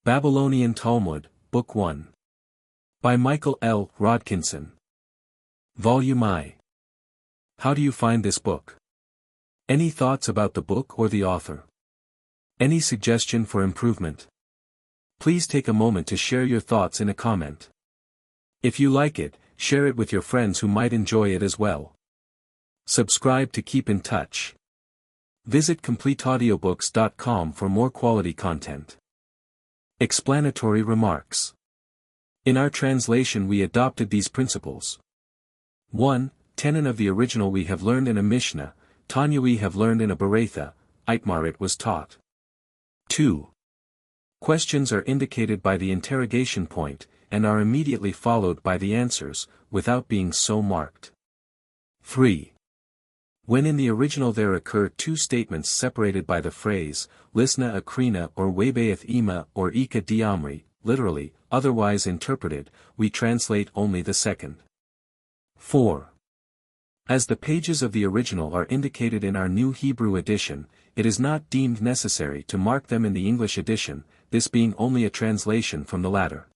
Babylonian Talmud, Book 1. By Michael L. Rodkinson. Volume I. How do you find this book? Any thoughts about the book or the author? Any suggestion for improvement? Please take a moment to share your thoughts in a comment. If you like it, share it with your friends who might enjoy it as well. Subscribe to keep in touch. Visit CompleteAudiobooks.com for more quality content. Explanatory Remarks. In our translation we adopted these principles. 1. Tenon of the original we have learned in a Mishnah, Tanya we have learned in a Berakhot, Itmar it was taught. 2. Questions are indicated by the interrogation point, and are immediately followed by the answers, without being so marked. 3. When in the original there occur two statements separated by the phrase, Lisna Akrina or Webeath Ima or Ika Diamri, literally, otherwise interpreted, we translate only the second. 4. As the pages of the original are indicated in our new Hebrew edition, it is not deemed necessary to mark them in the English edition, this being only a translation from the latter.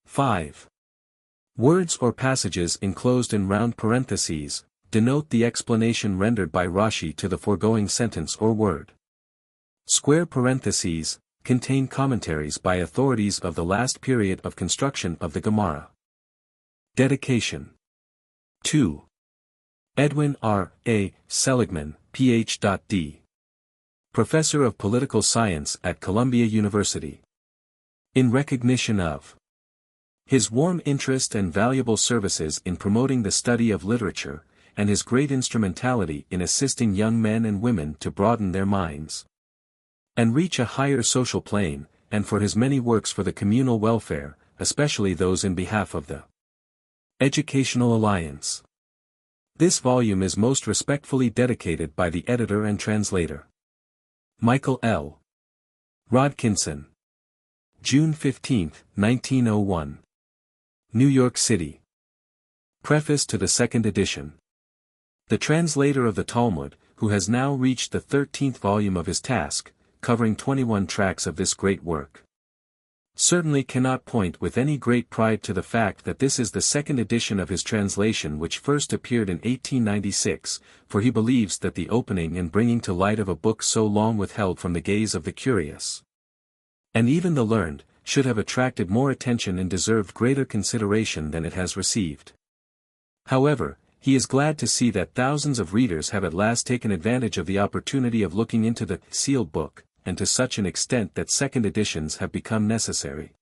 5. Words or passages enclosed in round parentheses denote the explanation rendered by Rashi to the foregoing sentence or word. Square parentheses contain commentaries by authorities of the last period of construction of the Gemara. Dedication. 2. Edwin R. A. Seligman, Ph.D. Professor of Political Science at Columbia University. In recognition of his warm interest and valuable services in promoting the study of literature, and his great instrumentality in assisting young men and women to broaden their minds and reach a higher social plane, and for his many works for the communal welfare, especially those in behalf of the Educational Alliance. This volume is most respectfully dedicated by the editor and translator. Michael L. Rodkinson. June 15, 1901. New York City. Preface to the second edition. The translator of the Talmud, who has now reached the 13th volume of his task, covering 21 tracts of this great work, certainly cannot point with any great pride to the fact that this is the second edition of his translation which first appeared in 1896, for he believes that the opening and bringing to light of a book so long withheld from the gaze of the curious, and even the learned, should have attracted more attention and deserved greater consideration than it has received. However, he is glad to see that thousands of readers have at last taken advantage of the opportunity of looking into the sealed book, and to such an extent that second editions have become necessary.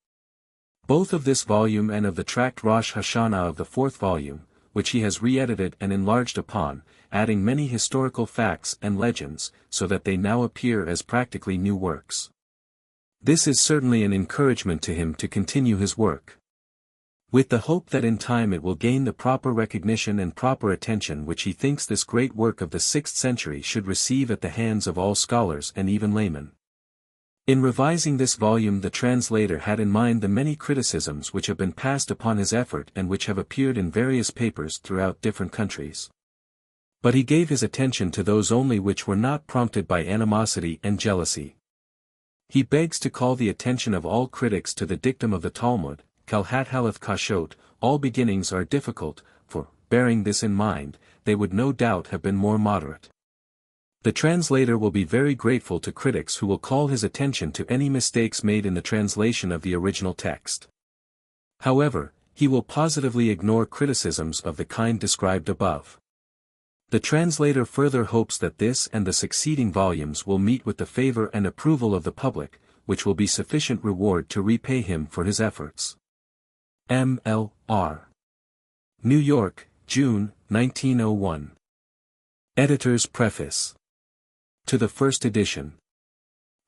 Both of this volume and of the Tract Rosh Hashanah of the fourth volume, which he has re-edited and enlarged upon, adding many historical facts and legends, so that they now appear as practically new works. This is certainly an encouragement to him to continue his work, with the hope that in time it will gain the proper recognition and proper attention which he thinks this great work of the 6th century should receive at the hands of all scholars and even laymen. In revising this volume the translator had in mind the many criticisms which have been passed upon his effort and which have appeared in various papers throughout different countries. But he gave his attention to those only which were not prompted by animosity and jealousy. He begs to call the attention of all critics to the dictum of the Talmud, Kalhat Haleth Kashot, all beginnings are difficult, for, bearing this in mind, they would no doubt have been more moderate. The translator will be very grateful to critics who will call his attention to any mistakes made in the translation of the original text. However, he will positively ignore criticisms of the kind described above. The translator further hopes that this and the succeeding volumes will meet with the favor and approval of the public, which will be sufficient reward to repay him for his efforts. M.L.R. New York, June, 1901. Editor's Preface. To the first edition.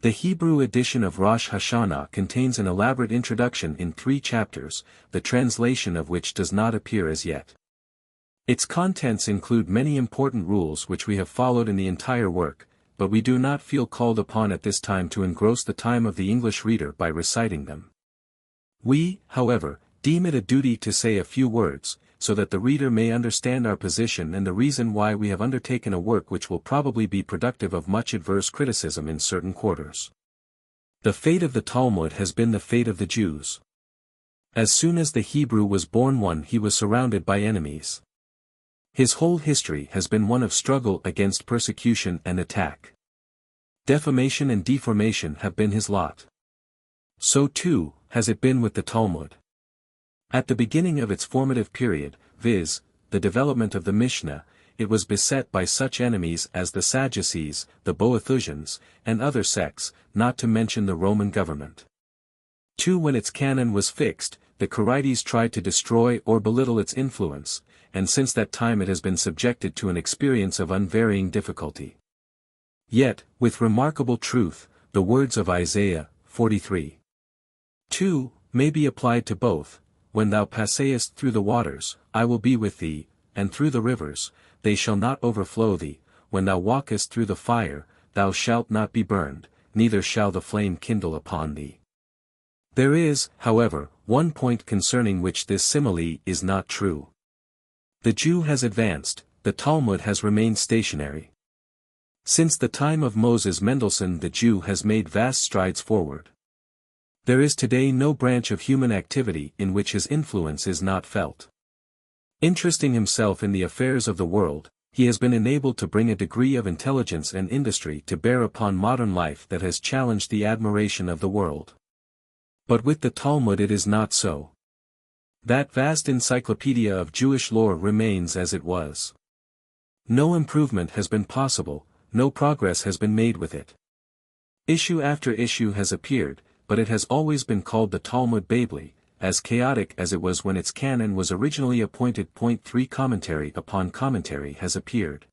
The Hebrew edition of Rosh Hashanah contains an elaborate introduction in 3 chapters, the translation of which does not appear as yet. Its contents include many important rules which we have followed in the entire work, but we do not feel called upon at this time to engross the time of the English reader by reciting them. We, however, deem it a duty to say a few words, so that the reader may understand our position and the reason why we have undertaken a work which will probably be productive of much adverse criticism in certain quarters. The fate of the Talmud has been the fate of the Jews. As soon as the Hebrew was born, he was surrounded by enemies. His whole history has been one of struggle against persecution and attack. Defamation and deformation have been his lot. So too, has it been with the Talmud. At the beginning of its formative period, viz., the development of the Mishnah, it was beset by such enemies as the Sadducees, the Boethusians, and other sects, not to mention the Roman government. 2. When its canon was fixed, the Quantities tried to destroy or belittle its influence, and since that time it has been subjected to an experience of unvarying difficulty. Yet, with remarkable truth, the words of Isaiah 43:2 may be applied to both. When thou passest through the waters, I will be with thee, and through the rivers, they shall not overflow thee. When thou walkest through the fire, thou shalt not be burned, neither shall the flame kindle upon thee. There is, however, one point concerning which this simile is not true. The Jew has advanced, the Talmud has remained stationary. Since the time of Moses Mendelssohn, the Jew has made vast strides forward. There is today no branch of human activity in which his influence is not felt. Interesting himself in the affairs of the world, he has been enabled to bring a degree of intelligence and industry to bear upon modern life that has challenged the admiration of the world. But with the Talmud it is not so. That vast encyclopedia of Jewish lore remains as it was. No improvement has been possible, no progress has been made with it. Issue after issue has appeared, but it has always been called the Talmud Babli, as chaotic as it was when its canon was originally appointed. 3 Commentary upon commentary has appeared.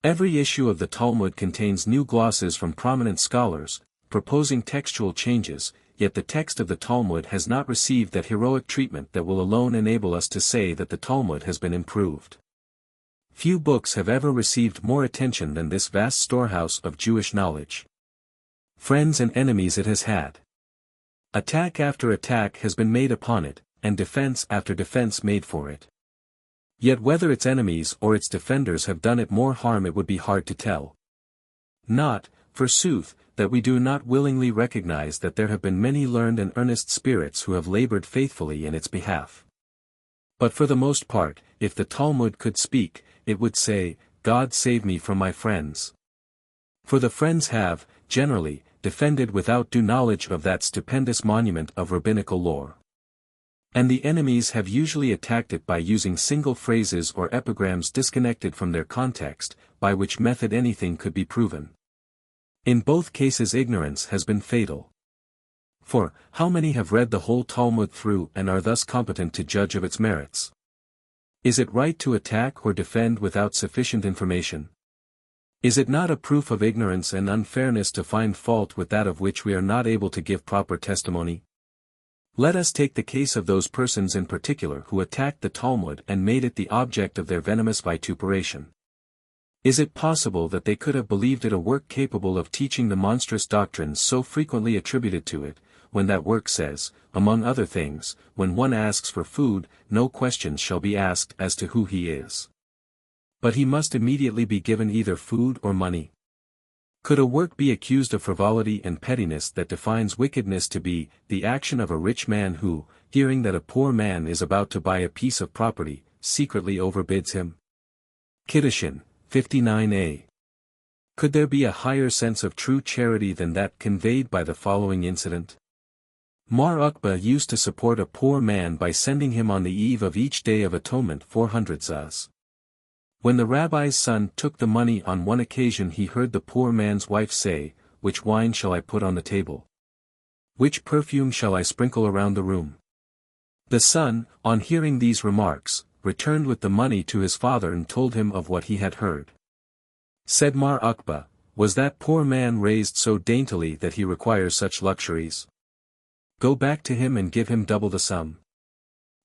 Every issue of the Talmud contains new glosses from prominent scholars, proposing textual changes, yet the text of the Talmud has not received that heroic treatment that will alone enable us to say that the Talmud has been improved. Few books have ever received more attention than this vast storehouse of Jewish knowledge. Friends and enemies it has had. Attack after attack has been made upon it, and defense after defense made for it. Yet whether its enemies or its defenders have done it more harm it would be hard to tell. Not, forsooth, that we do not willingly recognize that there have been many learned and earnest spirits who have labored faithfully in its behalf. But for the most part, if the Talmud could speak, it would say, God save me from my friends. For the friends have, generally, defended without due knowledge of that stupendous monument of rabbinical lore. And the enemies have usually attacked it by using single phrases or epigrams disconnected from their context, by which method anything could be proven. In both cases ignorance has been fatal. For, how many have read the whole Talmud through and are thus competent to judge of its merits? Is it right to attack or defend without sufficient information? Is it not a proof of ignorance and unfairness to find fault with that of which we are not able to give proper testimony? Let us take the case of those persons in particular who attacked the Talmud and made it the object of their venomous vituperation. Is it possible that they could have believed it a work capable of teaching the monstrous doctrines so frequently attributed to it, when that work says, among other things, when one asks for food, no questions shall be asked as to who he is, but he must immediately be given either food or money? Could a work be accused of frivolity and pettiness that defines wickedness to be the action of a rich man who, hearing that a poor man is about to buy a piece of property, secretly overbids him? Kiddushin, 59a. Could there be a higher sense of true charity than that conveyed by the following incident? Mar Aqiba used to support a poor man by sending him on the eve of each Day of Atonement 400 zuz. When the rabbi's son took the money on one occasion he heard the poor man's wife say, "Which wine shall I put on the table? Which perfume shall I sprinkle around the room?" The son, on hearing these remarks, returned with the money to his father and told him of what he had heard. Said Mar Aqiba, "Was that poor man raised so daintily that he requires such luxuries? Go back to him and give him double the sum."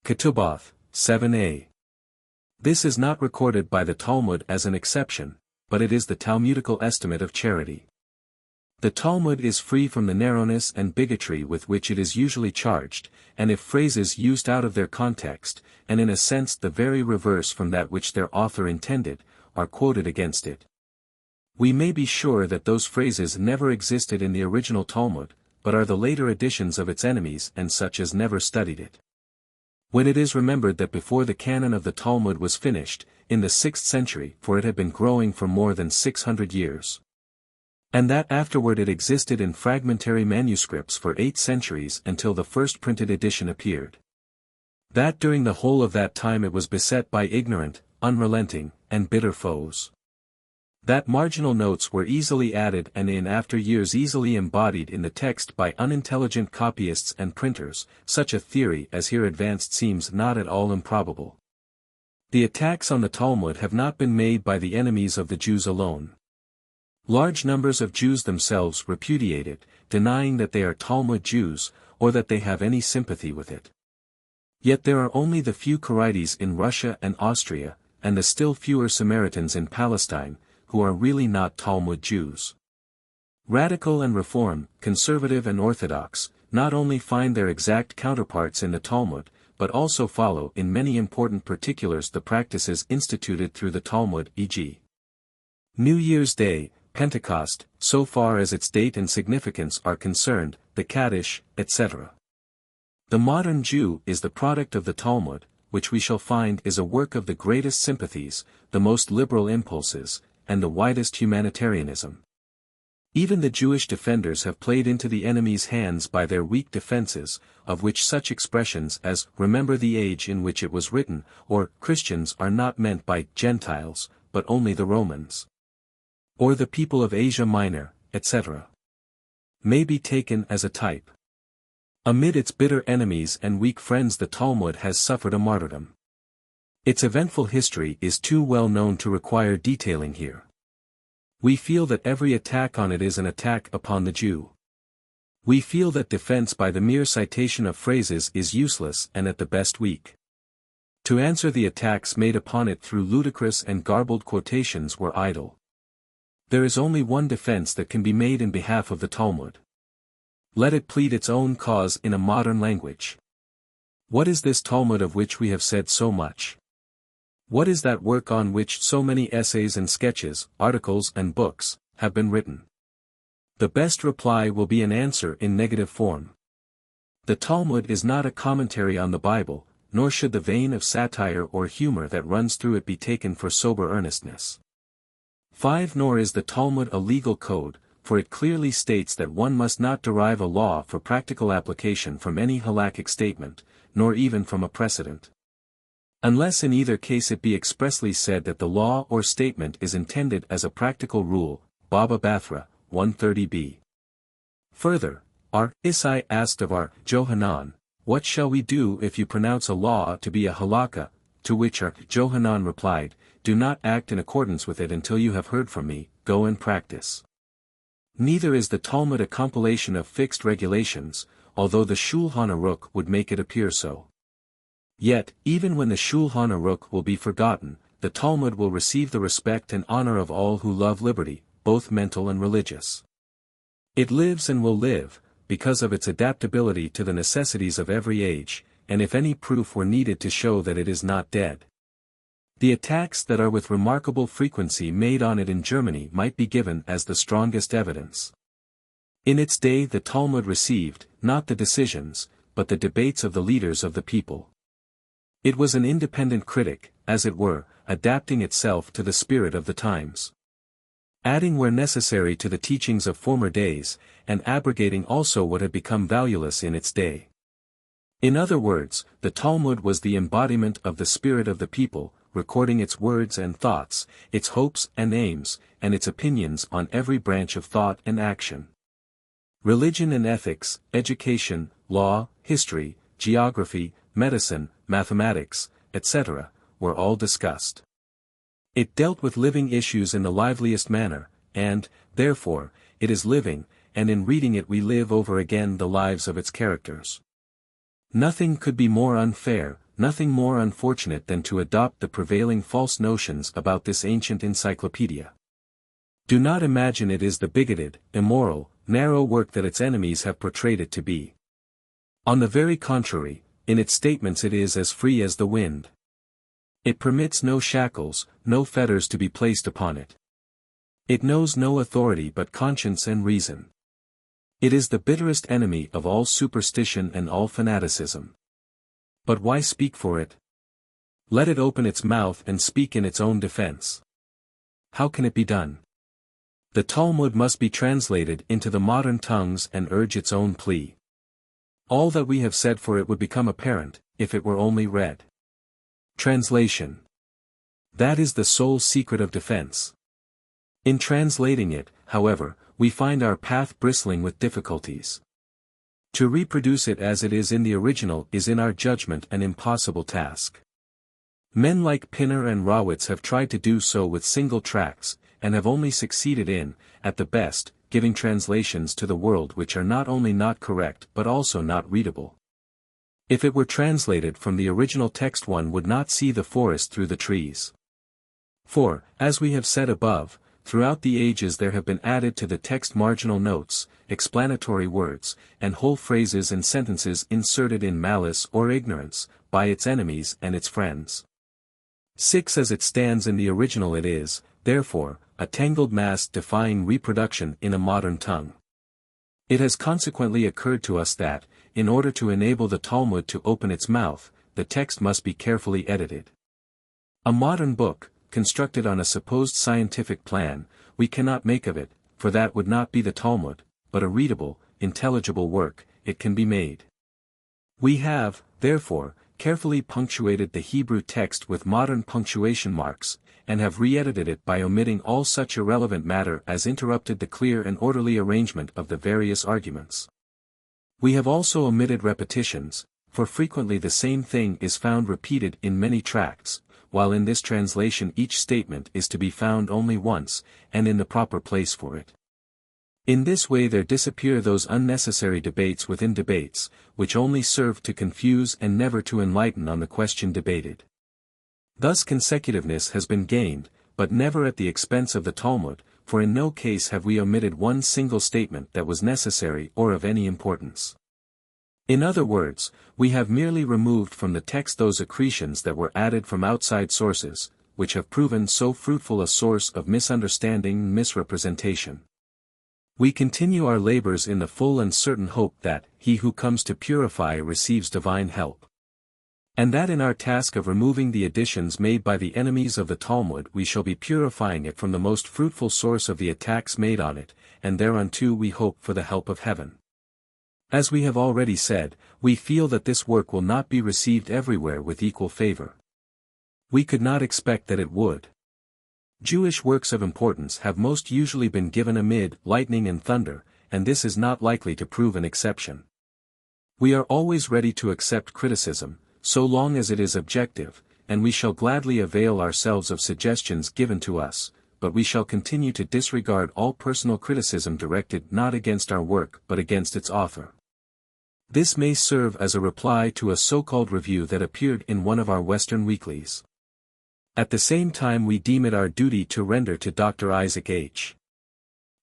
Ketuboth, 7a. This is not recorded by the Talmud as an exception, but it is the Talmudical estimate of charity. The Talmud is free from the narrowness and bigotry with which it is usually charged, and if phrases used out of their context, and in a sense the very reverse from that which their author intended, are quoted against it, we may be sure that those phrases never existed in the original Talmud, but are the later editions of its enemies and such as never studied it. When it is remembered that before the canon of the Talmud was finished, in the 6th century, for it had been growing for more than 600 years, and that afterward it existed in fragmentary manuscripts for 8 centuries until the first printed edition appeared. That during the whole of that time it was beset by ignorant, unrelenting, and bitter foes. That marginal notes were easily added and in after years easily embodied in the text by unintelligent copyists and printers, such a theory as here advanced seems not at all improbable. The attacks on the Talmud have not been made by the enemies of the Jews alone. Large numbers of Jews themselves repudiate it, denying that they are Talmud Jews, or that they have any sympathy with it. Yet there are only the few Quantities in Russia and Austria, and the still fewer Samaritans in Palestine, who are really not Talmud Jews. Radical and Reform, Conservative and Orthodox, not only find their exact counterparts in the Talmud, but also follow in many important particulars the practices instituted through the Talmud, e.g. New Year's Day, Pentecost, so far as its date and significance are concerned, the Kaddish, etc. The modern Jew is the product of the Talmud, which we shall find is a work of the greatest sympathies, the most liberal impulses, and the widest humanitarianism. Even the Jewish defenders have played into the enemy's hands by their weak defenses, of which such expressions as "remember the age in which it was written," or "Christians are not meant by Gentiles, but only the Romans," or "the people of Asia Minor," etc., may be taken as a type. Amid its bitter enemies and weak friends the Talmud has suffered a martyrdom. Its eventful history is too well known to require detailing here. We feel that every attack on it is an attack upon the Jew. We feel that defense by the mere citation of phrases is useless and at the best weak. To answer the attacks made upon it through ludicrous and garbled quotations were idle. There is only one defense that can be made in behalf of the Talmud. Let it plead its own cause in a modern language. What is this Talmud of which we have said so much? What is that work on which so many essays and sketches, articles and books, have been written? The best reply will be an answer in negative form. The Talmud is not a commentary on the Bible, nor should the vein of satire or humor that runs through it be taken for sober earnestness. 5. Nor is the Talmud a legal code, for it clearly states that one must not derive a law for practical application from any halakhic statement, nor even from a precedent. Unless in either case it be expressly said that the law or statement is intended as a practical rule, Baba Bathra, 130b. Further, our Isai asked of our Johanan, "What shall we do if you pronounce a law to be a halakha?" To which our Johanan replied, "Do not act in accordance with it until you have heard from me, go and practice." Neither is the Talmud a compilation of fixed regulations, although the Shulchan Aruch would make it appear so. Yet, even when the Shulchan Aruch will be forgotten, the Talmud will receive the respect and honor of all who love liberty, both mental and religious. It lives and will live, because of its adaptability to the necessities of every age, and if any proof were needed to show that it is not dead, the attacks that are with remarkable frequency made on it in Germany might be given as the strongest evidence. In its day the Talmud received, not the decisions, but the debates of the leaders of the people. It was an independent critic, as it were, adapting itself to the spirit of the times, adding where necessary to the teachings of former days, and abrogating also what had become valueless in its day. In other words, the Talmud was the embodiment of the spirit of the people, recording its words and thoughts, its hopes and aims, and its opinions on every branch of thought and action. Religion and ethics, education, law, history, geography, medicine, mathematics, etc., were all discussed. It dealt with living issues in the liveliest manner, and, therefore, it is living, and in reading it we live over again the lives of its characters. Nothing could be more unfair, nothing more unfortunate than to adopt the prevailing false notions about this ancient encyclopedia. Do not imagine it is the bigoted, immoral, narrow work that its enemies have portrayed it to be. On the very contrary, in its statements it is as free as the wind. It permits no shackles, no fetters to be placed upon it. It knows no authority but conscience and reason. It is the bitterest enemy of all superstition and all fanaticism. But why speak for it? Let it open its mouth and speak in its own defense. How can it be done? The Talmud must be translated into the modern tongues and urge its own plea. All that we have said for it would become apparent, if it were only read. Translation. That is the sole secret of defense. In translating it, however, we find our path bristling with difficulties. To reproduce it as it is in the original is in our judgment an impossible task. Men like Pinner and Rawitz have tried to do so with single tracts, and have only succeeded in, at the best, giving translations to the world which are not only not correct but also not readable. If it were translated from the original text one would not see the forest through the trees. For, as we have said above, throughout the ages there have been added to the text marginal notes, explanatory words, and whole phrases and sentences inserted in malice or ignorance, by its enemies and its friends. 6 As it stands in the original it is, therefore, a tangled mass defying reproduction in a modern tongue. It has consequently occurred to us that, in order to enable the Talmud to open its mouth, the text must be carefully edited. A modern book, constructed on a supposed scientific plan, we cannot make of it, for that would not be the Talmud, but a readable, intelligible work, it can be made. We have, therefore, carefully punctuated the Hebrew text with modern punctuation marks, and have re-edited it by omitting all such irrelevant matter as interrupted the clear and orderly arrangement of the various arguments. We have also omitted repetitions, for frequently the same thing is found repeated in many tracts, while in this translation each statement is to be found only once, and in the proper place for it. In this way there disappear those unnecessary debates within debates, which only serve to confuse and never to enlighten on the question debated. Thus consecutiveness has been gained, but never at the expense of the Talmud, for in no case have we omitted one single statement that was necessary or of any importance. In other words, we have merely removed from the text those accretions that were added from outside sources, which have proven so fruitful a source of misunderstanding and misrepresentation. We continue our labors in the full and certain hope that he who comes to purify receives divine help. And that in our task of removing the additions made by the enemies of the Talmud we shall be purifying it from the most fruitful source of the attacks made on it, and thereunto we hope for the help of heaven. As we have already said, we feel that this work will not be received everywhere with equal favor. We could not expect that it would. Jewish works of importance have most usually been given amid lightning and thunder, and this is not likely to prove an exception. We are always ready to accept criticism, so long as it is objective, and we shall gladly avail ourselves of suggestions given to us, but we shall continue to disregard all personal criticism directed not against our work but against its author. This may serve as a reply to a so-called review that appeared in one of our Western weeklies. At the same time we deem it our duty to render to Dr. Isaac H.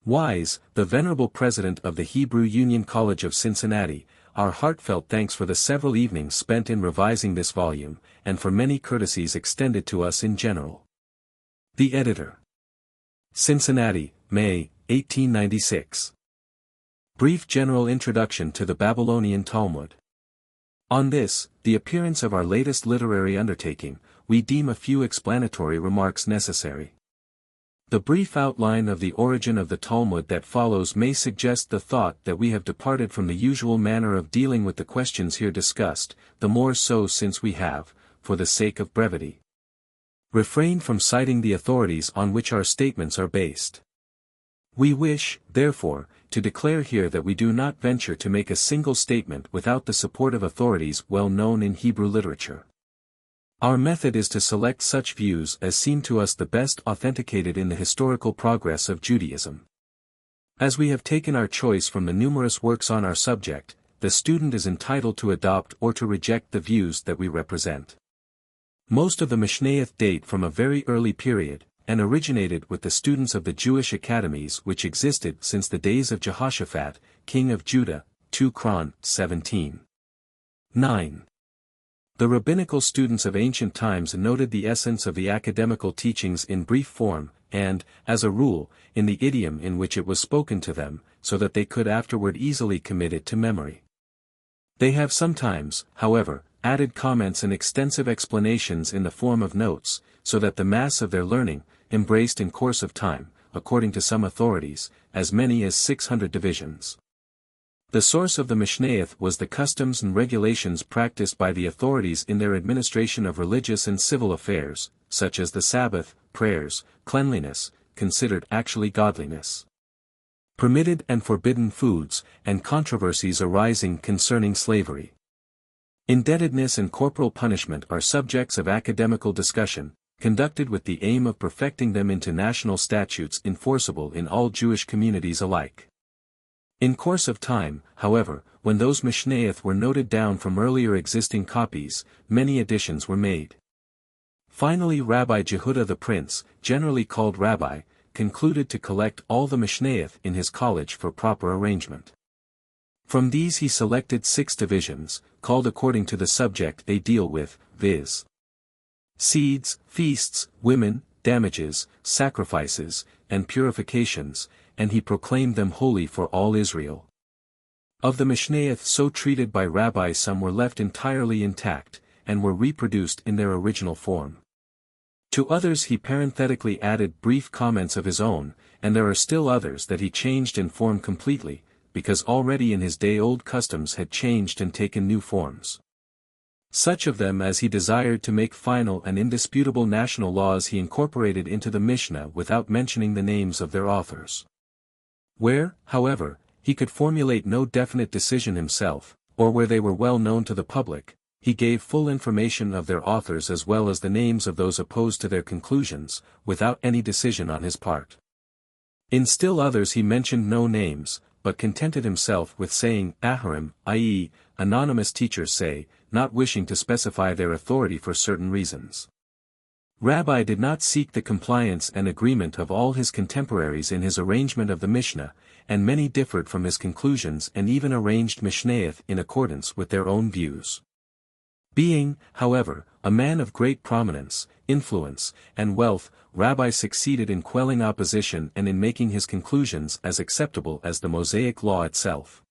Wise, the venerable president of the Hebrew Union College of Cincinnati, our heartfelt thanks for the several evenings spent in revising this volume, and for many courtesies extended to us in general. The Editor. Cincinnati, May, 1896. Brief General Introduction to the Babylonian Talmud. On this, the appearance of our latest literary undertaking, we deem a few explanatory remarks necessary. The brief outline of the origin of the Talmud that follows may suggest the thought that we have departed from the usual manner of dealing with the questions here discussed, the more so since we have, for the sake of brevity, refrained from citing the authorities on which our statements are based. We wish, therefore, to declare here that we do not venture to make a single statement without the support of authorities well known in Hebrew literature. Our method is to select such views as seem to us the best authenticated in the historical progress of Judaism. As we have taken our choice from the numerous works on our subject, the student is entitled to adopt or to reject the views that we represent. Most of the Mishnayot date from a very early period, and originated with the students of the Jewish academies which existed since the days of Jehoshaphat, king of Judah, 2 Chron. 17. 9. The rabbinical students of ancient times noted the essence of the academical teachings in brief form, and, as a rule, in the idiom in which it was spoken to them, so that they could afterward easily commit it to memory. They have sometimes, however, added comments and extensive explanations in the form of notes, so that the mass of their learning, embraced in course of time, according to some authorities, as many as 600 divisions. The source of the Mishnah was the customs and regulations practiced by the authorities in their administration of religious and civil affairs, such as the Sabbath, prayers, cleanliness, considered actually godliness, permitted and forbidden foods, and controversies arising concerning slavery. Indebtedness and corporal punishment are subjects of academical discussion, conducted with the aim of perfecting them into national statutes enforceable in all Jewish communities alike. In course of time, however, when those Mishnayot were noted down from earlier existing copies, many additions were made. Finally Rabbi Jehudah the Prince, generally called Rabbi, concluded to collect all the Mishnayot in his college for proper arrangement. From these he selected 6 divisions, called according to the subject they deal with, viz. Seeds, feasts, women, damages, sacrifices, and purifications, and he proclaimed them holy for all Israel. Of the Mishnayot so treated by Rabbi, some were left entirely intact, and were reproduced in their original form. To others he parenthetically added brief comments of his own, and there are still others that he changed in form completely, because already in his day old customs had changed and taken new forms. Such of them as he desired to make final and indisputable national laws he incorporated into the Mishnah without mentioning the names of their authors. Where, however, he could formulate no definite decision himself, or where they were well known to the public, he gave full information of their authors as well as the names of those opposed to their conclusions, without any decision on his part. In still others he mentioned no names, but contented himself with saying Aharim, i.e., anonymous teachers say, not wishing to specify their authority for certain reasons. Rabbi did not seek the compliance and agreement of all his contemporaries in his arrangement of the Mishnah, and many differed from his conclusions and even arranged Mishnayot in accordance with their own views. Being, however, a man of great prominence, influence, and wealth, Rabbi succeeded in quelling opposition and in making his conclusions as acceptable as the Mosaic law itself.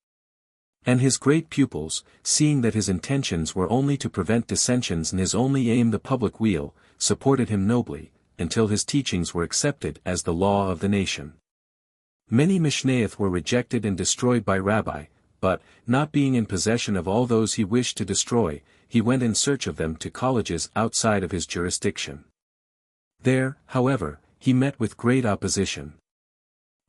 And his great pupils, seeing that his intentions were only to prevent dissensions and his only aim the public weal, supported him nobly, until his teachings were accepted as the law of the nation. Many Mishnayot were rejected and destroyed by Rabbi, but, not being in possession of all those he wished to destroy, he went in search of them to colleges outside of his jurisdiction. There, however, he met with great opposition.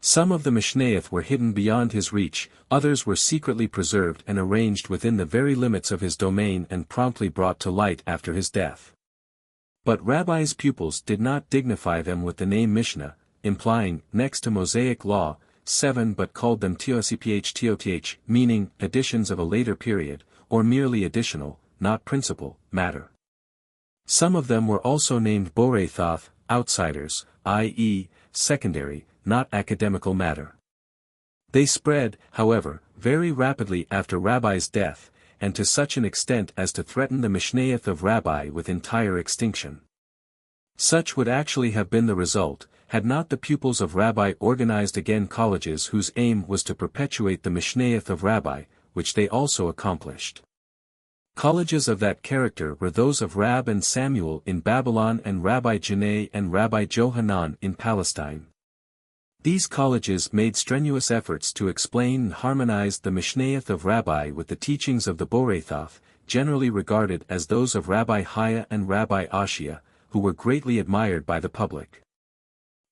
Some of the Mishnayot were hidden beyond his reach, others were secretly preserved and arranged within the very limits of his domain and promptly brought to light after his death. But Rabbi's pupils did not dignify them with the name Mishnah, implying, next to Mosaic law, 7 but called them Tosiph, meaning, additions of a later period, or merely additional, not principal, matter. Some of them were also named Berakhot, outsiders, i.e., secondary, not academical matter. They spread, however, very rapidly after Rabbi's death, and to such an extent as to threaten the Mishnayot of Rabbi with entire extinction. Such would actually have been the result, had not the pupils of Rabbi organized again colleges whose aim was to perpetuate the Mishnayot of Rabbi, which they also accomplished. Colleges of that character were those of Rab and Samuel in Babylon and Rabbi Janai and Rabbi Johanan in Palestine. These colleges made strenuous efforts to explain and harmonize the Mishnayot of Rabbi with the teachings of the Berakhot, generally regarded as those of Rabbi Haya and Rabbi Ashia, who were greatly admired by the public.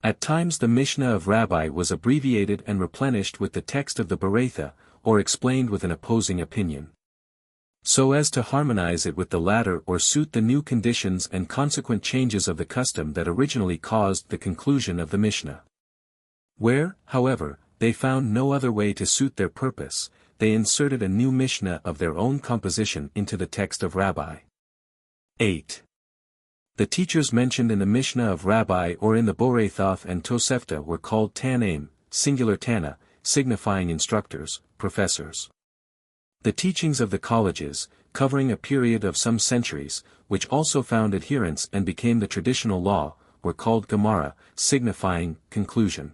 At times the Mishnah of Rabbi was abbreviated and replenished with the text of the Berakhot, or explained with an opposing opinion, so as to harmonize it with the latter or suit the new conditions and consequent changes of the custom that originally caused the conclusion of the Mishnah. Where, however, they found no other way to suit their purpose, they inserted a new Mishnah of their own composition into the text of Rabbi. 8. The teachers mentioned in the Mishnah of Rabbi or in the Berakhot and Tosefta were called Tanaim, singular Tana, signifying instructors, professors. The teachings of the colleges, covering a period of some centuries, which also found adherents and became the traditional law, were called Gemara, signifying conclusion.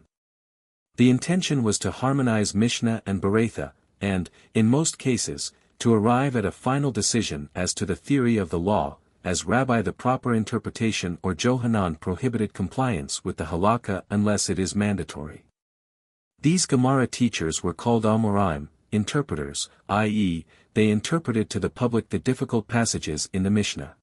The intention was to harmonize Mishnah and Berakhot, and, in most cases, to arrive at a final decision as to the theory of the law, as Rabbi the proper interpretation or Johanan prohibited compliance with the halakha unless it is mandatory. These Gemara teachers were called Amoraim, interpreters, i.e., they interpreted to the public the difficult passages in the Mishnah.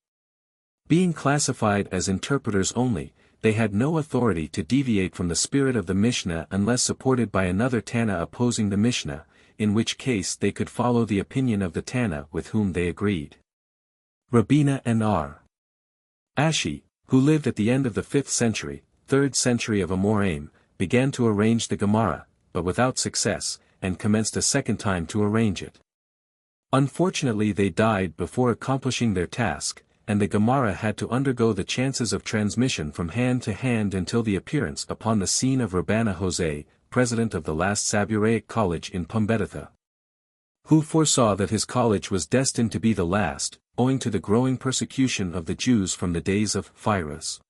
Being classified as interpreters only, they had no authority to deviate from the spirit of the Mishnah unless supported by another Tana opposing the Mishnah, in which case they could follow the opinion of the Tana with whom they agreed. Rabina and R. Ashi, who lived at the end of the 5th century, 3rd century of Amoraim, began to arrange the Gemara, but without success, and commenced a second time to arrange it. Unfortunately they died before accomplishing their task, and the Gemara had to undergo the chances of transmission from hand to hand until the appearance upon the scene of Rabbana Jose, president of the last Sabbath college in Pumbeditha, who foresaw that his college was destined to be the last, owing to the growing persecution of the Jews from the days of Pyrrhus.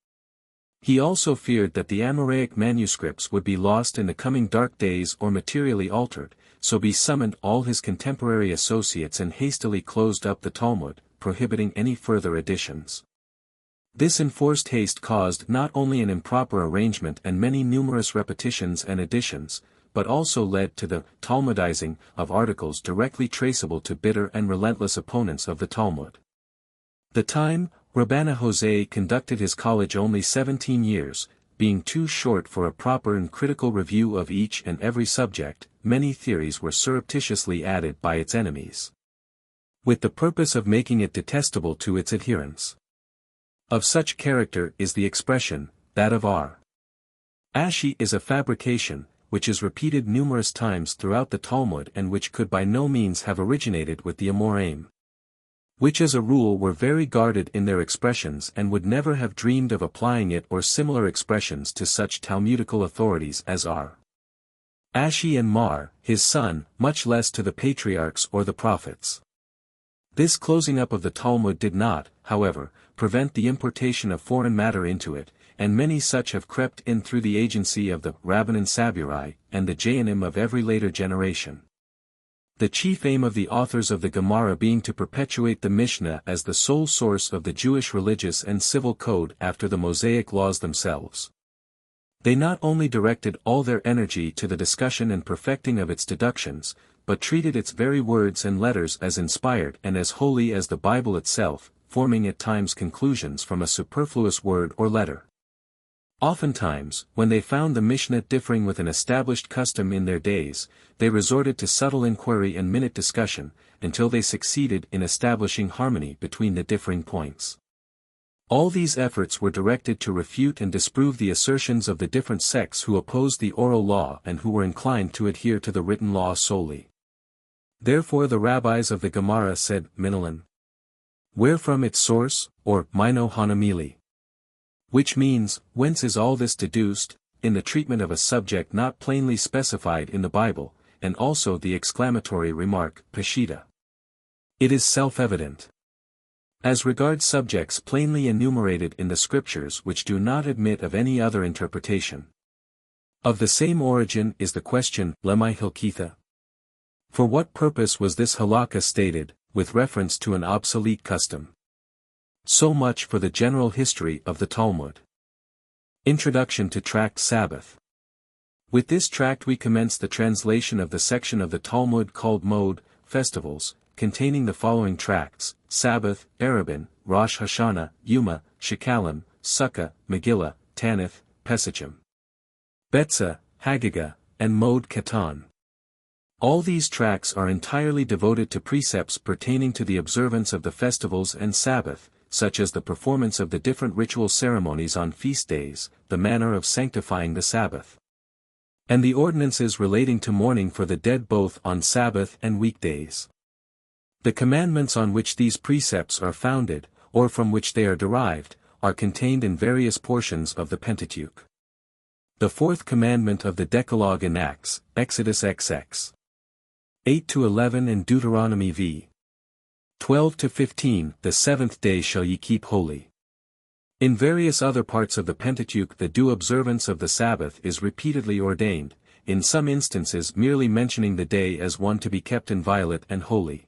He also feared that the Amoraic manuscripts would be lost in the coming dark days or materially altered, so he summoned all his contemporary associates and hastily closed up the Talmud, prohibiting any further additions. This enforced haste caused not only an improper arrangement and many numerous repetitions and additions, but also led to the Talmudizing of articles directly traceable to bitter and relentless opponents of the Talmud. The time, Rabbana Jose conducted his college only 17 years, being too short for a proper and critical review of each and every subject, many theories were surreptitiously added by its enemies, with the purpose of making it detestable to its adherents. Of such character is the expression, that of R. Ashi is a fabrication, which is repeated numerous times throughout the Talmud and which could by no means have originated with the Amoraim, which as a rule were very guarded in their expressions and would never have dreamed of applying it or similar expressions to such Talmudical authorities as R. Ashi and Mar, his son, much less to the patriarchs or the prophets. This closing up of the Talmud did not, however, prevent the importation of foreign matter into it, and many such have crept in through the agency of the Rabbanan Saburai and the Jainim of every later generation. The chief aim of the authors of the Gemara being to perpetuate the Mishnah as the sole source of the Jewish religious and civil code after the Mosaic laws themselves. They not only directed all their energy to the discussion and perfecting of its deductions, but treated its very words and letters as inspired and as holy as the Bible itself, forming at times conclusions from a superfluous word or letter. Oftentimes, when they found the Mishnah differing with an established custom in their days, they resorted to subtle inquiry and minute discussion, until they succeeded in establishing harmony between the differing points. All these efforts were directed to refute and disprove the assertions of the different sects who opposed the oral law and who were inclined to adhere to the written law solely. Therefore the rabbis of the Gemara said, Minilan, where from its source, or Mino Hanamili? Which means, whence is all this deduced, in the treatment of a subject not plainly specified in the Bible, and also the exclamatory remark, Peshita. It is self-evident. As regards subjects plainly enumerated in the scriptures which do not admit of any other interpretation. Of the same origin is the question, Lemai Hilkitha. For what purpose was this halakha stated, with reference to an obsolete custom? So much for the general history of the Talmud. Introduction to Tract Sabbath. With this tract we commence the translation of the section of the Talmud called Mode, Festivals, containing the following tracts: Sabbath, Erubin, Rosh Hashanah, Yuma, Shekalim, Sukkah, Megillah, Tanith, Pesachim, Betzah, Haggadah, and Mode Katan. All these tracts are entirely devoted to precepts pertaining to the observance of the festivals and Sabbath, such as the performance of the different ritual ceremonies on feast days, the manner of sanctifying the Sabbath, and the ordinances relating to mourning for the dead both on Sabbath and weekdays. The commandments on which these precepts are founded, or from which they are derived, are contained in various portions of the Pentateuch. The fourth commandment of the Decalogue enacts, Exodus XX 8-11 and Deuteronomy v. 12-15, the seventh day shall ye keep holy. In various other parts of the Pentateuch the due observance of the Sabbath is repeatedly ordained, in some instances merely mentioning the day as one to be kept inviolate and holy.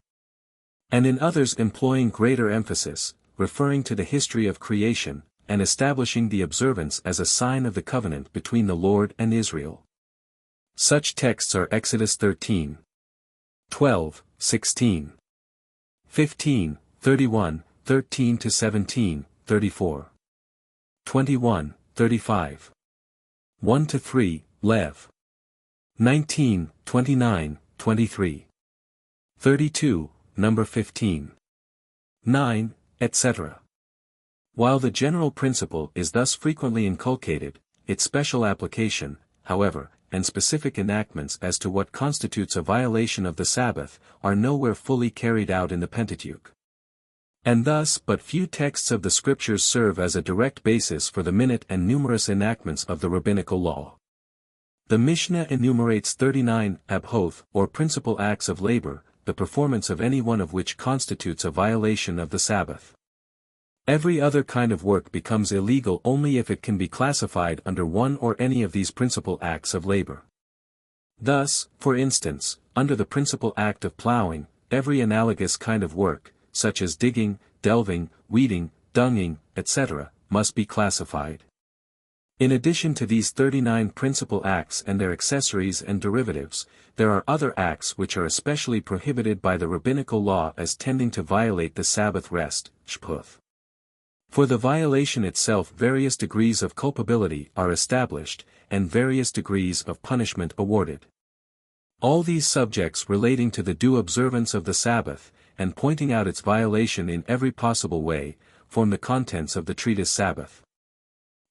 And in others employing greater emphasis, referring to the history of creation, and establishing the observance as a sign of the covenant between the Lord and Israel. Such texts are Exodus 13, 12, 16, 15, 31, 13-17, 34, 21, 35, 1-3, Lev. 19, 29, 23, 32, number 15, 9, etc. While the general principle is thus frequently inculcated, its special application, however, and specific enactments as to what constitutes a violation of the Sabbath, are nowhere fully carried out in the Pentateuch. And thus but few texts of the Scriptures serve as a direct basis for the minute and numerous enactments of the rabbinical law. The Mishnah enumerates 39 abhoth, or principal acts of labor, the performance of any one of which constitutes a violation of the Sabbath. Every other kind of work becomes illegal only if it can be classified under one or any of these principal acts of labor. Thus, for instance, under the principal act of plowing, every analogous kind of work, such as digging, delving, weeding, dunging, etc., must be classified. In addition to these 39 principal acts and their accessories and derivatives, there are other acts which are especially prohibited by the rabbinical law as tending to violate the Sabbath rest, shputh. For the violation itself various degrees of culpability are established, and various degrees of punishment awarded. All these subjects relating to the due observance of the Sabbath, and pointing out its violation in every possible way, form the contents of the treatise Sabbath.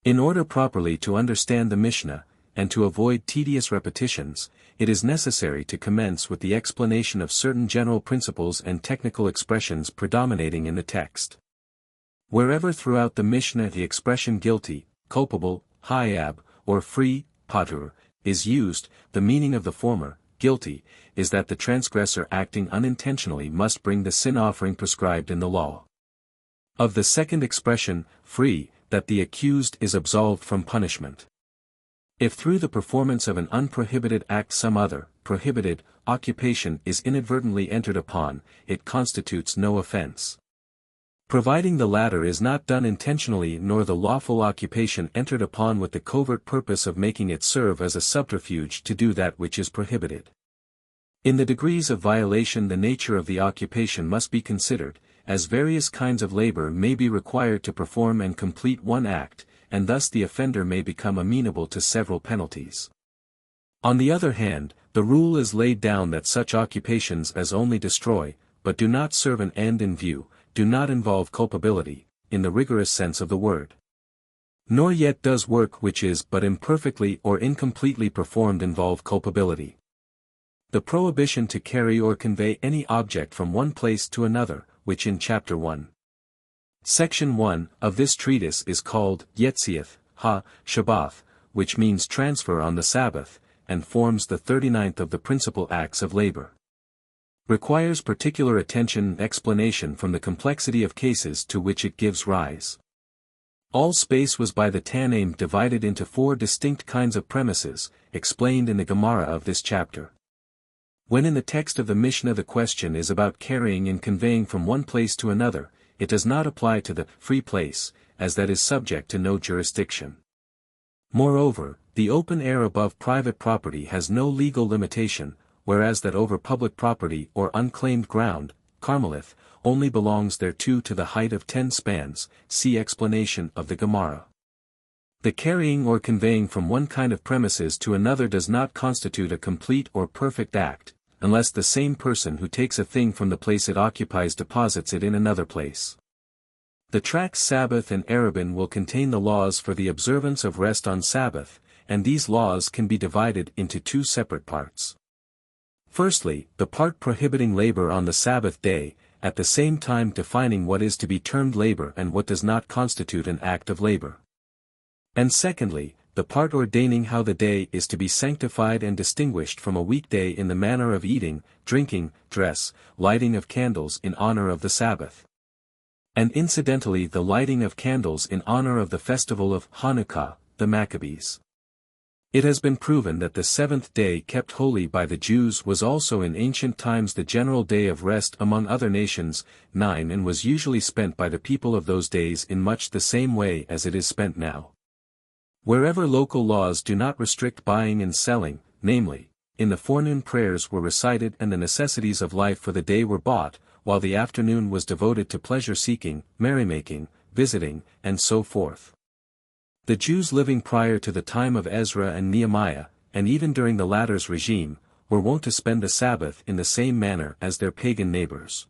In order properly to understand the Mishnah, and to avoid tedious repetitions, it is necessary to commence with the explanation of certain general principles and technical expressions predominating in the text. Wherever throughout the Mishnah the expression guilty, culpable, hayab, or free, patur, is used, the meaning of the former, guilty, is that the transgressor acting unintentionally must bring the sin offering prescribed in the law. Of the second expression, free, that the accused is absolved from punishment. If through the performance of an unprohibited act some other, prohibited, occupation is inadvertently entered upon, it constitutes no offense. Providing the latter is not done intentionally nor the lawful occupation entered upon with the covert purpose of making it serve as a subterfuge to do that which is prohibited. In the degrees of violation the nature of the occupation must be considered, as various kinds of labor may be required to perform and complete one act, and thus the offender may become amenable to several penalties. On the other hand, the rule is laid down that such occupations as only destroy, but do not serve an end in view, do not involve culpability, in the rigorous sense of the word. Nor yet does work which is but imperfectly or incompletely performed involve culpability. The prohibition to carry or convey any object from one place to another, which in Chapter 1, Section 1, of this treatise is called Yetziath, Shabbath, which means transfer on the Sabbath, and forms the 39th of the principal acts of labor. Requires particular attention and explanation from the complexity of cases to which it gives rise. All space was by the Tanaim divided into 4 distinct kinds of premises, explained in the Gemara of this chapter. When in the text of the Mishnah the question is about carrying and conveying from one place to another, it does not apply to the free place, as that is subject to no jurisdiction. Moreover, the open air above private property has no legal limitation, whereas that over public property or unclaimed ground, Carmelith, only belongs thereto to the height of 10 spans, see explanation of the Gemara. The carrying or conveying from one kind of premises to another does not constitute a complete or perfect act, unless the same person who takes a thing from the place it occupies deposits it in another place. The tracts Sabbath and Arabin will contain the laws for the observance of rest on Sabbath, and these laws can be divided into 2 separate parts. Firstly, the part prohibiting labor on the Sabbath day, at the same time defining what is to be termed labor and what does not constitute an act of labor. And secondly, the part ordaining how the day is to be sanctified and distinguished from a weekday in the manner of eating, drinking, dress, lighting of candles in honor of the Sabbath. And incidentally the lighting of candles in honor of the festival of Hanukah, the Maccabees. It has been proven that the seventh day kept holy by the Jews was also in ancient times the general day of rest among other nations, 9 and was usually spent by the people of those days in much the same way as it is spent now. Wherever local laws do not restrict buying and selling, namely, in the forenoon prayers were recited and the necessities of life for the day were bought, while the afternoon was devoted to pleasure-seeking, merrymaking, visiting, and so forth. The Jews living prior to the time of Ezra and Nehemiah, and even during the latter's regime, were wont to spend the Sabbath in the same manner as their pagan neighbors.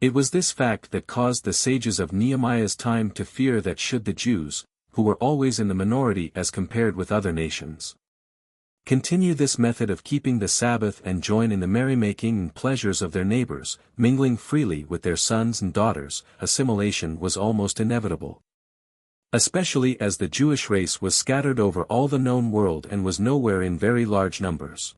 It was this fact that caused the sages of Nehemiah's time to fear that should the Jews, who were always in the minority as compared with other nations, continue this method of keeping the Sabbath and join in the merrymaking and pleasures of their neighbors, mingling freely with their sons and daughters, assimilation was almost inevitable. Especially as the Jewish race was scattered over all the known world and was nowhere in very large numbers.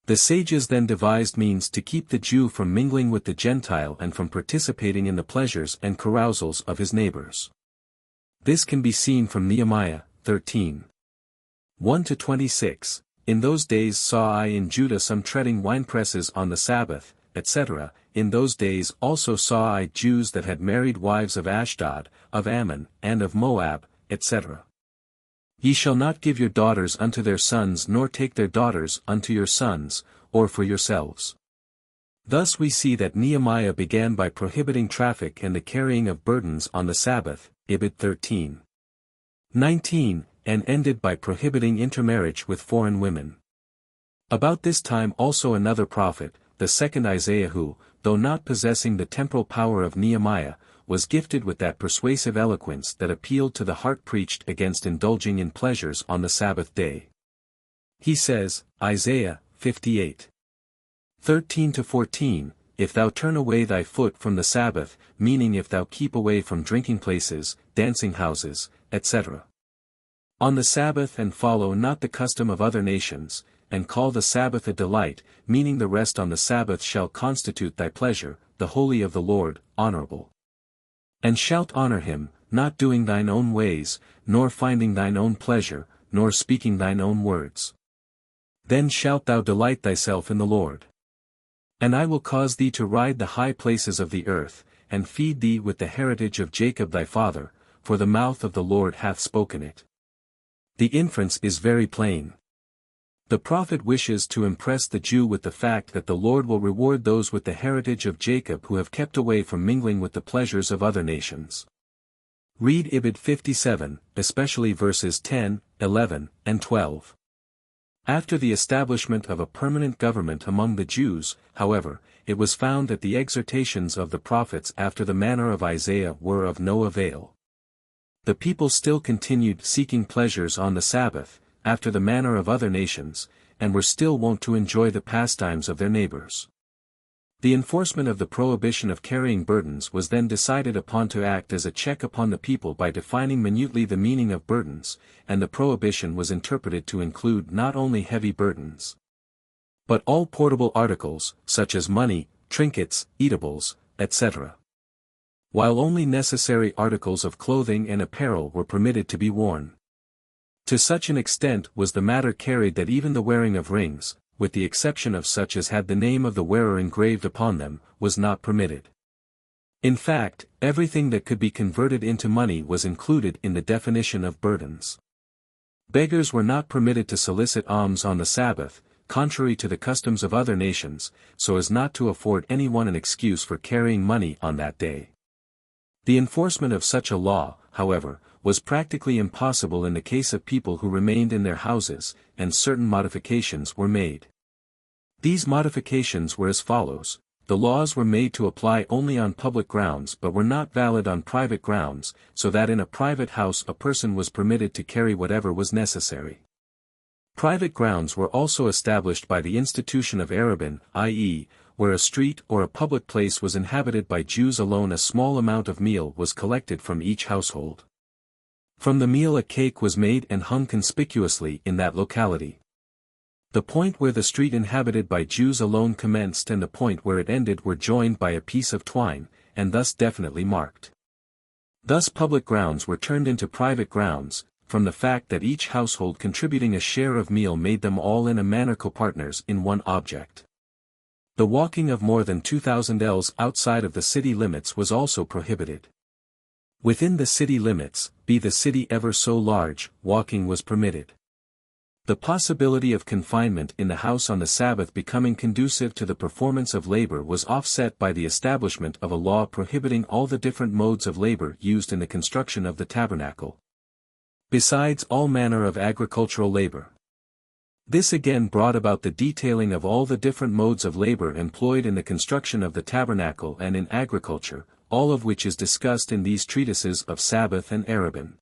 The sages then devised means to keep the Jew from mingling with the Gentile and from participating in the pleasures and carousals of his neighbors. This can be seen from Nehemiah 13. 1-26, In those days saw I in Judah some treading winepresses on the Sabbath, etc. In those days also saw I Jews that had married wives of Ashdod, of Ammon, and of Moab, etc. Ye shall not give your daughters unto their sons nor take their daughters unto your sons, or for yourselves. Thus we see that Nehemiah began by prohibiting traffic and the carrying of burdens on the Sabbath, Ibid 13. 19, and ended by prohibiting intermarriage with foreign women. About this time also another prophet, the second Isaiah who, though not possessing the temporal power of Nehemiah, was gifted with that persuasive eloquence that appealed to the heart preached against indulging in pleasures on the Sabbath day. He says, Isaiah 58. 13-14, If thou turn away thy foot from the Sabbath, meaning if thou keep away from drinking places, dancing houses, etc. On the Sabbath and follow not the custom of other nations, and call the Sabbath a delight, meaning the rest on the Sabbath shall constitute thy pleasure, the holy of the Lord, honorable. And shalt honor him, not doing thine own ways, nor finding thine own pleasure, nor speaking thine own words. Then shalt thou delight thyself in the Lord. And I will cause thee to ride the high places of the earth, and feed thee with the heritage of Jacob thy father, for the mouth of the Lord hath spoken it. The inference is very plain. The prophet wishes to impress the Jew with the fact that the Lord will reward those with the heritage of Jacob who have kept away from mingling with the pleasures of other nations. Read Ibid 57, especially verses 10, 11, and 12. After the establishment of a permanent government among the Jews, however, it was found that the exhortations of the prophets after the manner of Isaiah were of no avail. The people still continued seeking pleasures on the Sabbath, after the manner of other nations, and were still wont to enjoy the pastimes of their neighbors. The enforcement of the prohibition of carrying burdens was then decided upon to act as a check upon the people by defining minutely the meaning of burdens, and the prohibition was interpreted to include not only heavy burdens, but all portable articles, such as money, trinkets, eatables, etc. While only necessary articles of clothing and apparel were permitted to be worn. To such an extent was the matter carried that even the wearing of rings, with the exception of such as had the name of the wearer engraved upon them, was not permitted. In fact, everything that could be converted into money was included in the definition of burdens. Beggars were not permitted to solicit alms on the Sabbath, contrary to the customs of other nations, so as not to afford anyone an excuse for carrying money on that day. The enforcement of such a law, however, was practically impossible in the case of people who remained in their houses, and certain modifications were made. These modifications were as follows: the laws were made to apply only on public grounds but were not valid on private grounds, so that in a private house a person was permitted to carry whatever was necessary. Private grounds were also established by the institution of Arabin, i.e., where a street or a public place was inhabited by Jews alone. A small amount of meal was collected from each household. From the meal a cake was made and hung conspicuously in that locality. The point where the street inhabited by Jews alone commenced and the point where it ended were joined by a piece of twine, and thus definitely marked. Thus public grounds were turned into private grounds, from the fact that each household contributing a share of meal made them all in a manner co-partners in one object. The walking of more than 2,000 ells outside of the city limits was also prohibited. Within the city limits, be the city ever so large, walking was permitted. The possibility of confinement in the house on the Sabbath becoming conducive to the performance of labor was offset by the establishment of a law prohibiting all the different modes of labor used in the construction of the tabernacle, besides all manner of agricultural labor. This again brought about the detailing of all the different modes of labor employed in the construction of the tabernacle and in agriculture, all of which is discussed in these treatises of Sabbath and Arabin.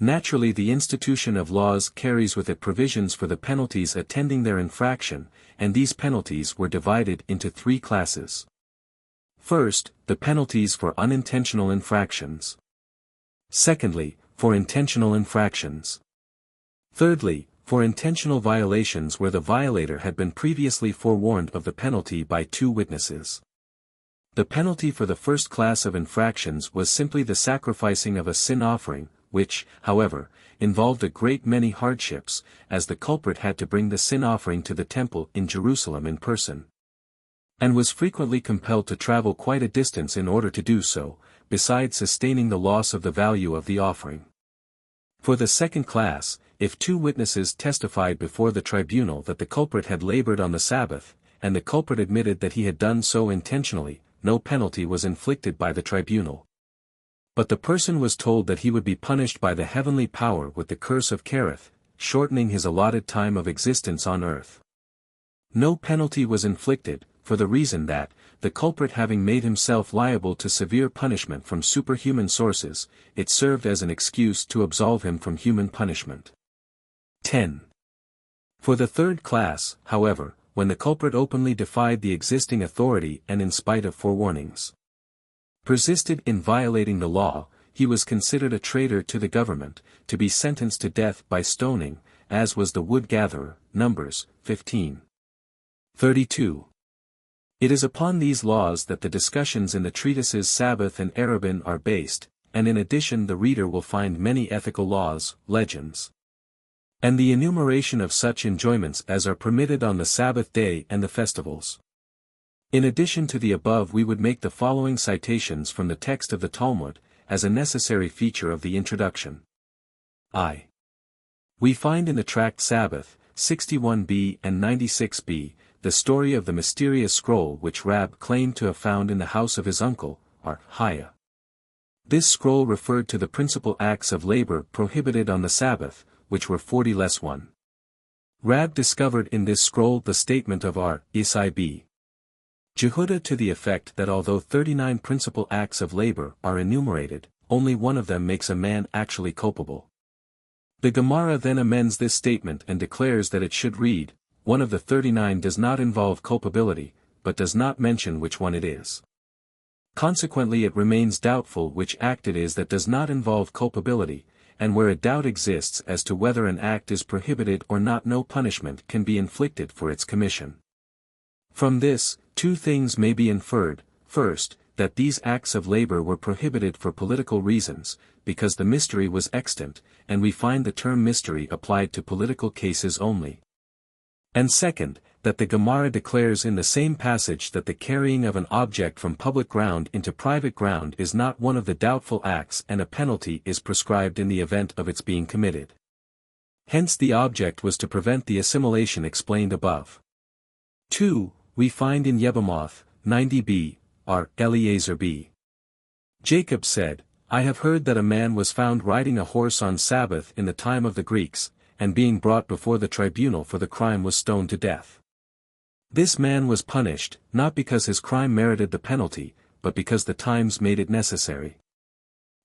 Naturally, the institution of laws carries with it provisions for the penalties attending their infraction, and these penalties were divided into three classes. First, the penalties for unintentional infractions. Secondly, for intentional infractions. Thirdly, for intentional violations where the violator had been previously forewarned of the penalty by two witnesses. The penalty for the first class of infractions was simply the sacrificing of a sin offering, which, however, involved a great many hardships, as the culprit had to bring the sin offering to the temple in Jerusalem in person, and was frequently compelled to travel quite a distance in order to do so, besides sustaining the loss of the value of the offering. For the second class, if two witnesses testified before the tribunal that the culprit had labored on the Sabbath, and the culprit admitted that he had done so intentionally, no penalty was inflicted by the tribunal. But the person was told that he would be punished by the heavenly power with the curse of Kereth, shortening his allotted time of existence on earth. No penalty was inflicted, for the reason that, the culprit having made himself liable to severe punishment from superhuman sources, it served as an excuse to absolve him from human punishment. 10. For the third class, however, when the culprit openly defied the existing authority and in spite of forewarnings, persisted in violating the law, he was considered a traitor to the government, to be sentenced to death by stoning, as was the wood-gatherer, Numbers, 15:32. It is upon these laws that the discussions in the treatises Sabbath and Arabin are based, and in addition the reader will find many ethical laws, legends, and the enumeration of such enjoyments as are permitted on the Sabbath day and the festivals. In addition to the above, we would make the following citations from the text of the Talmud, as a necessary feature of the introduction. I. We find in the Tract Sabbath, 61b and 96b, the story of the mysterious scroll which Rabbi claimed to have found in the house of his uncle, Arhiah. This scroll referred to the principal acts of labor prohibited on the Sabbath, which were 40 less 1. Rabbi discovered in this scroll the statement of Isib Jehuda to the effect that although 39 principal acts of labor are enumerated, only one of them makes a man actually culpable. The Gemara then amends this statement and declares that it should read, one of the 39 does not involve culpability, but does not mention which one it is. Consequently, it remains doubtful which act it is that does not involve culpability, and where a doubt exists as to whether an act is prohibited or not, no punishment can be inflicted for its commission. From this, two things may be inferred: first, that these acts of labor were prohibited for political reasons, because the mystery was extant, and we find the term mystery applied to political cases only. And second, that the Gemara declares in the same passage that the carrying of an object from public ground into private ground is not one of the doubtful acts and a penalty is prescribed in the event of its being committed. Hence the object was to prevent the assimilation explained above. 2. We find in Yebamoth, 90b, Eliezer b. Jacob said, I have heard that a man was found riding a horse on Sabbath in the time of the Greeks, and being brought before the tribunal for the crime was stoned to death. This man was punished, not because his crime merited the penalty, but because the times made it necessary.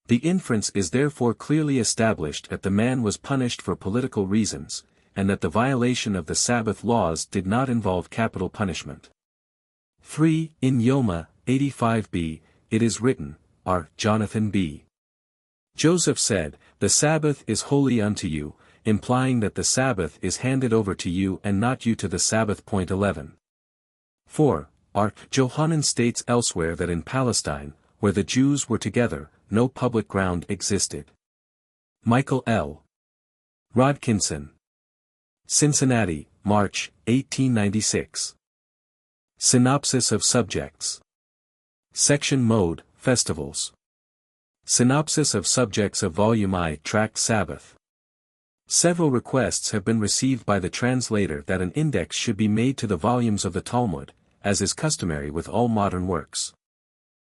The inference is therefore clearly established that the man was punished for political reasons, and that the violation of the Sabbath laws did not involve capital punishment. 3. In Yoma, 85b, it is written, Jonathan b. Joseph said, the Sabbath is holy unto you, implying that the Sabbath is handed over to you and not you to the Sabbath. 11. 4. Johanan states elsewhere that in Palestine, where the Jews were together, no public ground existed. Michael L. Rodkinson. Cincinnati, March, 1896. Synopsis of Subjects. Section Mode, Festivals. Synopsis of Subjects of Volume I, Tract Sabbath. Several requests have been received by the translator that an index should be made to the volumes of the Talmud, as is customary with all modern works.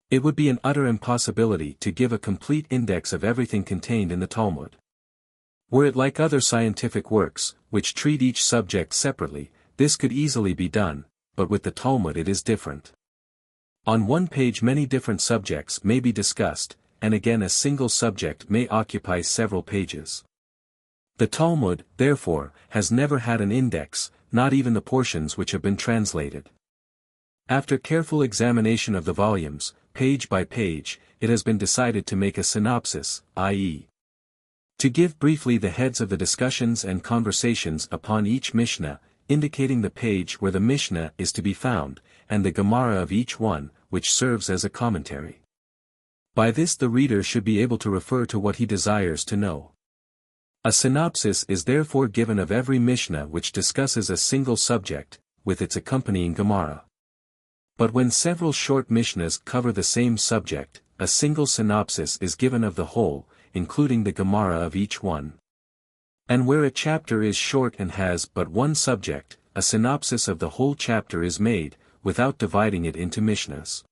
It would be an utter impossibility to give a complete index of everything contained in the Talmud. Were it like other scientific works, which treat each subject separately, this could easily be done, but with the Talmud it is different. On one page many different subjects may be discussed, and again a single subject may occupy several pages. The Talmud, therefore, has never had an index, not even the portions which have been translated. After careful examination of the volumes, page by page, it has been decided to make a synopsis, i.e., to give briefly the heads of the discussions and conversations upon each Mishnah, indicating the page where the Mishnah is to be found, and the Gemara of each one, which serves as a commentary. By this the reader should be able to refer to what he desires to know. A synopsis is therefore given of every Mishnah which discusses a single subject, with its accompanying Gemara. But when several short Mishnahs cover the same subject, a single synopsis is given of the whole, including the Gemara of each one. And where a chapter is short and has but one subject, a synopsis of the whole chapter is made, without dividing it into Mishnahs.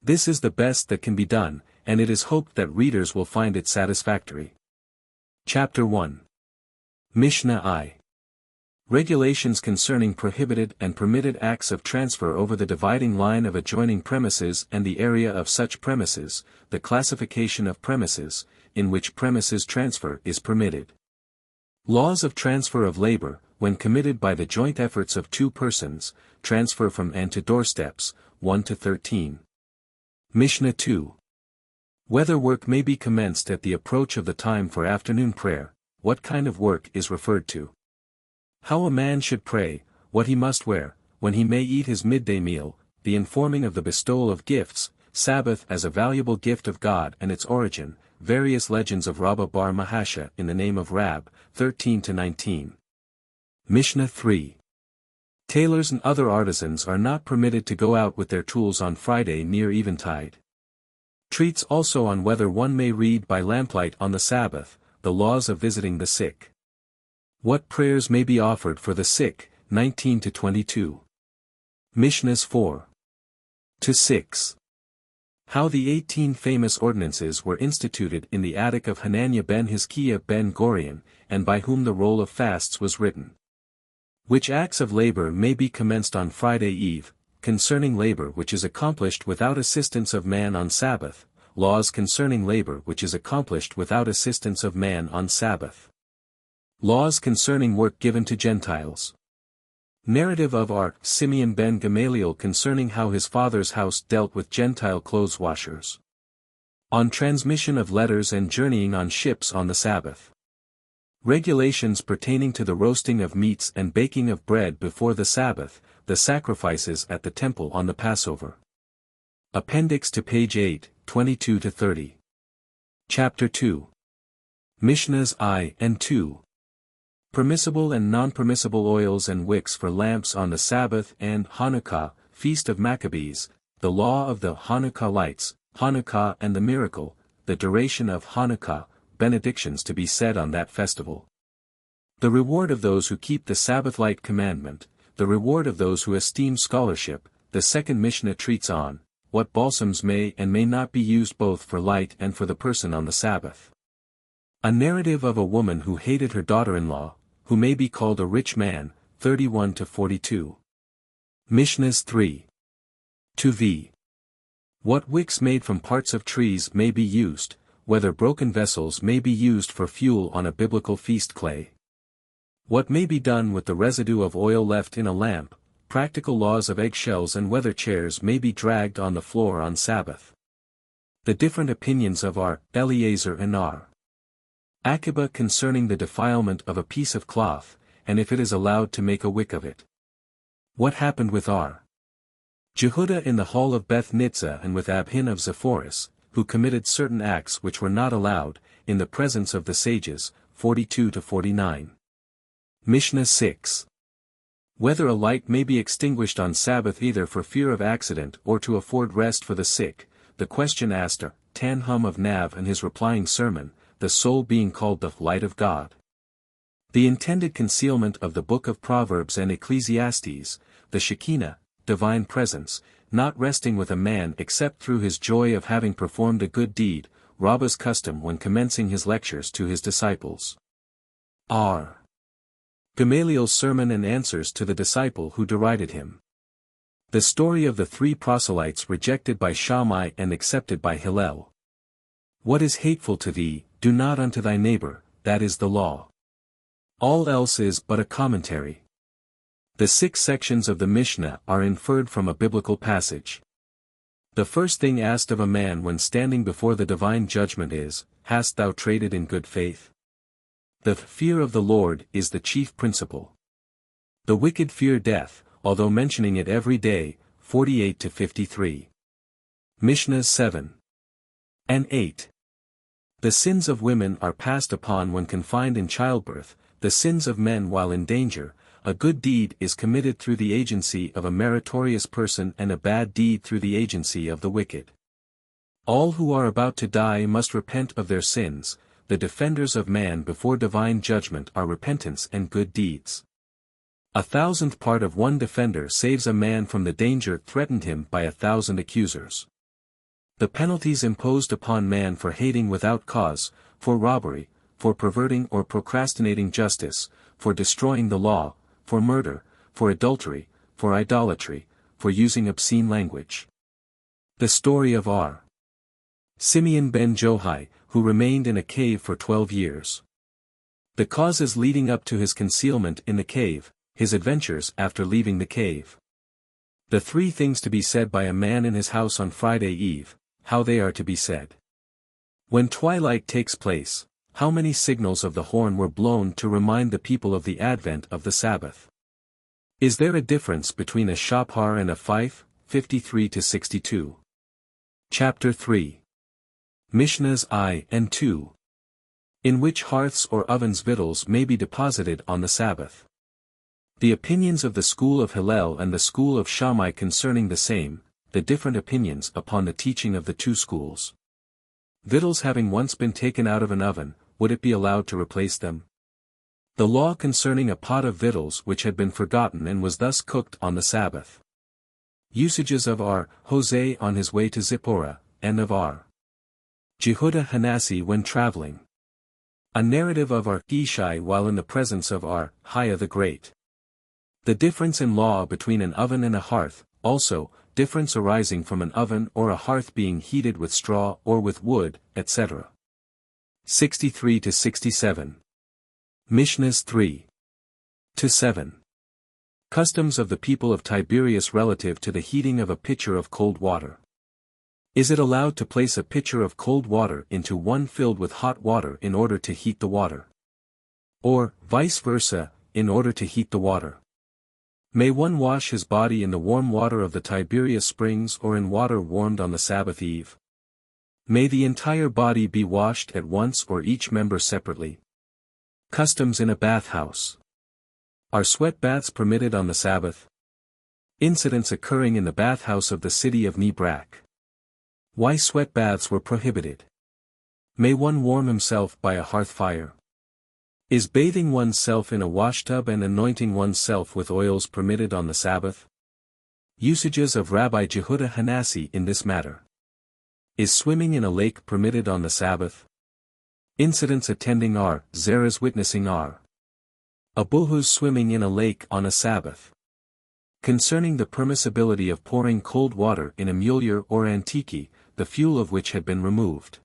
This is the best that can be done, and it is hoped that readers will find it satisfactory. Chapter 1. Mishnah I. Regulations concerning prohibited and permitted acts of transfer over the dividing line of adjoining premises and the area of such premises, the classification of premises, in which premises transfer is permitted. Laws of transfer of labor, when committed by the joint efforts of two persons, transfer from and to doorsteps, 1 to 13. Mishnah 2. Whether work may be commenced at the approach of the time for afternoon prayer, what kind of work is referred to. How a man should pray, what he must wear, when he may eat his midday meal, the informing of the bestowal of gifts, Sabbath as a valuable gift of God and its origin, various legends of Rabbi bar Mahasha in the name of Rab, 13 to 19. Mishnah 3. Tailors and other artisans are not permitted to go out with their tools on Friday near eventide. Treats also on whether one may read by lamplight on the Sabbath, the laws of visiting the sick. What prayers may be offered for the sick, 19 to 22. Mishnahs 4 to 6. How the 18 famous ordinances were instituted in the attic of Hananiah ben Hizkiah ben Gorion, and by whom the roll of fasts was written. Which acts of labor may be commenced on Friday eve, concerning labor which is accomplished without assistance of man on Sabbath, laws concerning labor which is accomplished without assistance of man on Sabbath. Laws concerning work given to Gentiles. Narrative of R. Simeon ben Gamaliel concerning how his father's house dealt with Gentile clothes washers. On transmission of letters and journeying on ships on the Sabbath. Regulations pertaining to the roasting of meats and baking of bread before the Sabbath, the sacrifices at the temple on the Passover. Appendix to page 8, 22 to 30. Chapter 2. Mishnahs I and II. Permissible and non-permissible oils and wicks for lamps on the Sabbath and Hanukah, Feast of Maccabees, the law of the Hanukah lights, Hanukah and the miracle, the duration of Hanukah, benedictions to be said on that festival. The reward of those who keep the Sabbath light commandment, the reward of those who esteem scholarship, the second Mishnah treats on, what balsams may and may not be used both for light and for the person on the Sabbath. A narrative of a woman who hated her daughter-in-law, who may be called a rich man, 31 to 42. Mishnahs 3 to v. What wicks made from parts of trees may be used, whether broken vessels may be used for fuel on a biblical feast clay. What may be done with the residue of oil left in a lamp, practical laws of eggshells and whether chairs may be dragged on the floor on Sabbath. The different opinions of R. Eliezer and R. Aqiba concerning the defilement of a piece of cloth, and if it is allowed to make a wick of it. What happened with R. Jehudah in the hall of Beth Nitzah and with Abhin of Zephoris, who committed certain acts which were not allowed, in the presence of the sages, 42-49. Mishnah 6. Whether a light may be extinguished on Sabbath either for fear of accident or to afford rest for the sick, the question asked are, Tanhum of Nav and his replying sermon, the soul being called the light of God. The intended concealment of the Book of Proverbs and Ecclesiastes, the Shekinah, divine presence, not resting with a man except through his joy of having performed a good deed, Rabbi's custom when commencing his lectures to his disciples. R. Gamaliel's sermon and answers to the disciple who derided him. The story of the three proselytes rejected by Shammai and accepted by Hillel. What is hateful to thee, do not unto thy neighbor, that is the law. All else is but a commentary. The 6 sections of the Mishnah are inferred from a biblical passage. The first thing asked of a man when standing before the divine judgment is, hast thou traded in good faith? The fear of the Lord is the chief principle. The wicked fear death, although mentioning it every day, 48-53. Mishnahs 7 and 8. The sins of women are passed upon when confined in childbirth, the sins of men while in danger. A good deed is committed through the agency of a meritorious person and a bad deed through the agency of the wicked. All who are about to die must repent of their sins. The defenders of man before divine judgment are repentance and good deeds. 1,000th part of one defender saves a man from the danger threatened him by 1,000 accusers. The penalties imposed upon man for hating without cause, for robbery, for perverting or procrastinating justice, for destroying the law, for murder, for adultery, for idolatry, for using obscene language. The story of R. Simeon ben Johai, who remained in a cave for 12 years. The causes leading up to his concealment in the cave, his adventures after leaving the cave. The 3 things to be said by a man in his house on Friday Eve, how they are to be said. When twilight takes place, how many signals of the horn were blown to remind the people of the advent of the Sabbath? Is there a difference between a shofar and a fife? 53-62. Chapter 3. Mishnahs I and II. In which hearths or ovens victuals may be deposited on the Sabbath. The opinions of the school of Hillel and the school of Shammai concerning the same, the different opinions upon the teaching of the 2 schools. Victuals having once been taken out of an oven, would it be allowed to replace them? The law concerning a pot of victuals which had been forgotten and was thus cooked on the Sabbath. Usages of R. Jose on his way to Zipporah, and of R. Jehudah Hanasi when traveling. A narrative of R. Ishai while in the presence of R. Hiah the Great. The difference in law between an oven and a hearth, also, difference arising from an oven or a hearth being heated with straw or with wood, etc. 63-67. Mishnahs 3-7. Customs of the people of Tiberias relative to the heating of a pitcher of cold water. Is it allowed to place a pitcher of cold water into one filled with hot water in order to heat the water? Or, vice versa, in order to heat the water? May one wash his body in the warm water of the Tiberias springs or in water warmed on the Sabbath eve? May the entire body be washed at once or each member separately? Customs in a bathhouse. Are sweat baths permitted on the Sabbath? Incidents occurring in the bathhouse of the city of Nebrak. Why sweat baths were prohibited? May one warm himself by a hearth fire? Is bathing oneself in a washtub and anointing oneself with oils permitted on the Sabbath? Usages of Rabbi Jehudah Hanasi in this matter. Is swimming in a lake permitted on the Sabbath? Incidents attending R. Zerah's witnessing R. Abuhu's swimming in a lake on a Sabbath. Concerning the permissibility of pouring cold water in a mulier or antiki, the fuel of which had been removed.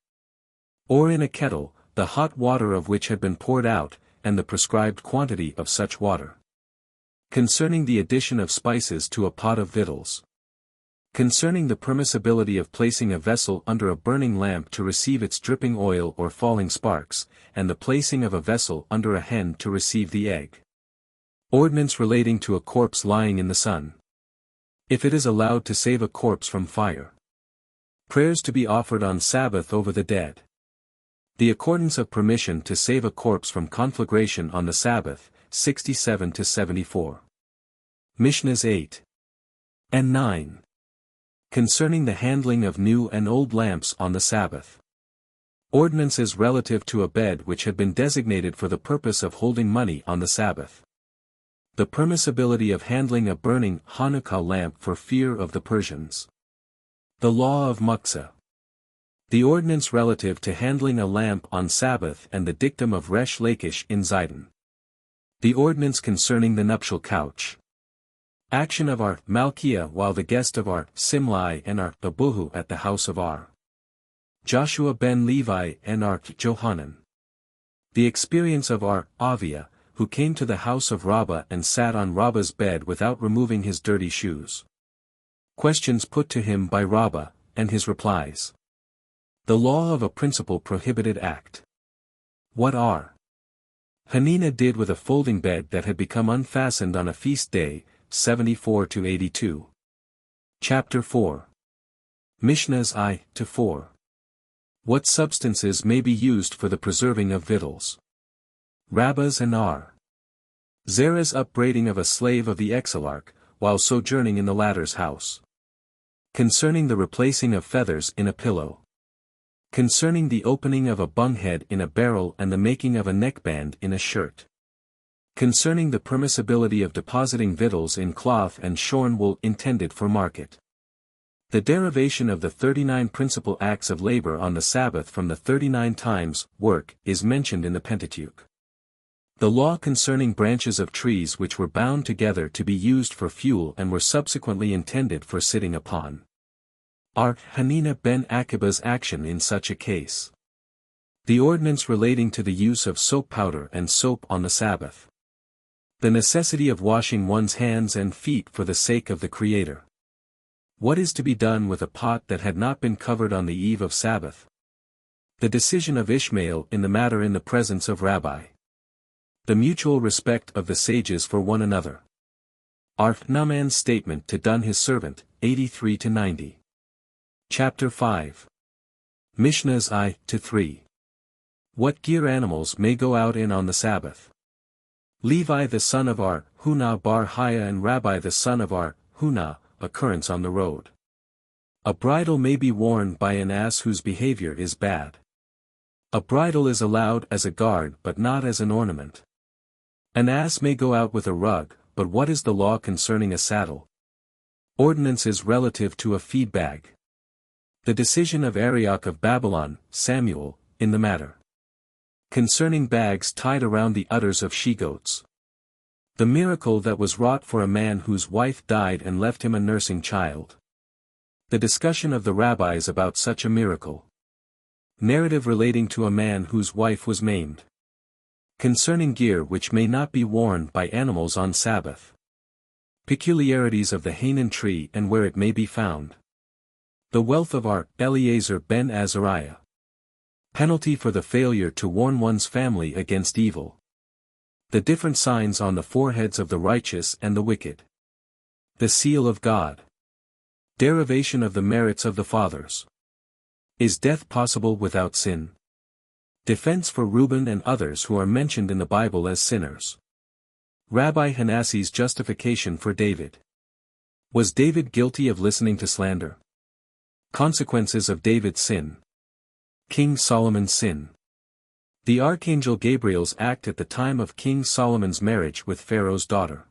Or in a kettle, the hot water of which had been poured out, and the prescribed quantity of such water. Concerning the addition of spices to a pot of victuals. Concerning the permissibility of placing a vessel under a burning lamp to receive its dripping oil or falling sparks, and the placing of a vessel under a hen to receive the egg. Ordinance relating to a corpse lying in the sun. If it is allowed to save a corpse from fire. Prayers to be offered on Sabbath over the dead. The accordance of permission to save a corpse from conflagration on the Sabbath, 67-74. Mishnahs 8 and 9. Concerning the handling of new and old lamps on the Sabbath. Ordinances relative to a bed which had been designated for the purpose of holding money on the Sabbath. The permissibility of handling a burning Hanukah lamp for fear of the Persians. The law of Muktzah. The ordinance relative to handling a lamp on Sabbath and the dictum of Resh Lakish in Zidon. The ordinance concerning the nuptial couch. Action of our Malkiah while the guest of our Simlai and our Abuhu at the house of our Joshua ben Levi and our Johanan. The experience of our Avia, who came to the house of Rabbi and sat on Rabba's bed without removing his dirty shoes. Questions put to him by Rabbi, and his replies. The law of a principal prohibited act. What are Hanina did with a folding bed that had become unfastened on a feast day, 74-82. Chapter 4. Mishnahs I-4. What substances may be used for the preserving of victuals. Rabbis and R. Zerah's upbraiding of a slave of the exilarch, while sojourning in the latter's house. Concerning the replacing of feathers in a pillow. Concerning the opening of a bunghead in a barrel and the making of a neckband in a shirt. Concerning the permissibility of depositing victuals in cloth and shorn wool intended for market. The derivation of the 39 principal acts of labor on the Sabbath from the 39 times work is mentioned in the Pentateuch. The law concerning branches of trees which were bound together to be used for fuel and were subsequently intended for sitting upon. Our Hanina ben Aqiba's action in such a case. The ordinance relating to the use of soap powder and soap on the Sabbath. The necessity of washing one's hands and feet for the sake of the Creator. What is to be done with a pot that had not been covered on the eve of Sabbath? The decision of Ishmael in the matter in the presence of Rabbi. The mutual respect of the sages for one another. Our Naaman's statement to Dun his servant, 83-90. Chapter 5. Mishnahs I-3. What gear animals may go out in on the Sabbath. Levi the son of Ar, Hunah bar Haya and Rabbi the son of Ar, Hunah, occurrence on the road. A bridle may be worn by an ass whose behavior is bad. A bridle is allowed as a guard but not as an ornament. An ass may go out with a rug, but what is the law concerning a saddle? Ordinances relative to a feed bag. The decision of Arioch of Babylon, Samuel, in the matter. Concerning bags tied around the udders of she-goats. The miracle that was wrought for a man whose wife died and left him a nursing child. The discussion of the rabbis about such a miracle. Narrative relating to a man whose wife was maimed. Concerning gear which may not be worn by animals on Sabbath. Peculiarities of the Hanan tree and where it may be found. The wealth of our Eleazar ben Azariah. Penalty for the failure to warn one's family against evil. The different signs on the foreheads of the righteous and the wicked. The seal of God. Derivation of the merits of the fathers. Is death possible without sin? Defense for Reuben and others who are mentioned in the Bible as sinners. Rabbi Hanassi's justification for David. Was David guilty of listening to slander? Consequences of David's sin. King Solomon's sin. The Archangel Gabriel's act at the time of King Solomon's marriage with Pharaoh's daughter.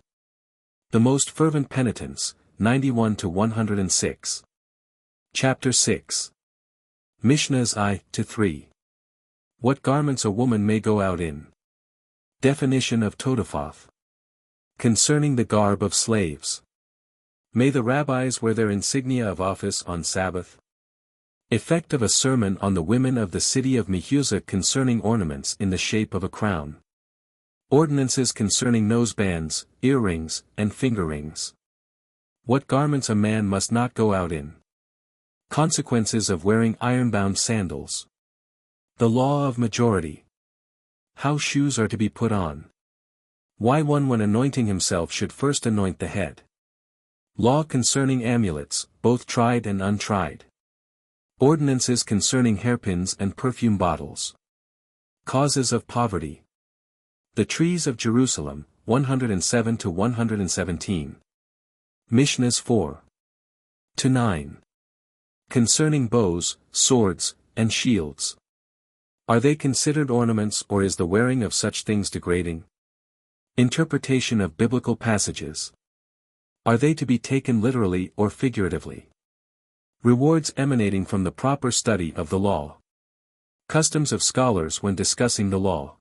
The most fervent penitence, 91-106. Chapter 6. Mishnahs I-3. What garments a woman may go out in. Definition of Todafoth. Concerning the garb of slaves. May the rabbis wear their insignia of office on Sabbath? Effect of a sermon on the women of the city of Mehuzah concerning ornaments in the shape of a crown. Ordinances concerning nosebands, earrings, and finger rings. What garments a man must not go out in. Consequences of wearing iron-bound sandals. The law of majority. How shoes are to be put on. Why one when anointing himself should first anoint the head. Law concerning amulets, both tried and untried. Ordinances concerning hairpins and perfume bottles. Causes of poverty. The trees of Jerusalem, 107 to 117. Mishnahs 4 to 9. Concerning bows, swords, and shields. Are they considered ornaments, or is the wearing of such things degrading? Interpretation of biblical passages. Are they to be taken literally or figuratively? Rewards emanating from the proper study of the law. Customs of scholars when discussing the law.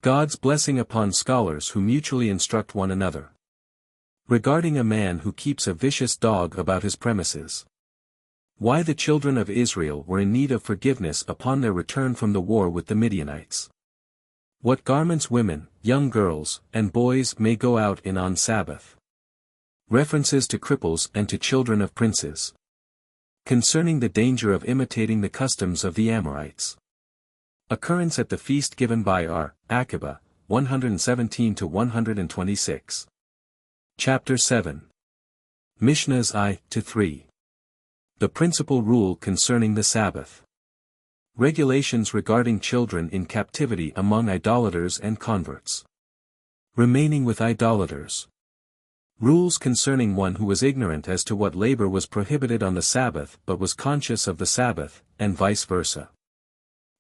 God's blessing upon scholars who mutually instruct one another. Regarding a man who keeps a vicious dog about his premises. Why the children of Israel were in need of forgiveness upon their return from the war with the Midianites. What garments women, young girls, and boys may go out in on Sabbath. References to cripples and to children of princes. Concerning the danger of imitating the customs of the Amorites. Occurrence at the feast given by Aqiba, 117 to 126. Chapter 7. Mishnahs I to 3. The principal rule concerning the Sabbath. Regulations regarding children in captivity among idolaters and converts. Remaining with idolaters. Rules concerning one who was ignorant as to what labor was prohibited on the Sabbath but was conscious of the Sabbath, and vice versa.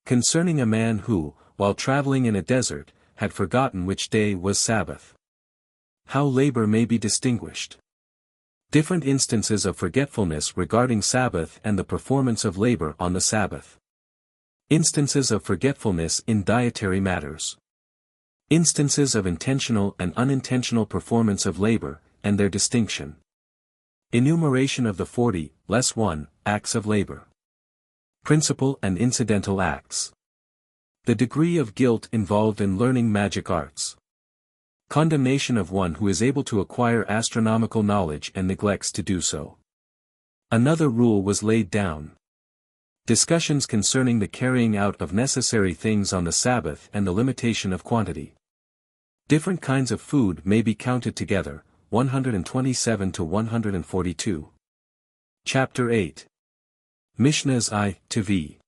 Concerning a man who, while traveling in a desert, had forgotten which day was Sabbath. How labor may be distinguished. Different instances of forgetfulness regarding Sabbath and the performance of labor on the Sabbath. Instances of forgetfulness in dietary matters. Instances of intentional and unintentional performance of labor, and their distinction. Enumeration of the 40, less 1, acts of labor. Principal and incidental acts. The degree of guilt involved in learning magic arts. Condemnation of one who is able to acquire astronomical knowledge and neglects to do so. Another rule was laid down. Discussions concerning the carrying out of necessary things on the Sabbath and the limitation of quantity. Different kinds of food may be counted together, 127 to 142. Chapter 8. Mishnahs I to V.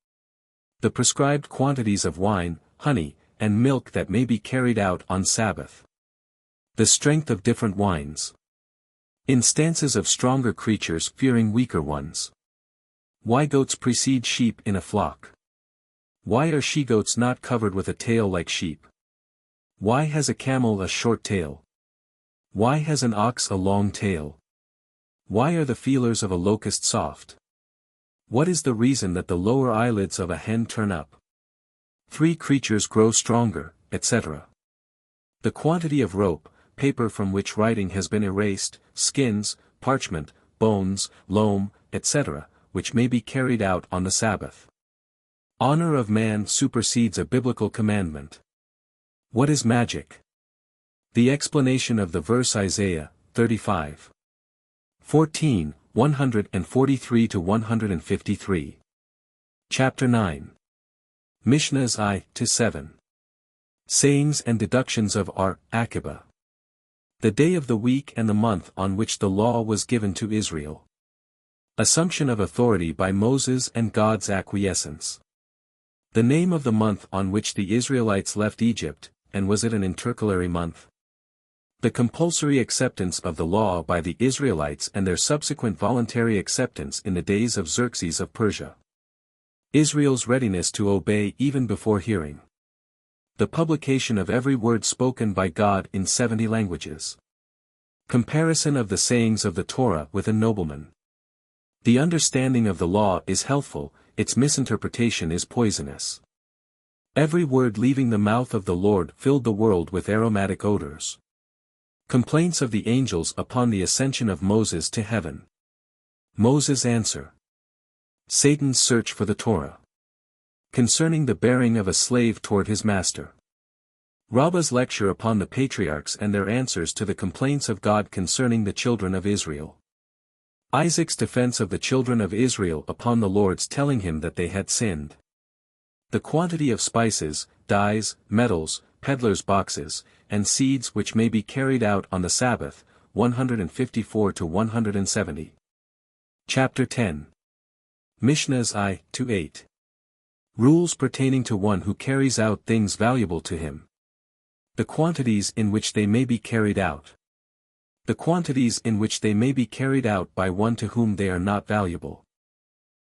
The prescribed quantities of wine, honey, and milk that may be carried out on Sabbath. The strength of different wines. Instances of stronger creatures fearing weaker ones. Why goats precede sheep in a flock? Why are she-goats not covered with a tail like sheep? Why has a camel a short tail? Why has an ox a long tail? Why are the feelers of a locust soft? What is the reason that the lower eyelids of a hen turn up? 3 creatures grow stronger, etc. The quantity of rope, paper from which writing has been erased, skins, parchment, bones, loam, etc., which may be carried out on the Sabbath. Honor of man supersedes a biblical commandment. What is magic? The explanation of the verse Isaiah, 35. 14, 143 to 153. Chapter 9. Mishnahs I to 7. Sayings and deductions of Aqiba. The day of the week and the month on which the law was given to Israel. Assumption of authority by Moses and God's acquiescence. The name of the month on which the Israelites left Egypt, and was it an intercalary month? The compulsory acceptance of the law by the Israelites and their subsequent voluntary acceptance in the days of Xerxes of Persia. Israel's readiness to obey even before hearing. The publication of every word spoken by God in 70 languages. Comparison of the sayings of the Torah with a nobleman. The understanding of the law is healthful, its misinterpretation is poisonous. Every word leaving the mouth of the Lord filled the world with aromatic odors. Complaints of the angels upon the ascension of Moses to heaven. Moses' answer. Satan's search for the Torah. Concerning the bearing of a slave toward his master. Rabbah's lecture upon the patriarchs and their answers to the complaints of God concerning the children of Israel. Isaac's defense of the children of Israel upon the Lord's telling him that they had sinned. The quantity of spices, dyes, metals, peddlers' boxes, and seeds which may be carried out on the Sabbath, 154 to 170. Chapter 10. Mishnahs I to 8. Rules pertaining to one who carries out things valuable to him. The quantities in which they may be carried out. The quantities in which they may be carried out by one to whom they are not valuable.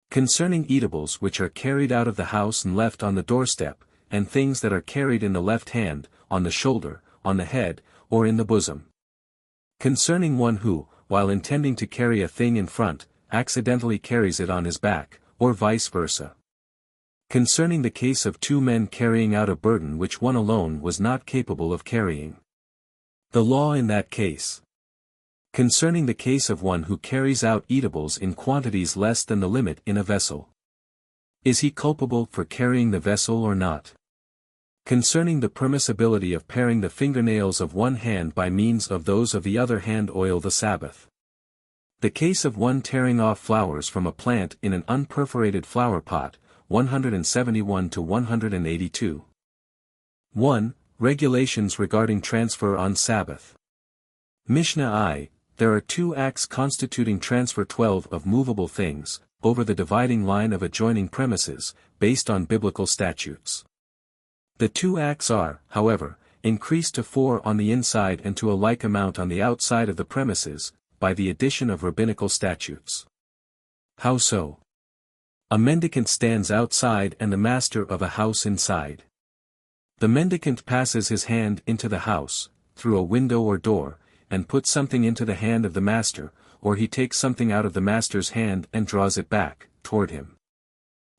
Concerning eatables which are carried out of the house and left on the doorstep, and things that are carried in the left hand, on the shoulder, on the head, or in the bosom. Concerning one who, while intending to carry a thing in front, accidentally carries it on his back, or vice versa. Concerning the case of two men carrying out a burden which one alone was not capable of carrying. The law in that case. Concerning the case of one who carries out eatables in quantities less than the limit in a vessel. Is he culpable for carrying the vessel or not? Concerning the permissibility of paring the fingernails of one hand by means of those of the other hand oil the Sabbath. The case of one tearing off flowers from a plant in an unperforated flower pot, 171 to 182. 1. Regulations regarding transfer on Sabbath. Mishnah I. There are two acts constituting transfer 12 of movable things, over the dividing line of adjoining premises, based on biblical statutes. The two acts are, however, increased to 4 on the inside and to a like amount on the outside of the premises, by the addition of rabbinical statutes. How so? A mendicant stands outside and the master of a house inside. The mendicant passes his hand into the house, through a window or door, and puts something into the hand of the master, or he takes something out of the master's hand and draws it back, toward him.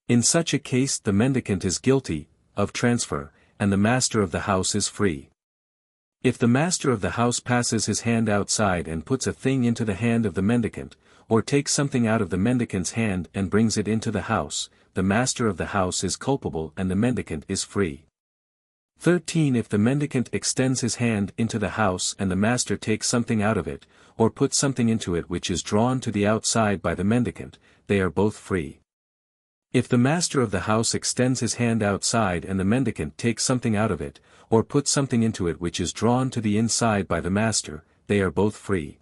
In such a case the mendicant is guilty of transfer, and the master of the house is free. If the master of the house passes his hand outside and puts a thing into the hand of the mendicant, or takes something out of the mendicant's hand and brings it into the house, the master of the house is culpable and the mendicant is free. 13. If the mendicant extends his hand into the house and the master takes something out of it, or puts something into it which is drawn to the outside by the mendicant, they are both free. If the master of the house extends his hand outside and the mendicant takes something out of it, or puts something into it which is drawn to the inside by the master, they are both free.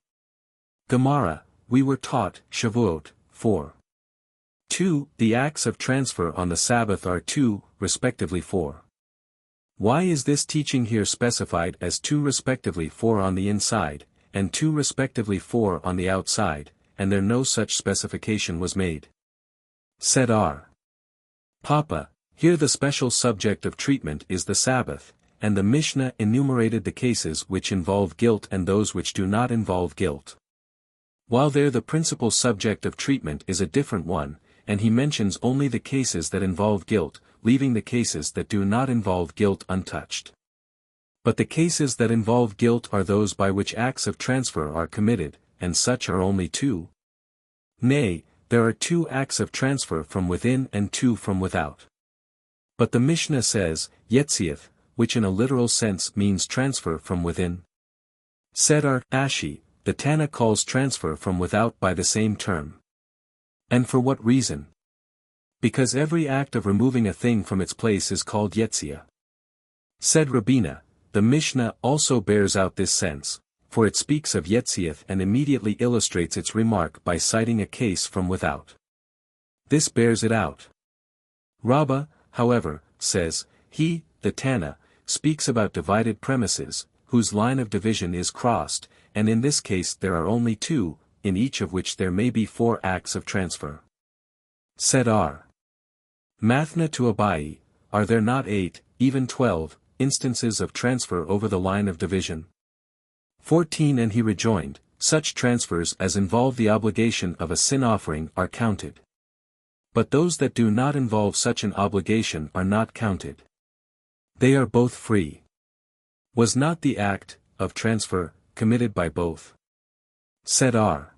Gemara, we were taught, Shavuot, 4. 2. The acts of transfer on the Sabbath are 2, respectively 4. Why is this teaching here specified as 2 respectively 4 on the inside, and 2 respectively 4 on the outside, and there no such specification was made? Said R. Papa, here the special subject of treatment is the Sabbath, and the Mishnah enumerated the cases which involve guilt and those which do not involve guilt. While there the principal subject of treatment is a different one, and he mentions only the cases that involve guilt, leaving the cases that do not involve guilt untouched. But the cases that involve guilt are those by which acts of transfer are committed, and such are only 2. Nay, there are 2 acts of transfer from within and 2 from without. But the Mishnah says, Yetziath, which in a literal sense means transfer from within. Said R. Ashi, the Tana calls transfer from without by the same term. And for what reason? Because every act of removing a thing from its place is called Yetzia. Said Rabina, the Mishnah also bears out this sense, for it speaks of Yetziath and immediately illustrates its remark by citing a case from without. This bears it out. Rabbi, however, says, he, the Tana, speaks about divided premises, whose line of division is crossed, and in this case there are only 2, in each of which there may be 4 acts of transfer. Said R. Mathna to Abai, are there not 8, even 12, instances of transfer over the line of division? 14. And he rejoined, such transfers as involve the obligation of a sin offering are counted. But those that do not involve such an obligation are not counted. They are both free. Was not the act of transfer committed by both? Said R.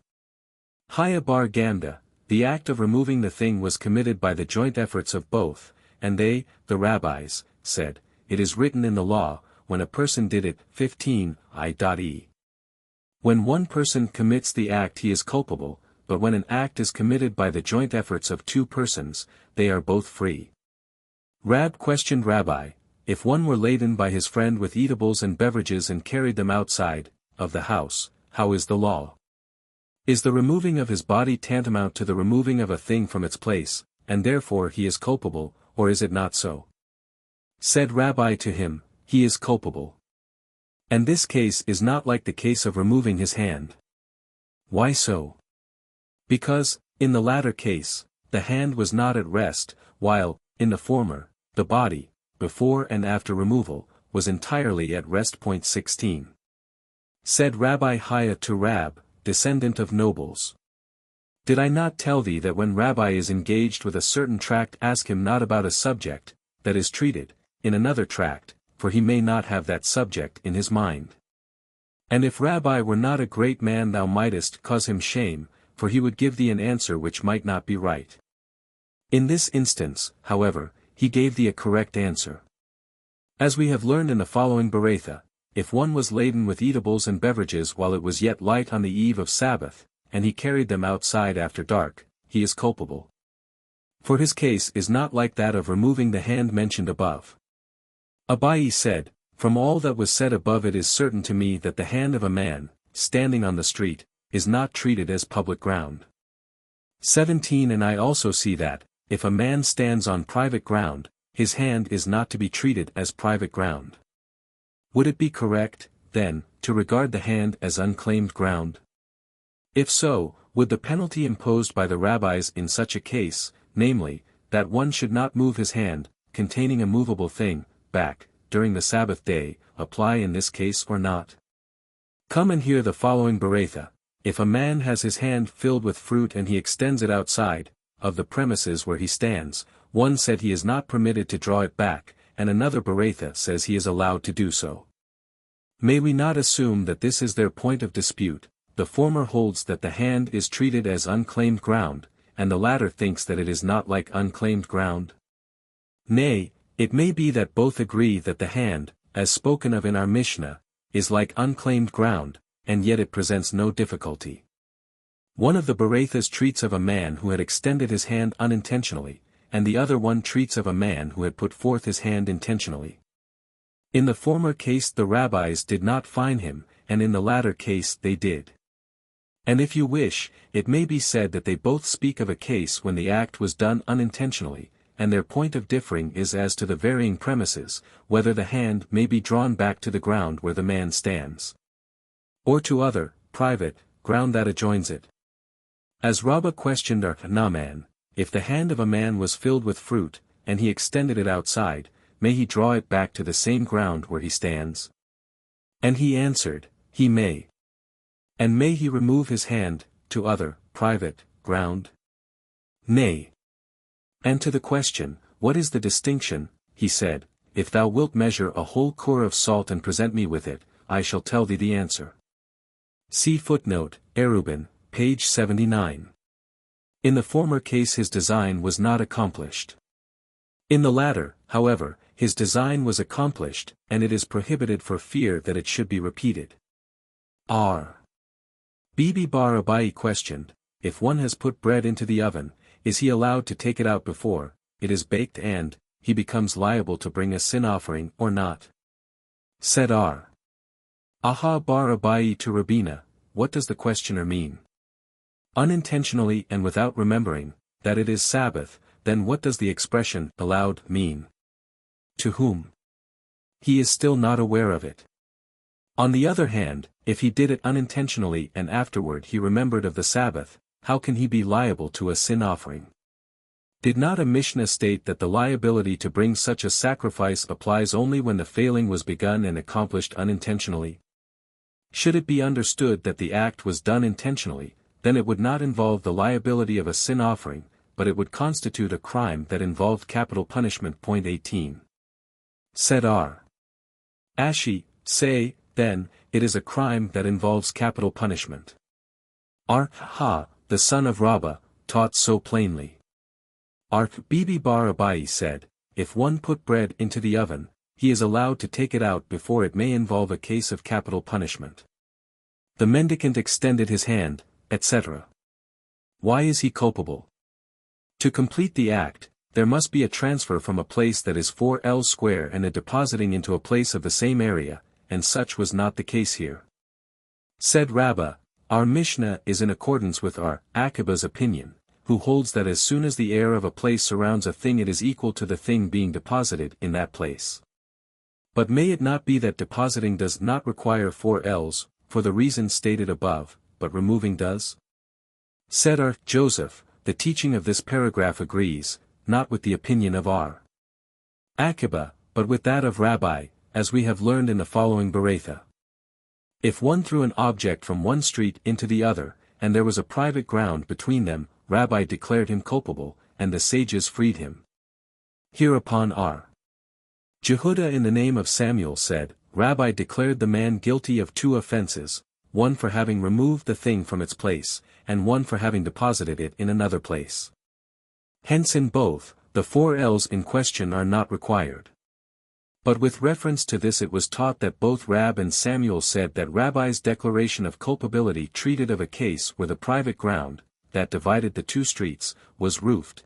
Haya bar Gamda, the act of removing the thing was committed by the joint efforts of both, and they, the rabbis, said, it is written in the law, when a person did it, 15, i.e. When one person commits the act he is culpable, but when an act is committed by the joint efforts of 2 persons, they are both free. Rab questioned Rabbi, if one were laden by his friend with eatables and beverages and carried them outside of the house, how is the law? Is the removing of his body tantamount to the removing of a thing from its place, and therefore he is culpable, or is it not so? Said Rabbi to him, he is culpable. And this case is not like the case of removing his hand. Why so? Because, in the latter case, the hand was not at rest, while, in the former, the body, before and after removal, was entirely at rest. 16. Said Rabbi Hiah to Rab, descendant of nobles. Did I not tell thee that when Rabbi is engaged with a certain tract, ask him not about a subject, that is treated, in another tract, for he may not have that subject in his mind. And if Rabbi were not a great man thou mightest cause him shame, for he would give thee an answer which might not be right. In this instance, however, he gave thee a correct answer. As we have learned in the following Berakhot, if one was laden with eatables and beverages while it was yet light on the eve of Sabbath, and he carried them outside after dark, he is culpable. For his case is not like that of removing the hand mentioned above. Abai said, from all that was said above it is certain to me that the hand of a man, standing on the street, is not treated as public ground. 17 And I also see that, if a man stands on private ground, his hand is not to be treated as private ground. Would it be correct, then, to regard the hand as unclaimed ground? If so, would the penalty imposed by the rabbis in such a case, namely, that one should not move his hand, containing a movable thing, back, during the Sabbath day, apply in this case or not? Come and hear the following Berakhot. If a man has his hand filled with fruit and he extends it outside, of the premises where he stands, one said he is not permitted to draw it back, and another Berakhot says he is allowed to do so. May we not assume that this is their point of dispute? The former holds that the hand is treated as unclaimed ground, and the latter thinks that it is not like unclaimed ground. Nay, it may be that both agree that the hand, as spoken of in our Mishnah, is like unclaimed ground, and yet it presents no difficulty. One of the Berakhos treats of a man who had extended his hand unintentionally, and the other one treats of a man who had put forth his hand intentionally. In the former case the rabbis did not fine him, and in the latter case they did. And if you wish, it may be said that they both speak of a case when the act was done unintentionally, and their point of differing is as to the varying premises, whether the hand may be drawn back to the ground where the man stands, or to other, private, ground that adjoins it. As Rabbi questioned Naaman, if the hand of a man was filled with fruit, and he extended it outside, may he draw it back to the same ground where he stands? And he answered, he may. And may he remove his hand, to other, private, ground? Nay. And to the question, what is the distinction, he said, if thou wilt measure a whole cor of salt and present me with it, I shall tell thee the answer. See footnote, Erubin, page 79. In the former case his design was not accomplished. In the latter, however, his design was accomplished, and it is prohibited for fear that it should be repeated. R. Bibi Bar Abai questioned, if one has put bread into the oven, is he allowed to take it out before it is baked and he becomes liable to bring a sin offering or not? Said R. Aha Bar Abai to Rabina, what does the questioner mean? Unintentionally and without remembering that it is Sabbath, then what does the expression allowed mean? To whom? He is still not aware of it. On the other hand, if he did it unintentionally and afterward he remembered of the Sabbath, how can he be liable to a sin offering? Did not a Mishnah state that the liability to bring such a sacrifice applies only when the failing was begun and accomplished unintentionally? Should it be understood that the act was done intentionally, then it would not involve the liability of a sin offering, but it would constitute a crime that involved capital punishment. 18. Said R. Ashi, say, then, it is a crime that involves capital punishment. R. Ha, the son of Rabbi, taught so plainly. R. Bibi Bar Abai said, if one put bread into the oven, he is allowed to take it out before it may involve a case of capital punishment. The mendicant extended his hand, etc. Why is he culpable? To complete the act, there must be a transfer from a place that is 4L square and a depositing into a place of the same area, and such was not the case here. Said Rabbi, our Mishnah is in accordance with our Aqiba's opinion, who holds that as soon as the air of a place surrounds a thing it is equal to the thing being deposited in that place. But may it not be that depositing does not require 4 Ls, for the reason stated above, but removing does? Said R. Joseph, the teaching of this paragraph agrees, not with the opinion of R. Aqiba, but with that of Rabbi, as we have learned in the following Berakhot. If one threw an object from one street into the other, and there was a private ground between them, Rabbi declared him culpable, and the sages freed him. Hereupon R. Jehudah in the name of Samuel said, Rabbi declared the man guilty of 2 offenses, one for having removed the thing from its place, and one for having deposited it in another place. Hence in both, the 4 Ls in question are not required. But with reference to this it was taught that both Rab and Samuel said that Rabbi's declaration of culpability treated of a case where the private ground, that divided the 2 streets, was roofed.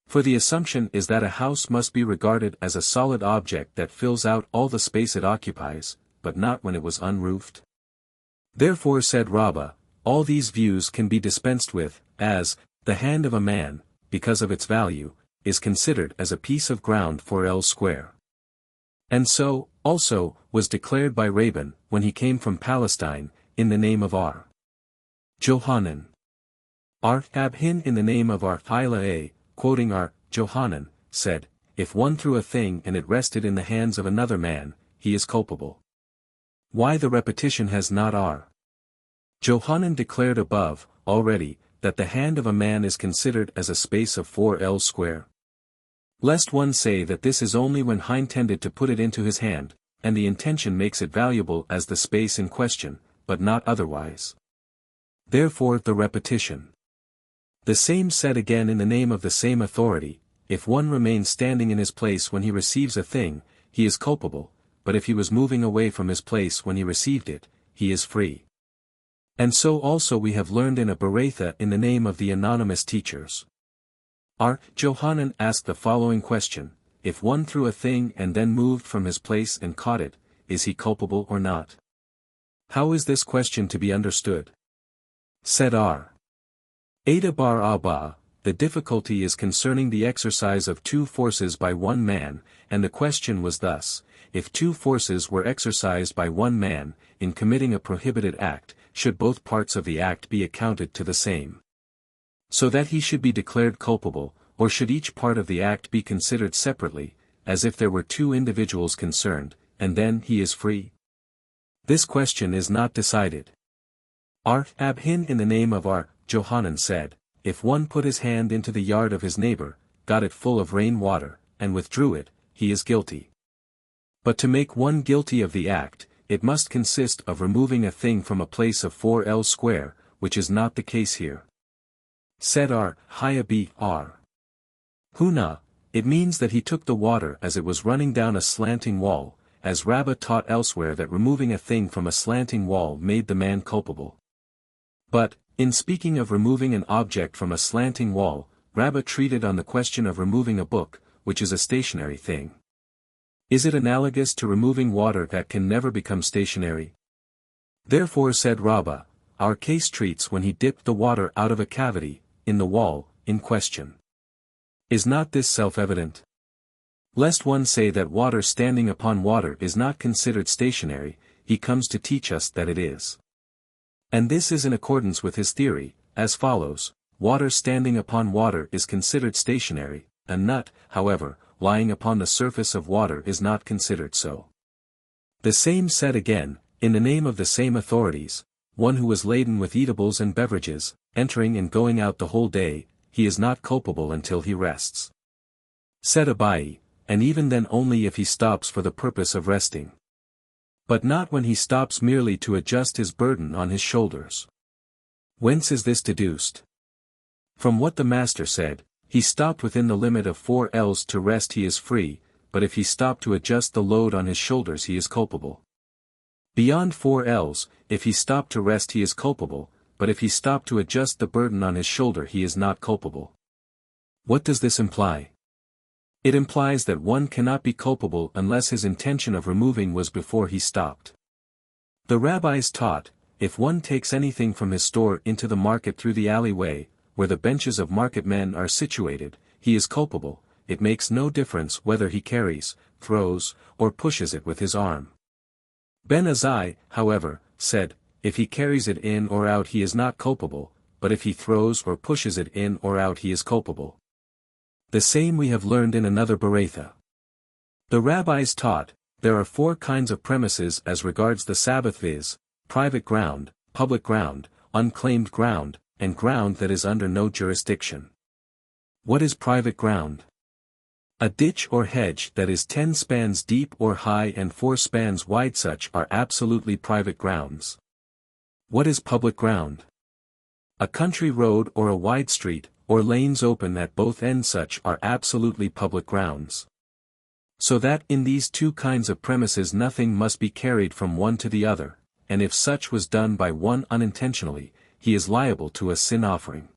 For the assumption is that a house must be regarded as a solid object that fills out all the space it occupies, but not when it was unroofed. Therefore said Rabbi, all these views can be dispensed with, as, the hand of a man, because of its value, is considered as a piece of ground 4 L square. And so, also, was declared by Rabban, when he came from Palestine, in the name of R. Johanan. R. Abhin in the name of R. Hilah, quoting R. Johanan, said, if one threw a thing and it rested in the hands of another man, he is culpable. Why the repetition has not R. Johanan declared above, already, that the hand of a man is considered as a space of 4 L square? Lest one say that this is only when he intended to put it into his hand, and the intention makes it valuable as the space in question, but not otherwise. Therefore the repetition. The same said again in the name of the same authority, if one remains standing in his place when he receives a thing, he is culpable, but if he was moving away from his place when he received it, he is free. And so also we have learned in a Berakhot in the name of the anonymous teachers. R. Johanan asked the following question, if one threw a thing and then moved from his place and caught it, is he culpable or not? How is this question to be understood? Said R. Ada bar Abba, the difficulty is concerning the exercise of 2 forces by one man, and the question was thus, if 2 forces were exercised by one man, in committing a prohibited act, should both parts of the act be accounted to the same? So that he should be declared culpable, or should each part of the act be considered separately, as if there were 2 individuals concerned, and then he is free? This question is not decided. R. Abhin in the name of R. Johanan said, if one put his hand into the yard of his neighbor, got it full of rain water, and withdrew it, he is guilty. But to make one guilty of the act, it must consist of removing a thing from a place of 4 L square, which is not the case here. Said R. Hilah R. Huna, it means that he took the water as it was running down a slanting wall, as Rabbi taught elsewhere that removing a thing from a slanting wall made the man culpable. But, in speaking of removing an object from a slanting wall, Rabbi treated on the question of removing a book, which is a stationary thing. Is it analogous to removing water that can never become stationary? Therefore said Rabbi, our case treats when he dipped the water out of a cavity, in the wall, in question. Is not this self-evident? Lest one say that water standing upon water is not considered stationary, he comes to teach us that it is. And this is in accordance with his theory, as follows, water standing upon water is considered stationary, a nut, however, lying upon the surface of water is not considered so. The same said again, in the name of the same authorities, one who was laden with eatables and beverages, entering and going out the whole day, he is not culpable until he rests. Said Abai, and even then only if he stops for the purpose of resting. But not when he stops merely to adjust his burden on his shoulders. Whence is this deduced? From what the master said, he stopped within the limit of 4 Ls to rest he is free, but if he stopped to adjust the load on his shoulders he is culpable. Beyond 4 Ls, if he stopped to rest he is culpable, but if he stopped to adjust the burden on his shoulder he is not culpable. What does this imply? It implies that one cannot be culpable unless his intention of removing was before he stopped. The rabbis taught, if one takes anything from his store into the market through the alleyway, where the benches of market men are situated, he is culpable. It makes no difference whether he carries, throws, or pushes it with his arm. Ben Azai, however, said, if he carries it in or out he is not culpable, but if he throws or pushes it in or out he is culpable. The same we have learned in another Beratha. The rabbis taught, there are 4 kinds of premises as regards the Sabbath, viz., private ground, public ground, unclaimed ground, and ground that is under no jurisdiction. What is private ground? A ditch or hedge that is 10 spans deep or high and 4 spans wide, such are absolutely private grounds. What is public ground? A country road or a wide street, or lanes open at both ends, such are absolutely public grounds. So that in these 2 kinds of premises nothing must be carried from one to the other, and if such was done by one unintentionally, he is liable to a sin offering.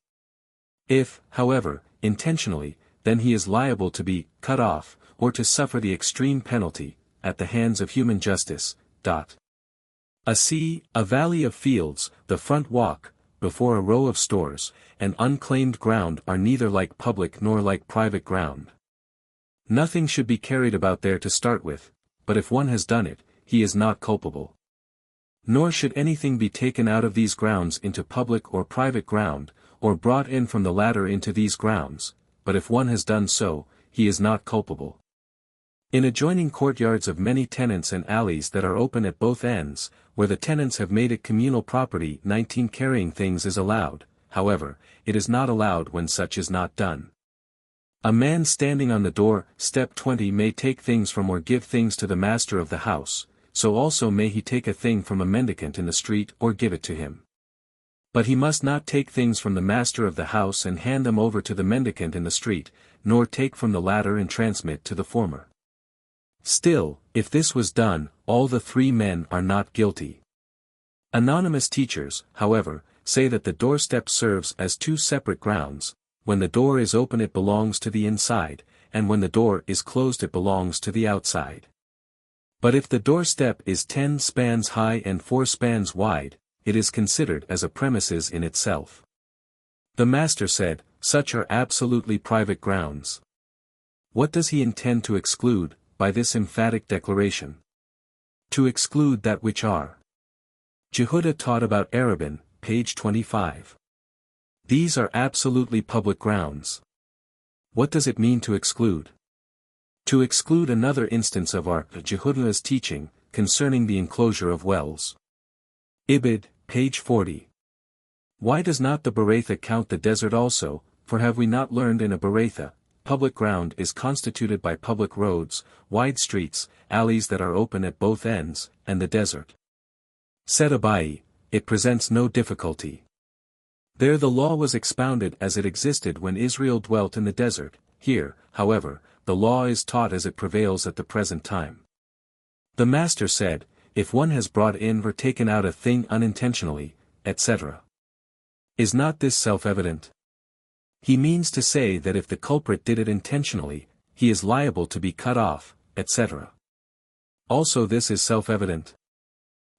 If, however, intentionally, then he is liable to be cut off, or to suffer the extreme penalty, at the hands of human justice. A sea, a valley of fields, the front walk, before a row of stores, and unclaimed ground are neither like public nor like private ground. Nothing should be carried about there to start with, but if one has done it, he is not culpable. Nor should anything be taken out of these grounds into public or private ground, or brought in from the latter into these grounds, but if one has done so, he is not culpable. In adjoining courtyards of many tenants and alleys that are open at both ends, where the tenants have made it communal property, 19 carrying things is allowed, however, it is not allowed when such is not done. A man standing on the door, step 20, may take things from or give things to the master of the house, so also may he take a thing from a mendicant in the street or give it to him. But he must not take things from the master of the house and hand them over to the mendicant in the street, nor take from the latter and transmit to the former. Still, if this was done, all the 3 men are not guilty. Anonymous teachers, however, say that the doorstep serves as 2 separate grounds. When the door is open it belongs to the inside, and when the door is closed it belongs to the outside. But if the doorstep is 10 spans high and 4 spans wide, it is considered as a premises in itself. The master said, such are absolutely private grounds. What does he intend to exclude, by this emphatic declaration? To exclude that which are. Jehudah taught about Arabin, page 25. These are absolutely public grounds. What does it mean to exclude? To exclude another instance of our Jehudah's teaching, concerning the enclosure of wells. Ibid, page 40. Why does not the Beratha count the desert also, for have we not learned in a Beratha, public ground is constituted by public roads, wide streets, alleys that are open at both ends, and the desert. Said Abai, it presents no difficulty. There the law was expounded as it existed when Israel dwelt in the desert. Here, however, the law is taught as it prevails at the present time. The master said, if one has brought in or taken out a thing unintentionally, etc. Is not this self-evident? He means to say that if the culprit did it intentionally, he is liable to be cut off, etc. Also this is self-evident.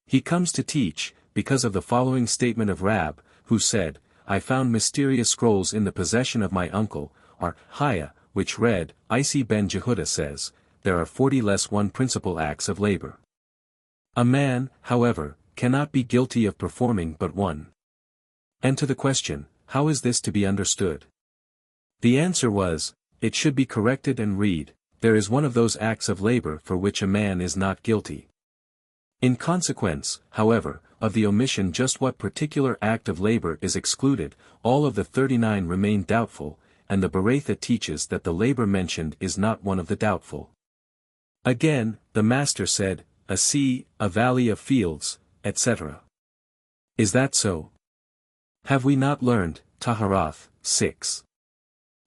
He comes to teach, because of the following statement of Rab, who said, I found mysterious scrolls in the possession of my uncle, or Haya, which read, Isi ben Jehudah says, there are 40 less 1 principal acts of labor. A man, however, cannot be guilty of performing but one. And to the question, how is this to be understood? The answer was, it should be corrected and read, there is one of those acts of labor for which a man is not guilty. In consequence, however, of the omission just what particular act of labor is excluded, all of the 39 remain doubtful, and the Beratha teaches that the labor mentioned is not one of the doubtful. Again, the master said, a sea, a valley of fields, etc. Is that so? Have we not learned, Taharath, 6.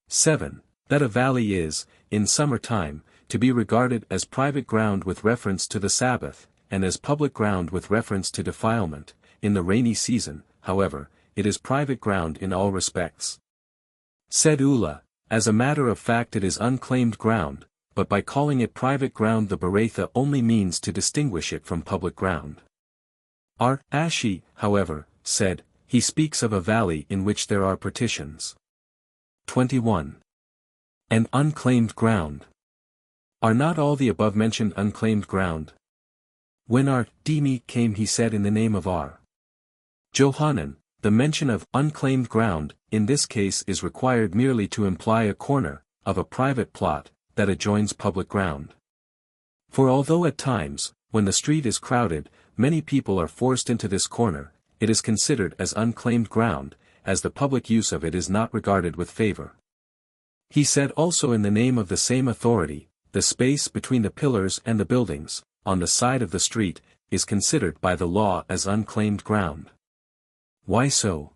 7, that a valley is, in summer time, to be regarded as private ground with reference to the Sabbath, and as public ground with reference to defilement? In the rainy season, however, it is private ground in all respects. Said Ula, as a matter of fact it is unclaimed ground, but by calling it private ground the Beratha only means to distinguish it from public ground. Ashi, however, said, he speaks of a valley in which there are partitions. 21. And unclaimed ground. Are not all the above-mentioned unclaimed ground? When Demai came he said in the name of Johanan, the mention of unclaimed ground, in this case is required merely to imply a corner, of a private plot, that adjoins public ground. For although at times, when the street is crowded, many people are forced into this corner, it is considered as unclaimed ground, as the public use of it is not regarded with favor. He said also in the name of the same authority, the space between the pillars and the buildings, on the side of the street, is considered by the law as unclaimed ground. Why so?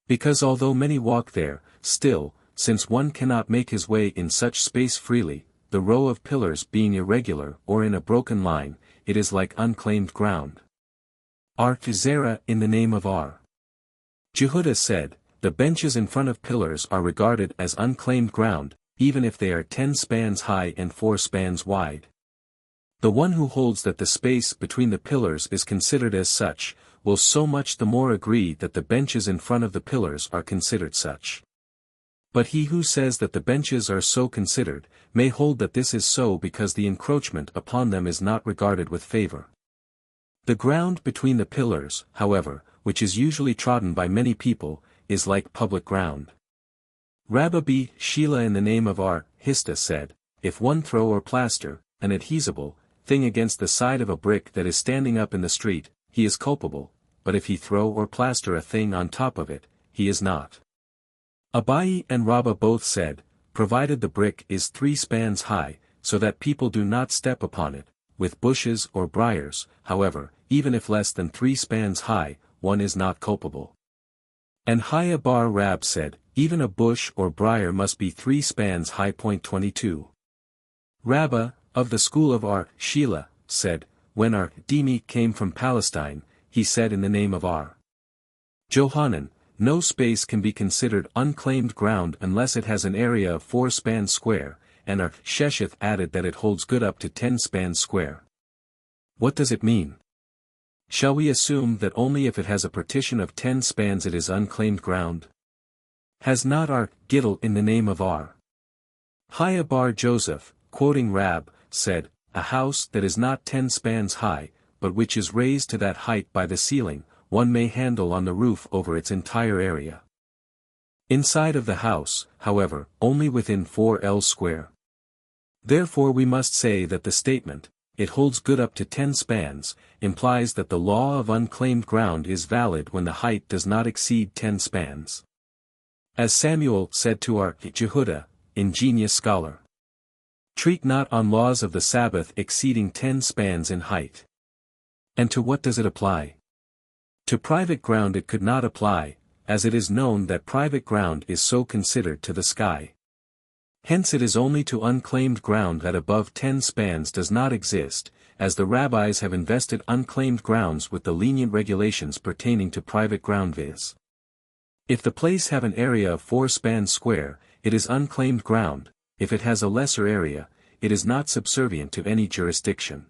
Because although many walk there, still, since one cannot make his way in such space freely, the row of pillars being irregular or in a broken line, it is like unclaimed ground. Zerah in the name of Jehudah said, the benches in front of pillars are regarded as unclaimed ground, even if they are 10 spans high and 4 spans wide. The one who holds that the space between the pillars is considered as such, will so much the more agree that the benches in front of the pillars are considered such. But he who says that the benches are so considered, may hold that this is so because the encroachment upon them is not regarded with favor. The ground between the pillars, however, which is usually trodden by many people, is like public ground. Rabbi Sheila in the name of Hista said, if one throw or plaster, an adhesible, thing against the side of a brick that is standing up in the street, he is culpable, but if he throw or plaster a thing on top of it, he is not. Abai and Rabbi both said, provided the brick is 3 spans high, so that people do not step upon it, with bushes or briars, however, even if less than 3 spans high, one is not culpable. And Haya bar Rab said, even a bush or briar must be 3 spans high. 22. Rabbi, of the school of Sheila, said, when Demai came from Palestine, he said in the name of Johanan, no space can be considered unclaimed ground unless it has an area of 4 spans square, and Shesheth added that it holds good up to 10 spans square. What does it mean? Shall we assume that only if it has a partition of 10 spans it is unclaimed ground? Has not Gittel in the name of Haya bar Joseph, quoting Rab, said, a house that is not 10 spans high, but which is raised to that height by the ceiling, one may handle on the roof over its entire area. Inside of the house, however, only within 4 L square. Therefore we must say that the statement, it holds good up to 10 spans, implies that the law of unclaimed ground is valid when the height does not exceed 10 spans. As Samuel said to Jehudah, ingenious scholar. Treat not on laws of the Sabbath exceeding 10 spans in height. And to what does it apply? To private ground it could not apply, as it is known that private ground is so considered to the sky. Hence it is only to unclaimed ground that above 10 spans does not exist, as the rabbis have invested unclaimed grounds with the lenient regulations pertaining to private ground viz. If the place have an area of 4 spans square, it is unclaimed ground, if it has a lesser area, it is not subservient to any jurisdiction.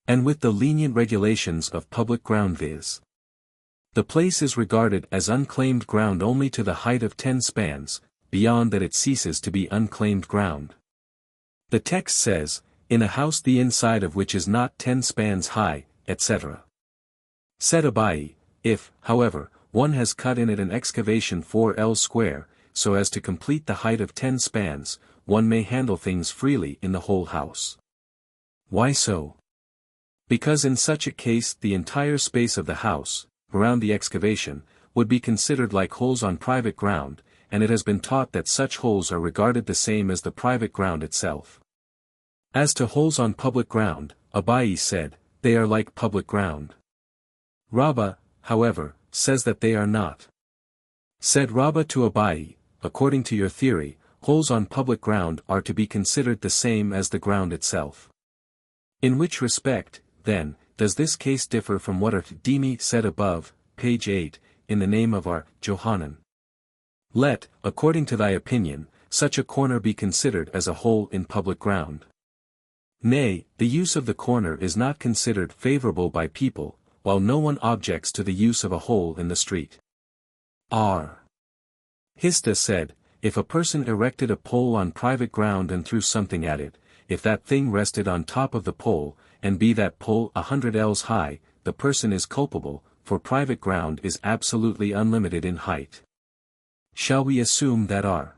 And with the lenient regulations of public ground viz. The place is regarded as unclaimed ground only to the height of 10 spans, beyond that it ceases to be unclaimed ground. The text says, in a house the inside of which is not 10 spans high, etc. Said Abai, if, however, one has cut in it an excavation 4 L square, so as to complete the height of 10 spans, one may handle things freely in the whole house. Why so? Because in such a case the entire space of the house, around the excavation, would be considered like holes on private ground, and it has been taught that such holes are regarded the same as the private ground itself. As to holes on public ground, Abai said, they are like public ground. Rabba, however, says that they are not. Said Rabba to Abai, according to your theory, holes on public ground are to be considered the same as the ground itself. In which respect, then, does this case differ from what Demai said above, page 8, in the name of Johanan? Let, according to thy opinion, such a corner be considered as a hole in public ground. Nay, the use of the corner is not considered favorable by people, while no one objects to the use of a hole in the street. R. Hista said, if a person erected a pole on private ground and threw something at it, if that thing rested on top of the pole, and be that pole 100 ells high, the person is culpable, for private ground is absolutely unlimited in height. Shall we assume that R.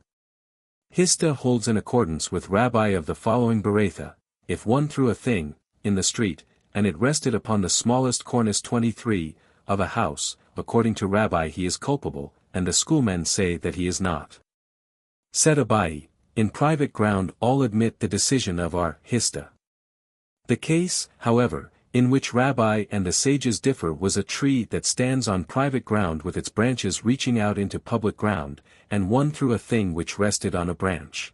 Hista holds in accordance with Rabbi of the following Berakhot, if one threw a thing, in the street, and it rested upon the smallest cornice 23, of a house, according to Rabbi he is culpable, and the schoolmen say that he is not. Said Abai, in private ground all admit the decision of R. Hista. The case, however, in which Rabbi and the sages differ was a tree that stands on private ground with its branches reaching out into public ground, and one threw a thing which rested on a branch.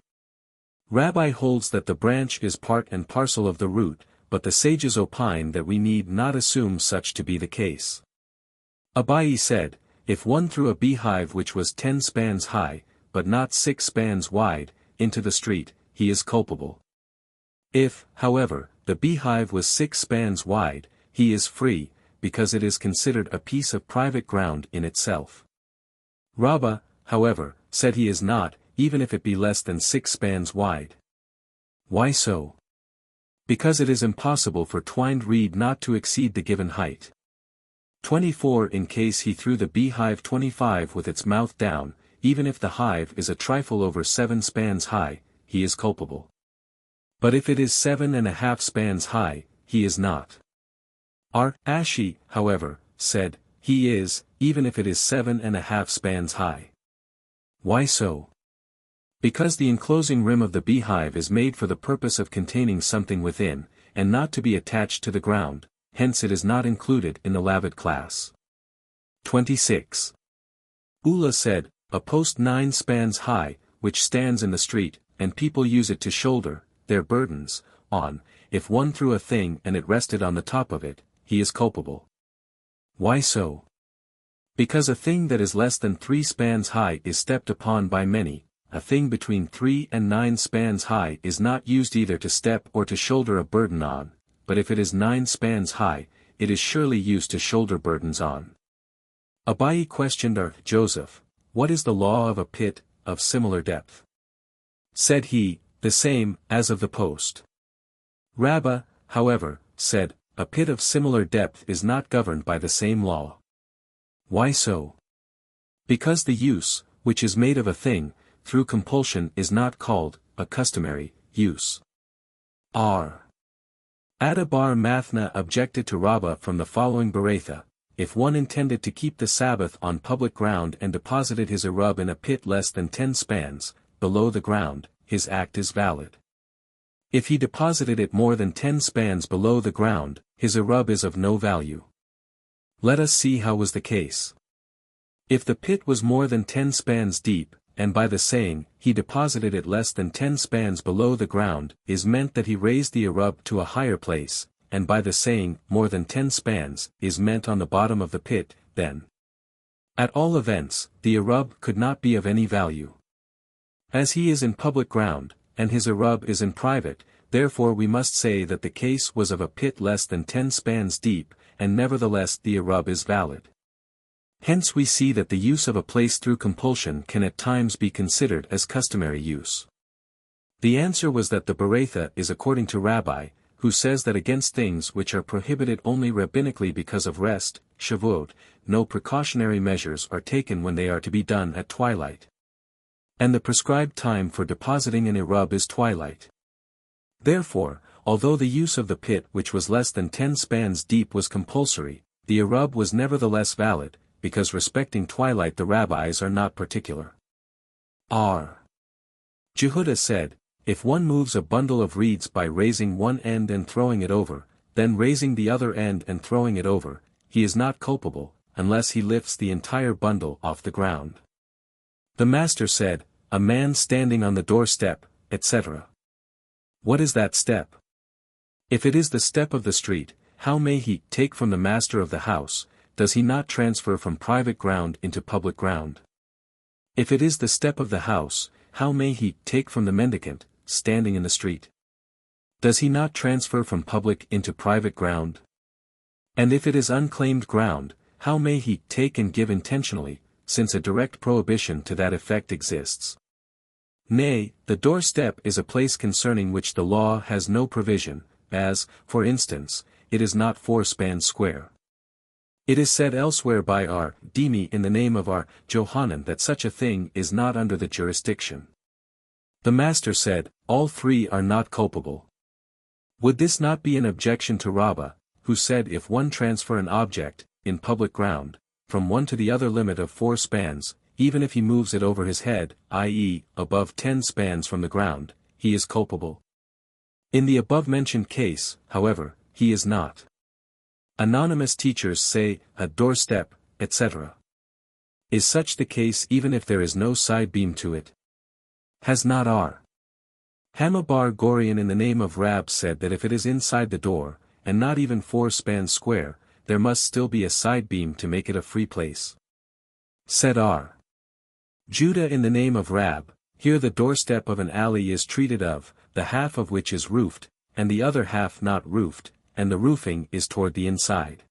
Rabbi holds that the branch is part and parcel of the root, but the sages opine that we need not assume such to be the case. Abai said, if one threw a beehive which was 10 spans high, but not 6 spans wide, into the street, he is culpable. If, however, the beehive was 6 spans wide, he is free, because it is considered a piece of private ground in itself. Rabbi, however, said he is not, even if it be less than 6 spans wide. Why so? Because it is impossible for twined reed not to exceed the given height. 24 in case he threw the beehive 25 with its mouth down, even if the hive is a trifle over 7 spans high, he is culpable. But if it is 7.5 spans high, he is not. R. Ashi, however, said, he is, even if it is 7.5 spans high. Why so? Because the enclosing rim of the beehive is made for the purpose of containing something within, and not to be attached to the ground, hence it is not included in the lavid class. 26. Ula said, a post 9 spans high, which stands in the street, and people use it to shoulder their burdens on, if one threw a thing and it rested on the top of it, he is culpable. Why so? Because a thing that is less than 3 spans high is stepped upon by many, a thing between 3 and 9 spans high is not used either to step or to shoulder a burden on, but if it is 9 spans high, it is surely used to shoulder burdens on. Abai questioned R. Joseph, what is the law of a pit, of similar depth? Said he, the same, as of the post. Rabbi, however, said, a pit of similar depth is not governed by the same law. Why so? Because the use, which is made of a thing, through compulsion is not called, a customary, use. R. Adabar Mathna objected to Rabbi from the following Berakhot, if one intended to keep the Sabbath on public ground and deposited his arub in a pit less than 10 spans, below the ground, his act is valid. If he deposited it more than 10 spans below the ground, his arub is of no value. Let us see how was the case. If the pit was more than 10 spans deep, and by the saying, he deposited it less than 10 spans below the ground, is meant that he raised the arub to a higher place, and by the saying, more than 10 spans, is meant on the bottom of the pit, then. At all events, the arub could not be of any value. As he is in public ground, and his arub is in private, therefore we must say that the case was of a pit less than 10 spans deep, and nevertheless the arub is valid. Hence we see that the use of a place through compulsion can at times be considered as customary use. The answer was that the Berakhot is according to Rabbi, who says that against things which are prohibited only rabbinically because of rest, Shavuot, no precautionary measures are taken when they are to be done at twilight. And the prescribed time for depositing an arub is twilight. Therefore, although the use of the pit which was less than 10 spans deep was compulsory, the arub was nevertheless valid, because respecting twilight the rabbis are not particular. R. Jehudah said, if one moves a bundle of reeds by raising one end and throwing it over, then raising the other end and throwing it over, he is not culpable, unless he lifts the entire bundle off the ground. The master said, a man standing on the doorstep, etc. What is that step? If it is the step of the street, how may he take from the master of the house? Does he not transfer from private ground into public ground? If it is the step of the house, how may he take from the mendicant, standing in the street? Does he not transfer from public into private ground? And if it is unclaimed ground, how may he take and give intentionally, since a direct prohibition to that effect exists? Nay, the doorstep is a place concerning which the law has no provision, as, for instance, it is not 4 spans square. It is said elsewhere by R. Demai in the name of R. Johanan that such a thing is not under the jurisdiction. The master said, all 3 are not culpable. Would this not be an objection to Rabbi, who said if one transfer an object, in public ground, from one to the other limit of 4 spans, even if he moves it over his head, i.e., above 10 spans from the ground, he is culpable? In the above-mentioned case, however, he is not. Anonymous teachers say, a doorstep, etc. Is such the case even if there is no side beam to it? Has not R. Hama bar Gorian in the name of Rab said that if it is inside the door, and not even 4 spans square, there must still be a side beam to make it a free place? Said R. Judah in the name of Rab, here the doorstep of an alley is treated of, the half of which is roofed, and the other half not roofed, and the roofing is toward the inside.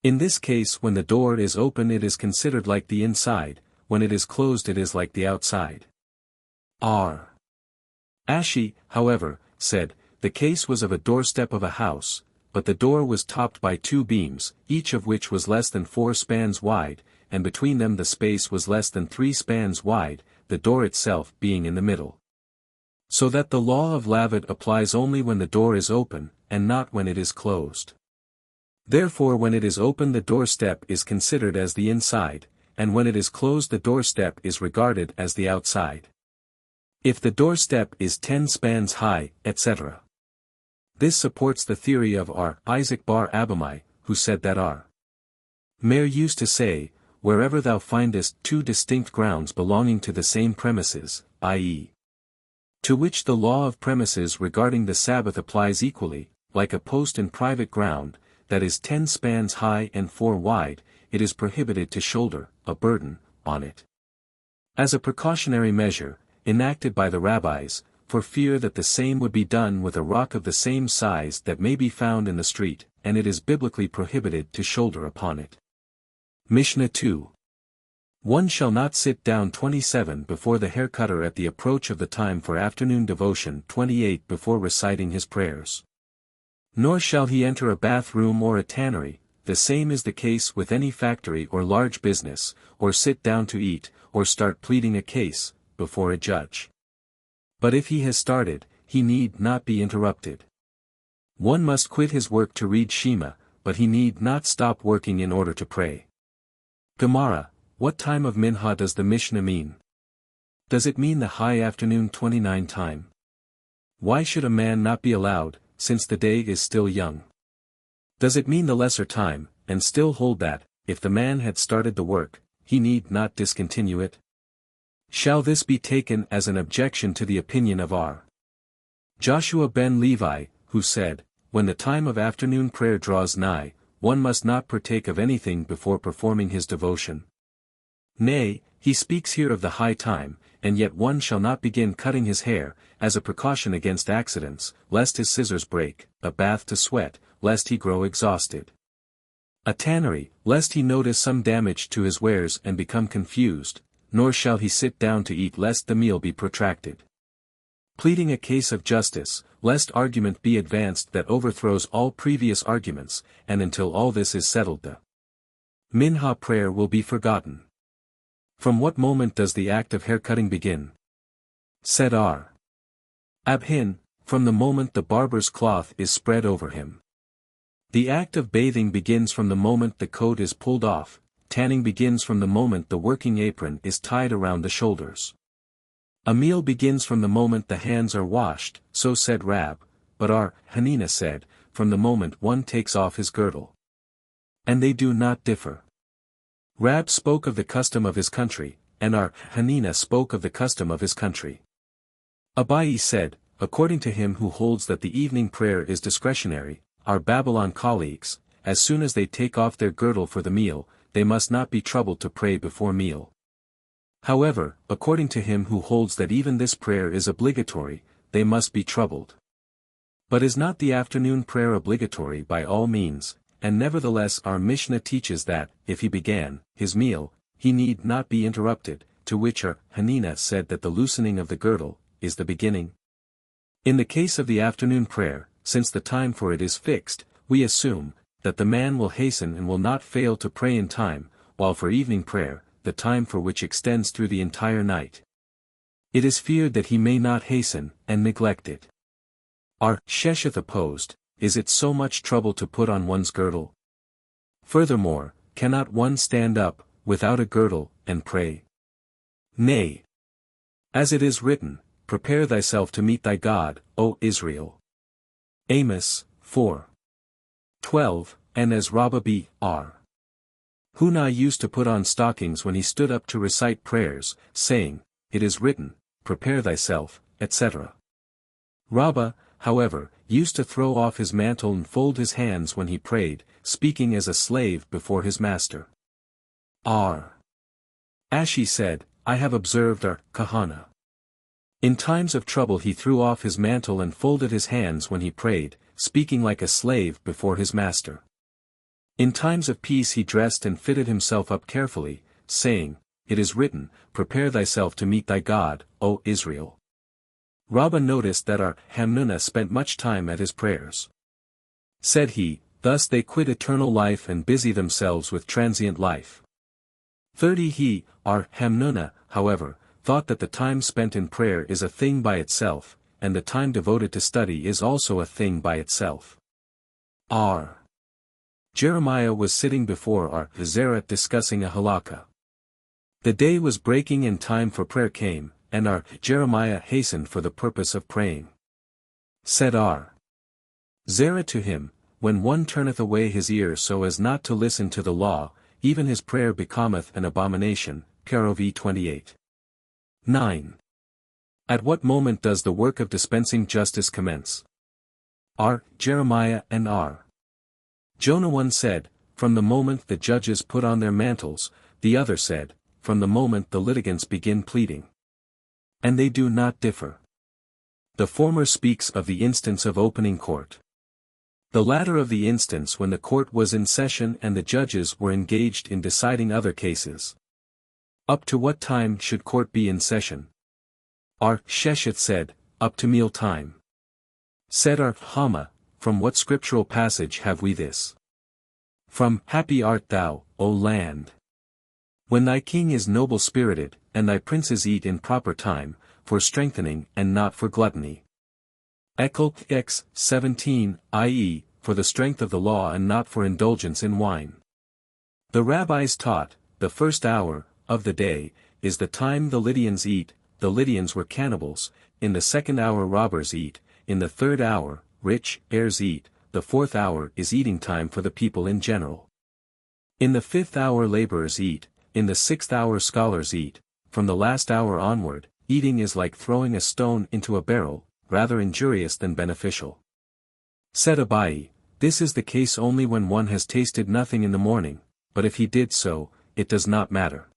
In this case when the door is open it is considered like the inside, when it is closed it is like the outside. R. Ashi, however, said, the case was of a doorstep of a house, but the door was topped by 2 beams, each of which was less than 4 spans wide, and between them the space was less than 3 spans wide, the door itself being in the middle. So that the law of Lavet applies only when the door is open, and not when it is closed. Therefore when it is open the doorstep is considered as the inside, and when it is closed the doorstep is regarded as the outside. If the doorstep is 10 spans high, etc. This supports the theory of R. Isaac bar Abimai, who said that R. Meir used to say, wherever thou findest 2 distinct grounds belonging to the same premises, i.e. to which the law of premises regarding the Sabbath applies equally, like a post in private ground, that is 10 spans high and 4 wide, it is prohibited to shoulder a burden on it. As a precautionary measure, enacted by the rabbis, for fear that the same would be done with a rock of the same size that may be found in the street, and it is biblically prohibited to shoulder upon it. Mishnah 2. One shall not sit down 27 before the hair-cutter at the approach of the time for afternoon devotion 28 before reciting his prayers. Nor shall he enter a bathroom or a tannery, the same is the case with any factory or large business, or sit down to eat, or start pleading a case, before a judge. But if he has started, he need not be interrupted. One must quit his work to read Shema, but he need not stop working in order to pray. Gemara, what time of Minha does the Mishnah mean? Does it mean the high afternoon 29 time? Why should a man not be allowed, since the day is still young? Does it mean the lesser time, and still hold that, if the man had started the work, he need not discontinue it? Shall this be taken as an objection to the opinion of R. Joshua ben Levi, who said, when the time of afternoon prayer draws nigh, one must not partake of anything before performing his devotion? Nay, he speaks here of the high time, and yet one shall not begin cutting his hair, as a precaution against accidents, lest his scissors break, a bath to sweat, lest he grow exhausted. A tannery, lest he notice some damage to his wares and become confused, nor shall he sit down to eat lest the meal be protracted. Pleading a case of justice, lest argument be advanced that overthrows all previous arguments, and until all this is settled the Minha prayer will be forgotten. From what moment does the act of haircutting begin? Said R. Abhin, from the moment the barber's cloth is spread over him. The act of bathing begins from the moment the coat is pulled off, tanning begins from the moment the working apron is tied around the shoulders. A meal begins from the moment the hands are washed, so said Rab, but our Hanina said, from the moment one takes off his girdle. And they do not differ. Rab spoke of the custom of his country, and our Hanina spoke of the custom of his country. Abai said, according to him who holds that the evening prayer is discretionary, our Babylon colleagues, as soon as they take off their girdle for the meal, they must not be troubled to pray before meal. However, according to him who holds that even this prayer is obligatory, they must be troubled. But is not the afternoon prayer obligatory by all means, and nevertheless our Mishnah teaches that, if he began his meal, he need not be interrupted, to which our Hanina said that the loosening of the girdle is the beginning. In the case of the afternoon prayer, since the time for it is fixed, we assume that the man will hasten and will not fail to pray in time, while for evening prayer, the time for which extends through the entire night, it is feared that he may not hasten, and neglect it. Our Shesheth opposed, is it so much trouble to put on one's girdle? Furthermore, cannot one stand up, without a girdle, and pray? Nay. As it is written, prepare thyself to meet thy God, O Israel. Amos 4:12, and as Rabbi B.R. Hanukah used to put on stockings when he stood up to recite prayers, saying, it is written, prepare thyself, etc. Rabbi, however, used to throw off his mantle and fold his hands when he prayed, speaking as a slave before his master. R. Ashi said, I have observed our kahana. In times of trouble he threw off his mantle and folded his hands when he prayed, speaking like a slave before his master. In times of peace he dressed and fitted himself up carefully, saying, it is written, prepare thyself to meet thy God, O Israel. Rabbi noticed that our Hanukah spent much time at his prayers. Said he, thus they quit eternal life and busy themselves with transient life. 30 He, our Hanukah, however, thought that the time spent in prayer is a thing by itself, and the time devoted to study is also a thing by itself. R. Jeremiah was sitting before our Zerah discussing a halakha. The day was breaking and time for prayer came, and our Jeremiah hastened for the purpose of praying. Said our Zerah to him, when one turneth away his ear so as not to listen to the law, even his prayer becometh an abomination. Kerov 28. 9. At what moment does the work of dispensing justice commence? R. Jeremiah and R. Jonah one said, from the moment the judges put on their mantles, the other said, from the moment the litigants begin pleading. And they do not differ. The former speaks of the instance of opening court. The latter of the instance when the court was in session and the judges were engaged in deciding other cases. Up to what time should court be in session? Our Shesheth said, up to meal time. Said our Hama, from what scriptural passage have we this? From Happy art thou, O land. When thy king is noble-spirited, and thy princes eat in proper time, for strengthening and not for gluttony. Eccle X 17, i.e., for the strength of the law and not for indulgence in wine. The rabbis taught, the first hour of the day is the time the Lydians eat. The Lydians were cannibals, in the second hour robbers eat, in the third hour, rich heirs eat, the fourth hour is eating time for the people in general. In the fifth hour laborers eat, in the sixth hour scholars eat, from the last hour onward, eating is like throwing a stone into a barrel, rather injurious than beneficial. Said Abai, this is the case only when one has tasted nothing in the morning, but if he did so, it does not matter.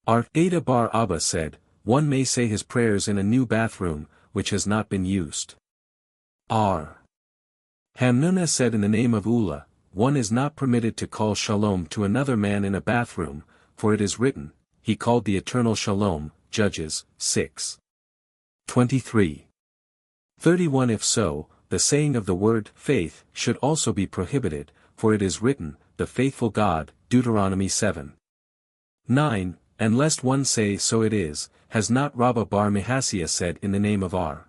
Our Ada Bar Abba said, one may say his prayers in a new bathroom, which has not been used. R. Hanukah said in the name of Ulah, one is not permitted to call shalom to another man in a bathroom, for it is written, he called the eternal shalom, Judges 6. 23. 31 If so, the saying of the word faith should also be prohibited, for it is written, the faithful God, Deuteronomy 7. 9, and lest one say so it is, has not Rabbah bar Mehasiah said in the name of R.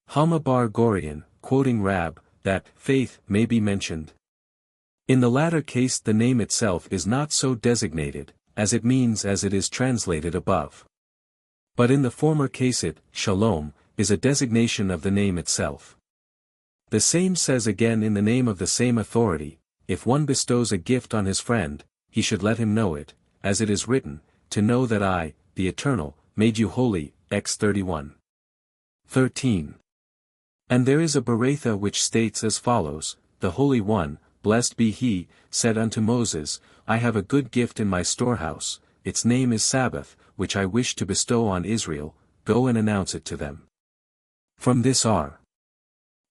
Hama bar Gorian, quoting Rab, that faith may be mentioned. In the latter case the name itself is not so designated, as it means as it is translated above. But in the former case it, shalom, is a designation of the name itself. The same says again in the name of the same authority, if one bestows a gift on his friend, he should let him know it, as it is written, to know that I, the Eternal, made you holy, X 31. 13. And there is a Beratha which states as follows, the Holy One, blessed be he, said unto Moses, I have a good gift in my storehouse, its name is Sabbath, which I wish to bestow on Israel, go and announce it to them. From this R.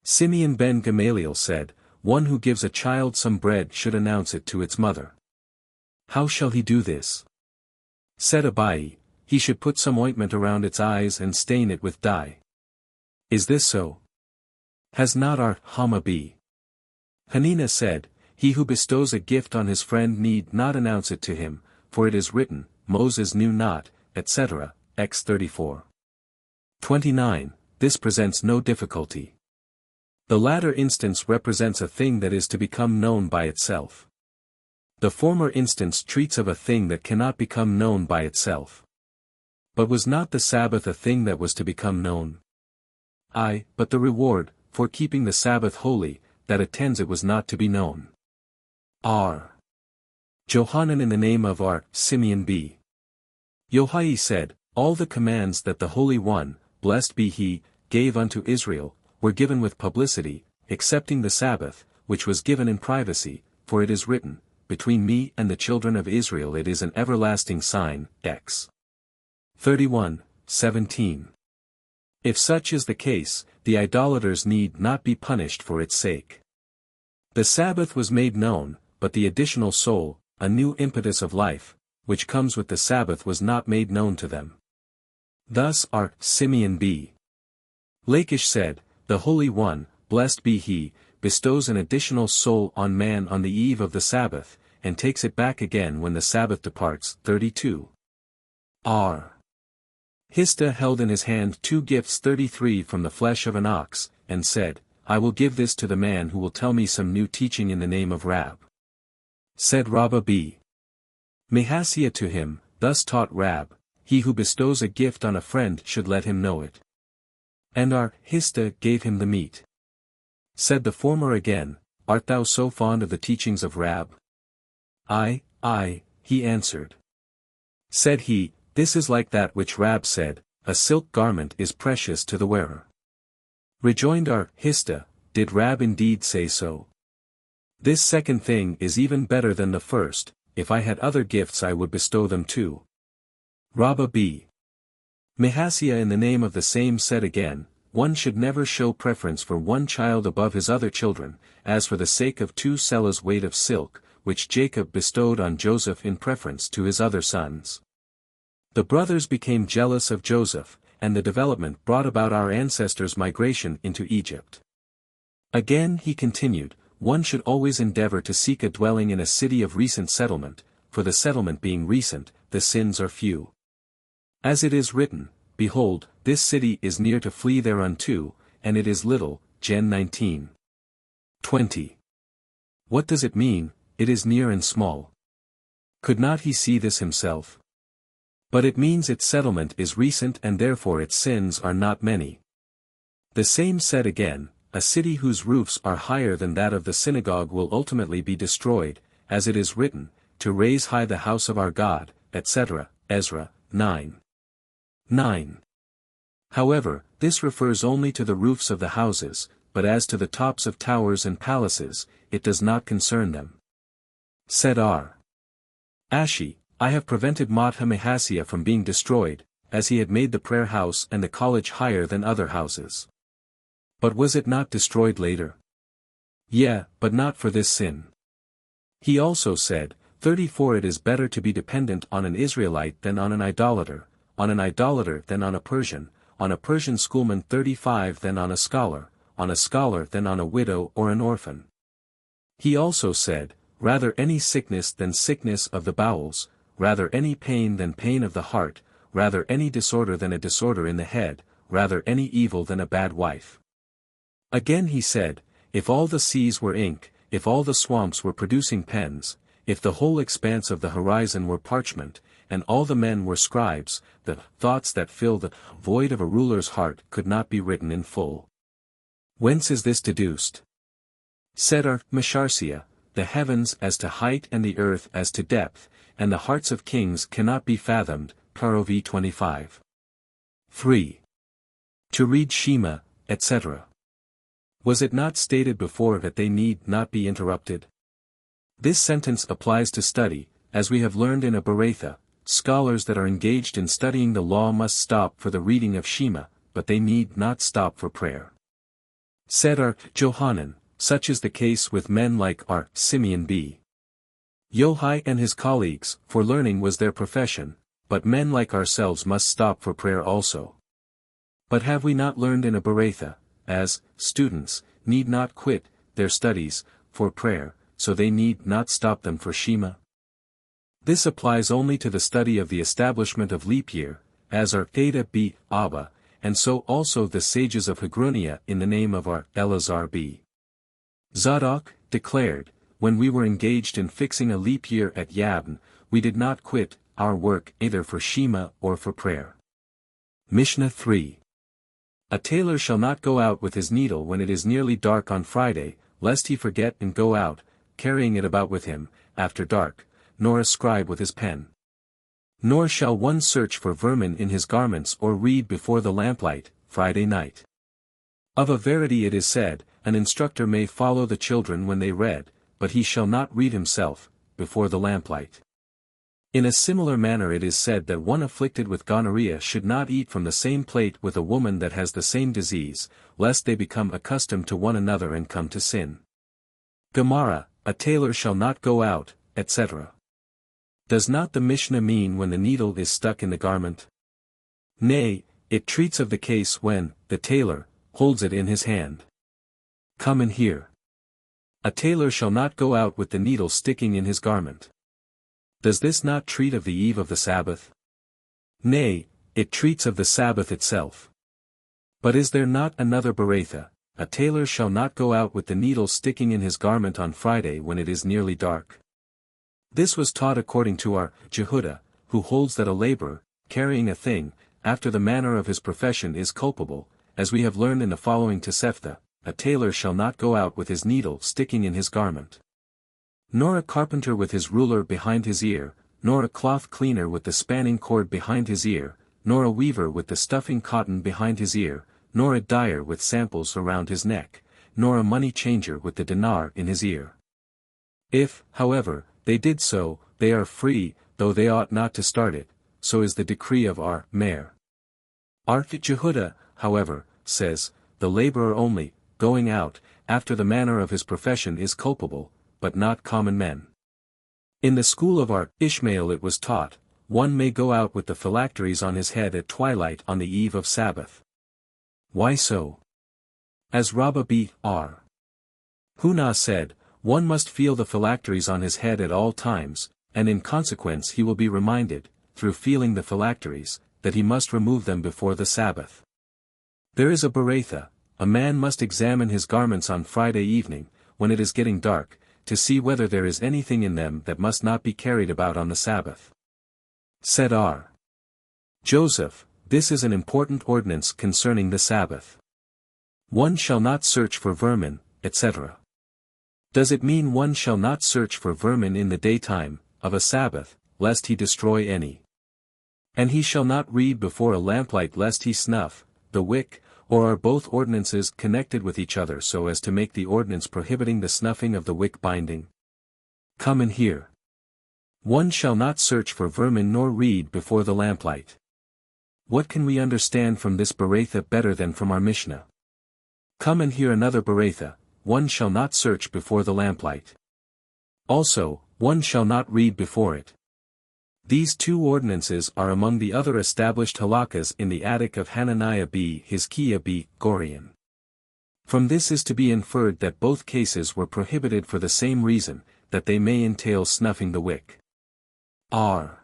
Simeon ben Gamaliel said, one who gives a child some bread should announce it to its mother. How shall he do this? Said Abai, he should put some ointment around its eyes and stain it with dye. Is this so? Has not our Hamabi? Hanina said, he who bestows a gift on his friend need not announce it to him, for it is written, Moses knew not, etc., X 34. 29. This presents no difficulty. The latter instance represents a thing that is to become known by itself. The former instance treats of a thing that cannot become known by itself. But was not the Sabbath a thing that was to become known? But the reward, for keeping the Sabbath holy, that attends it was not to be known. R. Johanan in the name of R. Simeon B. Yohai said, all the commands that the Holy One, blessed be He, gave unto Israel, were given with publicity, excepting the Sabbath, which was given in privacy, for it is written, between me and the children of Israel it is an everlasting sign, X. 31, 17. If such is the case, the idolaters need not be punished for its sake. The Sabbath was made known, but the additional soul, a new impetus of life, which comes with the Sabbath was not made known to them. Thus R. Simeon B. Lachish said, the Holy One, blessed be He, bestows an additional soul on man on the eve of the Sabbath, and takes it back again when the Sabbath departs. 32. R. Hista held in his hand 2 gifts 33 from the flesh of an ox, and said, I will give this to the man who will tell me some new teaching in the name of Rab. Said Rabbi B. Mahasia to him, thus taught Rab, he who bestows a gift on a friend should let him know it. And our Hista gave him the meat. Said the former again, art thou so fond of the teachings of Rab? I, he answered. Said he, this is like that which Rab said, a silk garment is precious to the wearer. Rejoined our Hista, did Rab indeed say so? This second thing is even better than the first, if I had other gifts I would bestow them too. Rabbi B. Mahasia in the name of the same said again, one should never show preference for one child above his other children, as for the sake of 2 selahs weight of silk, which Jacob bestowed on Joseph in preference to his other sons. The brothers became jealous of Joseph, and the development brought about our ancestors' migration into Egypt. Again he continued, one should always endeavor to seek a dwelling in a city of recent settlement, for the settlement being recent, the sins are few. As it is written, behold, this city is near to flee thereunto, and it is little. Gen 19. 20. What does it mean, it is near and small? Could not he see this himself? But it means its settlement is recent and therefore its sins are not many. The same said again, a city whose roofs are higher than that of the synagogue will ultimately be destroyed, as it is written, to raise high the house of our God, etc. Ezra 9. 9. However, this refers only to the roofs of the houses, but as to the tops of towers and palaces, it does not concern them. Said R. Ashi, I have prevented Madha Mahasia from being destroyed, as he had made the prayer house and the college higher than other houses. But was it not destroyed later? Yeah, but not for this sin. He also said, 34 It is better to be dependent on an Israelite than on an idolater than on a Persian schoolman 35 than on a scholar than on a widow or an orphan. He also said, rather any sickness than sickness of the bowels, rather any pain than pain of the heart, rather any disorder than a disorder in the head, rather any evil than a bad wife. Again he said, if all the seas were ink, if all the swamps were producing pens, if the whole expanse of the horizon were parchment, and all the men were scribes, the thoughts that fill the void of a ruler's heart could not be written in full. Whence is this deduced? Said our Mesharsia, the heavens as to height and the earth as to depth, and the hearts of kings cannot be fathomed. Parov 25. 3. To read Shema, etc. Was it not stated before that they need not be interrupted? This sentence applies to study, as we have learned in a Beratha. Scholars that are engaged in studying the law must stop for the reading of Shema, but they need not stop for prayer. Said our Johanan, Such is the case with men like R. Simeon B. Yohai and his colleagues, for learning was their profession, but men like ourselves must stop for prayer also. But have we not learned in a Beratha, as, students, need not quit their studies, for prayer, so they need not stop them for Shema? This applies only to the study of the establishment of leap year, as are Theta B. Abba, and so also the sages of Hagrunia in the name of our Elazar B. Zadok, declared, when we were engaged in fixing a leap year at Yavne, we did not quit our work either for Shema or for prayer. Mishnah 3. A tailor shall not go out with his needle when it is nearly dark on Friday, lest he forget and go out, carrying it about with him, after dark, nor a scribe with his pen. Nor shall one search for vermin in his garments or read before the lamplight, Friday night. Of a verity it is said, an instructor may follow the children when they read, but he shall not read himself, before the lamplight. In a similar manner it is said that one afflicted with gonorrhea should not eat from the same plate with a woman that has the same disease, lest they become accustomed to one another and come to sin. Gemara, a tailor shall not go out, etc. Does not the Mishnah mean when the needle is stuck in the garment? Nay, it treats of the case when, the tailor, holds it in his hand. Come and hear. A tailor shall not go out with the needle sticking in his garment. Does this not treat of the eve of the Sabbath? Nay, it treats of the Sabbath itself. But is there not another Beratha, a tailor shall not go out with the needle sticking in his garment on Friday when it is nearly dark? This was taught according to our Jehuda, who holds that a laborer, carrying a thing, after the manner of his profession is culpable, as we have learned in the following Tosefta, a tailor shall not go out with his needle sticking in his garment. Nor a carpenter with his ruler behind his ear, nor a cloth cleaner with the spanning cord behind his ear, nor a weaver with the stuffing cotton behind his ear, nor a dyer with samples around his neck, nor a money changer with the dinar in his ear. If, however, they did so, they are free, though they ought not to start it, so is the decree of our Mayor. Our Jehuda, however, says, the laborer only, going out, after the manner of his profession is culpable, but not common men. In the school of our Ishmael it was taught, one may go out with the phylacteries on his head at twilight on the eve of Sabbath. Why so? As Rabbi B. R. Hunah said, one must feel the phylacteries on his head at all times, and in consequence he will be reminded, through feeling the phylacteries, that he must remove them before the Sabbath. There is a Beratha, a man must examine his garments on Friday evening, when it is getting dark, to see whether there is anything in them that must not be carried about on the Sabbath. Said R. Joseph, this is an important ordinance concerning the Sabbath. One shall not search for vermin, etc. Does it mean one shall not search for vermin in the daytime, of a Sabbath, lest he destroy any? And he shall not read before a lamplight lest he snuff, the wick, or are both ordinances connected with each other so as to make the ordinance prohibiting the snuffing of the wick binding? Come and hear. One shall not search for vermin nor read before the lamplight. What can we understand from this Beratha better than from our Mishnah? Come and hear another Beratha, one shall not search before the lamplight. Also, one shall not read before it. These two ordinances are among the other established halakas in the attic of Hananiah b. Hizkiah b. Gorian. From this is to be inferred that both cases were prohibited for the same reason, that they may entail snuffing the wick. R.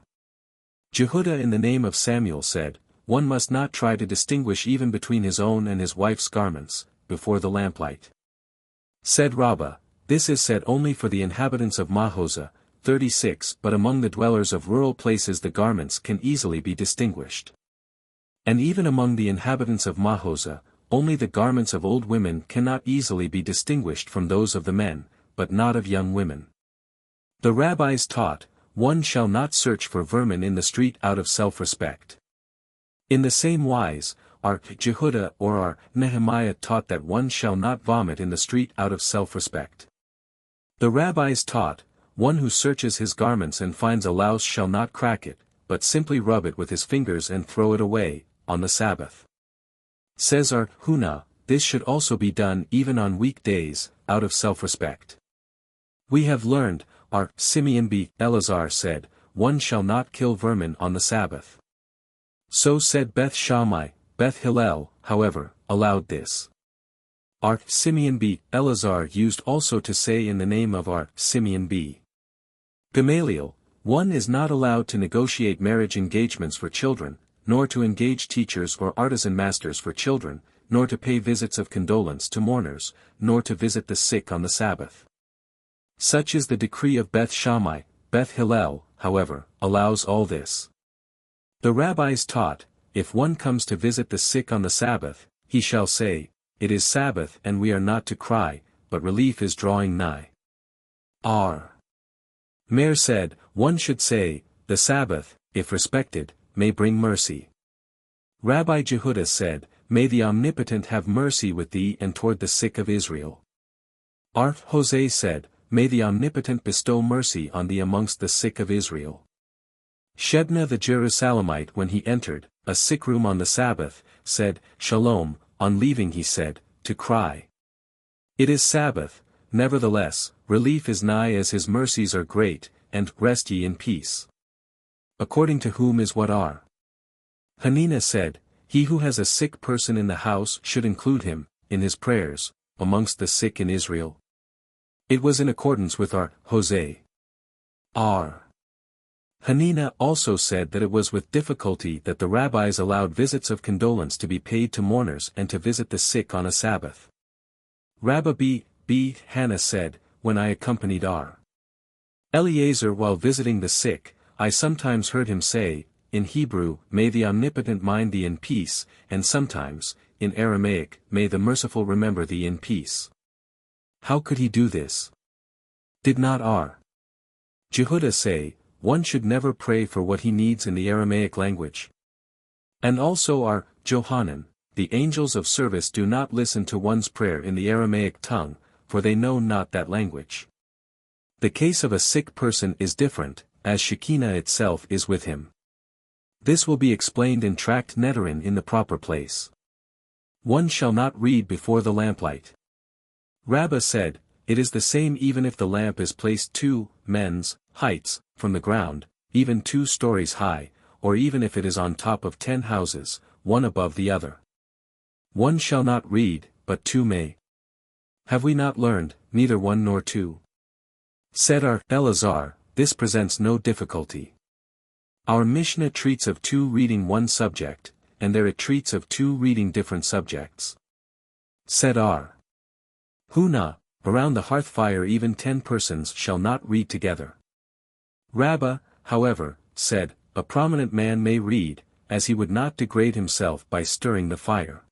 Jehuda in the name of Samuel said, one must not try to distinguish even between his own and his wife's garments, before the lamplight. Said Rabbi, this is said only for the inhabitants of Mahoza, 36, but among the dwellers of rural places the garments can easily be distinguished. And even among the inhabitants of Mahoza, only the garments of old women cannot easily be distinguished from those of the men, but not of young women. The rabbis taught, one shall not search for vermin in the street out of self-respect. In the same wise, our Jehuda or our Nehemiah taught that one shall not vomit in the street out of self-respect. The rabbis taught, one who searches his garments and finds a louse shall not crack it, but simply rub it with his fingers and throw it away, on the Sabbath. Says our Hunah, this should also be done even on weekdays, out of self-respect. We have learned, our Simeon b. Eleazar said, one shall not kill vermin on the Sabbath. So said Beth Shammai. Beth Hillel, however, allowed this. Our Simeon b. Eleazar used also to say in the name of our Simeon b. Gamaliel, one is not allowed to negotiate marriage engagements for children, nor to engage teachers or artisan masters for children, nor to pay visits of condolence to mourners, nor to visit the sick on the Sabbath. Such is the decree of Beth Shammai. Beth Hillel, however, allows all this. The rabbis taught, if one comes to visit the sick on the Sabbath, he shall say, it is Sabbath and we are not to cry, but relief is drawing nigh. R. Meir said, one should say, the Sabbath, if respected, may bring mercy. Rabbi Jehudah said, may the Omnipotent have mercy with thee and toward the sick of Israel. R. Hosea said, may the Omnipotent bestow mercy on thee amongst the sick of Israel. Shebna the Jerusalemite when he entered a sick room on the Sabbath, said, Shalom, on leaving he said, to cry. It is Sabbath, nevertheless, relief is nigh as his mercies are great, and rest ye in peace. According to whom is what are. Hanina said, he who has a sick person in the house should include him, in his prayers, amongst the sick in Israel. It was in accordance with our Hosea. R. Hanina also said that it was with difficulty that the rabbis allowed visits of condolence to be paid to mourners and to visit the sick on a Sabbath. Rabbi B. Hannah said, when I accompanied R. Eliezer while visiting the sick, I sometimes heard him say, in Hebrew, may the Omnipotent mind thee in peace, and sometimes, in Aramaic, may the Merciful remember thee in peace. How could he do this? Did not R. Jehudah say, one should never pray for what he needs in the Aramaic language? And also our Johanan, the angels of service do not listen to one's prayer in the Aramaic tongue, for they know not that language. The case of a sick person is different, as Shekinah itself is with him. This will be explained in Tract Nedarim in the proper place. One shall not read before the lamplight. Rabbi said, it is the same even if the lamp is placed 2 men's heights from the ground, even 2 stories high, or even if it is on top of 10 houses, one above the other. One shall not read, but 2 may. Have we not learned, neither 1 nor 2? Said our Eleazar, this presents no difficulty. Our Mishnah treats of 2 reading one subject, and there it treats of 2 reading different subjects. Said our Huna, around the hearth fire even 10 persons shall not read together. Rabbi, however, said, a prominent man may read, as he would not degrade himself by stirring the fire.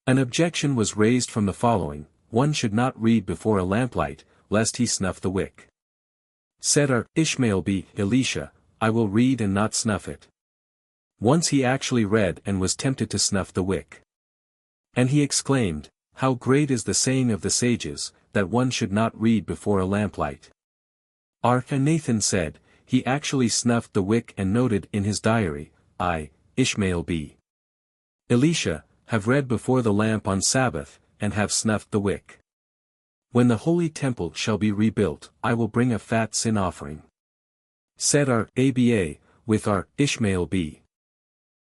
An objection was raised from the following, one should not read before a lamplight, lest he snuff the wick. Said our Ishmael b. Elisha, I will read and not snuff it. Once he actually read and was tempted to snuff the wick. And he exclaimed, how great is the saying of the sages, that one should not read before a lamplight. R. Nathan said, he actually snuffed the wick and noted in his diary, I, Ishmael b. Elisha, have read before the lamp on Sabbath, and have snuffed the wick. When the holy temple shall be rebuilt, I will bring a fat sin offering. Said our Aba, with our Ishmael b.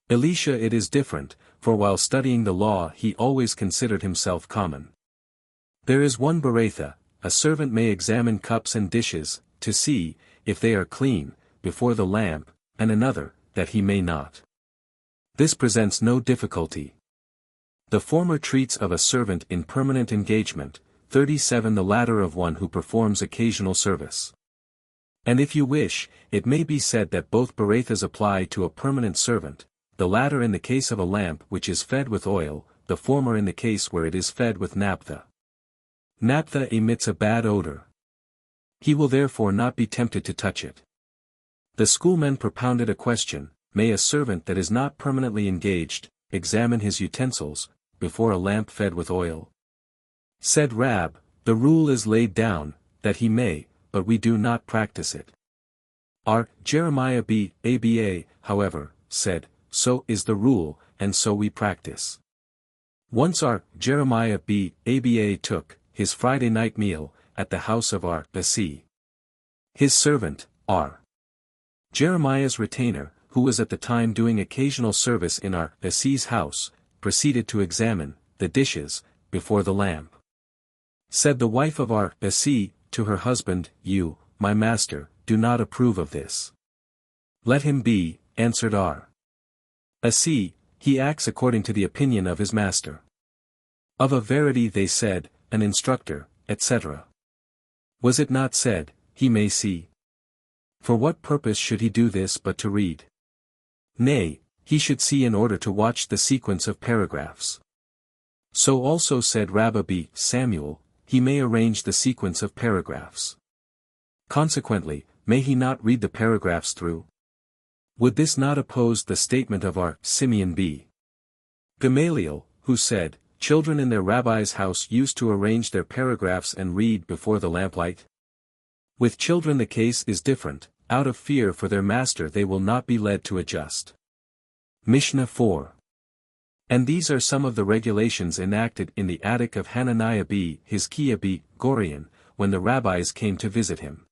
Elisha it is different, for while studying the law he always considered himself common. There is one Berakhot, a servant may examine cups and dishes, to see, if they are clean, before the lamp, and another, that he may not. This presents no difficulty. The former treats of a servant in permanent engagement, 37 the latter of one who performs occasional service. And if you wish, it may be said that both Berakhos apply to a permanent servant, the latter in the case of a lamp which is fed with oil, the former in the case where it is fed with naphtha. Naphtha emits a bad odor. He will therefore not be tempted to touch it. The schoolmen propounded a question, may a servant that is not permanently engaged, examine his utensils, before a lamp fed with oil? Said Rab, the rule is laid down, that he may, but we do not practice it. Our Jeremiah b. Aba, however, said, so is the rule, and so we practice. Once our Jeremiah b. Aba took his Friday night meal at the house of our Basi. His servant, our Jeremiah's retainer, who was at the time doing occasional service in our Basi's house, proceeded to examine the dishes before the lamp. Said the wife of our Basi to her husband, "You, my master, do not approve of this." "Let him be," answered our Basi, "he acts according to the opinion of his master." Of a verity they said, an instructor, etc. Was it not said, he may see? For what purpose should he do this but to read? Nay, he should see in order to watch the sequence of paragraphs. So also said Rabbi b. Samuel, he may arrange the sequence of paragraphs. Consequently, may he not read the paragraphs through? Would this not oppose the statement of our Simeon b. Gamaliel, who said, children in their rabbi's house used to arrange their paragraphs and read before the lamplight? With children the case is different, out of fear for their master they will not be led to adjust. Mishnah 4. And these are some of the regulations enacted in the attic of Hananiah b. Hizkiah b. Gorion, when the rabbis came to visit him.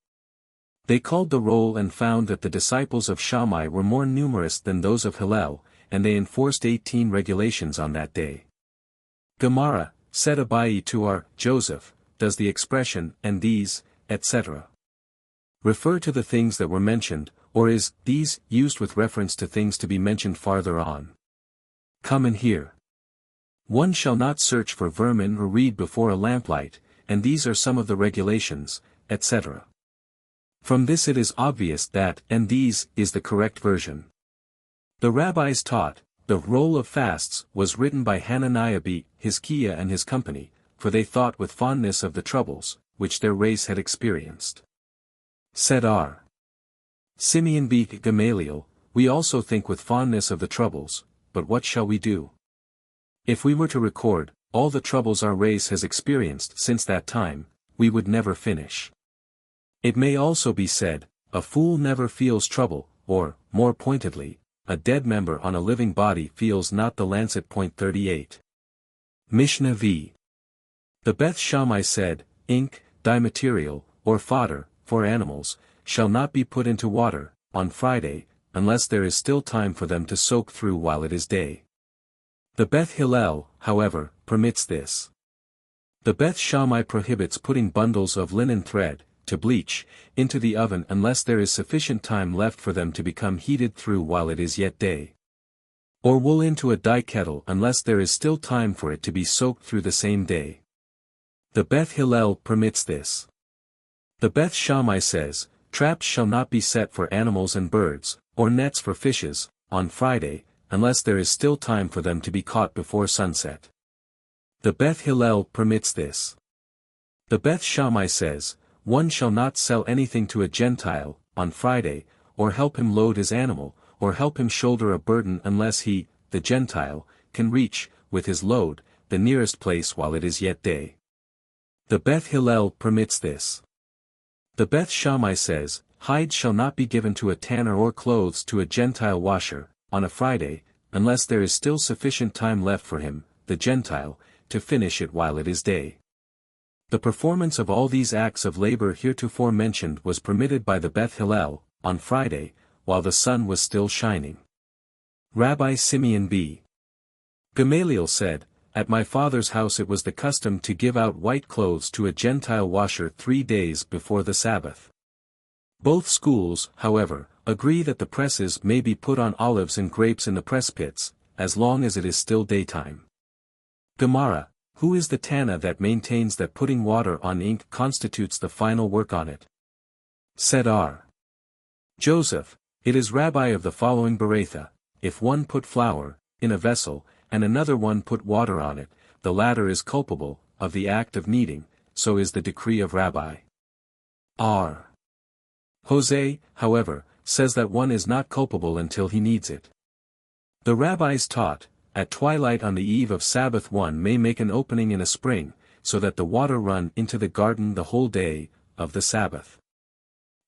They called the roll and found that the disciples of Shammai were more numerous than those of Hillel, and they enforced 18 regulations on that day. Gemara, said Abai to our Joseph, does the expression, and these, etc. refer to the things that were mentioned, or is these used with reference to things to be mentioned farther on? Come and hear. One shall not search for vermin or read before a lamplight, and these are some of the regulations, etc. From this it is obvious that, and these, is the correct version. The rabbis taught, the roll of fasts was written by Hananiah b. Hizkiah and his company, for they thought with fondness of the troubles, which their race had experienced. Said our Simeon b. Gamaliel, we also think with fondness of the troubles, but what shall we do? If we were to record all the troubles our race has experienced since that time, we would never finish. It may also be said, a fool never feels trouble, or, more pointedly, a dead member on a living body feels not the lancet. 38. Mishnah v. The Beth Shammai said, ink, dye material, or fodder, for animals, shall not be put into water, on Friday, unless there is still time for them to soak through while it is day. The Beth Hillel, however, permits this. The Beth Shammai prohibits putting bundles of linen thread, to bleach, into the oven unless there is sufficient time left for them to become heated through while it is yet day. Or wool into a dye kettle unless there is still time for it to be soaked through the same day. The Beth Hillel permits this. The Beth Shammai says, traps shall not be set for animals and birds, or nets for fishes, on Friday, unless there is still time for them to be caught before sunset. The Beth Hillel permits this. The Beth Shammai says, one shall not sell anything to a Gentile, on Friday, or help him load his animal, or help him shoulder a burden unless he, the Gentile, can reach, with his load, the nearest place while it is yet day. The Beth Hillel permits this. The Beth Shammai says, hides shall not be given to a tanner or clothes to a Gentile washer, on a Friday, unless there is still sufficient time left for him, the Gentile, to finish it while it is day. The performance of all these acts of labor heretofore mentioned was permitted by the Beth Hillel, on Friday, while the sun was still shining. Rabbi Simeon b. Gamaliel said, at my father's house it was the custom to give out white clothes to a Gentile washer 3 days before the Sabbath. Both schools, however, agree that the presses may be put on olives and grapes in the press pits, as long as it is still daytime. Gemara, who is the Tana that maintains that putting water on ink constitutes the final work on it? Said our Joseph, it is Rabbi of the following Beratha, if one put flour, in a vessel, and another one put water on it, the latter is culpable, of the act of kneading, so is the decree of Rabbi. R. Jose, however, says that one is not culpable until he kneads it. The rabbis taught, at twilight on the eve of Sabbath one may make an opening in a spring, so that the water run into the garden the whole day, of the Sabbath.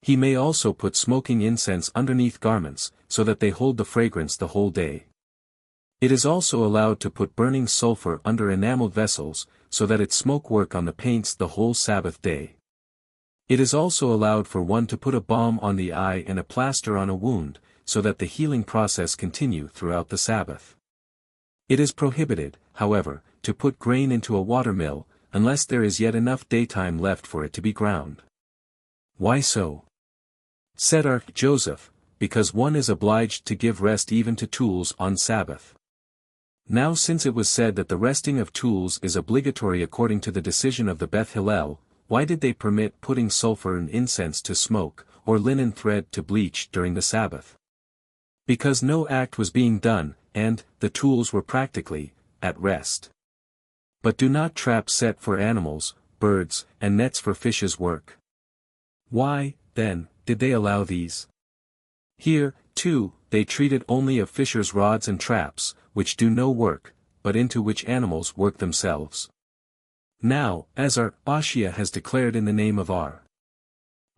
He may also put smoking incense underneath garments, so that they hold the fragrance the whole day. It is also allowed to put burning sulfur under enameled vessels, so that its smoke work on the paints the whole Sabbath day. It is also allowed for one to put a balm on the eye and a plaster on a wound, so that the healing process continue throughout the Sabbath. It is prohibited, however, to put grain into a watermill, unless there is yet enough daytime left for it to be ground. Why so? Said Joseph, because one is obliged to give rest even to tools on Sabbath. Now since it was said that the resting of tools is obligatory according to the decision of the Beth Hillel, why did they permit putting sulfur and incense to smoke, or linen thread to bleach during the Sabbath? Because no act was being done, and the tools were practically at rest. But do not traps set for animals, birds, and nets for fishes work? Why, then, did they allow these? Here, too, they treated only of fishers' rods and traps, which do no work, but into which animals work themselves. Now, as our Ashia has declared in the name of our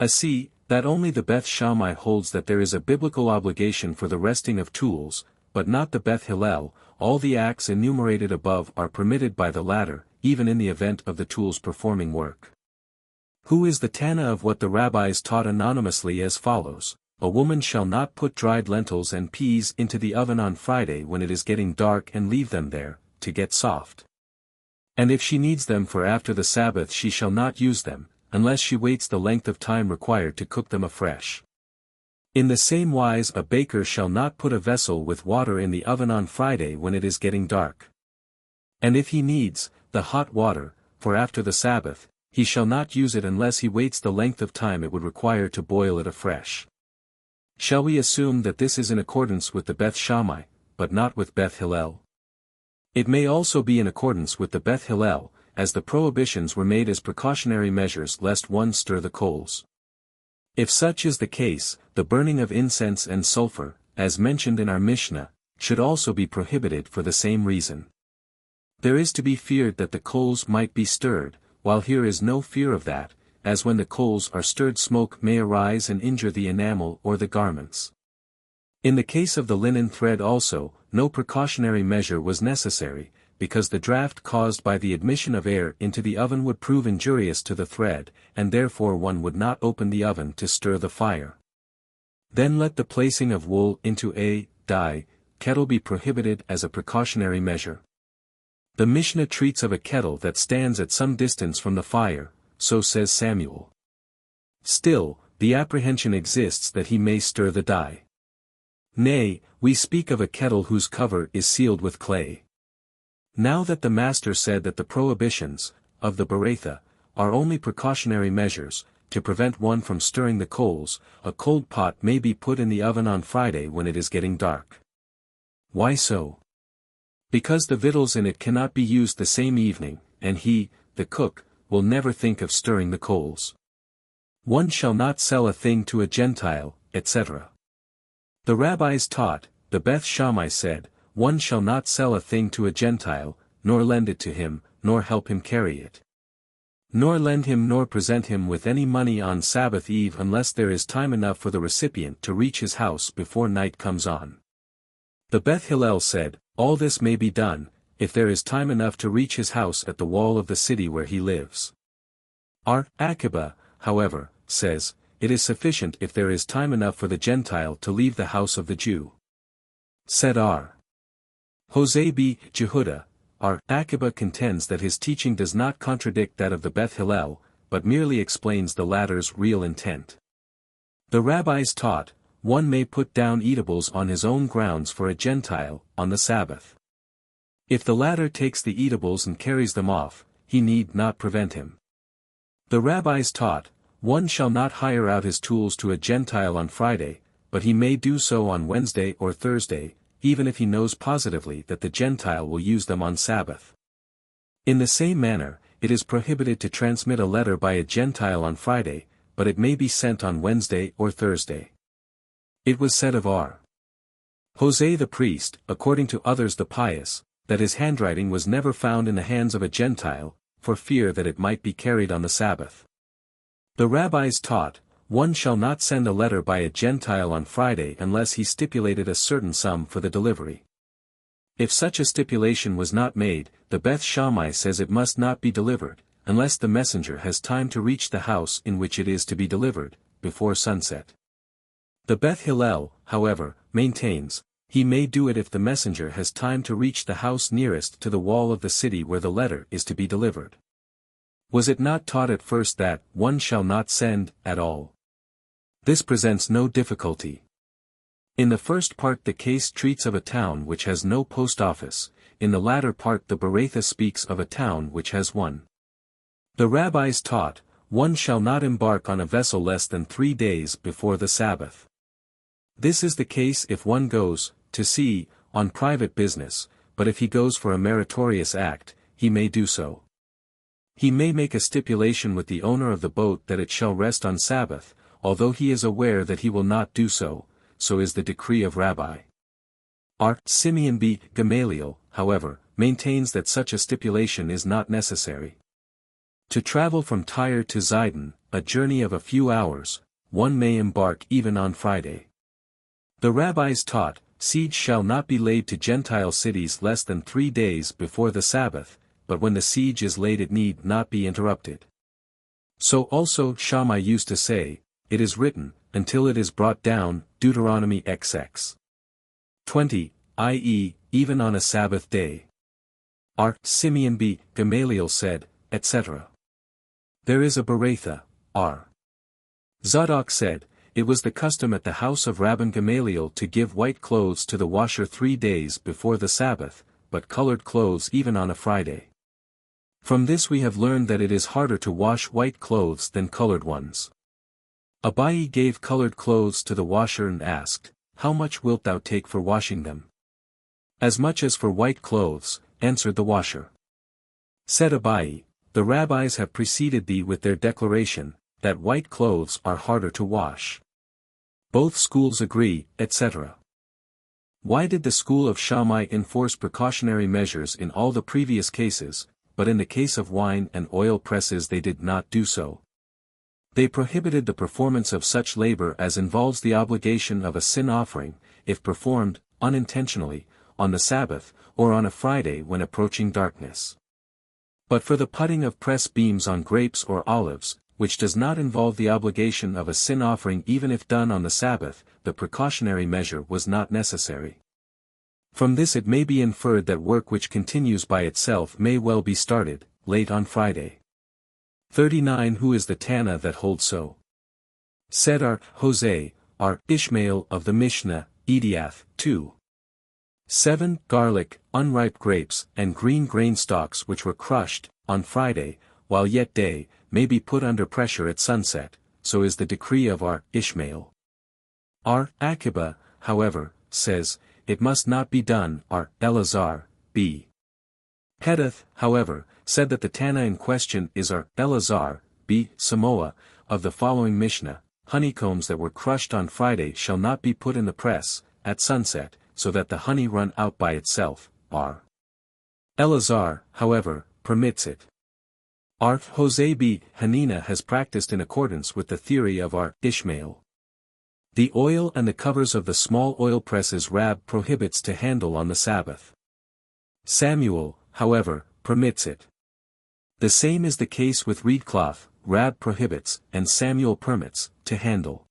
Asi, that only the Beth Shammai holds that there is a biblical obligation for the resting of tools, but not the Beth Hillel, all the acts enumerated above are permitted by the latter, even in the event of the tools performing work. Who is the Tana of what the rabbis taught anonymously as follows? A woman shall not put dried lentils and peas into the oven on Friday when it is getting dark and leave them there, to get soft. And if she needs them for after the Sabbath she shall not use them, unless she waits the length of time required to cook them afresh. In the same wise a baker shall not put a vessel with water in the oven on Friday when it is getting dark. And if he needs the hot water, for after the Sabbath, he shall not use it unless he waits the length of time it would require to boil it afresh. Shall we assume that this is in accordance with the Beth Shammai, but not with Beth Hillel? It may also be in accordance with the Beth Hillel, as the prohibitions were made as precautionary measures lest one stir the coals. If such is the case, the burning of incense and sulfur, as mentioned in our Mishnah, should also be prohibited for the same reason. There is to be feared that the coals might be stirred, while here is no fear of that, as when the coals are stirred smoke may arise and injure the enamel or the garments. In the case of the linen thread also, no precautionary measure was necessary, because the draught caused by the admission of air into the oven would prove injurious to the thread, and therefore one would not open the oven to stir the fire. Then let the placing of wool into a dye kettle be prohibited as a precautionary measure. The Mishnah treats of a kettle that stands at some distance from the fire, so says Samuel. Still, the apprehension exists that he may stir the dye. Nay, we speak of a kettle whose cover is sealed with clay. Now that the Master said that the prohibitions, of the Berakhot, are only precautionary measures, to prevent one from stirring the coals, a cold pot may be put in the oven on Friday when it is getting dark. Why so? Because the victuals in it cannot be used the same evening, and he, the cook, will never think of stirring the coals. One shall not sell a thing to a Gentile, etc. The rabbis taught, the Beth Shammai said, one shall not sell a thing to a Gentile, nor lend it to him, nor help him carry it. Nor lend him nor present him with any money on Sabbath eve unless there is time enough for the recipient to reach his house before night comes on. The Beth Hillel said, all this may be done, if there is time enough to reach his house at the wall of the city where he lives. Our Aqiba, however, says, it is sufficient if there is time enough for the Gentile to leave the house of the Jew. Said our Jose B. Jehuda, our Aqiba contends that his teaching does not contradict that of the Beth Hillel, but merely explains the latter's real intent. The rabbis taught, one may put down eatables on his own grounds for a Gentile, on the Sabbath. If the latter takes the eatables and carries them off, he need not prevent him. The rabbis taught, one shall not hire out his tools to a Gentile on Friday, but he may do so on Wednesday or Thursday, even if he knows positively that the Gentile will use them on Sabbath. In the same manner, it is prohibited to transmit a letter by a Gentile on Friday, but it may be sent on Wednesday or Thursday. It was said of our Jose the priest, according to others the pious, that his handwriting was never found in the hands of a Gentile, for fear that it might be carried on the Sabbath. The rabbis taught, one shall not send a letter by a Gentile on Friday unless he stipulated a certain sum for the delivery. If such a stipulation was not made, the Beth Shammai says it must not be delivered, unless the messenger has time to reach the house in which it is to be delivered, before sunset. The Beth Hillel, however, maintains, he may do it if the messenger has time to reach the house nearest to the wall of the city where the letter is to be delivered. Was it not taught at first that one shall not send at all? This presents no difficulty. In the first part the case treats of a town which has no post office, in the latter part the Berakhot speaks of a town which has one. The rabbis taught, one shall not embark on a vessel less than 3 days before the Sabbath. This is the case if one goes, to sea, on private business, but if he goes for a meritorious act, he may do so. He may make a stipulation with the owner of the boat that it shall rest on Sabbath, although he is aware that he will not do so, so is the decree of Rabbi. Our Simeon b. Gamaliel, however, maintains that such a stipulation is not necessary. To travel from Tyre to Zidon, a journey of a few hours, one may embark even on Friday. The rabbis taught, siege shall not be laid to Gentile cities less than 3 days before the Sabbath, but when the siege is laid it need not be interrupted. So also Shammai used to say, it is written, until it is brought down, Deuteronomy XX. 20, i.e., even on a Sabbath day. Our Simeon b. Gamaliel said, etc. There is a Berakhot, R. Zadok said, it was the custom at the house of Rabban Gamaliel to give white clothes to the washer 3 days before the Sabbath, but colored clothes even on a Friday. From this we have learned that it is harder to wash white clothes than colored ones. Abai gave colored clothes to the washer and asked, how much wilt thou take for washing them? As much as for white clothes, answered the washer. Said Abai, the rabbis have preceded thee with their declaration, that white clothes are harder to wash. Both schools agree, etc. Why did the school of Shammai enforce precautionary measures in all the previous cases, but in the case of wine and oil presses they did not do so? They prohibited the performance of such labor as involves the obligation of a sin offering, if performed, unintentionally, on the Sabbath, or on a Friday when approaching darkness. But for the putting of press beams on grapes or olives, which does not involve the obligation of a sin offering even if done on the Sabbath, the precautionary measure was not necessary. From this it may be inferred that work which continues by itself may well be started, late on Friday. 39 Who is the Tana that holds so? Said our Jose, our Ishmael of the Mishnah, Ediath, 2. 7 Garlic, unripe grapes, and green grain stalks which were crushed, on Friday, while yet day, may be put under pressure at sunset, so is the decree of our Ishmael. Our Aqiba, however, says, it must not be done. Our Elazar, b. Hedath, however, said that the Tana in question is our Elazar, b. Samoa, of the following Mishnah, honeycombs that were crushed on Friday shall not be put in the press, at sunset, so that the honey run out by itself. Our Elazar, however, permits it. Our Jose b. Hanina has practiced in accordance with the theory of our Ishmael. The oil and the covers of the small oil presses Rab prohibits to handle on the Sabbath. Samuel, however, permits it. The same is the case with reed cloth, Rab prohibits, and Samuel permits, to handle.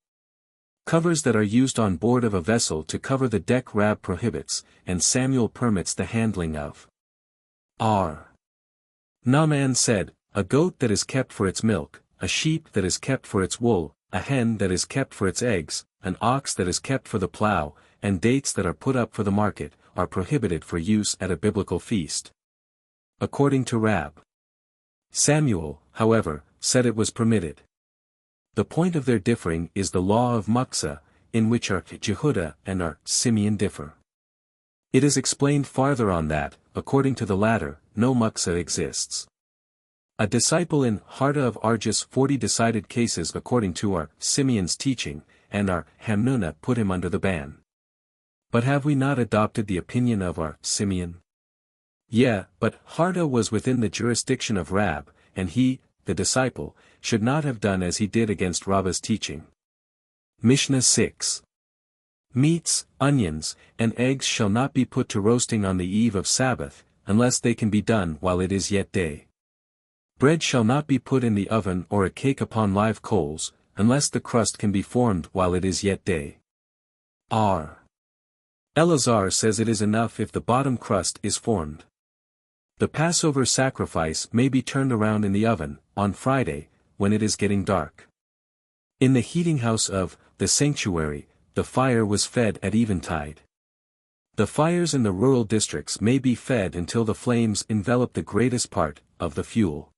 Covers that are used on board of a vessel to cover the deck Rab prohibits, and Samuel permits the handling of. R. Naaman said, a goat that is kept for its milk, a sheep that is kept for its wool, a hen that is kept for its eggs, an ox that is kept for the plow, and dates that are put up for the market, are prohibited for use at a biblical feast. According to Rab. Samuel, however, said it was permitted. The point of their differing is the law of Muktzah, in which our Jehudah and our Simeon differ. It is explained farther on that, according to the latter, no Muktzah exists. A disciple in Harta of Argus 40 decided cases according to our Simeon's teaching, and our Hanukah put him under the ban. But have we not adopted the opinion of our Simeon? Yeah, but Harta was within the jurisdiction of Rab, and he, the disciple, should not have done as he did against Rabba's teaching. Mishnah 6. Meats, onions, and eggs shall not be put to roasting on the eve of Sabbath, unless they can be done while it is yet day. Bread shall not be put in the oven or a cake upon live coals, unless the crust can be formed while it is yet day. R. Eleazar says it is enough if the bottom crust is formed. The Passover sacrifice may be turned around in the oven, on Friday, when it is getting dark. In the heating house of the sanctuary, the fire was fed at eventide. The fires in the rural districts may be fed until the flames envelop the greatest part of the fuel.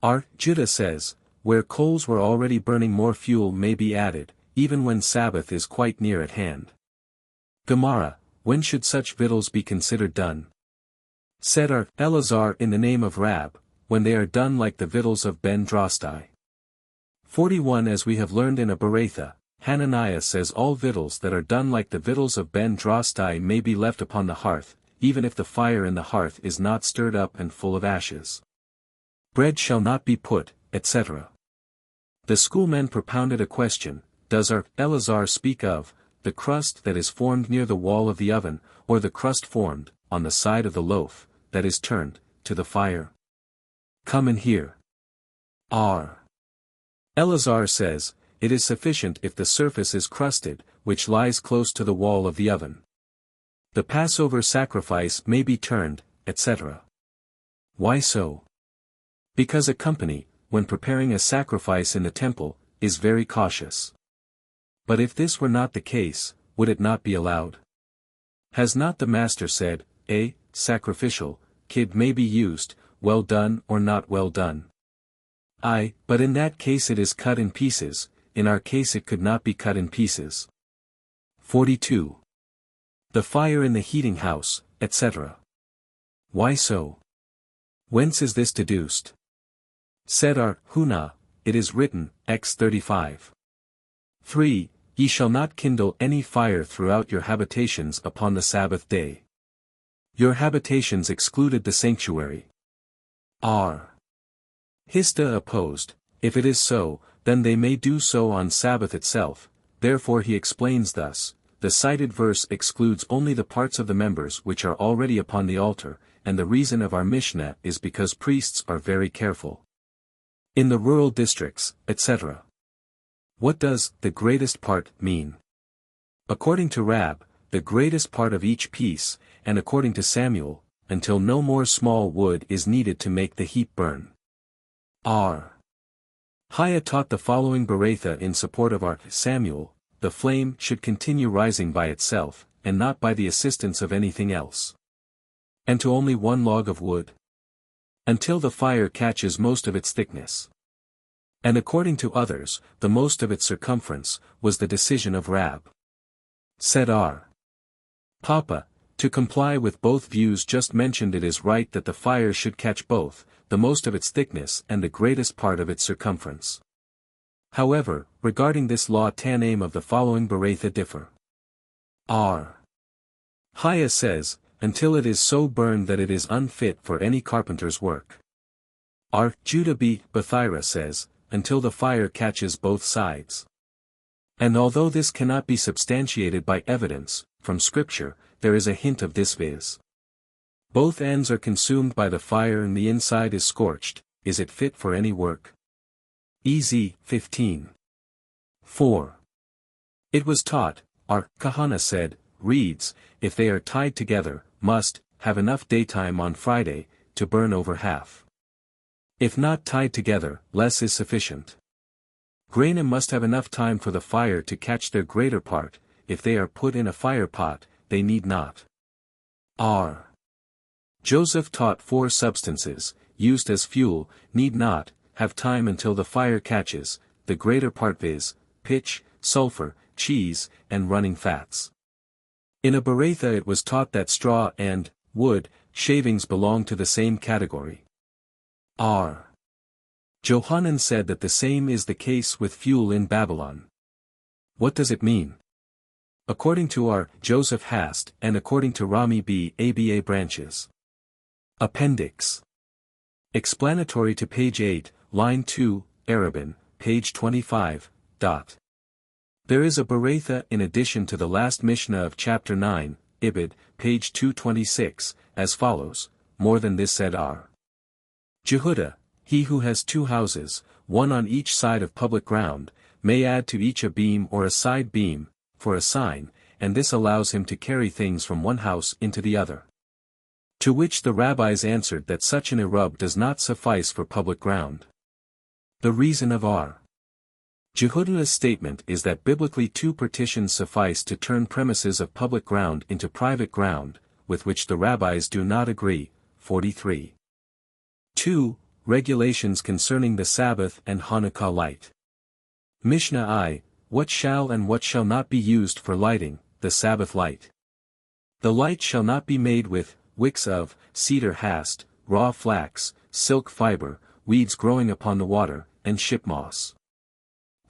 R. Judah says, where coals were already burning, more fuel may be added, even when Sabbath is quite near at hand. Gemara, when should such victuals be considered done? Said R. Eleazar in the name of Rab, when they are done like the victuals of Ben Drostai. 41. As we have learned in a Beratha, Hananiah says all victuals that are done like the victuals of Ben Drostai may be left upon the hearth, even if the fire in the hearth is not stirred up and full of ashes. Bread shall not be put, etc. The schoolmen propounded a question: does our Eleazar speak of the crust that is formed near the wall of the oven, or the crust formed on the side of the loaf that is turned to the fire? Come and hear. R. Eleazar says, it is sufficient if the surface is crusted, which lies close to the wall of the oven. The Passover sacrifice may be turned, etc. Why so? Because a company, when preparing a sacrifice in the temple, is very cautious. But if this were not the case, would it not be allowed? Has not the Master said, a sacrificial kid may be used, well done or not well done? But in that case it is cut in pieces, in our case it could not be cut in pieces. 42. The fire in the heating house, etc. Why so? Whence is this deduced? Said our Hunah, it is written, X 35. 3. Ye shall not kindle any fire throughout your habitations upon the Sabbath day. Your habitations excluded the sanctuary. R. Hista opposed, if it is so, then they may do so on Sabbath itself, therefore he explains thus, the cited verse excludes only the parts of the members which are already upon the altar, and the reason of our Mishnah is because priests are very careful. In the rural districts, etc. What does the greatest part mean? According to Rab, the greatest part of each piece, and according to Samuel, until no more small wood is needed to make the heap burn. R. Hiah taught the following Beratha in support of our Samuel: the flame should continue rising by itself, and not by the assistance of anything else. And to only one log of wood? Until the fire catches most of its thickness. And according to others, the most of its circumference, was the decision of Rab. Said R. Papa, to comply with both views just mentioned, it is right that the fire should catch both, the most of its thickness and the greatest part of its circumference. However, regarding this law Tanaim of the following Beratha differ. R. Hiah says, until it is so burned that it is unfit for any carpenter's work. R. Judah B. Bethira says, until the fire catches both sides. And although this cannot be substantiated by evidence, from Scripture, there is a hint of this, viz. Both ends are consumed by the fire and the inside is scorched, is it fit for any work? Ez. 15. 4. It was taught, our Kahana said, reeds, if they are tied together, must have enough daytime on Friday, to burn over half. If not tied together, less is sufficient. Grainim must have enough time for the fire to catch their greater part, if they are put in a fire pot, they need not. R. Joseph taught 4 substances, used as fuel, need not have time until the fire catches, the greater part, viz., pitch, sulfur, cheese, and running fats. In a Beratha it was taught that straw and wood shavings belong to the same category. R. Johanan said that the same is the case with fuel in Babylon. What does it mean? According to R. Joseph Hast, and according to Rami B. ABA branches. Appendix. Explanatory to page 8, line 2, Arabin, page 25. There is a Berakhot in addition to the last Mishnah of chapter 9, Ibid, page 226, as follows, more than this said are. Jehudah, he who has 2 houses, one on each side of public ground, may add to each a beam or a side beam, for a sign, and this allows him to carry things from one house into the other. To which the rabbis answered that such an irub does not suffice for public ground. The reason of R. Jehudah's statement is that biblically 2 partitions suffice to turn premises of public ground into private ground, with which the rabbis do not agree. 43. 2. Regulations concerning the Sabbath and Hanukah light. Mishnah I, what shall and what shall not be used for lighting, the Sabbath light. The light shall not be made with wicks of cedar hast, raw flax, silk fiber, weeds growing upon the water, and ship moss.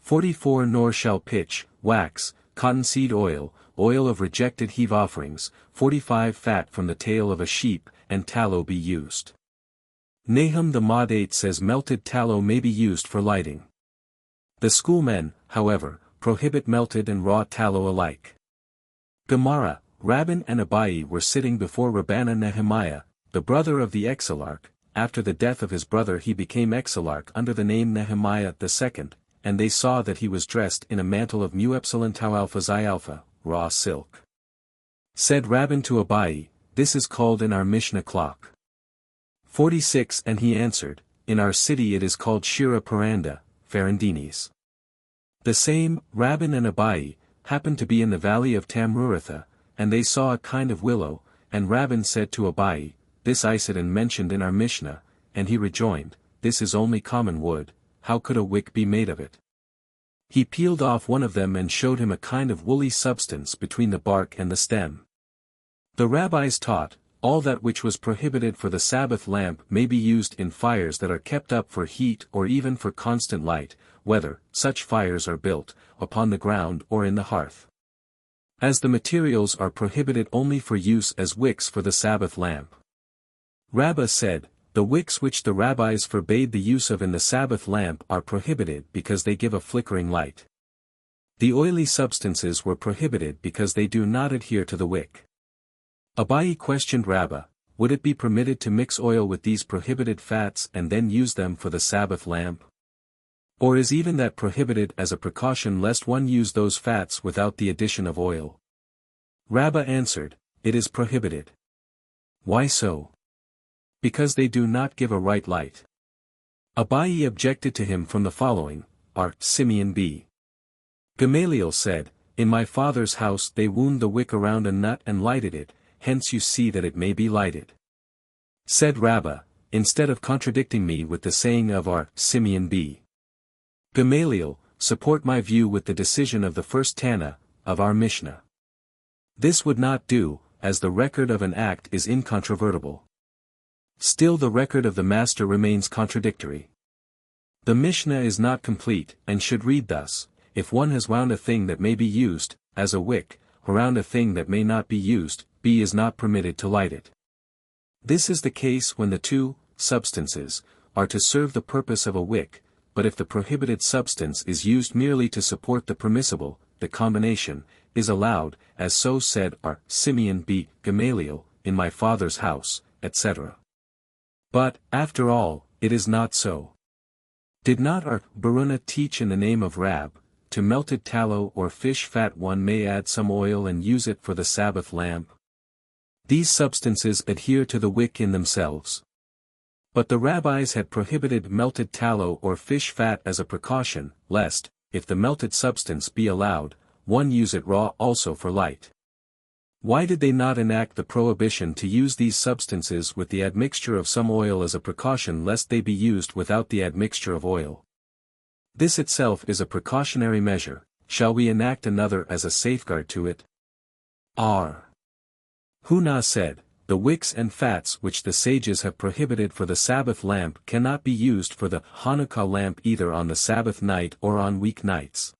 44 Nor shall pitch, wax, cottonseed oil, oil of rejected heave offerings, 45 fat from the tail of a sheep, and tallow be used. Nahum the Modate says melted tallow may be used for lighting. The schoolmen, however, prohibit melted and raw tallow alike. Gemara, Rabban and Abai were sitting before Rabbanah Nehemiah, the brother of the exilarch. After the death of his brother he became exilarch under the name Nehemiah II, and they saw that he was dressed in a mantle of muepsilon tau alpha xi alpha, raw silk. Said Rabban to Abai, this is called in our Mishnah clock. 46 And he answered, in our city it is called Shira Paranda, Farandinis. The same, Rabban and Abai, happened to be in the valley of Tamruratha, and they saw a kind of willow, and Rabban said to Abai, this Isidon mentioned in our Mishnah, and he rejoined, this is only common wood, how could a wick be made of it? He peeled off one of them and showed him a kind of woolly substance between the bark and the stem. The rabbis taught, all that which was prohibited for the Sabbath lamp may be used in fires that are kept up for heat or even for constant light, whether such fires are built, upon the ground or in the hearth. As the materials are prohibited only for use as wicks for the Sabbath lamp. Rabbi said, the wicks which the rabbis forbade the use of in the Sabbath lamp are prohibited because they give a flickering light. The oily substances were prohibited because they do not adhere to the wick. Abai questioned Rabbi, would it be permitted to mix oil with these prohibited fats and then use them for the Sabbath lamp? Or is even that prohibited as a precaution lest one use those fats without the addition of oil? Rabbi answered, it is prohibited. Why so? Because they do not give a right light. Abai objected to him from the following, are Simeon b. Gamaliel said, in my father's house they wound the wick around a nut and lighted it, hence you see that it may be lighted. Said Rabbi, instead of contradicting me with the saying of our Simeon b. Gamaliel, support my view with the decision of the first Tana, of our Mishnah. This would not do, as the record of an act is incontrovertible. Still the record of the master remains contradictory. The Mishnah is not complete, and should read thus, if one has wound a thing that may be used, as a wick, around a thing that may not be used, B is not permitted to light it. This is the case when the 2 substances are to serve the purpose of a wick, but if the prohibited substance is used merely to support the permissible, the combination is allowed, as so said our Simeon b. Gamaliel, in my father's house, etc. But, after all, it is not so. Did not our Baruna teach in the name of Rab, to melted tallow or fish fat one may add some oil and use it for the Sabbath lamp? These substances adhere to the wick in themselves. But the rabbis had prohibited melted tallow or fish fat as a precaution, lest, if the melted substance be allowed, one use it raw also for light. Why did they not enact the prohibition to use these substances with the admixture of some oil as a precaution lest they be used without the admixture of oil? This itself is a precautionary measure, shall we enact another as a safeguard to it? R. Hunah said, the wicks and fats which the sages have prohibited for the Sabbath lamp cannot be used for the Hanukah lamp either on the Sabbath night or on week nights.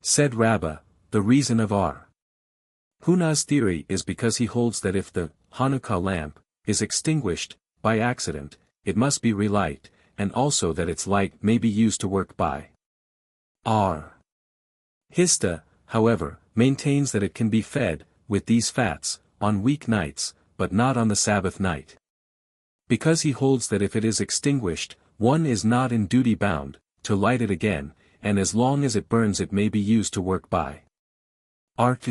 Said Rabbi, the reason of R. Hunah's theory is because he holds that if the Hanukah lamp is extinguished by accident, it must be relight, and also that its light may be used to work by R. Hista, however, maintains that it can be fed, with these fats, on week nights, but not on the Sabbath night. Because he holds that if it is extinguished, one is not in duty bound, to light it again, and as long as it burns it may be used to work by.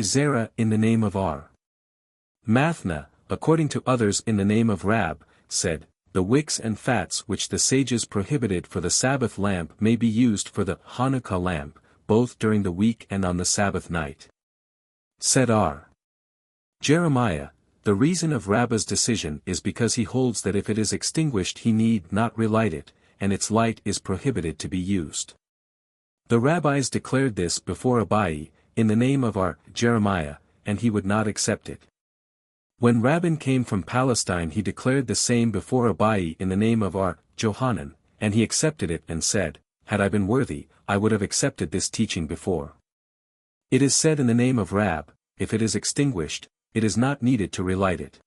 Zerah in the name of R. Mathna, according to others in the name of Rab, said, the wicks and fats which the sages prohibited for the Sabbath lamp may be used for the Hanukah lamp, both during the week and on the Sabbath night. Said R. Jeremiah, the reason of Rabbah's decision is because he holds that if it is extinguished he need not relight it, and its light is prohibited to be used. The rabbis declared this before Abai, in the name of our Jeremiah, and he would not accept it. When Rabbin came from Palestine he declared the same before Abai in the name of our Johanan, and he accepted it and said, had I been worthy, I would have accepted this teaching before. It is said in the name of Rab, if it is extinguished, it is not needed to relight it.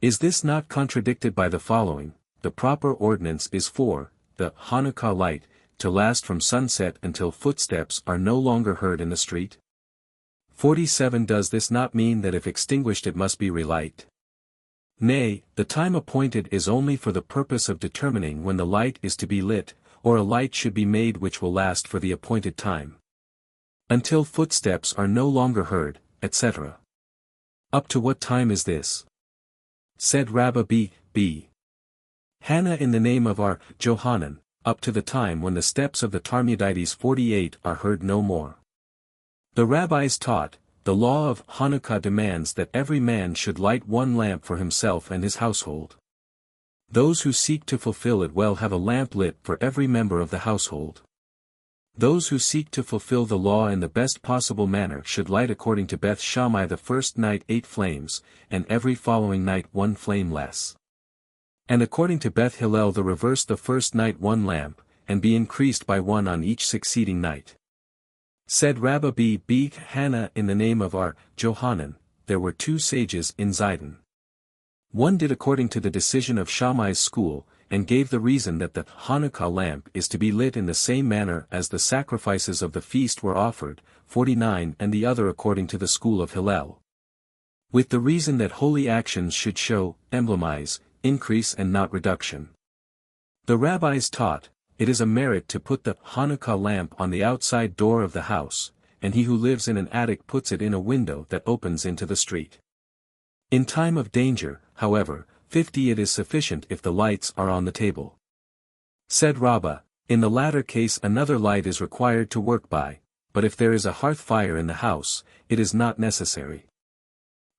Is this not contradicted by the following? The proper ordinance is for the Hanukah light to last from sunset until footsteps are no longer heard in the street? 47. Does this not mean that if extinguished it must be relight? Nay, the time appointed is only for the purpose of determining when the light is to be lit, or a light should be made which will last for the appointed time. Until footsteps are no longer heard, etc. Up to what time is this? Said Rabbi B. Hannah in the name of our Johanan, up to the time when the steps of the Talmudites 48 are heard no more. The rabbis taught, the law of Hanukah demands that every man should light one lamp for himself and his household. Those who seek to fulfill it well have a lamp lit for every member of the household. Those who seek to fulfill the law in the best possible manner should light according to Beth Shammai the first night 8 flames, and every following night 1 flame less. And according to Beth Hillel the reverse the first night 1 lamp, and be increased by 1 on each succeeding night. Said Rabbi B. Hannah in the name of our Johanan, there were 2 sages in Zidon. One did according to the decision of Shammai's school, and gave the reason that the Hanukah lamp is to be lit in the same manner as the sacrifices of the feast were offered, 49, and the other according to the school of Hillel. With the reason that holy actions should show, emblemize, increase and not reduction. The rabbis taught, it is a merit to put the Hanukah lamp on the outside door of the house, and he who lives in an attic puts it in a window that opens into the street. In time of danger, however, 50 it is sufficient if the lights are on the table. Said Rabbi, in the latter case another light is required to work by, but if there is a hearth fire in the house, it is not necessary.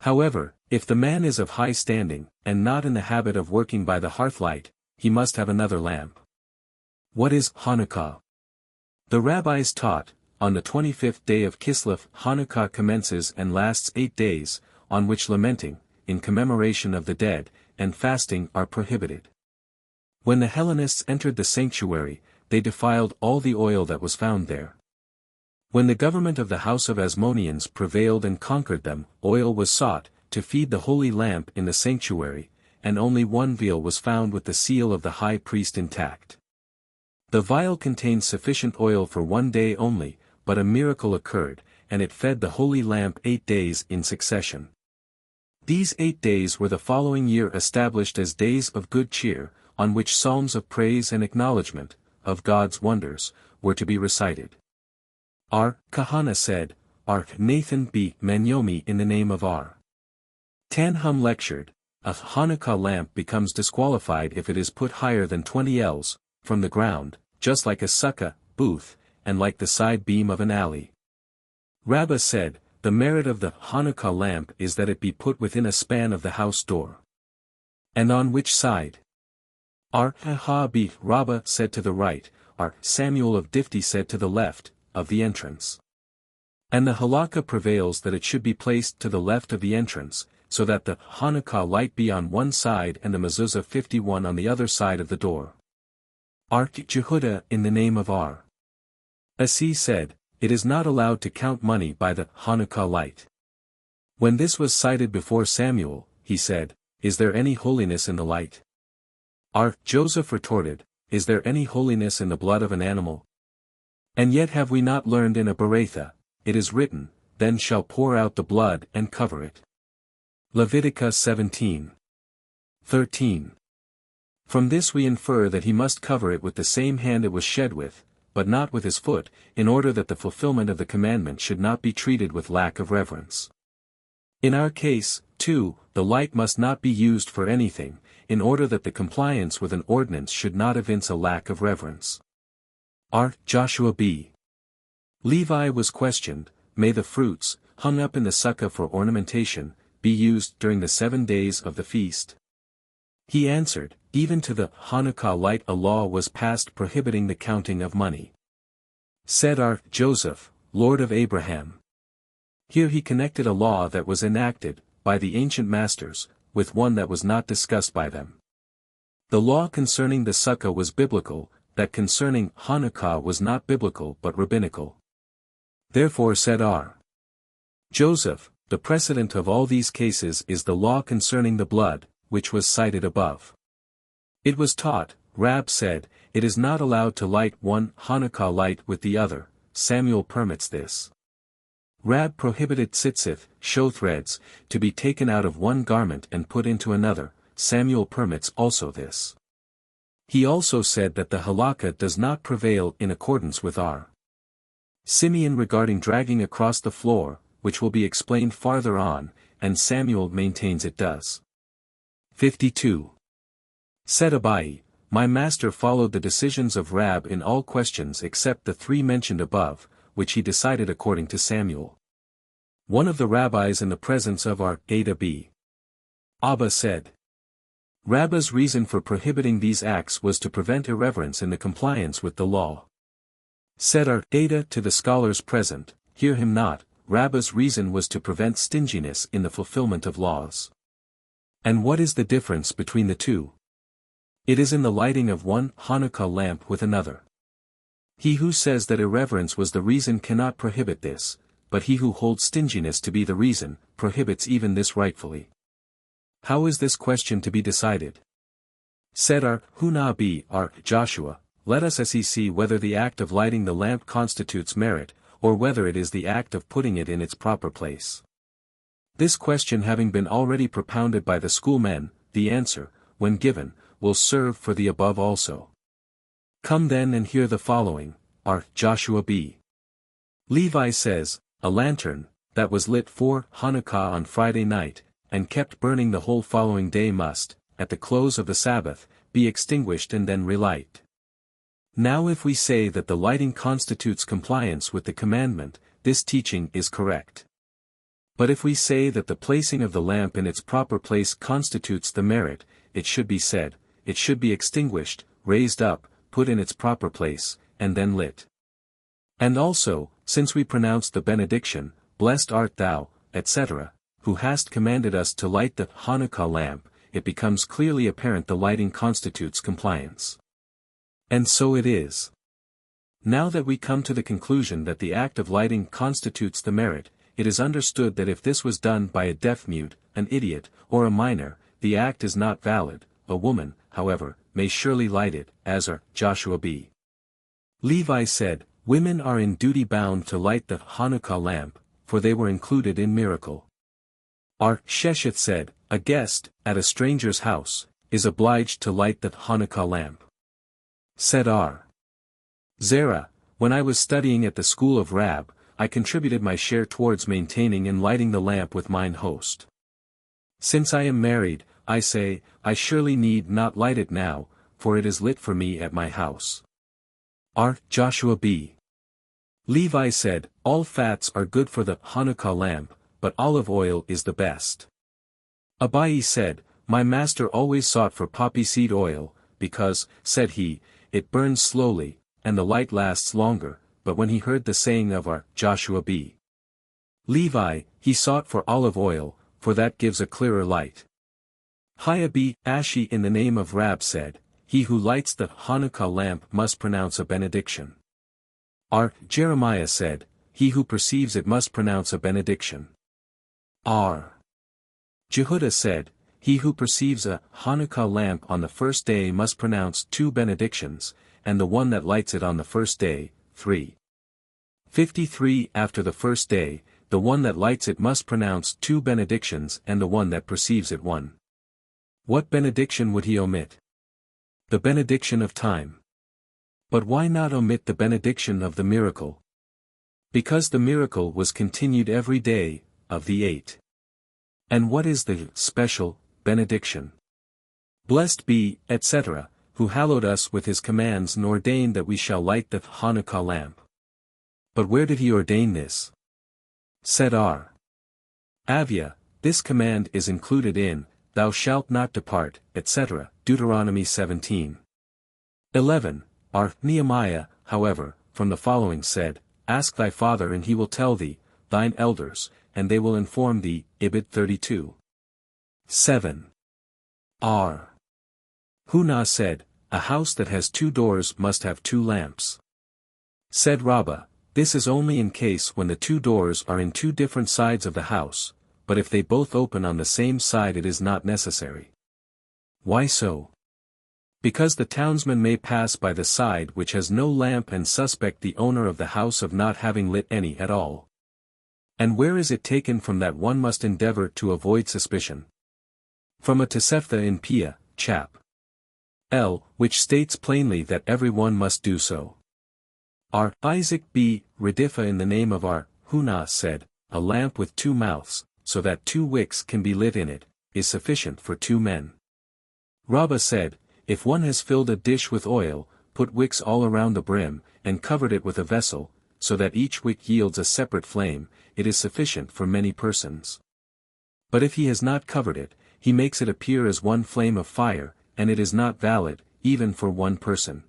However, if the man is of high standing, and not in the habit of working by the hearth light, he must have another lamp. What is Hanukah? The rabbis taught, on the 25th day of Kislev Hanukah commences and lasts 8 days, on which lamenting, in commemoration of the dead, and fasting are prohibited. When the Hellenists entered the sanctuary, they defiled all the oil that was found there. When the government of the house of Asmoneans prevailed and conquered them, oil was sought, to feed the holy lamp in the sanctuary, and only 1 vial was found with the seal of the high priest intact. The vial contained sufficient oil for 1 day only, but a miracle occurred, and it fed the holy lamp 8 days in succession. These 8 days were the following year established as days of good cheer, on which psalms of praise and acknowledgement, of God's wonders, were to be recited. R. Kahana said, R. Nathan B. Manyomi in the name of R. Tanhum lectured, a Hanukah lamp becomes disqualified if it is put higher than 20 ells, from the ground, just like a sukkah, booth, and like the side beam of an alley. Rabbi said, the merit of the Hanukah lamp is that it be put within a span of the house door. And on which side? R. Hahabi Rabba said to the right, R. Samuel of Difti said to the left, of the entrance. And the halakha prevails that it should be placed to the left of the entrance, so that the Hanukah light be on one side and the mezuzah 51 on the other side of the door. R. Jehudah in the name of R. Asi said, it is not allowed to count money by the Hanukah light. When this was cited before Samuel, he said, is there any holiness in the light? R. Joseph retorted, is there any holiness in the blood of an animal? And yet have we not learned in a Beratha, it is written, then shall pour out the blood and cover it. Leviticus 17:13. From this we infer that he must cover it with the same hand it was shed with, but not with his foot, in order that the fulfillment of the commandment should not be treated with lack of reverence. In our case, too, the light must not be used for anything, in order that the compliance with an ordinance should not evince a lack of reverence. R. Joshua B. Levi was questioned, may the fruits, hung up in the sukkah for ornamentation, be used during the 7 days of the feast? He answered, even to the Hanukah light a law was passed prohibiting the counting of money. Said R. Joseph, Lord of Abraham. Here he connected a law that was enacted, by the ancient masters, with one that was not discussed by them. The law concerning the sukkah was biblical, that concerning Hanukah was not biblical but rabbinical. Therefore said R. Joseph, the precedent of all these cases is the law concerning the blood, which was cited above. It was taught, Rab said, it is not allowed to light one Hanukah light with the other, Samuel permits this. Rab prohibited tzitzith, show threads, to be taken out of one garment and put into another, Samuel permits also this. He also said that the halakha does not prevail in accordance with R. Simeon regarding dragging across the floor, which will be explained farther on, and Samuel maintains it does. 52. Said Abai, my master followed the decisions of Rab in all questions except the 3 mentioned above, which he decided according to Samuel. One of the rabbis in the presence of our Abba said, Rabba's reason for prohibiting these acts was to prevent irreverence in the compliance with the law. Said our Ada to the scholars present, hear him not, Rabba's reason was to prevent stinginess in the fulfillment of laws. And what is the difference between the two? It is in the lighting of one Hanukah lamp with another. He who says that irreverence was the reason cannot prohibit this, but he who holds stinginess to be the reason, prohibits even this rightfully. How is this question to be decided? Said our Hunabi, our Joshua, let us see whether the act of lighting the lamp constitutes merit, or whether it is the act of putting it in its proper place. This question having been already propounded by the schoolmen, the answer, when given, will serve for the above also. Come then and hear the following, our Joshua B. Levi says, a lantern, that was lit for Hanukah on Friday night, and kept burning the whole following day must, at the close of the Sabbath, be extinguished and then relight. Now if we say that the lighting constitutes compliance with the commandment, this teaching is correct. But if we say that the placing of the lamp in its proper place constitutes the merit, it should be said, it should be extinguished, raised up, put in its proper place, and then lit. And also, since we pronounced the benediction, blessed art thou, etc., who hast commanded us to light the Hanukah lamp, it becomes clearly apparent the lighting constitutes compliance. And so it is. Now that we come to the conclusion that the act of lighting constitutes the merit, it is understood that if this was done by a deaf-mute, an idiot, or a minor, the act is not valid. A woman, however, may surely light it, as are Joshua B. Levi said, women are in duty bound to light the Hanukah lamp, for they were included in miracle. Our Shesheth said, a guest, at a stranger's house, is obliged to light the Hanukah lamp. Said R. Zerah, when I was studying at the school of Rab, I contributed my share towards maintaining and lighting the lamp with mine host. Since I am married, I say, I surely need not light it now, for it is lit for me at my house. R. Joshua B. Levi said, all fats are good for the Hanukah lamp, but olive oil is the best. Abai said, my master always sought for poppy seed oil, because, said he, it burns slowly, and the light lasts longer, but when he heard the saying of our Joshua B. Levi, he sought for olive oil, for that gives a clearer light. Hiya B. Ashi in the name of Rab said, he who lights the Hanukah lamp must pronounce a benediction. R. Jeremiah said, he who perceives it must pronounce a benediction. R. Jehudah said, he who perceives a Hanukah lamp on the first day must pronounce 2 benedictions, and the one that lights it on the first day, 3. 53 After the first day, the one that lights it must pronounce 2 benedictions and the one that perceives it 1. What benediction would he omit? The benediction of time. But why not omit the benediction of the miracle? Because the miracle was continued every day, of the 8. And what is the special benediction? Blessed be, etc., who hallowed us with his commands and ordained that we shall light the Hanukah lamp. But where did he ordain this? Said R. Avia, this command is included in, Thou shalt not depart, etc., Deuteronomy 17. 11. R. Nehemiah, however, from the following said, Ask thy father and he will tell thee, thine elders, and they will inform thee, Ibid 32. 7. R. Hunah said, A house that has 2 doors must have 2 lamps. Said Rabbi, this is only in case when the 2 doors are in 2 different sides of the house, but if they both open on the same side it is not necessary. Why so? Because the townsman may pass by the side which has no lamp and suspect the owner of the house of not having lit any at all. And where is it taken from that one must endeavor to avoid suspicion? From a Tosefta in Peah, chap. L, which states plainly that everyone must do so. R. Isaac B. Redifa in the name of R. Hunah said, A lamp with 2 mouths, so that 2 wicks can be lit in it, is sufficient for 2 men. Rabbi said, If one has filled a dish with oil, put wicks all around the brim, and covered it with a vessel, so that each wick yields a separate flame, it is sufficient for many persons. But if he has not covered it, he makes it appear as one flame of fire, and it is not valid, even for 1 person.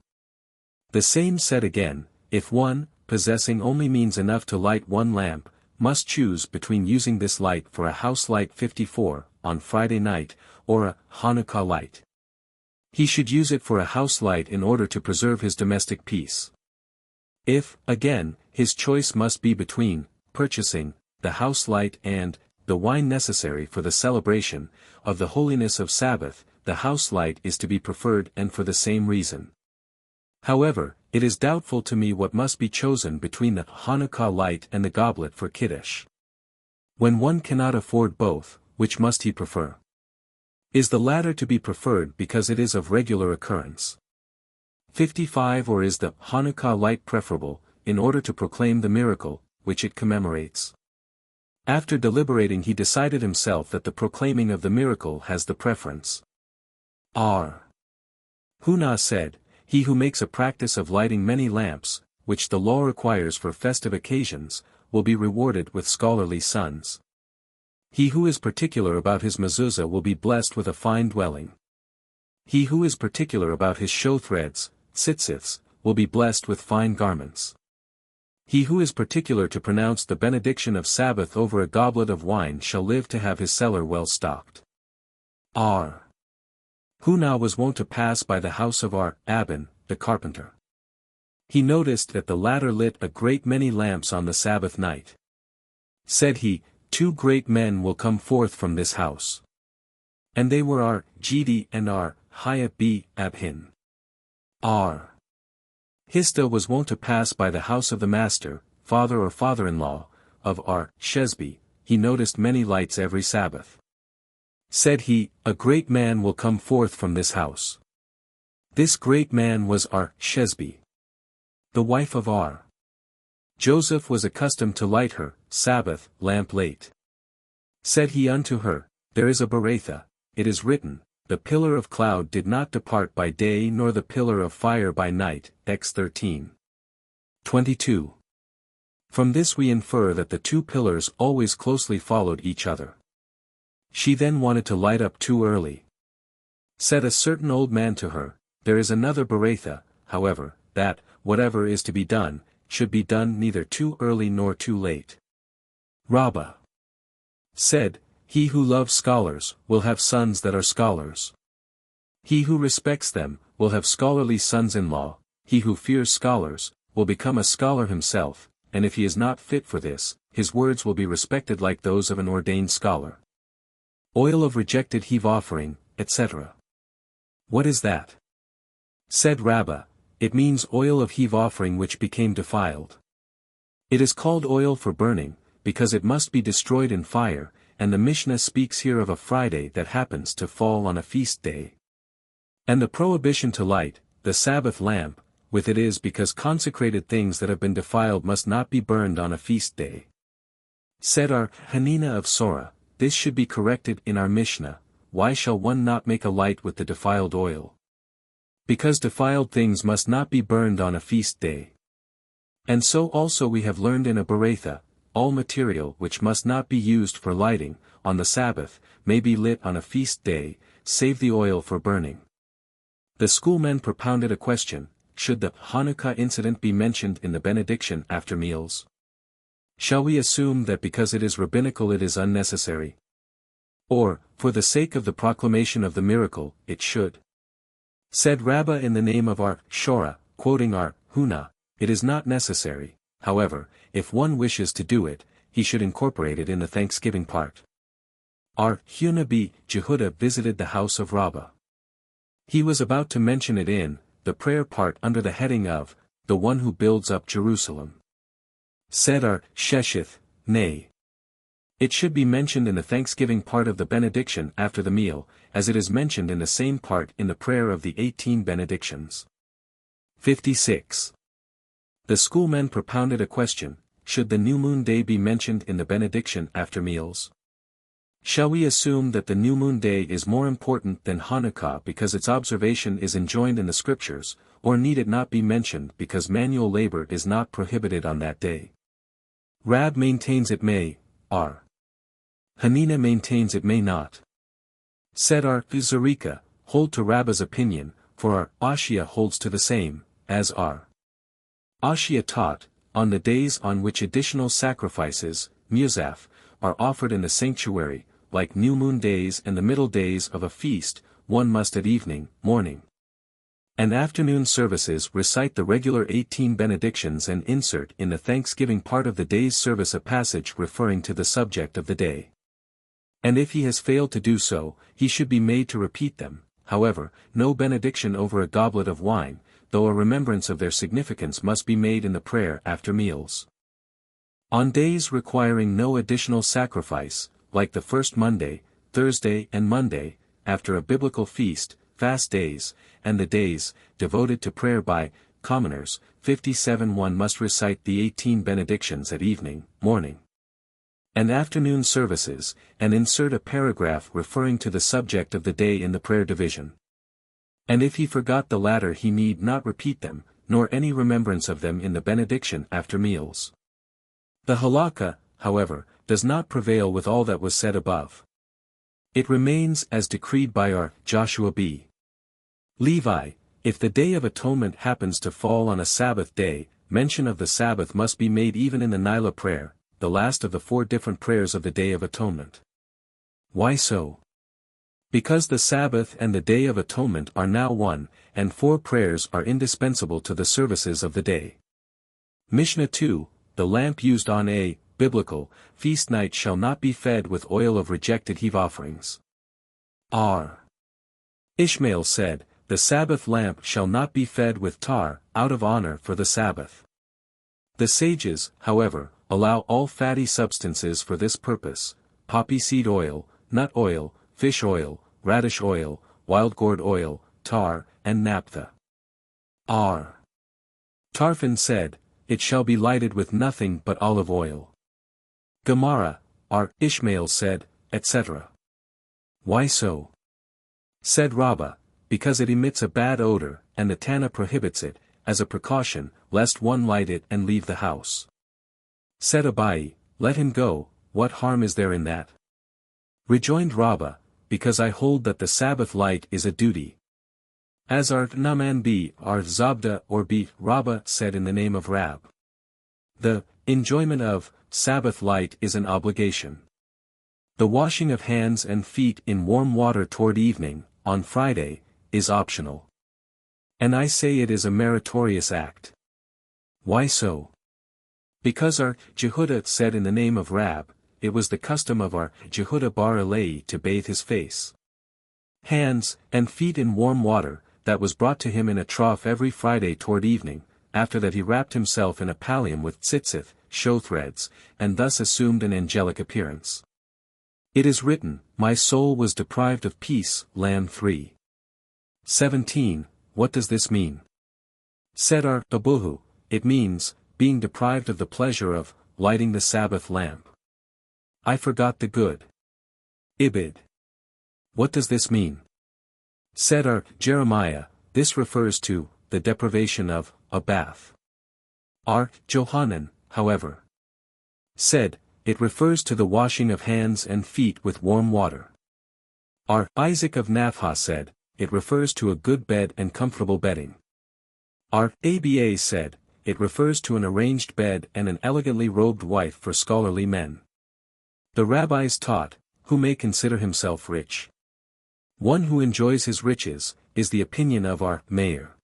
The same said again, if one, possessing only means enough to light 1 lamp, must choose between using this light for a house light 54, on Friday night, or a Hanukah light. He should use it for a house light in order to preserve his domestic peace. If, again, his choice must be between, purchasing, the house light and, the wine necessary for the celebration, of the holiness of Sabbath, the house light is to be preferred and for the same reason. However, it is doubtful to me what must be chosen between the Hanukah light and the goblet for Kiddush. When one cannot afford both, which must he prefer? Is the latter to be preferred because it is of regular occurrence? 55 Or is the Hanukah light preferable, in order to proclaim the miracle, which it commemorates? After deliberating he decided himself that the proclaiming of the miracle has the preference. R. Hunah said, He who makes a practice of lighting many lamps, which the law requires for festive occasions, will be rewarded with scholarly sons. He who is particular about his mezuzah will be blessed with a fine dwelling. He who is particular about his show threads, tzitzits, will be blessed with fine garments. He who is particular to pronounce the benediction of Sabbath over a goblet of wine shall live to have his cellar well stocked. R. Hunah was wont to pass by the house of R. Abin, the carpenter. He noticed that the latter lit a great many lamps on the Sabbath night. Said he, 2 great men will come forth from this house. And they were R. Gedi and R. Hiah B. Abhin. R. Hista was wont to pass by the house of the master, father or father-in-law, of R. Shesby. He noticed many lights every Sabbath. Said he, A great man will come forth from this house. This great man was R. Shesby, the wife of R. Joseph was accustomed to light her, Sabbath, lamp late. Said he unto her, There is a Berakhot, it is written, The pillar of cloud did not depart by day nor the pillar of fire by night, Ex 13. 22. From this we infer that the 2 pillars always closely followed each other. She then wanted to light up too early. Said a certain old man to her, There is another Berakhot, however, that, whatever is to be done, should be done neither too early nor too late. Rabbi said, He who loves scholars, will have sons that are scholars. He who respects them, will have scholarly sons-in-law. He who fears scholars, will become a scholar himself, and if he is not fit for this, his words will be respected like those of an ordained scholar. Oil of rejected heave offering, etc. What is that? Said Rabbi, It means oil of heave offering which became defiled. It is called oil for burning, because it must be destroyed in fire, and the Mishnah speaks here of a Friday that happens to fall on a feast day. And the prohibition to light, the Sabbath lamp, with it is because consecrated things that have been defiled must not be burned on a feast day. Said our Hanina of Sora, this should be corrected in our Mishnah, why shall one not make a light with the defiled oil? Because defiled things must not be burned on a feast day. And so also we have learned in a Berakhot, all material which must not be used for lighting, on the Sabbath, may be lit on a feast day, save the oil for burning. The schoolmen propounded a question, should the Hanukah incident be mentioned in the benediction after meals? Shall we assume that because it is rabbinical it is unnecessary? Or, for the sake of the proclamation of the miracle, it should? Said Rabbi in the name of our Shora, quoting our Huna, it is not necessary, however, if one wishes to do it, he should incorporate it in the thanksgiving part. Our Hunabi Jehuda visited the house of Rabbi. He was about to mention it in the prayer part under the heading of the one who builds up Jerusalem. Said our Sheshith, nay. It should be mentioned in the thanksgiving part of the benediction after the meal, as it is mentioned in the same part in the prayer of the 18 benedictions. 56. The schoolmen propounded a question, should the new moon day be mentioned in the benediction after meals? Shall we assume that the new moon day is more important than Hanukah because its observation is enjoined in the scriptures, or need it not be mentioned because manual labor is not prohibited on that day? Rab maintains it may, R. Hanina maintains it may not. Said our Zarika, hold to Rabba's opinion, for our Ashia holds to the same, as our Ashia taught, on the days on which additional sacrifices, muzaf, are offered in the sanctuary, like new moon days and the middle days of a feast, one must at evening, morning, and afternoon services recite the regular 18 benedictions and insert in the thanksgiving part of the day's service a passage referring to the subject of the day. And if he has failed to do so, he should be made to repeat them, however, no benediction over a goblet of wine, though a remembrance of their significance must be made in the prayer after meals. On days requiring no additional sacrifice, like the first Monday, Thursday and Monday, after a biblical feast, fast days, and the days, devoted to prayer by commoners, 57 one must recite the 18 benedictions at evening, morning, and afternoon services, and insert a paragraph referring to the subject of the day in the prayer division. And if he forgot the latter he need not repeat them, nor any remembrance of them in the benediction after meals. The halakha, however, does not prevail with all that was said above. It remains as decreed by our Joshua b. Levi, if the Day of Atonement happens to fall on a Sabbath day, mention of the Sabbath must be made even in the Nila prayer, the last of the 4 different prayers of the Day of Atonement. Why so? Because the Sabbath and the Day of Atonement are now one, and 4 prayers are indispensable to the services of the day. Mishnah 2, the lamp used on a biblical feast night shall not be fed with oil of rejected heave offerings. R. Ishmael said, the Sabbath lamp shall not be fed with tar, out of honor for the Sabbath. The sages, however, allow all fatty substances for this purpose, poppy seed oil, nut oil, fish oil, radish oil, wild gourd oil, tar, and naphtha. R. Tarfon said, it shall be lighted with nothing but olive oil. Gemara, R. Ishmael said, etc. Why so? Said Rabbi, because it emits a bad odor, and the Tana prohibits it, as a precaution, lest one light it and leave the house. Said Abai, let him go, what harm is there in that? Rejoined Rabbi, because I hold that the Sabbath light is a duty. As our Naman b. our Zabda or b. Rabba said in the name of Rab. The enjoyment of Sabbath light is an obligation. The washing of hands and feet in warm water toward evening, on Friday, is optional. And I say it is a meritorious act. Why so? Because our Jehuda said in the name of Rab, it was the custom of our Jehuda bar Elai to bathe his face, hands, and feet in warm water, that was brought to him in a trough every Friday toward evening, after that he wrapped himself in a pallium with tzitzith, show threads, and thus assumed an angelic appearance. It is written, My soul was deprived of peace, Lamb 3. 17. What does this mean? Said Abuhu, it means, being deprived of the pleasure of, lighting the Sabbath lamp. I forgot the good. Ibid. What does this mean? Said Jeremiah, this refers to, the deprivation of, a bath. Johanan, however, said, it refers to the washing of hands and feet with warm water. Isaac of Naphah said, it refers to a good bed and comfortable bedding. Aba said, it refers to an arranged bed and an elegantly robed wife for scholarly men. The rabbis taught, who may consider himself rich. One who enjoys his riches, is the opinion of our mayor.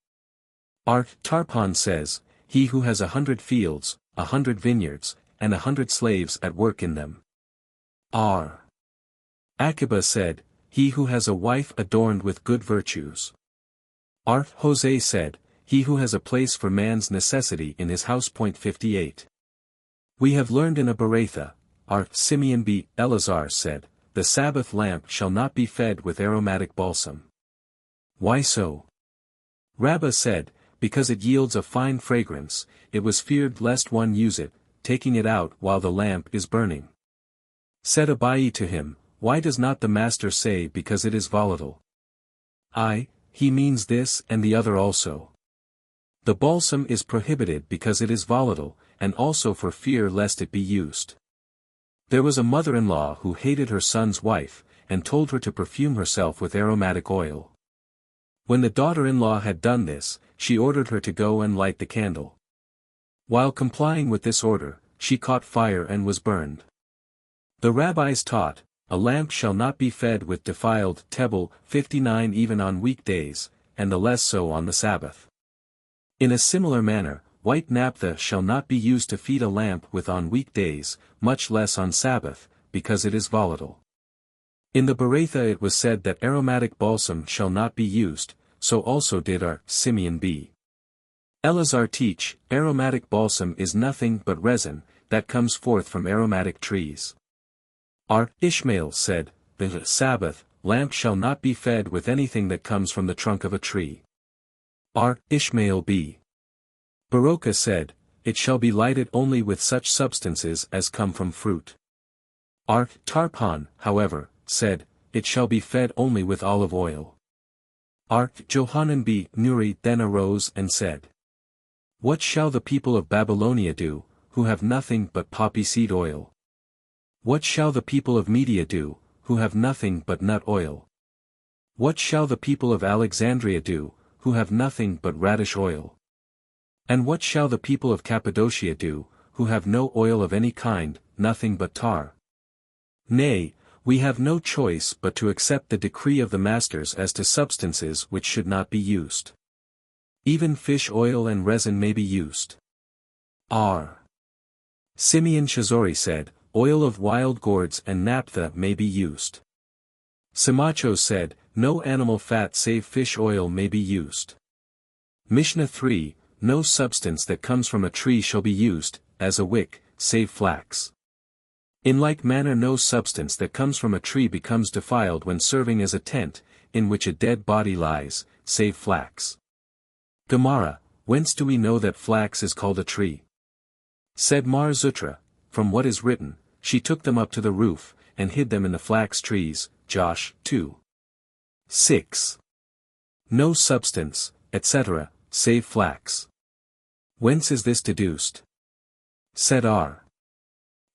Tarpon says, he who has 100 fields, 100 vineyards, and 100 slaves at work in them. Aqiba said, he who has a wife adorned with good virtues. Jose said, he who has a place for man's necessity in his house. 58. We have learned in a Beratha, Simeon B. Eleazar said, the Sabbath lamp shall not be fed with aromatic balsam. Why so? Rabbi said, because it yields a fine fragrance, it was feared lest one use it, taking it out while the lamp is burning. Said Abai to him, why does not the master say because it is volatile? He means this and the other also. The balsam is prohibited because it is volatile, and also for fear lest it be used. There was a mother-in-law who hated her son's wife, and told her to perfume herself with aromatic oil. When the daughter-in-law had done this, she ordered her to go and light the candle. While complying with this order, she caught fire and was burned. The rabbis taught, a lamp shall not be fed with defiled tebel 59 even on weekdays, and the less so on the Sabbath. In a similar manner, white naphtha shall not be used to feed a lamp with on weekdays, much less on Sabbath, because it is volatile. In the Beratha it was said that aromatic balsam shall not be used, so also did Simeon B. Eleazar teach, aromatic balsam is nothing but resin, that comes forth from aromatic trees. Ishmael said, the Sabbath lamp shall not be fed with anything that comes from the trunk of a tree. Ishmael B. Berakhot said, it shall be lighted only with such substances as come from fruit. Tarpon, however, said, it shall be fed only with olive oil. Johanan B. Nuri then arose and said, what shall the people of Babylonia do, who have nothing but poppy seed oil? What shall the people of Media do, who have nothing but nut oil? What shall the people of Alexandria do, who have nothing but radish oil? And what shall the people of Cappadocia do, who have no oil of any kind, nothing but tar? Nay, we have no choice but to accept the decree of the masters as to substances which should not be used. Even fish oil and resin may be used. Simeon Shazori said, oil of wild gourds and naphtha may be used. Samachos said, no animal fat save fish oil may be used. Mishnah 3, no substance that comes from a tree shall be used, as a wick, save flax. In like manner no substance that comes from a tree becomes defiled when serving as a tent, in which a dead body lies, save flax. Gemara, whence do we know that flax is called a tree? Said Mar Zutra, from what is written, she took them up to the roof, and hid them in the flax trees, Josh 2. 6. No substance, etc., save flax. Whence is this deduced? Said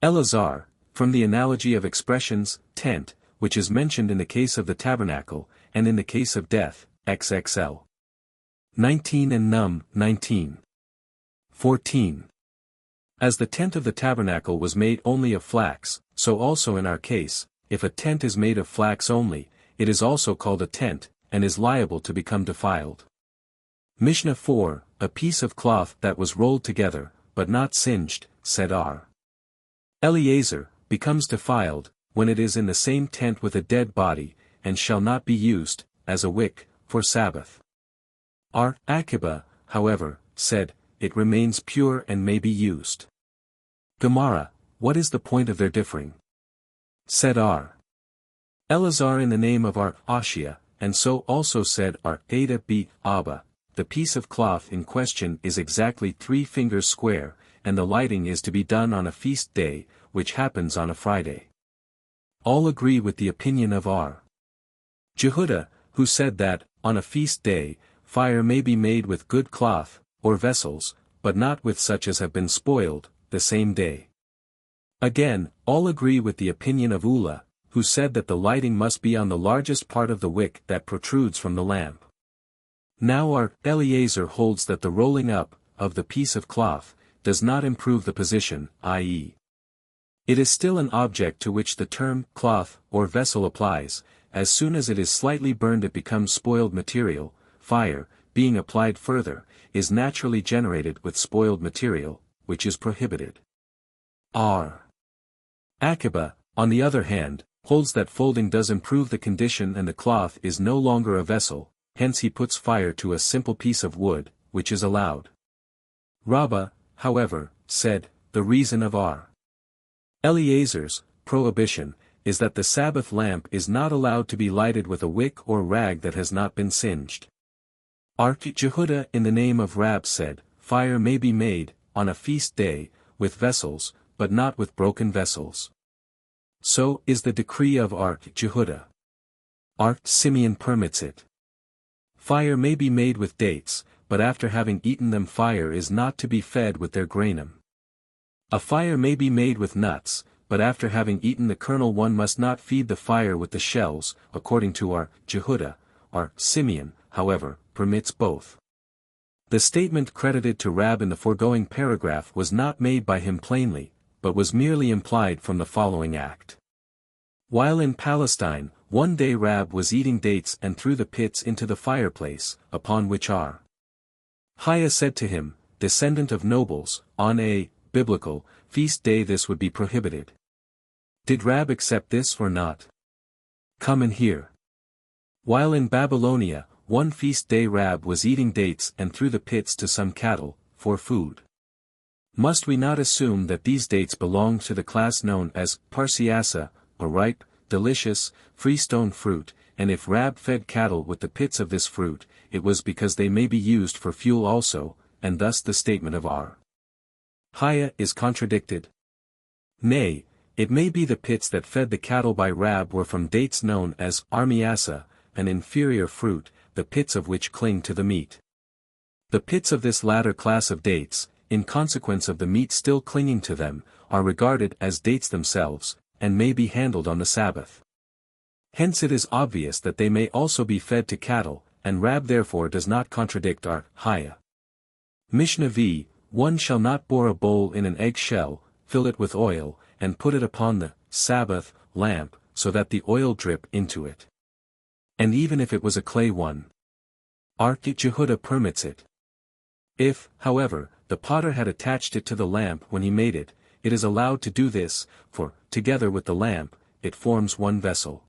Eleazar, from the analogy of expressions, tent, which is mentioned in the case of the tabernacle, and in the case of death, XXL. 19 and Num 19. 14. As the tent of the tabernacle was made only of flax, so also in our case, if a tent is made of flax only, it is also called a tent, and is liable to become defiled. Mishnah 4, a piece of cloth that was rolled together, but not singed, said Eliezer, becomes defiled, when it is in the same tent with a dead body, and shall not be used, as a wick, for Sabbath. Aqiba, however, said, it remains pure and may be used. Gemara, what is the point of their differing? Said R. Elazar in the name of our Ashia, and so also said our Ada B. Abba, the piece of cloth in question is exactly 3 fingers square, and the lighting is to be done on a feast day, which happens on a Friday. All agree with the opinion of R. Jehuda, who said that, on a feast day, fire may be made with good cloth, or vessels, but not with such as have been spoiled, the same day. Again, all agree with the opinion of Ula, who said that the lighting must be on the largest part of the wick that protrudes from the lamp. Now our Eliezer holds that the rolling up, of the piece of cloth, does not improve the position, i.e. it is still an object to which the term cloth or vessel applies. As soon as it is slightly burned it becomes spoiled material. Fire, being applied further, is naturally generated with spoiled material, which is prohibited. R. Aqiba, on the other hand, holds that folding does improve the condition and the cloth is no longer a vessel, hence he puts fire to a simple piece of wood, which is allowed. Rabbi, however, said, the reason of R. Eliezer's prohibition is that the Sabbath lamp is not allowed to be lighted with a wick or rag that has not been singed. Jehuda in the name of Rab said, fire may be made, on a feast day, with vessels, but not with broken vessels. So is the decree of Jehuda. Simeon permits it. Fire may be made with dates, but after having eaten them fire is not to be fed with their granum. A fire may be made with nuts, but after having eaten the kernel one must not feed the fire with the shells, according to Jehuda. Simeon, however, permits both. The statement credited to Rab in the foregoing paragraph was not made by him plainly, but was merely implied from the following act. While in Palestine, one day Rab was eating dates and threw the pits into the fireplace, upon which Hiya said to him, descendant of nobles, on a biblical feast day this would be prohibited. Did Rab accept this or not? Come and hear. While in Babylonia, one feast day Rab was eating dates and threw the pits to some cattle, for food. Must we not assume that these dates belong to the class known as Parsiasa, a ripe, delicious, freestone fruit, and if Rab fed cattle with the pits of this fruit, it was because they may be used for fuel also, and thus the statement of Hiya is contradicted? Nay, it may be the pits that fed the cattle by Rab were from dates known as Armiasa, an inferior fruit, the pits of which cling to the meat. The pits of this latter class of dates, in consequence of the meat still clinging to them, are regarded as dates themselves, and may be handled on the Sabbath. Hence it is obvious that they may also be fed to cattle, and Rab therefore does not contradict Hiya. Mishnah v. One shall not bore a bowl in an egg shell, fill it with oil, and put it upon the Sabbath lamp, so that the oil drip into it. And even if it was a clay one, Jehuda permits it. If, however, the potter had attached it to the lamp when he made it, it is allowed to do this, for, together with the lamp, it forms one vessel.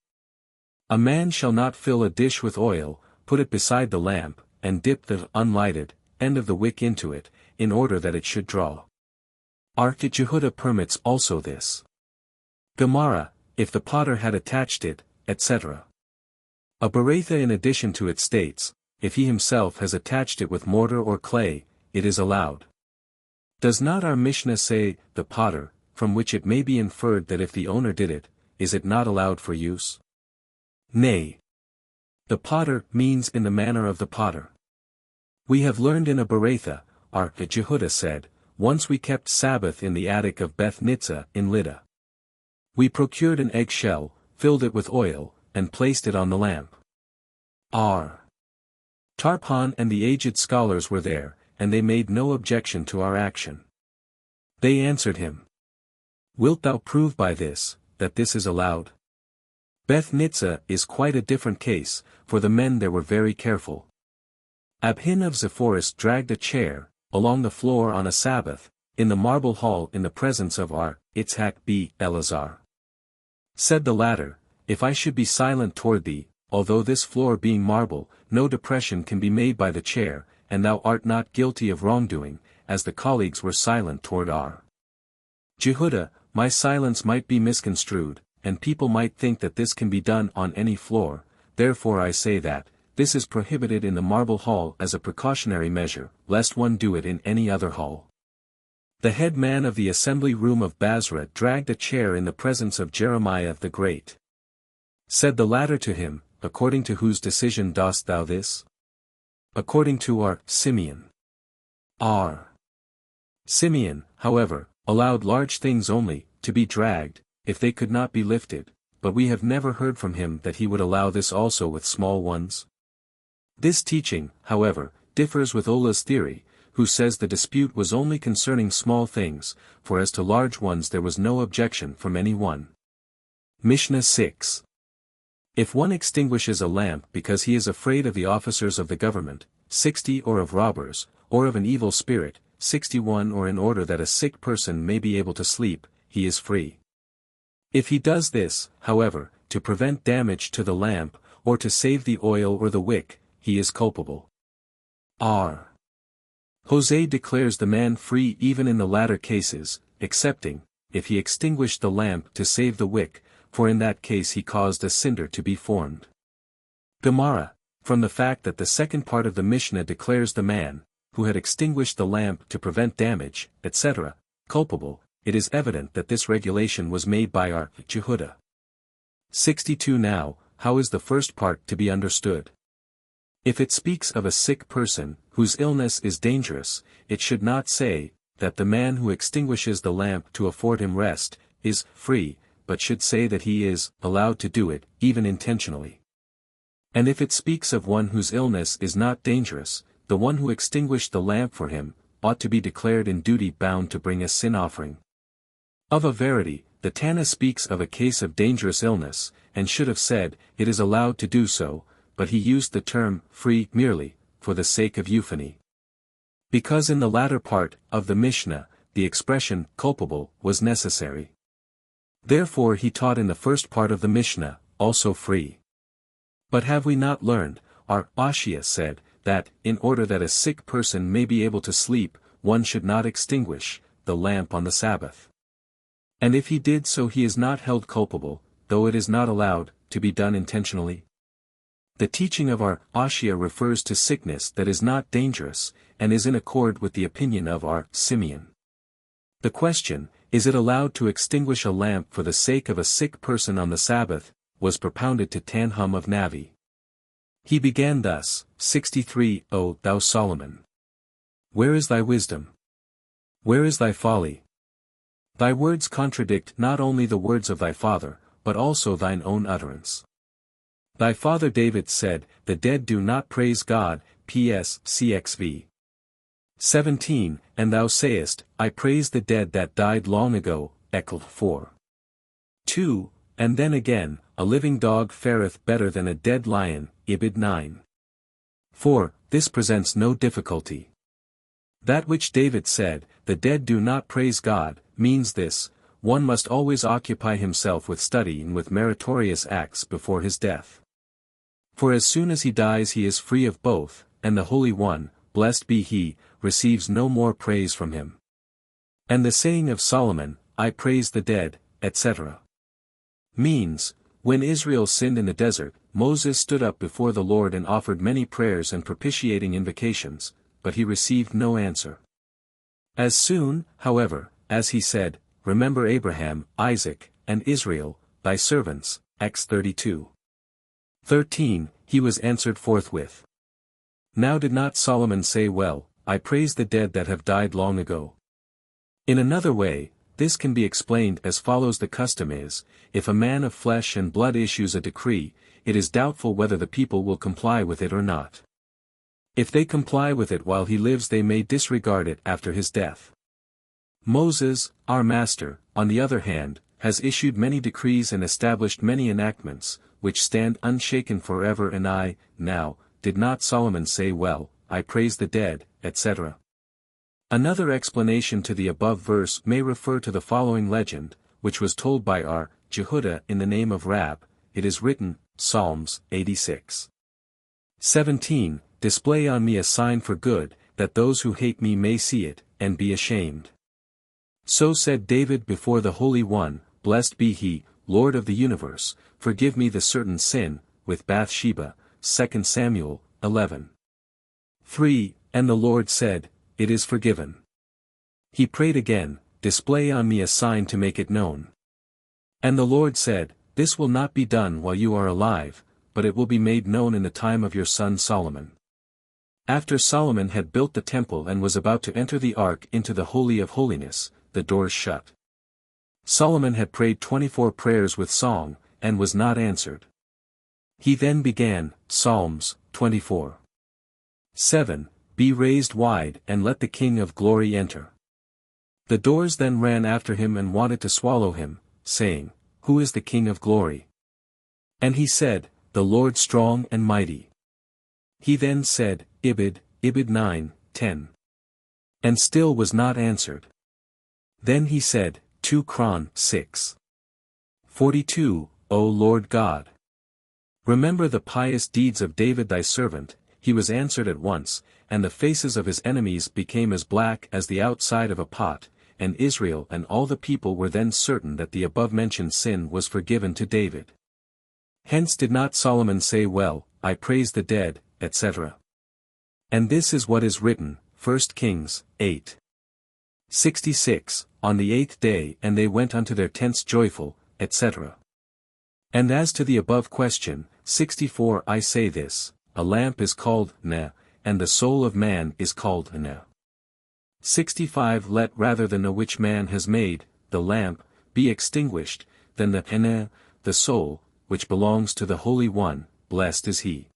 A man shall not fill a dish with oil, put it beside the lamp, and dip the unlighted end of the wick into it, in order that it should draw. Jehuda permits also this. Gemara, if the potter had attached it, etc. A Beratha in addition to it states, if he himself has attached it with mortar or clay, it is allowed. Does not our Mishnah say, the potter, from which it may be inferred that if the owner did it, is it not allowed for use? Nay. The potter means in the manner of the potter. We have learned in a Beratha, Jehuda said, once we kept Sabbath in the attic of Beth Nitzah in Lydda. We procured an egg shell, filled it with oil, and placed it on the lamp. Tarpan and the aged scholars were there, and they made no objection to our action. They answered him, wilt thou prove by this, that this is allowed? Beth Nitzah is quite a different case, for the men there were very careful. Abhin of Zephorus dragged a chair, along the floor on a Sabbath, in the marble hall in the presence of Itzhak b. Elazar. Said the latter, if I should be silent toward thee, although this floor being marble, no depression can be made by the chair, and thou art not guilty of wrongdoing, as the colleagues were silent toward R. Jehuda, my silence might be misconstrued, and people might think that this can be done on any floor, therefore I say that, this is prohibited in the marble hall as a precautionary measure, lest one do it in any other hall. The head man of the assembly room of Basra dragged a chair in the presence of Jeremiah the Great. Said the latter to him, according to whose decision dost thou this? According to our Simeon. R. Simeon, however, allowed large things only, to be dragged, if they could not be lifted, but we have never heard from him that he would allow this also with small ones. This teaching, however, differs with Ola's theory, who says the dispute was only concerning small things, for as to large ones there was no objection from any one. Mishnah 6. If one extinguishes a lamp because he is afraid of the officers of the government, 60 or of robbers, or of an evil spirit, 61 or in order that a sick person may be able to sleep, he is free. If he does this, however, to prevent damage to the lamp, or to save the oil or the wick, he is culpable. R. Jose declares the man free even in the latter cases, excepting, if he extinguished the lamp to save the wick, for in that case he caused a cinder to be formed. Gemara, from the fact that the second part of the Mishnah declares the man, who had extinguished the lamp to prevent damage, etc., culpable, it is evident that this regulation was made by our Jehuda. 62 Now, how is the first part to be understood? If it speaks of a sick person, whose illness is dangerous, it should not say, that the man who extinguishes the lamp to afford him rest, is free, but should say that he is allowed to do it, even intentionally. And if it speaks of one whose illness is not dangerous, the one who extinguished the lamp for him, ought to be declared in duty bound to bring a sin offering. Of a verity, the Tana speaks of a case of dangerous illness, and should have said, it is allowed to do so, but he used the term, free, merely, for the sake of euphony. Because in the latter part, of the Mishnah, the expression, culpable, was necessary. Therefore he taught in the first part of the Mishnah, also free. But have we not learned, our Ashia said, that, in order that a sick person may be able to sleep, one should not extinguish the lamp on the Sabbath. And if he did so he is not held culpable, though it is not allowed, to be done intentionally. The teaching of our Ashia refers to sickness that is not dangerous, and is in accord with the opinion of our Simeon. The question, is it allowed to extinguish a lamp for the sake of a sick person on the Sabbath, was propounded to Tanhum of Navi. He began thus, 63, O thou Solomon! Where is thy wisdom? Where is thy folly? Thy words contradict not only the words of thy father, but also thine own utterance. Thy father David said, the dead do not praise God, P.S. CXV. 17, and thou sayest, I praise the dead that died long ago, Ecl. 4. 2, and then again, a living dog fareth better than a dead lion, Ibid 9. 4, this presents no difficulty. That which David said, the dead do not praise God, means this, one must always occupy himself with study and with meritorious acts before his death. For as soon as he dies he is free of both, and the Holy One, blessed be he, receives no more praise from him. And the saying of Solomon, I praise the dead, etc. means, when Israel sinned in the desert, Moses stood up before the Lord and offered many prayers and propitiating invocations, but he received no answer. As soon, however, as he said, Remember Abraham, Isaac, and Israel, thy servants, Acts 32. 13, he was answered forthwith. Now did not Solomon say well, I praise the dead that have died long ago? In another way, this can be explained as follows. The custom is, if a man of flesh and blood issues a decree, it is doubtful whether the people will comply with it or not. If they comply with it while he lives they may disregard it after his death. Moses, our master, on the other hand, has issued many decrees and established many enactments, which stand unshaken forever. And now, did not Solomon say well, I praise the dead, etc. Another explanation to the above verse may refer to the following legend, which was told by our Jehuda in the name of Rab. It is written, Psalms 86. 17, display on me a sign for good, that those who hate me may see it, and be ashamed. So said David before the Holy One, blessed be he, Lord of the universe, forgive me the certain sin, with Bathsheba, 2 Samuel, 11. 3. And the Lord said, it is forgiven. He prayed again, display on me a sign to make it known. And the Lord said, this will not be done while you are alive, but it will be made known in the time of your son Solomon. After Solomon had built the temple and was about to enter the ark into the Holy of Holies, the doors shut. Solomon had prayed 24 prayers with song, and was not answered. He then began, Psalms, 24. 7. Be raised wide and let the King of glory enter. The doors then ran after him and wanted to swallow him, saying, who is the King of glory? And he said, the Lord strong and mighty. He then said, Ibid, 9, 10. And still was not answered. Then he said, 2 Chron, 6. 42, O Lord God. Remember the pious deeds of David thy servant, he was answered at once, and the faces of his enemies became as black as the outside of a pot, and Israel and all the people were then certain that the above-mentioned sin was forgiven to David. Hence did not Solomon say well, I praise the dead, etc. And this is what is written, 1 Kings, 8. 66, on the 8th day and they went unto their tents joyful, etc. And as to the above question, 64 I say this, a lamp is called Ne, and the soul of man is called Ne. 65 Let rather the Ne which man has made, the lamp, be extinguished, than the Ne, the soul, which belongs to the Holy One, blessed is he.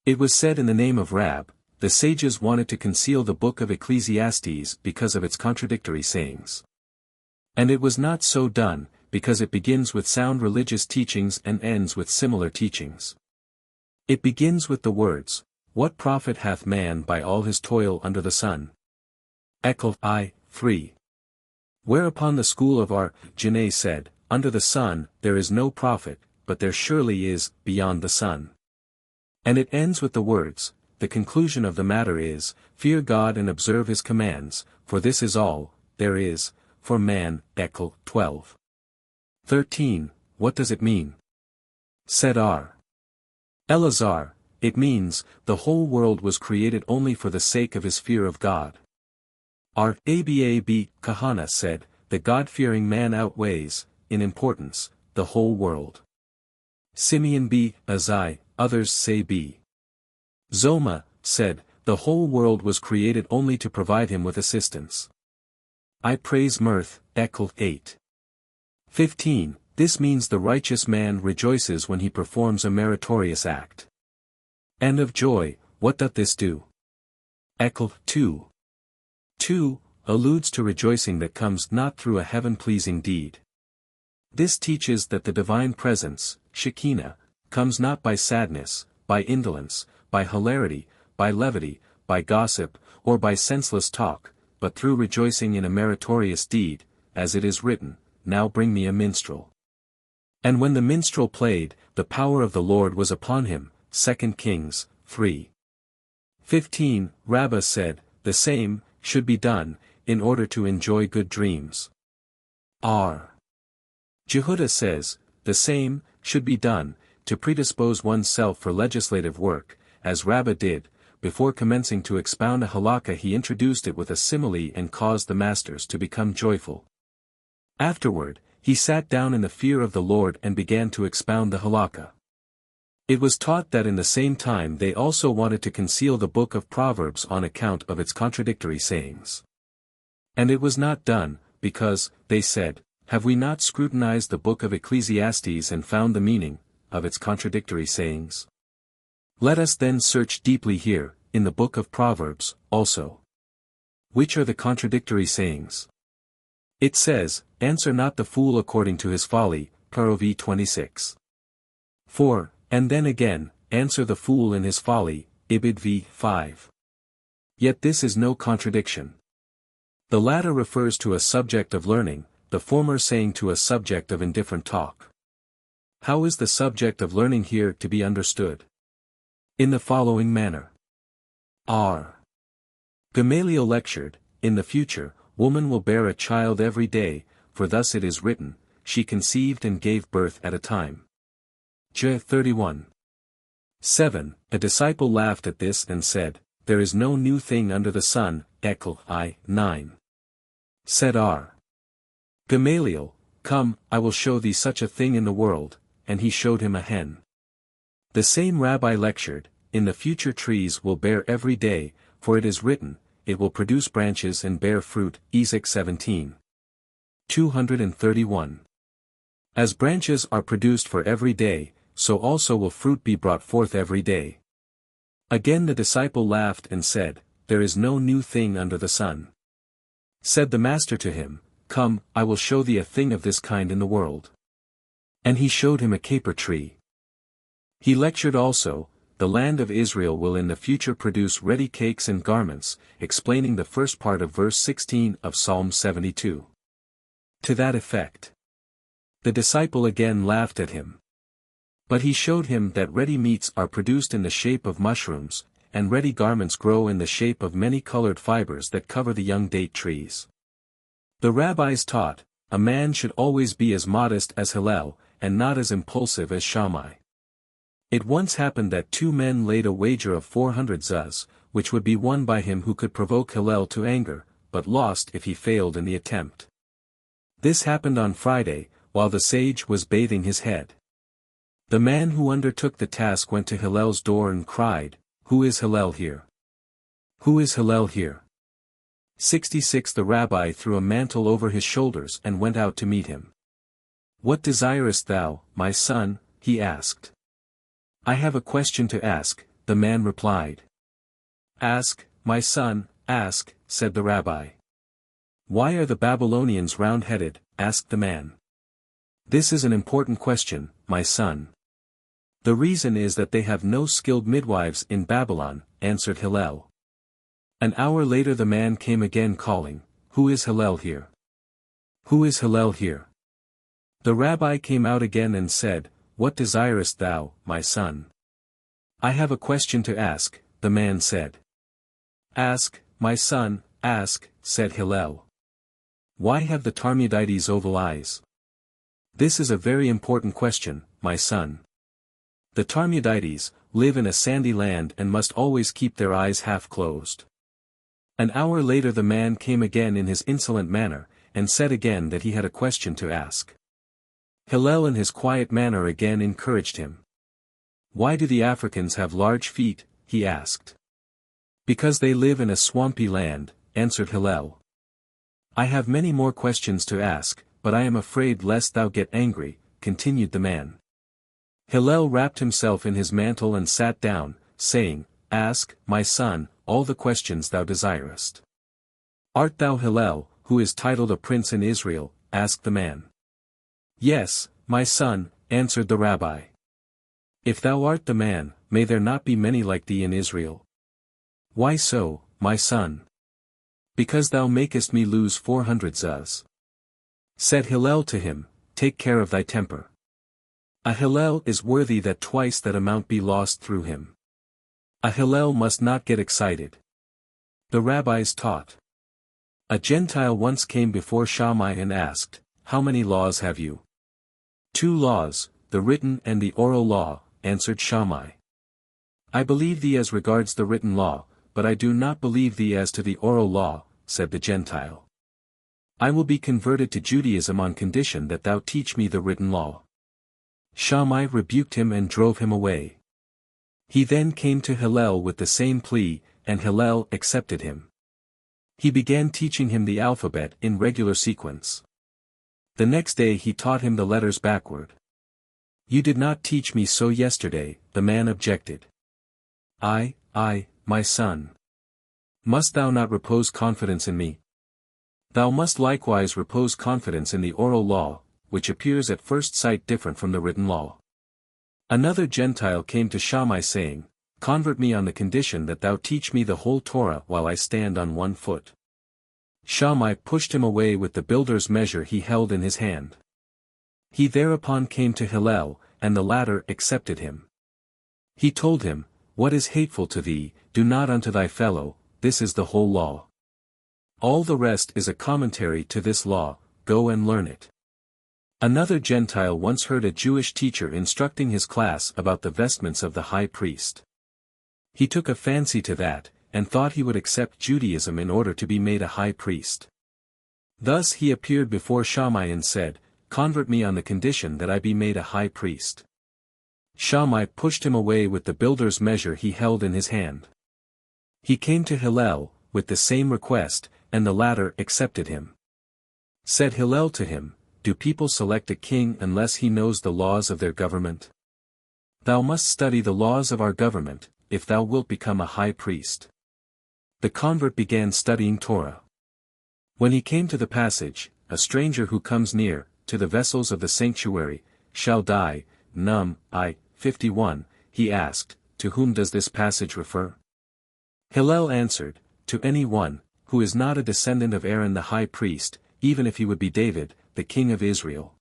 It was said in the name of Rab, the sages wanted to conceal the book of Ecclesiastes because of its contradictory sayings. And it was not so done, because it begins with sound religious teachings and ends with similar teachings. It begins with the words, what profit hath man by all his toil under the sun? Eccle I, 3. Whereupon the school of Janae said, under the sun there is no profit, but there surely is, beyond the sun. And it ends with the words, the conclusion of the matter is, fear God and observe his commands, for this is all, there is, for man, Eccle 12. 13. What does it mean? Said R. Elazar, it means, the whole world was created only for the sake of his fear of God. R. Abab Kahana said, the God-fearing man outweighs, in importance, the whole world. Simeon B. Azai, others say B. Zoma, said, the whole world was created only to provide him with assistance. I praise mirth, Eccle 8. 15. This means the righteous man rejoices when he performs a meritorious act. And of joy, what doth this do? Eccle 2. 2. Alludes to rejoicing that comes not through a heaven-pleasing deed. This teaches that the divine presence, Shekinah, comes not by sadness, by indolence, by hilarity, by levity, by gossip, or by senseless talk, but through rejoicing in a meritorious deed, as it is written, now bring me a minstrel. And when the minstrel played, the power of the Lord was upon him, 2 Kings, 3. 15. Rabbi said, the same, should be done, in order to enjoy good dreams. R. Jehuda says, the same, should be done, to predispose oneself for legislative work, as Rabbi did, before commencing to expound a halakha he introduced it with a simile and caused the masters to become joyful. Afterward, he sat down in the fear of the Lord and began to expound the halakha. It was taught that in the same time they also wanted to conceal the book of Proverbs on account of its contradictory sayings. And it was not done, because, they said, have we not scrutinized the book of Ecclesiastes and found the meaning of its contradictory sayings? Let us then search deeply here, in the book of Proverbs, also. Which are the contradictory sayings? It says, answer not the fool according to his folly, Prov 26. 4. And then again, answer the fool in his folly, Ibid v. 5. Yet this is no contradiction. The latter refers to a subject of learning, the former saying to a subject of indifferent talk. How is the subject of learning here to be understood? In the following manner. R. Gamaliel lectured, "In the future, woman will bear a child every day, for thus it is written, she conceived and gave birth at a time." J. 31. 7. A disciple laughed at this and said, "There is no new thing under the sun." Ekel I. 9. Said R. Gamaliel, "Come, I will show thee such a thing in the world," and he showed him a hen. The same rabbi lectured, "In the future trees will bear every day, for it is written, it will produce branches and bear fruit." Ezek 17. 231. As branches are produced for every day, so also will fruit be brought forth every day. Again the disciple laughed and said, "There is no new thing under the sun." Said the master to him, "Come, I will show thee a thing of this kind in the world." And he showed him a caper tree. He lectured also, "The land of Israel will in the future produce ready cakes and garments," explaining the first part of verse 16 of Psalm 72. To that effect. The disciple again laughed at him. But he showed him that ready meats are produced in the shape of mushrooms, and ready garments grow in the shape of many colored fibers that cover the young date trees. The rabbis taught, a man should always be as modest as Hillel, and not as impulsive as Shammai. It once happened that two men laid a wager of 400 zuz, which would be won by him who could provoke Hillel to anger, but lost if he failed in the attempt. This happened on Friday, while the sage was bathing his head. The man who undertook the task went to Hillel's door and cried, "Who is Hillel here? Who is Hillel here?" 66. The rabbi threw a mantle over his shoulders and went out to meet him. "What desirest thou, my son?" he asked. "I have a question to ask," the man replied. "Ask, my son, ask," said the rabbi. "Why are the Babylonians round-headed?" asked the man. "This is an important question, my son." "The reason is that they have no skilled midwives in Babylon," answered Hillel. An hour later the man came again calling, "Who is Hillel here? Who is Hillel here?" The rabbi came out again and said, "What desirest thou, my son?" "I have a question to ask," the man said. "Ask, my son, ask," said Hillel. "Why have the Talmudites oval eyes?" "This is a very important question, my son. The Talmudites live in a sandy land and must always keep their eyes half closed." An hour later the man came again in his insolent manner, and said again that he had a question to ask. Hillel in his quiet manner again encouraged him. "Why do the Africans have large feet?" he asked. "Because they live in a swampy land," answered Hillel. "I have many more questions to ask, but I am afraid lest thou get angry," continued the man. Hillel wrapped himself in his mantle and sat down, saying, "Ask, my son, all the questions thou desirest." "Art thou Hillel, who is titled a prince in Israel?" asked the man. "Yes, my son," answered the rabbi. "If thou art the man, may there not be many like thee in Israel?" "Why so, my son?" "Because thou makest me lose 400 zuz." Said Hillel to him, "Take care of thy temper. A Hillel is worthy that twice that amount be lost through him. A Hillel must not get excited." The rabbis taught. A Gentile once came before Shammai and asked, "How many laws have you?" "2 laws, the written and the oral law," answered Shammai. "I believe thee as regards the written law, but I do not believe thee as to the oral law," said the Gentile. "I will be converted to Judaism on condition that thou teach me the written law." Shammai rebuked him and drove him away. He then came to Hillel with the same plea, and Hillel accepted him. He began teaching him the alphabet in regular sequence. The next day he taught him the letters backward. "You did not teach me so yesterday," the man objected. I, my son. Must thou not repose confidence in me? Thou must likewise repose confidence in the oral law, which appears at first sight different from the written law." Another Gentile came to Shammai saying, "Convert me on the condition that thou teach me the whole Torah while I stand on one foot." Shammai pushed him away with the builder's measure he held in his hand. He thereupon came to Hillel, and the latter accepted him. He told him, "What is hateful to thee, do not unto thy fellow, this is the whole law. All the rest is a commentary to this law, go and learn it. Another Gentile once heard a Jewish teacher instructing his class about the vestments of the high priest. He took a fancy to that, and thought he would accept Judaism in order to be made a high priest. Thus he appeared before Shammai and said, "Convert me on the condition that I be made a high priest." Shammai pushed him away with the builder's measure he held in his hand. He came to Hillel, with the same request, and the latter accepted him. Said Hillel to him, "Do people select a king unless he knows the laws of their government? Thou must study the laws of our government, if thou wilt become a high priest." The convert began studying Torah. When he came to the passage, "A stranger who comes near, to the vessels of the sanctuary, shall die," Num. I. 51, he asked, "To whom does this passage refer?" Hillel answered, "To any one, who is not a descendant of Aaron the high priest, even if he would be David, the king of Israel."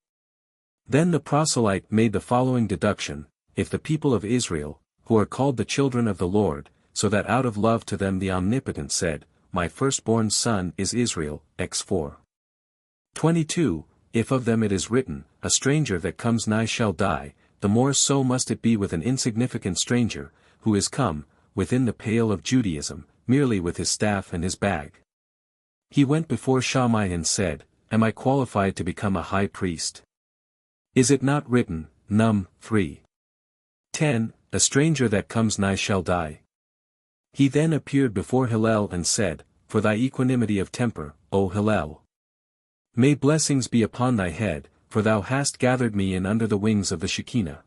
Then the proselyte made the following deduction, "If the people of Israel, who are called the children of the Lord, so that out of love to them the Omnipotent said, My firstborn son is Israel, X 4. 22, if of them it is written, A stranger that comes nigh shall die, the more so must it be with an insignificant stranger, who is come, within the pale of Judaism, merely with his staff and his bag." He went before Shammai and said, "Am I qualified to become a high priest? Is it not written, Num. 3. 10, A stranger that comes nigh shall die?" He then appeared before Hillel and said, "For thy equanimity of temper, O Hillel. May blessings be upon thy head, for thou hast gathered me in under the wings of the Shekinah."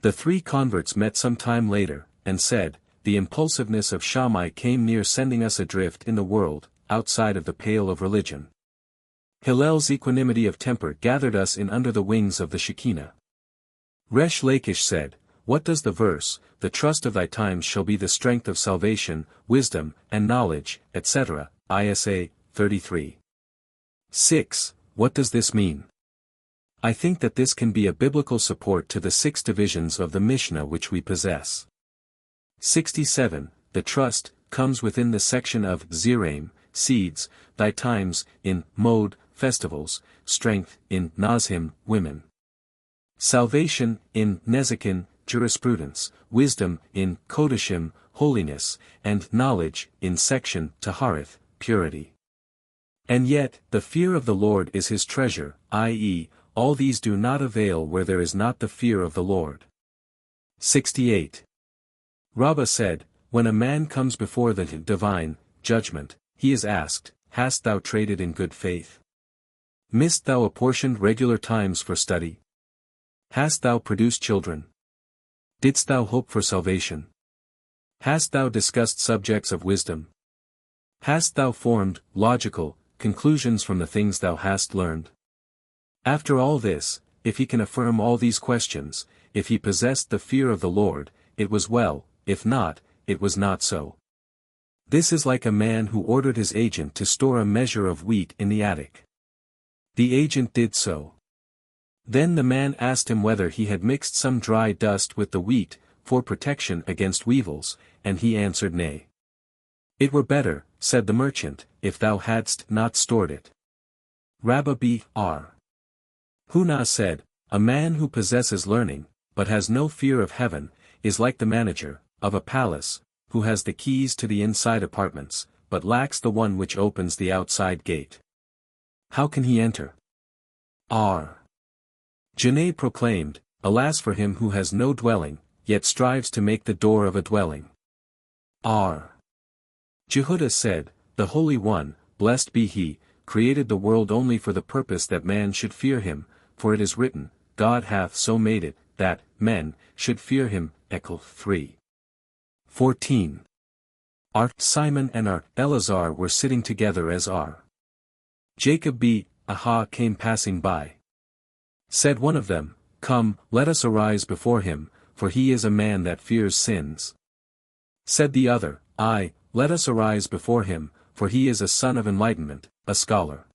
The three converts met some time later, and said, "The impulsiveness of Shammai came near sending us adrift in the world, outside of the pale of religion. Hillel's equanimity of temper gathered us in under the wings of the Shekinah." Resh Lakish said, "What does the verse, The trust of thy times shall be the strength of salvation, wisdom, and knowledge, etc., Isa. 33. 6, what does this mean?" I think that this can be a biblical support to the 6 divisions of the Mishnah which we possess. 67, the trust, comes within the section of Zeraim, seeds, thy times, in Mode, festivals, strength, in Nazim, women. Salvation, in Nezikin, jurisprudence, wisdom, in Kodashim, holiness, and knowledge, in section, Taharith, purity. And yet, the fear of the Lord is his treasure, i.e., all these do not avail where there is not the fear of the Lord. 68. Rabbi said, when a man comes before the divine judgment, he is asked, Hast thou traded in good faith? Missed thou apportioned regular times for study? Hast thou produced children? Didst thou hope for salvation? Hast thou discussed subjects of wisdom? Hast thou formed, logical, conclusions from the things thou hast learned? After all this, if he can affirm all these questions, if he possessed the fear of the Lord, it was well, if not, it was not so. This is like a man who ordered his agent to store a measure of wheat in the attic. The agent did so. Then the man asked him whether he had mixed some dry dust with the wheat, for protection against weevils, and he answered nay. It were better, said the merchant, if thou hadst not stored it. Rabbi B. R. Hunah said, a man who possesses learning, but has no fear of heaven, is like the manager, of a palace, who has the keys to the inside apartments, but lacks the one which opens the outside gate. How can he enter? R. Janae proclaimed, alas for him who has no dwelling, yet strives to make the door of a dwelling. R. Jehudah said, the Holy One, blessed be he, created the world only for the purpose that man should fear him, for it is written, God hath so made it, that, men, should fear him, Eccle 3. 14. R. Simon and R. Eleazar were sitting together as R. Jacob B. Aha came passing by. Said one of them, Come, let us arise before him, for he is a man that fears sins. Said the other, Aye, let us arise before him, for he is a son of enlightenment, a scholar.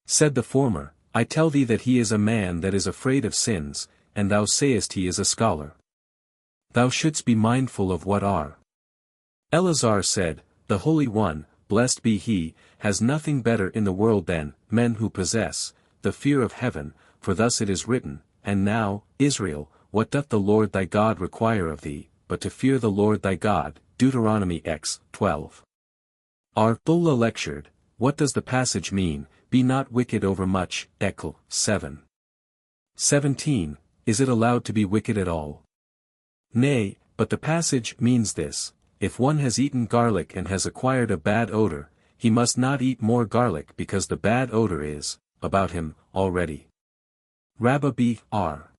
Said the former, I tell thee that he is a man that is afraid of sins, and thou sayest he is a scholar. Thou shouldst be mindful of what are. Eleazar said, the Holy One, blessed be he, has nothing better in the world than men who possess the fear of heaven, for thus it is written, And now, Israel, what doth the Lord thy God require of thee, but to fear the Lord thy God, Deuteronomy x. 12. Arthullah lectured, What does the passage mean, be not wicked over much, Eccle. 7. 17, is it allowed to be wicked at all? Nay, but the passage means this, if one has eaten garlic and has acquired a bad odor, he must not eat more garlic because the bad odor is, about him, already. Rabbi B. R.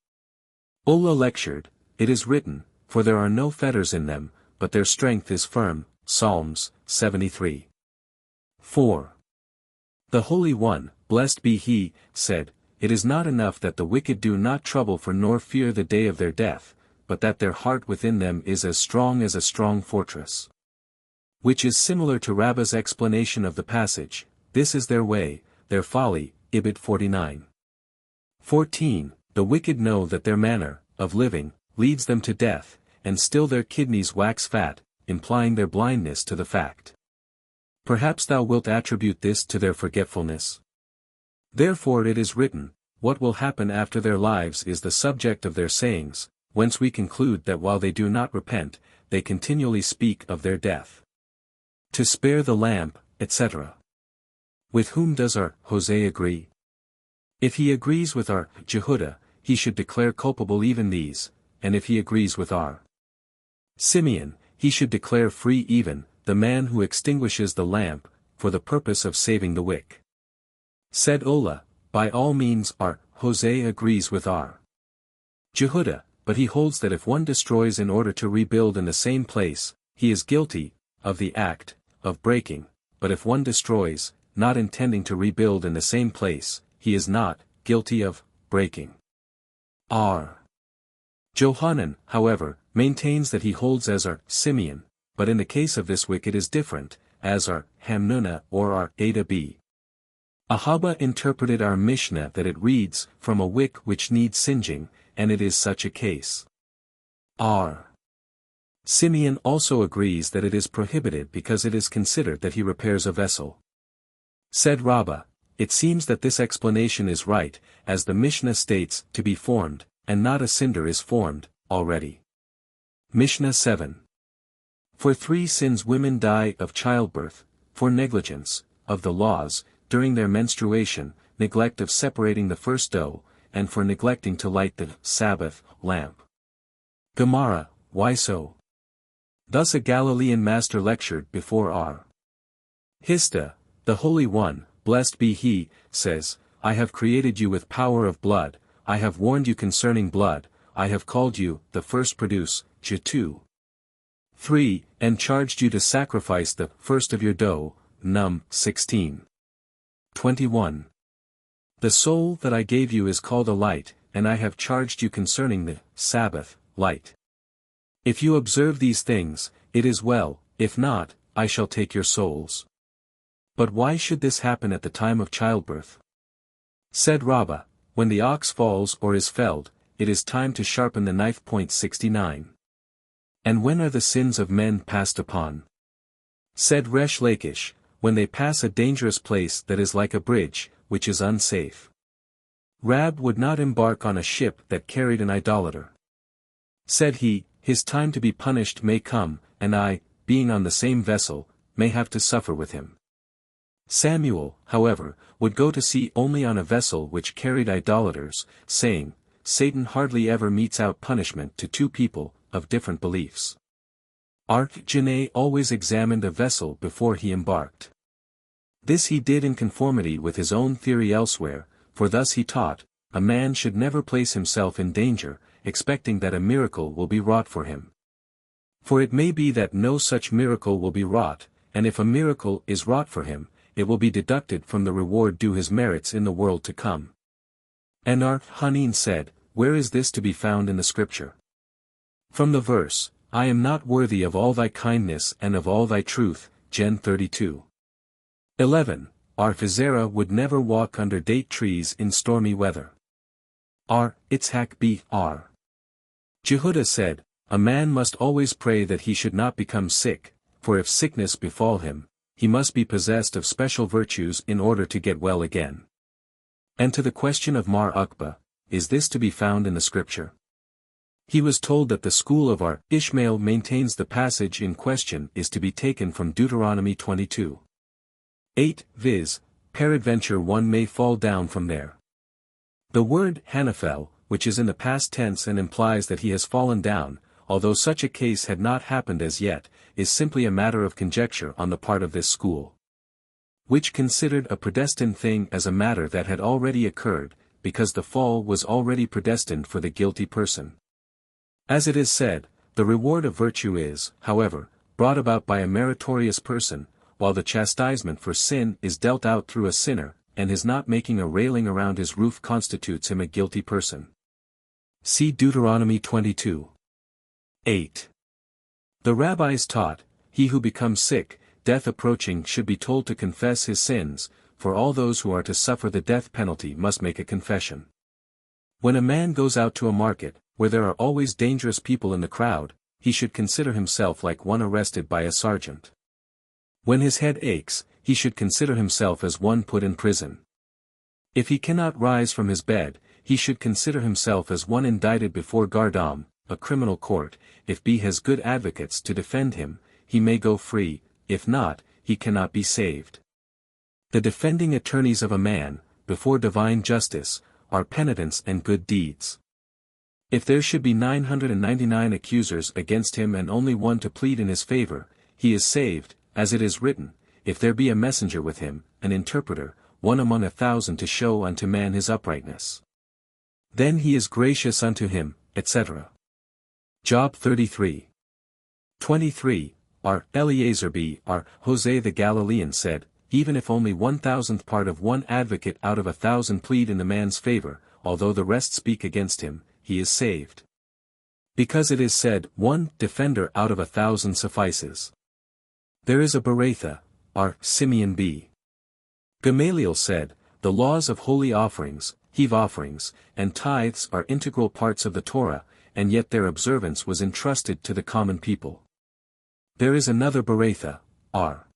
Ullah lectured, It is written, For there are no fetters in them, but their strength is firm, Psalms, 73. 4. The Holy One, blessed be he, said, It is not enough that the wicked do not trouble for nor fear the day of their death, but that their heart within them is as a strong fortress. Which is similar to Rabbi's explanation of the passage, This is their way, their folly, Ibid 49. 14. The wicked know that their manner of living leads them to death, and still their kidneys wax fat, implying their blindness to the fact. Perhaps thou wilt attribute this to their forgetfulness. Therefore it is written, What will happen after their lives is the subject of their sayings, whence we conclude that while they do not repent, they continually speak of their death. To spare the lamp, etc. With whom does our Hosea agree? If he agrees with our Jehudah, he should declare culpable even these, and if he agrees with our Simeon, he should declare free even the man who extinguishes the lamp, for the purpose of saving the wick. Said Ullah, By all means our Hosea agrees with our Jehudah, but he holds that if one destroys in order to rebuild in the same place, he is guilty of the act of breaking, but if one destroys, not intending to rebuild in the same place, he is not guilty of breaking. R. Johanan, however, maintains that he holds as our Simeon, but in the case of this wick it is different, as our Hanukah or our Ada B. Aqiba interpreted our Mishnah that it reads, from a wick which needs singeing, and it is such a case. R. Simeon also agrees that it is prohibited because it is considered that he repairs a vessel. Said Rabbi, It seems that this explanation is right, as the Mishnah states, to be formed, and not a cinder is formed, already. Mishnah 7. For 3 sins women die of childbirth, for negligence, of the laws, during their menstruation, neglect of separating the first dough, and for neglecting to light the Sabbath lamp. Gemara, why so? Thus a Galilean master lectured before R. Hista, the Holy One, blessed be he, says, I have created you with power of blood, I have warned you concerning blood, I have called you, the first produce, J2. 3, and charged you to sacrifice the first of your dough, Num. 16. 21. The soul that I gave you is called a light, and I have charged you concerning the Sabbath, light. If you observe these things, it is well, if not, I shall take your souls. But why should this happen at the time of childbirth? Said Rabbi, when the ox falls or is felled, it is time to sharpen the knife. 69. And when are the sins of men passed upon? Said Resh Lakish, when they pass a dangerous place that is like a bridge, which is unsafe. Rab would not embark on a ship that carried an idolater. Said he, his time to be punished may come, and I, being on the same vessel, may have to suffer with him. Samuel, however, would go to sea only on a vessel which carried idolaters, saying, Satan hardly ever metes out punishment to 2 people, of different beliefs. Ark-Janae always examined a vessel before he embarked. This he did in conformity with his own theory elsewhere, for thus he taught, a man should never place himself in danger, expecting that a miracle will be wrought for him. For it may be that no such miracle will be wrought, and if a miracle is wrought for him, it will be deducted from the reward due his merits in the world to come. And Hanin said, Where is this to be found in the scripture? From the verse, I am not worthy of all thy kindness and of all thy truth, Gen 32. 11. Arphizera would never walk under date trees in stormy weather. Itzhak B. R. Jehudah said, A man must always pray that he should not become sick, for if sickness befall him, he must be possessed of special virtues in order to get well again. And to the question of Mar Aqiba, is this to be found in the scripture? He was told that the school of our Ishmael maintains the passage in question is to be taken from Deuteronomy 22:8, viz., peradventure one may fall down from there. The word Hanufel, which is in the past tense and implies that he has fallen down, although such a case had not happened as yet, is simply a matter of conjecture on the part of this school, which considered a predestined thing as a matter that had already occurred, because the fall was already predestined for the guilty person. As it is said, the reward of virtue is, however, brought about by a meritorious person, while the chastisement for sin is dealt out through a sinner, and his not making a railing around his roof constitutes him a guilty person. See Deuteronomy 22:8. The rabbis taught, he who becomes sick, death approaching should be told to confess his sins, for all those who are to suffer the death penalty must make a confession. When a man goes out to a market, where there are always dangerous people in the crowd, he should consider himself like one arrested by a sergeant. When his head aches, he should consider himself as one put in prison. If he cannot rise from his bed, he should consider himself as one indicted before Gardam, a criminal court. If he has good advocates to defend him, he may go free, if not, he cannot be saved. The defending attorneys of a man, before divine justice, are penitence and good deeds. If there should be 999 accusers against him and only one to plead in his favor, he is saved, as it is written, if there be a messenger with him, an interpreter, one among 1,000 to show unto man his uprightness. Then he is gracious unto him, etc. Job 33:23, our Eleazar b. our Hosea the Galilean said, even if only 1,000th part of one advocate out of 1,000 plead in the man's favor, although the rest speak against him, he is saved. Because it is said, one defender out of 1,000 suffices. There is a Berakhot, our Simeon b. Gamaliel said, the laws of holy offerings, heave offerings, and tithes are integral parts of the Torah, and yet their observance was entrusted to the common people. There is another Berakhot, R.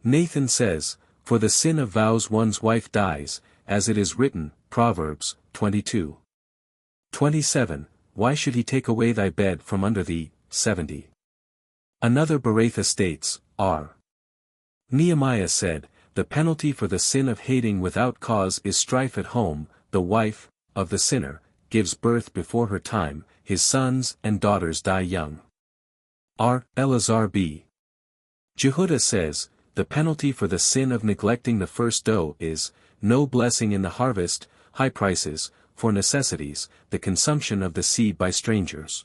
Nathan says, for the sin of vows one's wife dies, as it is written, Proverbs 22:27, why should he take away thy bed from under thee, 70. Another Berakhot states, R. Nehemiah said, the penalty for the sin of hating without cause is strife at home, the wife, of the sinner, gives birth before her time, his sons and daughters die young. R. Eleazar b. Jehudah says, the penalty for the sin of neglecting the first dough is, no blessing in the harvest, high prices, for necessities, the consumption of the seed by strangers.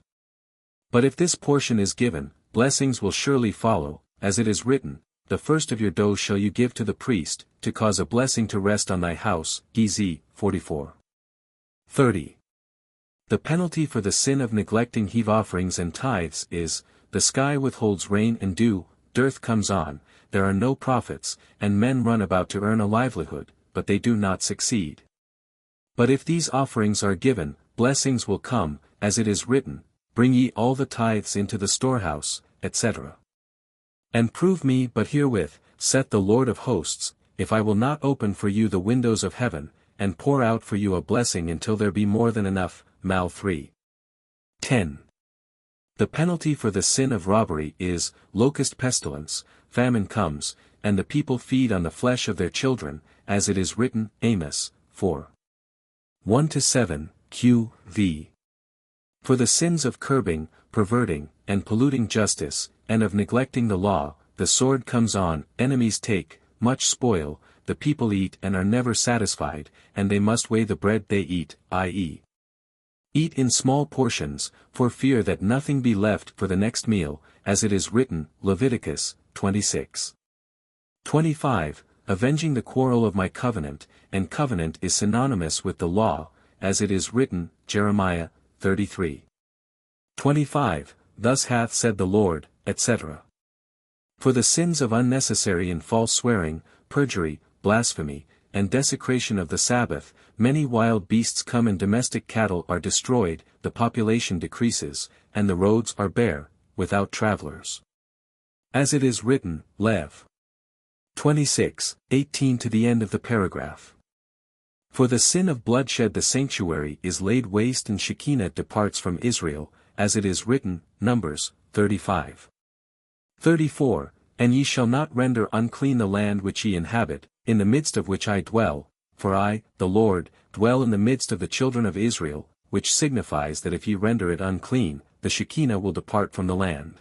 But if this portion is given, blessings will surely follow, as it is written, the first of your dough shall you give to the priest, to cause a blessing to rest on thy house, Ez 44:30. The penalty for the sin of neglecting heave offerings and tithes is, the sky withholds rain and dew, dearth comes on, there are no prophets, and men run about to earn a livelihood, but they do not succeed. But if these offerings are given, blessings will come, as it is written, bring ye all the tithes into the storehouse, etc. And prove me but herewith, saith the Lord of hosts, if I will not open for you the windows of heaven, and pour out for you a blessing until there be more than enough. Mal 3:10. The penalty for the sin of robbery is, locust pestilence, famine comes, and the people feed on the flesh of their children, as it is written, Amos 4:1-7, Q.V. For the sins of curbing, perverting, and polluting justice, and of neglecting the law, the sword comes on, enemies take, much spoil, the people eat and are never satisfied, and they must weigh the bread they eat, i.e. eat in small portions, for fear that nothing be left for the next meal, as it is written, Leviticus 26:25, avenging the quarrel of my covenant, and covenant is synonymous with the law, as it is written, Jeremiah 33:25, thus hath said the Lord, etc. For the sins of unnecessary and false swearing, perjury, blasphemy, and desecration of the Sabbath, many wild beasts come and domestic cattle are destroyed, the population decreases, and the roads are bare, without travelers. As it is written, Lev. 26:18 to the end of the paragraph. For the sin of bloodshed the sanctuary is laid waste and Shekinah departs from Israel, as it is written, Numbers, 35:34, And ye shall not render unclean the land which ye inhabit, in the midst of which I dwell, for I, the Lord, dwell in the midst of the children of Israel, which signifies that if ye render it unclean, the Shekinah will depart from the land.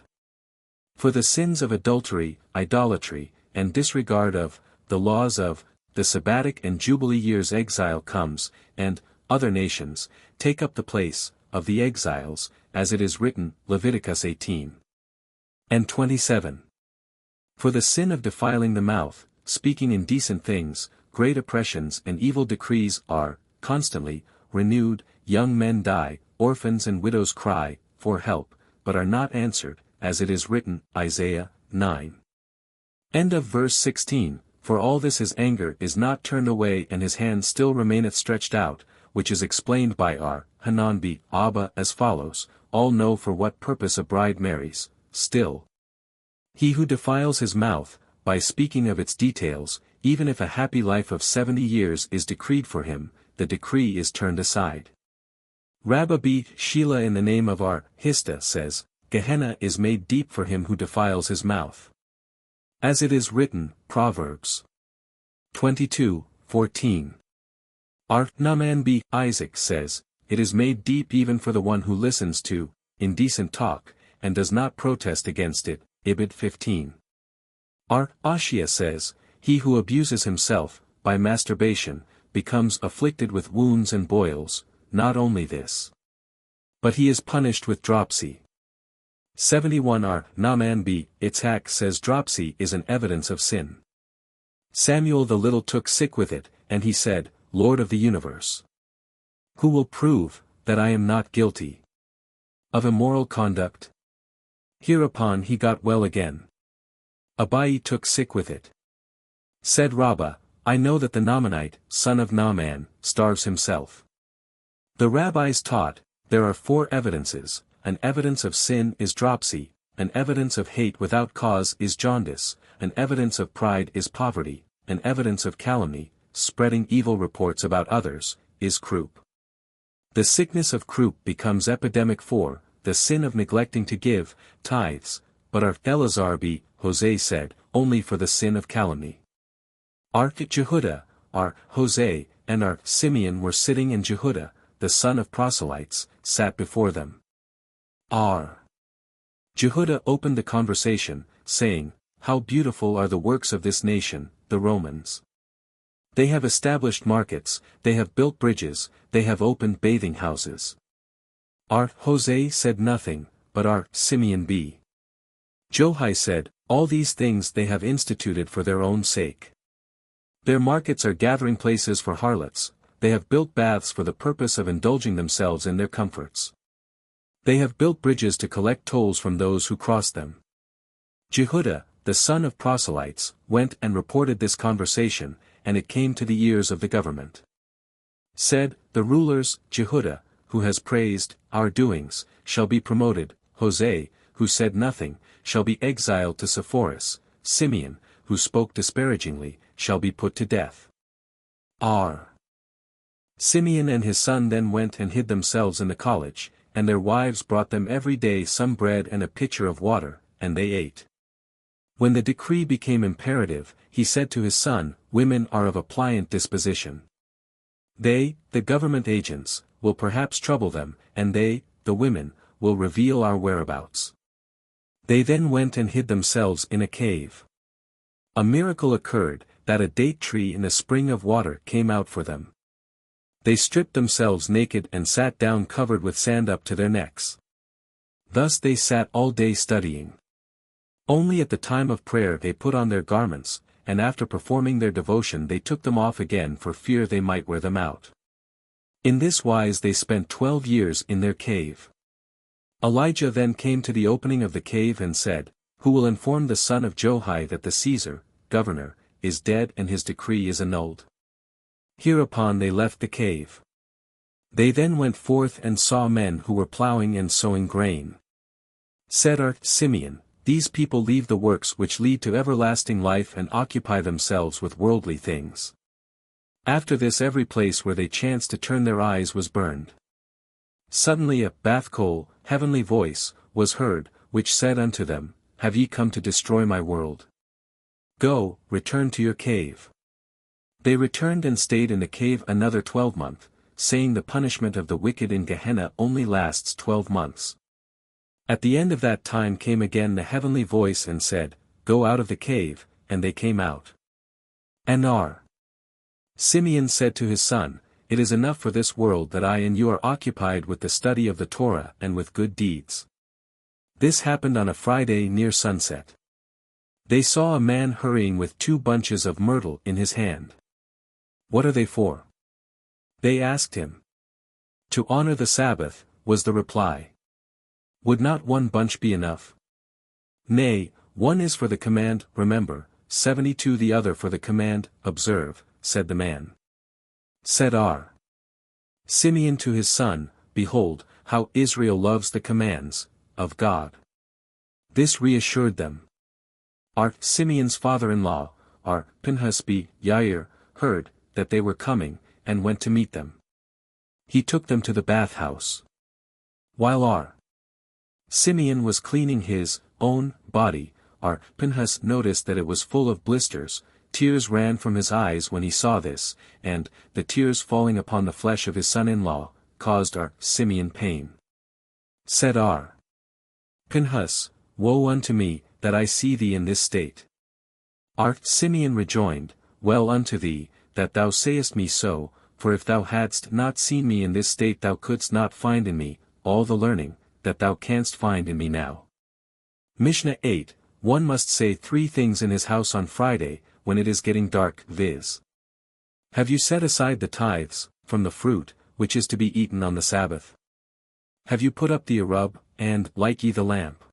For the sins of adultery, idolatry, and disregard of, the laws of, the Sabbatic and Jubilee years exile comes, and, other nations, take up the place, of the exiles, as it is written, Leviticus 18:27. For the sin of defiling the mouth, speaking indecent things, great oppressions and evil decrees are, constantly, renewed, young men die, orphans and widows cry, for help, but are not answered, as it is written, Isaiah 9. End of verse 16, For all this his anger is not turned away and his hand still remaineth stretched out, which is explained by our, Hanunah, Abba as follows, all know for what purpose a bride marries, still. He who defiles his mouth, by speaking of its details, even if a happy life of 70 years is decreed for him, the decree is turned aside. Rabbi Sheila in the name of our, Hista says, Gehenna is made deep for him who defiles his mouth. As it is written, Proverbs 22:14. Our Naaman b. Isaac says, It is made deep even for the one who listens to indecent talk, and does not protest against it, Ibid 15. Our Ashia says, He who abuses himself, by masturbation, becomes afflicted with wounds and boils, not only this, but he is punished with dropsy. 71 Our Naaman b. Itzhak says dropsy is an evidence of sin. Samuel the little took sick with it, and he said, Lord of the universe, who will prove that I am not guilty of immoral conduct? Hereupon he got well again. Abai took sick with it. Said Rabbi, I know that the Naamanite, son of Naaman, starves himself. The rabbis taught, there are 4 evidences. An evidence of sin is dropsy, an evidence of hate without cause is jaundice, an evidence of pride is poverty, an evidence of calumny, spreading evil reports about others, is croup. The sickness of croup becomes epidemic for, the sin of neglecting to give, tithes, but our Eleazar b. Jose said, only for the sin of calumny. Our Jehudah, our Jose, and our Simeon were sitting and Jehudah, the son of proselytes, sat before them. Our Jehudah opened the conversation, saying, How beautiful are the works of this nation, the Romans. They have established markets, they have built bridges, they have opened bathing houses. Our Jose said nothing, but our Simeon b. Johai said, All these things they have instituted for their own sake. Their markets are gathering places for harlots, they have built baths for the purpose of indulging themselves in their comforts. They have built bridges to collect tolls from those who cross them. Jehudah, the son of proselytes, went and reported this conversation, and it came to the ears of the government. Said, the rulers, Jehudah, who has praised our doings, shall be promoted, Jose, who said nothing, shall be exiled to Sepphoris, Simeon, who spoke disparagingly, shall be put to death. Our Simeon and his son then went and hid themselves in the college, and their wives brought them every day some bread and a pitcher of water, and they ate. When the decree became imperative, he said to his son, Women are of a pliant disposition. They, the government agents, will perhaps trouble them, and they, the women, will reveal our whereabouts. They then went and hid themselves in a cave. A miracle occurred, that a date tree in a spring of water came out for them. They stripped themselves naked and sat down covered with sand up to their necks. Thus they sat all day studying. Only at the time of prayer they put on their garments, and after performing their devotion they took them off again for fear they might wear them out. In this wise they spent 12 years in their cave. Elijah then came to the opening of the cave and said, Who will inform the son of Johai that the Caesar, governor, is dead and his decree is annulled? Hereupon they left the cave. They then went forth and saw men who were ploughing and sowing grain. Said our Simeon, These people leave the works which lead to everlasting life and occupy themselves with worldly things. After this every place where they chanced to turn their eyes was burned. Suddenly a bath-coal, heavenly voice, was heard, which said unto them, Have ye come to destroy my world? Go, return to your cave. They returned and stayed in the cave another 12 months, saying the punishment of the wicked in Gehenna only lasts 12 months. At the end of that time came again the heavenly voice and said, Go out of the cave, and they came out. Anar. Simeon said to his son, It is enough for this world that I and you are occupied with the study of the Torah and with good deeds. This happened on a Friday near sunset. They saw a man hurrying with 2 bunches of myrtle in his hand. What are they for? They asked him. To honor the Sabbath, was the reply. Would not 1 bunch be enough? Nay, 1 is for the command, remember, 72 the other for the command, observe, said the man. Said R. Simeon to his son, Behold, how Israel loves the commands of God. This reassured them. R. Simeon's father-in-law, R. Pinhas b. Yair, heard that they were coming, and went to meet them. He took them to the bathhouse. While R. Simeon was cleaning his own body, R. Pinhas noticed that it was full of blisters. Tears ran from his eyes when he saw this, and, the tears falling upon the flesh of his son-in-law, caused R. Simeon pain. Said R. Pinhas, Woe unto me, that I see thee in this state. R. Simeon rejoined, Well unto thee, that thou sayest me so, for if thou hadst not seen me in this state thou couldst not find in me all the learning that thou canst find in me now. Mishnah 8, 1 must say 3 things in his house on Friday, when it is getting dark, viz. Have you set aside the tithes, from the fruit, which is to be eaten on the Sabbath? Have you put up the arub, and light ye the lamp?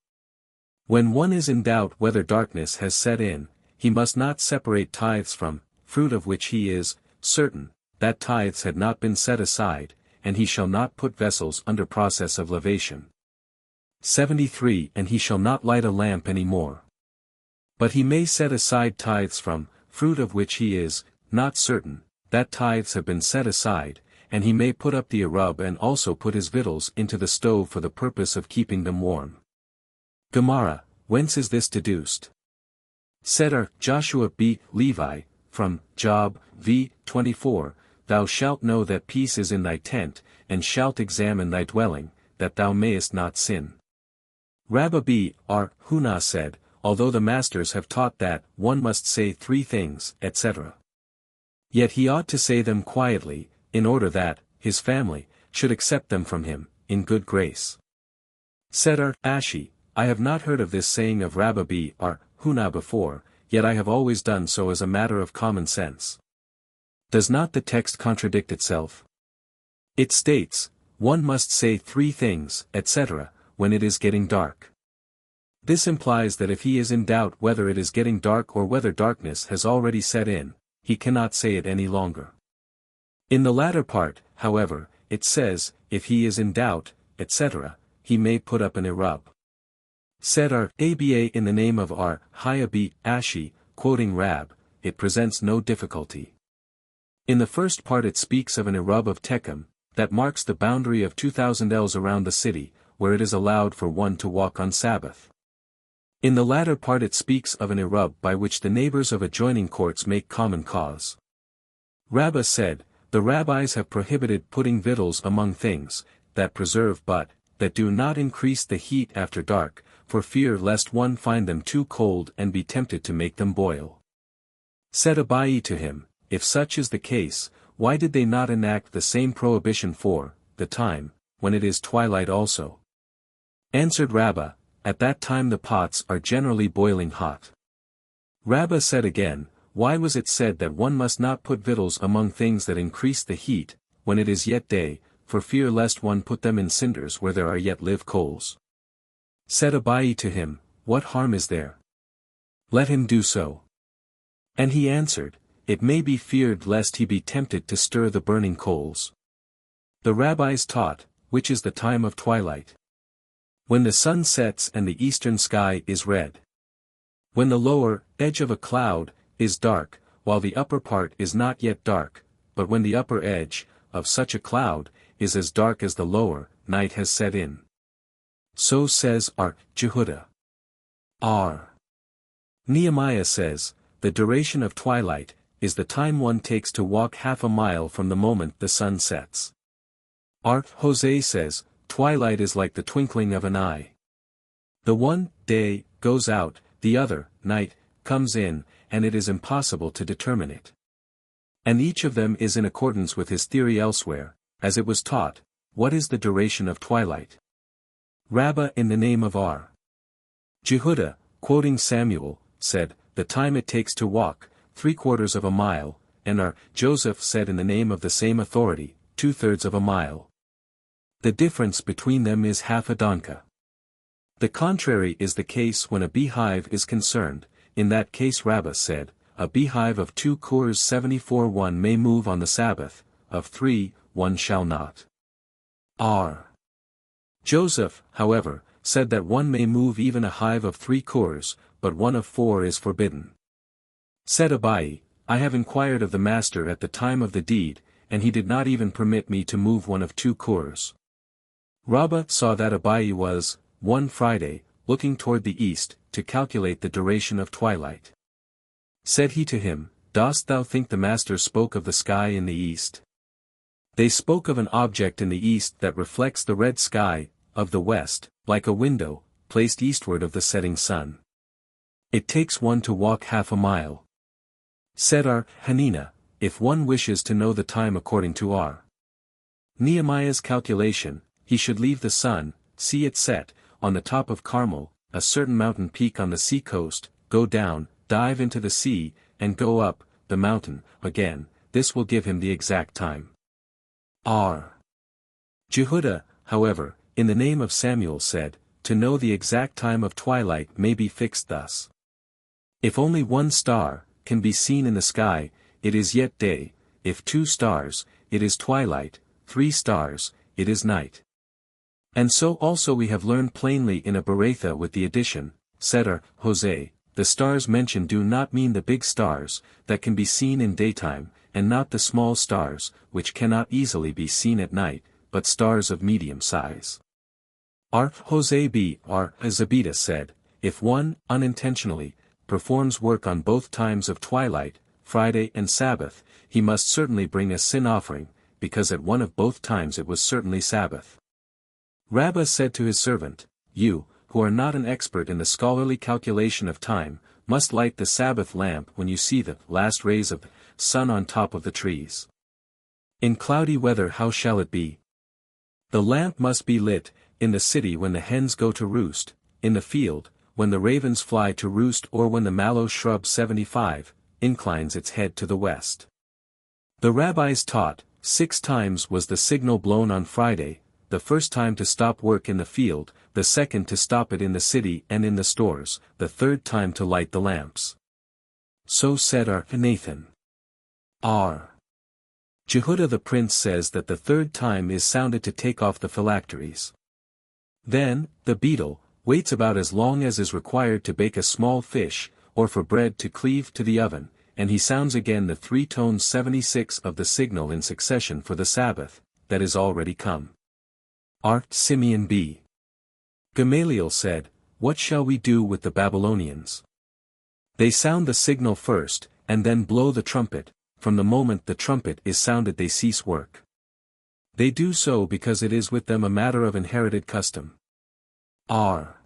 When one is in doubt whether darkness has set in, he must not separate tithes from fruit of which he is certain that tithes had not been set aside, and he shall not put vessels under process of lavation. 73 And he shall not light a lamp any more. But he may set aside tithes from fruit of which he is not certain that tithes have been set aside, and he may put up the arub and also put his victuals into the stove for the purpose of keeping them warm. Gemara, whence is this deduced? Said R. Joshua b. Levi, from Job v. 24, Thou shalt know that peace is in thy tent, and shalt examine thy dwelling, that thou mayest not sin. Rabbi b. R. Hunah said, Although the masters have taught that 1 must say 3 things, etc. Yet he ought to say them quietly, in order that his family should accept them from him, in good grace. Said R. Ashi, I have not heard of this saying of Rabbi b. R. Hunah before, yet I have always done so as a matter of common sense. Does not the text contradict itself? It states, 1 must say 3 things, etc., when it is getting dark. This implies that if he is in doubt whether it is getting dark or whether darkness has already set in, he cannot say it any longer. In the latter part, however, it says, if he is in doubt, etc., he may put up an arub. Said R. Aba in the name of R. Hayabi, Ashi, quoting Rab, it presents no difficulty. In the first part it speaks of an arub of Tekem, that marks the boundary of 2,000 ells around the city, where it is allowed for one to walk on Sabbath. In the latter part it speaks of an arub by which the neighbors of adjoining courts make common cause. Rabbi said, the rabbis have prohibited putting victuals among things that preserve but that do not increase the heat after dark, for fear lest one find them too cold and be tempted to make them boil. Said Abai to him, if such is the case, why did they not enact the same prohibition for the time when it is twilight also? Answered Rabbi, at that time the pots are generally boiling hot. Rabbi said again, why was it said that one must not put victuals among things that increase the heat, when it is yet day, for fear lest one put them in cinders where there are yet live coals? Said Abai to him, what harm is there? Let him do so. And he answered, it may be feared lest he be tempted to stir the burning coals. The rabbis taught, which is the time of twilight. When the sun sets and the eastern sky is red. When the lower edge of a cloud is dark, while the upper part is not yet dark, but when the upper edge of such a cloud is as dark as the lower, night has set in. So says R. Jehudah. R. Nehemiah says, the duration of twilight is the time one takes to walk half a mile from the moment the sun sets. R. Jose says, twilight is like the twinkling of an eye. The one day goes out, the other night comes in, and it is impossible to determine it. And each of them is in accordance with his theory elsewhere, as it was taught, what is the duration of twilight? Rabbi in the name of R. Jehudah, quoting Samuel, said, the time it takes to walk, 3/4 of a mile, and R. Joseph said in the name of the same authority, 2/3 of a mile. The difference between them is half a donka. The contrary is the case when a beehive is concerned. In that case Rabbi said, a beehive of 2 cors 74 one may move on the Sabbath, of 3, one shall not. R. Joseph, however, said that one may move even a hive of 3 cors, but one of 4 is forbidden. Said Abai, I have inquired of the master at the time of the deed, and he did not even permit me to move one of 2 cors. Rabbi saw that Abai was, one Friday, looking toward the east, to calculate the duration of twilight. Said he to him, dost thou think the master spoke of the sky in the east? They spoke of an object in the east that reflects the red sky, of the west, like a window, placed eastward of the setting sun. It takes one to walk half a mile. Said R. Hanina, if one wishes to know the time according to R. Nehemiah's calculation, he should leave the sun, see it set, on the top of Carmel, a certain mountain peak on the sea coast, go down, dive into the sea, and go up, the mountain, again, this will give him the exact time. R. Jehudah, however, in the name of Samuel said, to know the exact time of twilight may be fixed thus. If only 1 star can be seen in the sky, it is yet day, if 2 stars, it is twilight, 3 stars, it is night. And so also we have learned plainly in a Beratha with the addition, said R. Jose, the stars mentioned do not mean the big stars, that can be seen in daytime, and not the small stars, which cannot easily be seen at night, but stars of medium size. R. Jose B. R. Zabita said, if one, unintentionally, performs work on both times of twilight, Friday and Sabbath, he must certainly bring a sin offering, because at one of both times it was certainly Sabbath. Rabbi said to his servant, you, who are not an expert in the scholarly calculation of time, must light the Sabbath lamp when you see the last rays of the sun on top of the trees. In cloudy weather how shall it be? The lamp must be lit, in the city when the hens go to roost, in the field, when the ravens fly to roost or when the mallow shrub 75, inclines its head to the west. The rabbis taught, 6 times was the signal blown on Friday, the first time to stop work in the field, the second to stop it in the city and in the stores, the third time to light the lamps. So said R. Nathan. R. Jehudah the prince says that the third time is sounded to take off the phylacteries. Then, the beetle, waits about as long as is required to bake a small fish, or for bread to cleave to the oven, and he sounds again the 3 tones 76 of the signal in succession for the Sabbath, that is already come. R. Simeon B. Gamaliel said, what shall we do with the Babylonians? They sound the signal first, and then blow the trumpet, from the moment the trumpet is sounded they cease work. They do so because it is with them a matter of inherited custom. R.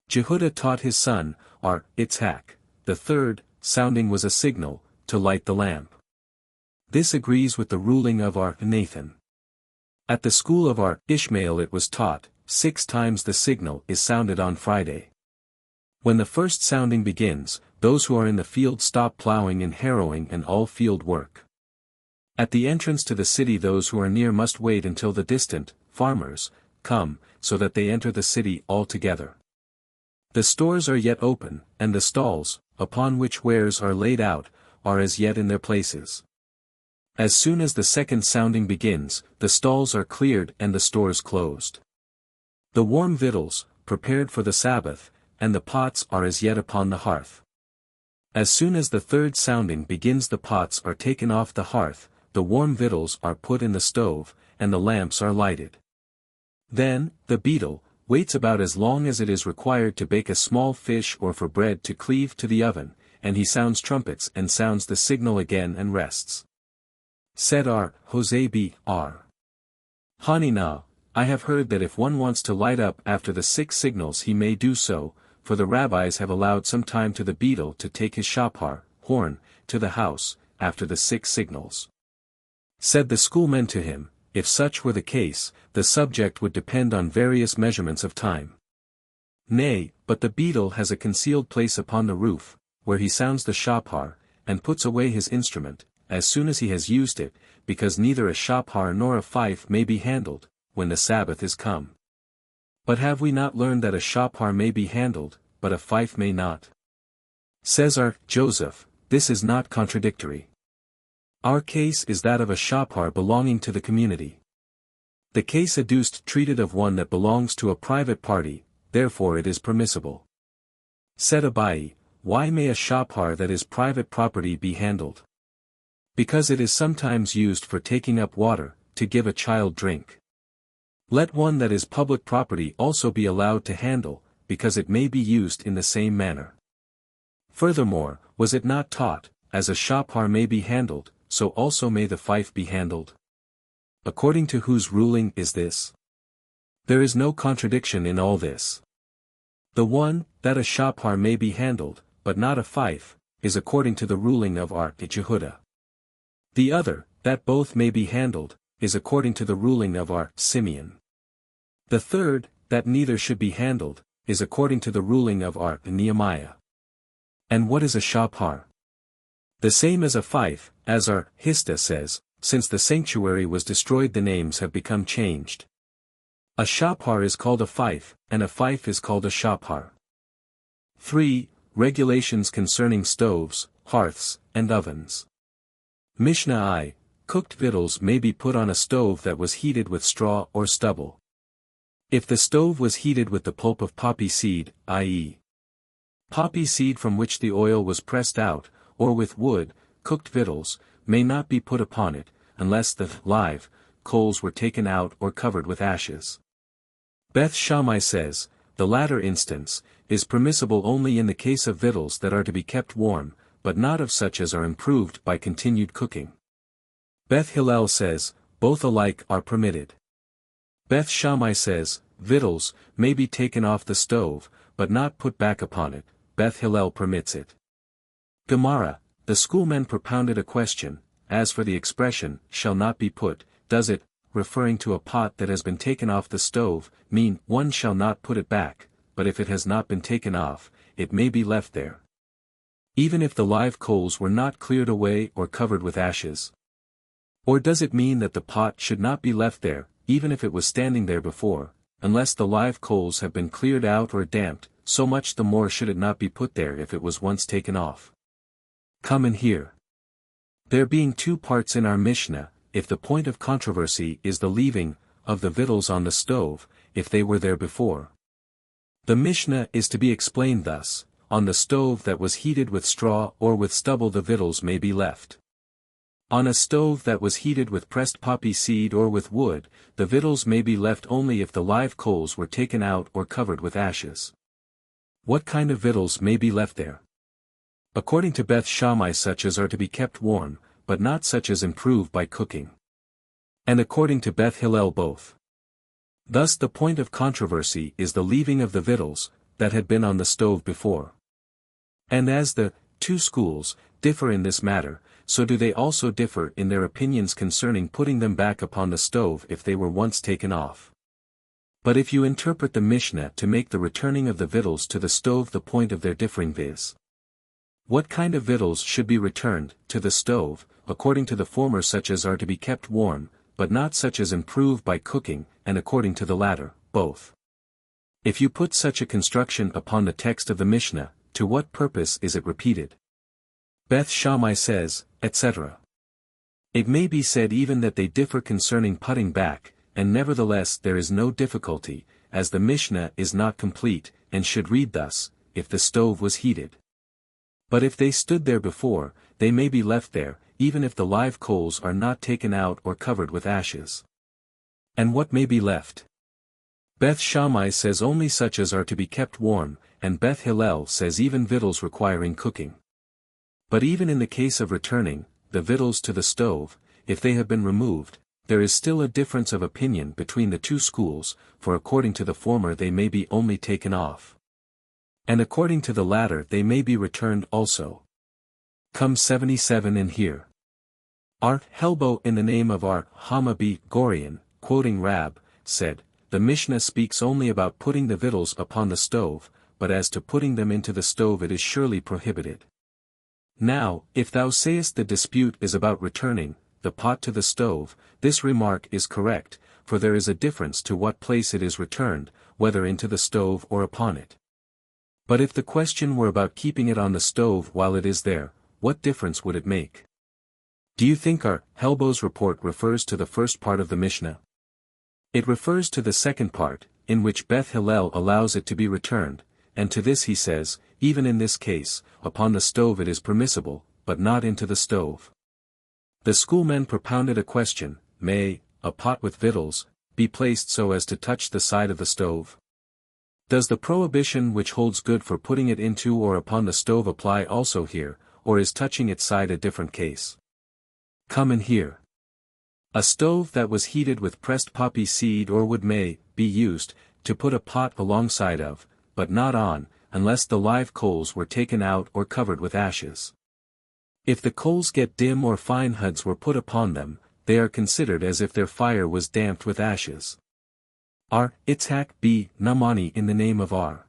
Jehudah taught his son, R. Itzhak, the third, sounding was a signal, to light the lamp. This agrees with the ruling of R. Nathan. At the school of R. Ishmael it was taught, 6 times the signal is sounded on Friday. When the first sounding begins, those who are in the field stop plowing and harrowing and all field work. At the entrance to the city those who are near must wait until the distant, farmers, come, so that they enter the city all together. The stores are yet open, and the stalls, upon which wares are laid out, are as yet in their places. As soon as the second sounding begins, the stalls are cleared and the stores closed. The warm victuals, prepared for the Sabbath, and the pots are as yet upon the hearth. As soon as the third sounding begins, the pots are taken off the hearth, the warm victuals are put in the stove, and the lamps are lighted. Then, the beadle waits about as long as it is required to bake a small fish or for bread to cleave to the oven, and he sounds trumpets and sounds the signal again and rests. Said R. Jose B. R. Hanukah, I have heard that if one wants to light up after the 6 signals he may do so, for the rabbis have allowed some time to the beadle to take his shofar, horn, to the house, after the 6 signals. Said the schoolmen to him, if such were the case, the subject would depend on various measurements of time. Nay, but the beadle has a concealed place upon the roof, where he sounds the shofar, and puts away his instrument, as soon as he has used it, because neither a shofar nor a fife may be handled, when the Sabbath is come. But have we not learned that a shofar may be handled, but a fife may not? Says R. Joseph, this is not contradictory. Our case is that of a shofar belonging to the community. The case adduced treated of one that belongs to a private party, therefore it is permissible. Said Abai, why may a shofar that is private property be handled? Because it is sometimes used for taking up water, to give a child drink. Let one that is public property also be allowed to handle, because it may be used in the same manner. Furthermore, was it not taught, as a shofar may be handled, so also may the fife be handled? According to whose ruling is this? There is no contradiction in all this. The one, that a shofar may be handled, but not a fife, is according to the ruling of R. Jehudah. The other, that both may be handled, is according to the ruling of R. Simeon. The third, that neither should be handled, is according to the ruling of R. Nehemiah. And what is a shofar? The same as a fife, as R. Hista says, since the sanctuary was destroyed the names have become changed. A shofar is called a fife, and a fife is called a shofar. 3. Regulations concerning stoves, hearths, and ovens. Mishnah I. Cooked victuals may be put on a stove that was heated with straw or stubble. If the stove was heated with the pulp of poppy seed, i.e., poppy seed from which the oil was pressed out, or with wood, cooked victuals may not be put upon it, unless the live coals were taken out or covered with ashes. Beth Shammai says, the latter instance is permissible only in the case of victuals that are to be kept warm, but not of such as are improved by continued cooking. Beth Hillel says, both alike are permitted. Beth Shammai says, victuals may be taken off the stove, but not put back upon it. Beth Hillel permits it. Gemara, the schoolmen propounded a question, as for the expression, shall not be put, does it, referring to a pot that has been taken off the stove, mean, one shall not put it back, but if it has not been taken off, it may be left there? Even if the live coals were not cleared away or covered with ashes? Or does it mean that the pot should not be left there, even if it was standing there before, unless the live coals have been cleared out or damped, so much the more should it not be put there if it was once taken off? Come and hear. There being 2 parts in our Mishnah, if the point of controversy is the leaving of the victuals on the stove, if they were there before. The Mishnah is to be explained thus, on the stove that was heated with straw or with stubble the victuals may be left. On a stove that was heated with pressed poppy seed or with wood, the victuals may be left only if the live coals were taken out or covered with ashes. What kind of victuals may be left there? According to Beth Shammai such as are to be kept warm, but not such as improve by cooking. And according to Beth Hillel both. Thus the point of controversy is the leaving of the victuals, that had been on the stove before. And as the 2 schools differ in this matter, so do they also differ in their opinions concerning putting them back upon the stove if they were once taken off. But if you interpret the Mishnah to make the returning of the victuals to the stove the point of their differing viz. What kind of victuals should be returned to the stove, according to the former such as are to be kept warm, but not such as improve by cooking, and according to the latter, both. If you put such a construction upon the text of the Mishnah, to what purpose is it repeated? Beth Shammai says, etc. It may be said even that they differ concerning putting back, and nevertheless there is no difficulty, as the Mishnah is not complete, and should read thus, if the stove was heated. But if they stood there before, they may be left there, even if the live coals are not taken out or covered with ashes. And what may be left? Beth Shammai says only such as are to be kept warm, and Beth Hillel says even victuals requiring cooking. But even in the case of returning the victuals to the stove, if they have been removed, there is still a difference of opinion between the two schools, for according to the former they may be only taken off, and according to the latter they may be returned also. Come 77 in here. Our Helbo in the name of our Hamabi Gorian, quoting Rab, said, the Mishnah speaks only about putting the victuals upon the stove, but as to putting them into the stove it is surely prohibited. Now, if thou sayest the dispute is about returning the pot to the stove, this remark is correct, for there is a difference to what place it is returned, whether into the stove or upon it. But if the question were about keeping it on the stove while it is there, what difference would it make? Do you think our Helbo's report refers to the first part of the Mishnah? It refers to the second part, in which Beth Hillel allows it to be returned, and to this he says, even in this case, upon the stove it is permissible, but not into the stove. The schoolmen propounded a question, may a pot with victuals be placed so as to touch the side of the stove? Does the prohibition which holds good for putting it into or upon the stove apply also here, or is touching its side a different case? Come in here. A stove that was heated with pressed poppy seed or wood may be used to put a pot alongside of, but not on, unless the live coals were taken out or covered with ashes. If the coals get dim or fine huds were put upon them, they are considered as if their fire was damped with ashes. Ar Itzhak b Namani in the name of Ar.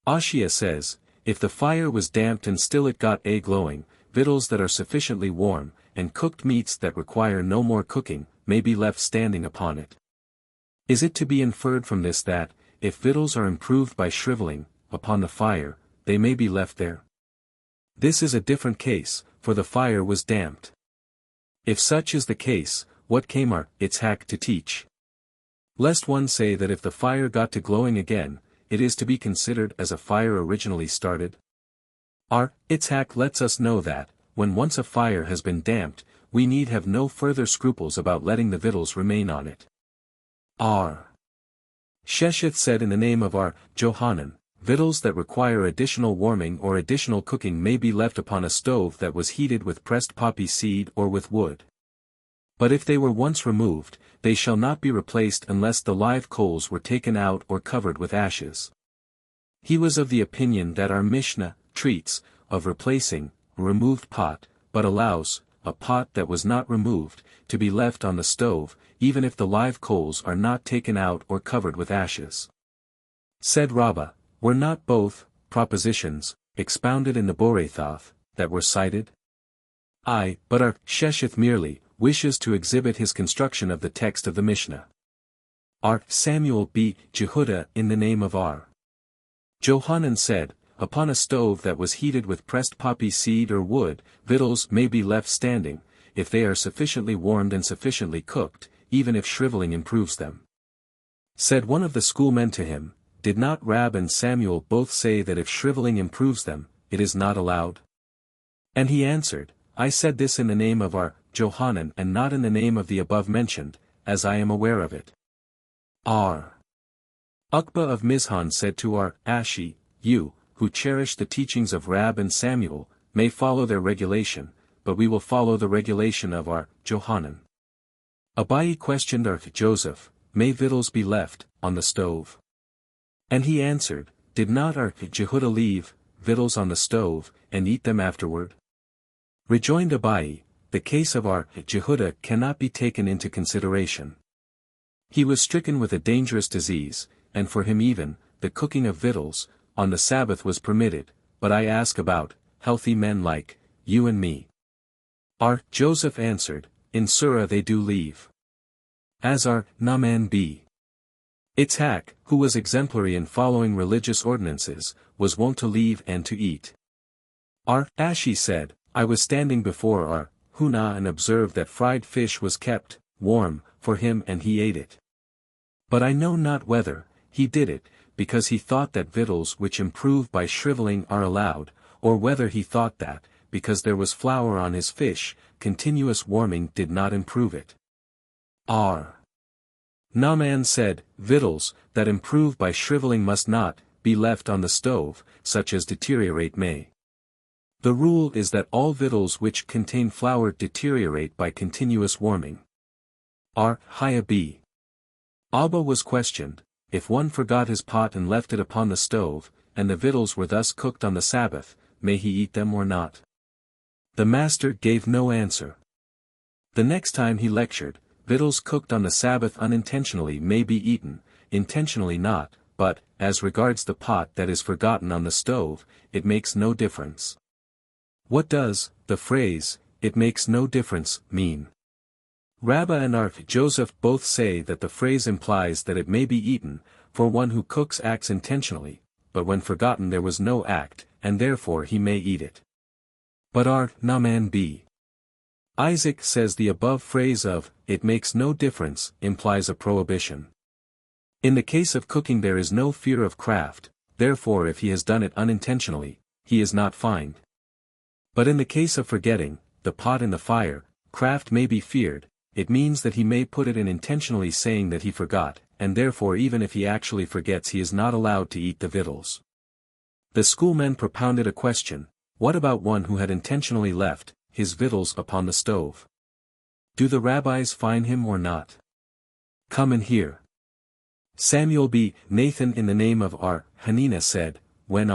Ashia says, if the fire was damped and still it got a glowing, victuals that are sufficiently warm, and cooked meats that require no more cooking, may be left standing upon it. Is it to be inferred from this that, if victuals are improved by shriveling upon the fire, they may be left there? This is a different case, for the fire was damped. If such is the case, what came our Itzhak to teach? Lest one say that if the fire got to glowing again, it is to be considered as a fire originally started. Our Itzhak lets us know that, when once a fire has been damped, we need have no further scruples about letting the victuals remain on it. R. Shesheth said in the name of our Johanan, victuals that require additional warming or additional cooking may be left upon a stove that was heated with pressed poppy seed or with wood. But if they were once removed, they shall not be replaced unless the live coals were taken out or covered with ashes. He was of the opinion that our Mishnah treats of replacing a removed pot, but allows a pot that was not removed to be left on the stove, even if the live coals are not taken out or covered with ashes. Said Rabbi, were not both propositions expounded in the Berakhot that were cited? Aye, but our Shesheth merely wishes to exhibit his construction of the text of the Mishnah. Our Samuel b. Jehudah in the name of our Johanan said, upon a stove that was heated with pressed poppy seed or wood, victuals may be left standing, if they are sufficiently warmed and sufficiently cooked, even if shriveling improves them. Said one of the schoolmen to him, did not Rab and Samuel both say that if shriveling improves them, it is not allowed? And he answered, I said this in the name of our Johanan and not in the name of the above mentioned, as I am aware of it. R. Aqiba of Mizhan said to our Ashi, you, who cherish the teachings of Rab and Samuel, may follow their regulation, but we will follow the regulation of our Johanan. Abai questioned our Joseph, may victuals be left on the stove? And he answered, did not our Jehudah leave victuals on the stove, and eat them afterward? Rejoined Abai, the case of our Jehudah cannot be taken into consideration. He was stricken with a dangerous disease, and for him even, the cooking of victuals, on the Sabbath was permitted, but I ask about, healthy men like, you and me. Our Joseph answered, in Surah they do leave. As our Naaman b. Itzhak, who was exemplary in following religious ordinances, was wont to leave and to eat. Our Ashi said, I was standing before our Hunah and observed that fried fish was kept warm for him and he ate it. But I know not whether he did it, because he thought that victuals which improve by shriveling are allowed, or whether he thought that, because there was flour on his fish, continuous warming did not improve it. R. Naaman said, victuals that improve by shriveling must not be left on the stove, such as deteriorate may. The rule is that all victuals which contain flour deteriorate by continuous warming. R. B. Abba was questioned, if one forgot his pot and left it upon the stove, and the victuals were thus cooked on the Sabbath, may he eat them or not? The master gave no answer. The next time he lectured, victuals cooked on the Sabbath unintentionally may be eaten, intentionally not, but, as regards the pot that is forgotten on the stove, it makes no difference. What does the phrase, "it makes no difference," mean? Rabbi and Joseph both say that the phrase implies that it may be eaten, for one who cooks acts intentionally, but when forgotten there was no act, and therefore he may eat it. But Naaman b. Isaac says the above phrase of, "it makes no difference," implies a prohibition. In the case of cooking there is no fear of craft, therefore if he has done it unintentionally, he is not fined. But in the case of forgetting, the pot in the fire, craft may be feared. It means that he may put it in intentionally saying that he forgot, and therefore even if he actually forgets he is not allowed to eat the victuals. The schoolmen propounded a question, what about one who had intentionally left his victuals upon the stove? Do the rabbis fine him or not? Come and hear. Samuel b. Nathan in the name of Hanukah said, when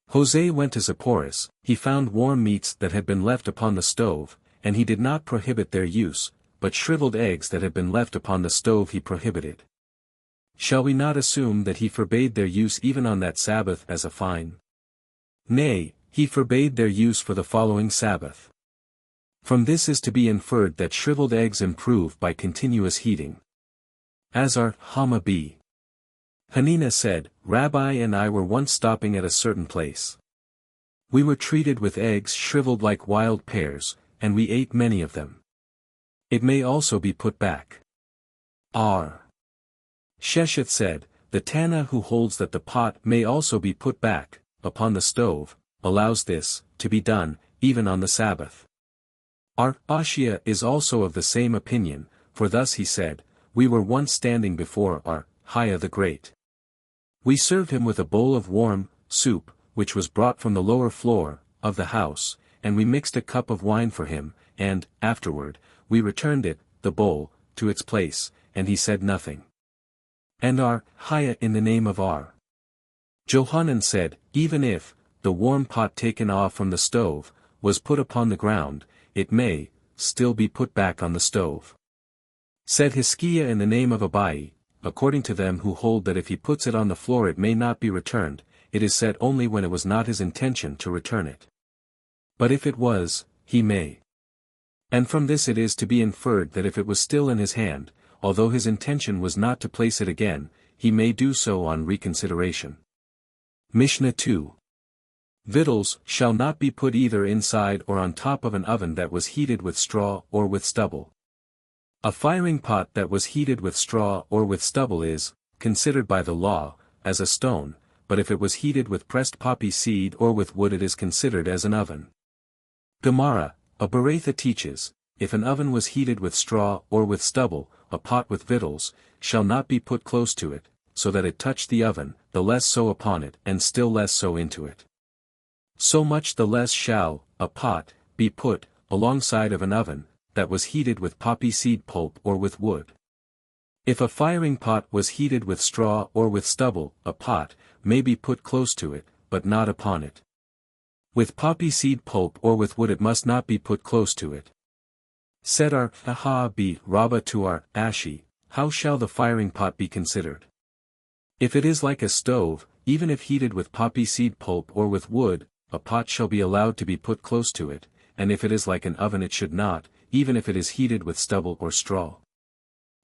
Jose went to Zipporus, he found warm meats that had been left upon the stove, and he did not prohibit their use, but shriveled eggs that had been left upon the stove he prohibited. Shall we not assume that he forbade their use even on that Sabbath as a fine? Nay, he forbade their use for the following Sabbath. From this is to be inferred that shriveled eggs improve by continuous heating. As Hama b. Hanukah said, Rabbi and I were once stopping at a certain place. We were treated with eggs shriveled like wild pears, and we ate many of them. It may also be put back. Shesheth said, the Tana who holds that the pot may also be put back, upon the stove, allows this, to be done, even on the Sabbath. Ashia is also of the same opinion, for thus he said, we were once standing before Hiah the Great. We served him with a bowl of warm soup, which was brought from the lower floor of the house, and we mixed a cup of wine for him, and, afterward, we returned it, the bowl, to its place, and he said nothing. And Hiah in the name of Johanan said, even if, the warm pot taken off from the stove, was put upon the ground, it may, still be put back on the stove. Said Hiskiah in the name of Abai, according to them who hold that if he puts it on the floor it may not be returned, it is said only when it was not his intention to return it. But if it was, he may. And from this it is to be inferred that if it was still in his hand, although his intention was not to place it again, he may do so on reconsideration. Mishnah 2. Victuals shall not be put either inside or on top of an oven that was heated with straw or with stubble. A firing pot that was heated with straw or with stubble is, considered by the law, as a stone, but if it was heated with pressed poppy seed or with wood it is considered as an oven. Gemara, a Berakhot teaches, if an oven was heated with straw or with stubble, a pot with victuals, shall not be put close to it, so that it touch the oven, the less so upon it and still less so into it. So much the less shall, a pot, be put, alongside of an oven, that was heated with poppy seed pulp or with wood. If a firing pot was heated with straw or with stubble, a pot, may be put close to it, but not upon it. With poppy seed pulp or with wood it must not be put close to it. Said b. Rabba to Ashi, how shall the firing pot be considered? If it is like a stove, even if heated with poppy seed pulp or with wood, a pot shall be allowed to be put close to it, and if it is like an oven it should not, even if it is heated with stubble or straw.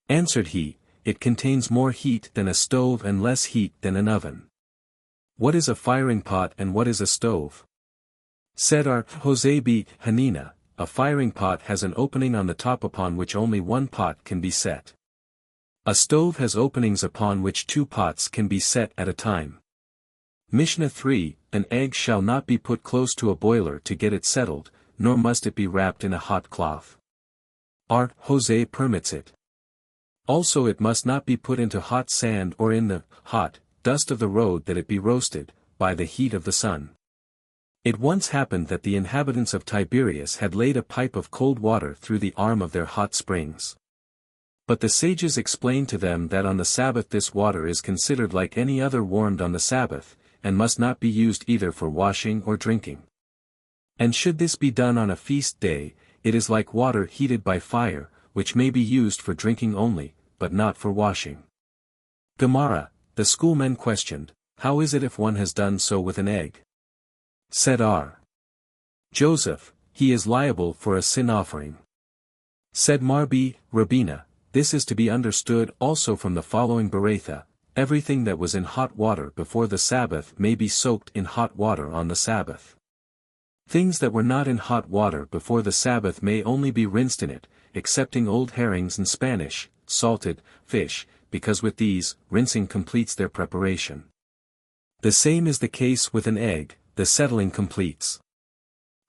Answered he, it contains more heat than a stove and less heat than an oven. What is a firing pot and what is a stove? Said Jose b. Hanukah, a firing pot has an opening on the top upon which only one pot can be set. A stove has openings upon which 2 pots can be set at a time. Mishnah 3, an egg shall not be put close to a boiler to get it settled, nor must it be wrapped in a hot cloth. Art. Jose permits it. Also it must not be put into hot sand or in the hot dust of the road that it be roasted, by the heat of the sun. It once happened that the inhabitants of Tiberias had laid a pipe of cold water through the arm of their hot springs. But the sages explained to them that on the Sabbath this water is considered like any other warmed on the Sabbath, and must not be used either for washing or drinking. And should this be done on a feast day, it is like water heated by fire, which may be used for drinking only, but not for washing. Gemara, the schoolmen questioned, how is it if one has done so with an egg? Said R. Joseph, he is liable for a sin offering. Said Marbi, Rabina, this is to be understood also from the following Beretha, everything that was in hot water before the Sabbath may be soaked in hot water on the Sabbath. Things that were not in hot water before the Sabbath may only be rinsed in it, excepting old herrings and Spanish, salted, fish, because with these, rinsing completes their preparation. The same is the case with an egg, the settling completes.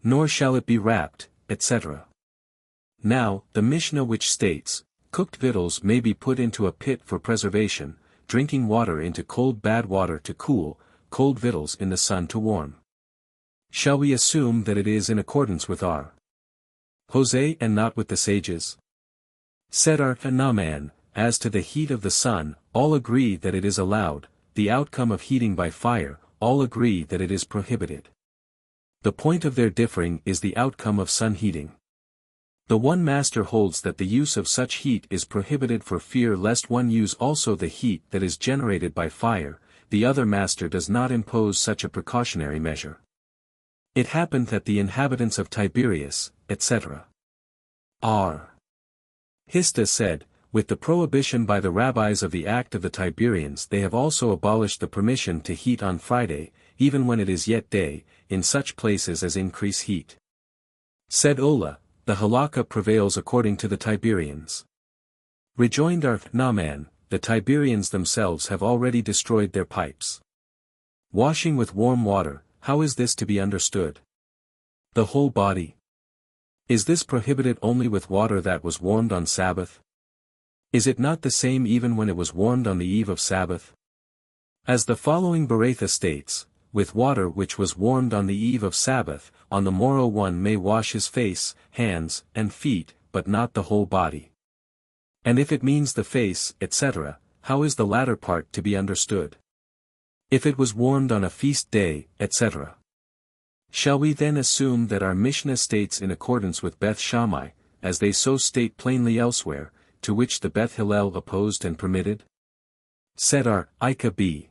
Nor shall it be wrapped, etc. Now, the Mishnah which states, cooked victuals may be put into a pit for preservation, drinking water into cold bad water to cool, cold victuals in the sun to warm. Shall we assume that it is in accordance with our Jose and not with the sages? Said our Naaman, as to the heat of the sun, all agree that it is allowed, the outcome of heating by fire, all agree that it is prohibited. The point of their differing is the outcome of sun heating. The one master holds that the use of such heat is prohibited for fear lest one use also the heat that is generated by fire, the other master does not impose such a precautionary measure. It happened that the inhabitants of Tiberias, etc. R. Hista said, with the prohibition by the rabbis of the act of the Tiberians they have also abolished the permission to heat on Friday, even when it is yet day, in such places as increase heat. Said Ola, the halakha prevails according to the Tiberians. Rejoined our Naaman, the Tiberians themselves have already destroyed their pipes. Washing with warm water, how is this to be understood? The whole body? Is this prohibited only with water that was warmed on Sabbath? Is it not the same even when it was warmed on the eve of Sabbath? As the following Beretha states, with water which was warmed on the eve of Sabbath, on the morrow one may wash his face, hands, and feet, but not the whole body. And if it means the face, etc., how is the latter part to be understood? If it was warmed on a feast day, etc. Shall we then assume that our Mishnah states in accordance with Beth Shammai, as they so state plainly elsewhere, to which the Beth Hillel opposed and permitted? Said our Aqiba.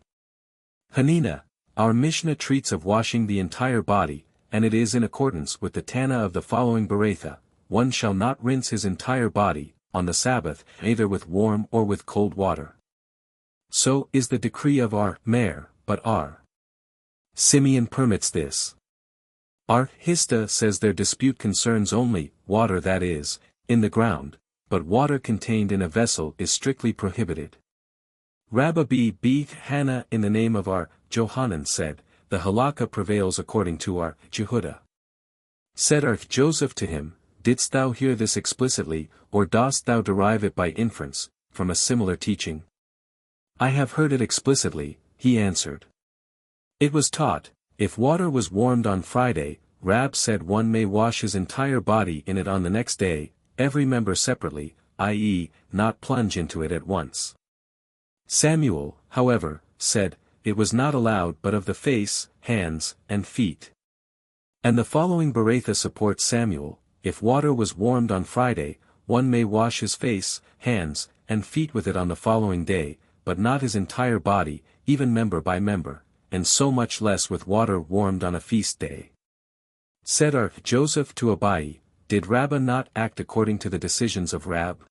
Hanina, our Mishnah treats of washing the entire body, and it is in accordance with the Tana of the following Beretha, one shall not rinse his entire body, on the Sabbath, either with warm or with cold water. So is the decree of our Meir, but our Simeon permits this. Our Hista says their dispute concerns only water that is, in the ground, but water contained in a vessel is strictly prohibited. Rabbi B. Hannah in the name of our Johanan said, the halakha prevails according to our Jehuda. Said our Joseph to him, didst thou hear this explicitly, or dost thou derive it by inference, from a similar teaching? I have heard it explicitly, he answered. It was taught, if water was warmed on Friday, Rab said one may wash his entire body in it on the next day, every member separately, i.e., not plunge into it at once. Samuel, however, said, it was not allowed but of the face, hands, and feet. And the following Beretha supports Samuel, if water was warmed on Friday, one may wash his face, hands, and feet with it on the following day, but not his entire body, even member by member, and so much less with water warmed on a feast day. Said our Joseph to Abai, did Rabbah not act according to the decisions of Rab?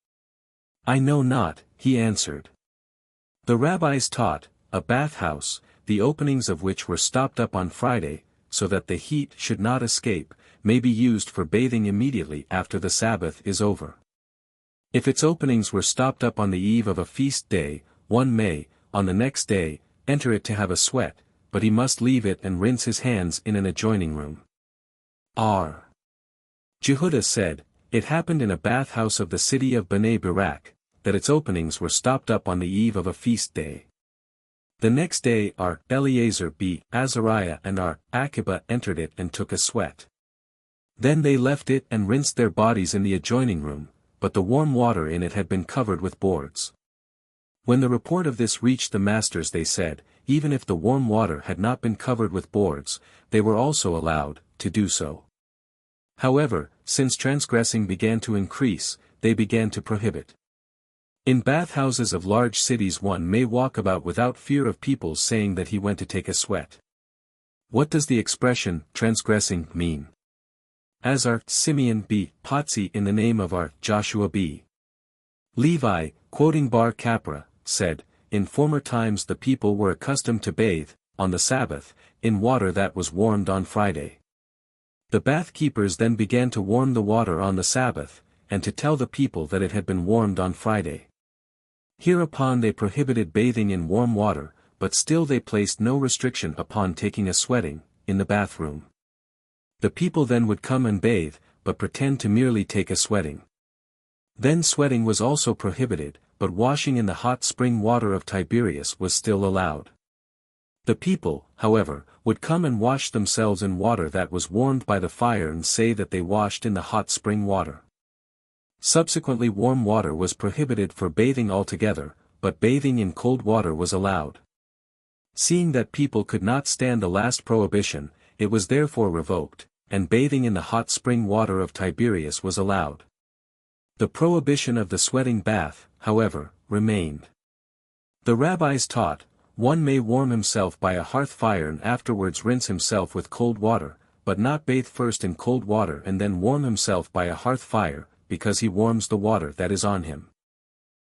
I know not, he answered. The rabbis taught, a bathhouse, the openings of which were stopped up on Friday, so that the heat should not escape, may be used for bathing immediately after the Sabbath is over. If its openings were stopped up on the eve of a feast day, one may, on the next day, enter it to have a sweat, but he must leave it and rinse his hands in an adjoining room. R. Jehudah said, it happened in a bathhouse of the city of Bnei Berakhot, that its openings were stopped up on the eve of a feast day. The next day our Eliezer b. Azariah and our Aqiba entered it and took a sweat. Then they left it and rinsed their bodies in the adjoining room, but the warm water in it had been covered with boards. When the report of this reached the masters they said, even if the warm water had not been covered with boards, they were also allowed to do so. However, since transgressing began to increase, they began to prohibit. In bathhouses of large cities one may walk about without fear of people saying that he went to take a sweat. What does the expression, transgressing, mean? As our Simeon b. Potzi in the name of our Joshua b. Levi, quoting Bar Capra, said, in former times the people were accustomed to bathe, on the Sabbath, in water that was warmed on Friday. The bath keepers then began to warm the water on the Sabbath, and to tell the people that it had been warmed on Friday. Hereupon they prohibited bathing in warm water, but still they placed no restriction upon taking a sweating, in the bathroom. The people then would come and bathe, but pretend to merely take a sweating. Then sweating was also prohibited, but washing in the hot spring water of Tiberias was still allowed. The people, however, would come and wash themselves in water that was warmed by the fire and say that they washed in the hot spring water. Subsequently warm water was prohibited for bathing altogether, but bathing in cold water was allowed. Seeing that people could not stand the last prohibition, it was therefore revoked, and bathing in the hot spring water of Tiberias was allowed. The prohibition of the sweating bath, however, remained. The rabbis taught, one may warm himself by a hearth fire and afterwards rinse himself with cold water, but not bathe first in cold water and then warm himself by a hearth fire, because he warms the water that is on him.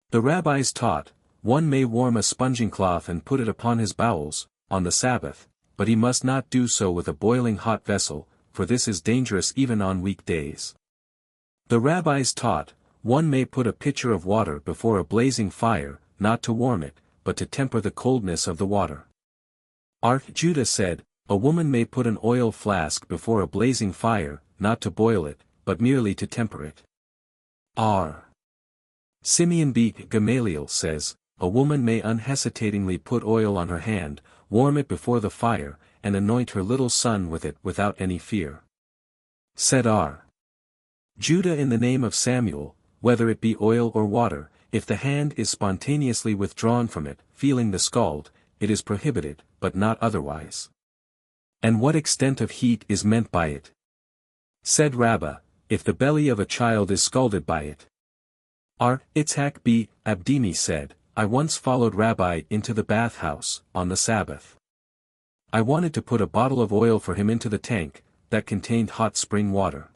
The rabbis taught, one may warm a sponging cloth and put it upon his bowels, on the Sabbath, but he must not do so with a boiling hot vessel, for this is dangerous even on weekdays. The rabbis taught, one may put a pitcher of water before a blazing fire, not to warm it, but to temper the coldness of the water. Judah said, a woman may put an oil flask before a blazing fire, not to boil it, but merely to temper it. Simeon b. Gamaliel says, a woman may unhesitatingly put oil on her hand, warm it before the fire, and anoint her little son with it without any fear. Said Judah in the name of Samuel, whether it be oil or water, if the hand is spontaneously withdrawn from it, feeling the scald, it is prohibited, but not otherwise. And what extent of heat is meant by it? Said Rabbi, if the belly of a child is scalded by it. Itzhak b. Abdimi said, I once followed Rabbi into the bathhouse, on the Sabbath. I wanted to put a bottle of oil for him into the tank, that contained hot spring water.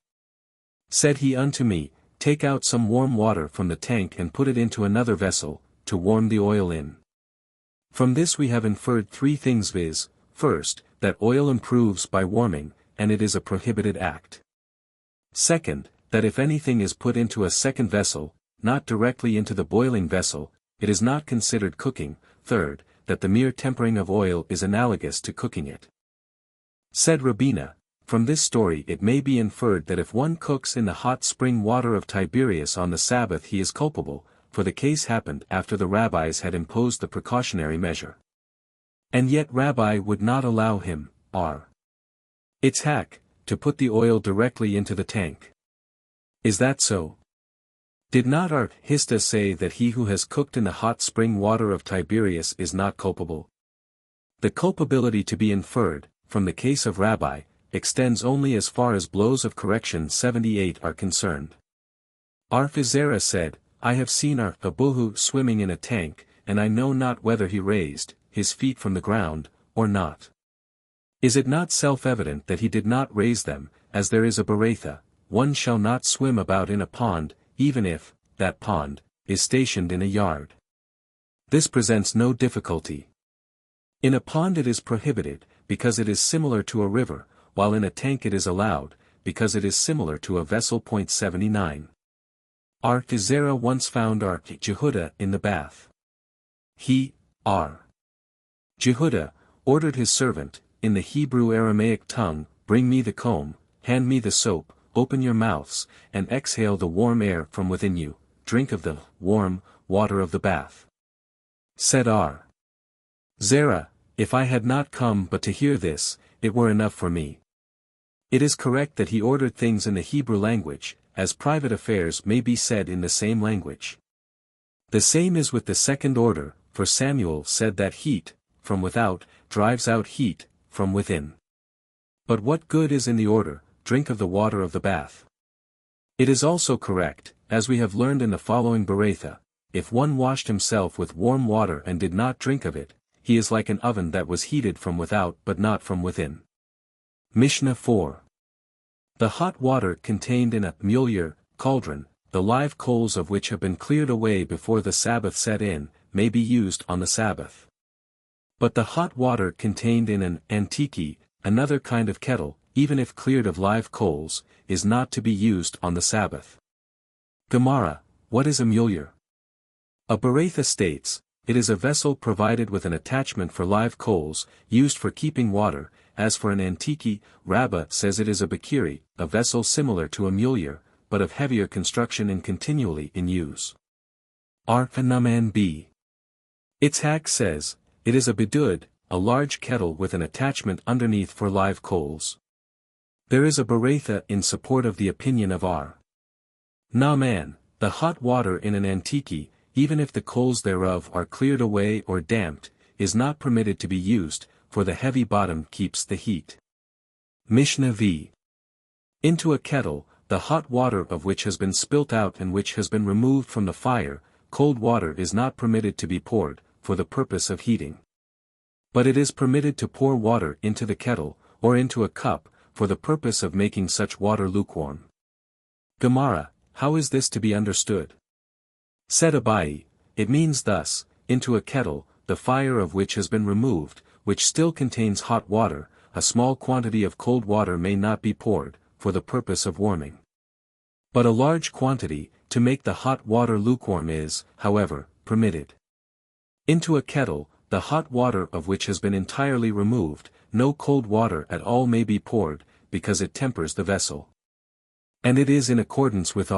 Said he unto me, take out some warm water from the tank and put it into another vessel, to warm the oil in. From this we have inferred three things, viz., first, that oil improves by warming, and it is a prohibited act. Second, that if anything is put into a second vessel, not directly into the boiling vessel, it is not considered cooking. Third, that the mere tempering of oil is analogous to cooking it. Said Rabina, from this story it may be inferred that if one cooks in the hot spring water of Tiberias on the Sabbath he is culpable, for the case happened after the rabbis had imposed the precautionary measure. And yet Rabbi would not allow him, Itzhak, to put the oil directly into the tank. Is that so? Did not our Hista say that he who has cooked in the hot spring water of Tiberias is not culpable? The culpability to be inferred, from the case of Rabbi, extends only as far as blows of correction 78 are concerned. Fizera said, I have seen Abuhu swimming in a tank, and I know not whether he raised his feet from the ground, or not. Is it not self-evident that he did not raise them, as there is a Beratha, one shall not swim about in a pond, even if, that pond, is stationed in a yard. This presents no difficulty. In a pond it is prohibited, because it is similar to a river, while in a tank it is allowed, because it is similar to a vessel. 79. Zerah once found Jehudah in the bath. He, Jehudah, ordered his servant, in the Hebrew-Aramaic tongue, "Bring me the comb, hand me the soap, open your mouths, and exhale the warm air from within you, drink of the warm water of the bath." Said Zerah, "If I had not come but to hear this, it were enough for me." It is correct that he ordered things in the Hebrew language, as private affairs may be said in the same language. The same is with the second order, for Samuel said that heat, from without, drives out heat, from within. But what good is in the order, "Drink of the water of the bath"? It is also correct, as we have learned in the following Berakhot, if one washed himself with warm water and did not drink of it, he is like an oven that was heated from without but not from within. Mishnah 4. The hot water contained in a mulyar cauldron, the live coals of which have been cleared away before the Sabbath set in, may be used on the Sabbath. But the hot water contained in an antiki, another kind of kettle, even if cleared of live coals, is not to be used on the Sabbath. Gemara, what is a mulyar? A Berakhot states, it is a vessel provided with an attachment for live coals, used for keeping water. As for an antiki, Rabbi says it is a bakiri, a vessel similar to a mulyar, but of heavier construction and continually in use. Naman b. Itzhak says, it is a bedud, a large kettle with an attachment underneath for live coals. There is a Berakhot in support of the opinion of Naman, the hot water in an antiki, even if the coals thereof are cleared away or damped, is not permitted to be used, for the heavy bottom keeps the heat. Mishnah v. Into a kettle, the hot water of which has been spilt out and which has been removed from the fire, cold water is not permitted to be poured, for the purpose of heating. But it is permitted to pour water into the kettle, or into a cup, for the purpose of making such water lukewarm. Gemara, how is this to be understood? Said Abai, it means thus, into a kettle, the fire of which has been removed, which still contains hot water, a small quantity of cold water may not be poured, for the purpose of warming. But a large quantity, to make the hot water lukewarm is, however, permitted. Into a kettle, the hot water of which has been entirely removed, no cold water at all may be poured, because it tempers the vessel. And it is in accordance with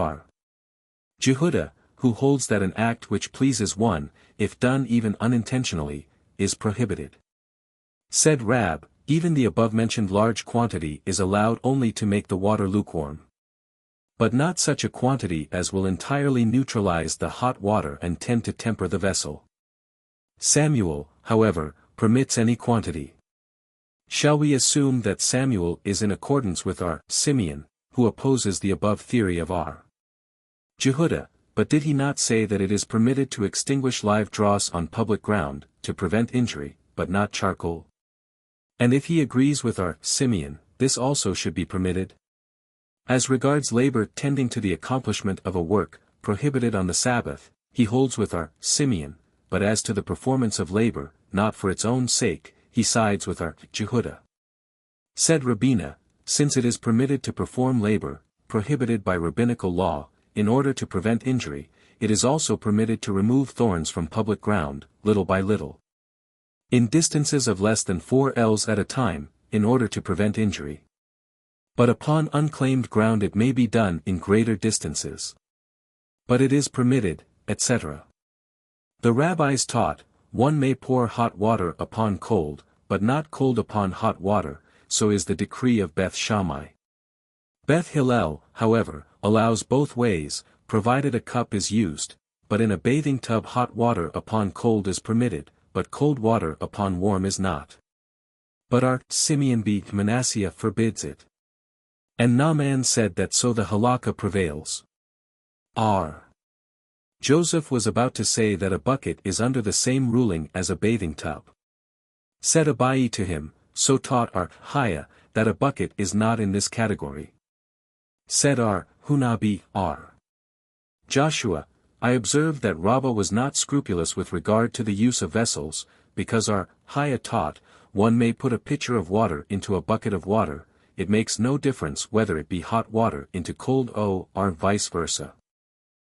Jehudah, who holds that an act which pleases one, if done even unintentionally, is prohibited. Said Rab, even the above-mentioned large quantity is allowed only to make the water lukewarm. But not such a quantity as will entirely neutralize the hot water and tend to temper the vessel. Samuel, however, permits any quantity. Shall we assume that Samuel is in accordance with Simeon, who opposes the above theory of Jehudah, but did he not say that it is permitted to extinguish live dross on public ground, to prevent injury, but not charcoal? And if he agrees with Simeon, this also should be permitted? As regards labor tending to the accomplishment of a work, prohibited on the Sabbath, he holds with Simeon, but as to the performance of labor, not for its own sake, he sides with Jehudah. Said Rabbi, since it is permitted to perform labor, prohibited by rabbinical law, in order to prevent injury, it is also permitted to remove thorns from public ground, little by little. In distances of less than 4 ells at a time, in order to prevent injury. But upon unclaimed ground it may be done in greater distances. But it is permitted, etc. The rabbis taught, one may pour hot water upon cold, but not cold upon hot water, so is the decree of Beth Shammai. Beth Hillel, however, allows both ways, provided a cup is used, but in a bathing tub hot water upon cold is permitted, but cold water upon warm is not. But Simeon b. Manasseh forbids it. And Naaman said that so the halakha prevails. Joseph was about to say that a bucket is under the same ruling as a bathing tub. Said Abai to him, so taught Haya, that a bucket is not in this category. Said Hunabi Joshua, I observed that Rabbah was not scrupulous with regard to the use of vessels, because Haya taught, one may put a pitcher of water into a bucket of water, it makes no difference whether it be hot water into cold or vice versa.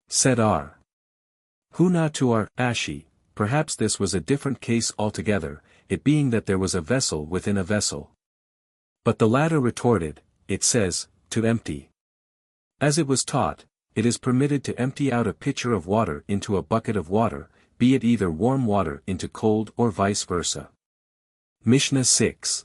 Said R. Huna to R. Ashi, perhaps this was a different case altogether, it being that there was a vessel within a vessel. But the latter retorted, it says, to empty. As it was taught, it is permitted to empty out a pitcher of water into a bucket of water, be it either warm water into cold or vice versa. Mishnah 6.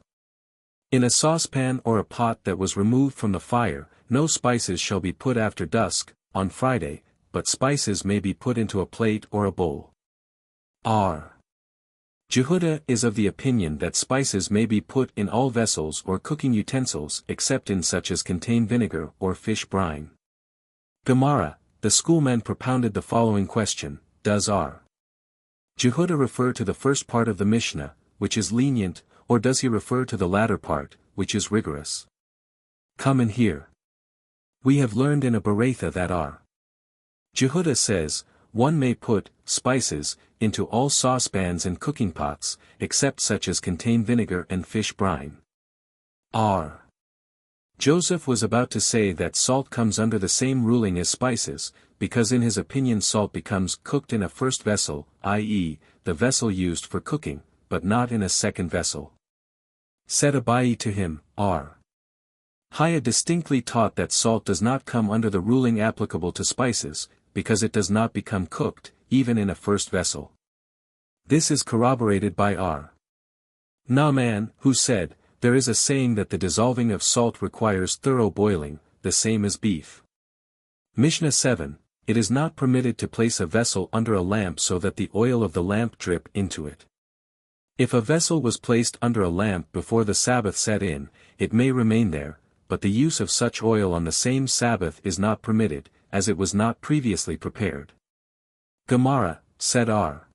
In a saucepan or a pot that was removed from the fire, no spices shall be put after dusk, on Friday, but spices may be put into a plate or a bowl. R. Jehuda is of the opinion that spices may be put in all vessels or cooking utensils except in such as contain vinegar or fish brine. Gemara, the schoolmen propounded the following question, does R. Jehuda refer to the first part of the Mishnah, which is lenient, or does he refer to the latter part, which is rigorous? Come and hear. We have learned in a Beratha that R. Jehuda says, one may put spices into all saucepans and cooking pots, except such as contain vinegar and fish brine. R. Joseph was about to say that salt comes under the same ruling as spices, because in his opinion salt becomes cooked in a first vessel, i.e., the vessel used for cooking, but not in a second vessel. Said Abai to him, R. Haya distinctly taught that salt does not come under the ruling applicable to spices, because it does not become cooked, even in a first vessel. This is corroborated by R. Naaman, who said, there is a saying that the dissolving of salt requires thorough boiling, the same as beef. Mishnah 7, it is not permitted to place a vessel under a lamp so that the oil of the lamp drip into it. If a vessel was placed under a lamp before the Sabbath set in, it may remain there, but the use of such oil on the same Sabbath is not permitted, as it was not previously prepared. Gemara, said R.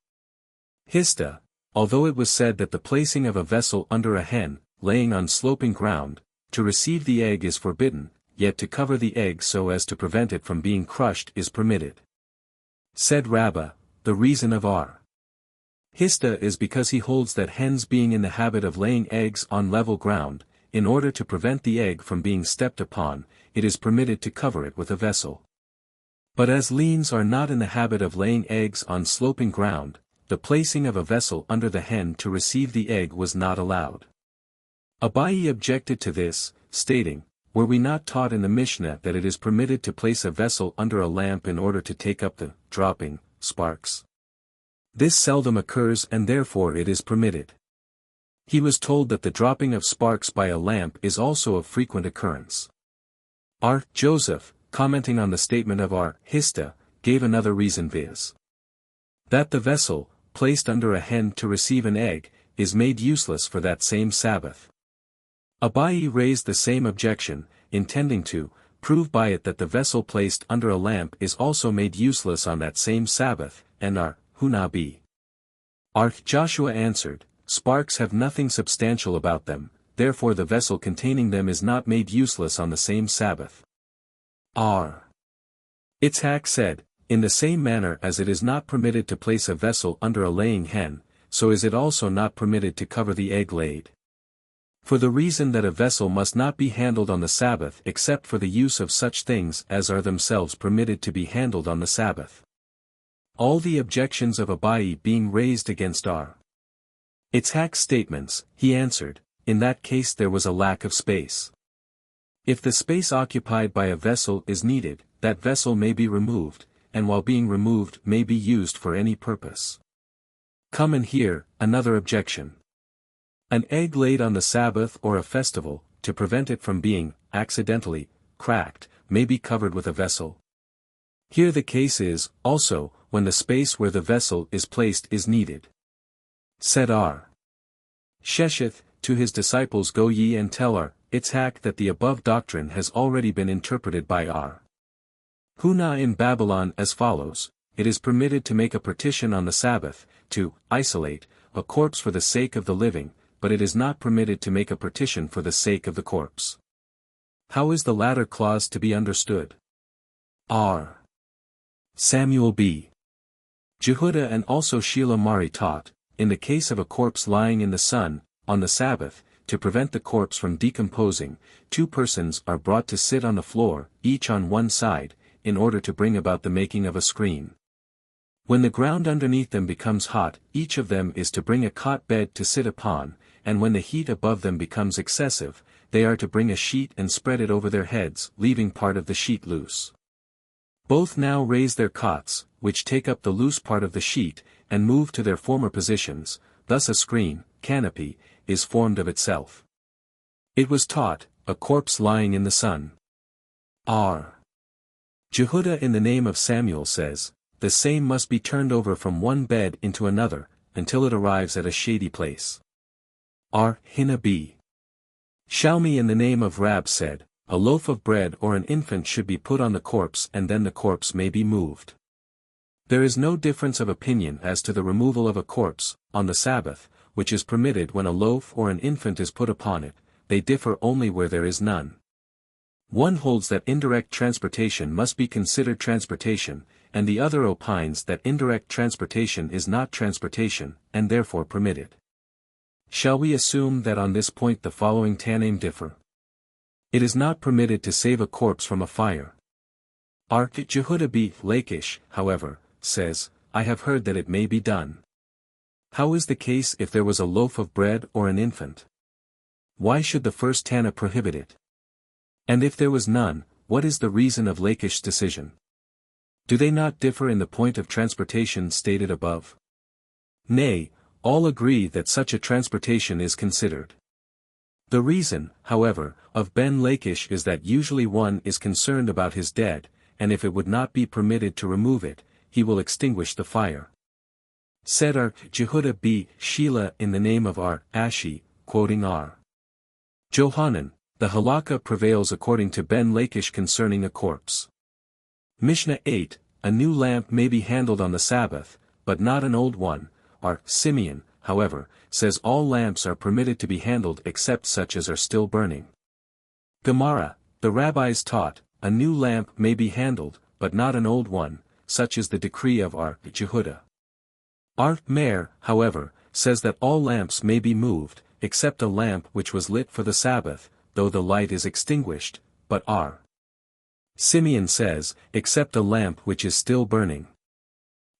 Hista, although it was said that the placing of a vessel under a hen, laying on sloping ground, to receive the egg is forbidden, yet to cover the egg so as to prevent it from being crushed is permitted. Said Rabbi, the reason of R. Hista is because he holds that hens being in the habit of laying eggs on level ground, in order to prevent the egg from being stepped upon, it is permitted to cover it with a vessel. But as leans are not in the habit of laying eggs on sloping ground, the placing of a vessel under the hen to receive the egg was not allowed. Abai objected to this, stating, were we not taught in the Mishnah that it is permitted to place a vessel under a lamp in order to take up the dropping sparks? This seldom occurs and therefore it is permitted. He was told that the dropping of sparks by a lamp is also of frequent occurrence. R. Joseph, commenting on the statement of R. Hista, gave another reason, viz. that the vessel, placed under a hen to receive an egg, is made useless for that same Sabbath. Abai raised the same objection, intending to prove by it that the vessel placed under a lamp is also made useless on that same Sabbath, and R. Hunabi. R. Joshua answered, sparks have nothing substantial about them, therefore the vessel containing them is not made useless on the same Sabbath. R. Itzhak said, in the same manner as it is not permitted to place a vessel under a laying hen, so is it also not permitted to cover the egg laid. For the reason that a vessel must not be handled on the Sabbath except for the use of such things as are themselves permitted to be handled on the Sabbath. All the objections of Abai being raised against R. Itzhak's statements, he answered, in that case there was a lack of space. If the space occupied by a vessel is needed, that vessel may be removed, and while being removed may be used for any purpose. Come and hear, another objection. An egg laid on the Sabbath or a festival, to prevent it from being, accidentally, cracked, may be covered with a vessel. Here the case is, also, when the space where the vessel is placed is needed. Said R. Shesheth, to his disciples go ye and tell R. Itzhak that the above doctrine has already been interpreted by R. Huna in Babylon as follows, it is permitted to make a partition on the Sabbath, to isolate a corpse for the sake of the living, but it is not permitted to make a partition for the sake of the corpse. How is the latter clause to be understood? R. Samuel B. Jehuda and also Sheila Mari taught, in the case of a corpse lying in the sun, on the Sabbath, to prevent the corpse from decomposing, two persons are brought to sit on the floor, each on one side, in order to bring about the making of a screen. When the ground underneath them becomes hot, each of them is to bring a cot bed to sit upon, and when the heat above them becomes excessive, they are to bring a sheet and spread it over their heads, leaving part of the sheet loose. Both now raise their cots, which take up the loose part of the sheet, and move to their former positions, thus a screen, canopy, is formed of itself. It was taught, a corpse lying in the sun. R. Jehudah in the name of Samuel says, the same must be turned over from one bed into another, until it arrives at a shady place. R. Hina B. Shalmi in the name of Rab said, a loaf of bread or an infant should be put on the corpse and then the corpse may be moved. There is no difference of opinion as to the removal of a corpse, on the Sabbath, which is permitted when a loaf or an infant is put upon it, they differ only where there is none. One holds that indirect transportation must be considered transportation, and the other opines that indirect transportation is not transportation, and therefore permitted. Shall we assume that on this point the following Tanaim differ? It is not permitted to save a corpse from a fire. Jehudah B. Lachish, however, says, I have heard that it may be done. How is the case if there was a loaf of bread or an infant? Why should the first Tana prohibit it? And if there was none, what is the reason of Lachish's decision? Do they not differ in the point of transportation stated above? Nay, all agree that such a transportation is considered. The reason, however, of Ben Lachish is that usually one is concerned about his dead, and if it would not be permitted to remove it, he will extinguish the fire. Said R. Jehudah B. Sheila in the name of R. Ashi, quoting R. Johanan, the halakha prevails according to Ben Lachish concerning a corpse. Mishnah 8, a new lamp may be handled on the Sabbath, but not an old one. R. Simeon, however, says all lamps are permitted to be handled except such as are still burning. Gemara, the rabbis taught, a new lamp may be handled, but not an old one, such is the decree of R. Jehudah. R. Meir, however, says that all lamps may be moved, except a lamp which was lit for the Sabbath, though the light is extinguished, but R. Simeon says, except a lamp which is still burning.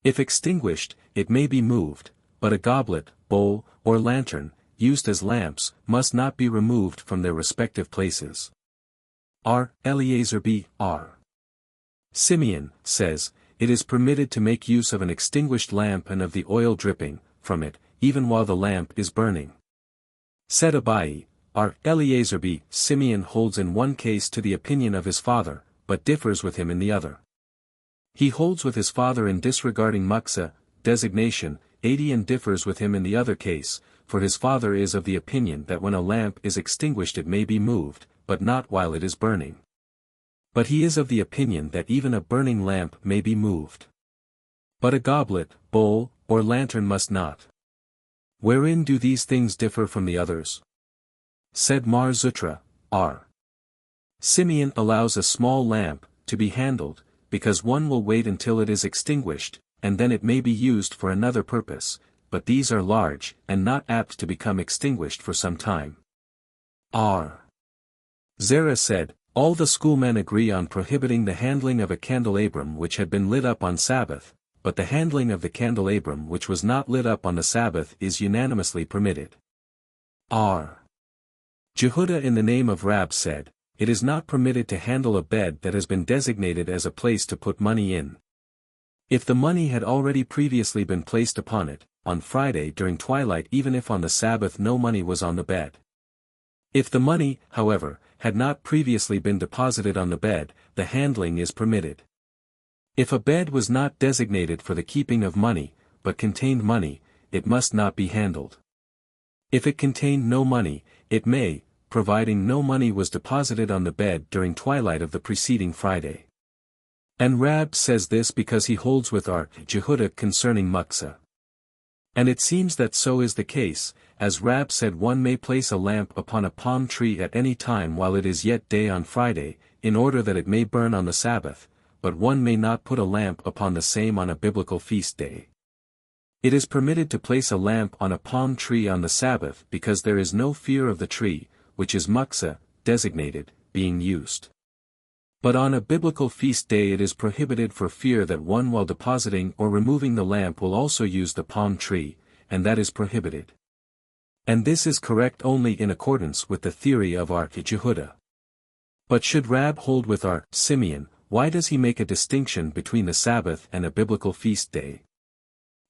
If extinguished, it may be moved, but a goblet, bowl, or lantern, used as lamps, must not be removed from their respective places. R. Eliezer B. R. Simeon says, it is permitted to make use of an extinguished lamp and of the oil dripping from it, even while the lamp is burning. Said Abai, R. Eliezer B. Simeon holds in one case to the opinion of his father, but differs with him in the other. He holds with his father in disregarding muksa, designation, 80 and differs with him in the other case, for his father is of the opinion that when a lamp is extinguished it may be moved, but not while it is burning. But he is of the opinion that even a burning lamp may be moved. But a goblet, bowl, or lantern must not. Wherein do these things differ from the others? Said Mar Zutra, R. Simeon allows a small lamp to be handled, because one will wait until it is extinguished, and then it may be used for another purpose, but these are large, and not apt to become extinguished for some time. R. Zerah said, all the schoolmen agree on prohibiting the handling of a candelabrum which had been lit up on Sabbath, but the handling of the candelabrum which was not lit up on the Sabbath is unanimously permitted. R. Jehudah in the name of Rab said, it is not permitted to handle a bed that has been designated as a place to put money in. If the money had already previously been placed upon it, on Friday during twilight even if on the Sabbath no money was on the bed. If the money, however, had not previously been deposited on the bed, the handling is permitted. If a bed was not designated for the keeping of money, but contained money, it must not be handled. If it contained no money, it may, providing no money was deposited on the bed during twilight of the preceding Friday. And Rab says this because he holds with R. Jehudah concerning muksa. And it seems that so is the case, as Rab said one may place a lamp upon a palm tree at any time while it is yet day on Friday, in order that it may burn on the Sabbath, but one may not put a lamp upon the same on a biblical feast day. It is permitted to place a lamp on a palm tree on the Sabbath because there is no fear of the tree, which is muksa, designated, being used. But on a biblical feast day it is prohibited for fear that one while depositing or removing the lamp will also use the palm tree, and that is prohibited. And this is correct only in accordance with the theory of our Jehudah. But should Rab hold with our Simeon, why does he make a distinction between the Sabbath and a biblical feast day?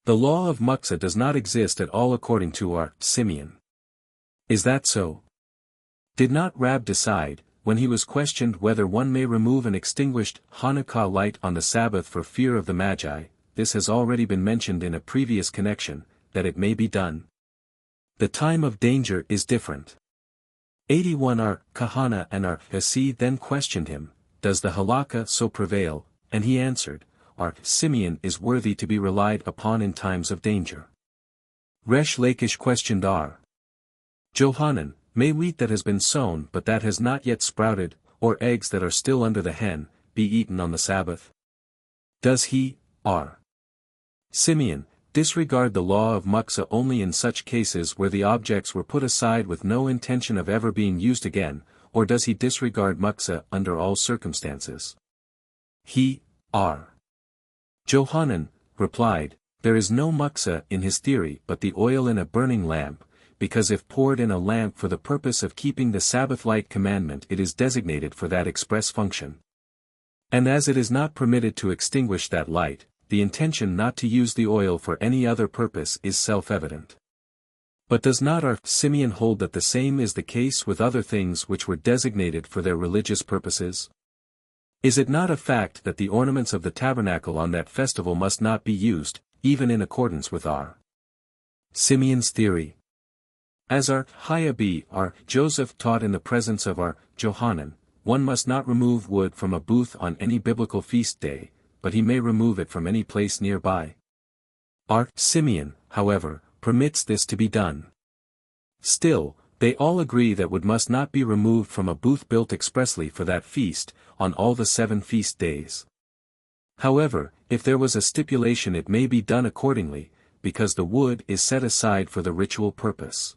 The law of Muktzah does not exist at all according to our Simeon. Is that so? Did not Rab decide, when he was questioned whether one may remove an extinguished Hanukah light on the Sabbath for fear of the Magi, this has already been mentioned in a previous connection, that it may be done? The time of danger is different. 81 Our Kahana and our Hasi then questioned him, does the halakha so prevail, and he answered, our Simeon is worthy to be relied upon in times of danger. Resh Lakish questioned our Johanan, may wheat that has been sown but that has not yet sprouted, or eggs that are still under the hen, be eaten on the Sabbath? Does he, our Simeon, disregard the law of Muktzah only in such cases where the objects were put aside with no intention of ever being used again, or does he disregard Muktzah under all circumstances? He, our Johanan, replied, there is no Muktzah in his theory but the oil in a burning lamp, because if poured in a lamp for the purpose of keeping the Sabbath light commandment it is designated for that express function. And as it is not permitted to extinguish that light, the intention not to use the oil for any other purpose is self-evident. But does not our Simeon hold that the same is the case with other things which were designated for their religious purposes? Is it not a fact that the ornaments of the tabernacle on that festival must not be used, even in accordance with our Simeon's theory? As our Rabbi, our Joseph taught in the presence of our Johanan, one must not remove wood from a booth on any biblical feast day, but he may remove it from any place nearby. Our Simeon, however, permits this to be done. Still, they all agree that wood must not be removed from a booth built expressly for that feast, on all the 7 feast days. However, if there was a stipulation it may be done accordingly, because the wood is set aside for the ritual purpose.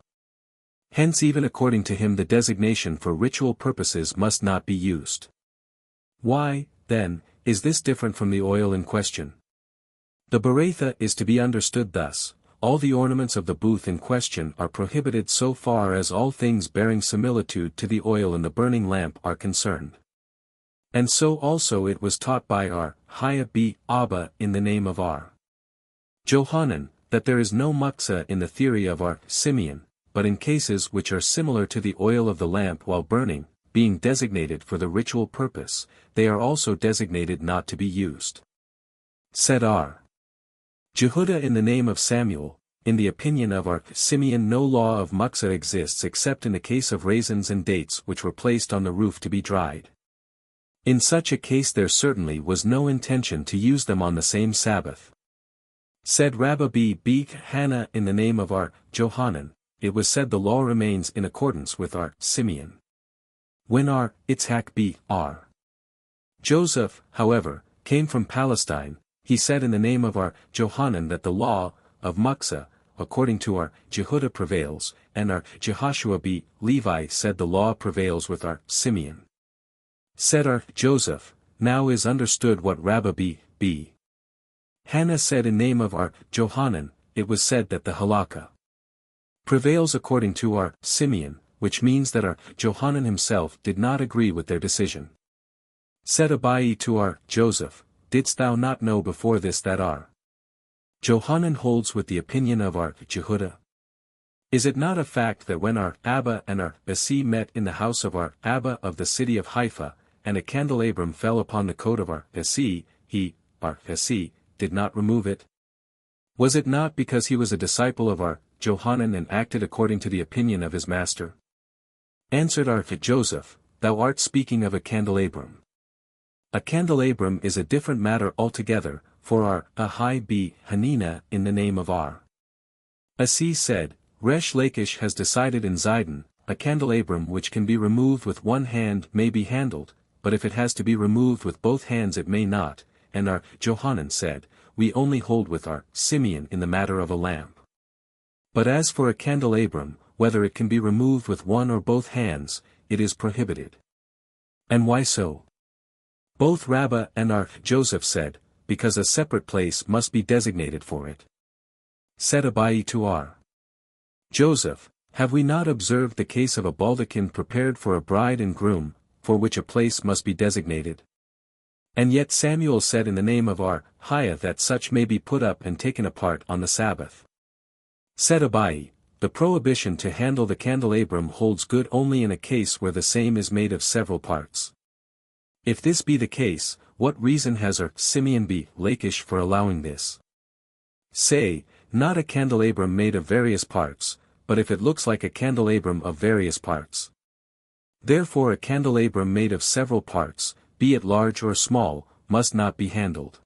Hence even according to him the designation for ritual purposes must not be used. Why, then, is this different from the oil in question? The Berakhot is to be understood thus, all the ornaments of the booth in question are prohibited so far as all things bearing similitude to the oil in the burning lamp are concerned. And so also it was taught by our Rabbi Abba in the name of our Johanan, that there is no Muktzah in the theory of our Simeon, but in cases which are similar to the oil of the lamp while burning, being designated for the ritual purpose, they are also designated not to be used. Said our Jehudah in the name of Samuel, in the opinion of our Simeon no law of Muktzah exists except in the case of raisins and dates which were placed on the roof to be dried. In such a case there certainly was no intention to use them on the same Sabbath. Said Rabbi Hannah in the name of our Johanan, it was said the law remains in accordance with our Simeon. When our Itzhak our Joseph, however, came from Palestine, he said in the name of our Johanan that the law of Muktzah, according to our Jehudah prevails, and our Jehoshua Levi said the law prevails with our Simeon. Said our Joseph, now is understood what Rabbi Hannah said in name of our Johanan, it was said that the halakha prevails according to our Simeon, which means that our Johanan himself did not agree with their decision. Said Abai to our Joseph, didst thou not know before this that our Johanan holds with the opinion of our Jehudah? Is it not a fact that when our Abba and our Basi met in the house of our Abba of the city of Haifa, and a candelabrum fell upon the coat of our Basi, he, our Basi, did not remove it? Was it not because he was a disciple of our Johanan and acted according to the opinion of his master? Answered our Joseph, thou art speaking of a candelabrum. A candelabrum is a different matter altogether, for our Ahai Hanina in the name of our Asi said, Resh Lakish has decided in Zidon, a candelabrum which can be removed with one hand may be handled, but if it has to be removed with both hands it may not, and our Johanan said, we only hold with our Simeon in the matter of a lamp. But as for a candelabrum, whether it can be removed with one or both hands, it is prohibited. And why so? Both Rabbi and Joseph said, because a separate place must be designated for it. Said Abai to Joseph, have we not observed the case of a baldachin prepared for a bride and groom, for which a place must be designated? And yet Samuel said in the name of Hiah that such may be put up and taken apart on the Sabbath. Said Abai, the prohibition to handle the candelabrum holds good only in a case where the same is made of several parts. If this be the case, what reason has Simeon be Lachish for allowing this? Say, not a candelabrum made of various parts, but if it looks like a candelabrum of various parts. Therefore a candelabrum made of several parts, be it large or small, must not be handled.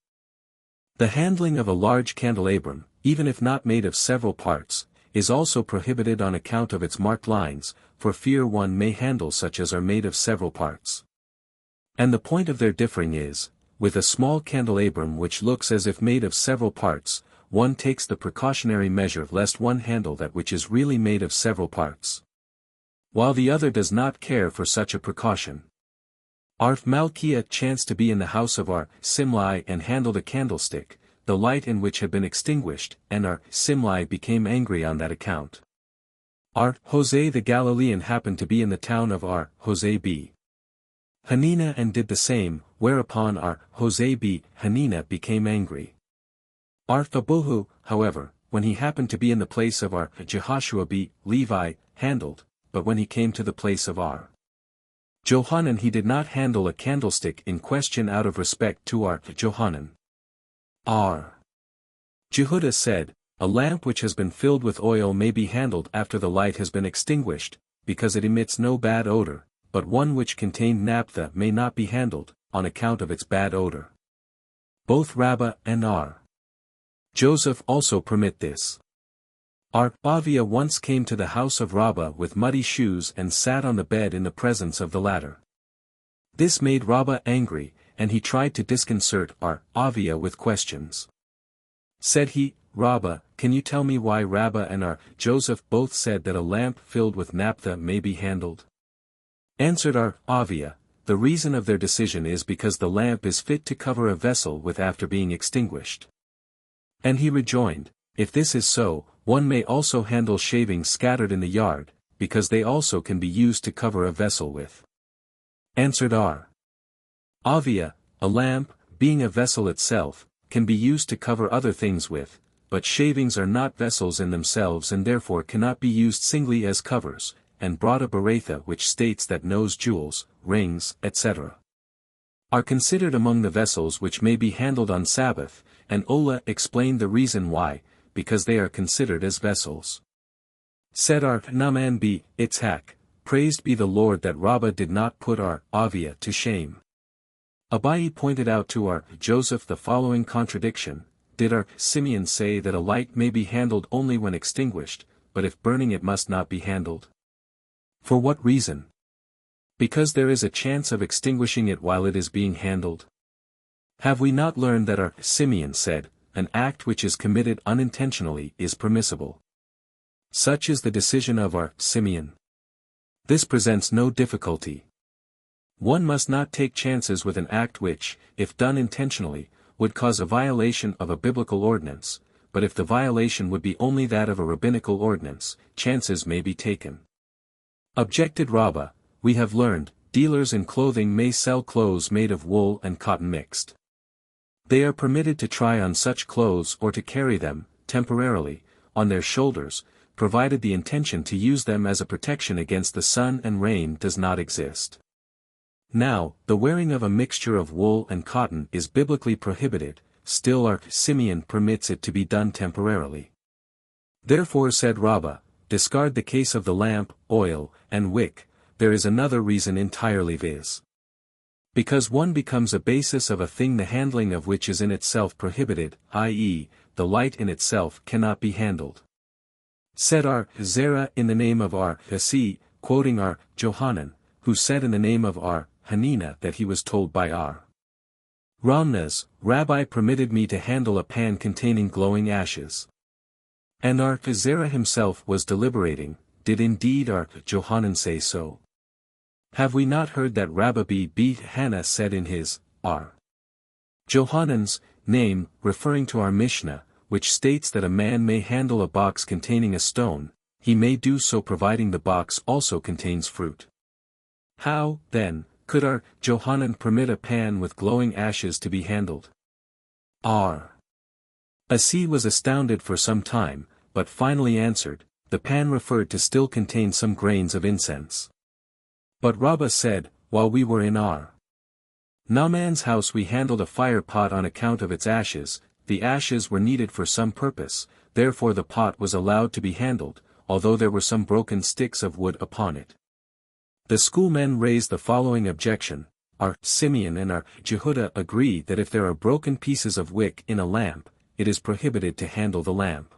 The handling of a large candelabrum, even if not made of several parts, is also prohibited on account of its marked lines, for fear one may handle such as are made of several parts. And the point of their differing is, with a small candelabrum which looks as if made of several parts, one takes the precautionary measure lest one handle that which is really made of several parts, while the other does not care for such a precaution. Malchiah chanced to be in the house of Simli and handled a candlestick, the light in which had been extinguished, and Simli became angry on that account. Hosea the Galilean happened to be in the town of Hosea b. Hanina and did the same, whereupon Hosea b. Hanina became angry. Abuhu, however, when he happened to be in the place of Jehoshua b. Levi, handled, but when he came to the place of Johanan he did not handle a candlestick in question out of respect to Johanan. Jehudah said, a lamp which has been filled with oil may be handled after the light has been extinguished, because it emits no bad odor, but one which contained naphtha may not be handled, on account of its bad odor. Both Rabbi and Joseph also permit this. Aviah once came to the house of Rabbi with muddy shoes and sat on the bed in the presence of the latter. This made Rabbi angry, and he tried to disconcert Aviah with questions. Said he, Rabbi, can you tell me why Rabbi and Joseph both said that a lamp filled with naphtha may be handled? Answered Aviah, the reason of their decision is because the lamp is fit to cover a vessel with after being extinguished. And he rejoined, if this is so, one may also handle shavings scattered in the yard, because they also can be used to cover a vessel with. Answered Aviah, a lamp, being a vessel itself, can be used to cover other things with, but shavings are not vessels in themselves and therefore cannot be used singly as covers, and brought a Berakhot which states that nose jewels, rings, etc. are considered among the vessels which may be handled on Sabbath, and Ola explained the reason why, because they are considered as vessels. Said Naaman b. Itzhak, praised be the Lord that Rabbi did not put Aviah to shame. Abai pointed out to Joseph the following contradiction, did Simeon say that a light may be handled only when extinguished, but if burning it must not be handled? For what reason? Because there is a chance of extinguishing it while it is being handled. Have we not learned that Simeon said, an act which is committed unintentionally is permissible? Such is the decision of Simeon. This presents no difficulty. One must not take chances with an act which, if done intentionally, would cause a violation of a biblical ordinance, but if the violation would be only that of a rabbinical ordinance, chances may be taken. Objected Rabbi, we have learned, dealers in clothing may sell clothes made of wool and cotton mixed. They are permitted to try on such clothes or to carry them, temporarily, on their shoulders, provided the intention to use them as a protection against the sun and rain does not exist. Now, the wearing of a mixture of wool and cotton is biblically prohibited, still Simeon permits it to be done temporarily. Therefore said Rabbi, discard the case of the lamp, oil, and wick, there is another reason entirely viz. Because one becomes a basis of a thing the handling of which is in itself prohibited, i.e., the light in itself cannot be handled. Said Zerah in the name of Hasi, quoting Johanan, who said in the name of Hanina that he was told by Ramnaz, Rabbi permitted me to handle a pan containing glowing ashes. And Zerah himself was deliberating, did indeed Johanan say so? Have we not heard that Rabbi b. Hannah said in his R. Johanan's name, referring to our Mishnah, which states that a man may handle a box containing a stone, he may do so providing the box also contains fruit. How, then, could our Johanan permit a pan with glowing ashes to be handled? R. Asi was astounded for some time, but finally answered, the pan referred to still contained some grains of incense. But Rabbi said, while we were in R. Naaman's house we handled a fire pot on account of its ashes, the ashes were needed for some purpose, therefore the pot was allowed to be handled, although there were some broken sticks of wood upon it. The schoolmen raised the following objection: our Simeon and our Jehudah agree that if there are broken pieces of wick in a lamp, it is prohibited to handle the lamp.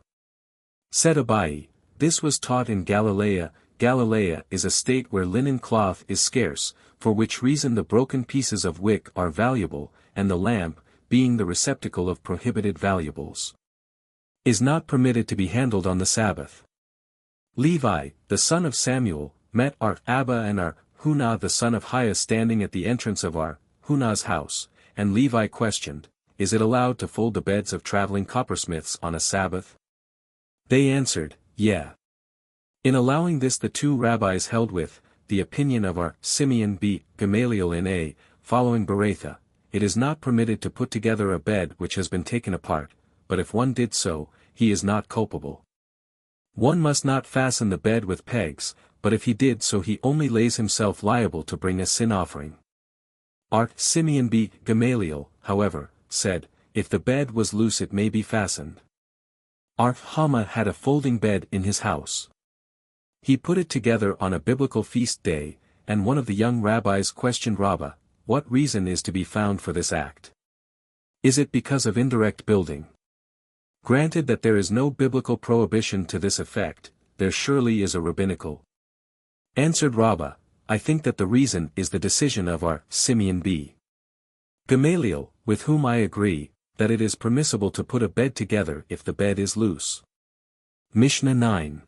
Said Abai, this was taught in Galilee. Galilee is a state where linen cloth is scarce, for which reason the broken pieces of wick are valuable, and the lamp, being the receptacle of prohibited valuables, is not permitted to be handled on the Sabbath. Levi, the son of Samuel, met our Abba and our Hunah the son of Hiah standing at the entrance of our Hunah's house, and Levi questioned, is it allowed to fold the beds of traveling coppersmiths on a Sabbath? They answered, yeah. In allowing this the two rabbis held with the opinion of our Simeon b. Gamaliel in a, following Berakhot, it is not permitted to put together a bed which has been taken apart, but if one did so, he is not culpable. One must not fasten the bed with pegs, but if he did so he only lays himself liable to bring a sin offering. Our Simeon b. Gamaliel, however, said, if the bed was loose it may be fastened. Our Hama had a folding bed in his house. He put it together on a biblical feast day, and one of the young rabbis questioned Rabbi, what reason is to be found for this act? Is it because of indirect building? Granted that there is no biblical prohibition to this effect, there surely is a rabbinical. Answered Rabbi, I think that the reason is the decision of our Simeon b. Gamaliel, with whom I agree, that it is permissible to put a bed together if the bed is loose. Mishnah 9.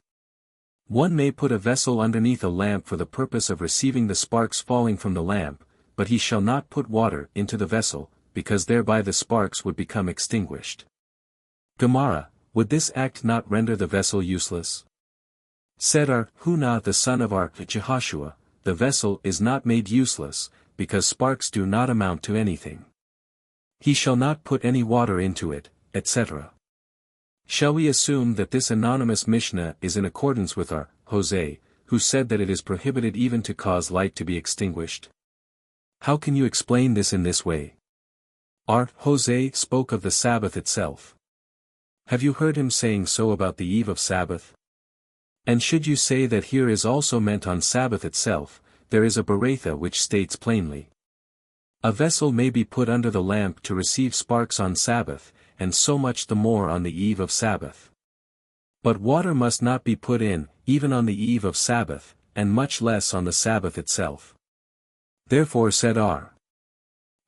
One may put a vessel underneath a lamp for the purpose of receiving the sparks falling from the lamp, but he shall not put water into the vessel, because thereby the sparks would become extinguished. Gemara, would this act not render the vessel useless? Said our Hunah the son of our Jehoshua, the vessel is not made useless, because sparks do not amount to anything. He shall not put any water into it, etc. Shall we assume that this anonymous Mishnah is in accordance with our Hosea, who said that it is prohibited even to cause light to be extinguished? How can you explain this in this way? Our Hosea spoke of the Sabbath itself. Have you heard him saying so about the eve of Sabbath? And should you say that here is also meant on Sabbath itself, there is a Berakhot which states plainly, a vessel may be put under the lamp to receive sparks on Sabbath, and so much the more on the eve of Sabbath. But water must not be put in, even on the eve of Sabbath, and much less on the Sabbath itself. Therefore said R.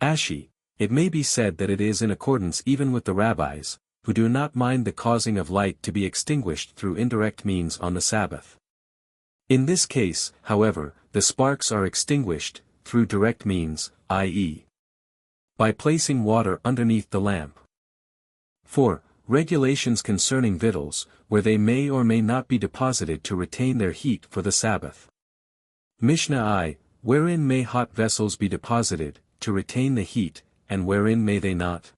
Ashi, it may be said that it is in accordance even with the rabbis, who do not mind the causing of light to be extinguished through indirect means on the Sabbath. In this case, however, the sparks are extinguished, through direct means, i.e., by placing water underneath the lamp. 4. Regulations concerning victuals, where they may or may not be deposited to retain their heat for the Sabbath. Mishnah I, wherein may hot vessels be deposited, to retain the heat, and wherein may they not?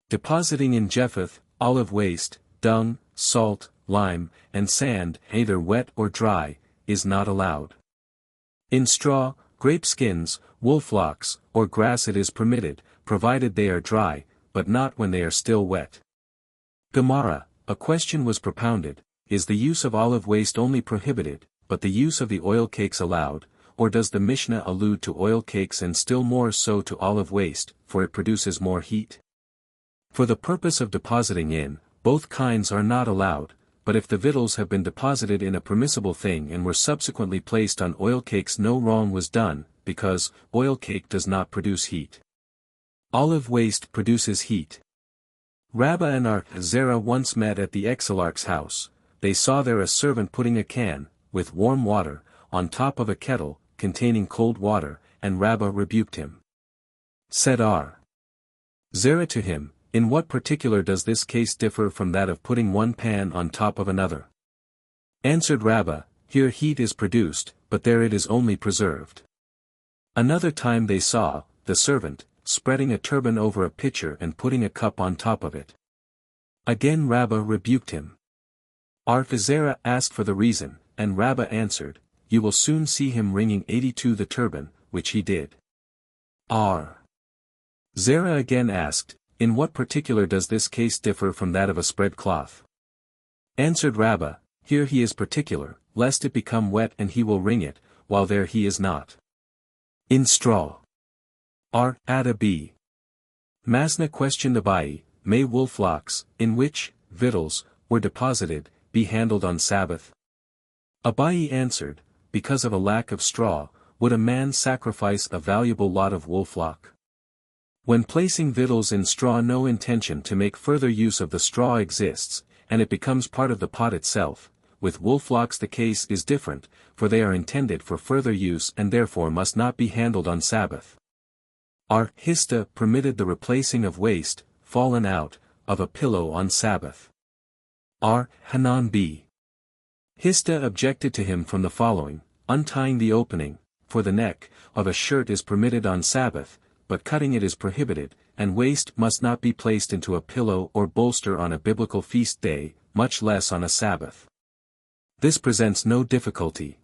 Depositing in Japheth, olive waste, dung, salt, lime, and sand, either wet or dry, is not allowed. In straw, grape skins, wool flocks, or grass it is permitted, provided they are dry, but not when they are still wet. Gemara, a question was propounded, is the use of olive waste only prohibited, but the use of the oil cakes allowed, or does the Mishnah allude to oil cakes and still more so to olive waste, for it produces more heat? For the purpose of depositing in, both kinds are not allowed, but if the victuals have been deposited in a permissible thing and were subsequently placed on oil cakes no wrong was done, because oil cake does not produce heat. Olive waste produces heat. Rabbi and our Zerah once met at the exilarch's house. They saw there a servant putting a can, with warm water, on top of a kettle, containing cold water, and Rabbi rebuked him. Said R. Zerah to him, in what particular does this case differ from that of putting one pan on top of another? Answered Rabbi, here heat is produced, but there it is only preserved. Another time they saw, the servant, spreading a turban over a pitcher and putting a cup on top of it. Again Rabbi rebuked him. Zerah asked for the reason, and Rabbi answered, you will soon see him wringing 82 the turban, which he did. Zerah again asked, in what particular does this case differ from that of a spread cloth? Answered Rabbi, here he is particular, lest it become wet and he will wring it, while there he is not. In straw. Ada B. Masna questioned Abai, may wool flocks, in which, victuals, were deposited, be handled on Sabbath? Abai answered, because of a lack of straw, would a man sacrifice a valuable lot of wool flock? When placing victuals in straw no intention to make further use of the straw exists, and it becomes part of the pot itself. With wool flocks the case is different, for they are intended for further use and therefore must not be handled on Sabbath. Hista permitted the replacing of waste, fallen out, of a pillow on Sabbath. Hanan B. Hista objected to him from the following, untying the opening, for the neck, of a shirt is permitted on Sabbath, but cutting it is prohibited, and waste must not be placed into a pillow or bolster on a biblical feast day, much less on a Sabbath. This presents no difficulty.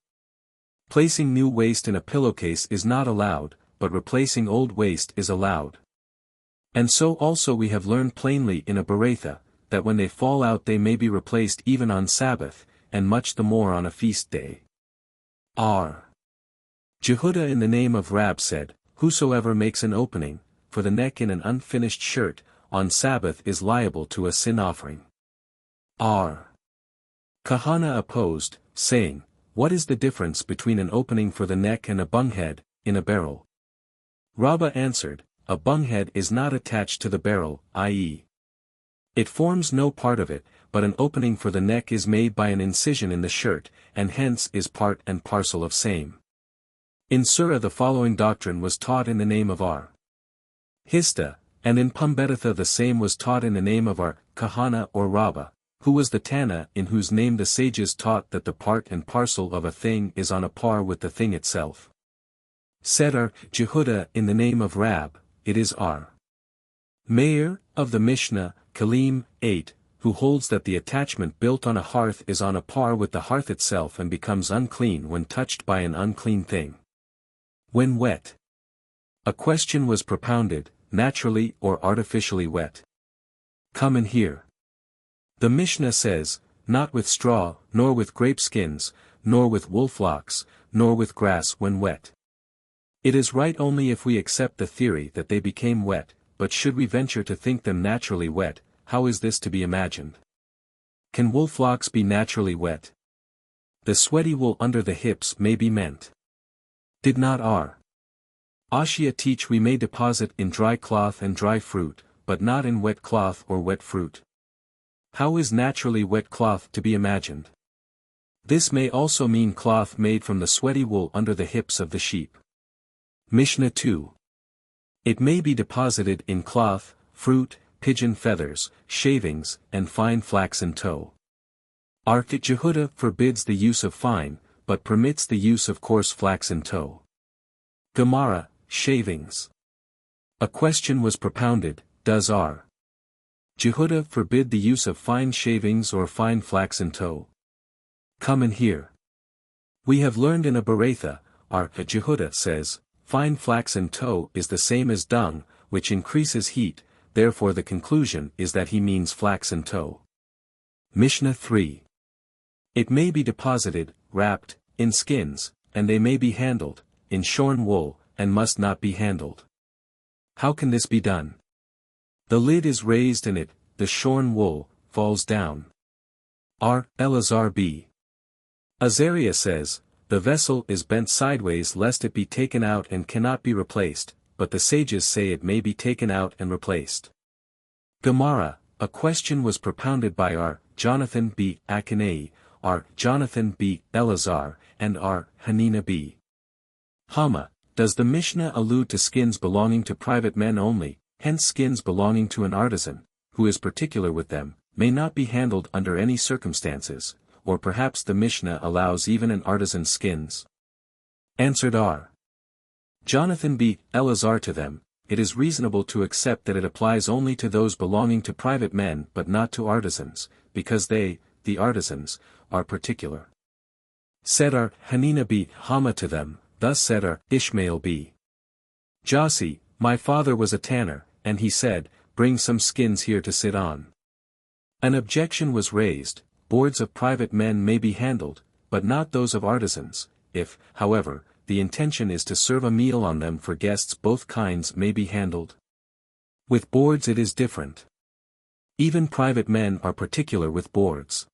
Placing new waste in a pillowcase is not allowed, but replacing old waste is allowed. And so also we have learned plainly in a Beratha, that when they fall out they may be replaced even on Sabbath, and much the more on a feast day. Jehudah in the name of Rab said, whosoever makes an opening, for the neck in an unfinished shirt, on Sabbath is liable to a sin offering. Kahana opposed, saying, what is the difference between an opening for the neck and a bunghead, in a barrel? Rabbi answered, a bunghead is not attached to the barrel, i.e. it forms no part of it, but an opening for the neck is made by an incision in the shirt, and hence is part and parcel of same. In Surah the following doctrine was taught in the name of Hista, and in Pumbeditha the same was taught in the name of Kahana or Rabba, who was the Tana in whose name the sages taught that the part and parcel of a thing is on a par with the thing itself. Said Jehudah in the name of Rab, it is Meir, of the Mishnah, Kalim, 8, who holds that the attachment built on a hearth is on a par with the hearth itself and becomes unclean when touched by an unclean thing. When wet. A question was propounded, naturally or artificially wet. Come and hear. The Mishnah says, not with straw, nor with grape skins, nor with wool flocks, nor with grass when wet. It is right only if we accept the theory that they became wet, but should we venture to think them naturally wet, how is this to be imagined? Can wool flocks be naturally wet? The sweaty wool under the hips may be meant. Did not Ashia teach we may deposit in dry cloth and dry fruit, but not in wet cloth or wet fruit? How is naturally wet cloth to be imagined? This may also mean cloth made from the sweaty wool under the hips of the sheep. Mishnah 2. It may be deposited in cloth, fruit, pigeon feathers, shavings, and fine flaxen tow. Jehudah forbids the use of fine, but permits the use of coarse flaxen tow. Gemara, shavings. A question was propounded, does Jehudah forbid the use of fine shavings or fine flaxen tow? Come and hear. We have learned in a Beratha, Jehudah says, fine flaxen tow is the same as dung, which increases heat, therefore the conclusion is that he means flaxen tow. Mishnah 3. It may be deposited, wrapped, in skins, and they may be handled, in shorn wool, and must not be handled. How can this be done? The lid is raised and the shorn wool, falls down. Elazar B. Azariah says, the vessel is bent sideways lest it be taken out and cannot be replaced, but the sages say it may be taken out and replaced. Gemara, a question was propounded by Jonathan b. Akinei, Jonathan b. Elazar, and Hanina b. Hama, Does the Mishnah allude to skins belonging to private men only, hence skins belonging to an artisan, who is particular with them, may not be handled under any circumstances, or perhaps the Mishnah allows even an artisan's skins? Answered R. Jonathan B. Elazar to them, it is reasonable to accept that it applies only to those belonging to private men but not to artisans, because they, the artisans, are particular. Said R. Hanina B. Hama to them, thus said R. Ishmael B. Jossi, my father was a tanner, and he said, bring some skins here to sit on. An objection was raised, boards of private men may be handled, but not those of artisans. If, however, the intention is to serve a meal on them for guests, both kinds may be handled. With boards it is different. Even private men are particular with boards.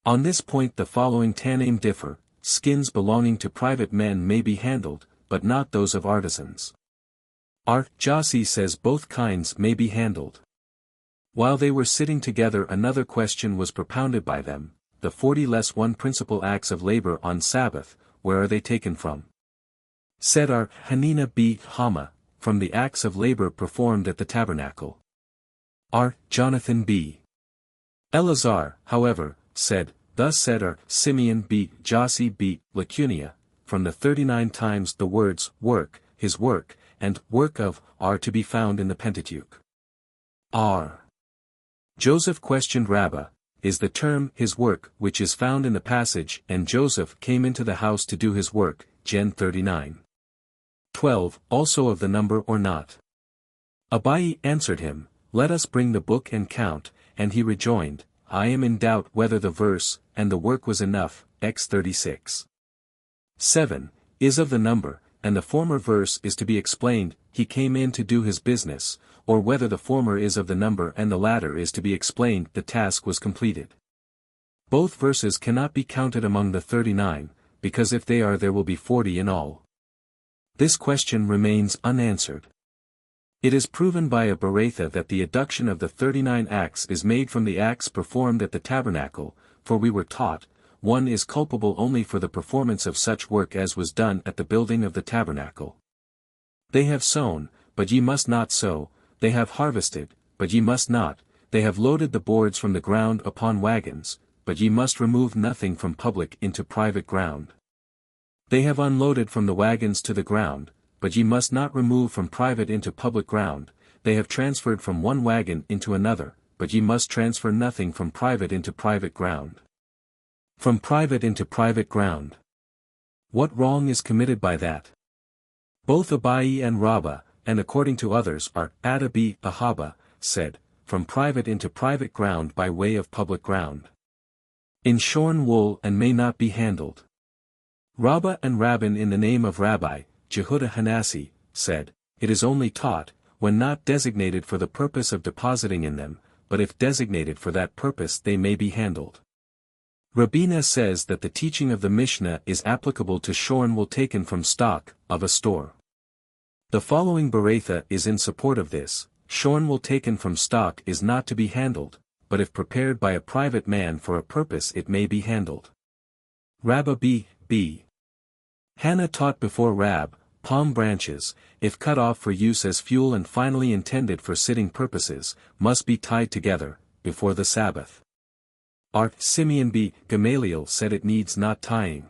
On this point the following Tanaim differ: skins belonging to private men may be handled, but not those of artisans. R. Jossi says both kinds may be handled. While they were sitting together another question was propounded by them, the 40-1 principal acts of labor on Sabbath, where are they taken from? Said R. Hanina B. Hama, from the acts of labor performed at the tabernacle. R. Jonathan B. Elazar, however, said, thus said R. Simeon B. Jossi B. Lacunia, from the 39 times the words, work, his work, and work of, are to be found in the Pentateuch. R. Joseph questioned Rabbi, is the term his work which is found in the passage, and Joseph came into the house to do his work, Gen 39. 12, also of the number or not? Abai answered him, let us bring the book and count, and he rejoined, I am in doubt whether the verse, and the work was enough, X 36. 7, is of the number, and the former verse is to be explained, he came in to do his business, or whether the former is of the number and the latter is to be explained, the task was completed. Both verses cannot be counted among the 39, because if they are there will be 40 in all. This question remains unanswered. It is proven by a Berakhot that the adduction of the 39 acts is made from the acts performed at the tabernacle, for we were taught, one is culpable only for the performance of such work as was done at the building of the tabernacle. They have sown, but ye must not sow, they have harvested, but ye must not, they have loaded the boards from the ground upon wagons, but ye must remove nothing from public into private ground. They have unloaded from the wagons to the ground, but ye must not remove from private into public ground, they have transferred from one wagon into another, but ye must transfer nothing from private into private ground. From private into private ground. What wrong is committed by that? Both Abai and Rabbi, and according to others are, Adabi, Ahaba, said, from private into private ground by way of public ground. In shorn wool and may not be handled. Rabbi and Rabbin in the name of Rabbi, Jehudah Hanassi, said, it is only taught, when not designated for the purpose of depositing in them, but if designated for that purpose they may be handled. Rabina says that the teaching of the Mishnah is applicable to shorn wool taken from stock, of a store. The following Berakhot is in support of this: shorn wool taken from stock is not to be handled, but if prepared by a private man for a purpose it may be handled. Rabbi B. Hannah taught before Rab, palm branches, if cut off for use as fuel and finally intended for sitting purposes, must be tied together, before the Sabbath. R. Simeon B. Gamaliel said it needs not tying.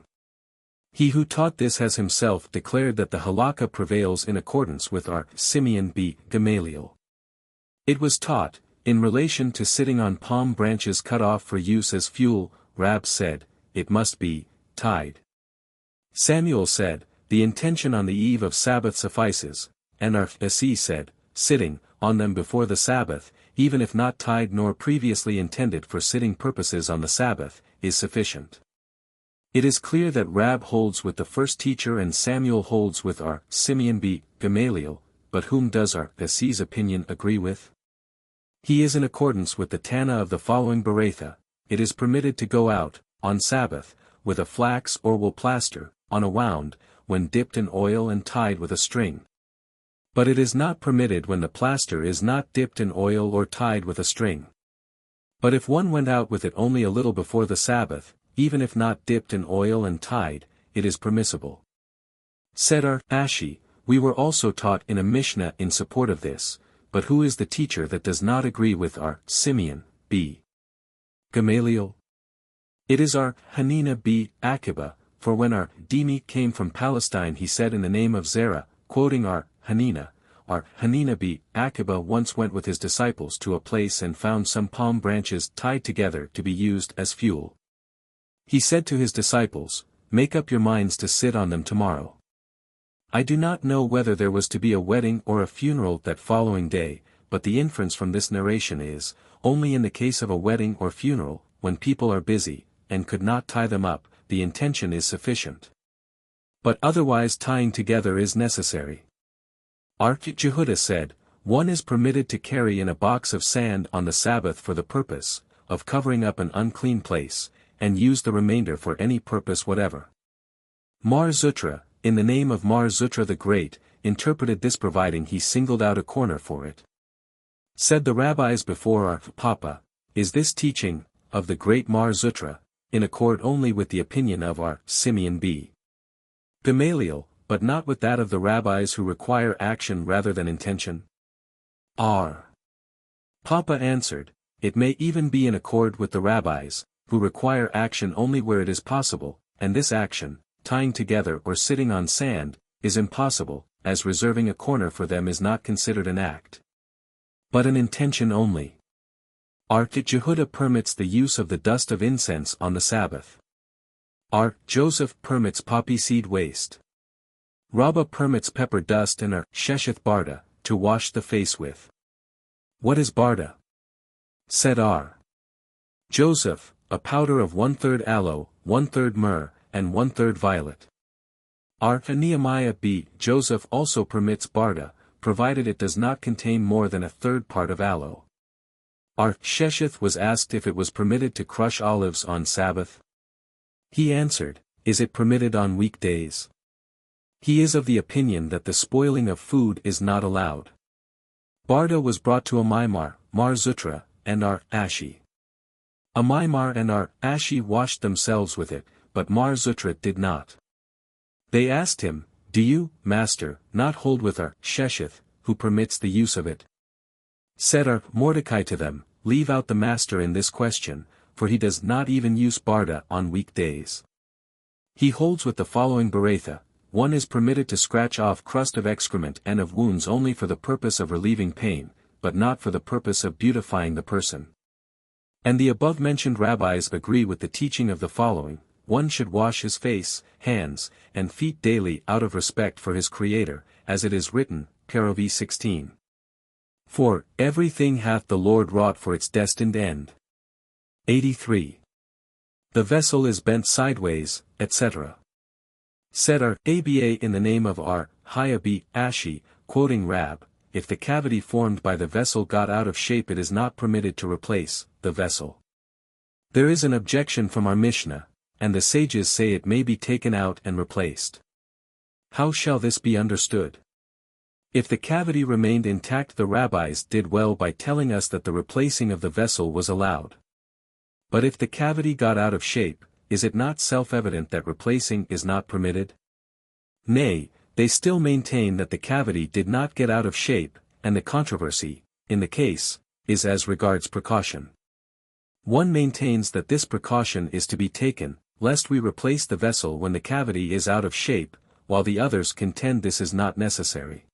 He who taught this has himself declared that the halakha prevails in accordance with R. Simeon B. Gamaliel. It was taught, in relation to sitting on palm branches cut off for use as fuel, Rab said, it must be tied. Samuel said, the intention on the eve of Sabbath suffices, and R. Asi said, sitting on them before the Sabbath, even if not tied nor previously intended for sitting purposes on the Sabbath, is sufficient. It is clear that Rab holds with the first teacher and Samuel holds with R. Simeon B. Gamaliel, but whom does R. Asi's opinion agree with? He is in accordance with the Tana of the following Berakhot: it is permitted to go out, on Sabbath, with a flax or wool plaster, on a wound, when dipped in oil and tied with a string. But it is not permitted when the plaster is not dipped in oil or tied with a string. But if one went out with it only a little before the Sabbath, even if not dipped in oil and tied, it is permissible. Said Ashi, we were also taught in a Mishnah in support of this, but who is the teacher that does not agree with Simeon, b. Gamaliel? It is Hanina b. Aqiba, for when Demai came from Palestine he said in the name of Zerah, quoting Hanina, Hanina b. Aqiba once went with his disciples to a place and found some palm branches tied together to be used as fuel. He said to his disciples, make up your minds to sit on them tomorrow. I do not know whether there was to be a wedding or a funeral that following day, but the inference from this narration is, only in the case of a wedding or funeral, when people are busy, and could not tie them up, the intention is sufficient. But otherwise tying together is necessary. Jehudah said, one is permitted to carry in a box of sand on the Sabbath for the purpose of covering up an unclean place, and use the remainder for any purpose whatever. Mar Zutra, in the name of Mar Zutra the Great, interpreted this providing he singled out a corner for it. Said the rabbis before Papa, is this teaching, of the great Mar Zutra, in accord only with the opinion of Simeon b. Gamaliel, but not with that of the rabbis who require action rather than intention? Papa answered, it may even be in accord with the rabbis, who require action only where it is possible, and this action, tying together or sitting on sand, is impossible, as reserving a corner for them is not considered an act, but an intention only. Jehudah permits the use of the dust of incense on the Sabbath. Joseph permits poppy seed waste. Rabbi permits pepper dust and shesheth barda, to wash the face with. What is barda? Said Joseph, a powder of 1/3 aloe, 1/3 myrrh, and 1/3 violet. Nehemiah b. Joseph also permits barda, provided it does not contain more than 1/3 part of aloe. Shesheth was asked if it was permitted to crush olives on Sabbath. He answered, is it permitted on weekdays? He is of the opinion that the spoiling of food is not allowed. Barda was brought to Mar Zutra, and Ashi. Mar and Ashi washed themselves with it, but Mar Zutra did not. They asked him, do you, master, not hold with Shesheth, who permits the use of it? Said Mordecai to them, leave out the master in this question, for he does not even use barda on weekdays. He holds with the following Beratha, one is permitted to scratch off crust of excrement and of wounds only for the purpose of relieving pain, but not for the purpose of beautifying the person. And the above-mentioned rabbis agree with the teaching of the following, one should wash his face, hands, and feet daily out of respect for his Creator, as it is written, Kerovi 16. For, everything hath the Lord wrought for its destined end. 83. The vessel is bent sideways, etc. Said Aba in the name of Hiabi Ashi, quoting Rab, if the cavity formed by the vessel got out of shape it is not permitted to replace the vessel. There is an objection from our Mishnah, and the sages say it may be taken out and replaced. How shall this be understood? If the cavity remained intact the rabbis did well by telling us that the replacing of the vessel was allowed. But if the cavity got out of shape, is it not self-evident that replacing is not permitted? Nay, they still maintain that the cavity did not get out of shape, and the controversy, in the case, is as regards precaution. One maintains that this precaution is to be taken, lest we replace the vessel when the cavity is out of shape, while the others contend this is not necessary.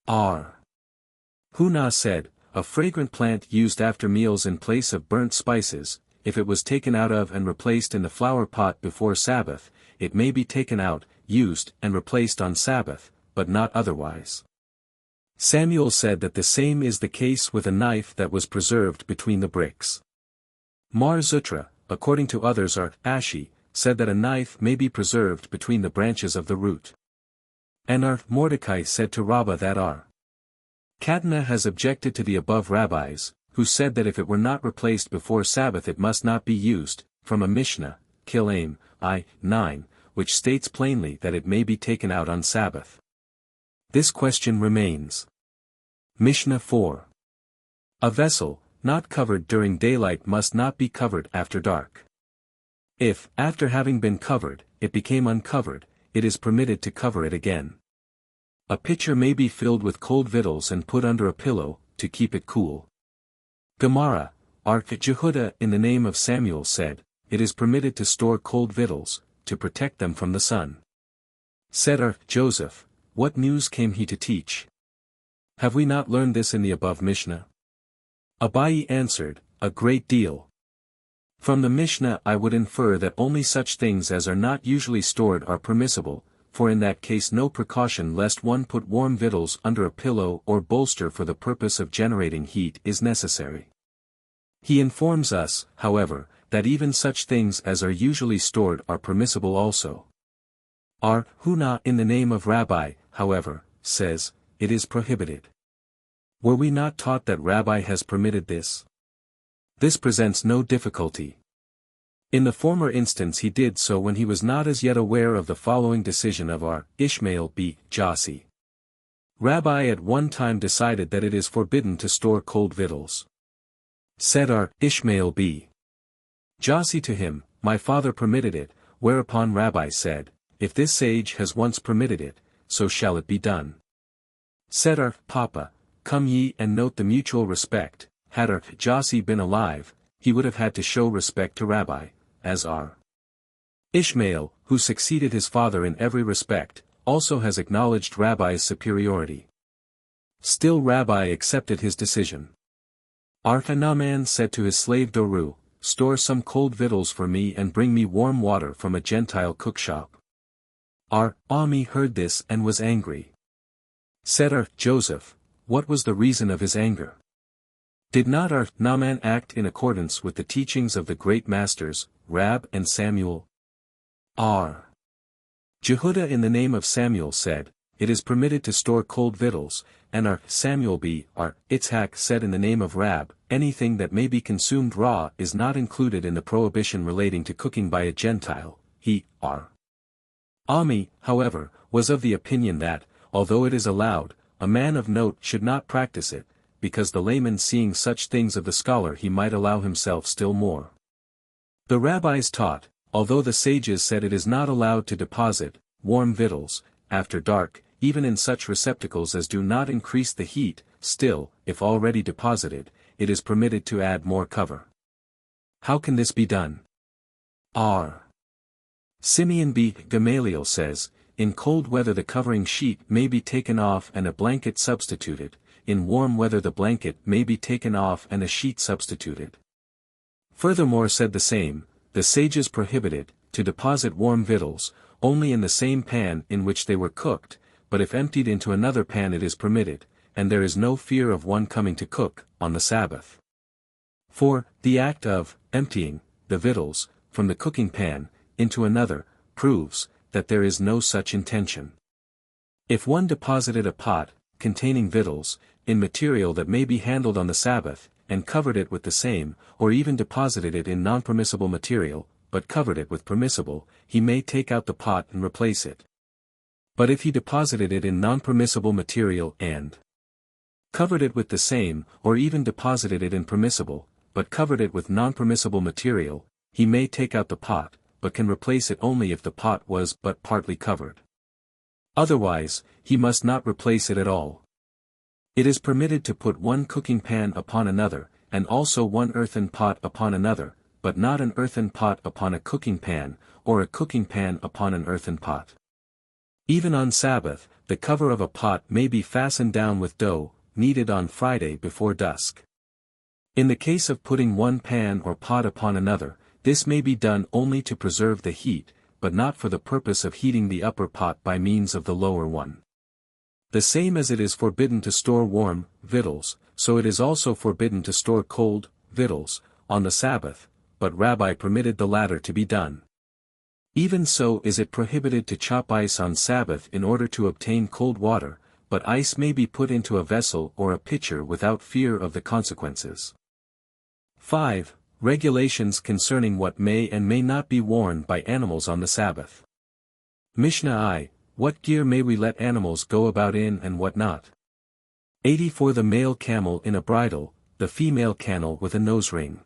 Hunah said, a fragrant plant used after meals in place of burnt spices, if it was taken out of and replaced in the flower pot before Sabbath, it may be taken out, used and replaced on Sabbath, but not otherwise. Samuel said that the same is the case with a knife that was preserved between the bricks. Mar Zutra, according to others Ashi, said that a knife may be preserved between the branches of the root. And Mordecai said to Rabbah that Kadna has objected to the above rabbis, who said that if it were not replaced before Sabbath it must not be used, from a Mishnah, Kilaim, I-9, which states plainly that it may be taken out on Sabbath. This question remains. Mishnah 4. A vessel, not covered during daylight must not be covered after dark. If, after having been covered, it became uncovered, it is permitted to cover it again. A pitcher may be filled with cold victuals and put under a pillow, to keep it cool. Gemara, Jehudah in the name of Samuel said, it is permitted to store cold victuals, to protect them from the sun. Said Joseph, what news came he to teach? Have we not learned this in the above Mishnah? Abai answered, a great deal. From the Mishnah I would infer that only such things as are not usually stored are permissible, for in that case no precaution lest one put warm victuals under a pillow or bolster for the purpose of generating heat is necessary. He informs us, however, that even such things as are usually stored are permissible also. Hanukah in the name of Rabbi, however, says, it is prohibited. Were we not taught that Rabbi has permitted this? This presents no difficulty. In the former instance he did so when he was not as yet aware of the following decision of Ishmael b. Jossi. Rabbi at one time decided that it is forbidden to store cold victuals. Said Ishmael b. Jossi to him, my father permitted it, whereupon Rabbi said, if this sage has once permitted it, so shall it be done. Said Papa, come ye and note the mutual respect. Had Jossi been alive, he would have had to show respect to Rabbi, as Ishmael, who succeeded his father in every respect, also has acknowledged Rabbi's superiority. Still Rabbi accepted his decision. Naaman said to his slave Doru, store some cold victuals for me and bring me warm water from a Gentile cookshop. Ami heard this and was angry. Said Joseph, what was the reason of his anger? Did not Naaman act in accordance with the teachings of the great masters, Rab and Samuel? Jehudah in the name of Samuel said, it is permitted to store cold victuals, and Samuel b. Itzhak said in the name of Rab, anything that may be consumed raw is not included in the prohibition relating to cooking by a Gentile. Ami, however, was of the opinion that, although it is allowed, a man of note should not practice it, because the layman seeing such things of the scholar he might allow himself still more. The rabbis taught, although the sages said it is not allowed to deposit warm victuals after dark, even in such receptacles as do not increase the heat, still, if already deposited, it is permitted to add more cover. How can this be done? Simeon b. Gamaliel says, in cold weather the covering sheet may be taken off and a blanket substituted, in warm weather the blanket may be taken off and a sheet substituted. Furthermore said the same, the sages prohibited, to deposit warm victuals, only in the same pan in which they were cooked, but if emptied into another pan it is permitted, and there is no fear of one coming to cook, on the Sabbath. For, the act of emptying the victuals, from the cooking pan, into another, proves, that there is no such intention. If one deposited a pot, containing victuals, in material that may be handled on the Sabbath, and covered it with the same, or even deposited it in non-permissible material, but covered it with permissible, he may take out the pot and replace it. But if he deposited it in non-permissible material and covered it with the same, or even deposited it in permissible, but covered it with non-permissible material, he may take out the pot, but can replace it only if the pot was but partly covered. Otherwise, he must not replace it at all. It is permitted to put one cooking pan upon another, and also one earthen pot upon another, but not an earthen pot upon a cooking pan, or a cooking pan upon an earthen pot. Even on Sabbath, the cover of a pot may be fastened down with dough, kneaded on Friday before dusk. In the case of putting one pan or pot upon another, this may be done only to preserve the heat, but not for the purpose of heating the upper pot by means of the lower one. The same as it is forbidden to store warm victuals, so it is also forbidden to store cold victuals on the Sabbath, but Rabbi permitted the latter to be done. Even so is it prohibited to chop ice on Sabbath in order to obtain cold water, but ice may be put into a vessel or a pitcher without fear of the consequences. 5. Regulations concerning what may and may not be worn by animals on the Sabbath. Mishnah I, what gear may we let animals go about in and what not? 80 For the male camel in a bridle, the female camel with a nose ring.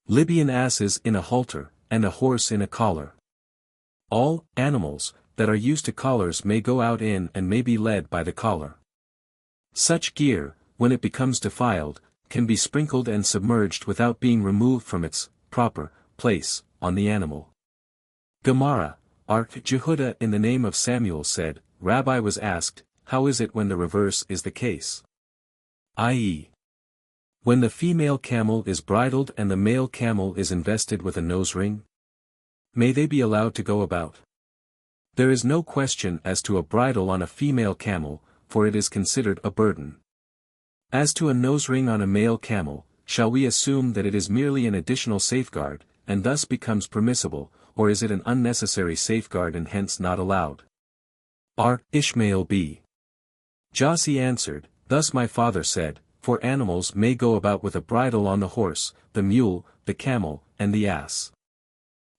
Libyan asses in a halter, and a horse in a collar. All animals, that are used to collars may go out in and may be led by the collar. Such gear, when it becomes defiled, can be sprinkled and submerged without being removed from its proper place on the animal. Gemara, Jehudah in the name of Samuel said, Rabbi was asked, how is it when the reverse is the case? I.e., when the female camel is bridled and the male camel is invested with a nose ring? May they be allowed to go about? There is no question as to a bridle on a female camel, for it is considered a burden. As to a nose ring on a male camel, shall we assume that it is merely an additional safeguard, and thus becomes permissible, or is it an unnecessary safeguard and hence not allowed? Ishmael b. Jossi answered, thus my father said, for animals may go about with a bridle on the horse, the mule, the camel, and the ass.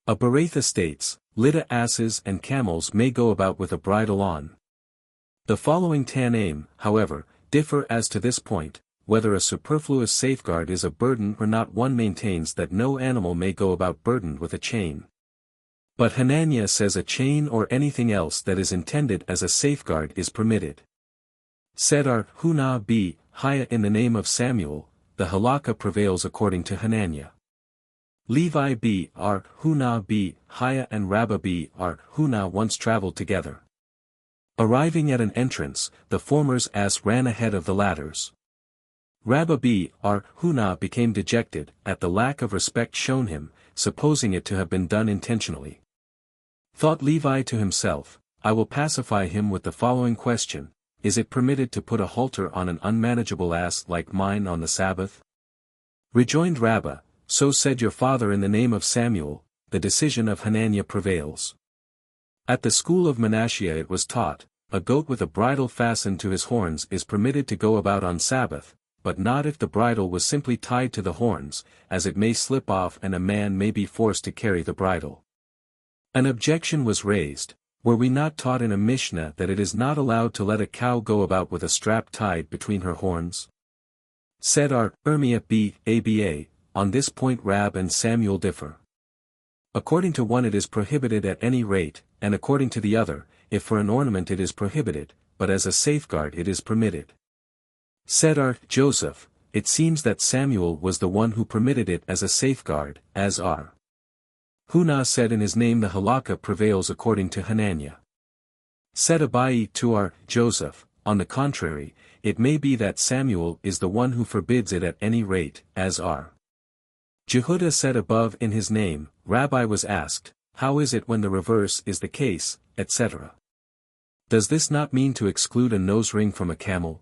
A Berakhot states, Lida asses and camels may go about with a bridle on. The following Tanaim, however, differ as to this point, whether a superfluous safeguard is a burden or not. One maintains that no animal may go about burdened with a chain. But Hananiah says a chain or anything else that is intended as a safeguard is permitted. Said Hunah b. Haya in the name of Samuel, the halakha prevails according to Hananiah. Levi b. Hunah b. Haya and Rabbi b. Hunah once traveled together. Arriving at an entrance, the former's ass ran ahead of the latter's. Rabbi b. Hunah became dejected at the lack of respect shown him, supposing it to have been done intentionally. Thought Levi to himself, I will pacify him with the following question, is it permitted to put a halter on an unmanageable ass like mine on the Sabbath? Rejoined Rabbi, so said your father in the name of Samuel, the decision of Hananiah prevails. At the school of Manasseh it was taught, a goat with a bridle fastened to his horns is permitted to go about on Sabbath, but not if the bridle was simply tied to the horns, as it may slip off and a man may be forced to carry the bridle. An objection was raised, were we not taught in a Mishnah that it is not allowed to let a cow go about with a strap tied between her horns? Said Ermiah b. Aba, on this point Rab and Samuel differ. According to one it is prohibited at any rate, and according to the other, if for an ornament it is prohibited, but as a safeguard it is permitted. Said Joseph, it seems that Samuel was the one who permitted it as a safeguard, as Hunah said in his name the halakha prevails according to Hananiah. Said Abai to Joseph, on the contrary, it may be that Samuel is the one who forbids it at any rate, as Jehudah said above in his name, Rabbi was asked, how is it when the reverse is the case, etc. Does this not mean to exclude a nose ring from a camel?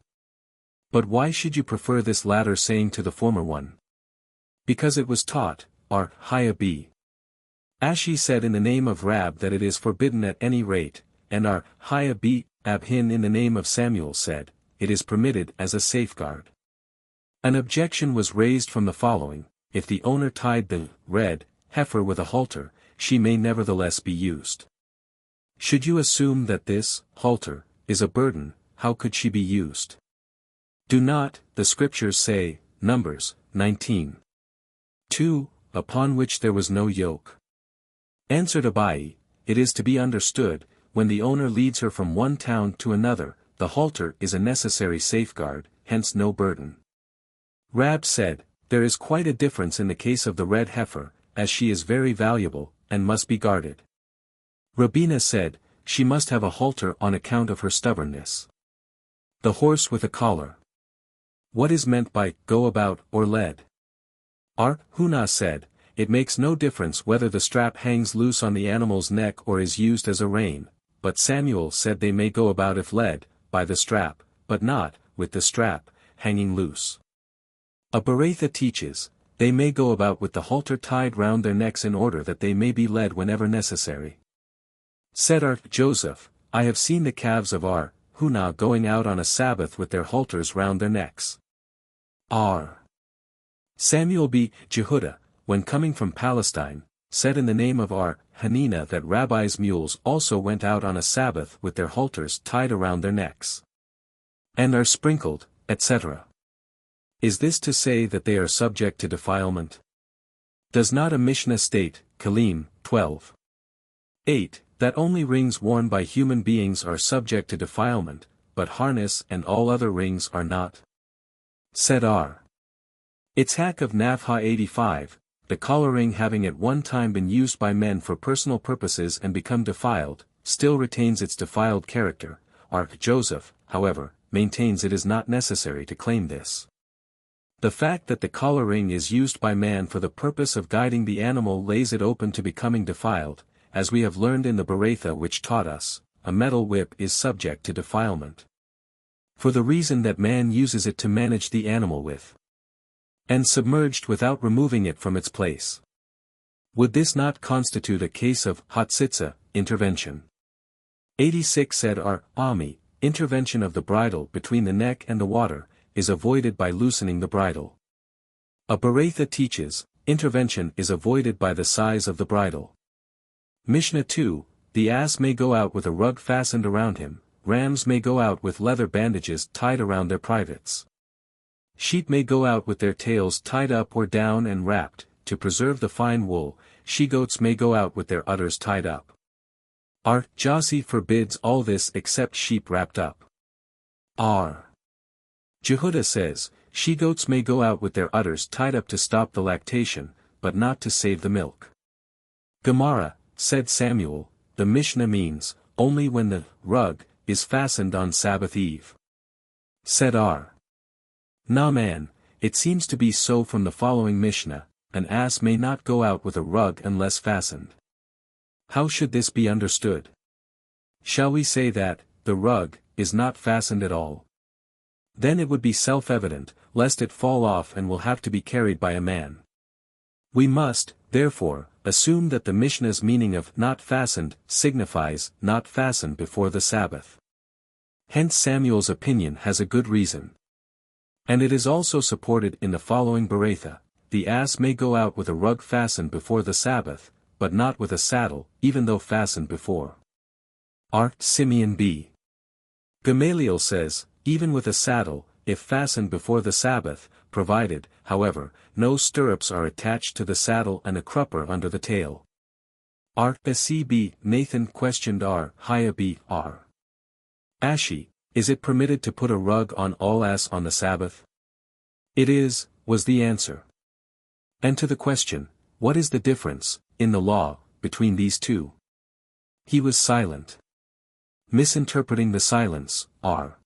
But why should you prefer this latter saying to the former one? Because it was taught, Haya b. Ashi said in the name of Rab that it is forbidden at any rate, and Haya b. Abhin in the name of Samuel said, it is permitted as a safeguard. An objection was raised from the following, if the owner tied the red heifer with a halter, she may nevertheless be used. Should you assume that this halter is a burden, how could she be used? Do not, the scriptures say, Numbers 19:2, upon which there was no yoke. Answered Abai, it is to be understood, when the owner leads her from one town to another, the halter is a necessary safeguard, hence no burden. Rab said, there is quite a difference in the case of the red heifer, as she is very valuable, and must be guarded. Rabina said, she must have a halter on account of her stubbornness. The horse with a collar. What is meant by go about or led? Hunah said, it makes no difference whether the strap hangs loose on the animal's neck or is used as a rein, but Samuel said they may go about if led, by the strap, but not, with the strap, hanging loose. A Berakhot teaches, they may go about with the halter tied round their necks in order that they may be led whenever necessary. Said Joseph, I have seen the calves of Hunah going out on a Sabbath with their halters round their necks. Samuel b. Jehudah, when coming from Palestine, said in the name of Hanina that Rabbi's mules also went out on a Sabbath with their halters tied around their necks. And are sprinkled, etc. Is this to say that they are subject to defilement? Does not a Mishnah state, Kalim 12:8, That only rings worn by human beings are subject to defilement, but harness and all other rings are not. Said R. Itzhak of Navha 85, the collar ring having at one time been used by men for personal purposes and become defiled, still retains its defiled character. R. Joseph, however, maintains it is not necessary to claim this. The fact that the collar ring is used by man for the purpose of guiding the animal lays it open to becoming defiled, as we have learned in the Berakhot which taught us, a metal whip is subject to defilement. For the reason that man uses it to manage the animal with, and submerged without removing it from its place. Would this not constitute a case of hatzitza, intervention? 86 said our ami, intervention of the bridle between the neck and the water, is avoided by loosening the bridle. A Berakhot teaches, intervention is avoided by the size of the bridle. Mishnah 2, the ass may go out with a rug fastened around him, rams may go out with leather bandages tied around their privates. Sheep may go out with their tails tied up or down and wrapped, to preserve the fine wool, she-goats may go out with their udders tied up. R. Jossi forbids all this except sheep wrapped up. R. Jehuda says, she-goats may go out with their udders tied up to stop the lactation, but not to save the milk. Gemara, said Samuel, the Mishnah means, only when the rug is fastened on Sabbath eve. Said R. Naaman, it seems to be so from the following Mishnah, an ass may not go out with a rug unless fastened. How should this be understood? Shall we say that, the rug, is not fastened at all? Then it would be self-evident, lest it fall off and will have to be carried by a man. We must, therefore, assume that the Mishnah's meaning of not fastened signifies not fastened before the Sabbath. Hence Samuel's opinion has a good reason. And it is also supported in the following Berakhot, the ass may go out with a rug fastened before the Sabbath, but not with a saddle, even though fastened before. R. Simeon B. Gamaliel says, even with a saddle, if fastened before the Sabbath, provided, however, no stirrups are attached to the saddle and a crupper under the tail. R. C.B. Nathan questioned R. Haya B. R. Ashi, is it permitted to put a rug on all ass on the Sabbath? It is, was the answer. And to the question, what is the difference, in the law, between these two? He was silent. Misinterpreting the silence, R.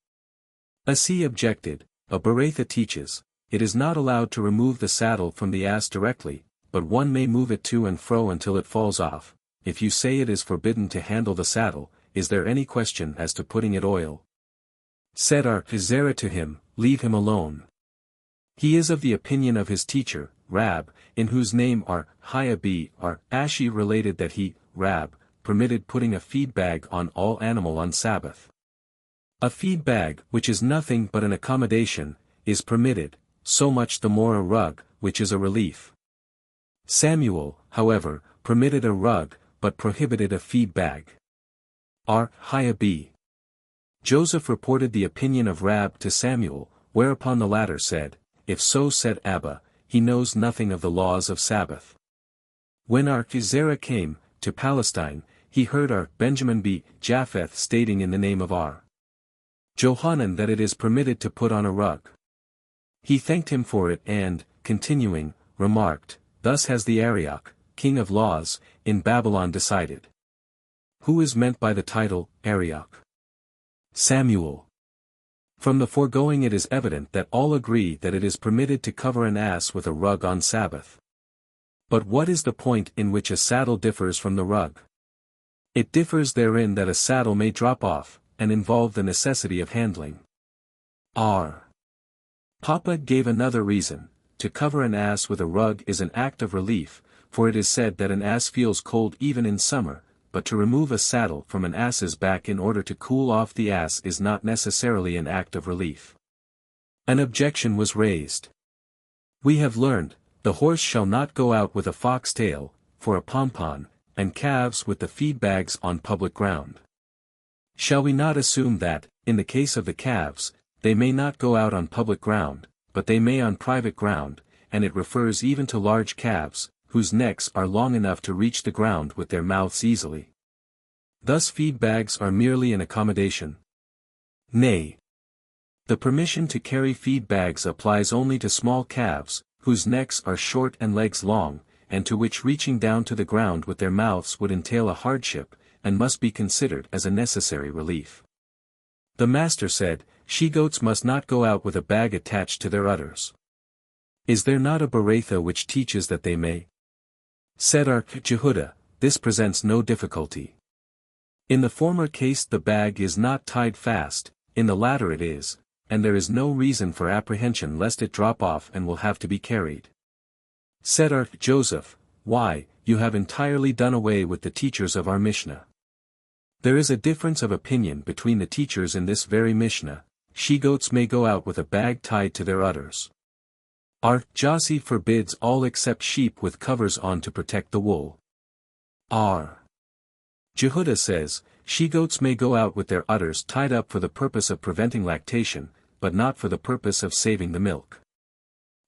Asi objected, a Berakhot teaches, it is not allowed to remove the saddle from the ass directly, but one may move it to and fro until it falls off. If you say it is forbidden to handle the saddle, is there any question as to putting it oil? Said our Zerah to him, leave him alone. He is of the opinion of his teacher, Rab, in whose name are Haya B. R. Ashi related that he, Rab, permitted putting a feed bag on all animal on Sabbath. A feed bag, which is nothing but an accommodation, is permitted, so much the more a rug, which is a relief. Samuel, however, permitted a rug, but prohibited a feed bag. R. Haya B. Joseph reported the opinion of Rab to Samuel, whereupon the latter said, if so said Abba, he knows nothing of the laws of Sabbath. When our Zerah came, to Palestine, he heard our Benjamin B. Japheth stating in the name of R. Johanan that it is permitted to put on a rug. He thanked him for it and, continuing, remarked, thus has the Arioch, king of laws, in Babylon decided. Who is meant by the title, Arioch? Samuel. From the foregoing it is evident that all agree that it is permitted to cover an ass with a rug on Sabbath. But what is the point in which a saddle differs from the rug? It differs therein that a saddle may drop off, and involve the necessity of handling. R. Papa gave another reason, to cover an ass with a rug is an act of relief, for it is said that an ass feels cold even in summer, but to remove a saddle from an ass's back in order to cool off the ass is not necessarily an act of relief. An objection was raised. We have learned, the horse shall not go out with a fox tail, for a pompon, and calves with the feed bags on public ground. Shall we not assume that, in the case of the calves, they may not go out on public ground, but they may on private ground, and it refers even to large calves, whose necks are long enough to reach the ground with their mouths easily. Thus feed bags are merely an accommodation. Nay. The permission to carry feed bags applies only to small calves, whose necks are short and legs long, and to which reaching down to the ground with their mouths would entail a hardship, and must be considered as a necessary relief. The master said, she-goats must not go out with a bag attached to their udders. Is there not a Berakhot which teaches that they may? Said Jehudah, this presents no difficulty. In the former case the bag is not tied fast, in the latter it is, and there is no reason for apprehension lest it drop off and will have to be carried. Said Joseph, why, you have entirely done away with the teachers of our Mishnah. There is a difference of opinion between the teachers in this very Mishnah. She-goats may go out with a bag tied to their udders. Jossi forbids all except sheep with covers on to protect the wool. Jehudah says, she-goats may go out with their udders tied up for the purpose of preventing lactation, but not for the purpose of saving the milk.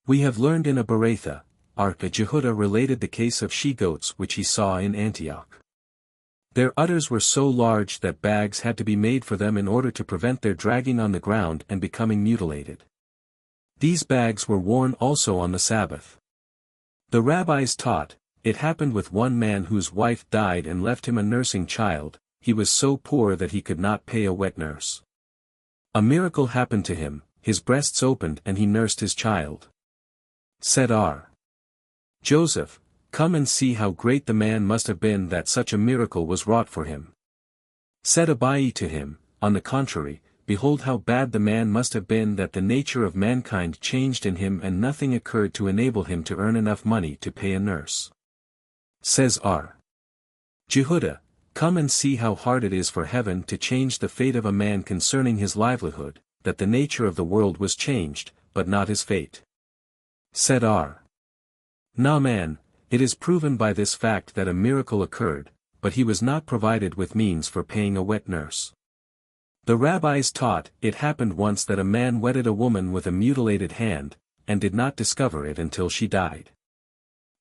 We have learned in a Berakhot, Jehudah related the case of she-goats which he saw in Antioch. Their udders were so large that bags had to be made for them in order to prevent their dragging on the ground and becoming mutilated. These bags were worn also on the Sabbath. The rabbis taught, it happened with one man whose wife died and left him a nursing child. He was so poor that he could not pay a wet nurse. A miracle happened to him, his breasts opened and he nursed his child. Said Joseph, come and see how great the man must have been that such a miracle was wrought for him. Said Abai to him, on the contrary, behold how bad the man must have been that the nature of mankind changed in him and nothing occurred to enable him to earn enough money to pay a nurse. Says Jehudah, come and see how hard it is for heaven to change the fate of a man concerning his livelihood, that the nature of the world was changed, but not his fate. Said Naaman, it is proven by this fact that a miracle occurred, but he was not provided with means for paying a wet nurse. The rabbis taught, it happened once that a man wetted a woman with a mutilated hand, and did not discover it until she died.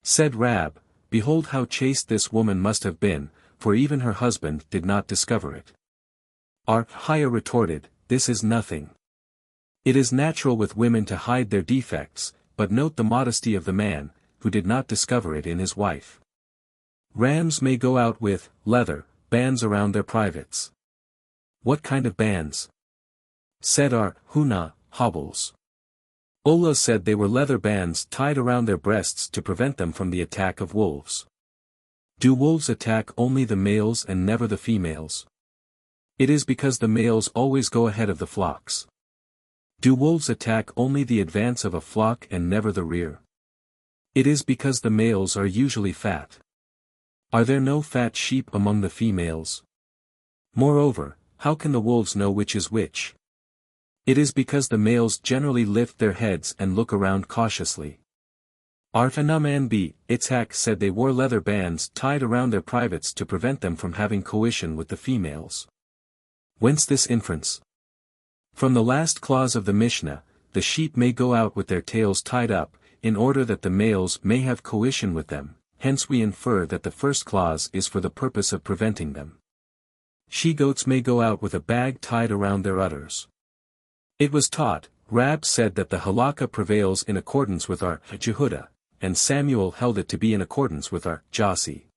Said Rab, behold how chaste this woman must have been, for even her husband did not discover it. Haya retorted, this is nothing. It is natural with women to hide their defects, but note the modesty of the man, who did not discover it in his wife. Rams may go out with leather bands around their privates. What kind of bands? Said Huna, hobbles. Ola said they were leather bands tied around their breasts to prevent them from the attack of wolves. Do wolves attack only the males and never the females? It is because the males always go ahead of the flocks. Do wolves attack only the advance of a flock and never the rear? It is because the males are usually fat. Are there no fat sheep among the females? Moreover, how can the wolves know which is which? It is because the males generally lift their heads and look around cautiously. Naaman b. Itzhak said they wore leather bands tied around their privates to prevent them from having coition with the females. Whence this inference? From the last clause of the Mishnah, the sheep may go out with their tails tied up, in order that the males may have coition with them, hence we infer that the first clause is for the purpose of preventing them. She-goats may go out with a bag tied around their udders. It was taught, Rab said that the halakha prevails in accordance with our Jehudah, and Samuel held it to be in accordance with our Jossi.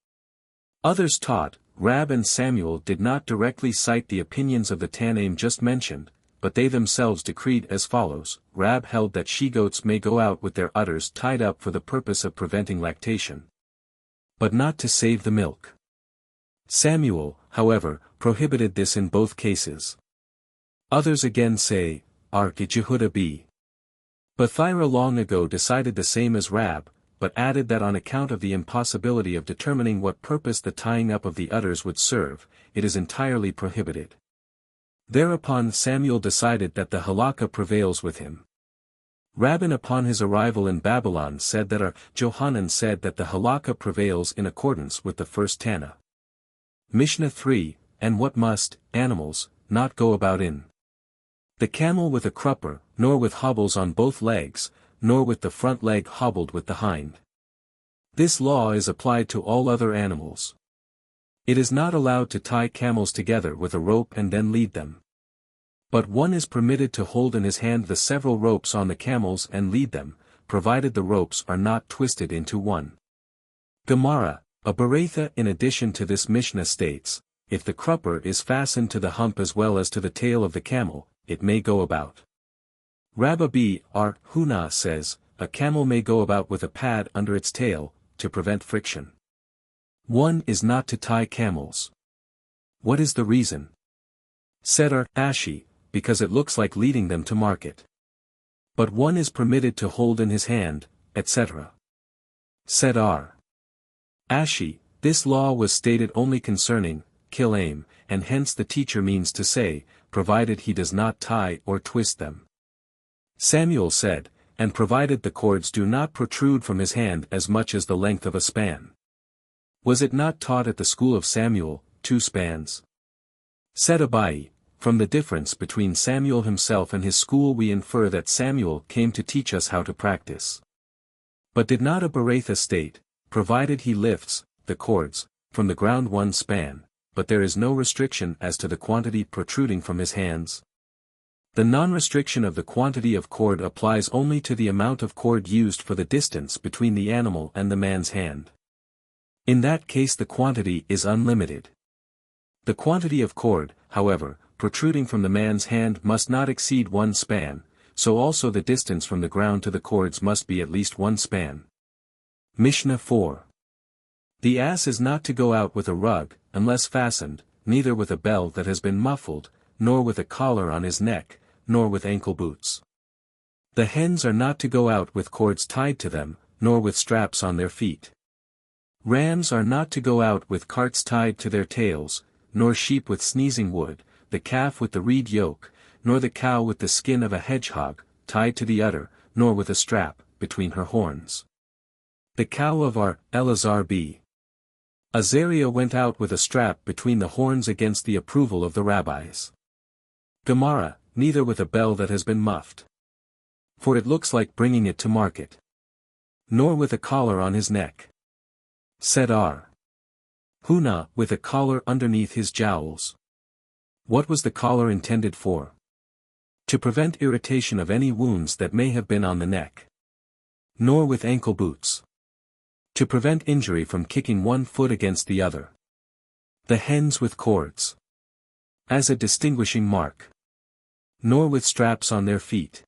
Others taught, Rab and Samuel did not directly cite the opinions of the Tanaim just mentioned, but they themselves decreed as follows. Rab held that she-goats may go out with their udders tied up for the purpose of preventing lactation, but not to save the milk. Samuel, however, prohibited this in both cases. Others again say, Jehudah b. Bathira long ago decided the same as Rab, but added that on account of the impossibility of determining what purpose the tying up of the udders would serve, it is entirely prohibited. Thereupon Samuel decided that the halakha prevails with him. Rabban upon his arrival in Babylon said that Johanan said that the halakha prevails in accordance with the first Tana. Mishnah 3, and what must, animals, not go about in the camel with a crupper, nor with hobbles on both legs, nor with the front leg hobbled with the hind. This law is applied to all other animals. It is not allowed to tie camels together with a rope and then lead them. But one is permitted to hold in his hand the several ropes on the camels and lead them, provided the ropes are not twisted into one. Gemara, a Berakhot in addition to this Mishnah states, if the crupper is fastened to the hump as well as to the tail of the camel, it may go about. Rabbi Hanukah says, a camel may go about with a pad under its tail, to prevent friction. One is not to tie camels. What is the reason? Said Ashi, because it looks like leading them to market. But one is permitted to hold in his hand, etc. Said Ashi, this law was stated only concerning Ploughing, and hence the teacher means to say, provided he does not tie or twist them. Samuel said, and provided the cords do not protrude from his hand as much as the length of a span. Was it not taught at the school of Samuel, 2 spans? Said Abai, from the difference between Samuel himself and his school we infer that Samuel came to teach us how to practice. But did not a Berakhot state, provided he lifts, the cords, from the ground 1 span, but there is no restriction as to the quantity protruding from his hands? The non-restriction of the quantity of cord applies only to the amount of cord used for the distance between the animal and the man's hand. In that case the quantity is unlimited. The quantity of cord, however, protruding from the man's hand must not exceed 1 span, so also the distance from the ground to the cords must be at least 1 span. Mishnah 4. The ass is not to go out with a rug, unless fastened, neither with a bell that has been muffled, nor with a collar on his neck, nor with ankle boots. The hens are not to go out with cords tied to them, nor with straps on their feet. Rams are not to go out with carts tied to their tails, nor sheep with sneezing wood, the calf with the reed yoke, nor the cow with the skin of a hedgehog, tied to the udder, nor with a strap, between her horns. The cow of Elazar b. Azariah went out with a strap between the horns against the approval of the rabbis. Gemara, neither with a bell that has been muffed. For it looks like bringing it to market. Nor with a collar on his neck. Said Hanukah, with a collar underneath his jowls. What was the collar intended for? To prevent irritation of any wounds that may have been on the neck. Nor with ankle boots. To prevent injury from kicking one foot against the other. The hens with cords. As a distinguishing mark. Nor with straps on their feet.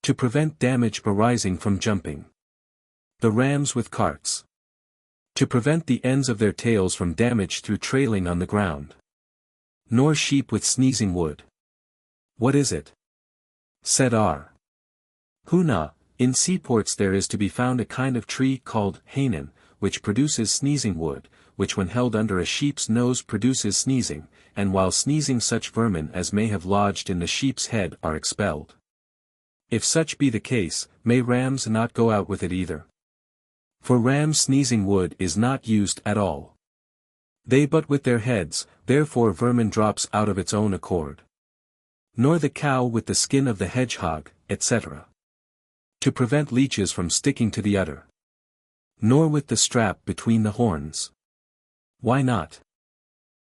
To prevent damage arising from jumping. The rams with carts. To prevent the ends of their tails from damage through trailing on the ground. Nor sheep with sneezing wood. What is it? Said Hanukah, in seaports there is to be found a kind of tree called Hanan, which produces sneezing wood, which when held under a sheep's nose produces sneezing, and while sneezing such vermin as may have lodged in the sheep's head are expelled. If such be the case, may rams not go out with it either? For rams sneezing wood is not used at all. They but with their heads, therefore vermin drops out of its own accord. Nor the cow with the skin of the hedgehog, etc. To prevent leeches from sticking to the udder. Nor with the strap between the horns. Why not?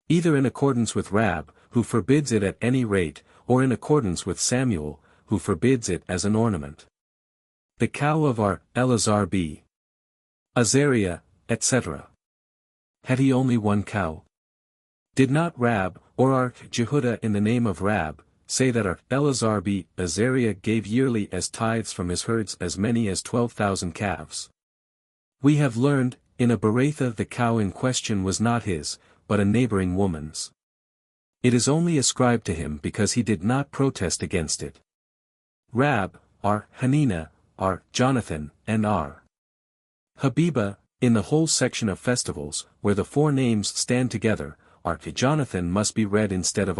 Either in accordance with Rab, who forbids it at any rate, or in accordance with Samuel, who forbids it as an ornament. The cow of Elazar b. Azariah, etc. Had he only 1 cow? Did not Rab, or Jehudah in the name of Rab, say that Elazar b. Azariah gave yearly as tithes from his herds as many as 12,000 calves? We have learned, in a Berakhot the cow in question was not his, but a neighboring woman's. It is only ascribed to him because he did not protest against it. Rab, Hanina, Jonathan, and Habiba, in the whole section of festivals, where the 4 names stand together, Jonathan must be read instead of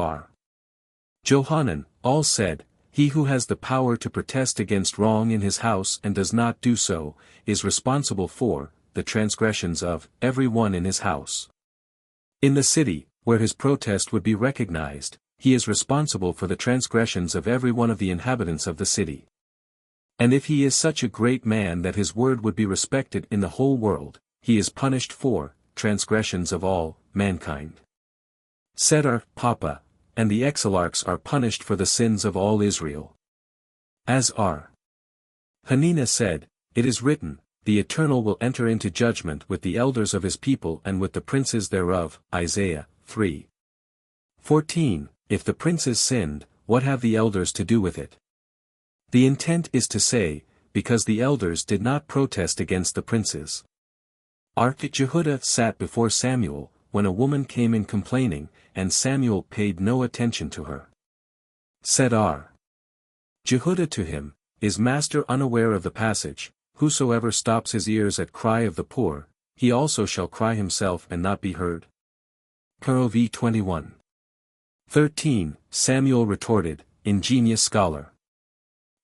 Johanan, all said, he who has the power to protest against wrong in his house and does not do so, is responsible for the transgressions of every one in his house. In the city, where his protest would be recognized, he is responsible for the transgressions of every one of the inhabitants of the city. And if he is such a great man that his word would be respected in the whole world, he is punished for transgressions of all mankind. Said our Papa, and the exilarchs are punished for the sins of all Israel. As are. Hanukah said, it is written, the Eternal will enter into judgment with the elders of his people and with the princes thereof, Isaiah 3:14. If the princes sinned, what have the elders to do with it? The intent is to say, because the elders did not protest against the princes. Jehudah sat before Samuel, when a woman came in complaining, and Samuel paid no attention to her. Said Jehudah to him, is master unaware of the passage, whosoever stops his ears at cry of the poor, he also shall cry himself and not be heard? Prov 21:13. Samuel retorted, ingenious scholar.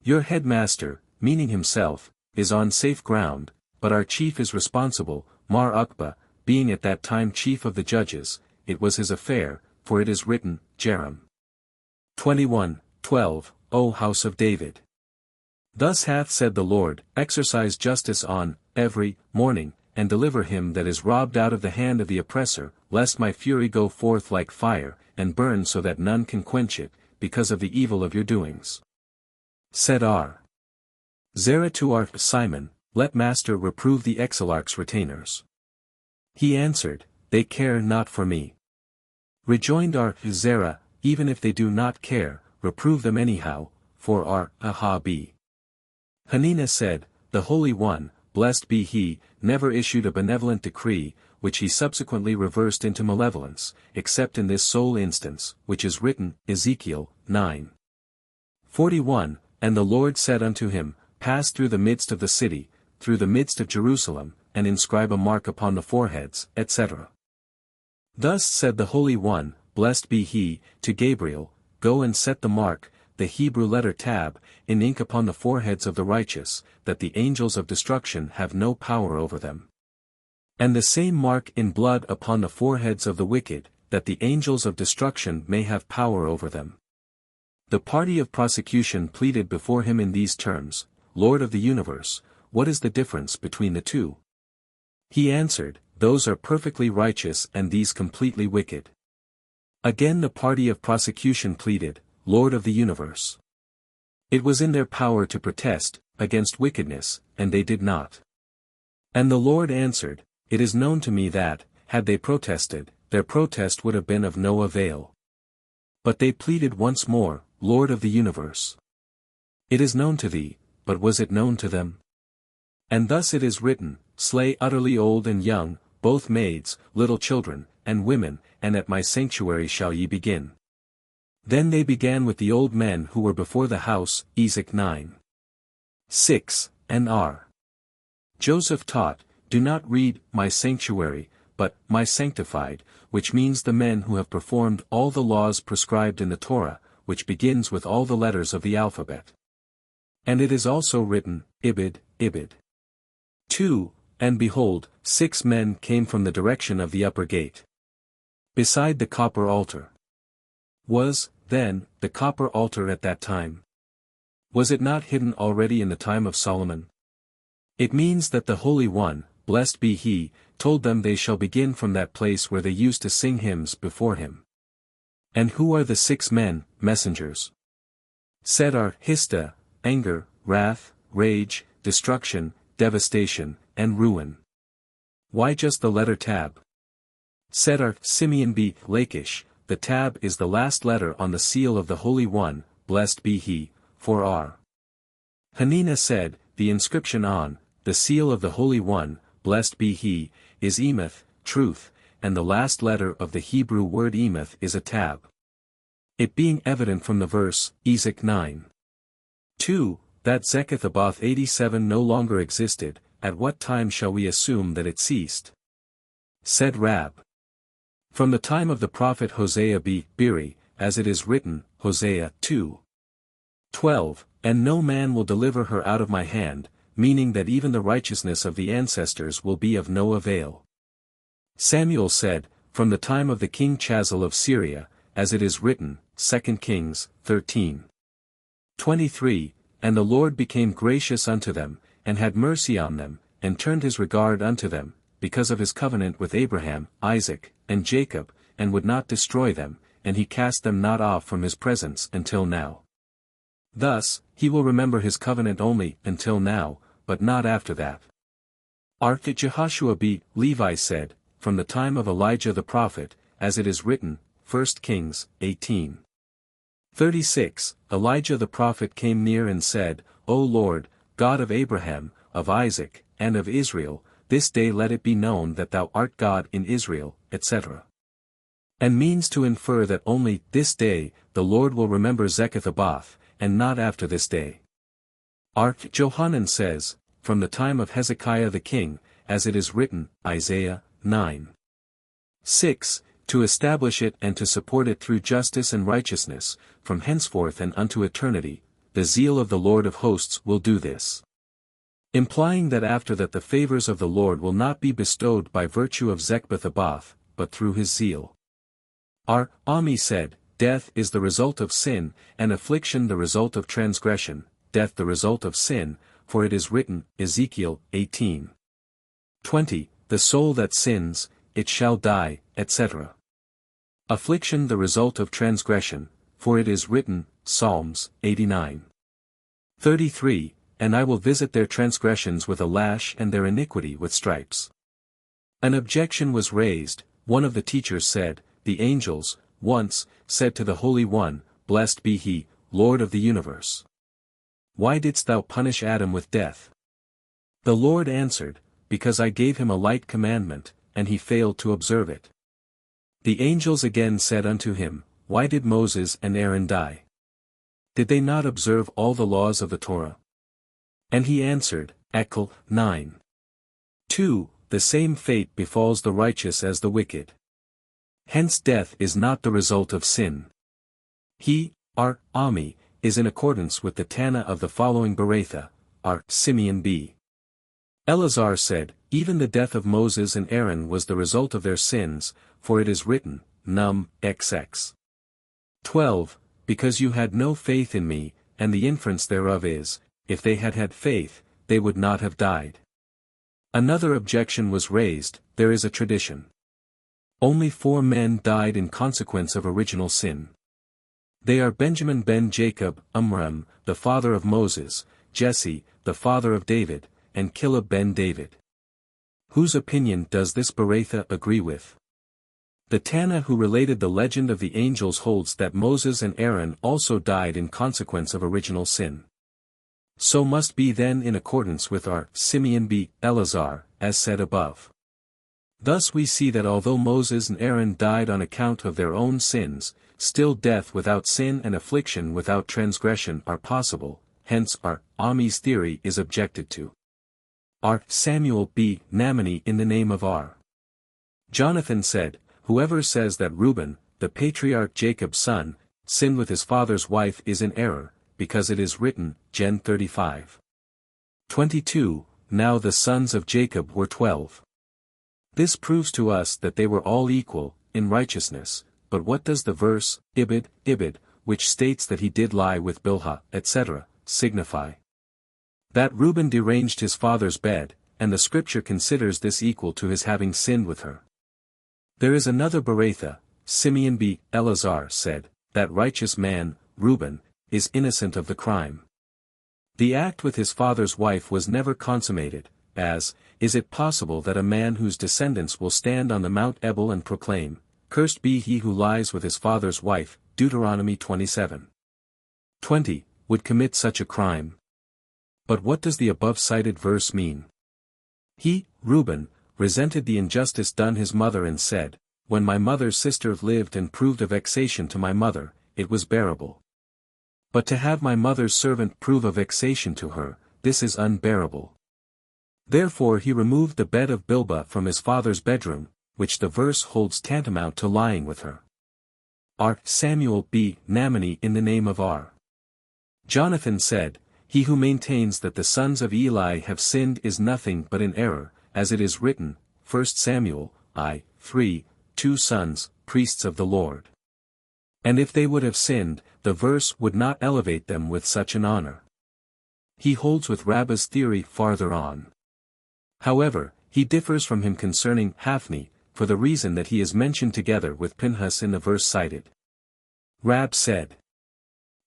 Your headmaster, meaning himself, is on safe ground, but our chief is responsible, Mar Aqiba, being at that time chief of the judges, it was his affair, for it is written, Jerem 21:12, O house of David. Thus hath said the Lord, exercise justice on, every, morning, and deliver him that is robbed out of the hand of the oppressor, lest my fury go forth like fire, and burn so that none can quench it, because of the evil of your doings. Said Zerah to Simon, let master reprove the exilarchs' retainers. He answered, they care not for me. Rejoined Zerah, even if they do not care, reprove them anyhow, for Ahabi. Hanukah said, the Holy One, blessed be he, never issued a benevolent decree, which he subsequently reversed into malevolence, except in this sole instance, which is written, Ezekiel 9:41, and the Lord said unto him, pass through the midst of the city, through the midst of Jerusalem, and inscribe a mark upon the foreheads, etc. Thus said the Holy One, blessed be he, to Gabriel, go and set the mark, the Hebrew letter tab, in ink upon the foreheads of the righteous, that the angels of destruction have no power over them. And the same mark in blood upon the foreheads of the wicked, that the angels of destruction may have power over them. The party of prosecution pleaded before him in these terms, Lord of the universe, what is the difference between the two? He answered, those are perfectly righteous and these completely wicked. Again the party of prosecution pleaded, Lord of the universe. It was in their power to protest against wickedness, and they did not. And the Lord answered, it is known to me that, had they protested, their protest would have been of no avail. But they pleaded once more, Lord of the universe. It is known to thee, but was it known to them? And thus it is written, slay utterly old and young, both maids, little children, and women, and at my sanctuary shall ye begin. Then they began with the old men who were before the house, Ezek 9:6, and Joseph taught, do not read, my sanctuary, but, my sanctified, which means the men who have performed all the laws prescribed in the Torah, which begins with all the letters of the alphabet. And it is also written, Ibid. 2, and behold, 6 men came from the direction of the upper gate. Beside the copper altar. Was, then, the copper altar at that time? Was it not hidden already in the time of Solomon? It means that the Holy One, blessed be he, told them they shall begin from that place where they used to sing hymns before him. And who are the 6 men, messengers? Said Hista, anger, wrath, rage, destruction, devastation, and ruin. Why just the letter tab? Said Simeon B. Lachish, the tab is the last letter on the seal of the Holy One, blessed be he, for Hanukah said, the inscription on, the seal of the Holy One, blessed be he, is Emeth, truth, and the last letter of the Hebrew word Emeth is a tab. It being evident from the verse, Ezek 9:2, that Zekath 87 no longer existed, at what time shall we assume that it ceased? Said Rab. From the time of the prophet Hosea b. Beri, as it is written, Hosea 2:12, and no man will deliver her out of my hand, meaning that even the righteousness of the ancestors will be of no avail. Samuel said, from the time of the king Chazel of Syria, as it is written, 2 Kings 13:23, and the Lord became gracious unto them, and had mercy on them, and turned his regard unto them, because of his covenant with Abraham, Isaac, and Jacob, and would not destroy them, and he cast them not off from his presence until now. Thus, he will remember his covenant only until now, but not after that. Jehoshua b. Levi said, from the time of Elijah the prophet, as it is written, 1 Kings, 18:36, Elijah the prophet came near and said, O Lord, God of Abraham, of Isaac, and of Israel, this day let it be known that thou art God in Israel, etc. And means to infer that only this day the Lord will remember Zechariah, and not after this day. Johanan says, from the time of Hezekiah the king, as it is written, Isaiah, 9:6, to establish it and to support it through justice and righteousness, from henceforth and unto eternity, the zeal of the Lord of hosts will do this. Implying that after that the favors of the Lord will not be bestowed by virtue of Zechariah, but through his zeal. Ami said, death is the result of sin, and affliction the result of transgression, death the result of sin, for it is written, Ezekiel, 18:20, the soul that sins, it shall die, etc. Affliction the result of transgression, for it is written, Psalms, 89:33, and I will visit their transgressions with a lash and their iniquity with stripes. An objection was raised. One of the teachers said, the angels, once, said to the Holy One, Blessed be he, Lord of the universe. Why didst thou punish Adam with death? The Lord answered, because I gave him a light commandment, and he failed to observe it. The angels again said unto him, Why did Moses and Aaron die? Did they not observe all the laws of the Torah? And he answered, Echel, 9:2, the same fate befalls the righteous as the wicked. Hence death is not the result of sin. He, Ami, is in accordance with the Tana of the following Beretha, Simeon b. Eleazar said, even the death of Moses and Aaron was the result of their sins, for it is written, Num, XX. 12, because you had no faith in me, and the inference thereof is, if they had had faith, they would not have died. Another objection was raised, there is a tradition. Only 4 men died in consequence of original sin. They are Benjamin ben Jacob, Amram, the father of Moses, Jesse, the father of David, and Kilab ben David. Whose opinion does this Beretha agree with? The Tana who related the legend of the angels holds that Moses and Aaron also died in consequence of original sin. So must be then in accordance with our Simeon b. Eleazar, as said above. Thus we see that although Moses and Aaron died on account of their own sins, still death without sin and affliction without transgression are possible, hence our Ami's theory is objected to. Samuel b. Namani in the name of Jonathan said, whoever says that Reuben, the patriarch Jacob's son, sinned with his father's wife is in error, because it is written, Gen 35:22, now the sons of Jacob were 12. This proves to us that they were all equal, in righteousness, but what does the verse, Ibid, which states that he did lie with Bilhah, etc., signify? That Reuben deranged his father's bed, and the scripture considers this equal to his having sinned with her. There is another Beretha, Simeon b. Eleazar said, that righteous man, Reuben, is innocent of the crime. The act with his father's wife was never consummated, as, is it possible that a man whose descendants will stand on the Mount Ebal and proclaim, Cursed be he who lies with his father's wife, Deuteronomy 27:20, would commit such a crime? But what does the above-cited verse mean? He, Reuben, resented the injustice done his mother and said, When my mother's sister lived and proved a vexation to my mother, it was bearable. But to have my mother's servant prove a vexation to her, this is unbearable. Therefore he removed the bed of Bilhah from his father's bedroom, which the verse holds tantamount to lying with her. Samuel b. Namani in the name of Jonathan said, He who maintains that the sons of Eli have sinned is nothing but in error, as it is written, 1 Samuel, 3, 2 sons, priests of the Lord. And if they would have sinned, the verse would not elevate them with such an honor. He holds with Rabbi's theory farther on. However, he differs from him concerning Hophni, for the reason that he is mentioned together with Pinhas in the verse cited. Rab said,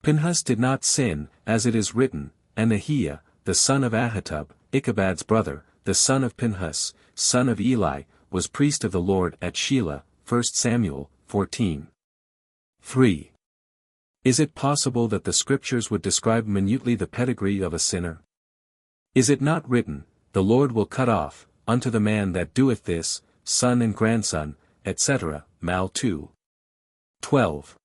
Pinhas did not sin, as it is written, and Ahiah, the son of Ahitub, Ichabod's brother, the son of Pinhas, son of Eli, was priest of the Lord at Shiloh, 1 Samuel 14. 3. Is it possible that the scriptures would describe minutely the pedigree of a sinner? Is it not written, the Lord will cut off, unto the man that doeth this, son and grandson, etc., Mal 2. 12.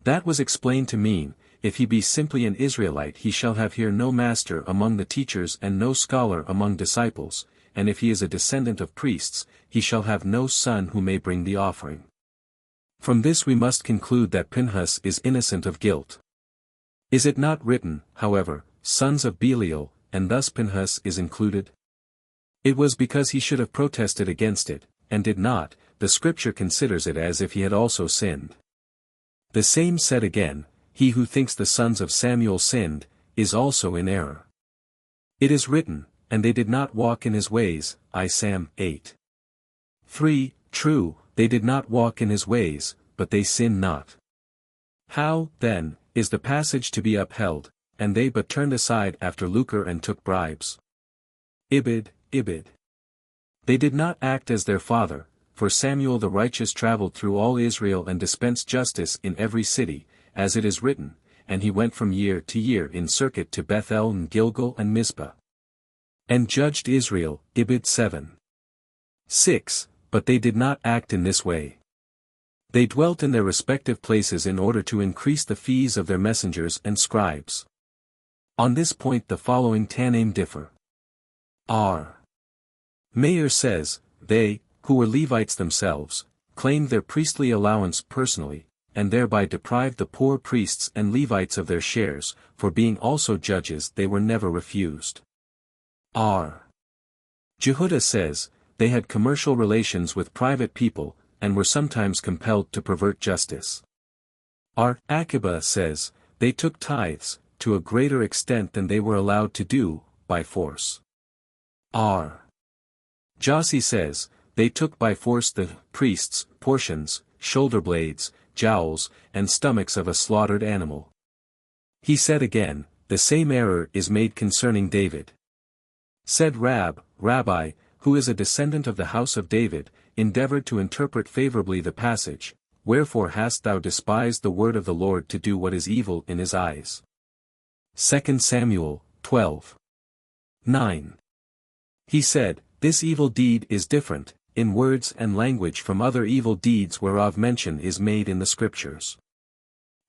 That was explained to mean, if he be simply an Israelite he shall have here no master among the teachers and no scholar among disciples, and if he is a descendant of priests, he shall have no son who may bring the offering. From this we must conclude that Pinhas is innocent of guilt. Is it not written, however, sons of Belial, and thus Pinhas is included? It was because he should have protested against it, and did not, the scripture considers it as if he had also sinned. The same said again, he who thinks the sons of Samuel sinned, is also in error. It is written, and they did not walk in his ways, Sam 8. 3. True, they did not walk in his ways, but they sinned not. How, then, is the passage to be upheld, and they but turned aside after lucre and took bribes? Ibid. They did not act as their father, for Samuel the righteous traveled through all Israel and dispensed justice in every city, as it is written, and he went from year to year in circuit to Bethel and Gilgal and Mizpah. And judged Israel, Ibid 7. 6. But they did not act in this way. They dwelt in their respective places in order to increase the fees of their messengers and scribes. On this point the following Tanaim differ. R. Meir says, they, who were Levites themselves, claimed their priestly allowance personally, and thereby deprived the poor priests and Levites of their shares, for being also judges they were never refused. R. Jehudah says, they had commercial relations with private people, and were sometimes compelled to pervert justice. R. Aqiba says, they took tithes, to a greater extent than they were allowed to do, by force. R. Jossi says, they took by force the priests' portions, shoulder blades, jowls, and stomachs of a slaughtered animal. He said again, the same error is made concerning David. Said Rabbi, who is a descendant of the house of David, endeavored to interpret favorably the passage, wherefore hast thou despised the word of the Lord to do what is evil in his eyes? 2 Samuel 12. 9. He said, this evil deed is different, in words and language from other evil deeds whereof mention is made in the scriptures.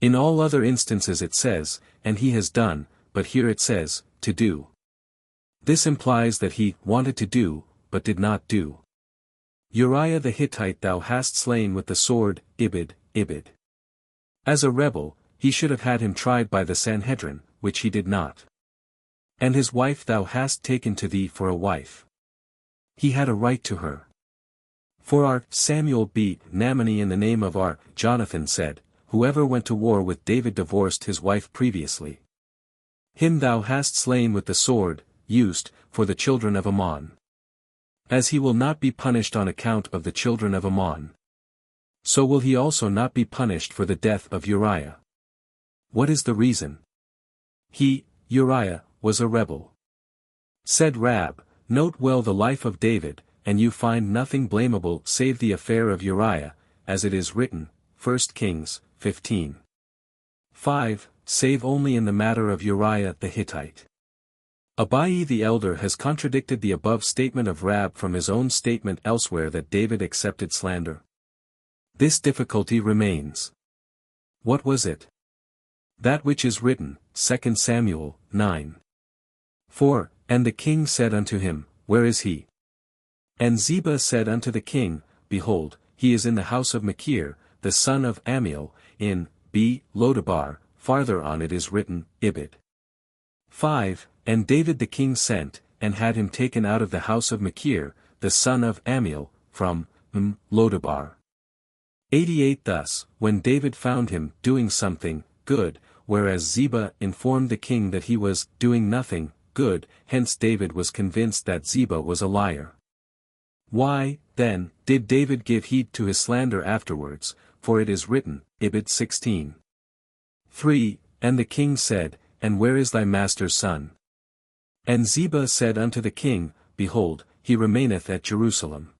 In all other instances it says, and he has done, but here it says, to do. This implies that he wanted to do, but did not do. Uriah the Hittite thou hast slain with the sword, Ibid. As a rebel, he should have had him tried by the Sanhedrin, which he did not. And his wife thou hast taken to thee for a wife. He had a right to her. For our Samuel beat Namani in the name of our Jonathan said, whoever went to war with David divorced his wife previously. Him thou hast slain with the sword, used, for the children of Ammon. As he will not be punished on account of the children of Ammon, so will he also not be punished for the death of Uriah. What is the reason? He, Uriah, was a rebel. Said Rab, note well the life of David, and you find nothing blamable save the affair of Uriah, as it is written, 1 Kings 15. 5, save only in the matter of Uriah the Hittite. Abai the elder has contradicted the above statement of Rab from his own statement elsewhere that David accepted slander. This difficulty remains. What was it? That which is written, 2 Samuel 9. 4, and the king said unto him, where is he? And Ziba said unto the king, behold, he is in the house of Machir, the son of Amiel, in Lodabar, farther on it is written, Ibid. 5, and David the king sent, and had him taken out of the house of Machir, the son of Amiel, from Lodabar. 88 Thus, when David found him doing something good, whereas Ziba informed the king that he was doing nothing good, hence David was convinced that Ziba was a liar. Why, then, did David give heed to his slander afterwards, for it is written, Ibid 16. 3, And the king said, And where is thy master's son? And Ziba said unto the king, Behold, he remaineth at Jerusalem.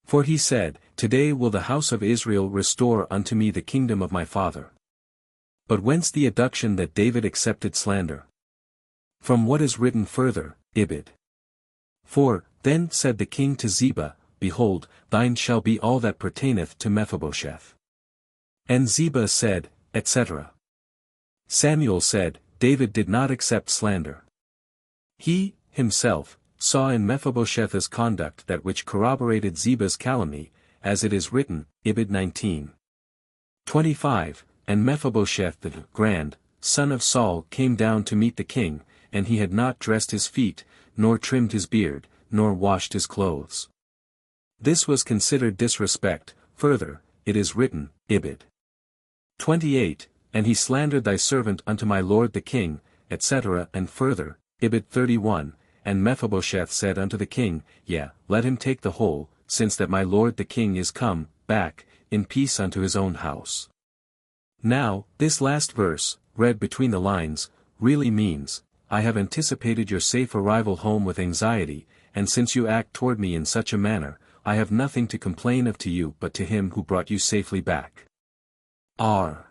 For he said, Today will the house of Israel restore unto me the kingdom of my father. But whence the adduction that David accepted slander? From what is written further, Ibid. 4, Then said the king to Ziba, Behold, thine shall be all that pertaineth to Mephibosheth. And Ziba said, etc. Samuel said, David did not accept slander. He, himself, saw in Mephibosheth's conduct that which corroborated Ziba's calumny, as it is written, Ibid 19. 25, And Mephibosheth the grand, son of Saul came down to meet the king, and he had not dressed his feet, nor trimmed his beard, nor washed his clothes. This was considered disrespect. Further, it is written, Ibid. 28, And he slandered thy servant unto my lord the king, etc. And further, Ibid 31, And Mephibosheth said unto the king, Yea, let him take the whole, since that my lord the king is come back in peace unto his own house. Now, this last verse, read between the lines, really means, I have anticipated your safe arrival home with anxiety, and since you act toward me in such a manner, I have nothing to complain of to you but to him who brought you safely back. R.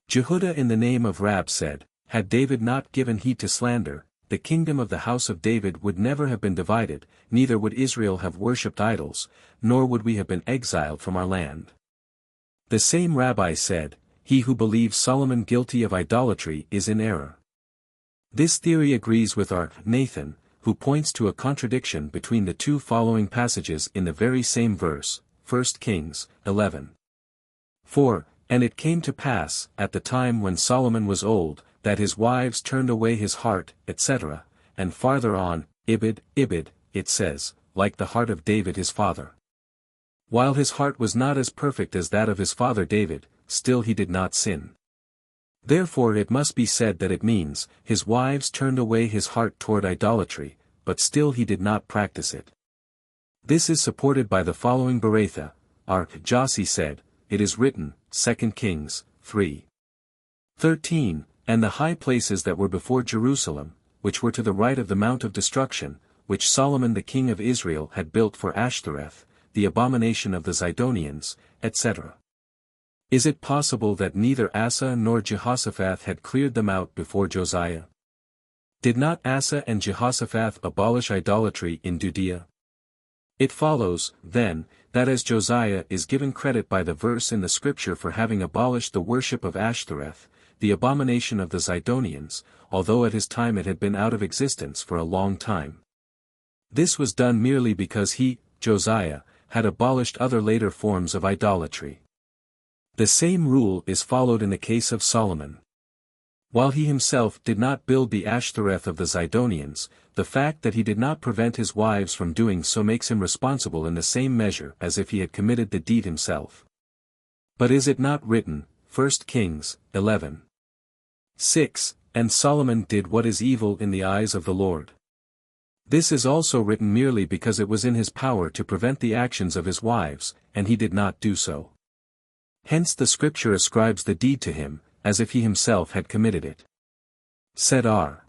Jehudah in the name of Rab said, Had David not given heed to slander, the kingdom of the house of David would never have been divided, neither would Israel have worshipped idols, nor would we have been exiled from our land. The same Rabbi said, He who believes Solomon guilty of idolatry is in error. This theory agrees with our Nathan, who points to a contradiction between the two following passages in the very same verse, 1 Kings 11. 4, And it came to pass, at the time when Solomon was old, that his wives turned away his heart, etc., and farther on, Ibid, it says, like the heart of David his father. While his heart was not as perfect as that of his father David, still he did not sin. Therefore it must be said that it means, his wives turned away his heart toward idolatry, but still he did not practice it. This is supported by the following Beratha. Our Jossi said, It is written, 2 Kings 3. 13, And the high places that were before Jerusalem, which were to the right of the Mount of Destruction, which Solomon the king of Israel had built for Ashtoreth, the abomination of the Zidonians, etc. Is it possible that neither Asa nor Jehoshaphat had cleared them out before Josiah? Did not Asa and Jehoshaphat abolish idolatry in Judea? It follows, then, that as Josiah is given credit by the verse in the scripture for having abolished the worship of Ashtoreth, the abomination of the Zidonians, although at his time it had been out of existence for a long time. This was done merely because he, Josiah, had abolished other later forms of idolatry. The same rule is followed in the case of Solomon. While he himself did not build the Ashtoreth of the Zidonians, the fact that he did not prevent his wives from doing so makes him responsible in the same measure as if he had committed the deed himself. But is it not written, 1 Kings 11. 6, And Solomon did what is evil in the eyes of the Lord. This is also written merely because it was in his power to prevent the actions of his wives, and he did not do so. Hence the scripture ascribes the deed to him, as if he himself had committed it. Said R.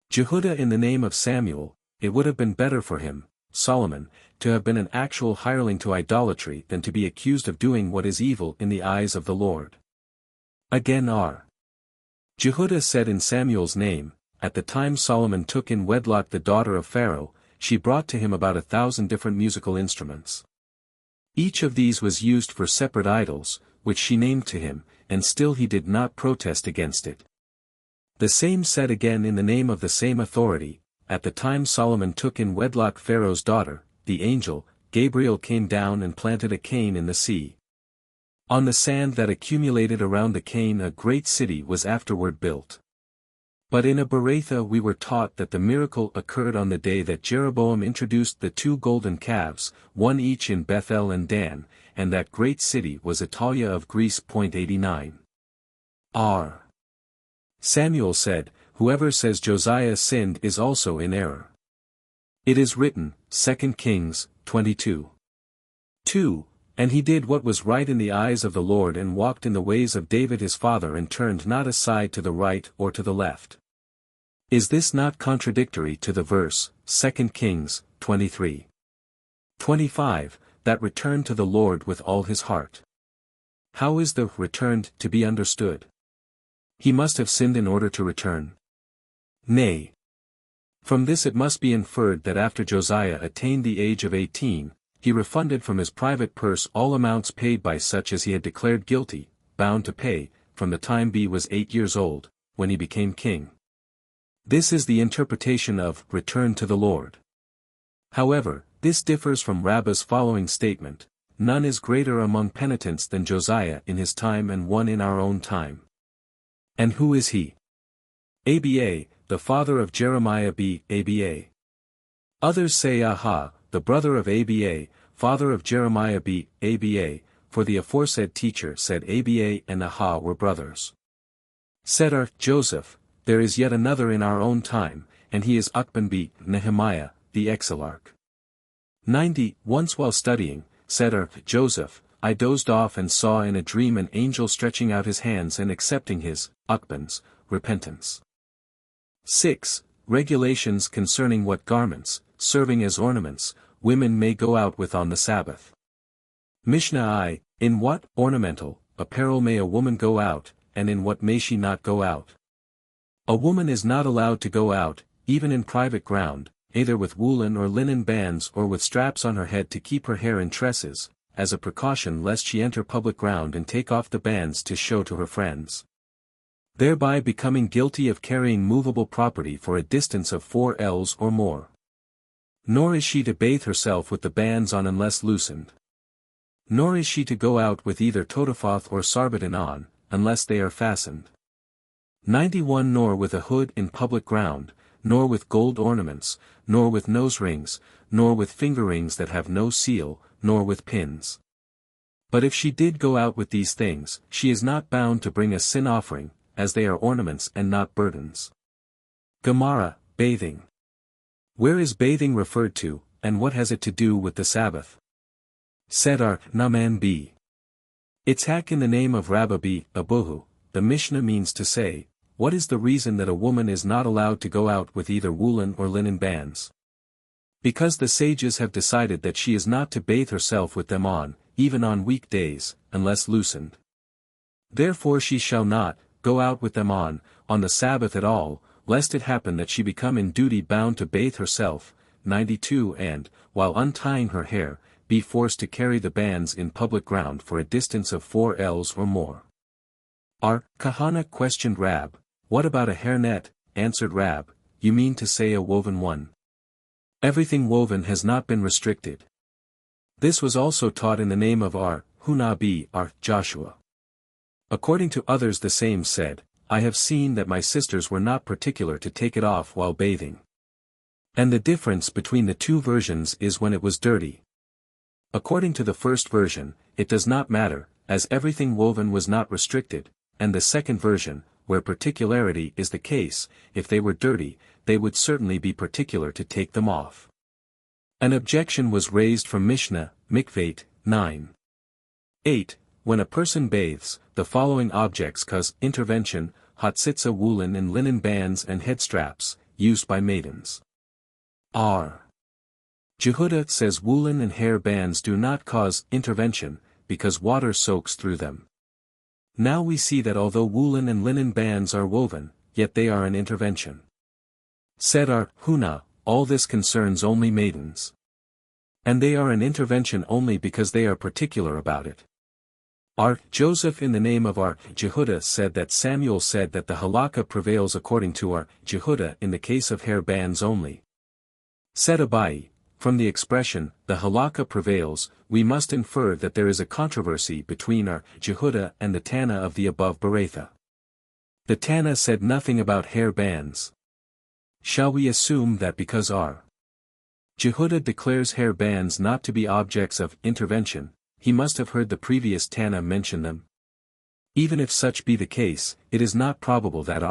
Jehudah in the name of Samuel, it would have been better for him, Solomon, to have been an actual hireling to idolatry than to be accused of doing what is evil in the eyes of the Lord. Again R. Jehudah said in Samuel's name, At the time Solomon took in wedlock the daughter of Pharaoh, she brought to him about 1,000 different musical instruments. Each of these was used for separate idols, which she named to him, and still he did not protest against it. The same said again in the name of the same authority, At the time Solomon took in wedlock Pharaoh's daughter, the angel, Gabriel came down and planted a cane in the sea. On the sand that accumulated around the cane a great city was afterward built. But in a Beratha we were taught that the miracle occurred on the day that Jeroboam introduced the 2 golden calves, one each in Bethel and Dan, and that great city was Atalia of Greece. 89. R. Samuel said, Whoever says Josiah sinned is also in error. It is written, 2 Kings 22. 2. And he did what was right in the eyes of the Lord and walked in the ways of David his father and turned not aside to the right or to the left. Is this not contradictory to the verse, 2 Kings, 23. 25, that returned to the Lord with all his heart? How is the returned to be understood? He must have sinned in order to return. Nay. From this it must be inferred that after Josiah attained the age of 18, he refunded from his private purse all amounts paid by such as he had declared guilty, bound to pay, from the time B was 8 years old, when he became king. This is the interpretation of return to the Lord. However, this differs from Rabbah's following statement: none is greater among penitents than Josiah in his time and one in our own time. And who is he? Aba, the father of Jeremiah b. Aba. Others say Aha, the brother of Aba, father of Jeremiah b. Aba, for the aforesaid teacher said Aba and Aha were brothers. Said Joseph, there is yet another in our own time, and he is Ucban b. Nehemiah, the exilarch. 90. Once while studying, said Joseph, I dozed off and saw in a dream an angel stretching out his hands and accepting his, Ucban's, repentance. 6. Regulations concerning what garments, serving as ornaments, women may go out with on the Sabbath. Mishnah I, in what ornamental apparel may a woman go out, and in what may she not go out? A woman is not allowed to go out, even in private ground, either with woolen or linen bands or with straps on her head to keep her hair in tresses, as a precaution lest she enter public ground and take off the bands to show to her friends, thereby becoming guilty of carrying movable property for a distance of 4 ells or more. Nor is she to bathe herself with the bands on unless loosened. Nor is she to go out with either totofoth or sarbaton on, unless they are fastened. 91. Nor with a hood in public ground, nor with gold ornaments, nor with nose rings, nor with finger rings that have no seal, nor with pins. But if she did go out with these things, she is not bound to bring a sin offering, as they are ornaments and not burdens. Gemara, bathing. Where is bathing referred to, and what has it to do with the Sabbath? Said Naaman b. Itzhak in the name of Rabbi b. Abuhu, the Mishnah means to say, what is the reason that a woman is not allowed to go out with either woolen or linen bands? Because the sages have decided that she is not to bathe herself with them on, even on weekdays, unless loosened. Therefore she shall not go out with them on the Sabbath at all, lest it happen that she become in duty bound to bathe herself. 92. And, while untying her hair, be forced to carry the bands in public ground for a distance of 4 ells or more. Kahana questioned Rab, what about a hairnet? Answered Rab, you mean to say a woven one? Everything woven has not been restricted. This was also taught in the name of Hunah b. Joshua. According to others the same said, I have seen that my sisters were not particular to take it off while bathing. And the difference between the two versions is when it was dirty. According to the first version, it does not matter, as everything woven was not restricted, and the second version, where particularity is the case, if they were dirty, they would certainly be particular to take them off. An objection was raised from Mishnah, Mikvate, 9. 8. When a person bathes, the following objects cause intervention: hatzitza woolen and linen bands and head straps, used by maidens. Jehuda says woolen and hair bands do not cause intervention, because water soaks through them. Now we see that although woolen and linen bands are woven, yet they are an intervention. Said Hunah, all this concerns only maidens. And they are an intervention only because they are particular about it. Joseph in the name of Jehuda said that Samuel said that the halakha prevails according to Jehuda in the case of hair bands only. Said Abai, from the expression, the halakha prevails, we must infer that there is a controversy between Jehuda and the Tana of the above Beratha. The Tana said nothing about hair bands. Shall we assume that because Jehuda declares hair bands not to be objects of intervention, he must have heard the previous Tana mention them? Even if such be the case, it is not probable that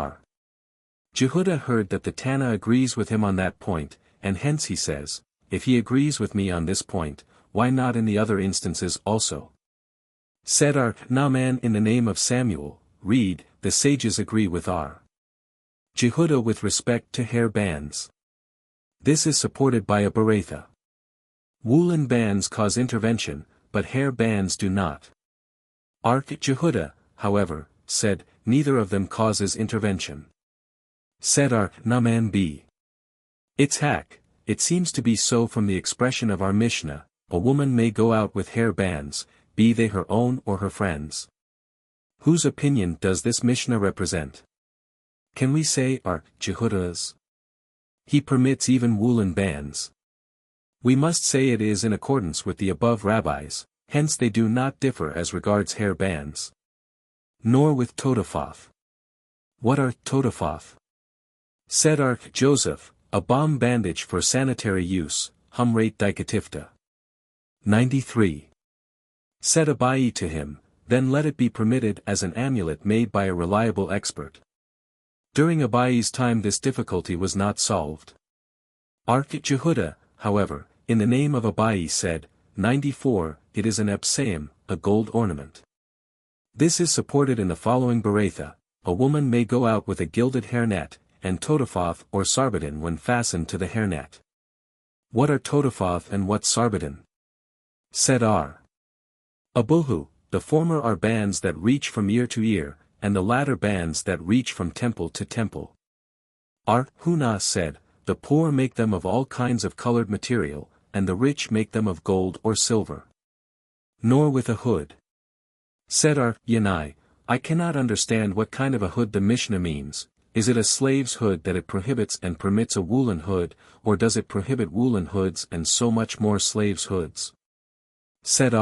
Jehuda heard that the Tana agrees with him on that point, and hence he says, if he agrees with me on this point, why not in the other instances also? Said Naaman in the name of Samuel, read, the sages agree with Jehudah with respect to hair bands. This is supported by a Berakhot. Woolen bands cause intervention, but hair bands do not. Jehudah, however, said, neither of them causes intervention. Said Naaman b. It seems to be so from the expression of our Mishnah, a woman may go out with hair bands, be they her own or her friends. Whose opinion does this Mishnah represent? Can we say Jehudah's? He permits even woolen bands. We must say it is in accordance with the above rabbis, hence they do not differ as regards hair bands. Nor with Todafoth. What are Todafoth? Said Joseph, a balm bandage for sanitary use, humrate dikatifta. 93. Said Abai to him, then let it be permitted as an amulet made by a reliable expert. During Abai's time this difficulty was not solved. Jehudah, however, in the name of Abai said, 94, it is an epsaim, a gold ornament. This is supported in the following Berakhot, a woman may go out with a gilded hairnet, and Todafoth or sarbaton when fastened to the hairnet. What are Todafoth and what sarbaton? Said Abuhu, the former are bands that reach from ear to ear, and the latter bands that reach from temple to temple. Hunah said, the poor make them of all kinds of colored material, and the rich make them of gold or silver. Nor with a hood. Said Yanai, I cannot understand what kind of a hood the Mishnah means. Is it a slave's hood that it prohibits and permits a woolen hood, or does it prohibit woolen hoods and so much more slaves' hoods? Said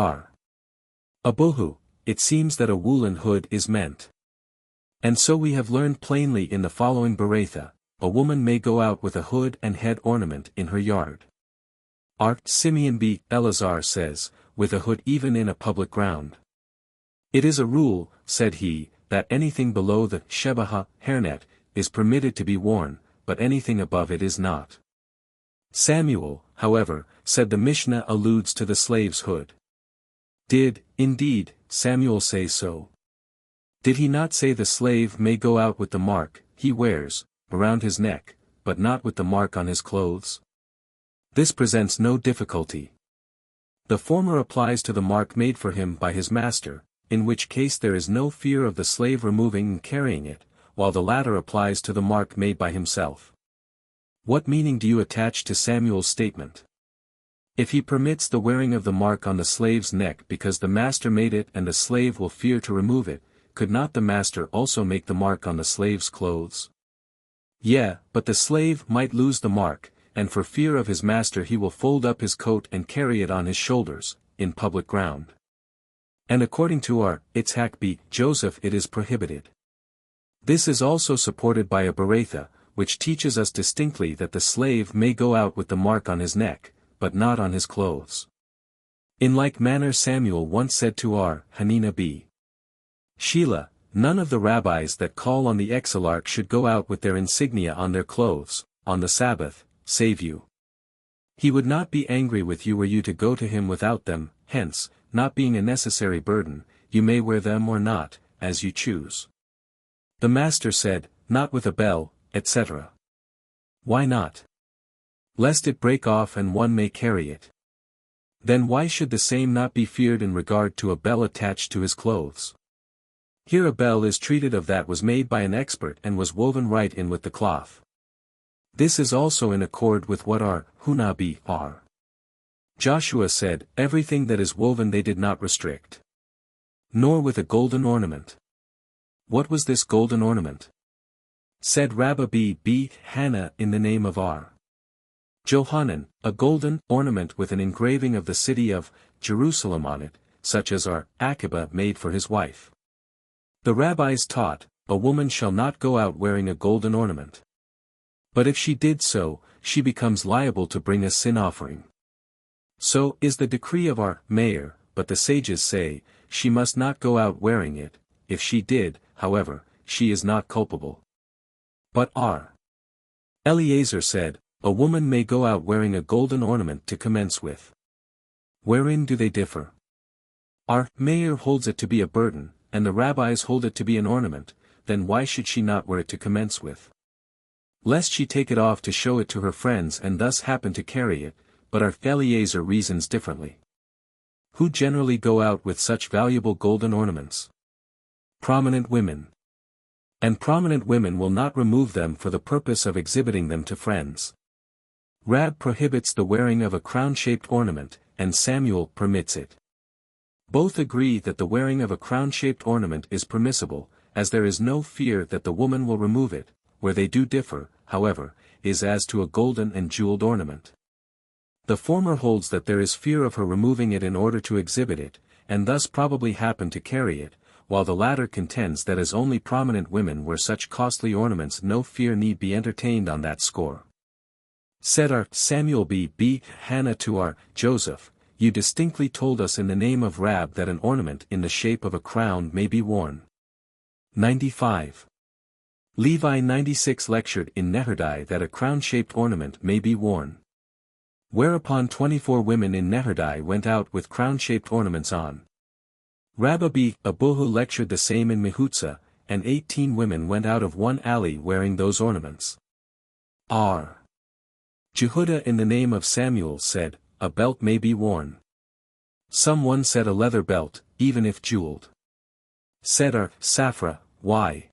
Abuhu, it seems that a woolen hood is meant. And so we have learned plainly in the following Berakhot, a woman may go out with a hood and head ornament in her yard. Simeon b. Elazar says, with a hood even in a public ground. It is a rule, said he, that anything below the shebaha, hairnet, is permitted to be worn, but anything above it is not. Samuel, however, said the Mishnah alludes to the slave's hood. Did, indeed, Samuel say so? Did he not say the slave may go out with the mark he wears around his neck, but not with the mark on his clothes? This presents no difficulty. The former applies to the mark made for him by his master, in which case there is no fear of the slave removing and carrying it, while the latter applies to the mark made by himself. What meaning do you attach to Samuel's statement? If he permits the wearing of the mark on the slave's neck because the master made it and the slave will fear to remove it, could not the master also make the mark on the slave's clothes? Yeah, but the slave might lose the mark, and for fear of his master he will fold up his coat and carry it on his shoulders, in public ground. And according to Itzhak b. Joseph it is prohibited. This is also supported by a Berakhot, which teaches us distinctly that the slave may go out with the mark on his neck, but not on his clothes. In like manner Samuel once said to Hanina b. Sheila, none of the rabbis that call on the exilarch should go out with their insignia on their clothes, on the Sabbath, save you. He would not be angry with you were you to go to him without them, hence, not being a necessary burden, you may wear them or not, as you choose. The master said, not with a bell, etc. Why not? Lest it break off and one may carry it. Then why should the same not be feared in regard to a bell attached to his clothes? Here a bell is treated of that was made by an expert and was woven right in with the cloth. This is also in accord with what Hunah b. Joshua said, everything that is woven they did not restrict. Nor with a golden ornament. What was this golden ornament? Said Rabbi b. Hannah in the name of Johanan, a golden ornament with an engraving of the city of Jerusalem on it, such as Aqiba made for his wife. The rabbis taught, a woman shall not go out wearing a golden ornament. But if she did so, she becomes liable to bring a sin offering. So is the decree of our mayor, but the sages say, she must not go out wearing it. If she did, however, she is not culpable. But Eliezer said, A woman may go out wearing a golden ornament to commence with. Wherein do they differ? Our Meir holds it to be a burden, and the rabbis hold it to be an ornament, then why should she not wear it to commence with? Lest she take it off to show it to her friends and thus happen to carry it, but our Eliezer reasons differently. Who generally go out with such valuable golden ornaments? Prominent women. And prominent women will not remove them for the purpose of exhibiting them to friends. Rab prohibits the wearing of a crown-shaped ornament, and Samuel permits it. Both agree that the wearing of a crown-shaped ornament is permissible, as there is no fear that the woman will remove it. Where they do differ, however, is as to a golden and jeweled ornament. The former holds that there is fear of her removing it in order to exhibit it, and thus probably happen to carry it, while the latter contends that as only prominent women wear such costly ornaments no fear need be entertained on that score. Said our Samuel b. Hannah to our Joseph, you distinctly told us in the name of Rab that an ornament in the shape of a crown may be worn. 95. Levi 96 lectured in Nehardai that a crown-shaped ornament may be worn. Whereupon 24 women in Nehardai went out with crown-shaped ornaments on. Rabbi Abuhu lectured the same in Mehutza, and 18 women went out of one alley wearing those ornaments. R. Jehuda in the name of Samuel said, a belt may be worn. Someone said a leather belt, even if jeweled. Said our Safra, why?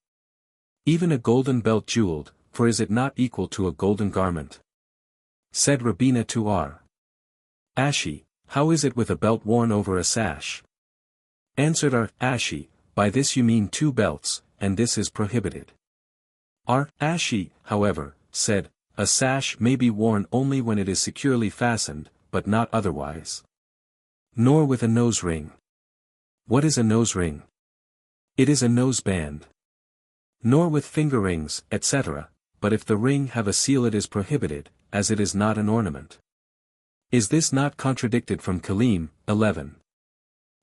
Even a golden belt jeweled, for is it not equal to a golden garment? Said Rabina to our Ashi, how is it with a belt worn over a sash? Answered our Ashi, by this you mean 2 belts, and this is prohibited. Our Ashi, however, said, a sash may be worn only when it is securely fastened, but not otherwise. Nor with a nose ring. What is a nose ring? It is a nose band. Nor with finger rings, etc., but if the ring have a seal it is prohibited, as it is not an ornament. Is this not contradicted from Kalim, 11?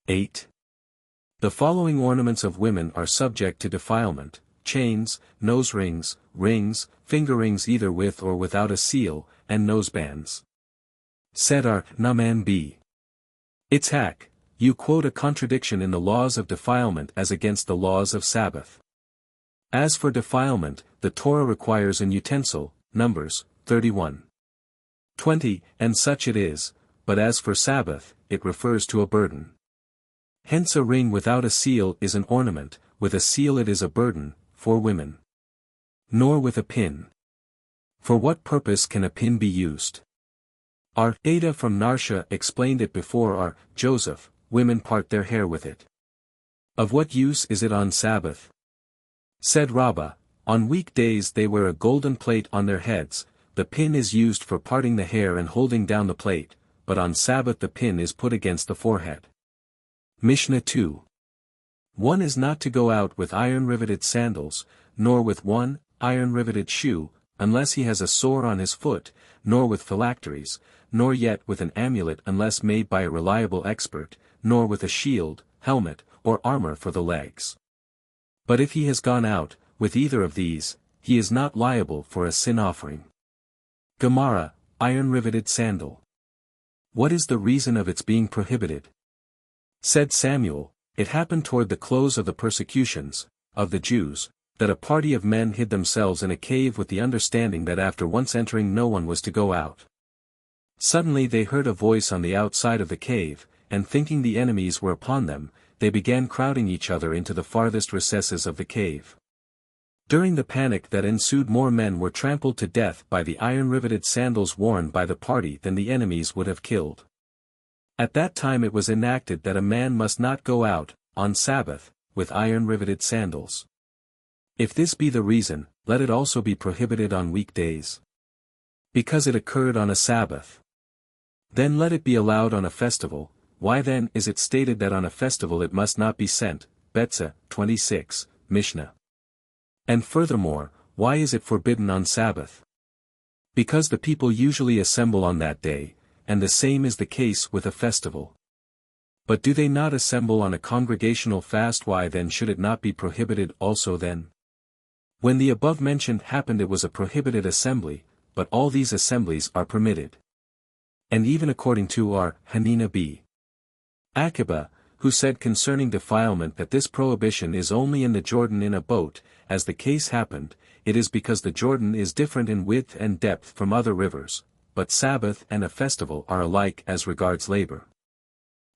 8. The following ornaments of women are subject to defilement: chains, nose rings, finger rings either with or without a seal, and nosebands. Said our Naaman b. Itzhak, you quote a contradiction in the laws of defilement as against the laws of Sabbath. As for defilement, the Torah requires an utensil, Numbers, 31. 20, and such it is, but as for Sabbath, it refers to a burden. Hence a ring without a seal is an ornament, with a seal it is a burden, for women. Nor with a pin. For what purpose can a pin be used? Our Ada from Narsha explained it before our Joseph, women part their hair with it. Of what use is it on Sabbath? Said Rabbi, on weekdays they wear a golden plate on their heads, the pin is used for parting the hair and holding down the plate, but on Sabbath the pin is put against the forehead. Mishnah 2. One is not to go out with iron-riveted sandals, nor with one iron-riveted shoe, unless he has a sore on his foot, nor with phylacteries, nor yet with an amulet unless made by a reliable expert, nor with a shield, helmet, or armor for the legs. But if he has gone out, with either of these, he is not liable for a sin offering. Gemara, iron-riveted sandal. What is the reason of its being prohibited? Said Samuel, it happened toward the close of the persecutions, of the Jews, that a party of men hid themselves in a cave with the understanding that after once entering no one was to go out. Suddenly they heard a voice on the outside of the cave, and thinking the enemies were upon them, they began crowding each other into the farthest recesses of the cave. During the panic that ensued more men were trampled to death by the iron-riveted sandals worn by the party than the enemies would have killed. At that time it was enacted that a man must not go out, on Sabbath, with iron-riveted sandals. If this be the reason, let it also be prohibited on weekdays. Because it occurred on a Sabbath. Then let it be allowed on a festival. Why then is it stated that on a festival it must not be sent? Betzah, 26, Mishnah. And furthermore, why is it forbidden on Sabbath? Because the people usually assemble on that day, and the same is the case with a festival. But do they not assemble on a congregational fast? Why then should it not be prohibited also then? When the above mentioned happened it was a prohibited assembly, but all these assemblies are permitted. And even according to our Hanina b. Aqiba, who said concerning defilement that this prohibition is only in the Jordan in a boat, as the case happened, it is because the Jordan is different in width and depth from other rivers, but Sabbath and a festival are alike as regards labor.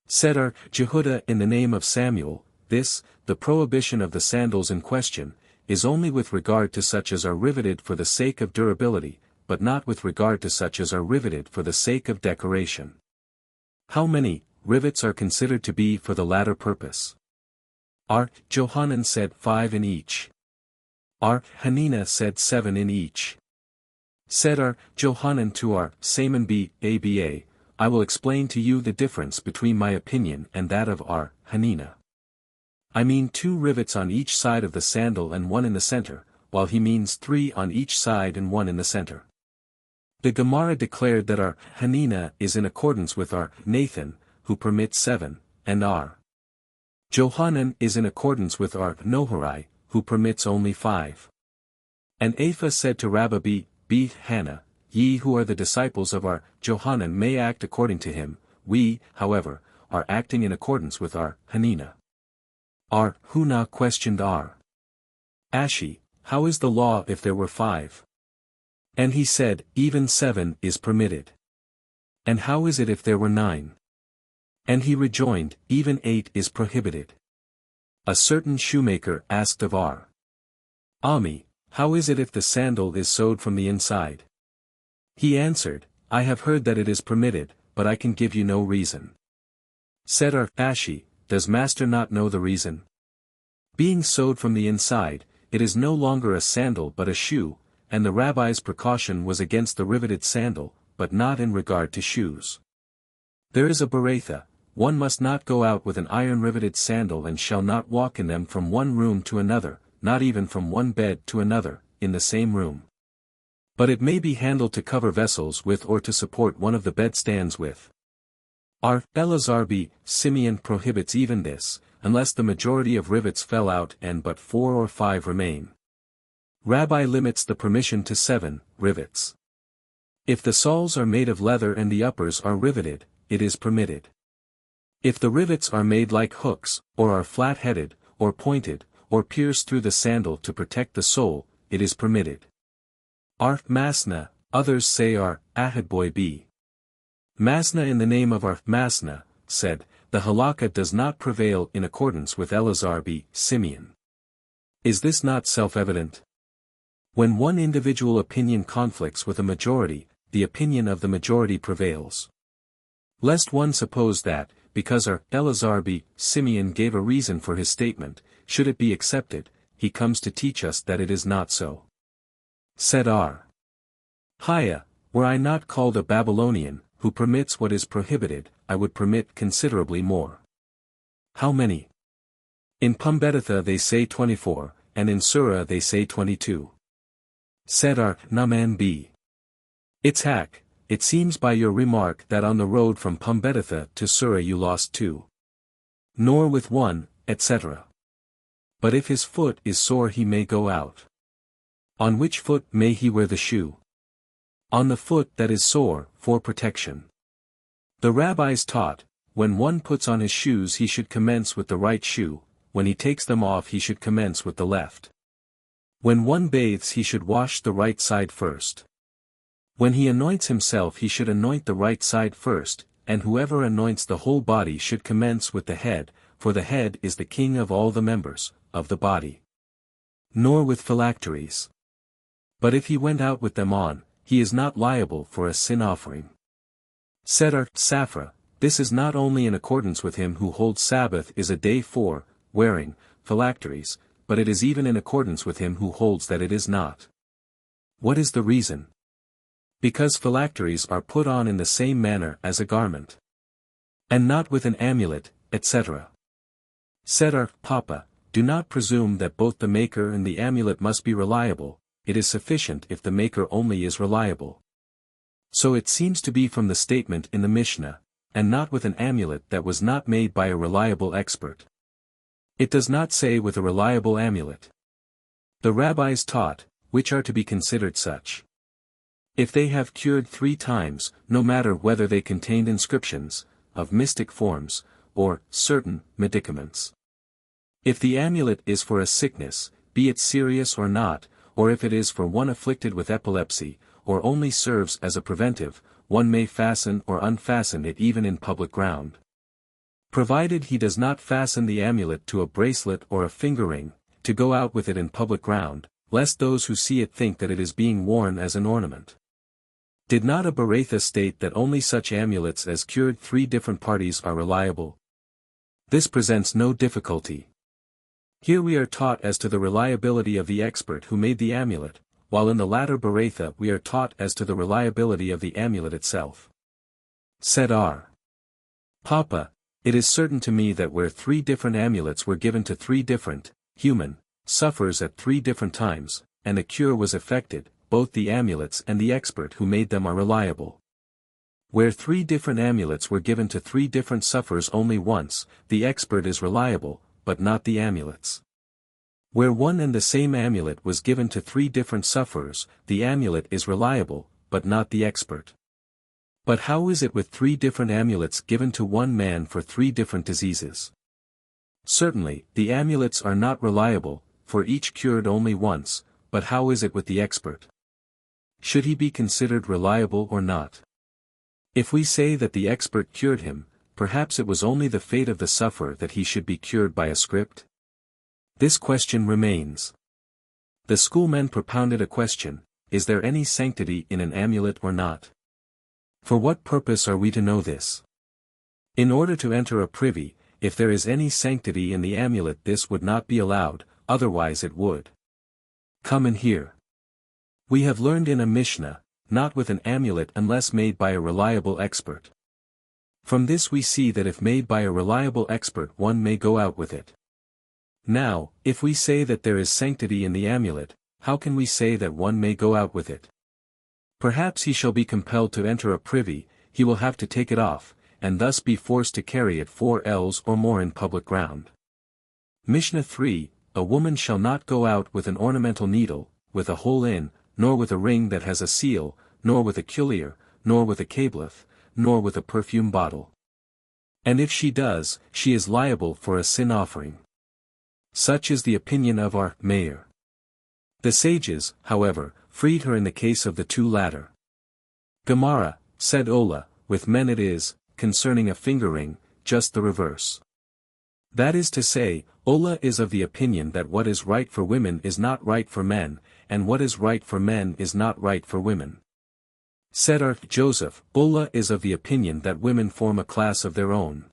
Said our Jehudah in the name of Samuel, this, the prohibition of the sandals in question, is only with regard to such as are riveted for the sake of durability, but not with regard to such as are riveted for the sake of decoration. How many rivets are considered to be for the latter purpose? Our Johanan said 5 in each. Our Hanina said 7 in each. Said our Johanan to our Saman b. Aba, I will explain to you the difference between my opinion and that of our Hanina. I mean 2 rivets on each side of the sandal and 1 in the center, while he means 3 on each side and 1 in the center. The Gemara declared that our Hanina is in accordance with our Nathan, who permits 7, and our Johanan is in accordance with our Noharai, who permits only 5. And Apha said to Rabbi b. Hannah, ye who are the disciples of our Johanan may act according to him, we, however, are acting in accordance with our Hanina. Our Huna questioned our Ashi, how is the law if there were 5? And he said, even 7 is permitted. And how is it if there were 9? And he rejoined, even 8 is prohibited. A certain shoemaker asked of our Ami, how is it if the sandal is sewed from the inside? He answered, I have heard that it is permitted, but I can give you no reason. Said our Ashi, does master not know the reason? Being sewed from the inside, it is no longer a sandal but a shoe, and the rabbi's precaution was against the riveted sandal, but not in regard to shoes. There is a Beratha, one must not go out with an iron-riveted sandal and shall not walk in them from one room to another, not even from one bed to another, in the same room. But it may be handled to cover vessels with or to support one of the bedstands with. Our Eleazar b. Simeon prohibits even this, unless the majority of rivets fell out and but 4 or 5 remain. Rabbi limits the permission to 7 rivets. If the soles are made of leather and the uppers are riveted, it is permitted. If the rivets are made like hooks, or are flat-headed, or pointed, or pierce through the sandal to protect the sole, it is permitted. Our Masna, others say our Ahadboy b. Masna in the name of our Masna, said, the halakha does not prevail in accordance with Eleazar b. Simeon. Is this not self-evident? When one individual opinion conflicts with a majority, the opinion of the majority prevails. Lest one suppose that, because our Eleazar b. Simeon gave a reason for his statement, should it be accepted, he comes to teach us that it is not so. Said our Haya, were I not called a Babylonian, who permits what is prohibited, I would permit considerably more. How many? In Pumbeditha they say 24, and in Surah they say 22. Said our Naman b. Itzhak, it seems by your remark that on the road from Pumbeditha to Surah you lost 2. Nor with 1, etc. But if his foot is sore he may go out. On which foot may he wear the shoe? On the foot that is sore, for protection. The rabbis taught, when one puts on his shoes he should commence with the right shoe, when he takes them off he should commence with the left. When one bathes he should wash the right side first. When he anoints himself he should anoint the right side first, and whoever anoints the whole body should commence with the head, for the head is the king of all the members, of the body. Nor with phylacteries. But if he went out with them on, he is not liable for a sin offering. Said our Safra, this is not only in accordance with him who holds Sabbath is a day for wearing phylacteries, but it is even in accordance with him who holds that it is not. What is the reason? Because phylacteries are put on in the same manner as a garment. And not with an amulet, etc. Said our Papa, do not presume that both the maker and the amulet must be reliable, it is sufficient if the maker only is reliable. So it seems to be from the statement in the Mishnah, and not with an amulet that was not made by a reliable expert. It does not say with a reliable amulet. The rabbis taught, which are to be considered such. If they have cured 3 times, no matter whether they contained inscriptions, of mystic forms, or certain medicaments. If the amulet is for a sickness, be it serious or not, or if it is for one afflicted with epilepsy, or only serves as a preventive, one may fasten or unfasten it even in public ground. Provided he does not fasten the amulet to a bracelet or a finger ring, to go out with it in public ground, lest those who see it think that it is being worn as an ornament. Did not a Berakhot state that only such amulets as cured 3 different parties are reliable? This presents no difficulty. Here we are taught as to the reliability of the expert who made the amulet, while in the latter Berakhot we are taught as to the reliability of the amulet itself. Said R. Papa, it is certain to me that where 3 different amulets were given to 3 different, human, sufferers at 3 different times, and a cure was effected, both the amulets and the expert who made them are reliable. Where 3 different amulets were given to 3 different sufferers only once, the expert is reliable, but not the amulets. Where one and the same amulet was given to 3 different sufferers, the amulet is reliable, but not the expert. But how is it with 3 different amulets given to one man for 3 different diseases? Certainly, the amulets are not reliable, for each cured only once, but how is it with the expert? Should he be considered reliable or not? If we say that the expert cured him, perhaps it was only the fate of the sufferer that he should be cured by a script? This question remains. The schoolmen propounded a question: is there any sanctity in an amulet or not? For what purpose are we to know this? In order to enter a privy, if there is any sanctity in the amulet this would not be allowed, otherwise it would. Come and hear. We have learned in a Mishnah, not with an amulet unless made by a reliable expert. From this we see that if made by a reliable expert one may go out with it. Now, if we say that there is sanctity in the amulet, how can we say that one may go out with it? Perhaps he shall be compelled to enter a privy, he will have to take it off, and thus be forced to carry it 4 ells or more in public ground. Mishnah 3, a woman shall not go out with an ornamental needle, with a hole in, nor with a ring that has a seal, nor with a cullier, nor with a cableth, nor with a perfume bottle. And if she does, she is liable for a sin offering. Such is the opinion of our mayor. The sages, however, freed her in the case of the 2 latter. Gemara, said Ola, with men it is, concerning a finger ring, just the reverse. That is to say, Ola is of the opinion that what is right for women is not right for men, and what is right for men is not right for women. Said Arth Joseph, Ola is of the opinion that women form a class of their own.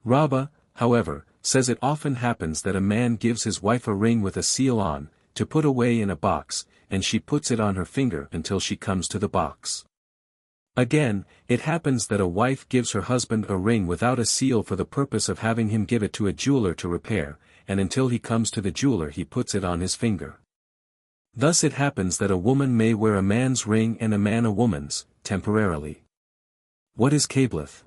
Rabbi, however, says it often happens that a man gives his wife a ring with a seal on, to put away in a box, and she puts it on her finger until she comes to the box. Again, it happens that a wife gives her husband a ring without a seal for the purpose of having him give it to a jeweler to repair, and until he comes to the jeweler he puts it on his finger. Thus it happens that a woman may wear a man's ring and a man a woman's, temporarily. What is cableth?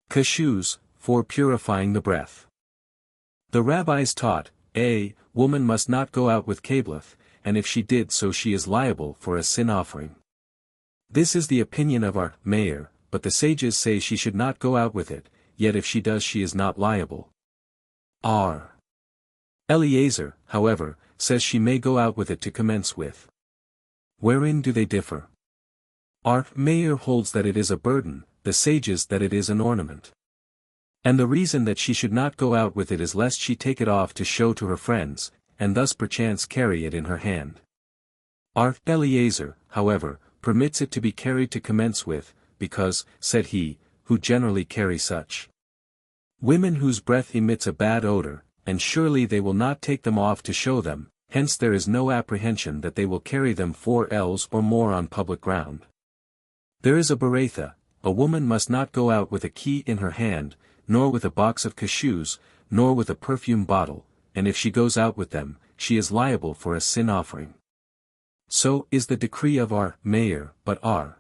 Cashews, for purifying the breath. The rabbis taught, a woman must not go out with cableth, and if she did so she is liable for a sin offering. This is the opinion of our mayor, but the sages say she should not go out with it, yet if she does she is not liable. R. Eliezer, however, says she may go out with it to commence with. Wherein do they differ? Our mayor holds that it is a burden, the sages that it is an ornament. And the reason that she should not go out with it is lest she take it off to show to her friends, and thus perchance carry it in her hand. Our Eliezer, however, permits it to be carried to commence with, because, said he, who generally carry such women whose breath emits a bad odor, and surely they will not take them off to show them, hence there is no apprehension that they will carry them 4 ells or more on public ground. There is a Berakhot, a woman must not go out with a key in her hand, nor with a box of cashews, nor with a perfume bottle, and if she goes out with them, she is liable for a sin offering. So is the decree of our mayor, but R.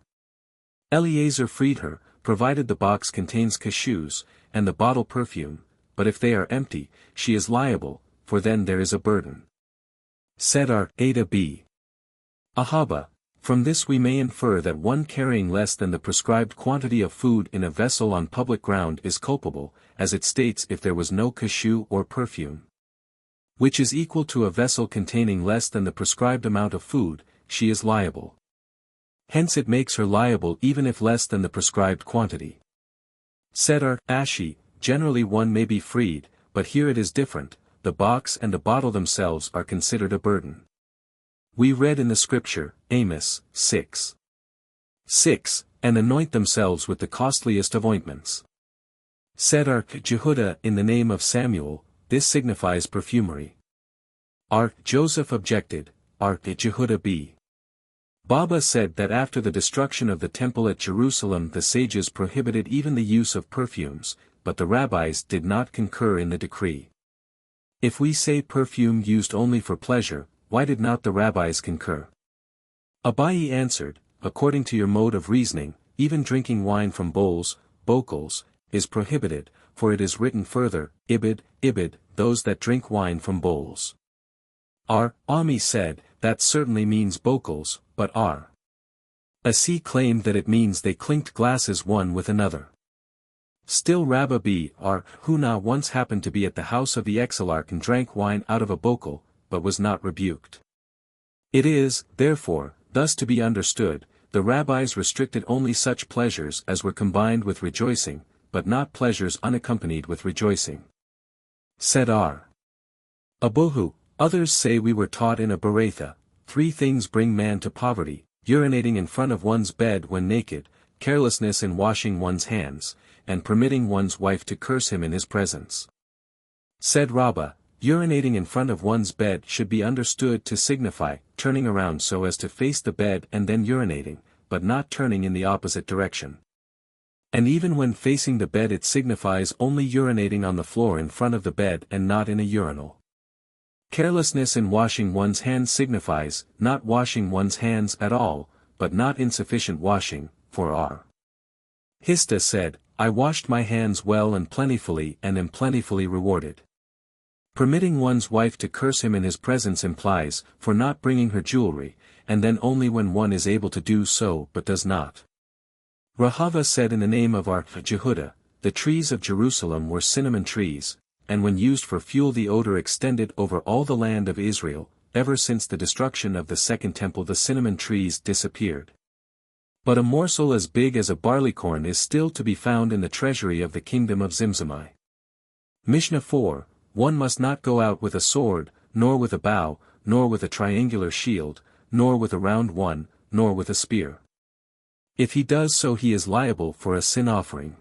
Eliezer freed her, provided the box contains cashews, and the bottle perfume, but if they are empty, she is liable, for then there is a burden. Said our Ada B. Ahaba, From this we may infer that one carrying less than the prescribed quantity of food in a vessel on public ground is culpable, as it states if there was no kashu or perfume, which is equal to a vessel containing less than the prescribed amount of food, she is liable. Hence it makes her liable even if less than the prescribed quantity. Said Ashi, generally one may be freed, but here it is different, the box and the bottle themselves are considered a burden. We read in the scripture, Amos 6:6, and anoint themselves with the costliest of ointments. Said Jehudah in the name of Samuel, this signifies perfumery. Joseph objected, Jehudah b. Baba said that after the destruction of the temple at Jerusalem the sages prohibited even the use of perfumes, but the rabbis did not concur in the decree. If we say perfume used only for pleasure, why did not the rabbis concur? Abai answered, according to your mode of reasoning, even drinking wine from bowls, bocals, is prohibited, for it is written further, Ibid, those that drink wine from bowls. Ami said, that certainly means bocals, but Asi claimed that it means they clinked glasses one with another. Still Rabbi B. Huna once happened to be at the house of the exilarch and drank wine out of a bocal, but was not rebuked. It is, therefore, thus to be understood, the rabbis restricted only such pleasures as were combined with rejoicing, but not pleasures unaccompanied with rejoicing. Said Abuhu, others say we were taught in a Beratha, 3 things bring man to poverty, urinating in front of one's bed when naked, carelessness in washing one's hands, and permitting one's wife to curse him in his presence. Said Rabbah, urinating in front of one's bed should be understood to signify turning around so as to face the bed and then urinating, but not turning in the opposite direction. And even when facing the bed it signifies only urinating on the floor in front of the bed and not in a urinal. Carelessness in washing one's hands signifies not washing one's hands at all, but not insufficient washing, for Hista said, I washed my hands well and plentifully and am plentifully rewarded. Permitting one's wife to curse him in his presence implies, for not bringing her jewelry, and then only when one is able to do so but does not. Rahava said in the name of Jehudah, the trees of Jerusalem were cinnamon trees, and when used for fuel the odor extended over all the land of Israel, ever since the destruction of the second temple the cinnamon trees disappeared. But a morsel as big as a barleycorn is still to be found in the treasury of the kingdom of Zimzamai. Mishnah 4, one must not go out with a sword, nor with a bow, nor with a triangular shield, nor with a round one, nor with a spear. If he does so he is liable for a sin offering.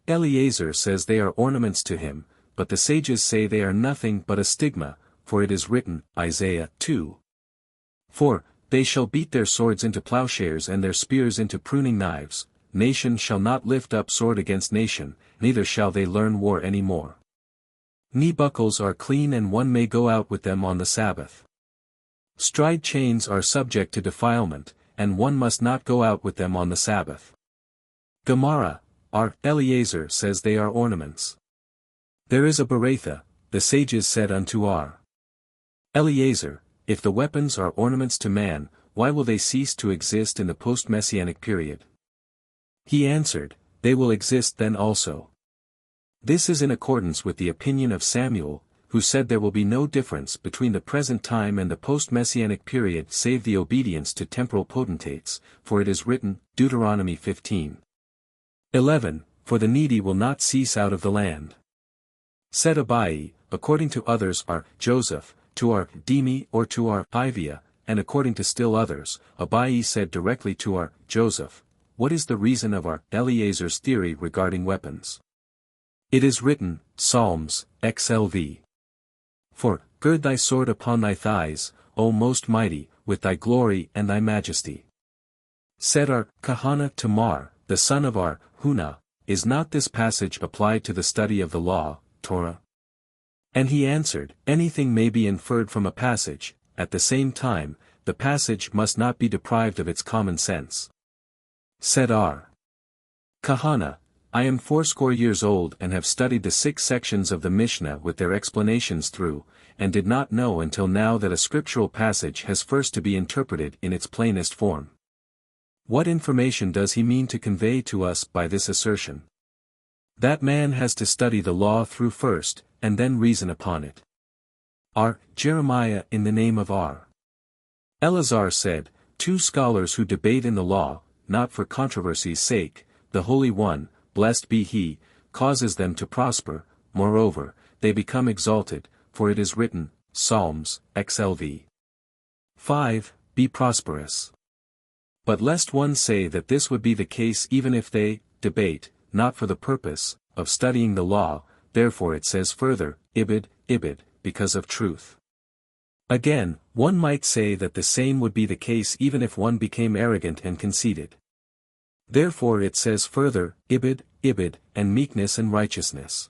Eliezer says they are ornaments to him, but the sages say they are nothing but a stigma, for it is written, Isaiah 2:4, they shall beat their swords into plowshares and their spears into pruning knives, nation shall not lift up sword against nation, neither shall they learn war any more. Knee buckles are clean and one may go out with them on the Sabbath. Stride chains are subject to defilement, and one must not go out with them on the Sabbath. Gemara, Eliezer says they are ornaments. There is a Beratha, the sages said unto Eliezer, if the weapons are ornaments to man, why will they cease to exist in the post-Messianic period? He answered, they will exist then also. This is in accordance with the opinion of Samuel, who said there will be no difference between the present time and the post-Messianic period save the obedience to temporal potentates, for it is written, Deuteronomy 15:11, for the needy will not cease out of the land. Said Abai, according to others Joseph, to Demai or to Ivia, and according to still others, Abai said directly to Joseph, what is the reason of Eliezer's theory regarding weapons? It is written, Psalms, XLV. For, gird thy sword upon thy thighs, O Most Mighty, with thy glory and thy majesty. Said Kahana Tamar, the son of Huna, is not this passage applied to the study of the law, Torah? And he answered, anything may be inferred from a passage, at the same time, the passage must not be deprived of its common sense. Said Kahana, I am 80 years old and have studied the 6 sections of the Mishnah with their explanations through, and did not know until now that a scriptural passage has first to be interpreted in its plainest form. What information does he mean to convey to us by this assertion? That man has to study the law through first, and then reason upon it. R. Jeremiah in the name of R. Eleazar said, 2 scholars who debate in the law, not for controversy's sake, the Holy One, blessed be he, causes them to prosper, moreover, they become exalted, for it is written, Psalms, XLV. 5. Be prosperous. But lest one say that this would be the case even if they debate, not for the purpose of studying the law, therefore it says further, Ibid, because of truth. Again, one might say that the same would be the case even if one became arrogant and conceited. Therefore it says further, Ibid, and meekness and righteousness.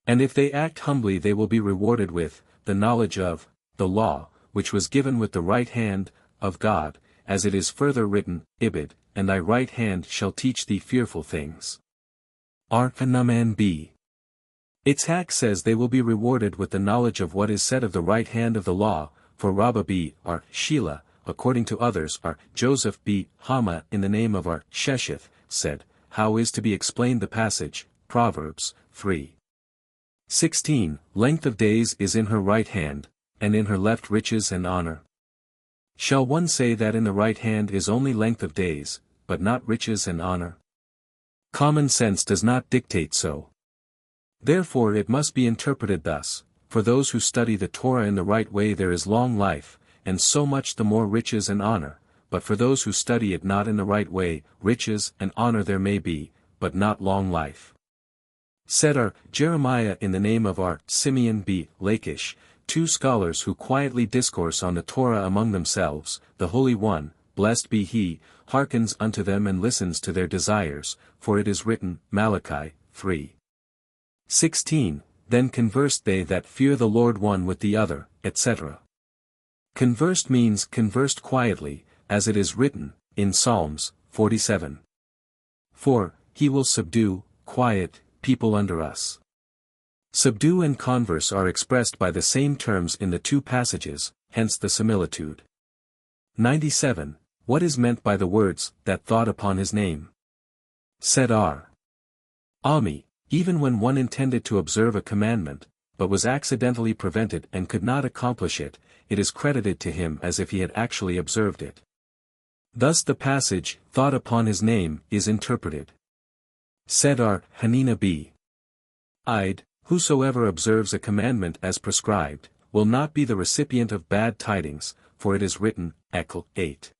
And if they act humbly they will be rewarded with the knowledge of the law, which was given with the right hand of God, as it is further written, Ibid, and thy right hand shall teach thee fearful things. R. Naman B. Itzhak says they will be rewarded with the knowledge of what is said of the right hand of the law, for Rabbi B. R. Sheila, according to others R. Joseph B. Hama in the name of R. Shesheth, said, how is to be explained the passage, Proverbs, 3. 16, length of days is in her right hand, and in her left riches and honor. Shall one say that in the right hand is only length of days, but not riches and honor? Common sense does not dictate so. Therefore it must be interpreted thus, for those who study the Torah in the right way there is long life, and so much the more riches and honor, but for those who study it not in the right way, riches and honor there may be, but not long life. Said R. Jeremiah in the name of R. Simeon B. Lachish, 2 scholars who quietly discourse on the Torah among themselves, the Holy One, blessed be he, hearkens unto them and listens to their desires, for it is written, Malachi, 3. 16, then conversed they that fear the Lord one with the other, etc. Conversed means conversed quietly, as it is written, in Psalms, 47. 4. He will subdue, quiet, people under us. Subdue and converse are expressed by the same terms in the 2 passages, hence the similitude. 97. What is meant by the words, that thought upon his name? Said R. Ami, even when one intended to observe a commandment, but was accidentally prevented and could not accomplish it, it is credited to him as if he had actually observed it. Thus the passage, thought upon his name, is interpreted. Said R. Hanina B. Id, whosoever observes a commandment as prescribed, will not be the recipient of bad tidings, for it is written, Ecl. 8.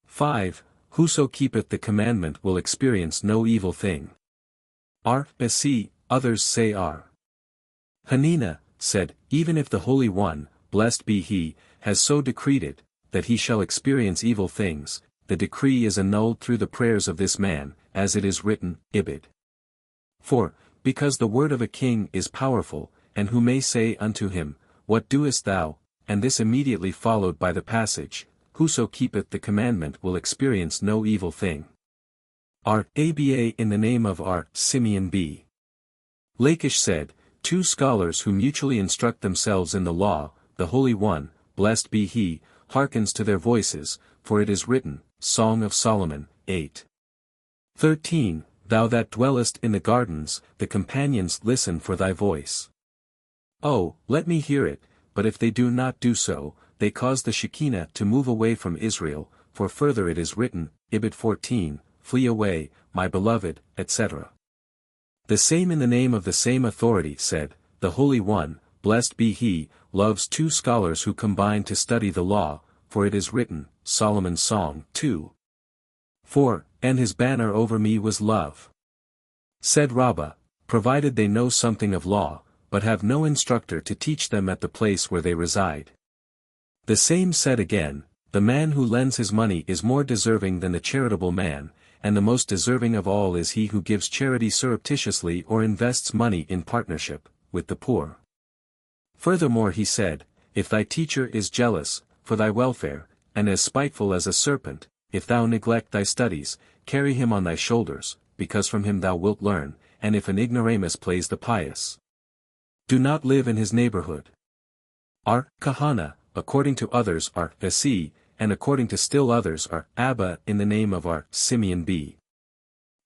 5. Whoso keepeth the commandment will experience no evil thing. R. Basi, others say R. Hanina, said, even if the Holy One, blessed be he, has so decreed it, that he shall experience evil things, the decree is annulled through the prayers of this man, as it is written, Ibid. 4. Because the word of a king is powerful, and who may say unto him, What doest thou? And this immediately followed by the passage, Whoso keepeth the commandment will experience no evil thing. R. Aba in the name of R. Simeon B. Lachish said, 2 scholars who mutually instruct themselves in the law, the Holy One, blessed be he, hearkens to their voices, for it is written, Song of Solomon, 8. 13. Thou that dwellest in the gardens, the companions listen for thy voice. Oh, let me hear it, but if they do not do so, they cause the Shekinah to move away from Israel, for further it is written, Ibid 14, Flee away, my beloved, etc. The same in the name of the same authority said, the Holy One, blessed be he, loves 2 scholars who combine to study the law, for it is written, Solomon's Song, 2. 4. And his banner over me was love. Said Rabbi, provided they know something of law, but have no instructor to teach them at the place where they reside. The same said again, the man who lends his money is more deserving than the charitable man, and the most deserving of all is he who gives charity surreptitiously or invests money in partnership with the poor. Furthermore he said, if thy teacher is jealous for thy welfare, and as spiteful as a serpent, if thou neglect thy studies, carry him on thy shoulders, because from him thou wilt learn, and if an ignoramus plays the pious, do not live in his neighborhood. Our kahana, according to others, are Asi, and according to still others are Abba in the name of our Simeon B.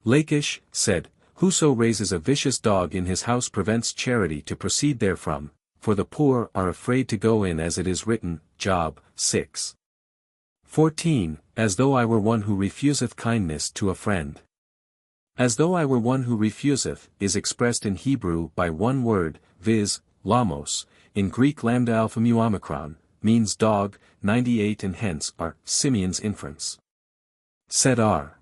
Lachish said, Whoso raises a vicious dog in his house prevents charity to proceed therefrom, for the poor are afraid to go in, as it is written, Job 6. 14, as though I were one who refuseth kindness to a friend. As though I were one who refuseth, is expressed in Hebrew by one word, viz., lamos, in Greek lambda alpha mu omicron, means dog, 98, and hence are Simeon's inference. Said R.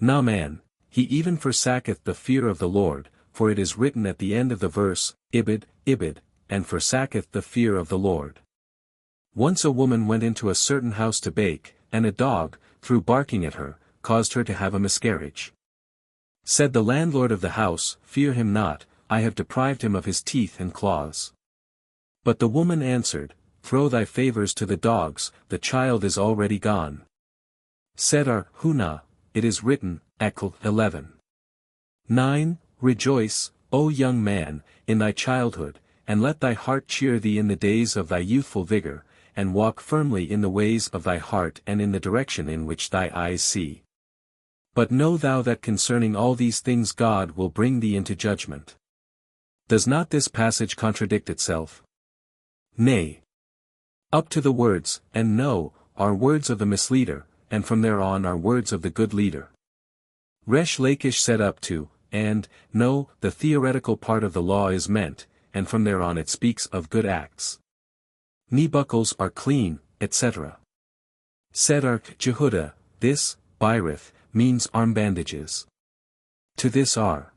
Naaman, he even forsaketh the fear of the Lord, for it is written at the end of the verse, Ibid, and forsaketh the fear of the Lord. Once a woman went into a certain house to bake, and a dog, through barking at her, caused her to have a miscarriage. Said the landlord of the house, Fear him not, I have deprived him of his teeth and claws. But the woman answered, Throw thy favors to the dogs, the child is already gone. Said our Hunah, it is written, Echl 11. 9, Rejoice, O young man, in thy childhood, and let thy heart cheer thee in the days of thy youthful vigor, and walk firmly in the ways of thy heart and in the direction in which thy eyes see. But know thou that concerning all these things God will bring thee into judgment. Does not this passage contradict itself? Nay. Up to the words, and know, are words of the misleader, and from there on are words of the good leader. Resh Lakish said up to, and, know, the theoretical part of the law is meant, and from there on it speaks of good acts. Knee buckles are clean, etc. Said Ark Jehudah, this, Byrith, means arm bandages. To this R.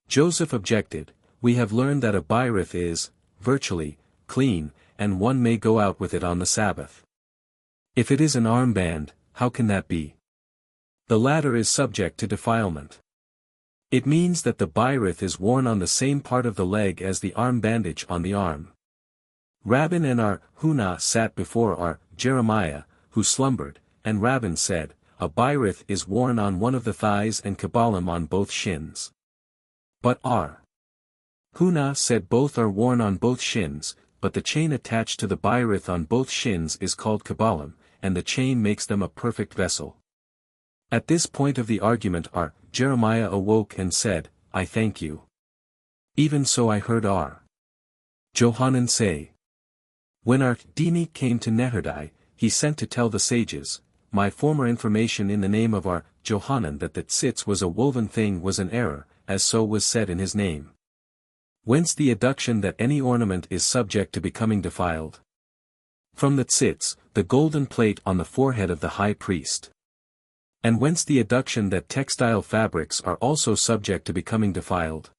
Joseph objected, we have learned that a Byrith is, virtually, clean, and one may go out with it on the Sabbath. If it is an armband, how can that be? The latter is subject to defilement. It means that the Byrith is worn on the same part of the leg as the arm bandage on the arm. Rabban and our Hunah sat before our Jeremiah, who slumbered, and Rabban said, A Byrith is worn on one of the thighs and Kabbalim on both shins. But our Hunah said both are worn on both shins, but the chain attached to the Byrith on both shins is called Kabbalim, and the chain makes them a perfect vessel. At this point of the argument our Jeremiah awoke and said, I thank you. Even so I heard our Johanan say. When our Dini came to Neherdai, he sent to tell the sages, my former information in the name of our Johanan that the tzitz was a woven thing was an error, as so was said in his name. Whence the adduction that any ornament is subject to becoming defiled? From the tzitz, the golden plate on the forehead of the high priest. And whence the adduction that textile fabrics are also subject to becoming defiled?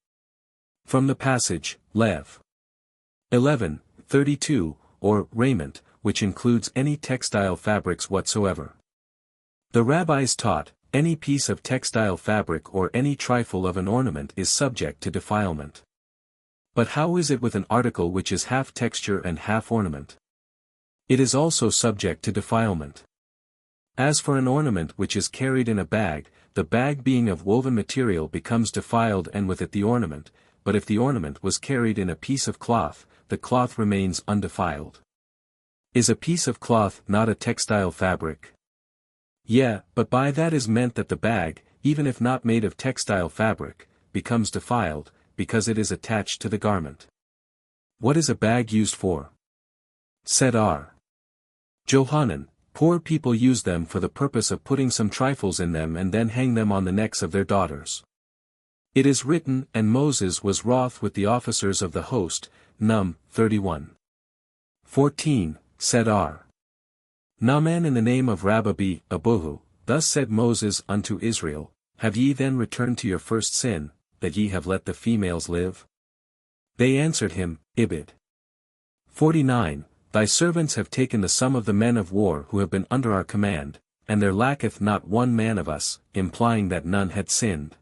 From the passage, Lev 11:32, or raiment, which includes any textile fabrics whatsoever. The rabbis taught, any piece of textile fabric or any trifle of an ornament is subject to defilement. But how is it with an article which is half texture and half ornament? It is also subject to defilement. As for an ornament which is carried in a bag, the bag being of woven material becomes defiled and with it the ornament, but if the ornament was carried in a piece of cloth, the cloth remains undefiled. Is a piece of cloth not a textile fabric? Yeah, but by that is meant that the bag, even if not made of textile fabric, becomes defiled, because it is attached to the garment. What is a bag used for? Said R. Johanan, poor people use them for the purpose of putting some trifles in them and then hang them on the necks of their daughters. It is written, and Moses was wroth with the officers of the host, Num 31:14, said R. Naaman in the name of Rabbi Abuhu, thus said Moses unto Israel, Have ye then returned to your first sin, that ye have let the females live? They answered him, Ibid. 49, Thy servants have taken the sum of the men of war who have been under our command, and there lacketh not one man of us, implying that none had sinned.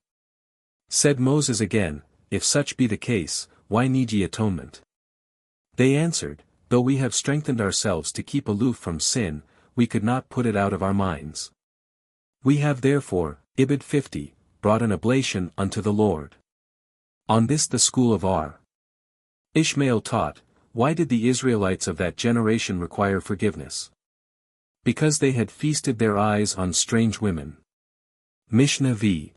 Said Moses again, If such be the case, why need ye atonement? They answered, Though we have strengthened ourselves to keep aloof from sin, we could not put it out of our minds. We have therefore, Ibid 50, brought an oblation unto the Lord. On this the school of R. Ishmael taught, why did the Israelites of that generation require forgiveness? Because they had feasted their eyes on strange women. Mishnah v.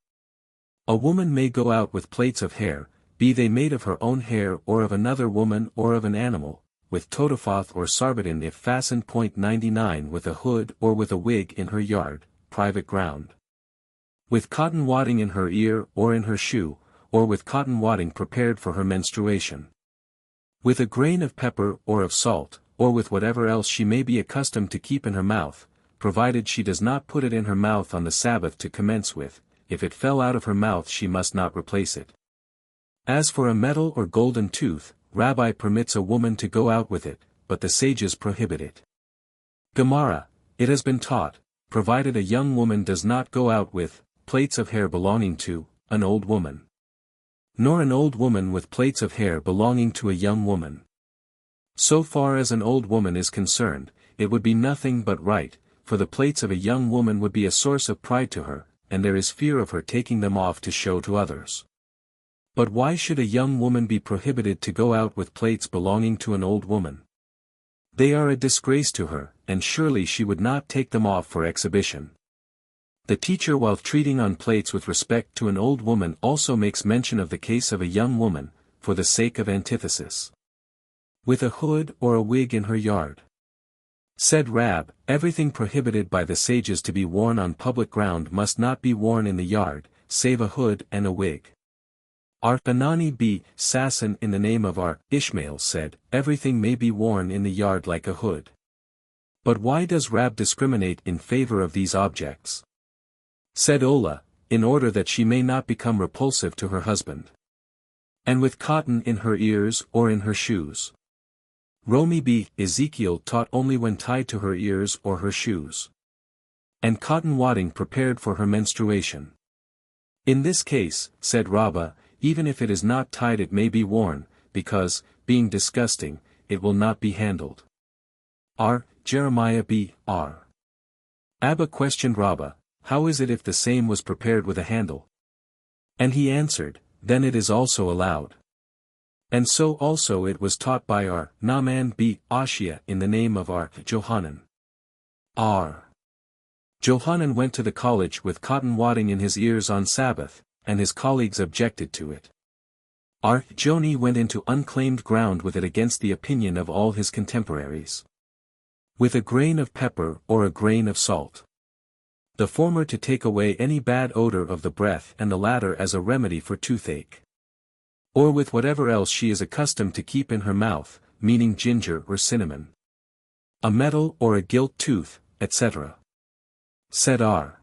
A woman may go out with plaits of hair, be they made of her own hair or of another woman or of an animal, with totofoth or sarbaton if fastened. 99 with a hood or with a wig in her yard, private ground. With cotton wadding in her ear or in her shoe, or with cotton wadding prepared for her menstruation. With a grain of pepper or of salt, or with whatever else she may be accustomed to keep in her mouth, provided she does not put it in her mouth on the Sabbath to commence with, if it fell out of her mouth she must not replace it. As for a metal or golden tooth, Rabbi permits a woman to go out with it, but the sages prohibit it. Gemara, it has been taught, provided a young woman does not go out with plaits of hair belonging to an old woman. Nor an old woman with plaits of hair belonging to a young woman. So far as an old woman is concerned, it would be nothing but right, for the plaits of a young woman would be a source of pride to her, and there is fear of her taking them off to show to others. But why should a young woman be prohibited to go out with plaits belonging to an old woman? They are a disgrace to her, and surely she would not take them off for exhibition. The teacher, while treating on plaits with respect to an old woman, also makes mention of the case of a young woman, for the sake of antithesis. With a hood or a wig in her yard. Said Rab, everything prohibited by the sages to be worn on public ground must not be worn in the yard, save a hood and a wig. Anani b. Sasson in the name of R. Ishmael said, everything may be worn in the yard like a hood. But why does Rab discriminate in favor of these objects? Said Ola, in order that she may not become repulsive to her husband. And with cotton in her ears or in her shoes. Romi b. Ezekiel taught only when tied to her ears or her shoes. And cotton wadding prepared for her menstruation. In this case, said Rabbi, even if it is not tied it may be worn, because, being disgusting, it will not be handled. R. Jeremiah b. R. Abba questioned Rabbi, how is it if the same was prepared with a handle? And he answered, then it is also allowed. And so also it was taught by R. Naaman b. Ashia in the name of R. Johanan. R. Johanan went to the college with cotton wadding in his ears on Sabbath, and his colleagues objected to it. R. Joni went into unclaimed ground with it against the opinion of all his contemporaries. With a grain of pepper or a grain of salt. The former to take away any bad odor of the breath and the latter as a remedy for toothache. Or with whatever else she is accustomed to keep in her mouth, meaning ginger or cinnamon. A metal or a gilt tooth, etc. Said R.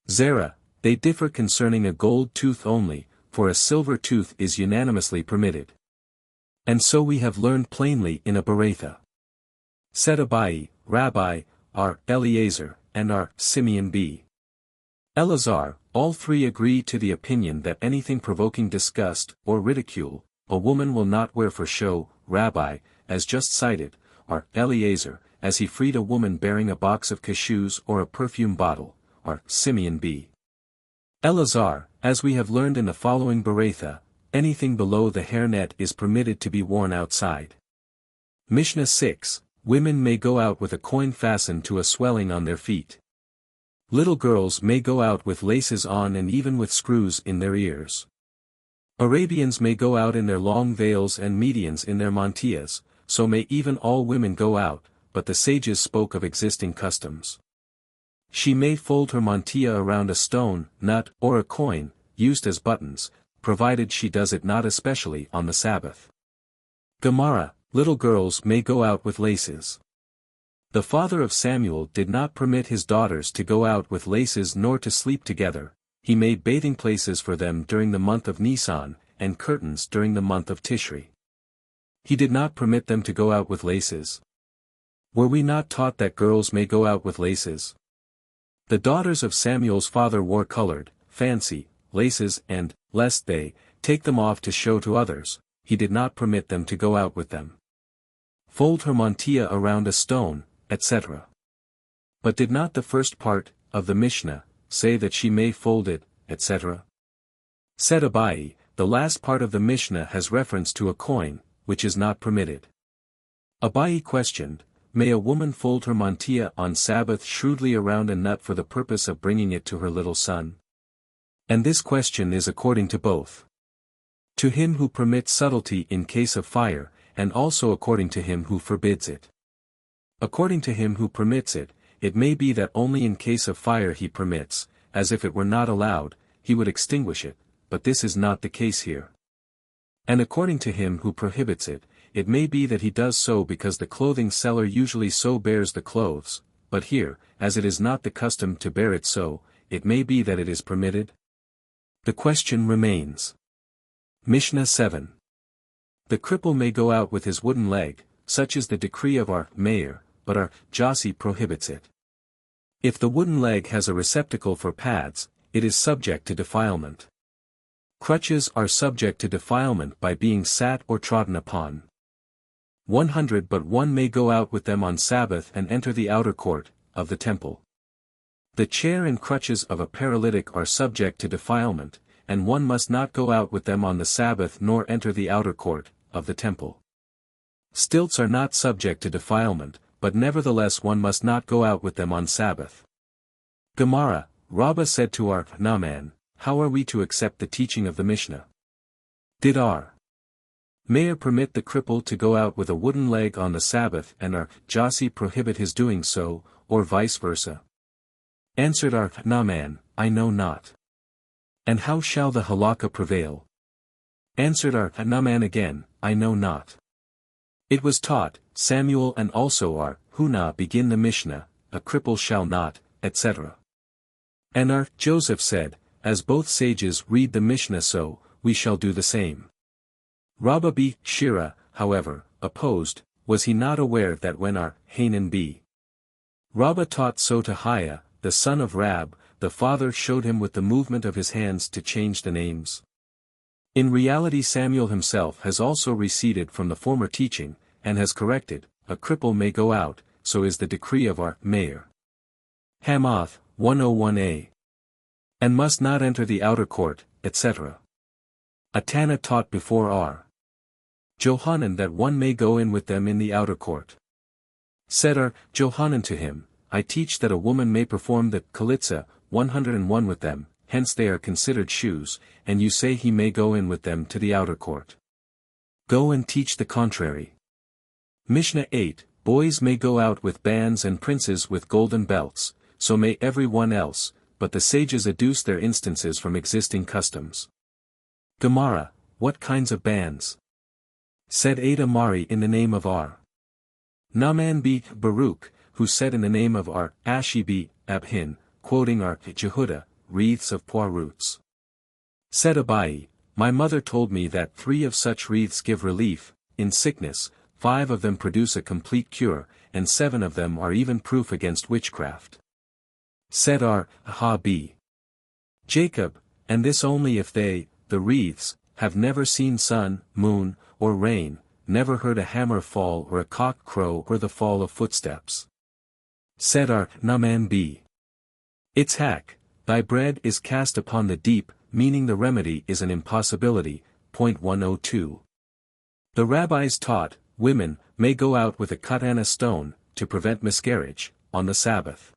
Zerah, they differ concerning a gold tooth only, for a silver tooth is unanimously permitted. And so we have learned plainly in a Berakhot. Said Abai, Rabbi, R. Eliezer, and R. Simeon b. Eleazar, all three agree to the opinion that anything provoking disgust, or ridicule, a woman will not wear for show. Rabbi, as just cited, R. Eliezer, as he freed a woman bearing a box of cashews or a perfume bottle, R. Simeon b. Eleazar, as we have learned in the following Berakhot, anything below the hairnet is permitted to be worn outside. Mishnah 6, women may go out with a coin fastened to a swelling on their feet. Little girls may go out with laces on and even with screws in their ears. Arabians may go out in their long veils and Medians in their mantillas, so may even all women go out, but the sages spoke of existing customs. She may fold her mantilla around a stone, nut, or a coin, used as buttons, provided she does it not especially on the Sabbath. Gemara, little girls may go out with laces. The father of Samuel did not permit his daughters to go out with laces nor to sleep together, he made bathing places for them during the month of Nisan, and curtains during the month of Tishri. He did not permit them to go out with laces. Were we not taught that girls may go out with laces? The daughters of Samuel's father wore colored, fancy, laces and, lest they, take them off to show to others, he did not permit them to go out with them. Fold her mantilla around a stone, etc. But did not the first part, of the Mishnah, say that she may fold it, etc.? Said Abai, the last part of the Mishnah has reference to a coin, which is not permitted. Abai questioned, may a woman fold her mantilla on Sabbath shrewdly around a nut for the purpose of bringing it to her little son? And this question is according to both. To him who permits subtlety in case of fire, and also according to him who forbids it. According to him who permits it, it may be that only in case of fire he permits, as if it were not allowed, he would extinguish it, but this is not the case here. And according to him who prohibits it, it may be that he does so because the clothing seller usually so bears the clothes, but here, as it is not the custom to bear it so, it may be that it is permitted? The question remains. Mishnah 7. The cripple may go out with his wooden leg, such is the decree of our mayor, but our Jossi prohibits it. If the wooden leg has a receptacle for pads, it is subject to defilement. Crutches are subject to defilement by being sat or trodden upon. 100 But one may go out with them on Sabbath and enter the outer court of the temple. The chair and crutches of a paralytic are subject to defilement, and one must not go out with them on the Sabbath nor enter the outer court of the temple. Stilts are not subject to defilement, but nevertheless one must not go out with them on Sabbath. Gemara, Rabbi said to our Naaman, how are we to accept the teaching of the Mishnah? Did our mayor permit the cripple to go out with a wooden leg on the Sabbath and our Jossi prohibit his doing so, or vice versa? Answered our Naaman, I know not. And how shall the halakha prevail? Answered our Naaman again, I know not. It was taught, Samuel and also our Hunah begin the Mishnah, a cripple shall not, etc. And our Joseph said, as both sages read the Mishnah so, we shall do the same. Rabbi B. Shira, however, opposed, was he not aware that when our Hanan B. Rabbi taught so to Hiah, the son of Rab, the father showed him with the movement of his hands to change the names? In reality Samuel himself has also receded from the former teaching, and has corrected, a cripple may go out, so is the decree of our mayor. Hamath, 101a. And must not enter the outer court, etc. Atana taught before our Johanan that one may go in with them in the outer court. Said our Johanan to him, I teach that a woman may perform the Kalitza, 101 with them, hence they are considered shoes, and you say he may go in with them to the outer court. Go and teach the contrary. Mishnah 8, boys may go out with bands and princes with golden belts, so may every one else, but the sages adduce their instances from existing customs. Gemara, what kinds of bands? Said Ada Mari in the name of our Naaman b. Baruch, who said in the name of our Ashi b. Abhin, quoting our Jehuda, wreaths of pois roots. Said Abai, my mother told me that 3 of such wreaths give relief, in sickness, 5 of them produce a complete cure, and 7 of them are even proof against witchcraft. Said our Ha b. Jacob, and this only if they, the wreaths, have never seen sun, moon, or rain, never heard a hammer fall or a cock crow or the fall of footsteps. Said our Naaman b. Itzhak, thy bread is cast upon the deep, meaning the remedy is an impossibility. 102. The rabbis taught, women may go out with a katana stone, to prevent miscarriage, on the Sabbath.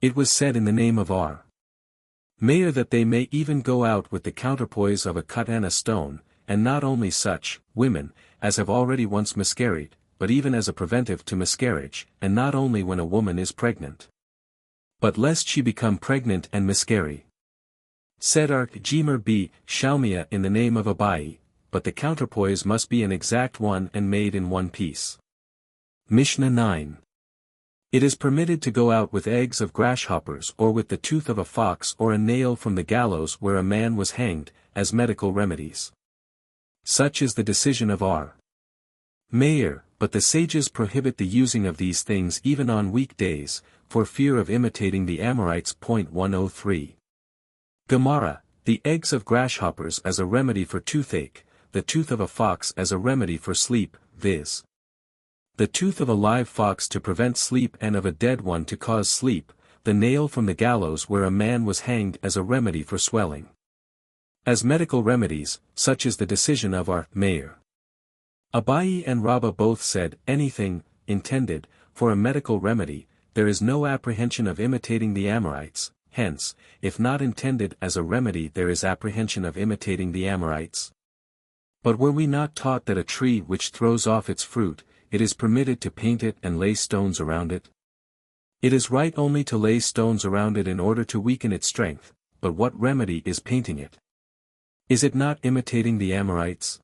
It was said in the name of our mayor that they may even go out with the counterpoise of a katana stone, and not only such, women, as have already once miscarried, but even as a preventive to miscarriage, and not only when a woman is pregnant, but lest she become pregnant and miscarry. Said our Jemer b. Shalmia in the name of Abai, but the counterpoise must be an exact one and made in one piece. Mishnah 9. It is permitted to go out with eggs of grasshoppers or with the tooth of a fox or a nail from the gallows where a man was hanged, as medical remedies. Such is the decision of our mayor, but the sages prohibit the using of these things even on weekdays, for fear of imitating the Amorites. 103. Gemara, the eggs of grasshoppers as a remedy for toothache, the tooth of a fox as a remedy for sleep, viz. the tooth of a live fox to prevent sleep and of a dead one to cause sleep, the nail from the gallows where a man was hanged as a remedy for swelling. As medical remedies, such is the decision of our mayor. Abai and Rabbi both said, anything, intended, for a medical remedy, there is no apprehension of imitating the Amorites, hence, if not intended as a remedy there is apprehension of imitating the Amorites. But were we not taught that a tree which throws off its fruit, it is permitted to paint it and lay stones around it? It is right only to lay stones around it in order to weaken its strength, but what remedy is painting it? Is it not imitating the Amorites?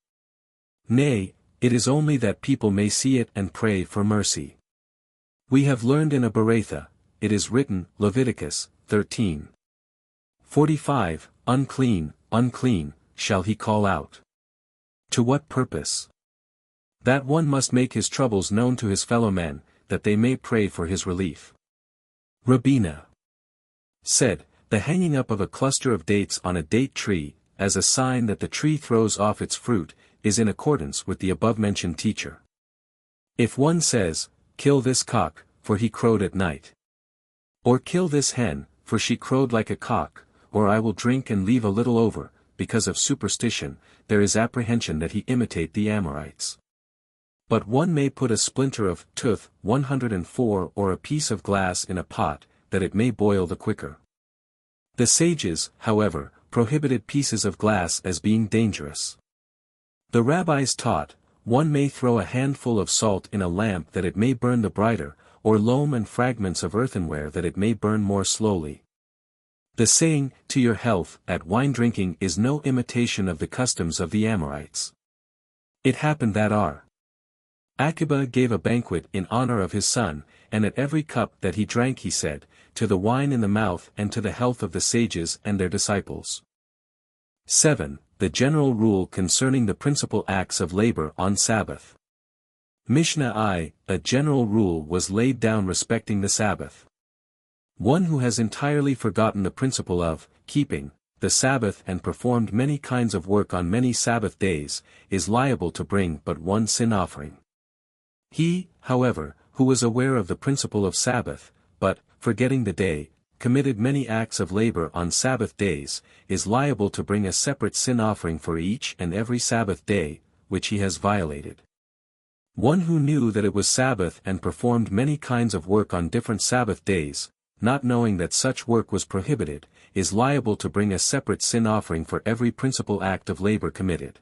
Nay, it is only that people may see it and pray for mercy. We have learned in a Berakhot, it is written, Leviticus 13:45, unclean, unclean, shall he call out. To what purpose? That one must make his troubles known to his fellow men, that they may pray for his relief. Rabbi said, the hanging up of a cluster of dates on a date tree, as a sign that the tree throws off its fruit, is in accordance with the above-mentioned teacher. If one says, kill this cock, for he crowed at night. Or kill this hen, for she crowed like a cock, or I will drink and leave a little over, because of superstition, there is apprehension that he imitate the Amorites. But one may put a splinter of tooth 104 or a piece of glass in a pot, that it may boil the quicker. The sages, however, prohibited pieces of glass as being dangerous. The rabbis taught, one may throw a handful of salt in a lamp that it may burn the brighter, or loam and fragments of earthenware that it may burn more slowly. The saying, to your health, at wine drinking is no imitation of the customs of the Amorites. It happened that Aqiba gave a banquet in honor of his son, and at every cup that he drank he said, to the wine in the mouth and to the health of the sages and their disciples. 7. The general rule concerning the principal acts of labor on Sabbath. Mishnah I, a general rule was laid down respecting the Sabbath. One who has entirely forgotten the principle of keeping the Sabbath and performed many kinds of work on many Sabbath days, is liable to bring but one sin offering. He, however, who was aware of the principle of Sabbath, but, forgetting the day, committed many acts of labor on Sabbath days, is liable to bring a separate sin offering for each and every Sabbath day, which he has violated. One who knew that it was Sabbath and performed many kinds of work on different Sabbath days, not knowing that such work was prohibited, is liable to bring a separate sin offering for every principal act of labor committed.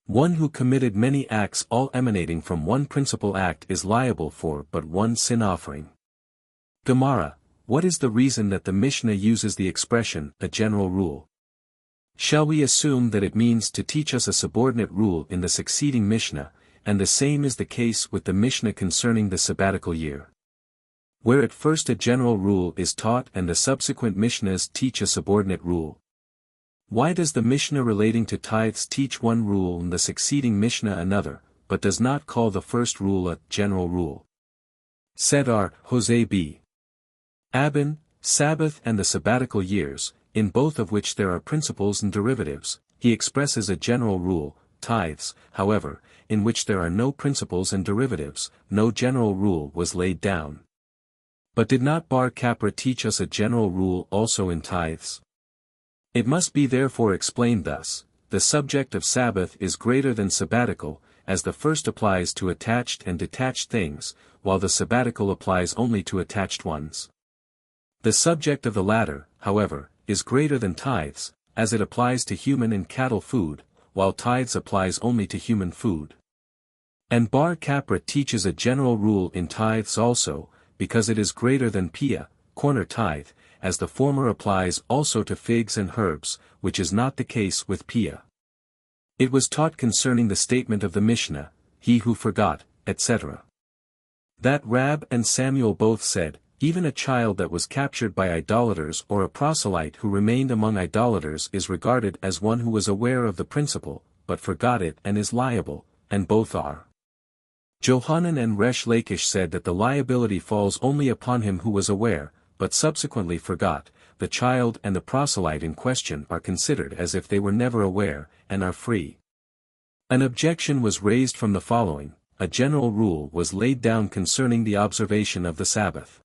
One who committed many acts all emanating from one principal act is liable for but one sin offering. Gemara, what is the reason that the Mishnah uses the expression, a general rule? Shall we assume that it means to teach us a subordinate rule in the succeeding Mishnah, and the same is the case with the Mishnah concerning the sabbatical year? Where at first a general rule is taught and the subsequent Mishnahs teach a subordinate rule. Why does the Mishnah relating to tithes teach one rule and the succeeding Mishnah another, but does not call the first rule a general rule? Said R. Jose B. Abin, Sabbath and the sabbatical years, in both of which there are principles and derivatives, he expresses a general rule, tithes, however, in which there are no principles and derivatives, no general rule was laid down. But did not Bar Kapra teach us a general rule also in tithes? It must be therefore explained thus, the subject of Sabbath is greater than sabbatical, as the first applies to attached and detached things, while the sabbatical applies only to attached ones. The subject of the latter, however, is greater than tithes, as it applies to human and cattle food, while tithes applies only to human food. And Bar Kapra teaches a general rule in tithes also, because it is greater than Peah, corner tithe, as the former applies also to figs and herbs, which is not the case with Peah. It was taught concerning the statement of the Mishnah, he who forgot, etc. That Rab and Samuel both said, even a child that was captured by idolaters or a proselyte who remained among idolaters is regarded as one who was aware of the principle, but forgot it and is liable, and both are. Johanan and Resh Lakish said that the liability falls only upon him who was aware, but subsequently forgot. The child and the proselyte in question are considered as if they were never aware, and are free. An objection was raised from the following: a general rule was laid down concerning the observation of the Sabbath.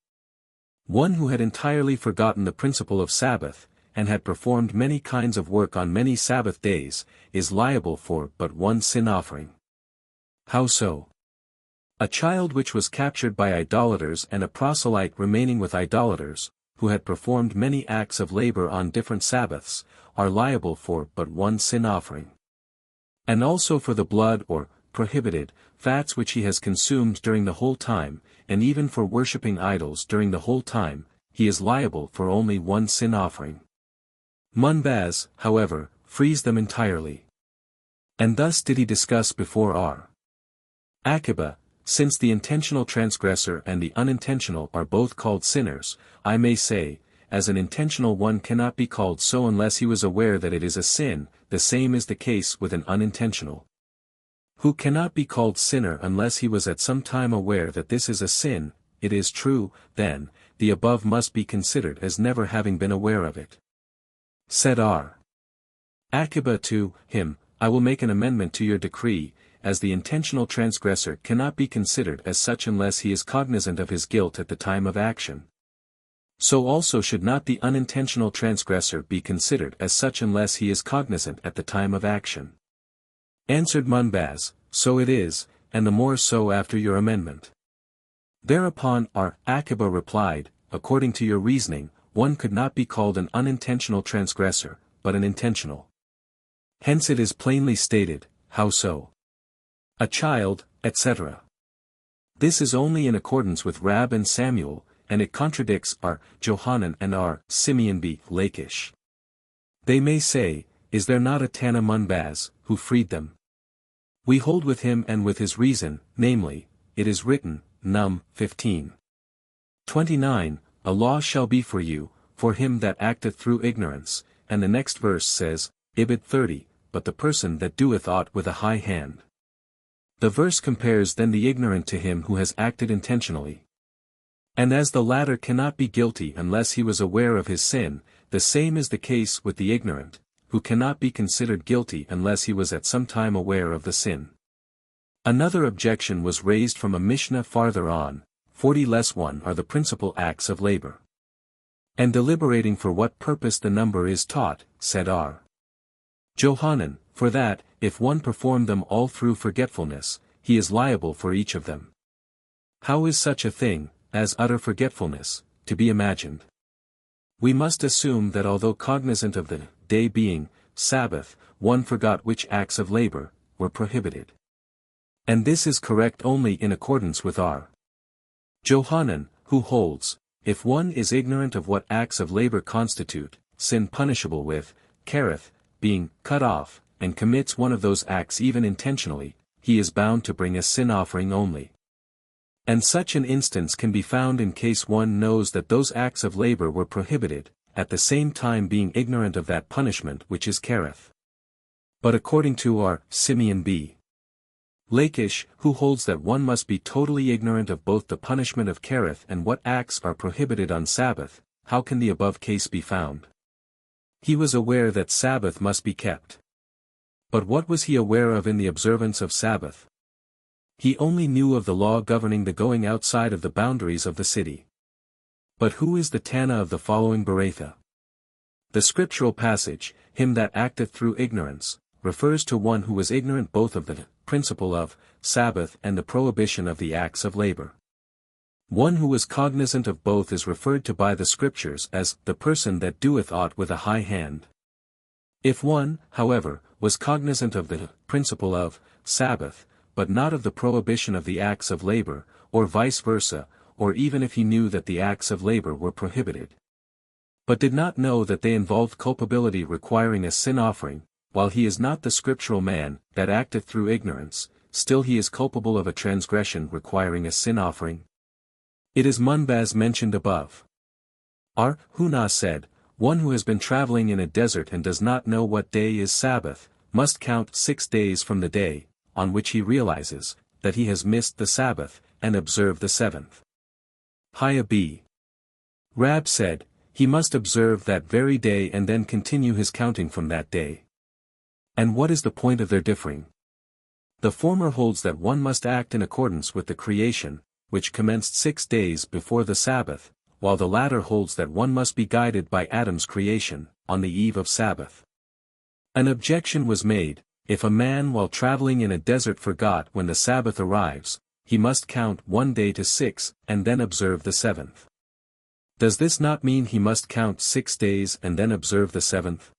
One who had entirely forgotten the principle of Sabbath, and had performed many kinds of work on many Sabbath days, is liable for but one sin offering. How so? A child which was captured by idolaters and a proselyte remaining with idolaters, who had performed many acts of labor on different Sabbaths, are liable for but one sin offering. And also for the blood or prohibited fats which he has consumed during the whole time, and even for worshipping idols during the whole time, he is liable for only one sin offering. Munbaz, however, frees them entirely. And thus did he discuss before our Aqiba, since the intentional transgressor and the unintentional are both called sinners, I may say, as an intentional one cannot be called so unless he was aware that it is a sin, the same is the case with an unintentional, who cannot be called sinner unless he was at some time aware that this is a sin. It is true, then, the above must be considered as never having been aware of it. Said our Aqiba to him, I will make an amendment to your decree, as the intentional transgressor cannot be considered as such unless he is cognizant of his guilt at the time of action. So also should not the unintentional transgressor be considered as such unless he is cognizant at the time of action. Answered Munbaz, so it is, and the more so after your amendment. Thereupon our Aqiba replied, according to your reasoning, one could not be called an unintentional transgressor, but an intentional. Hence it is plainly stated, how so? A child, etc. This is only in accordance with Rab and Samuel, and it contradicts our Johanan and our Simeon b. Lachish. They may say, is there not a Tana Munbaz, who freed them? We hold with him and with his reason, namely, it is written, Num. 15:29, a law shall be for you, for him that acteth through ignorance, and the next verse says, Ibid 30, but the person that doeth aught with a high hand. The verse compares then the ignorant to him who has acted intentionally. And as the latter cannot be guilty unless he was aware of his sin, the same is the case with the ignorant, who cannot be considered guilty unless he was at some time aware of the sin. Another objection was raised from a Mishnah farther on, 40-1 are the principal acts of labor. And deliberating for what purpose the number is taught, said our Johanan, for that, if one perform them all through forgetfulness, he is liable for each of them. How is such a thing, as utter forgetfulness, to be imagined? We must assume that although cognizant of the day being Sabbath, one forgot which acts of labor were prohibited. And this is correct only in accordance with our Johanan, who holds, if one is ignorant of what acts of labor constitute sin punishable with kareth, being cut off, and commits one of those acts even intentionally, he is bound to bring a sin offering only. And such an instance can be found in case one knows that those acts of labor were prohibited, at the same time being ignorant of that punishment which is kareth. But according to our Simeon b. Lachish, who holds that one must be totally ignorant of both the punishment of kareth and what acts are prohibited on Sabbath, how can the above case be found? He was aware that Sabbath must be kept. But what was he aware of in the observance of Sabbath? He only knew of the law governing the going outside of the boundaries of the city. But who is the Tana of the following Berakhot? The scriptural passage, him that acteth through ignorance, refers to one who was ignorant both of the principle of Sabbath and the prohibition of the acts of labor. One who was cognizant of both is referred to by the scriptures as the person that doeth aught with a high hand. If one, however, was cognizant of the principle of Sabbath, but not of the prohibition of the acts of labor, or vice versa, or even if he knew that the acts of labor were prohibited, but did not know that they involved culpability requiring a sin offering, while he is not the scriptural man that acteth through ignorance, still he is culpable of a transgression requiring a sin offering. It is Munbaz mentioned above. Our Hunah said, one who has been traveling in a desert and does not know what day is Sabbath, must count 6 days from the day on which he realizes that he has missed the Sabbath, and observe the 7th. Hiya b. Rab said, he must observe that very day and then continue his counting from that day. And what is the point of their differing? The former holds that one must act in accordance with the creation, which commenced 6 days before the Sabbath, while the latter holds that one must be guided by Adam's creation, on the eve of Sabbath. An objection was made: if a man while traveling in a desert forgot when the Sabbath arrives, he must count 1 day to 6, and then observe the 7th. Does this not mean he must count 6 days and then observe the 7th?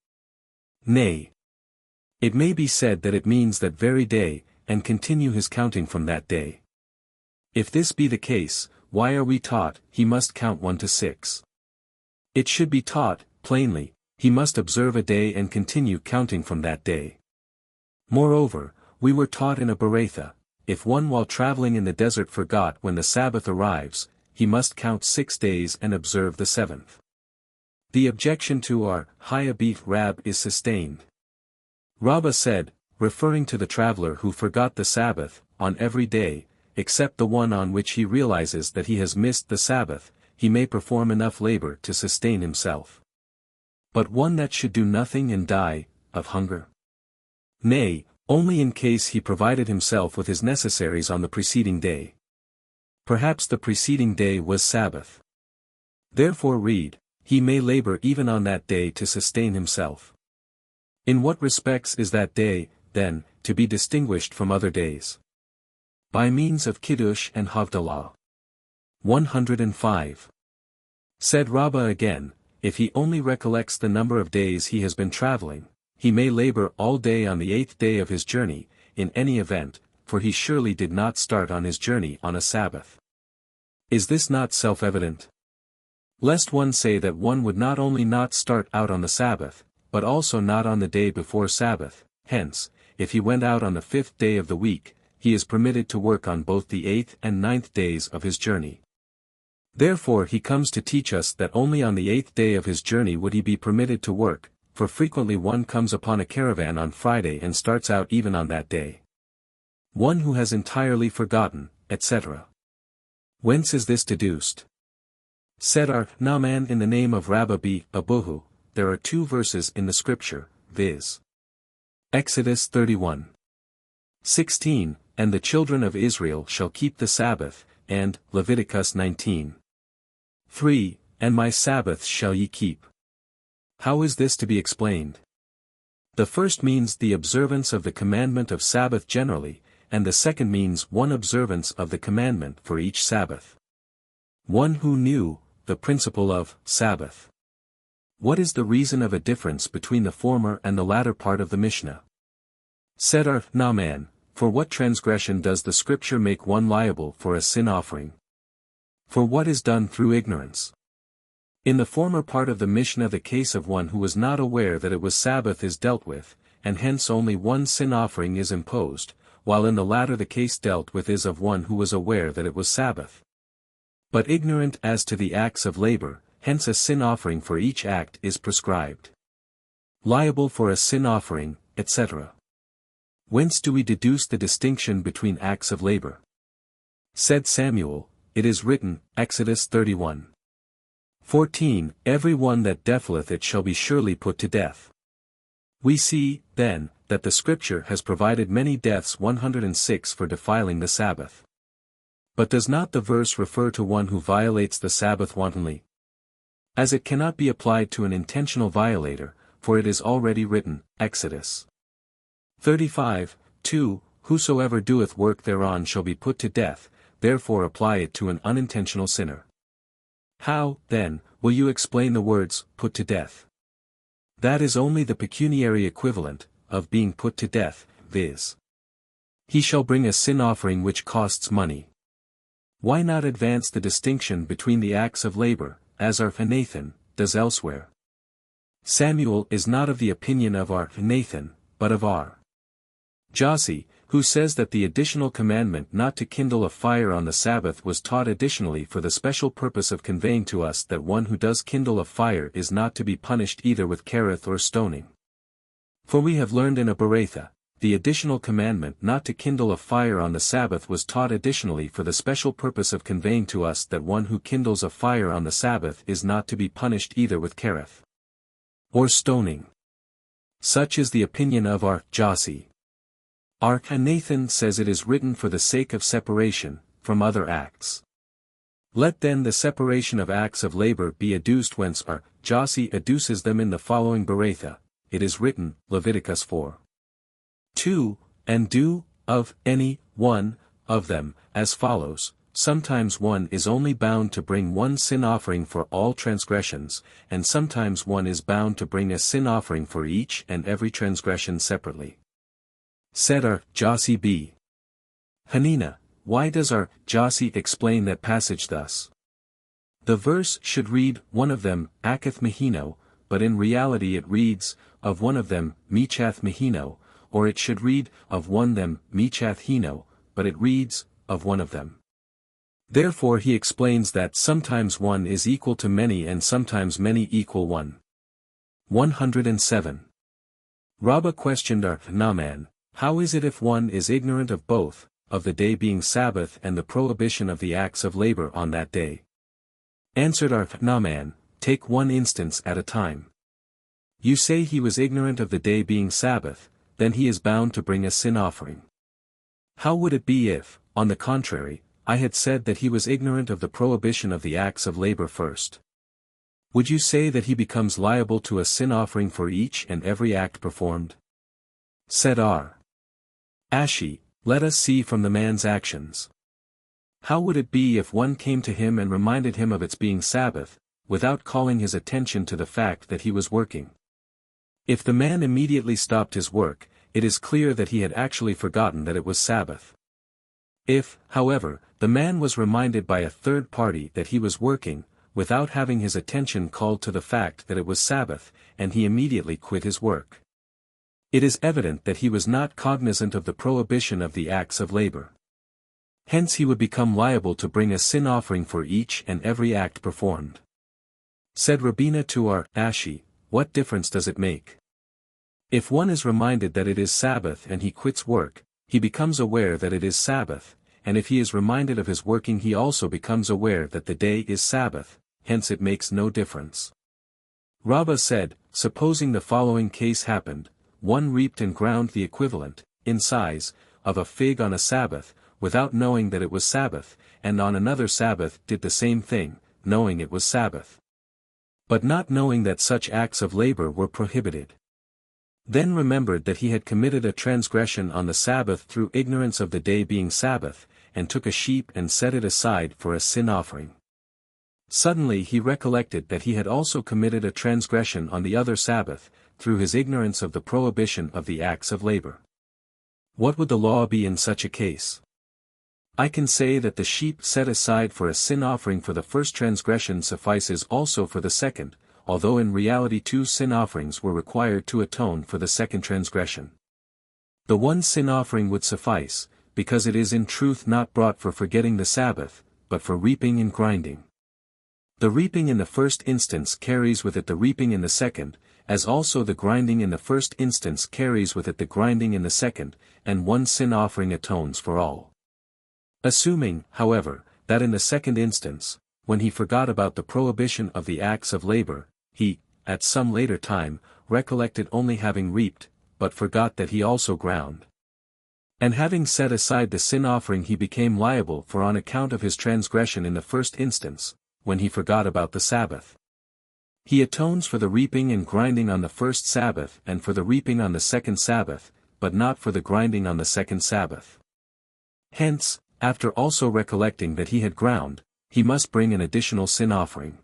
Nay. It may be said that it means that very day, and continue his counting from that day. If this be the case, why are we taught he must count 1 to 6? It should be taught, plainly, he must observe a day and continue counting from that day. Moreover, we were taught in a Berakhot, if one while traveling in the desert forgot when the Sabbath arrives, he must count 6 days and observe the 7th. The objection to our Hayabit Rab is sustained. Rabbi said, referring to the traveler who forgot the Sabbath, on every day, except the one on which he realizes that he has missed the Sabbath, he may perform enough labor to sustain himself. But one that should do nothing and die, of hunger? Nay, only in case he provided himself with his necessaries on the preceding day. Perhaps the preceding day was Sabbath. Therefore read, he may labor even on that day to sustain himself. In what respects is that day, then, to be distinguished from other days? By means of Kiddush and Havdalah. 105. Said Rabbi again, if he only recollects the number of days he has been traveling, he may labor all day on the 8th day of his journey, in any event, for he surely did not start on his journey on a Sabbath. Is this not self-evident? Lest one say that one would not only not start out on the Sabbath, but also not on the day before Sabbath. Hence, if he went out on the 5th day of the week, he is permitted to work on both the 8th and 9th days of his journey. Therefore he comes to teach us that only on the 8th day of his journey would he be permitted to work, for frequently one comes upon a caravan on Friday and starts out even on that day. One who has entirely forgotten, etc. Whence is this deduced? Said our Naaman in the name of Rabbi Abuhu, there are 2 verses in the scripture, viz. Exodus 31:16, and the children of Israel shall keep the Sabbath, and Leviticus 19:3, and my Sabbaths shall ye keep. How is this to be explained? The first means the observance of the commandment of Sabbath generally, and the second means one observance of the commandment for each Sabbath. One who knew the principle of Sabbath. What is the reason of a difference between the former and the latter part of the Mishnah? Said our Naaman, for what transgression does the scripture make one liable for a sin offering? For what is done through ignorance? In the former part of the Mishnah the case of one who was not aware that it was Sabbath is dealt with, and hence only one sin offering is imposed, while in the latter the case dealt with is of one who was aware that it was Sabbath. But ignorant as to the acts of labor, hence a sin offering for each act is prescribed. Liable for a sin offering, etc. Whence do we deduce the distinction between acts of labor? Said Samuel, it is written, Exodus 31:14, every one that defileth it shall be surely put to death. We see, then, that the scripture has provided many deaths 106 for defiling the Sabbath. But does not the verse refer to one who violates the Sabbath wantonly? As it cannot be applied to an intentional violator, for it is already written, Exodus 35:2, whosoever doeth work thereon shall be put to death, therefore apply it to an unintentional sinner. How, then, will you explain the words, put to death? That is only the pecuniary equivalent, of being put to death, viz. He shall bring a sin offering which costs money. Why not advance the distinction between the acts of labor, as our Nathan does elsewhere? Samuel is not of the opinion of our Nathan, but of our Jossi, who says that the additional commandment not to kindle a fire on the Sabbath was taught additionally for the special purpose of conveying to us that one who does kindle a fire is not to be punished either with kereth or stoning. For we have learned in a Berakhot, the additional commandment not to kindle a fire on the Sabbath was taught additionally for the special purpose of conveying to us that one who kindles a fire on the Sabbath is not to be punished either with kereth or stoning. Such is the opinion of our Jossi. Our Nathan says it is written for the sake of separation from other acts. Let then the separation of acts of labor be adduced whence are, Jossi adduces them in the following Berakhot, it is written, Leviticus 4. 2, and do, of, any, one, of them, as follows, sometimes one is only bound to bring one sin offering for all transgressions, and sometimes one is bound to bring a sin offering for each and every transgression separately. Said our, Jossi b. Hanina, why does our, Jossi explain that passage thus? The verse should read, one of them, Akath Mahino, but in reality it reads, of one of them, Michath Mahino, or it should read, of one them, Michath Hino, but it reads, of one of them. Therefore he explains that sometimes one is equal to many and sometimes many equal one. 107. Rabbi questioned our Naaman, how is it if one is ignorant of both, of the day being Sabbath and the prohibition of the acts of labor on that day? Answered our Naaman, take one instance at a time. You say he was ignorant of the day being Sabbath, then he is bound to bring a sin offering. How would it be if, on the contrary, I had said that he was ignorant of the prohibition of the acts of labor first? Would you say that he becomes liable to a sin offering for each and every act performed? Said R. Ashi, let us see from the man's actions. How would it be if one came to him and reminded him of its being Sabbath, without calling his attention to the fact that he was working? If the man immediately stopped his work, it is clear that he had actually forgotten that it was Sabbath. If, however, the man was reminded by a third party that he was working, without having his attention called to the fact that it was Sabbath, and he immediately quit his work, it is evident that he was not cognizant of the prohibition of the acts of labor. Hence he would become liable to bring a sin offering for each and every act performed. Said Rabina to our Ashi, what difference does it make? If one is reminded that it is Sabbath and he quits work, he becomes aware that it is Sabbath, and if he is reminded of his working he also becomes aware that the day is Sabbath, hence it makes no difference. Rabbi said, supposing the following case happened, one reaped and ground the equivalent, in size, of a fig on a Sabbath, without knowing that it was Sabbath, and on another Sabbath did the same thing, knowing it was Sabbath, but not knowing that such acts of labor were prohibited. Then remembered that he had committed a transgression on the Sabbath through ignorance of the day being Sabbath, and took a sheep and set it aside for a sin offering. Suddenly he recollected that he had also committed a transgression on the other Sabbath, through his ignorance of the prohibition of the acts of labor. What would the law be in such a case? I can say that the sheep set aside for a sin offering for the first transgression suffices also for the second, although in reality 2 sin offerings were required to atone for the second transgression. The one sin offering would suffice, because it is in truth not brought for forgetting the Sabbath, but for reaping and grinding. The reaping in the first instance carries with it the reaping in the second, as also the grinding in the first instance carries with it the grinding in the second, and one sin offering atones for all. Assuming, however, that in the second instance, when he forgot about the prohibition of the acts of labor, he, at some later time, recollected only having reaped, but forgot that he also ground. And having set aside the sin offering he became liable for on account of his transgression in the first instance, when he forgot about the Sabbath. He atones for the reaping and grinding on the first Sabbath and for the reaping on the second Sabbath, but not for the grinding on the second Sabbath. Hence, after also recollecting that he had ground, he must bring an additional sin offering.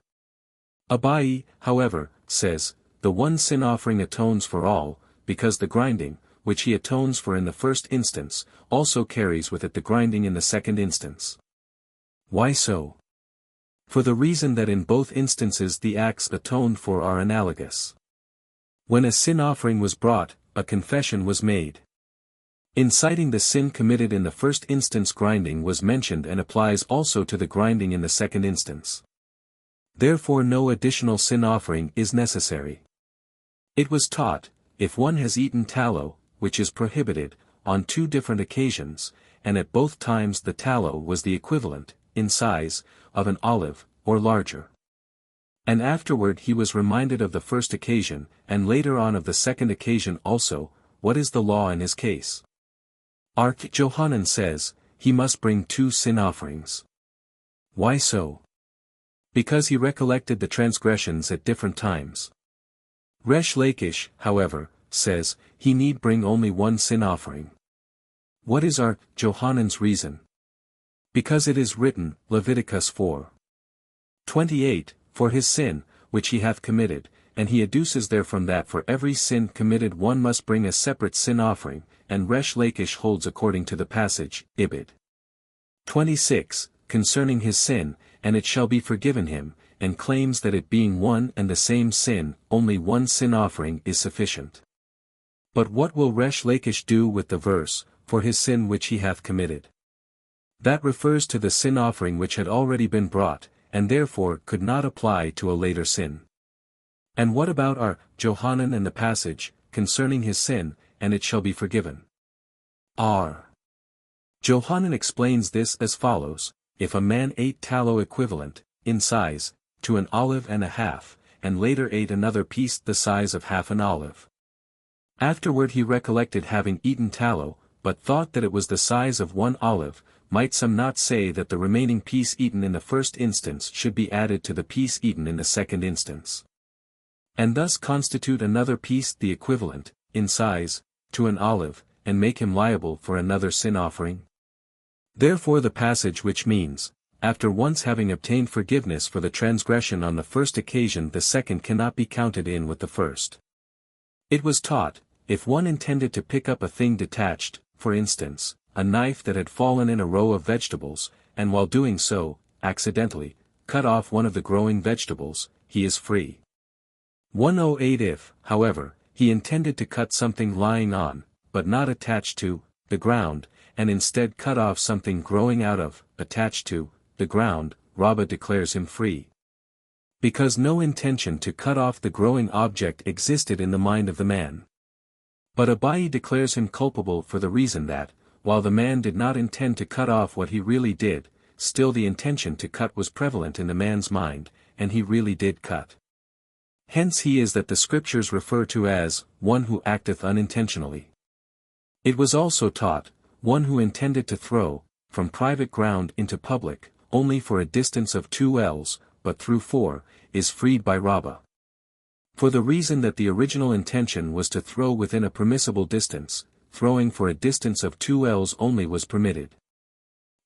Abai, however, says, the one sin offering atones for all, because the grinding, which he atones for in the first instance, also carries with it the grinding in the second instance. Why so? For the reason that in both instances the acts atoned for are analogous. When a sin offering was brought, a confession was made. In citing the sin committed in the first instance, grinding was mentioned and applies also to the grinding in the second instance. Therefore no additional sin offering is necessary. It was taught, if one has eaten tallow, which is prohibited, on 2 different occasions, and at both times the tallow was the equivalent, in size, of an olive, or larger. And afterward he was reminded of the first occasion, and later on of the second occasion also, what is the law in his case? Johanan says, he must bring 2 sin offerings. Why so? Because he recollected the transgressions at different times. Resh Lakish, however, says, he need bring only one sin offering. What is our Johannan's reason? Because it is written, Leviticus 4:28, for his sin, which he hath committed, and he adduces therefrom that for every sin committed one must bring a separate sin offering, and Resh Lakish holds according to the passage, Ibid. 26, concerning his sin, and it shall be forgiven him, and claims that it being one and the same sin, only one sin offering is sufficient. But what will Resh Lakish do with the verse, for his sin which he hath committed? That refers to the sin offering which had already been brought, and therefore could not apply to a later sin. And what about our Johanan and the passage, concerning his sin, and it shall be forgiven? R. Johanan explains this as follows: if a man ate tallow equivalent, in size, to an olive and a half, and later ate another piece the size of half an olive. Afterward he recollected having eaten tallow, but thought that it was the size of one olive, might some not say that the remaining piece eaten in the first instance should be added to the piece eaten in the second instance, and thus constitute another piece the equivalent, in size, to an olive, and make him liable for another sin offering? Therefore the passage which means, after once having obtained forgiveness for the transgression on the first occasion, the second cannot be counted in with the first. It was taught, if one intended to pick up a thing detached, for instance, a knife that had fallen in a row of vegetables, and while doing so, accidentally, cut off one of the growing vegetables, he is free. 108 If, however, he intended to cut something lying on, but not attached to, the ground, and instead cut off something growing out of, attached to, the ground, Rabbi declares him free. Because no intention to cut off the growing object existed in the mind of the man. But Abai declares him culpable for the reason that, while the man did not intend to cut off what he really did, still the intention to cut was prevalent in the man's mind, and he really did cut. Hence he is that the scriptures refer to as, one who acteth unintentionally. It was also taught, one who intended to throw, from private ground into public, only for a distance of 2 ells, but through 4, is freed by Rabbi. For the reason that the original intention was to throw within a permissible distance, throwing for a distance of 2 ells only was permitted.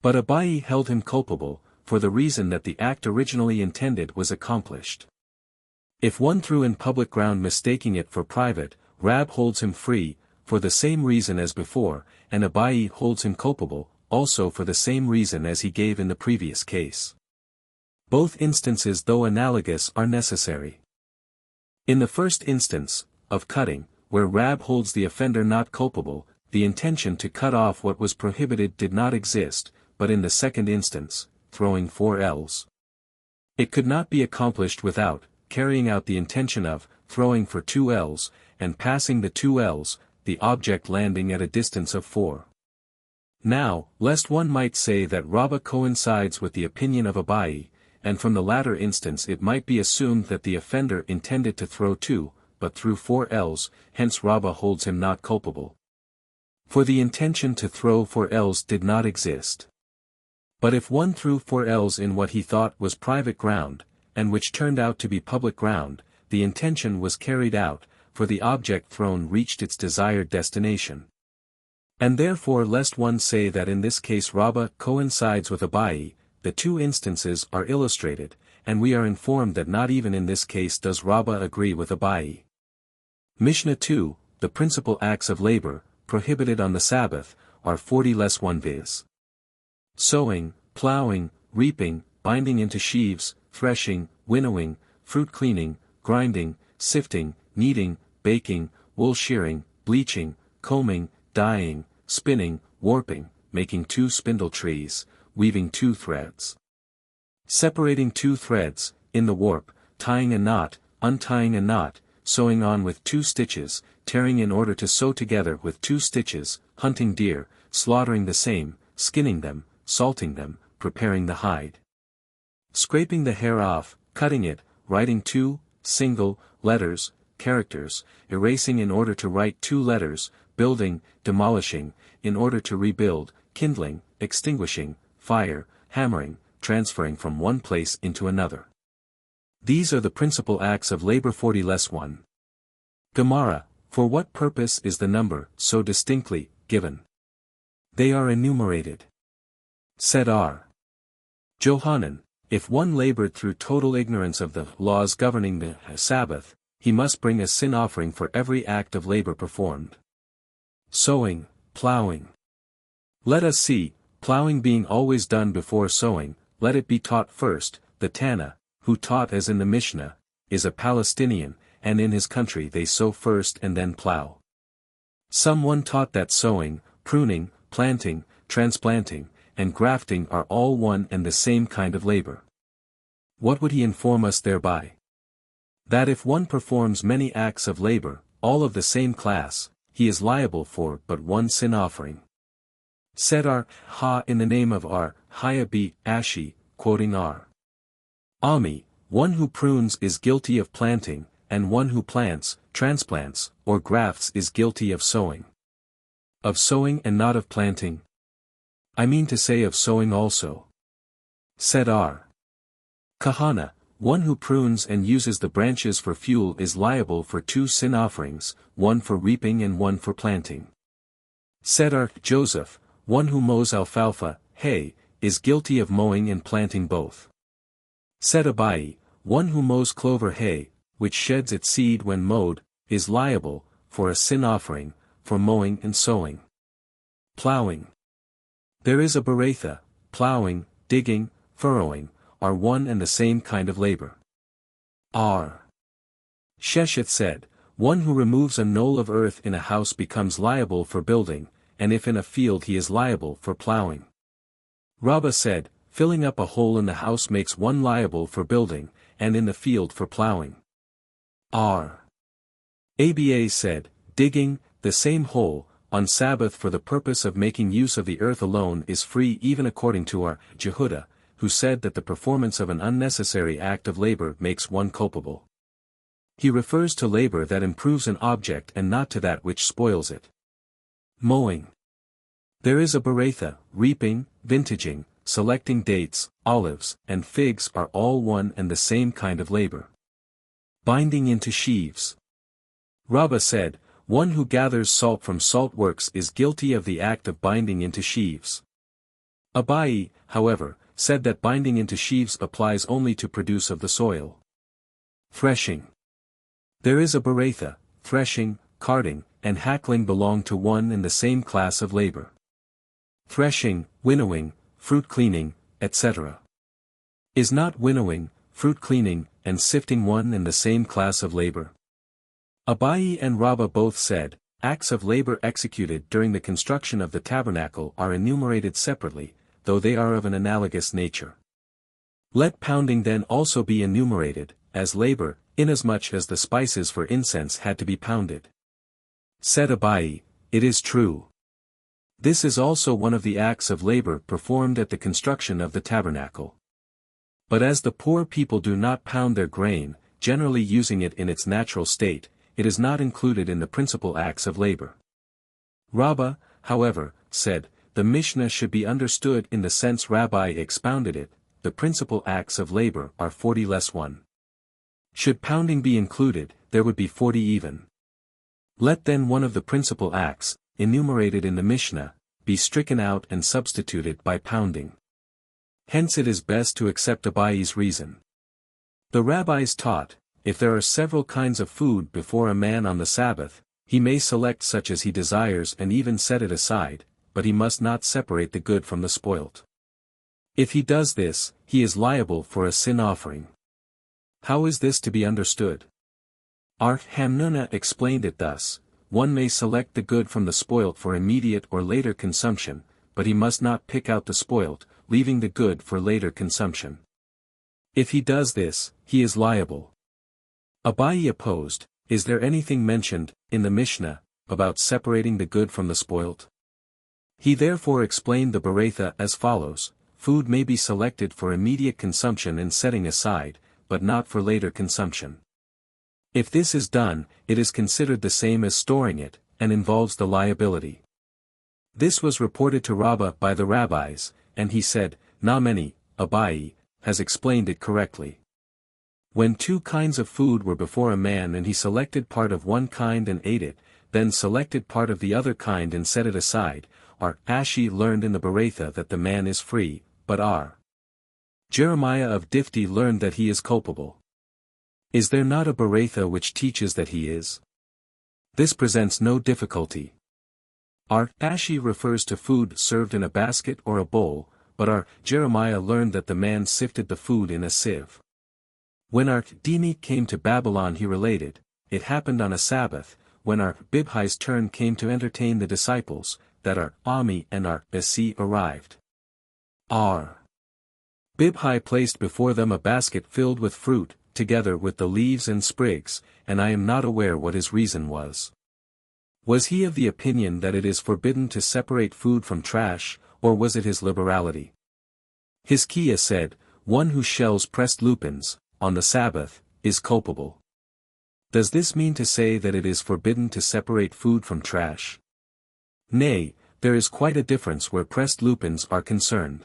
But Abai held him culpable, for the reason that the act originally intended was accomplished. If one threw in public ground mistaking it for private, Rab holds him free, for the same reason as before, and Abai holds him culpable, also for the same reason as he gave in the previous case. Both instances, though analogous, are necessary. In the first instance, of cutting, where Rab holds the offender not culpable, the intention to cut off what was prohibited did not exist, but in the second instance, throwing 4 ells, it could not be accomplished without carrying out the intention of throwing for 2 ells, and passing the 2 ells, the object landing at a distance of 4. Now, lest one might say that Rabba coincides with the opinion of Abai, and from the latter instance it might be assumed that the offender intended to throw 2, but threw 4 ells, hence Rabba holds him not culpable. For the intention to throw 4 ells did not exist. But if one threw 4 ells in what he thought was private ground, and which turned out to be public ground, the intention was carried out, for the object thrown reached its desired destination. And therefore lest one say that in this case Rabba coincides with Abai, the 2 instances are illustrated, and we are informed that not even in this case does Rabba agree with Abai. Mishnah 2, the principal acts of labor, prohibited on the Sabbath, are 40-1 viz. Sowing, ploughing, reaping, binding into sheaves, threshing, winnowing, fruit cleaning, grinding, sifting, kneading, baking, wool shearing, bleaching, combing, dyeing, spinning, warping, making 2 spindle trees, weaving 2 threads, separating 2 threads, in the warp, tying a knot, untying a knot, sewing on with 2 stitches, tearing in order to sew together with 2 stitches, hunting deer, slaughtering the same, skinning them, salting them, preparing the hide, scraping the hair off, cutting it, writing 2 single letters, characters, erasing in order to write 2 letters, building, demolishing, in order to rebuild, kindling, extinguishing, fire, hammering, transferring from one place into another. These are the principal acts of labor. 40-1. Gemara, for what purpose is the number so distinctly given? They are enumerated. Said R. Johanan, if one labored through total ignorance of the laws governing the Sabbath, he must bring a sin offering for every act of labor performed. Sowing, ploughing. Let us see, ploughing being always done before sowing, let it be taught first. The Tana, who taught as in the Mishnah, is a Palestinian, and in his country they sow first and then plough. Someone taught that sowing, pruning, planting, transplanting, and grafting are all one and the same kind of labor. What would he inform us thereby? That if one performs many acts of labor, all of the same class, he is liable for but one sin offering. Said R. Ha in the name of R. Haya B. Ashi, quoting R. Ami, one who prunes is guilty of planting, and one who plants, transplants, or grafts is guilty of sowing. Of sowing and not of planting? I mean to say of sowing also. Said R. Kahana, one who prunes and uses the branches for fuel is liable for two sin offerings, one for reaping and one for planting. Said R. Joseph, one who mows alfalfa, hay, is guilty of mowing and planting both. Said Abai, one who mows clover hay, which sheds its seed when mowed, is liable, for a sin offering, for mowing and sowing. Ploughing. There is a beratha, ploughing, digging, furrowing, are one and the same kind of labor. R. Shesheth said, one who removes a knoll of earth in a house becomes liable for building, and if in a field he is liable for ploughing. Rabbi said, filling up a hole in the house makes one liable for building, and in the field for ploughing. R. Aba said, digging, the same hole, on Sabbath for the purpose of making use of the earth alone is free even according to our Jehuda, who said that the performance of an unnecessary act of labor makes one culpable. He refers to labor that improves an object and not to that which spoils it. Mowing. There is a beratha, reaping, vintaging, selecting dates, olives, and figs are all one and the same kind of labor. Binding into sheaves. Rabbi said, one who gathers salt from salt works is guilty of the act of binding into sheaves. Abai, however, said that binding into sheaves applies only to produce of the soil. Threshing. There is a beratha, threshing, carding, and hackling belong to one and the same class of labor. Threshing, winnowing, fruit cleaning, etc. Is not winnowing, fruit cleaning, and sifting one and the same class of labor? Abai and Rabba both said, acts of labor executed during the construction of the tabernacle are enumerated separately, though they are of an analogous nature. Let pounding then also be enumerated, as labor, inasmuch as the spices for incense had to be pounded. Said Abai, it is true. This is also one of the acts of labor performed at the construction of the tabernacle. But as the poor people do not pound their grain, generally using it in its natural state, it is not included in the principal acts of labor. Rabbah, however, said, the Mishnah should be understood in the sense Rabbi expounded it, the principal acts of labor are 40-1. Should pounding be included, there would be 40 even. Let then one of the principal acts, enumerated in the Mishnah, be stricken out and substituted by pounding. Hence it is best to accept Abai's reason. The rabbis taught, if there are several kinds of food before a man on the Sabbath, he may select such as he desires and even set it aside, but he must not separate the good from the spoilt. If he does this, he is liable for a sin offering. How is this to be understood? Our Hanukah explained it thus, one may select the good from the spoilt for immediate or later consumption, but he must not pick out the spoilt, leaving the good for later consumption. If he does this, he is liable. Abai opposed, is there anything mentioned, in the Mishnah, about separating the good from the spoilt? He therefore explained the beratha as follows, food may be selected for immediate consumption and setting aside, but not for later consumption. If this is done, it is considered the same as storing it, and involves the liability. This was reported to Rabbah by the rabbis, and he said, Na many, Abai, has explained it correctly. When two kinds of food were before a man and he selected part of one kind and ate it, then selected part of the other kind and set it aside, Ashi learned in the Beratha that the man is free, but Jeremiah of Difti learned that he is culpable. Is there not a Beratha which teaches that he is? This presents no difficulty. Ashi refers to food served in a basket or a bowl, but Jeremiah learned that the man sifted the food in a sieve. When Dimi came to Babylon he related, it happened on a Sabbath, when Bibhai's turn came to entertain the disciples, that Ami and Besi arrived. Bibhai placed before them a basket filled with fruit, together with the leaves and sprigs, and I am not aware what his reason was. Was he of the opinion that it is forbidden to separate food from trash, or was it his liberality? Hizkiah said, one who shells pressed lupins, on the Sabbath, is culpable. Does this mean to say that it is forbidden to separate food from trash? Nay, there is quite a difference where pressed lupins are concerned.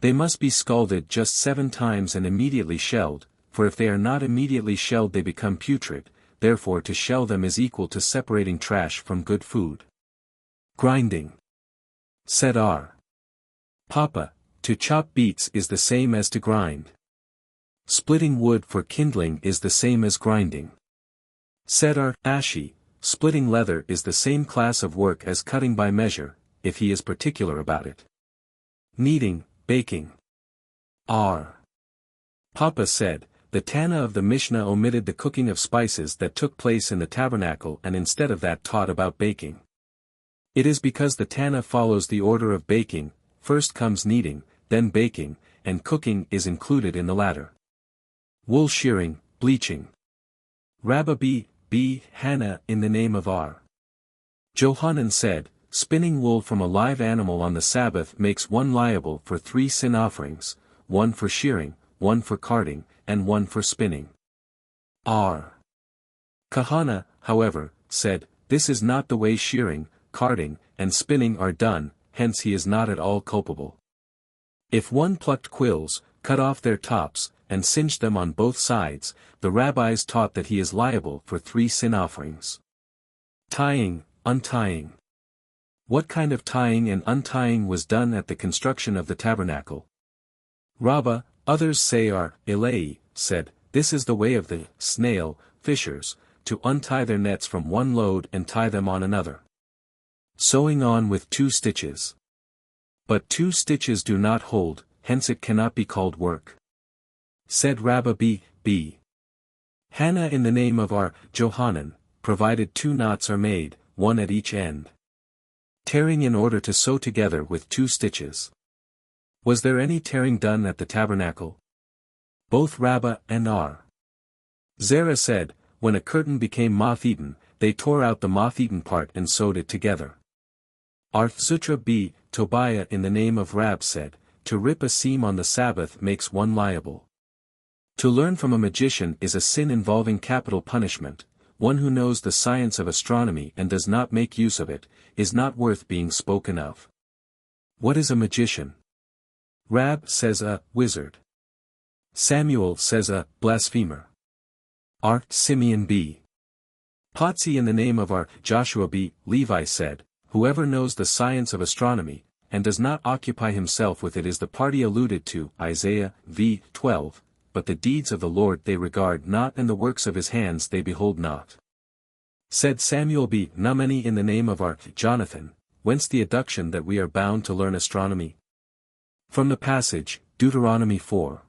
They must be scalded just 7 times and immediately shelled, for if they are not immediately shelled they become putrid, therefore to shell them is equal to separating trash from good food. Grinding. Said Papa, to chop beets is the same as to grind. Splitting wood for kindling is the same as grinding. Said Ashi, splitting leather is the same class of work as cutting by measure, if he is particular about it. Kneading, baking. Papa said, the Tana of the Mishnah omitted the cooking of spices that took place in the tabernacle and instead of that taught about baking. It is because the Tana follows the order of baking, first comes kneading, then baking, and cooking is included in the latter. Wool shearing, bleaching. Rabbi B. Hannah in the name of Johanan said, spinning wool from a live animal on the Sabbath makes one liable for 3 sin offerings, one for shearing, one for carding, and one for spinning. Kahana, however, said, this is not the way shearing, carding, and spinning are done, hence he is not at all culpable. If one plucked quills, cut off their tops, and singed them on both sides, the rabbis taught that he is liable for 3 sin offerings. Tying, untying. What kind of tying and untying was done at the construction of the tabernacle? Rabbah, others say Elai, said, this is the way of the snail, fishers, to untie their nets from one load and tie them on another. Sewing on with 2 stitches. But 2 stitches do not hold, hence it cannot be called work. Said Rabbi B. Hannah in the name of Johanan, provided 2 knots are made, one at each end. Tearing in order to sew together with 2 stitches. Was there any tearing done at the tabernacle? Both Rabbah and Zerah said, when a curtain became moth-eaten, they tore out the moth-eaten part and sewed it together. Zutra B. Tobiah in the name of Rab said, to rip a seam on the Sabbath makes one liable. To learn from a magician is a sin involving capital punishment. One who knows the science of astronomy and does not make use of it, is not worth being spoken of. What is a magician? Rab says a wizard. Samuel says a blasphemer. Simeon B. Potsi in the name of Joshua B. Levi said, whoever knows the science of astronomy, and does not occupy himself with it is the party alluded to, Isaiah v. 12, but the deeds of the Lord they regard not and the works of his hands they behold not. Said Samuel B. Numeni in the name of Jonathan, whence the adduction that we are bound to learn astronomy? From the passage, Deuteronomy 4.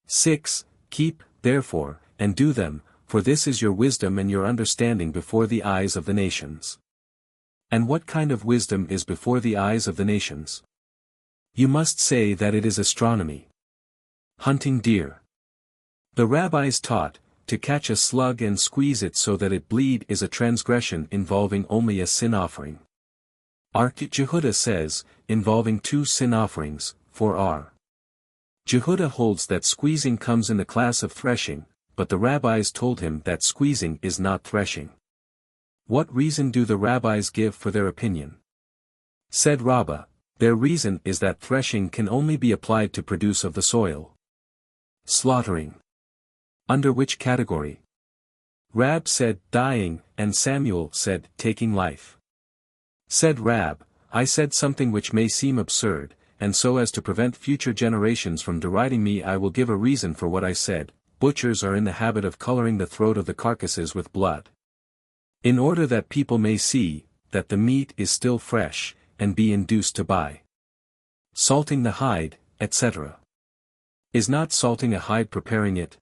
6, keep, therefore, and do them, for this is your wisdom and your understanding before the eyes of the nations. And what kind of wisdom is before the eyes of the nations? You must say that it is astronomy. Hunting deer. The rabbis taught, to catch a slug and squeeze it so that it bleed is a transgression involving only a sin offering. Jehudah says, involving 2 sin offerings, for Jehudah holds that squeezing comes in the class of threshing, but the rabbis told him that squeezing is not threshing. What reason do the rabbis give for their opinion? Said Rabbah, Their reason is that threshing can only be applied to produce of the soil. Slaughtering. Under which category? Rab said, dying, and Samuel said, taking life. Said Rab, I said something which may seem absurd, and so as to prevent future generations from deriding me I will give a reason for what I said. Butchers are in the habit of coloring the throat of the carcasses with blood, in order that people may see that the meat is still fresh, and be induced to buy. Salting the hide, etc. Is not salting a hide preparing it?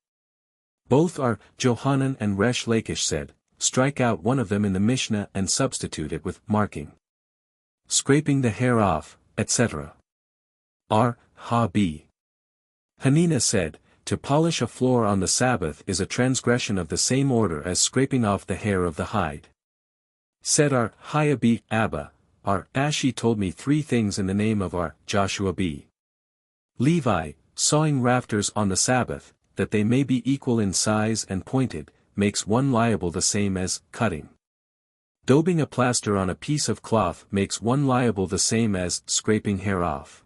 Both are, Johanan and Resh Lakish said, strike out one of them in the Mishnah and substitute it with marking. Scraping the hair off, etc. R. Ha B. Hanina said, to polish a floor on the Sabbath is a transgression of the same order as scraping off the hair of the hide. Said R. Haya B. Abba, R. Ashi told me 3 things in the name of R. Joshua B. Levi, sawing rafters on the Sabbath, that they may be equal in size and pointed, makes one liable the same as cutting. Daubing a plaster on a piece of cloth makes one liable the same as scraping hair off.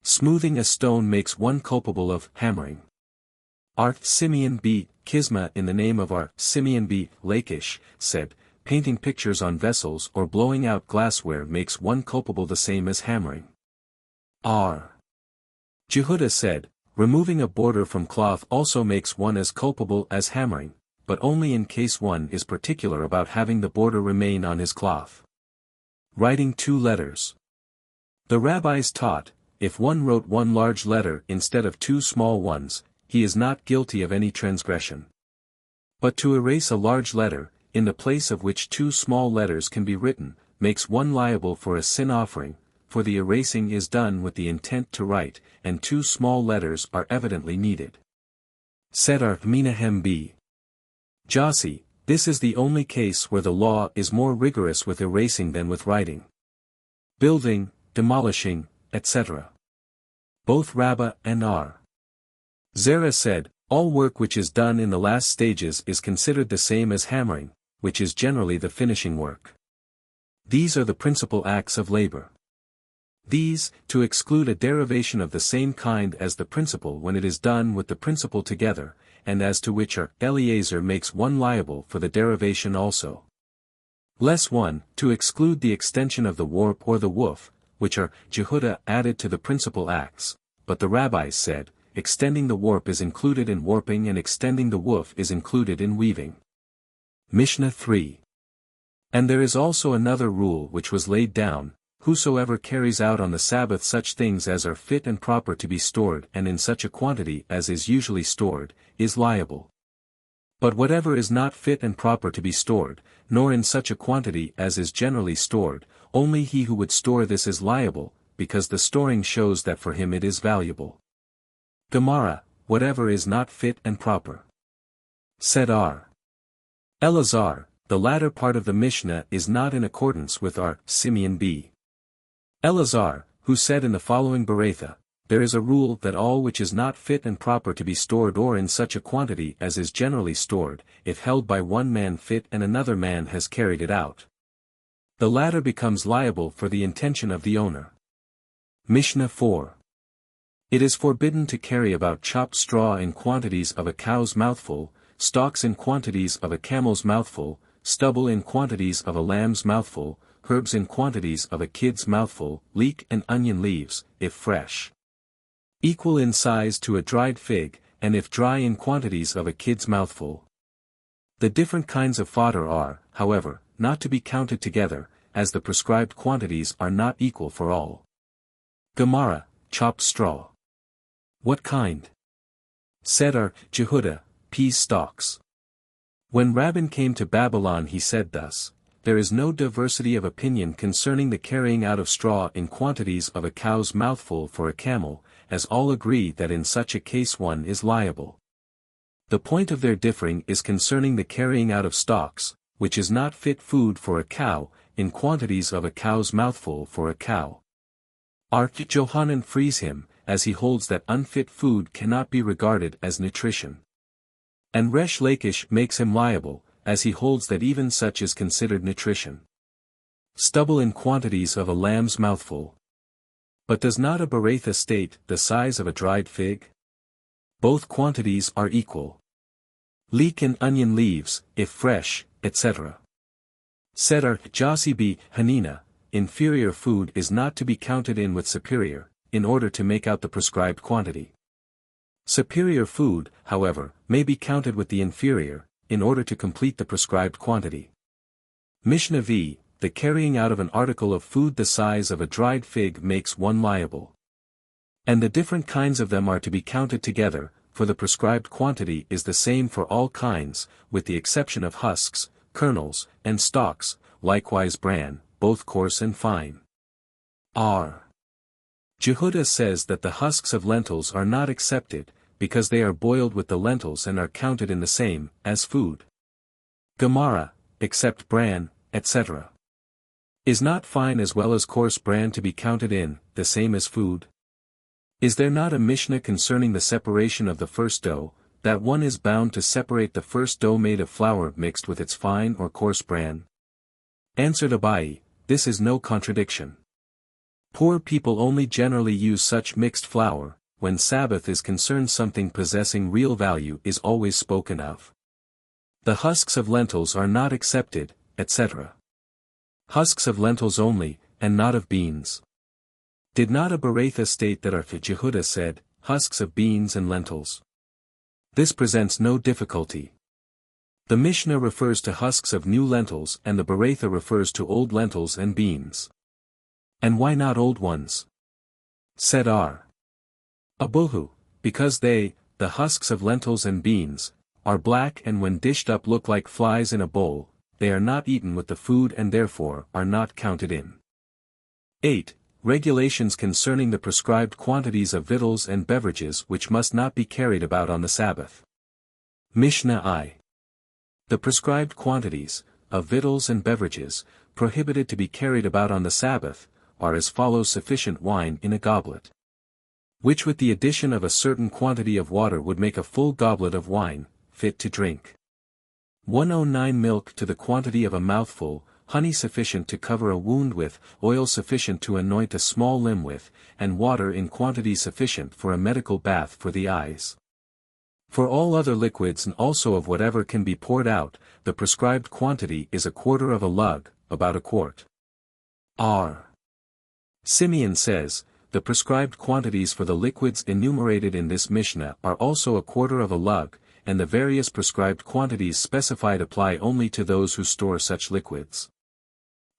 Smoothing a stone makes one culpable of hammering. R. Simeon B. Kisma in the name of R. Simeon B. Lakish, said, painting pictures on vessels or blowing out glassware makes one culpable the same as hammering. R. Jehudah said, removing a border from cloth also makes one as culpable as hammering, but only in case one is particular about having the border remain on his cloth. Writing 2 letters. The rabbis taught, if one wrote 1 large letter instead of 2 small ones, he is not guilty of any transgression. But to erase a large letter, in the place of which 2 small letters can be written, makes one liable for a sin offering, for the erasing is done with the intent to write, and 2 small letters are evidently needed. Said R. Menahem B. Jossi, this is the only case where the law is more rigorous with erasing than with writing. Building, demolishing, etc. Both Rabbah and R. Zerah said, all work which is done in the last stages is considered the same as hammering, which is generally the finishing work. These are the principal acts of labor. These, to exclude a derivation of the same kind as the principal when it is done with the principal together, and as to which are Eliezer makes one liable for the derivation also. Less one, to exclude the extension of the warp or the woof, which are Jehudah added to the principal acts, but the rabbis said, extending the warp is included in warping and extending the woof is included in weaving. Mishnah 3. And there is also another rule which was laid down, whosoever carries out on the Sabbath such things as are fit and proper to be stored and in such a quantity as is usually stored, is liable. But whatever is not fit and proper to be stored, nor in such a quantity as is generally stored, only he who would store this is liable, because the storing shows that for him it is valuable. Gemara, whatever is not fit and proper. Said R. Elazar, the latter part of the Mishnah is not in accordance with R. Simeon B. Elazar, who said in the following Beretha, there is a rule that all which is not fit and proper to be stored or in such a quantity as is generally stored, if held by one man fit and another man has carried it out, the latter becomes liable for the intention of the owner. Mishnah 4. It is forbidden to carry about chopped straw in quantities of a cow's mouthful, stalks in quantities of a camel's mouthful, stubble in quantities of a lamb's mouthful, herbs in quantities of a kid's mouthful, leek and onion leaves, if fresh, equal in size to a dried fig, and if dry in quantities of a kid's mouthful. The different kinds of fodder are, however, not to be counted together, as the prescribed quantities are not equal for all. Gemara, chopped straw. What kind? Said R. Jehudah, peas stalks. When Rabbi came to Babylon he said thus, there is no diversity of opinion concerning the carrying out of straw in quantities of a cow's mouthful for a camel, as all agree that in such a case one is liable. The point of their differing is concerning the carrying out of stalks, which is not fit food for a cow, in quantities of a cow's mouthful for a cow. R. Johanan frees him, as he holds that unfit food cannot be regarded as nutrition. And Resh Lakish makes him liable, as he holds that even such is considered nutrition. Stubble in quantities of a lamb's mouthful. But does not a Berakhot state the size of a dried fig? Both quantities are equal. Leek and onion leaves, if fresh, etc. Said Josibi Hanina, inferior food is not to be counted in with superior, in order to make out the prescribed quantity. Superior food, however, may be counted with the inferior, in order to complete the prescribed quantity. Mishnah v. The carrying out of an article of food the size of a dried fig makes one liable. And the different kinds of them are to be counted together, for the prescribed quantity is the same for all kinds, with the exception of husks, kernels, and stalks, likewise bran, both coarse and fine. R. Yehuda says that the husks of lentils are not accepted, because they are boiled with the lentils and are counted in the same, as food. Gemara, except bran, etc. Is not fine as well as coarse bran to be counted in, the same as food? Is there not a Mishnah concerning the separation of the first dough, that one is bound to separate the first dough made of flour mixed with its fine or coarse bran? Answered Abai, this is no contradiction. Poor people only generally use such mixed flour, when Sabbath is concerned something possessing real value is always spoken of. The husks of lentils are not accepted, etc. Husks of lentils only, and not of beans. Did not a Berakhot state that Yehuda said, husks of beans and lentils? This presents no difficulty. The Mishnah refers to husks of new lentils and the Berakhot refers to old lentils and beans. And why not old ones? Said R. Abuhu, because they, the husks of lentils and beans, are black and when dished up look like flies in a bowl, they are not eaten with the food and therefore are not counted in. 8. Regulations concerning the prescribed quantities of victuals and beverages which must not be carried about on the Sabbath. Mishnah I. The prescribed quantities, of victuals and beverages, prohibited to be carried about on the Sabbath, are as follows: sufficient wine in a goblet, which with the addition of a certain quantity of water would make a full goblet of wine, fit to drink. 109 milk to the quantity of a mouthful, honey sufficient to cover a wound with, oil sufficient to anoint a small limb with, and water in quantity sufficient for a medical bath for the eyes. For all other liquids and also of whatever can be poured out, the prescribed quantity is a quarter of a lug, about a quart. R. Simeon says, the prescribed quantities for the liquids enumerated in this Mishnah are also a quarter of a lug, and the various prescribed quantities specified apply only to those who store such liquids.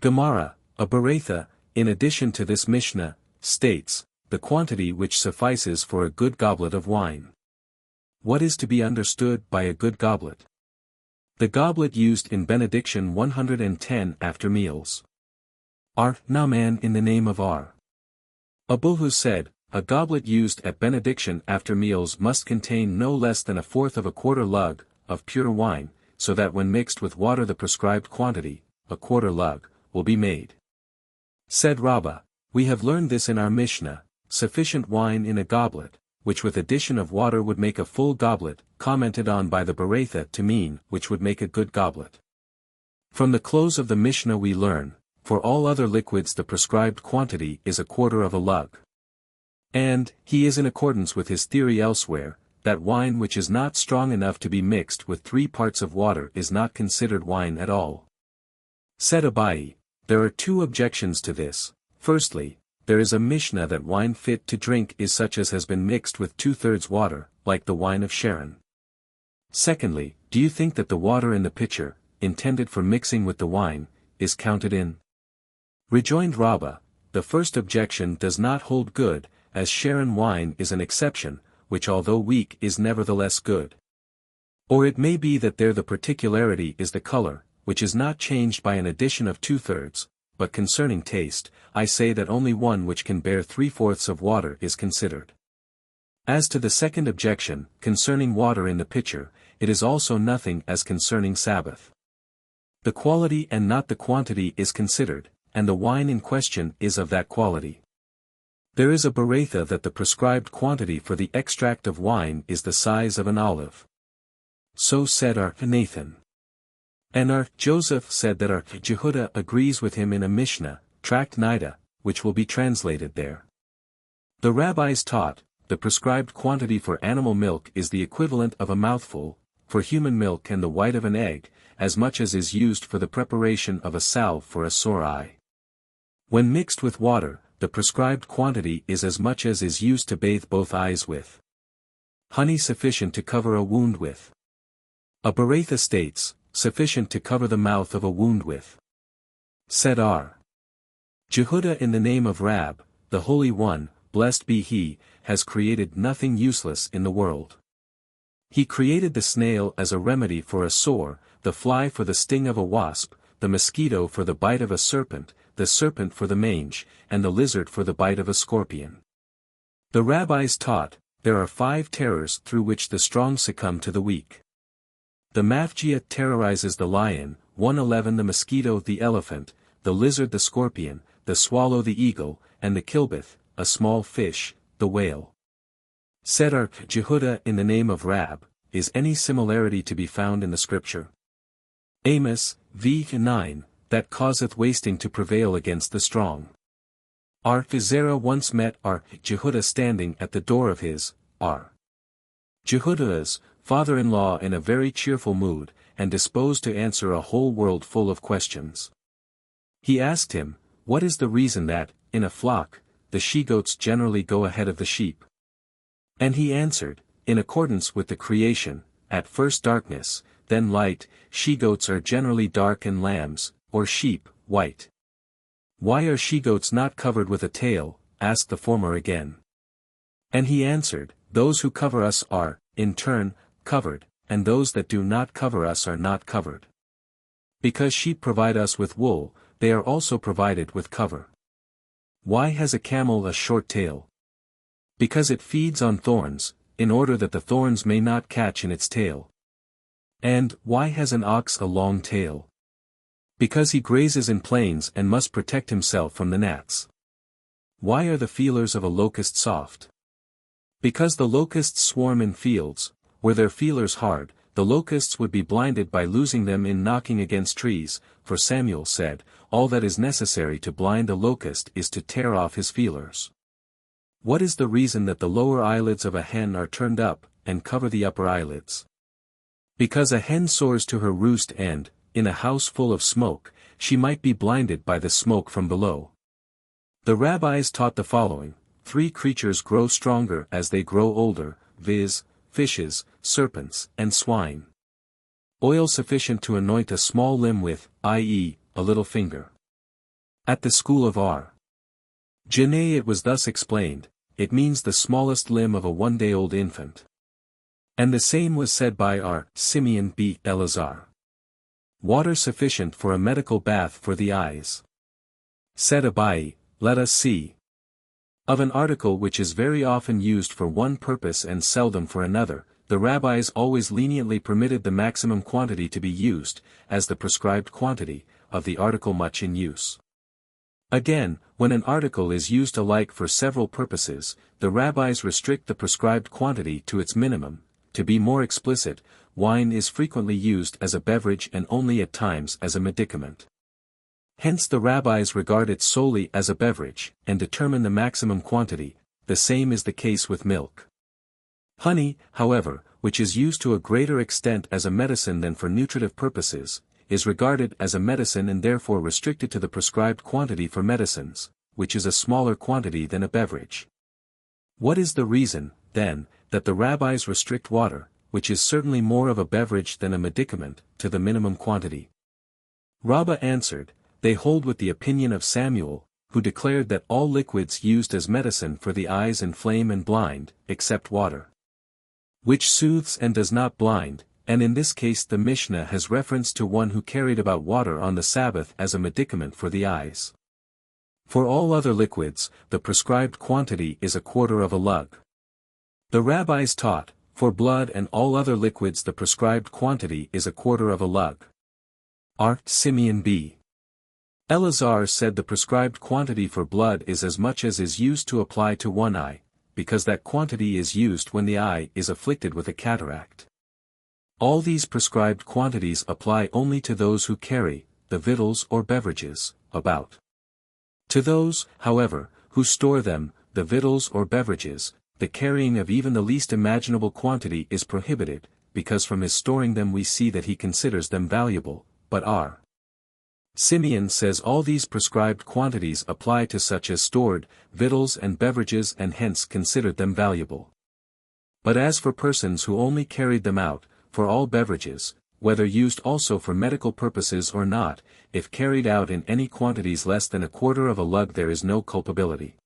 Gemara, a Berakhot, in addition to this Mishnah, states, the quantity which suffices for a good goblet of wine. What is to be understood by a good goblet? The goblet used in benediction 110 after meals. R. Naaman in the name of R. Abuhu said, a goblet used at benediction after meals must contain no less than a fourth of a quarter lug, of pure wine, so that when mixed with water the prescribed quantity, a quarter lug, will be made. Said Rabbi, we have learned this in our Mishnah, sufficient wine in a goblet, which with addition of water would make a full goblet, commented on by the Berakhot to mean which would make a good goblet. From the close of the Mishnah we learn, for all other liquids the prescribed quantity is a quarter of a lug. And, he is in accordance with his theory elsewhere, that wine which is not strong enough to be mixed with 3 parts of water is not considered wine at all. Said Abai, there are 2 objections to this. Firstly, there is a Mishnah that wine fit to drink is such as has been mixed with 2/3 water, like the wine of Sharon. Secondly, do you think that the water in the pitcher, intended for mixing with the wine, is counted in? Rejoined Rabbi, the first objection does not hold good, as Sharon wine is an exception, which although weak is nevertheless good. Or it may be that there the particularity is the color, which is not changed by an addition of 2/3, but concerning taste, I say that only one which can bear 3/4 of water is considered. As to the second objection, concerning water in the pitcher, it is also nothing as concerning Sabbath. The quality and not the quantity is considered, and the wine in question is of that quality. There is a Berakhot that the prescribed quantity for the extract of wine is the size of an olive. So said our Nathan. And our Joseph said that our Yehuda agrees with him in a Mishnah, Tract Nida, which will be translated there. The rabbis taught, the prescribed quantity for animal milk is the equivalent of a mouthful, for human milk and the white of an egg, as much as is used for the preparation of a salve for a sore eye. When mixed with water, the prescribed quantity is as much as is used to bathe both eyes with. Honey sufficient to cover a wound with. A Berakhot states, sufficient to cover the mouth of a wound with. Said R. Jehudah in the name of Rab, the Holy One, blessed be He, has created nothing useless in the world. He created the snail as a remedy for a sore, the fly for the sting of a wasp, the mosquito for the bite of a serpent for the mange, and the lizard for the bite of a scorpion. The rabbis taught, there are 5 terrors through which the strong succumb to the weak. The mafjia terrorizes the lion, 111 the mosquito the elephant, the lizard the scorpion, the swallow the eagle, and the kilbith, a small fish, the whale. Said R. Jehudah in the name of Rab, is any similarity to be found in the scripture? Amos, v. 9, that causeth wasting to prevail against the strong. R. Zerah once met R. Jehudah standing at the door of his, R. Jehudah's, father-in-law in a very cheerful mood, and disposed to answer a whole world full of questions. He asked him, what is the reason that, in a flock, the she-goats generally go ahead of the sheep? And he answered, in accordance with the creation, at first darkness, then light, she-goats are generally dark and lambs, or sheep, white. Why are she-goats not covered with a tail? Asked the former again. And he answered, those who cover us are, in turn, covered, and those that do not cover us are not covered. Because sheep provide us with wool, they are also provided with cover. Why has a camel a short tail? Because it feeds on thorns, in order that the thorns may not catch in its tail. And, why has an ox a long tail? Because he grazes in plains and must protect himself from the gnats. Why are the feelers of a locust soft? Because the locusts swarm in fields, were their feelers hard, the locusts would be blinded by losing them in knocking against trees, for Samuel said, all that is necessary to blind a locust is to tear off his feelers. What is the reason that the lower eyelids of a hen are turned up, and cover the upper eyelids? Because a hen soars to her roost and, in a house full of smoke, she might be blinded by the smoke from below. The rabbis taught the following, 3 creatures grow stronger as they grow older, viz., fishes, serpents, and swine. Oil sufficient to anoint a small limb with, i.e., a little finger. At the school of R. Janneh it was thus explained, it means the smallest limb of a one-day-old infant. And the same was said by R. Simeon b. Elazar. Water sufficient for a medical bath for the eyes. Said Abai, let us see. Of an article which is very often used for one purpose and seldom for another, the rabbis always leniently permitted the maximum quantity to be used, as the prescribed quantity, of the article much in use. Again, when an article is used alike for several purposes, the rabbis restrict the prescribed quantity to its minimum. To be more explicit, wine is frequently used as a beverage and only at times as a medicament. Hence the rabbis regard it solely as a beverage, and determine the maximum quantity. The same is the case with milk. Honey, however, which is used to a greater extent as a medicine than for nutritive purposes, is regarded as a medicine and therefore restricted to the prescribed quantity for medicines, which is a smaller quantity than a beverage. What is the reason, then, that the rabbis restrict water, which is certainly more of a beverage than a medicament, to the minimum quantity? Rabbi answered, they hold with the opinion of Samuel, who declared that all liquids used as medicine for the eyes inflame and blind, except water, which soothes and does not blind, and in this case the Mishnah has reference to one who carried about water on the Sabbath as a medicament for the eyes. For all other liquids, the prescribed quantity is 1/4 of a lug. The rabbis taught, for blood and all other liquids the prescribed quantity is 1/4 of a lug. R. Simeon b. Elazar said the prescribed quantity for blood is as much as is used to apply to one eye, because that quantity is used when the eye is afflicted with a cataract. All these prescribed quantities apply only to those who carry, the victuals or beverages, about. To those, however, who store them, the victuals or beverages, the carrying of even the least imaginable quantity is prohibited, because from his storing them we see that he considers them valuable, but R. Simeon says all these prescribed quantities apply to such as stored, victuals and beverages and hence considered them valuable. But as for persons who only carried them out, for all beverages, whether used also for medical purposes or not, if carried out in any quantities less than a quarter of a lug there is no culpability.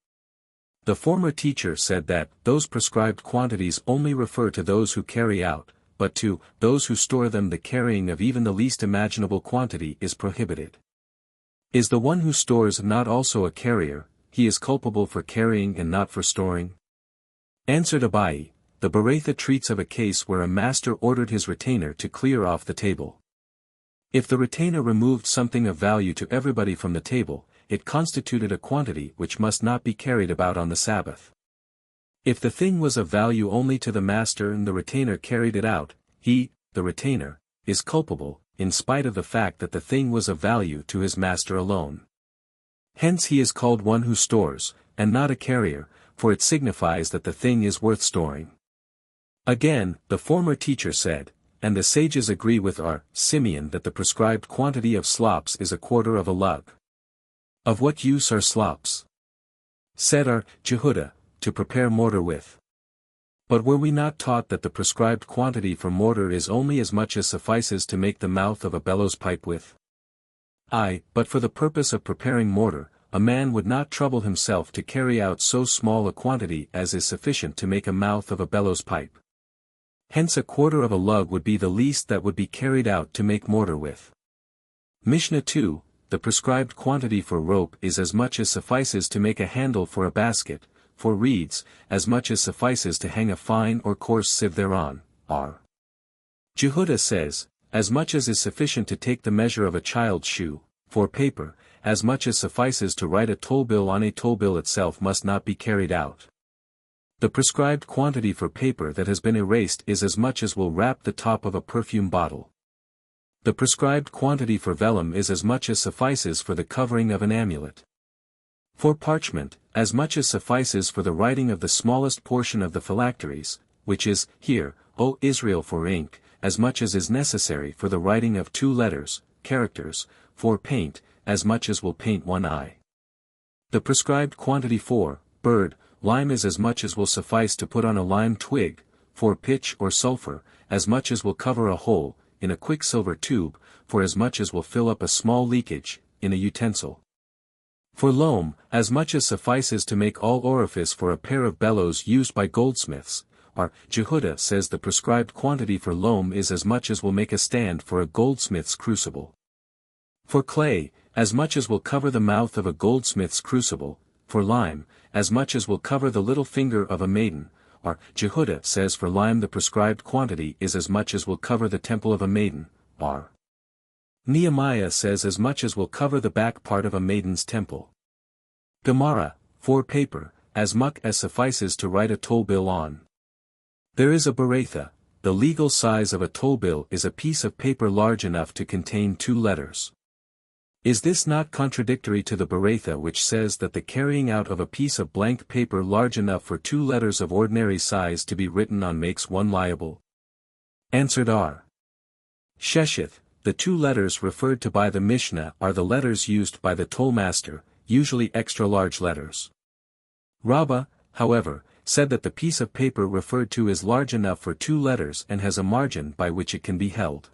The former teacher said that those prescribed quantities only refer to those who carry out, but to those who store them the carrying of even the least imaginable quantity is prohibited. Is the one who stores not also a carrier? He is culpable for carrying and not for storing? Answered Abai, the Berakhot treats of a case where a master ordered his retainer to clear off the table. If the retainer removed something of value to everybody from the table, it constituted a quantity which must not be carried about on the Sabbath. If the thing was of value only to the master and the retainer carried it out, he, the retainer, is culpable, in spite of the fact that the thing was of value to his master alone. Hence he is called one who stores, and not a carrier, for it signifies that the thing is worth storing. Again, the former teacher said, and the sages agree with R. Simeon that the prescribed quantity of slops is a quarter of a lug. Of what use are slops? Said R. Jehudah, to prepare mortar with. But were we not taught that the prescribed quantity for mortar is only as much as suffices to make the mouth of a bellows pipe with? Aye, but for the purpose of preparing mortar, a man would not trouble himself to carry out so small a quantity as is sufficient to make a mouth of a bellows pipe. Hence a quarter of a lug would be the least that would be carried out to make mortar with. Mishnah 2, the prescribed quantity for rope is as much as suffices to make a handle for a basket, for reeds, as much as suffices to hang a fine or coarse sieve thereon. R. Jehudah says, as much as is sufficient to take the measure of a child's shoe, for paper, as much as suffices to write a toll bill on a toll bill itself must not be carried out. The prescribed quantity for paper that has been erased is as much as will wrap the top of a perfume bottle. The prescribed quantity for vellum is as much as suffices for the covering of an amulet. For parchment, as much as suffices for the writing of the smallest portion of the phylacteries, which is, here, O Israel for ink, as much as is necessary for the writing of 2 letters, characters, for paint, as much as will paint one eye. The prescribed quantity for bird, lime is as much as will suffice to put on a lime twig, for pitch or sulfur, as much as will cover a hole, in a quicksilver tube, for as much as will fill up a small leakage, in a utensil. For loam, as much as suffices to make all orifice for a pair of bellows used by goldsmiths. R. Jehudah says the prescribed quantity for loam is as much as will make a stand for a goldsmith's crucible. For clay, as much as will cover the mouth of a goldsmith's crucible, for lime, as much as will cover the little finger of a maiden. R. Jehudah says for lime the prescribed quantity is as much as will cover the temple of a maiden. R. Nehemiah says as much as will cover the back part of a maiden's temple. Gemara, for paper, as much as suffices to write a toll bill on. There is a Berakhot, the legal size of a toll bill is a piece of paper large enough to contain 2 letters. Is this not contradictory to the Berakhot which says that the carrying out of a piece of blank paper large enough for 2 letters of ordinary size to be written on makes one liable? Answered R. Shesheth, the 2 letters referred to by the Mishnah are the letters used by the tollmaster, usually extra-large letters. Rabbi, however, said that the piece of paper referred to is large enough for 2 letters and has a margin by which it can be held.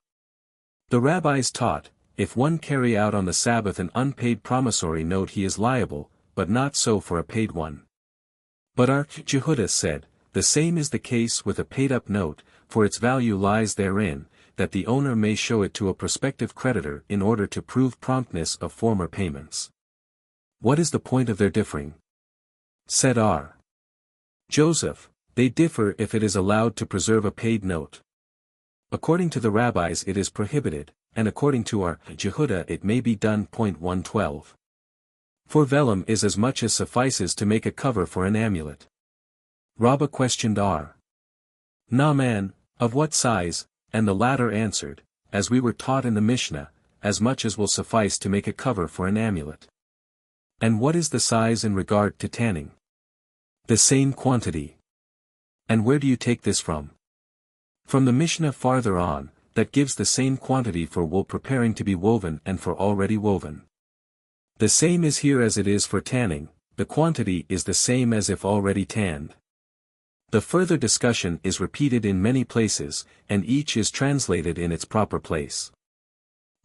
The rabbis taught, if one carry out on the Sabbath an unpaid promissory note he is liable, but not so for a paid one. But R. Jehudah said, the same is the case with a paid-up note, for its value lies therein, that the owner may show it to a prospective creditor in order to prove promptness of former payments. What is the point of their differing? Said R. Joseph, they differ if it is allowed to preserve a paid note. According to the rabbis it is prohibited, and according to R. Jehudah it may be done. 112. For vellum is as much as suffices to make a cover for an amulet. Rabbi questioned R. Naaman, of what size, and the latter answered, as we were taught in the Mishnah, as much as will suffice to make a cover for an amulet. And what is the size in regard to tanning? The same quantity. And where do you take this from? From the Mishnah farther on, that gives the same quantity for wool preparing to be woven and for already woven. The same is here as it is for tanning, the quantity is the same as if already tanned. The further discussion is repeated in many places, and each is translated in its proper place.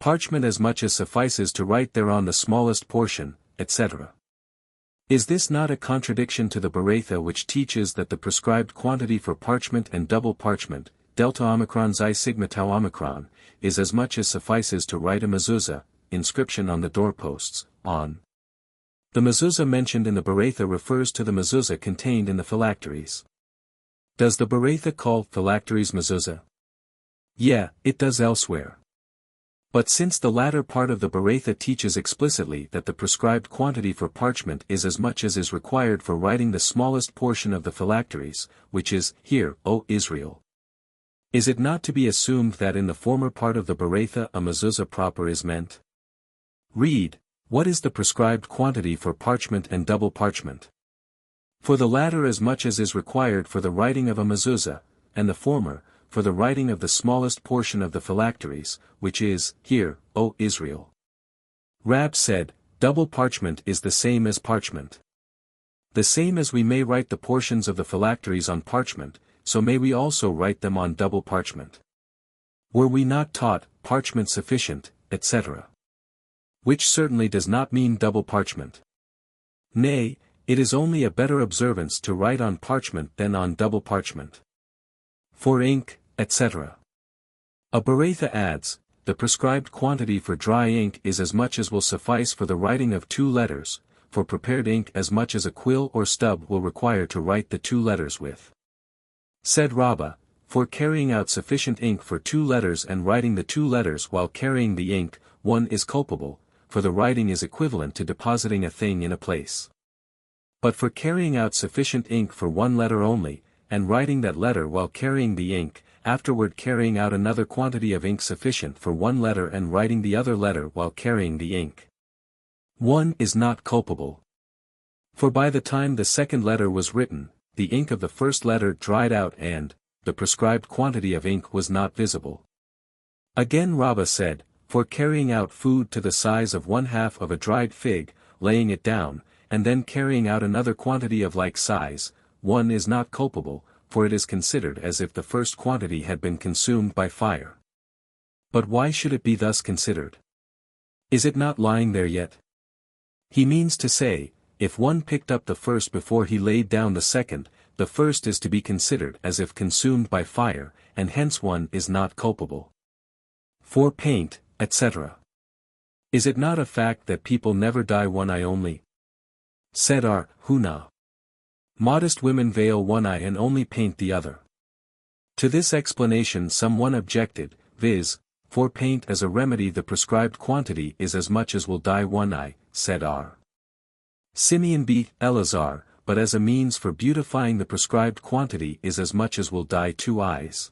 Parchment as much as suffices to write thereon the smallest portion, etc. Is this not a contradiction to the Berakhot which teaches that the prescribed quantity for parchment and double parchment, delta omicron xi sigma tau omicron, is as much as suffices to write a mezuzah, inscription on the doorposts, on. The mezuzah mentioned in the Berakhot refers to the mezuzah contained in the phylacteries. Does the Berakhot call phylacteries mezuzah? Yeah, it does elsewhere. But since the latter part of the Berakhot teaches explicitly that the prescribed quantity for parchment is as much as is required for writing the smallest portion of the phylacteries, which is, Hear, O Israel. Is it not to be assumed that in the former part of the Berakhot a mezuzah proper is meant? Read, what is the prescribed quantity for parchment and double parchment? For the latter as much as is required for the writing of a mezuzah, and the former, for the writing of the smallest portion of the phylacteries, which is, Hear, O Israel. Rab said, double parchment is the same as parchment. The same as we may write the portions of the phylacteries on parchment, so may we also write them on double parchment. Were we not taught, parchment sufficient, etc. Which certainly does not mean double parchment. Nay, it is only a better observance to write on parchment than on double parchment. For ink, etc. A Berakhot adds, the prescribed quantity for dry ink is as much as will suffice for the writing of 2 letters, for prepared ink as much as a quill or stub will require to write the 2 letters with. Said Rabbi, for carrying out sufficient ink for 2 letters and writing the 2 letters while carrying the ink, one is culpable, for the writing is equivalent to depositing a thing in a place. But for carrying out sufficient ink for 1 letter only, and writing that letter while carrying the ink, afterward carrying out another quantity of ink sufficient for 1 letter and writing the other letter while carrying the ink, one is not culpable. For by the time the second letter was written, the ink of the first letter dried out and, the prescribed quantity of ink was not visible. Again Rabbi said, for carrying out food to the size of 1/2 of a dried fig, laying it down, and then carrying out another quantity of like size, one is not culpable, for it is considered as if the first quantity had been consumed by fire. But why should it be thus considered? Is it not lying there yet? He means to say, if one picked up the first before he laid down the second, the first is to be considered as if consumed by fire, and hence one is not culpable. For paint, etc. Is it not a fact that people never dye one eye only? Said Hanukah. Modest women veil one eye and only paint the other. To this explanation someone objected, viz., for paint as a remedy the prescribed quantity is as much as will dye one eye, said Simeon b. Elazar, but as a means for beautifying the prescribed quantity is as much as will dye 2 eyes.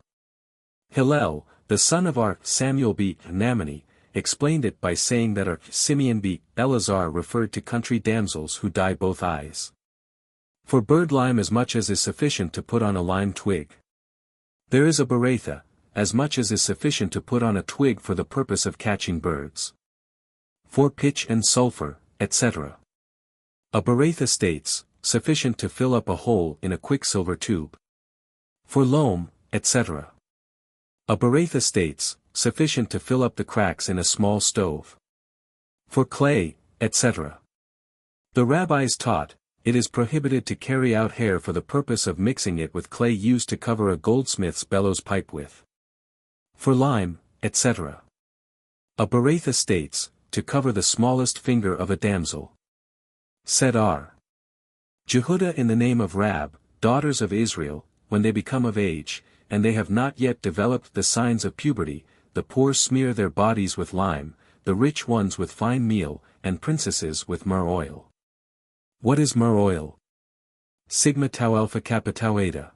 Hillel, the son of Samuel b. Namani, explained it by saying that Simeon b. Elazar referred to country damsels who dye both eyes. For bird lime as much as is sufficient to put on a lime twig. There is a Berakhot, as much as is sufficient to put on a twig for the purpose of catching birds. For pitch and sulfur, etc. A Berakhot states, sufficient to fill up a hole in a quicksilver tube. For loam, etc. A Berakhot states, sufficient to fill up the cracks in a small stove. For clay, etc. The rabbis taught, it is prohibited to carry out hair for the purpose of mixing it with clay used to cover a goldsmith's bellows pipe with. For lime, etc. A Berakhot states, to cover the smallest finger of a damsel. Said Jehudah in the name of Rab, daughters of Israel, when they become of age, and they have not yet developed the signs of puberty, the poor smear their bodies with lime, the rich ones with fine meal, and princesses with myrrh oil. What is myrrh oil? Sigma tau alpha kappa tau eta.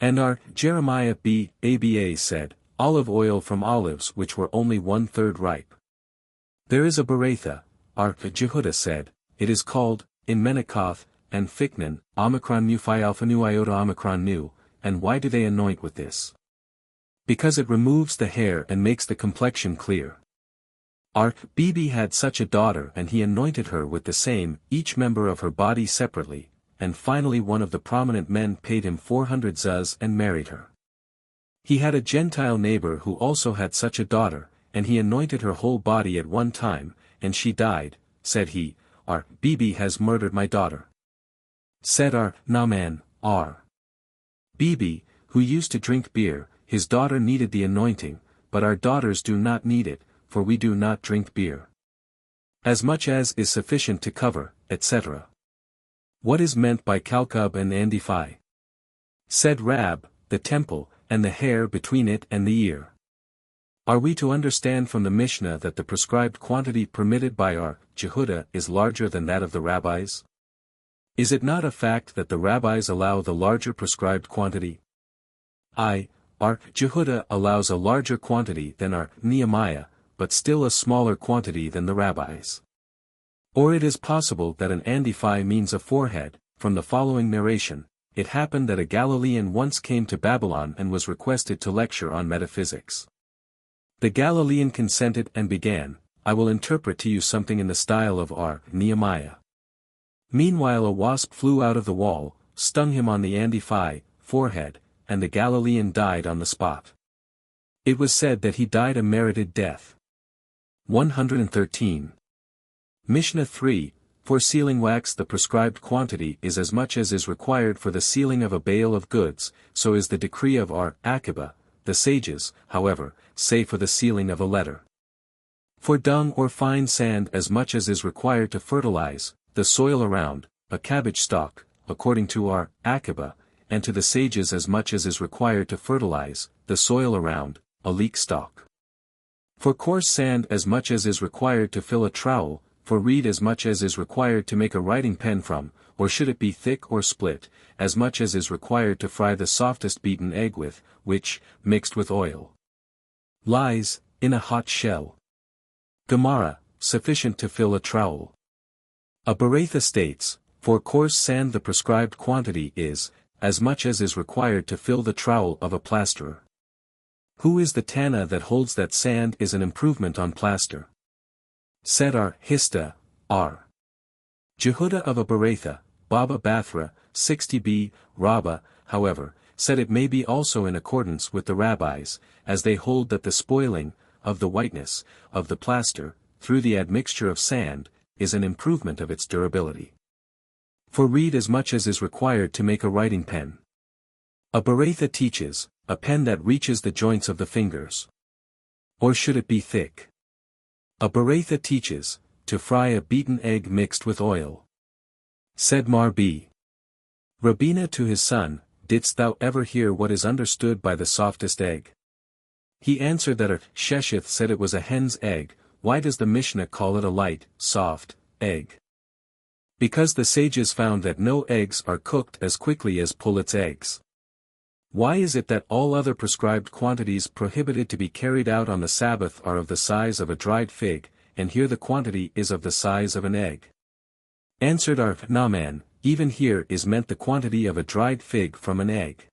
And Jeremiah b. Aba said, olive oil from olives which were only 1/3 ripe. There is a Berakhot, Jehudah said, it is called, in Menikoth, and Fiknan, Omicron mu phi alpha nu iota Omicron nu, and why do they anoint with this? Because it removes the hair and makes the complexion clear. Bibi had such a daughter and he anointed her with the same, each member of her body separately, and finally one of the prominent men paid him 400 zuz and married her. He had a Gentile neighbor who also had such a daughter, and he anointed her whole body at one time, and she died. Said he, Bibi has murdered my daughter. Said Naaman, Bibi, who used to drink beer, his daughter needed the anointing, but our daughters do not need it, for we do not drink beer. As much as is sufficient to cover, etc. What is meant by Kalkub and Andiphi? Said Rab, the temple, and the hair between it and the ear. Are we to understand from the Mishnah that the prescribed quantity permitted by Jehudah is larger than that of the rabbis? Is it not a fact that the rabbis allow the larger prescribed quantity? Jehudah allows a larger quantity than Nehemiah, but still a smaller quantity than the rabbis. Or it is possible that an Andiphi means a forehead. From the following narration, it happened that a Galilean once came to Babylon and was requested to lecture on metaphysics. The Galilean consented and began, I will interpret to you something in the style of Nehemiah. Meanwhile a wasp flew out of the wall, stung him on the Andiphi, forehead, and the Galilean died on the spot. It was said that he died a merited death. 113. Mishnah 3, for sealing wax the prescribed quantity is as much as is required for the sealing of a bale of goods, so is the decree of Aqiba. The sages, however, say for the sealing of a letter. For dung or fine sand as much as is required to fertilize the soil around a cabbage stalk, according to Aqiba, and to the sages as much as is required to fertilize the soil around a leek stalk. For coarse sand as much as is required to fill a trowel, for reed as much as is required to make a writing pen from, or should it be thick or split, as much as is required to fry the softest beaten egg with, which, mixed with oil, lies in a hot shell. Gemara, sufficient to fill a trowel. A Berakhot states, for coarse sand the prescribed quantity is, as much as is required to fill the trowel of a plasterer. Who is the Tana that holds that sand is an improvement on plaster? Said Hista, Jehudah of a Berakhot, Baba Bathra, 60b, Rabba, however, said it may be also in accordance with the rabbis, as they hold that the spoiling of the whiteness of the plaster, through the admixture of sand, is an improvement of its durability. For reed as much as is required to make a writing pen. A Berakhot teaches, a pen that reaches the joints of the fingers. Or should it be thick? A Berakhot teaches, to fry a beaten egg mixed with oil. Said Marbi. Rabina to his son, didst thou ever hear what is understood by the softest egg? He answered that Shesheth said it was a hen's egg. Why does the Mishnah call it a light, soft, egg? Because the sages found that no eggs are cooked as quickly as pullets' eggs. Why is it that all other prescribed quantities prohibited to be carried out on the Sabbath are of the size of a dried fig, and here the quantity is of the size of an egg? Answered Naaman, even here is meant the quantity of a dried fig from an egg.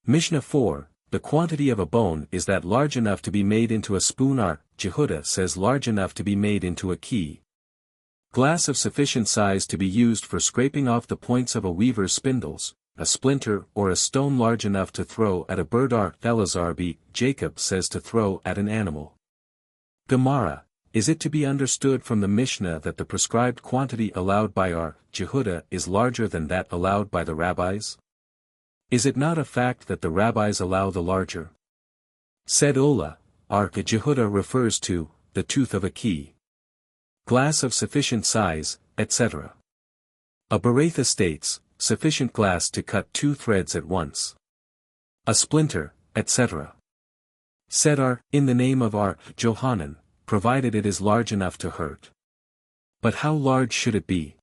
Mishnah 4, the quantity of a bone is that large enough to be made into a spoon. Jehudah says large enough to be made into a key. Glass of sufficient size to be used for scraping off the points of a weaver's spindles, a splinter or a stone large enough to throw at a bird. Elazar b. Jacob says to throw at an animal. Gemara, is it to be understood from the Mishnah that the prescribed quantity allowed by Jehudah is larger than that allowed by the rabbis? Is it not a fact that the rabbis allow the larger? Said Ola, Jehudah refers to the tooth of a key. Glass of sufficient size, etc. A Berakhot states, sufficient glass to cut 2 threads at once. A splinter, etc. Said in the name of Johanan, provided it is large enough to hurt. But how large should it be?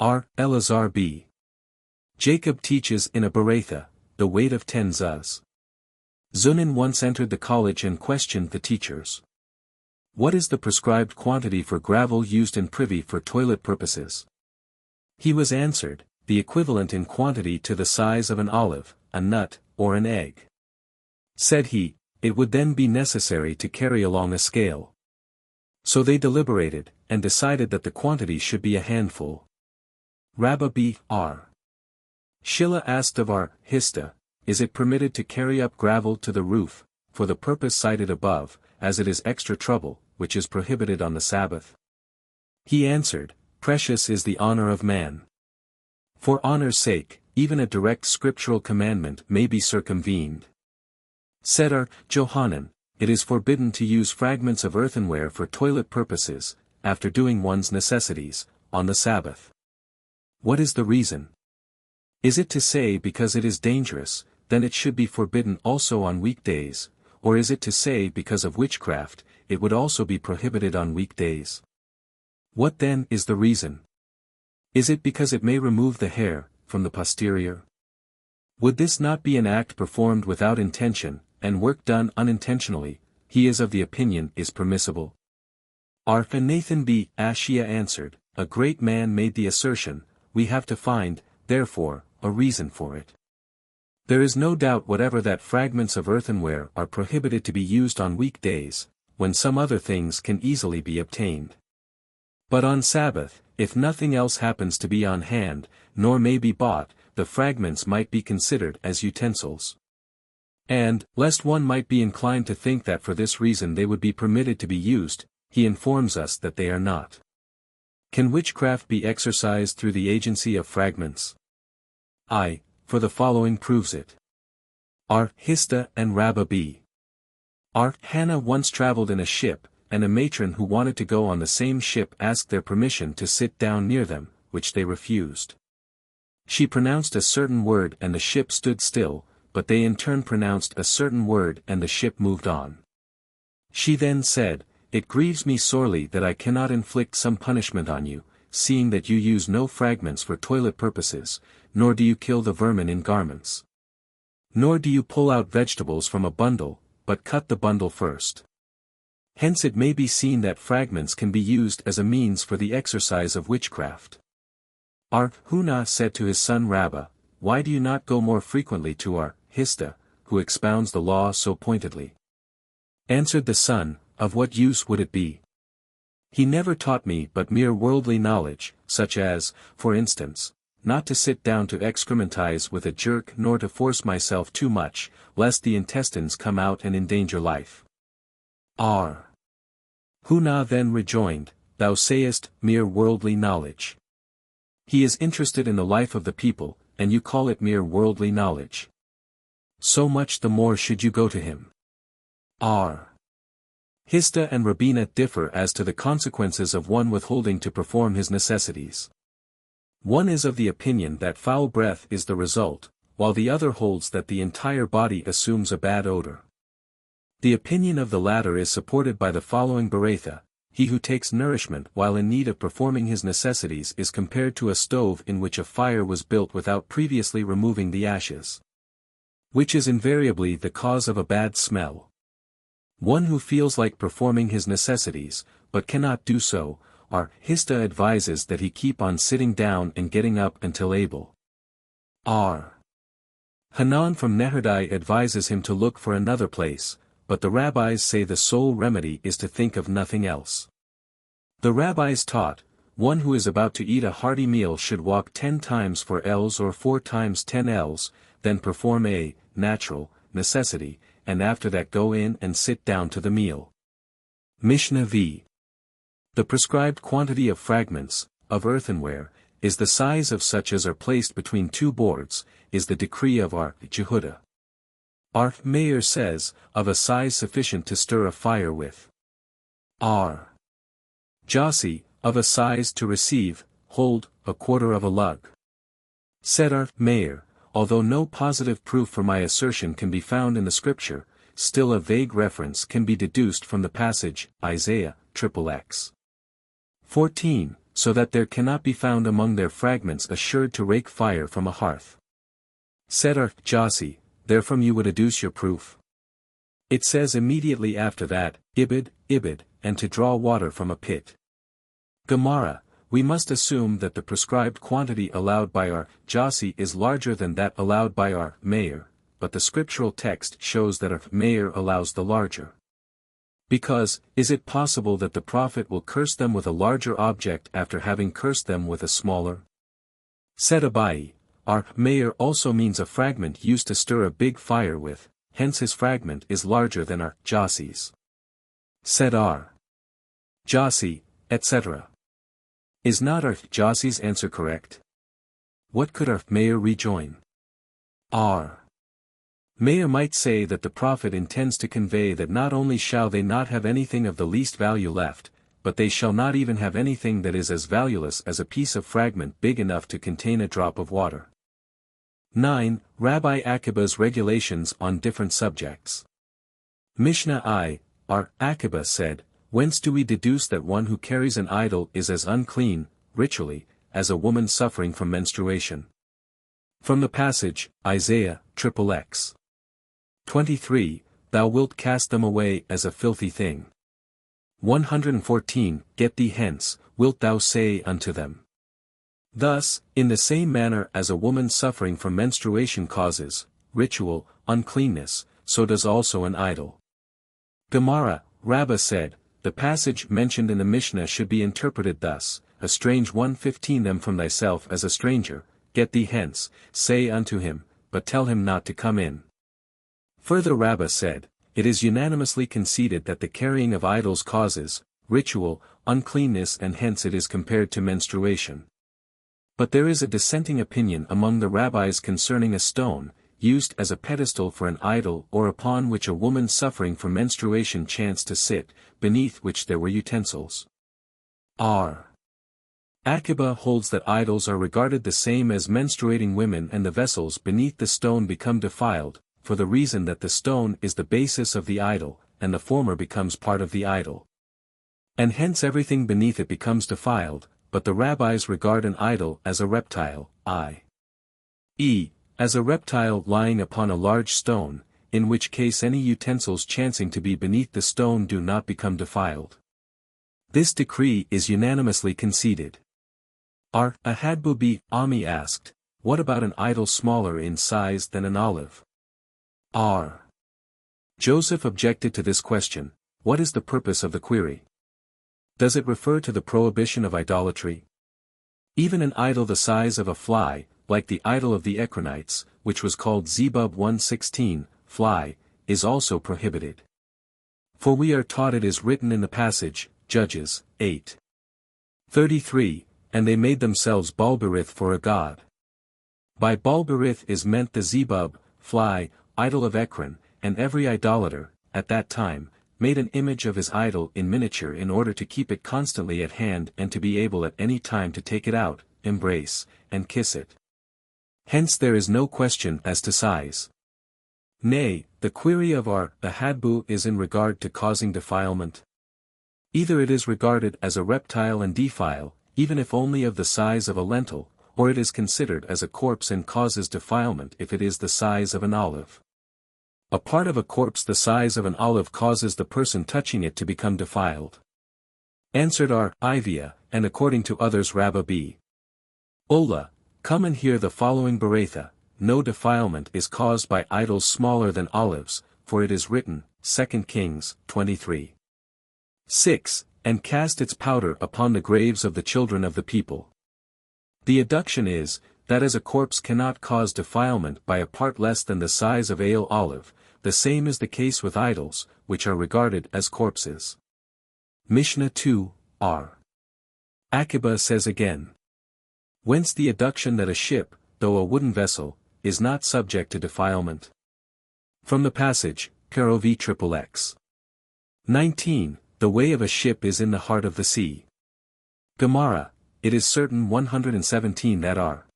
Elazar b. Jacob teaches in a Berakhot, the weight of 10 zuz. Zunin once entered the college and questioned the teachers. What is the prescribed quantity for gravel used in privy for toilet purposes? He was answered, the equivalent in quantity to the size of an olive, a nut, or an egg. Said he, it would then be necessary to carry along a scale. So they deliberated, and decided that the quantity should be a handful. Rabbi B. R. Shilla asked of our Hista, is it permitted to carry up gravel to the roof, for the purpose cited above, as it is extra trouble, which is prohibited on the Sabbath? He answered, precious is the honor of man. For honor's sake, even a direct scriptural commandment may be circumvened. Said our Johanan, it is forbidden to use fragments of earthenware for toilet purposes, after doing one's necessities, on the Sabbath. What is the reason? Is it to say because it is dangerous, then it should be forbidden also on weekdays, or is it to say because of witchcraft, it would also be prohibited on weekdays? What then is the reason? Is it because it may remove the hair from the posterior? Would this not be an act performed without intention, and work done unintentionally? He is of the opinion is permissible. Arfa Nathan B. Ashia answered, a great man made the assertion, we have to find, therefore, a reason for it. There is no doubt whatever that fragments of earthenware are prohibited to be used on weekdays, when some other things can easily be obtained. But on Sabbath, if nothing else happens to be on hand, nor may be bought, the fragments might be considered as utensils. And, lest one might be inclined to think that for this reason they would be permitted to be used, he informs us that they are not. Can witchcraft be exercised through the agency of fragments? For the following proves it. Our Hista and Rabbi B. Our Hannah once traveled in a ship, and a matron who wanted to go on the same ship asked their permission to sit down near them, which they refused. She pronounced a certain word and the ship stood still, but they in turn pronounced a certain word and the ship moved on. She then said, it grieves me sorely that I cannot inflict some punishment on you, seeing that you use no fragments for toilet purposes, nor do you kill the vermin in garments. Nor do you pull out vegetables from a bundle, but cut the bundle first. Hence it may be seen that fragments can be used as a means for the exercise of witchcraft. Our Hunah said to his son Rabbi, why do you not go more frequently to our Hista, who expounds the law so pointedly? Answered the son, of what use would it be? He never taught me but mere worldly knowledge, such as, for instance, not to sit down to excrementize with a jerk nor to force myself too much, lest the intestines come out and endanger life. R. Hunah then rejoined, thou sayest, mere worldly knowledge. He is interested in the life of the people, and you call it mere worldly knowledge. So much the more should you go to him. R. Hista and Rabina differ as to the consequences of one withholding to perform his necessities. One is of the opinion that foul breath is the result, while the other holds that the entire body assumes a bad odor. The opinion of the latter is supported by the following Berakhot, he who takes nourishment while in need of performing his necessities is compared to a stove in which a fire was built without previously removing the ashes, which is invariably the cause of a bad smell. One who feels like performing his necessities, but cannot do so, our Hista advises that he keep on sitting down and getting up until able. R. Hanan from Nehardai advises him to look for another place, but the rabbis say the sole remedy is to think of nothing else. The rabbis taught, one who is about to eat a hearty meal should walk 10 times 4 ells or 4 times 10 ells, then perform a natural necessity, and after that go in and sit down to the meal. Mishnah v. The prescribed quantity of fragments, of earthenware, is the size of such as are placed between 2 boards, is the decree of our Jehuda. Our Meir says, of a size sufficient to stir a fire with. R. Jossi, of a size to receive, hold, 1/4 of a lug. Said our Meir, although no positive proof for my assertion can be found in the scripture, still a vague reference can be deduced from the passage, Isaiah, XXX. 14, so that there cannot be found among their fragments assured to rake fire from a hearth. Said our Jossi, therefrom you would adduce your proof. It says immediately after that, ibid, and to draw water from a pit. Gemara, we must assume that the prescribed quantity allowed by our Jasi is larger than that allowed by our Meir, but the scriptural text shows that our Meir allows the larger. Because, is it possible that the prophet will curse them with a larger object after having cursed them with a smaller? Said Abai, our Meir also means a fragment used to stir a big fire with, hence his fragment is larger than our Jasi's. Said our Jasi, etc. Is not our Jasi's answer correct? What could our Meir rejoin? Our Meir might say that the prophet intends to convey that not only shall they not have anything of the least value left, but they shall not even have anything that is as valueless as a piece of fragment big enough to contain a drop of water. 9. Rabbi Aqiba's regulations on different subjects. Mishnah I, our Aqiba said, whence do we deduce that one who carries an idol is as unclean, ritually, as a woman suffering from menstruation? From the passage, Isaiah, XXX. 23, thou wilt cast them away as a filthy thing. 114, get thee hence, wilt thou say unto them. Thus, in the same manner as a woman suffering from menstruation causes, ritual, uncleanness, so does also an idol. Gemara, Rabbi said, the passage mentioned in the Mishnah should be interpreted thus, a strange one 15 them from thyself as a stranger, get thee hence, say unto him, but tell him not to come in. Further Rabbi said, it is unanimously conceded that the carrying of idols causes, ritual, uncleanness and hence it is compared to menstruation. But there is a dissenting opinion among the rabbis concerning a stone, used as a pedestal for an idol or upon which a woman suffering from menstruation chanced to sit, beneath which there were utensils. R. Aqiba holds that idols are regarded the same as menstruating women and the vessels beneath the stone become defiled, for the reason that the stone is the basis of the idol, and the former becomes part of the idol. And hence everything beneath it becomes defiled, but the rabbis regard an idol as a reptile, i.e., as a reptile lying upon a large stone, in which case any utensils chancing to be beneath the stone do not become defiled. This decree is unanimously conceded. Our Ahadbubi Ami asked, what about an idol smaller in size than an olive? R. Joseph objected to this question, what is the purpose of the query? Does it refer to the prohibition of idolatry? Even an idol the size of a fly, like the idol of the Ekronites, which was called Zebub 116, fly, is also prohibited. For we are taught it is written in the passage, Judges, 8:33, and they made themselves Balberith for a god. By Balberith is meant the Zebub, fly, idol of Ekron, and every idolater, at that time, made an image of his idol in miniature in order to keep it constantly at hand and to be able at any time to take it out, embrace, and kiss it. Hence there is no question as to size. Nay, the query of our Ahadbu is in regard to causing defilement. Either it is regarded as a reptile and defile, even if only of the size of a lentil, or it is considered as a corpse and causes defilement if it is the size of an olive. A part of a corpse the size of an olive causes the person touching it to become defiled. Answered our Ivia, and according to others Rabbi B. Ola, come and hear the following Beratha, no defilement is caused by idols smaller than olives, for it is written, 2 Kings, 23:6, and cast its powder upon the graves of the children of the people. The adduction is, that as a corpse cannot cause defilement by a part less than the size of ale olive, the same is the case with idols, which are regarded as corpses. Mishnah 2, R. Aqiba says again. Whence the adduction that a ship, though a wooden vessel, is not subject to defilement. From the passage, Caro v XXX. 19, the way of a ship is in the heart of the sea. Gemara, it is certain 117 that R.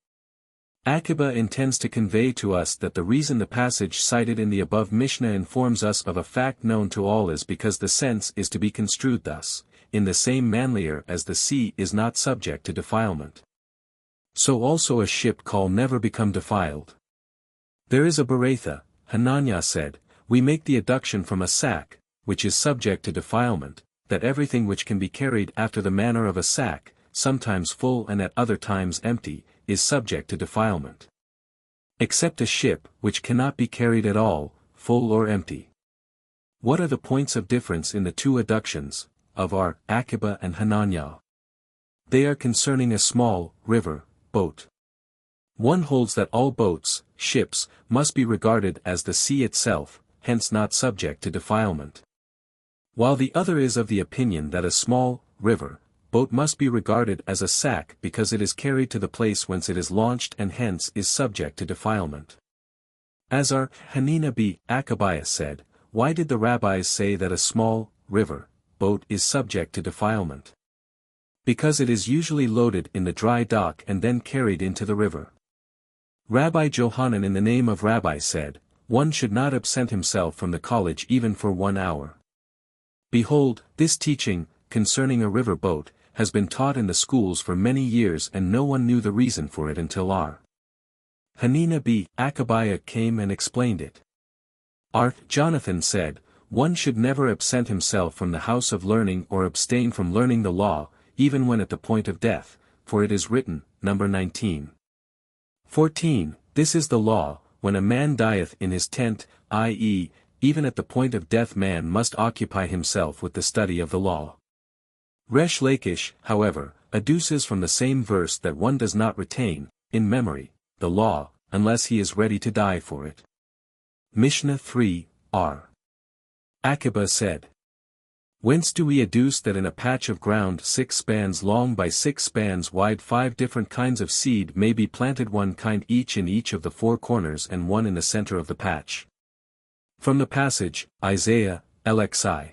Aqiba intends to convey to us that the reason the passage cited in the above Mishnah informs us of a fact known to all is because the sense is to be construed thus, in the same manner as the sea is not subject to defilement. So also a ship can never become defiled. There is a Beratha, Hananiah said, we make the adduction from a sack, which is subject to defilement, that everything which can be carried after the manner of a sack, sometimes full and at other times empty, is subject to defilement. Except a ship which cannot be carried at all, full or empty. What are the points of difference in the two adductions, of our Aqiba and Hanukah? They are concerning a small, river, boat. One holds that all boats, ships, must be regarded as the sea itself, hence not subject to defilement. While the other is of the opinion that a small, river, boat must be regarded as a sack because it is carried to the place whence it is launched and hence is subject to defilement. As our Hanukah Aqiba said, why did the rabbis say that a small, river, boat is subject to defilement? Because it is usually loaded in the dry dock and then carried into the river. Rabbi Johanan in the name of Rabbi said, one should not absent himself from the college even for 1 hour. Behold, this teaching, concerning a river boat, has been taught in the schools for many years and no one knew the reason for it until our Hanukah Aqiba came and explained it. Our Jonathan said, one should never absent himself from the house of learning or abstain from learning the law, even when at the point of death, for it is written, number 19. 14, this is the law, when a man dieth in his tent, i.e., even at the point of death man must occupy himself with the study of the law. Resh Lakish, however, adduces from the same verse that one does not retain, in memory, the law, unless he is ready to die for it. Mishnah 3, R. Aqiba said. Whence do we adduce that in a patch of ground 6 spans long by 6 spans wide 5 different kinds of seed may be planted, one kind each in each of the 4 corners and one in the center of the patch? From the passage, Isaiah, LXI.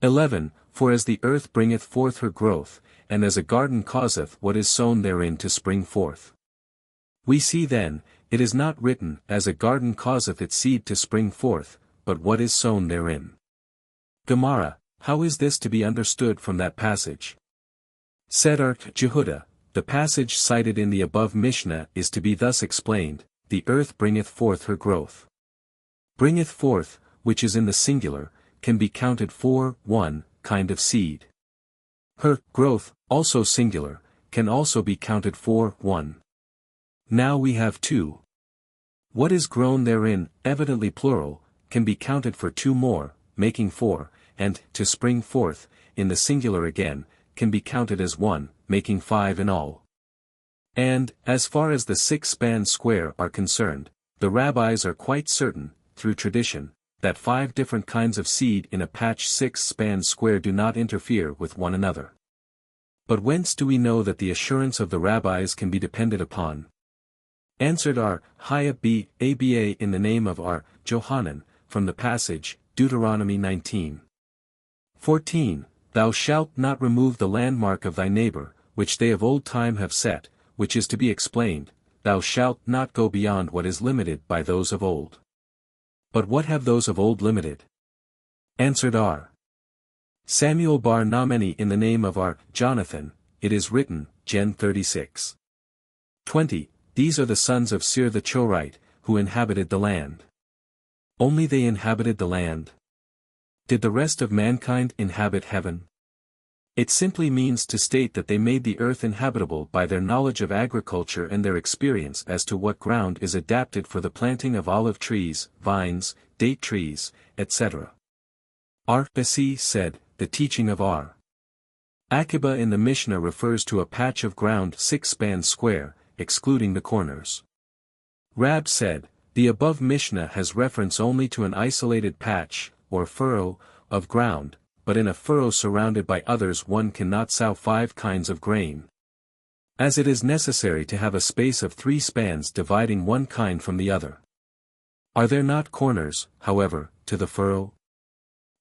11, for as the earth bringeth forth her growth, and as a garden causeth what is sown therein to spring forth. We see then, it is not written, as a garden causeth its seed to spring forth, but what is sown therein. Gemara, how is this to be understood from that passage? Said Jehuda, the passage cited in the above Mishnah is to be thus explained, the earth bringeth forth her growth. Bringeth forth, which is in the singular, can be counted for, 1, kind of seed. Her, growth, also singular, can also be counted for, 1. Now we have 2. What is grown therein, evidently plural, can be counted for 2 more, making 4, and, to spring forth, in the singular again, can be counted as 1, making 5 in all. And, as far as the 6-span square are concerned, the rabbis are quite certain, through tradition, that 5 different kinds of seed in a patch 6-span square do not interfere with one another. But whence do we know that the assurance of the rabbis can be depended upon? Answered our Aba in the name of our Johanan, from the passage, Deuteronomy 19. 14, thou shalt not remove the landmark of thy neighbor, which they of old time have set, which is to be explained, thou shalt not go beyond what is limited by those of old. But what have those of old limited? Answered our Samuel bar Nameni in the name of our Jonathan, it is written, Gen 36. 20, these are the sons of Seir the Chorite, who inhabited the land. Only they inhabited the land. Did the rest of mankind inhabit heaven? It simply means to state that they made the earth inhabitable by their knowledge of agriculture and their experience as to what ground is adapted for the planting of olive trees, vines, date trees, etc. Basi said, the teaching of our Aqiba in the Mishnah refers to a patch of ground 6 spans square, excluding the corners. Rab said, the above Mishnah has reference only to an isolated patch, or furrow, of ground, but in a furrow surrounded by others one cannot sow 5 kinds of grain. As it is necessary to have a space of 3 spans dividing one kind from the other. Are there not corners, however, to the furrow?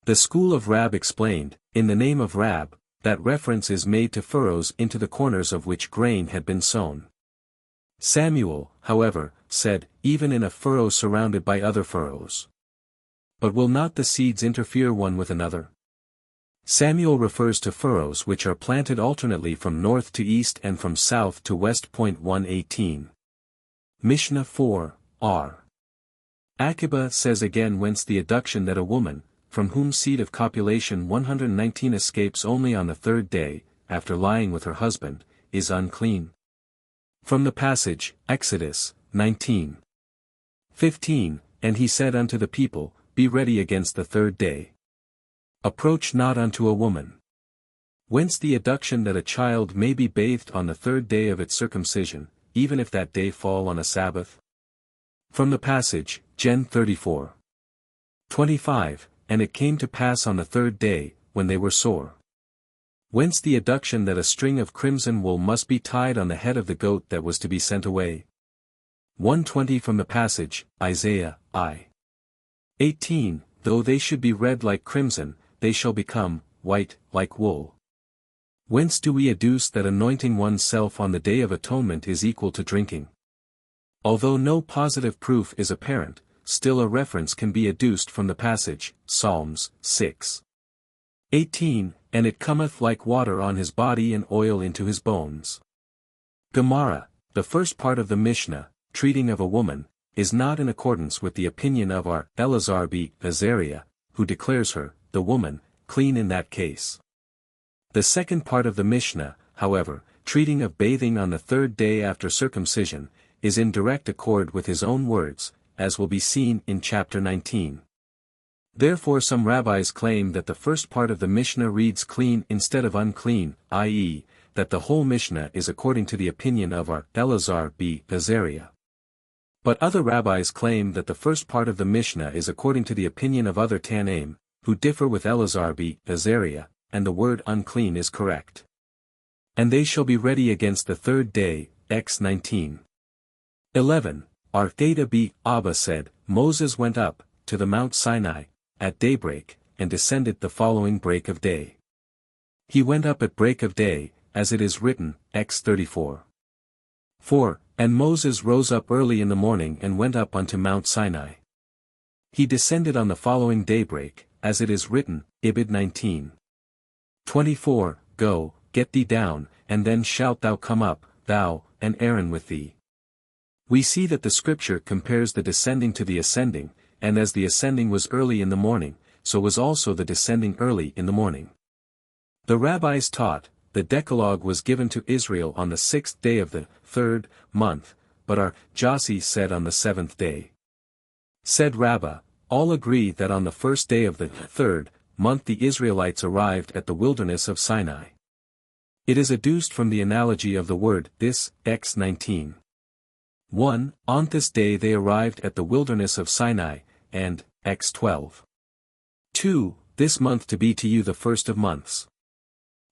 The school of Rab explained, in the name of Rab, that reference is made to furrows into the corners of which grain had been sown. Samuel, however, said, even in a furrow surrounded by other furrows. But will not the seeds interfere one with another? Samuel refers to furrows which are planted alternately from north to east and from south to west. 118. Mishnah 4, R. Aqiba says again whence the adduction that a woman, from whom seed of copulation 119 escapes only on the 3rd day, after lying with her husband, is unclean. From the passage, Exodus 19:15, and he said unto the people, Be ready against the third day. Approach not unto a woman. Whence the adduction that a child may be bathed on the third day of its circumcision, even if that day fall on a Sabbath? From the passage, Gen 34:25, and it came to pass on the third day, when they were sore. Whence the adduction that a string of crimson wool must be tied on the head of the goat that was to be sent away. 120 from the passage, Isaiah, I:18, Though they should be red like crimson, they shall become white like wool. Whence do we adduce that anointing one's self on the Day of Atonement is equal to drinking? Although no positive proof is apparent, still a reference can be adduced from the passage, Psalms 6:18, and it cometh like water on his body and oil into his bones. Gemara, the first part of the Mishnah, treating of a woman, is not in accordance with the opinion of our Elazar b. Azariah, who declares her, the woman, clean in that case. The second part of the Mishnah, however, treating of bathing on the third day after circumcision, is in direct accord with his own words, as will be seen in chapter 19. Therefore some rabbis claim that the first part of the Mishnah reads clean instead of unclean, i.e., that the whole Mishnah is according to the opinion of our Elazar b. Azariah. But other rabbis claim that the first part of the Mishnah is according to the opinion of other Tanaim, who differ with Elazar b. Azariah, and the word unclean is correct. And they shall be ready against the third day, X 19:11. Our Theta b. Abba said, Moses went up, to the Mount Sinai, at daybreak, and descended the following break of day. He went up at break of day, as it is written, X 34:4, and Moses rose up early in the morning and went up unto Mount Sinai. He descended on the following daybreak, as it is written, Ibid 19:24, Go, get thee down, and then shalt thou come up, thou, and Aaron with thee. We see that the scripture compares the descending to the ascending, and as the ascending was early in the morning, so was also the descending early in the morning. The rabbis taught, the Decalogue was given to Israel on the 6th day of the 3rd month, but our Jossi said on the 7th day. Said Rabbi, all agree that on the 1st day of the 3rd month the Israelites arrived at the wilderness of Sinai. It is adduced from the analogy of the word this, X 19:1, on this day they arrived at the wilderness of Sinai, and, X 12:2, this month to be to you the first of months.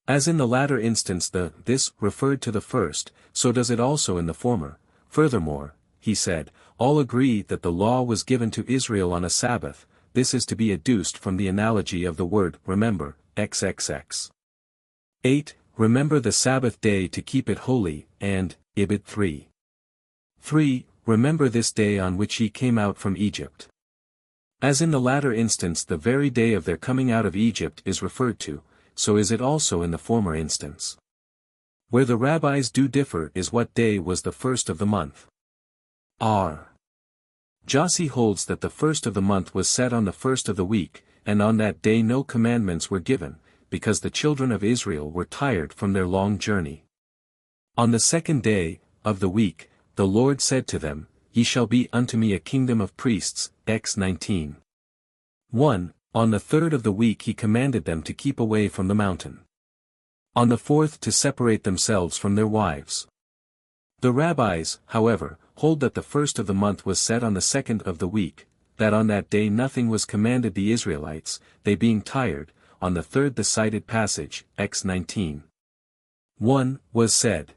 As in the latter instance the this referred to the first, so does it also in the former. Furthermore, he said, all agree that the law was given to Israel on a Sabbath. This is to be adduced from the analogy of the word remember, XXX. 8. Remember the Sabbath day to keep it holy, and, Ibid 3. Remember this day on which ye came out from Egypt. As in the latter instance the very day of their coming out of Egypt is referred to, so is it also in the former instance. Where the rabbis do differ is what day was the first of the month. R. Jossi holds that the first of the month was set on the first of the week, and on that day no commandments were given, because the children of Israel were tired from their long journey. On the second day of the week, the Lord said to them, Ye shall be unto me a kingdom of priests, X 19:1. On the third of the week he commanded them to keep away from the mountain. On the fourth to separate themselves from their wives. The rabbis, however, hold that the first of the month was set on the second of the week, that on that day nothing was commanded the Israelites, they being tired. On the third the cited passage, X 19:1, was said.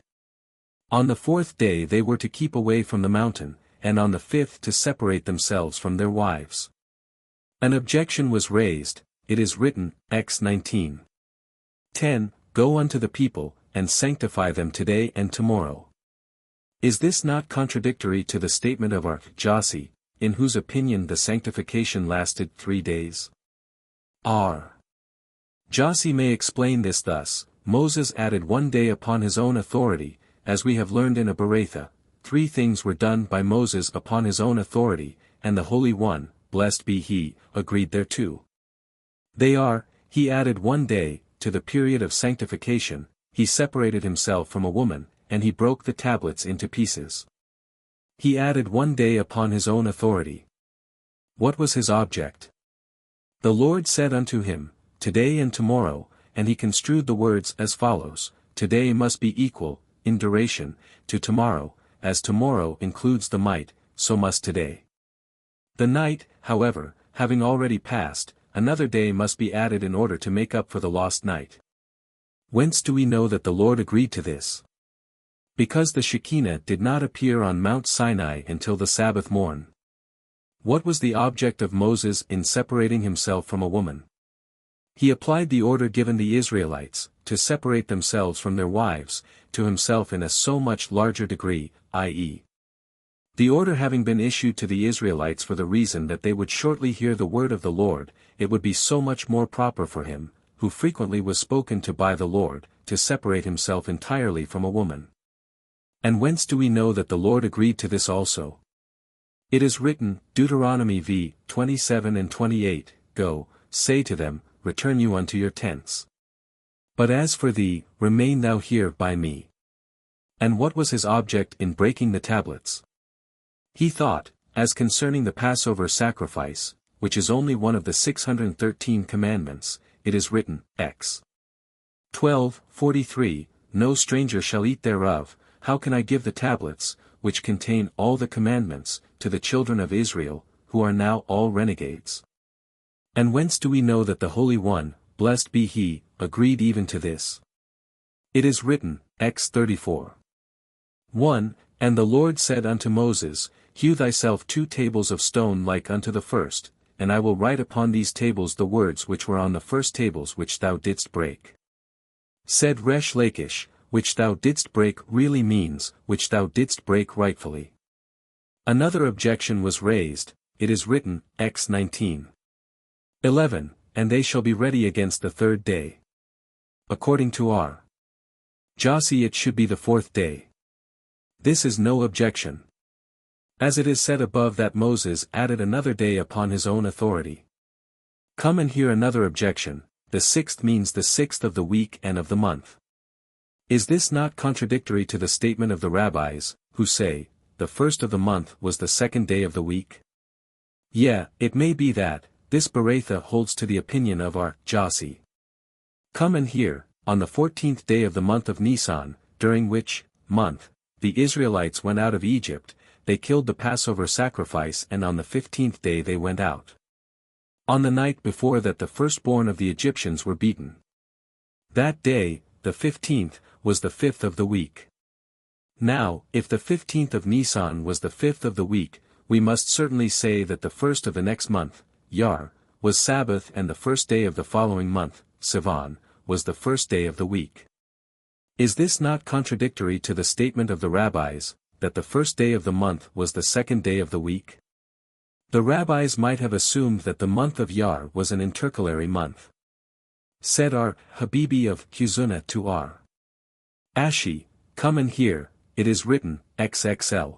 On the fourth day they were to keep away from the mountain, and on the fifth to separate themselves from their wives. An objection was raised, it is written, X 19:10, Go unto the people, and sanctify them today and tomorrow. Is this not contradictory to the statement of our Jossi, in whose opinion the sanctification lasted 3 days? R. Jossi may explain this thus, Moses added 1 day upon his own authority, as we have learned in a Beratha, 3 things were done by Moses upon his own authority, and the Holy One, blessed be he, agreed thereto. They are, he added 1 day, to the period of sanctification, he separated himself from a woman, and he broke the tablets into pieces. He added 1 day upon his own authority. What was his object? The Lord said unto him, Today and tomorrow, and he construed the words as follows: Today must be equal, in duration, to tomorrow, as tomorrow includes the might, so must today. The night, however, having already passed, another day must be added in order to make up for the lost night. Whence do we know that the Lord agreed to this? Because the Shekinah did not appear on Mount Sinai until the Sabbath morn. What was the object of Moses in separating himself from a woman? He applied the order given the Israelites, to separate themselves from their wives, to himself in a so much larger degree, i.e. the order having been issued to the Israelites for the reason that they would shortly hear the word of the Lord, it would be so much more proper for him, who frequently was spoken to by the Lord, to separate himself entirely from a woman. And whence do we know that the Lord agreed to this also? It is written, Deuteronomy v. 27 and 28, Go, say to them, Return you unto your tents. But as for thee, remain thou here by me. And what was his object in breaking the tablets? He thought, as concerning the Passover sacrifice, which is only one of the 613 commandments, it is written, Ex. 12:43, No stranger shall eat thereof, how can I give the tablets, which contain all the commandments, to the children of Israel, who are now all renegades? And whence do we know that the Holy One, blessed be he, agreed even to this? It is written, Ex 34:1, And the Lord said unto Moses, Hew thyself 2 tables of stone like unto the first, and I will write upon these tables the words which were on the first tables which thou didst break. Said Resh Lakish, which thou didst break really means, which thou didst break rightfully. Another objection was raised, it is written, Ex 19:11, And they shall be ready against the 3rd day. According to R. Jossi it should be the 4th day. This is no objection. As it is said above that Moses added another day upon his own authority. Come and hear another objection, the 6th means the 6th of the week and of the month. Is this not contradictory to the statement of the rabbis, who say, the 1st of the month was the 2nd day of the week? Yeah, it may be that, this Berakhot holds to the opinion of our Jossi. Come and hear, on the 14th day of the month of Nisan, during which month the Israelites went out of Egypt, they killed the Passover sacrifice, and on the 15th day they went out. On the night before that the firstborn of the Egyptians were beaten. That day, the 15th, was the 5th of the week. Now, if the 15th of Nisan was the 5th of the week, we must certainly say that the 1st of the next month, Yar, was Sabbath, and the 1st day of the following month, Sivan, was the 1st day of the week. Is this not contradictory to the statement of the rabbis, that the 1st day of the month was the 2nd day of the week? The rabbis might have assumed that the month of Yar was an intercalary month. Said our Habibi of Kuzuna to our Ashi, Come and hear, it is written, XXL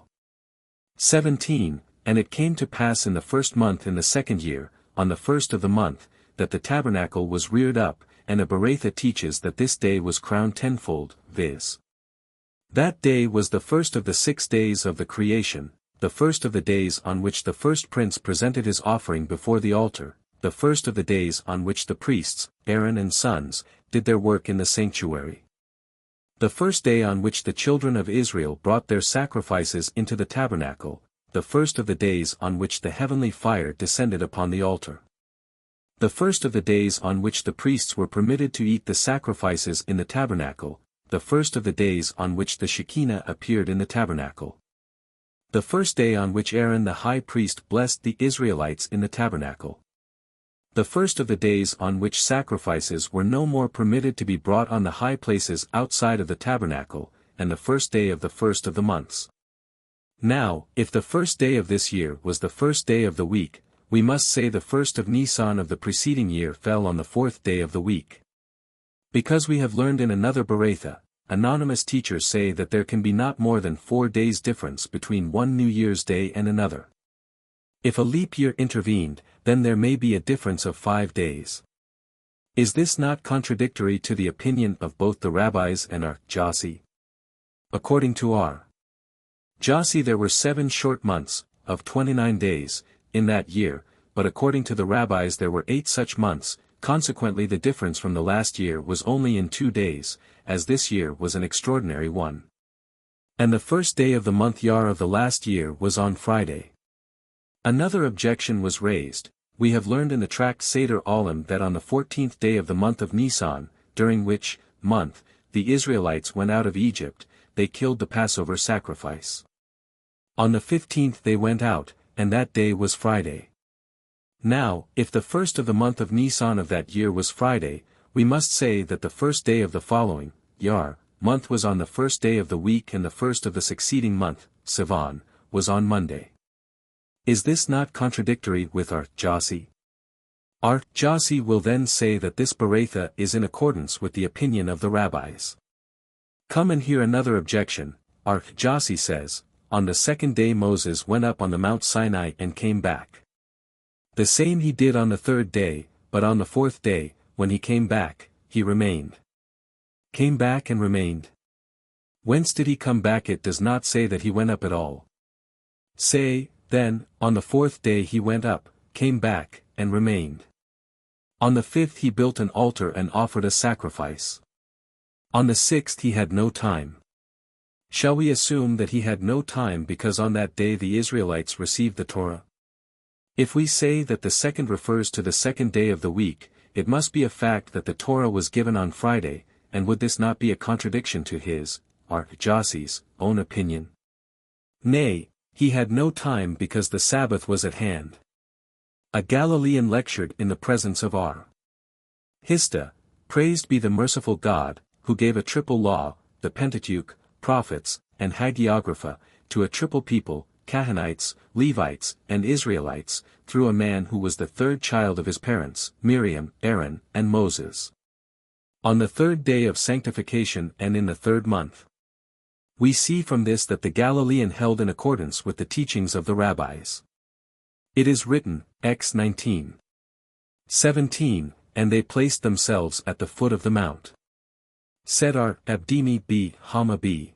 17, And it came to pass in the 1st month in the 2nd year, on the 1st of the month, that the tabernacle was reared up, and a Berakhot teaches that this day was crowned tenfold, viz. That day was the 1st of the 6 days of the creation, the 1st of the days on which the first prince presented his offering before the altar, the 1st of the days on which the priests, Aaron and sons, did their work in the sanctuary. The 1st day on which the children of Israel brought their sacrifices into the tabernacle, the 1st of the days on which the heavenly fire descended upon the altar. The 1st of the days on which the priests were permitted to eat the sacrifices in the tabernacle, the 1st of the days on which the Shekinah appeared in the tabernacle. The 1st day on which Aaron the high priest blessed the Israelites in the tabernacle. The 1st of the days on which sacrifices were no more permitted to be brought on the high places outside of the tabernacle, and the 1st day of the 1st of the months. Now, if the 1st day of this year was the 1st day of the week, we must say the 1st of Nisan of the preceding year fell on the 4th day of the week. Because we have learned in another Berakhot, anonymous teachers say that there can be not more than 4 days difference between one New Year's Day and another. If a leap year intervened, then there may be a difference of 5 days. Is this not contradictory to the opinion of both the rabbis and our Jasi? According to our Jasi there were 7 short months, of 29 days, in that year, but according to the rabbis there were 8 such months, consequently the difference from the last year was only in 2 days, as this year was an extraordinary one. And the first day of the month Yar of the last year was on Friday. Another objection was raised. We have learned in the Tract Seder Olam that on the 14th day of the month of Nisan, during which month the Israelites went out of Egypt, they killed the Passover sacrifice. On the 15th they went out, and that day was Friday. Now, if the first of the month of Nisan of that year was Friday, we must say that the first day of the following, Yar, month was on the first day of the week and the first of the succeeding month, Sivan, was on Monday. Is this not contradictory with our Jasi? Our Jasi will then say that this Beretha is in accordance with the opinion of the rabbis. Come and hear another objection. Our Jasi says, on the second day Moses went up on the Mount Sinai and came back. The same he did on the third day, but on the fourth day, when he came back, he remained. Came back and remained. Whence did he come back? It does not say that he went up at all. Say, then, on the fourth day he went up, came back, and remained. On the fifth he built an altar and offered a sacrifice. On the sixth he had no time. Shall we assume that he had no time because on that day the Israelites received the Torah? If we say that the second refers to the second day of the week, it must be a fact that the Torah was given on Friday, and would this not be a contradiction to his, our Jasi's, own opinion? Nay, he had no time because the Sabbath was at hand. A Galilean lectured in the presence of our Hista, praised be the merciful God, who gave a triple law, the Pentateuch, prophets, and Hagiographa, to a triple people, Canaanites, Levites, and Israelites, through a man who was the third child of his parents, Miriam, Aaron, and Moses. On the third day of sanctification and in the third month. We see from this that the Galilean held in accordance with the teachings of the rabbis. It is written, X 19:17, and they placed themselves at the foot of the mount. Said our Abdimi b. Hama b.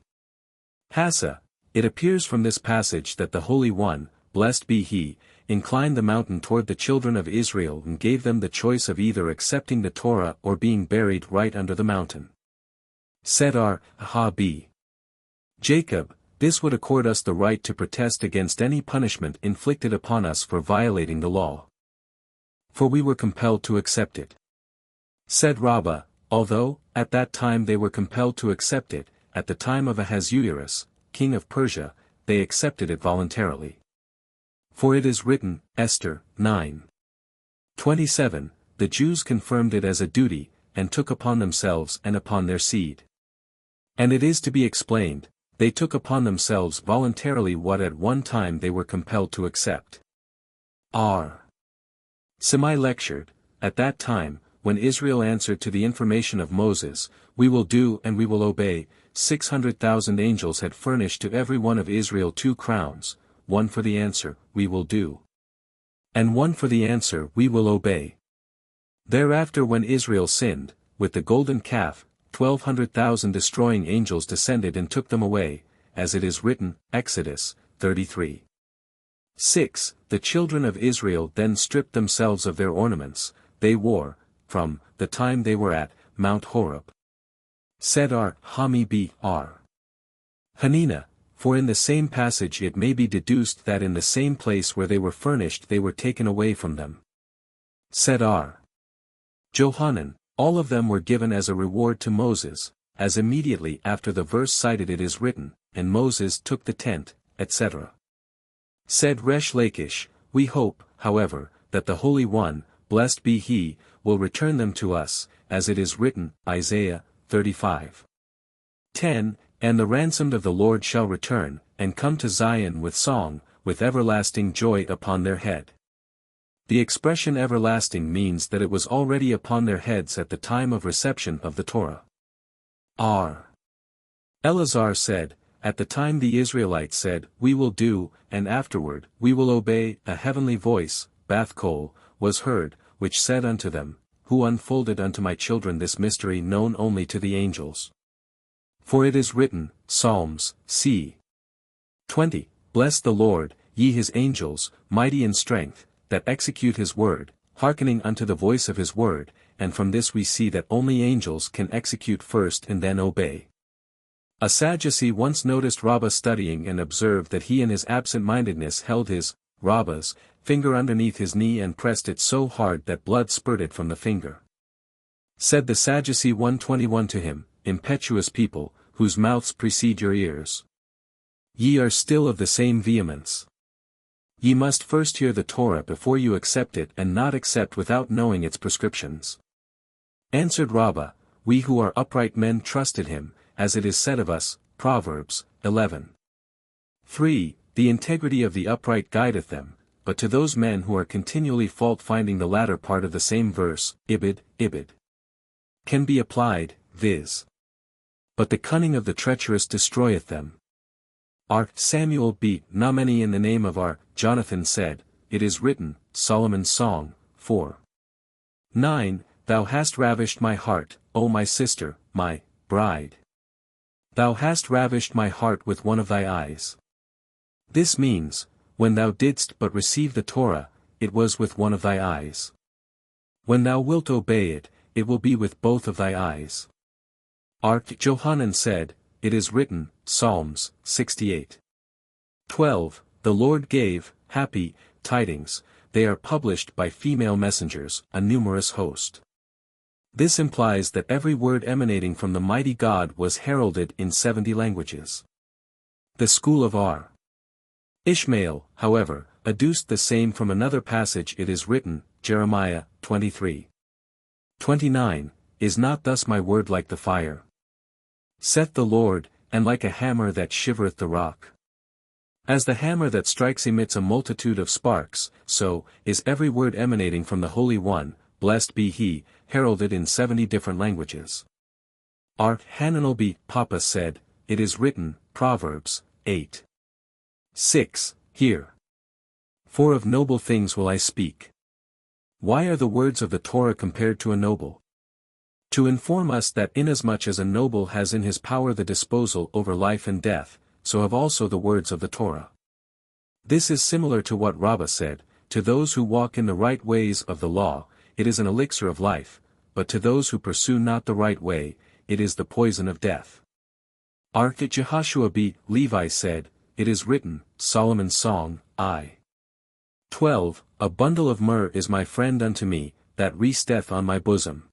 Hassa, it appears from this passage that the Holy One, blessed be He, inclined the mountain toward the children of Israel and gave them the choice of either accepting the Torah or being buried right under the mountain. Said our Ha b. Jacob, this would accord us the right to protest against any punishment inflicted upon us for violating the law. For we were compelled to accept it. Said Rabbi, although, at that time they were compelled to accept it, at the time of Ahasuerus, king of Persia, they accepted it voluntarily. For it is written, Esther 9:27, the Jews confirmed it as a duty, and took upon themselves and upon their seed. And it is to be explained, they took upon themselves voluntarily what at one time they were compelled to accept. R. Semi lectured, at that time, when Israel answered to the information of Moses, we will do and we will obey, 600,000 angels had furnished to every one of Israel 2 crowns, one for the answer, we will do. And one for the answer, we will obey. Thereafter when Israel sinned, with the golden calf, 1,200,000 destroying angels descended and took them away, as it is written, Exodus 33:6. The children of Israel then stripped themselves of their ornaments, they wore, from the time they were at Mount Horeb. Said our Hami b. R. Hanina, for in the same passage it may be deduced that in the same place where they were furnished they were taken away from them. Said our Johanan, all of them were given as a reward to Moses, as immediately after the verse cited it is written, and Moses took the tent, etc. Said Resh Lakish, we hope, however, that the Holy One, blessed be He, will return them to us, as it is written, Isaiah 35:10, and the ransomed of the Lord shall return, and come to Zion with song, with everlasting joy upon their head. The expression everlasting means that it was already upon their heads at the time of reception of the Torah. R. Eleazar said, at the time the Israelites said, we will do, and afterward, we will obey, a heavenly voice, Bath Kol, was heard, which said unto them, who unfolded unto my children this mystery known only to the angels. For it is written, Psalms, c. 20, Bless the Lord, ye his angels, mighty in strength, that execute his word, hearkening unto the voice of his word, and from this we see that only angels can execute first and then obey. A Sadducee once noticed Rabbi studying and observed that he in his absent-mindedness held his, Rabbi's, finger underneath his knee and pressed it so hard that blood spurted from the finger. Said the Sadducee 121 to him, Impetuous people, whose mouths precede your ears. Ye are still of the same vehemence. Ye must first hear the Torah before you accept it and not accept without knowing its prescriptions. Answered Rabbi, we who are upright men trusted him, as it is said of us, Proverbs 11. 3. The integrity of the upright guideth them, but to those men who are continually fault-finding the latter part of the same verse, ibid, can be applied, viz. But the cunning of the treacherous destroyeth them. Our Samuel beat not many in the name of our, Jonathan said, it is written, Solomon's Song, 4. 9. Thou hast ravished my heart, O my sister, my bride. Thou hast ravished my heart with one of thy eyes. This means, when thou didst but receive the Torah, it was with one of thy eyes. When thou wilt obey it, it will be with both of thy eyes. Johanan said, it is written, Psalms, 68. 12. The Lord gave, happy, tidings, they are published by female messengers, a numerous host. This implies that every word emanating from the mighty God was heralded in 70 languages. The school of R. Ishmael, however, adduced the same from another passage. It is written, Jeremiah, 23. 29, Is not thus my word like the fire? Saith the Lord, and like a hammer that shivereth the rock. As the hammer that strikes emits a multitude of sparks, so is every word emanating from the Holy One, blessed be he, heralded in 70 different languages. Hanukah Papa said, it is written, Proverbs, 8. 6, Hear. For of noble things will I speak. Why are the words of the Torah compared to a noble? To inform us that inasmuch as a noble has in his power the disposal over life and death, so have also the words of the Torah. This is similar to what Rabbi said, to those who walk in the right ways of the law, it is an elixir of life, but to those who pursue not the right way, it is the poison of death. Jehoshua b. Levi said, it is written, Solomon's Song, I. 12, A bundle of myrrh is my friend unto me, that resteth on my bosom.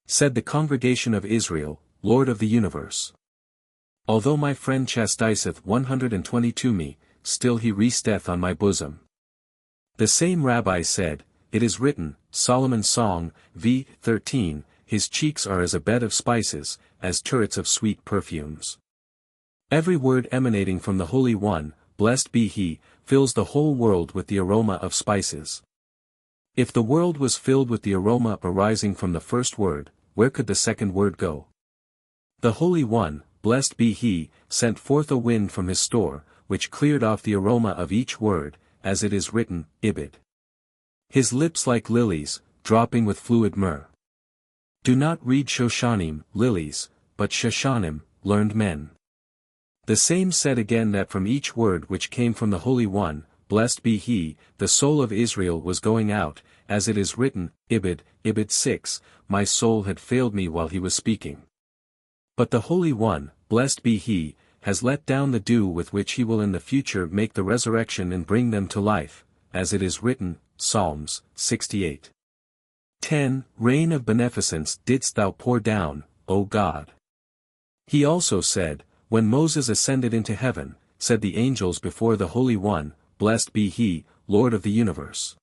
Said the congregation of Israel, Lord of the universe. Although my friend chastiseth 122 me, still he resteth on my bosom. The same Rabbi said, it is written, Solomon's Song, v. 13, his cheeks are as a bed of spices, as turrets of sweet perfumes. Every word emanating from the Holy One, blessed be he, fills the whole world with the aroma of spices. If the world was filled with the aroma arising from the first word, where could the second word go? The Holy One, blessed be he, sent forth a wind from his store, which cleared off the aroma of each word, as it is written, Ibid. His lips like lilies, dropping with fluid myrrh. Do not read Shoshanim, lilies, but Shoshanim, learned men. The same said again that from each word which came from the Holy One, blessed be he, the soul of Israel was going out, as it is written, Ibid, 6, my soul had failed me while he was speaking. But the Holy One, blessed be he, has let down the dew with which he will in the future make the resurrection and bring them to life, as it is written, Psalms, 68. 10. Rain of beneficence didst thou pour down, O God. He also said, when Moses ascended into heaven, said the angels before the Holy One, blessed be he, Lord of the universe.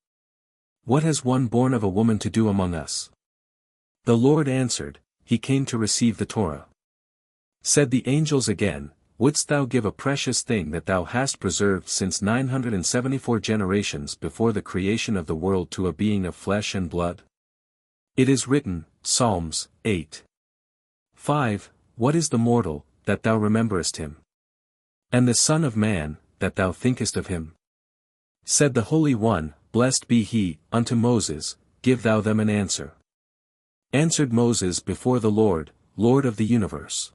What has one born of a woman to do among us? The Lord answered, he came to receive the Torah. Said the angels again, wouldst thou give a precious thing that thou hast preserved since 974 generations before the creation of the world to a being of flesh and blood? It is written, Psalms, 8. 5. What is the mortal, that thou rememberest him? And the Son of Man, that thou thinkest of him? Said the Holy One, blessed be he, unto Moses, give thou them an answer. Answered Moses before the Lord, Lord of the universe.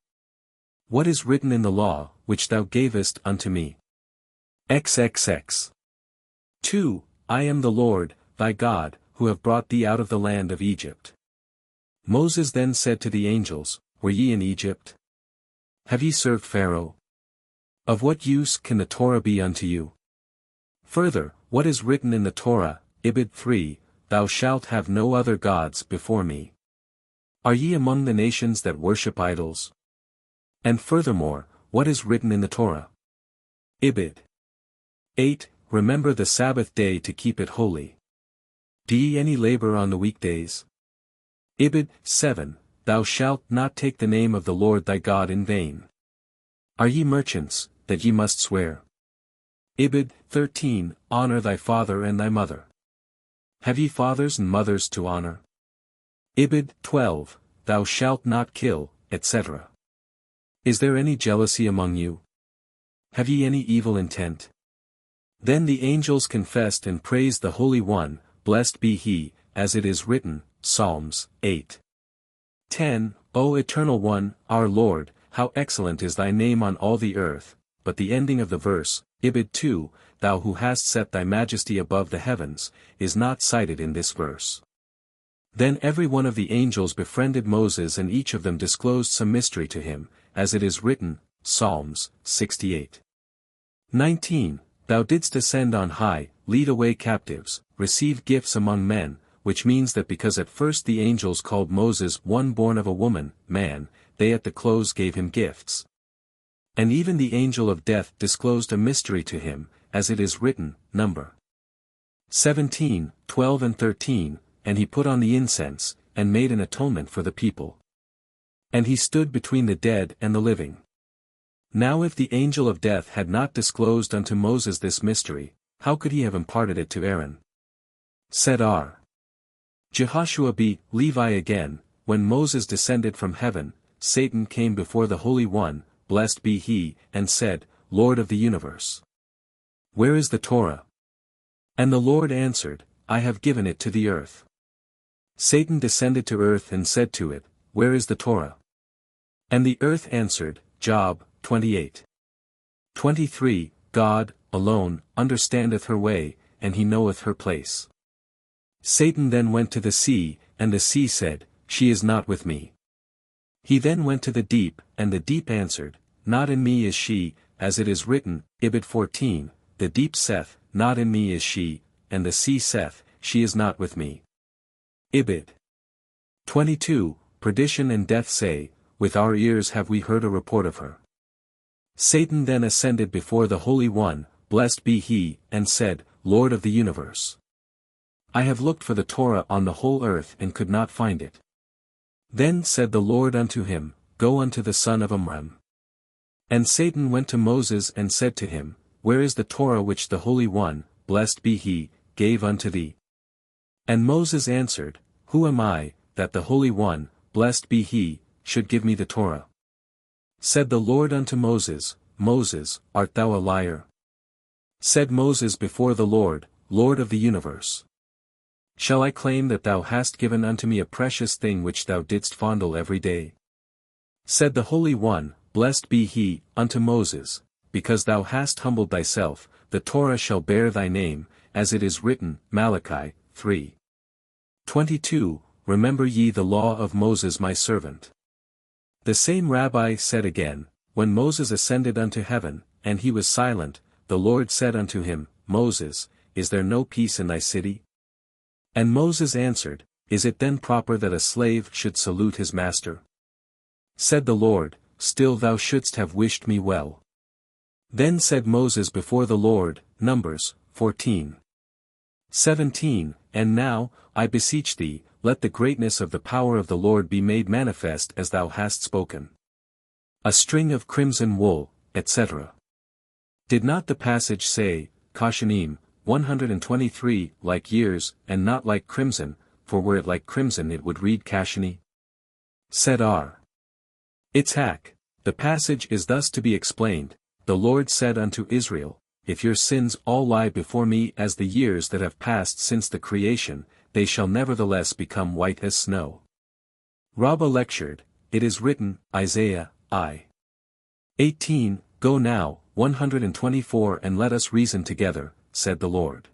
What is written in the law, which thou gavest unto me? XXX. 2. I am the Lord, thy God, who have brought thee out of the land of Egypt. Moses then said to the angels, Were ye in Egypt? Have ye served Pharaoh? Of what use can the Torah be unto you? Further, what is written in the Torah, Ibid 3, Thou shalt have no other gods before me. Are ye among the nations that worship idols? And furthermore, what is written in the Torah? Ibid 8, Remember the Sabbath day to keep it holy. Do ye any labor on the weekdays? Ibid 7, Thou shalt not take the name of the Lord thy God in vain. Are ye merchants, that ye must swear? Ibid 13, Honor thy father and thy mother. Have ye fathers and mothers to honor? Ibid 12, Thou shalt not kill, etc. Is there any jealousy among you? Have ye any evil intent? Then the angels confessed and praised the Holy One, blessed be he, as it is written, Psalms 8. 10, O Eternal One, our Lord, how excellent is thy name on all the earth, but the ending of the verse, Ibid 2, Thou who hast set thy majesty above the heavens, is not cited in this verse. Then every one of the angels befriended Moses and each of them disclosed some mystery to him, as it is written, Psalms 68. 19, Thou didst ascend on high, lead away captives, receive gifts among men, which means that because at first the angels called Moses one born of a woman, man, they at the close gave him gifts. And even the angel of death disclosed a mystery to him, as it is written, Number 17, 12 and 13, And he put on the incense, and made an atonement for the people. And he stood between the dead and the living. Now if the angel of death had not disclosed unto Moses this mystery, how could he have imparted it to Aaron? Said R. Jehoshua b. Levi again, when Moses descended from heaven, Satan came before the Holy One, blessed be he, and said, Lord of the universe. Where is the Torah? And the Lord answered, I have given it to the earth. Satan descended to earth and said to it, Where is the Torah? And the earth answered, Job 28. 23, God, alone, understandeth her way, and he knoweth her place. Satan then went to the sea, and the sea said, She is not with me. He then went to the deep, and the deep answered, Not in me is she, as it is written, Ibid 14, The deep saith, Not in me is she, and the sea saith, She is not with me. Ibid 22, Perdition and death say, With our ears have we heard a report of her. Satan then ascended before the Holy One, blessed be he, and said, Lord of the universe. I have looked for the Torah on the whole earth and could not find it. Then said the Lord unto him, Go unto the son of Amram. And Satan went to Moses and said to him, Where is the Torah which the Holy One, blessed be he, gave unto thee? And Moses answered, Who am I, that the Holy One, blessed be he, should give me the Torah? Said the Lord unto Moses, Moses, art thou a liar? Said Moses before the Lord, Lord of the universe. Shall I claim that thou hast given unto me a precious thing which thou didst fondle every day? Said the Holy One, blessed be he, unto Moses, Because thou hast humbled thyself, the Torah shall bear thy name, as it is written, Malachi 3. 22, Remember ye the law of Moses my servant. The same Rabbi said again, When Moses ascended unto heaven, and he was silent, the Lord said unto him, Moses, is there no peace in thy city? And Moses answered, Is it then proper that a slave should salute his master? Said the Lord, Still thou shouldst have wished me well. Then said Moses before the Lord, Numbers 14. 17, And now, I beseech thee, let the greatness of the power of the Lord be made manifest as thou hast spoken. A string of crimson wool, etc. Did not the passage say, Kashanim, 123, like years, and not like crimson, for were it like crimson it would read Kashani? Said R. Itzhak, the passage is thus to be explained, The Lord said unto Israel, If your sins all lie before me as the years that have passed since the creation, they shall nevertheless become white as snow. Rabbi lectured, "It is written, Isaiah, I. 18, Go now, 124 and let us reason together, said the Lord."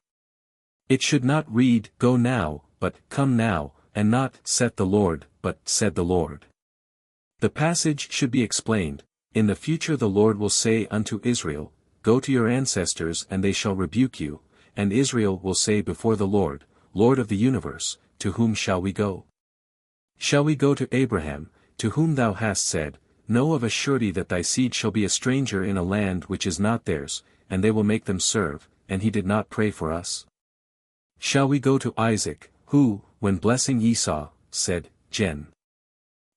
It should not read, "Go now," but, "Come now," and not, "Saith the Lord," but, "Said the Lord." The passage should be explained, "In the future the Lord will say unto Israel, Go to your ancestors and they shall rebuke you, and Israel will say before the Lord, Lord of the universe, to whom shall we go? Shall we go to Abraham, to whom thou hast said, Know of a surety that thy seed shall be a stranger in a land which is not theirs, and they will make them serve, and he did not pray for us? Shall we go to Isaac, who, when blessing Esau, said, Gen.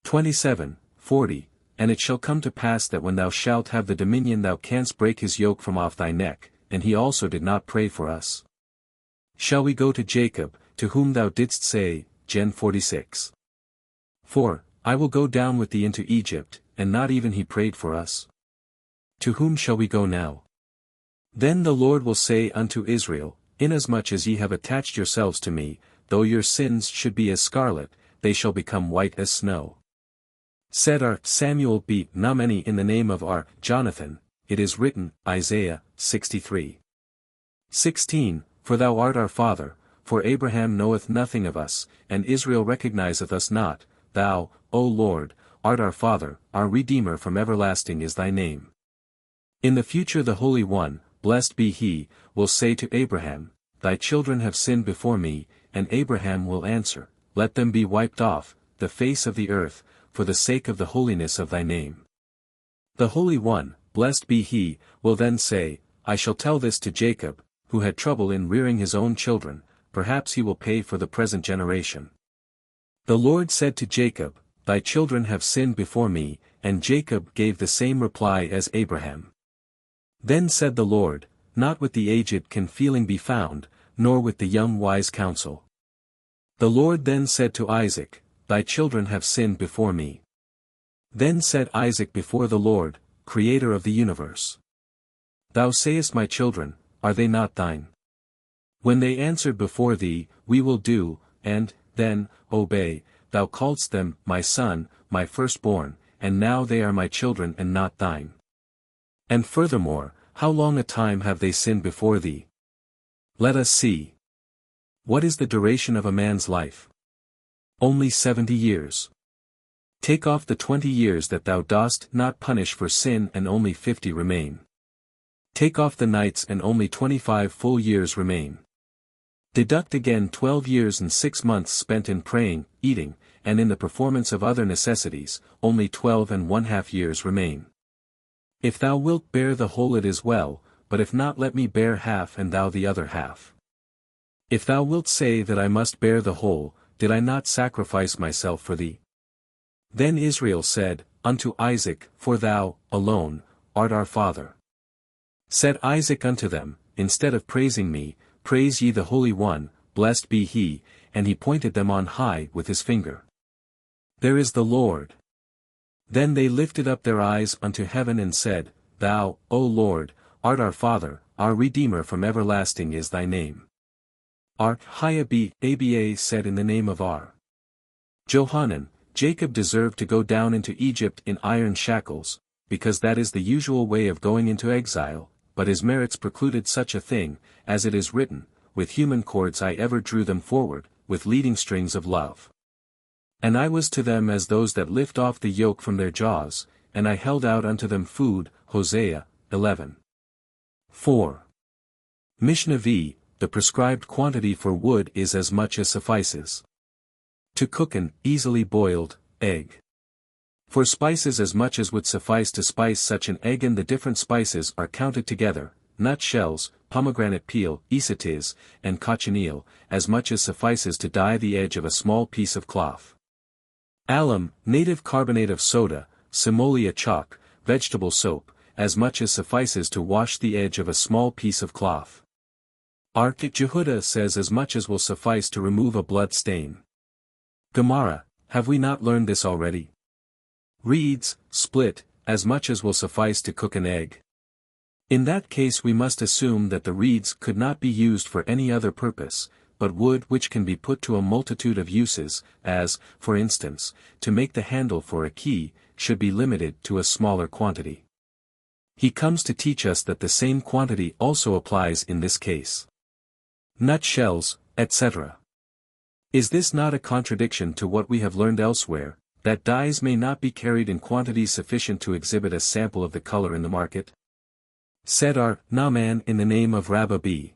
27:40, And it shall come to pass that when thou shalt have the dominion thou canst break his yoke from off thy neck, and he also did not pray for us? Shall we go to Jacob, to whom thou didst say, Gen. 46. 4, I will go down with thee into Egypt, and not even he prayed for us? To whom shall we go now? Then the Lord will say unto Israel, Inasmuch as ye have attached yourselves to me, though your sins should be as scarlet, they shall become white as snow. Said our Samuel beat Nameni in the name of our Jonathan, it is written, Isaiah 63. 16, For thou art our father, for Abraham knoweth nothing of us, and Israel recognizeth us not, thou, O Lord, art our Father, our Redeemer from everlasting is thy name. In the future the Holy One, blessed be he, will say to Abraham, Thy children have sinned before me, and Abraham will answer, Let them be wiped off the face of the earth, for the sake of the holiness of thy name. The Holy One, blessed be he, will then say, I shall tell this to Jacob, who had trouble in rearing his own children, perhaps he will pay for the present generation. The Lord said to Jacob, Thy children have sinned before me, and Jacob gave the same reply as Abraham. Then said the Lord, Not with the aged can feeling be found, nor with the young wise counsel. The Lord then said to Isaac, Thy children have sinned before me. Then said Isaac before the Lord, Creator of the universe, Thou sayest my children, are they not thine? When they answered before thee, We will do, and, then, obey, thou calledst them, my son, my firstborn, and now they are my children and not thine. And furthermore, how long a time have they sinned before thee? Let us see. What is the duration of a man's life? Only 70 years. Take off the 20 years that thou dost not punish for sin and only 50 remain. Take off the nights and only 25 full years remain. Deduct again 12 years and 6 months spent in praying, eating, and in the performance of other necessities, only 12 and 1/2 years remain. If thou wilt bear the whole it is well, but if not let me bear half and thou the other half. If thou wilt say that I must bear the whole, did I not sacrifice myself for thee? Then Israel said, unto Isaac, For thou, alone, art our father. Said Isaac unto them, Instead of praising me, praise ye the Holy One, blessed be he, and he pointed them on high with his finger. There is the Lord. Then they lifted up their eyes unto heaven and said, Thou, O Lord, art our Father, our Redeemer from everlasting is thy name. Our Aba said in the name of our Johanan, Jacob deserved to go down into Egypt in iron shackles, because that is the usual way of going into exile, but his merits precluded such a thing, as it is written, With human cords I ever drew them forward, with leading strings of love. And I was to them as those that lift off the yoke from their jaws, and I held out unto them food, Hosea 11. 4. Mishnah v. The prescribed quantity for wood is as much as suffices to cook an easily boiled egg. For spices as much as would suffice to spice such an egg, and the different spices are counted together, nut shells, pomegranate peel, isatis, and cochineal, as much as suffices to dye the edge of a small piece of cloth. Alum, native carbonate of soda, simoleon chalk, vegetable soap, as much as suffices to wash the edge of a small piece of cloth. Ark Jehuda says as much as will suffice to remove a blood stain. Gemara, have we not learned this already? Reeds, split, as much as will suffice to cook an egg. In that case we must assume that the reeds could not be used for any other purpose, but wood which can be put to a multitude of uses, as, for instance, to make the handle for a key, should be limited to a smaller quantity. He comes to teach us that the same quantity also applies in this case. Nutshells, etc. Is this not a contradiction to what we have learned elsewhere, that dyes may not be carried in quantities sufficient to exhibit a sample of the color in the market? Said our Naaman in the name of Rabbi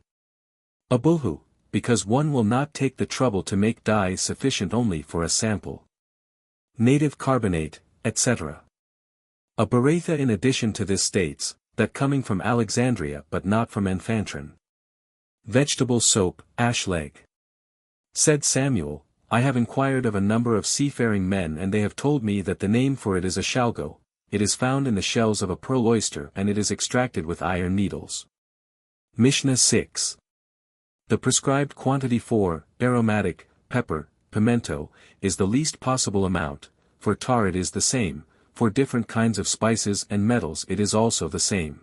Abulhu, because one will not take the trouble to make dye sufficient only for a sample. Native carbonate, etc. A Berakhot in addition to this states, that coming from Alexandria but not from Anphantron. Vegetable soap, ashleg. Said Samuel, I have inquired of a number of seafaring men and they have told me that the name for it is a shalgo, it is found in the shells of a pearl oyster and it is extracted with iron needles. Mishnah 6. The prescribed quantity for aromatic, pepper, pimento, is the least possible amount, for tar it is the same, for different kinds of spices and metals it is also the same.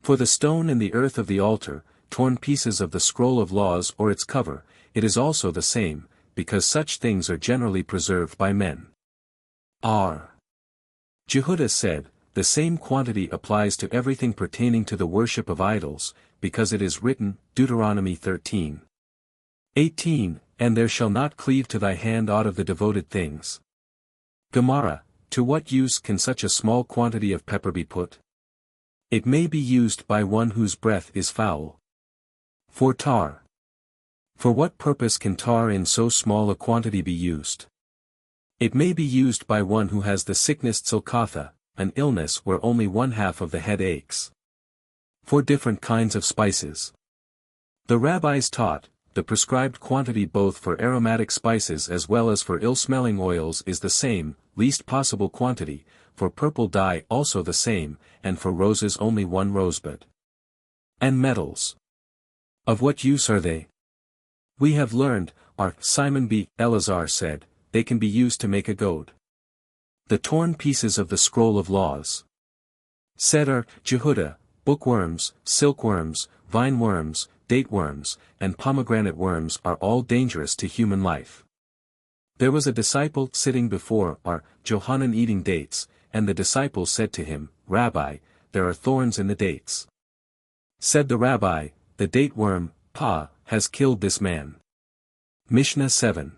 For the stone and the earth of the altar, torn pieces of the scroll of laws or its cover, it is also the same, because such things are generally preserved by men. R. Jehudah said, the same quantity applies to everything pertaining to the worship of idols, because it is written, Deuteronomy 13:18, and there shall not cleave to thy hand aught of the devoted things. Gemara, to what use can such a small quantity of pepper be put? It may be used by one whose breath is foul. For tar. For what purpose can tar in so small a quantity be used? It may be used by one who has the sickness tzilkatha, an illness where only one half of the head aches. For different kinds of spices. The rabbis taught, the prescribed quantity both for aromatic spices as well as for ill-smelling oils is the same, least possible quantity, for purple dye also the same, and for roses only one rosebud. And metals. Of what use are they? We have learned, our Simon B. Eleazar said, they can be used to make a goad. The torn pieces of the scroll of laws. Said our Jehudah, bookworms, silkworms, vine worms, date worms, and pomegranate worms are all dangerous to human life. There was a disciple sitting before our Johanan eating dates, and the disciple said to him, Rabbi, there are thorns in the dates. Said the rabbi, the date worm, Peah, has killed this man. Mishnah 7.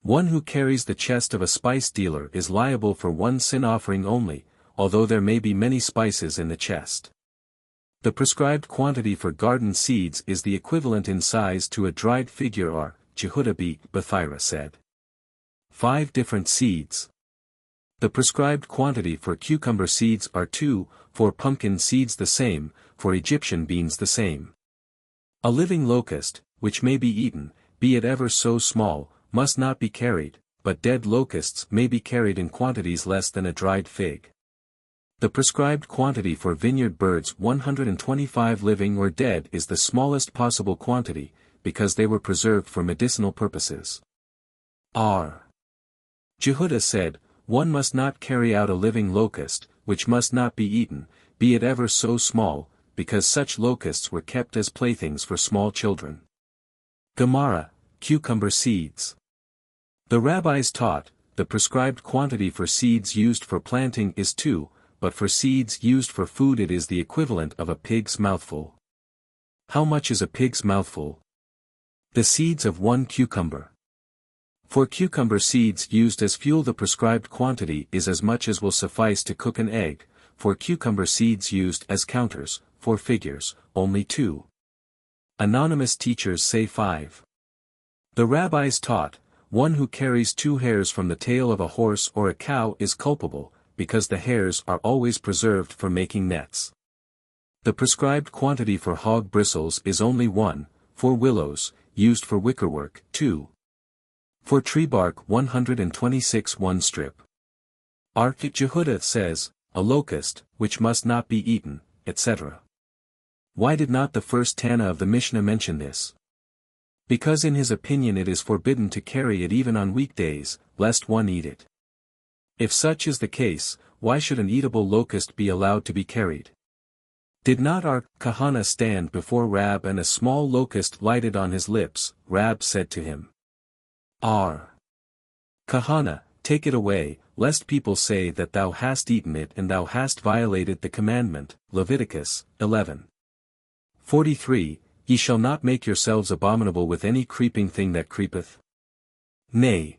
One who carries the chest of a spice dealer is liable for one sin offering only, although there may be many spices in the chest. The prescribed quantity for garden seeds is the equivalent in size to a dried figure or, Jehudah B. Bethira said. 5 different seeds. The prescribed quantity for cucumber seeds are 2, for pumpkin seeds the same, for Egyptian beans the same. A living locust, which may be eaten, be it ever so small, must not be carried, but dead locusts may be carried in quantities less than a dried fig. The prescribed quantity for vineyard birds 125 living or dead is the smallest possible quantity, because they were preserved for medicinal purposes. R. Jehudah said, one must not carry out a living locust, which must not be eaten, be it ever so small, because such locusts were kept as playthings for small children. Gemara, cucumber seeds. The rabbis taught, the prescribed quantity for seeds used for planting is 2, but for seeds used for food it is the equivalent of a pig's mouthful. How much is a pig's mouthful? The seeds of 1 cucumber. For cucumber seeds used as fuel the prescribed quantity is as much as will suffice to cook an egg, for cucumber seeds used as counters, for figures, only 2. Anonymous teachers say 5. The rabbis taught, one who carries 2 hairs from the tail of a horse or a cow is culpable, because the hairs are always preserved for making nets. The prescribed quantity for hog bristles is only 1, for willows, used for wickerwork, 2. For tree bark 126 1 strip. Jehudah says, a locust, which must not be eaten, etc. Why did not the first Tana of the Mishnah mention this? Because in his opinion it is forbidden to carry it even on weekdays, lest one eat it. If such is the case, why should an eatable locust be allowed to be carried? Did not our kahana stand before Rab and a small locust lighted on his lips? Rab said to him, Our kahana, take it away, lest people say that thou hast eaten it and thou hast violated the commandment. Leviticus 11:43. Ye shall not make yourselves abominable with any creeping thing that creepeth. Nay.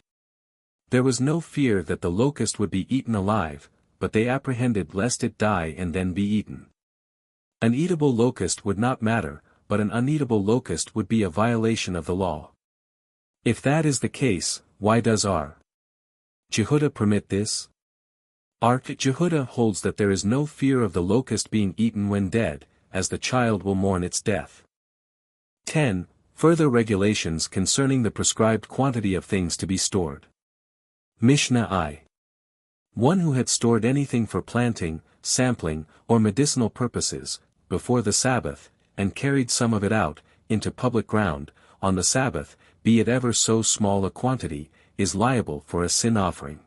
There was no fear that the locust would be eaten alive, but they apprehended lest it die and then be eaten. An eatable locust would not matter, but an uneatable locust would be a violation of the law. If that is the case, why does our Jehudah permit this? Our Jehudah holds that there is no fear of the locust being eaten when dead, as the child will mourn its death. 10. Further regulations concerning the prescribed quantity of things to be stored. Mishnah I. One who had stored anything for planting, sampling, or medicinal purposes, before the Sabbath, and carried some of it out, into public ground, on the Sabbath, be it ever so small a quantity, is liable for a sin offering.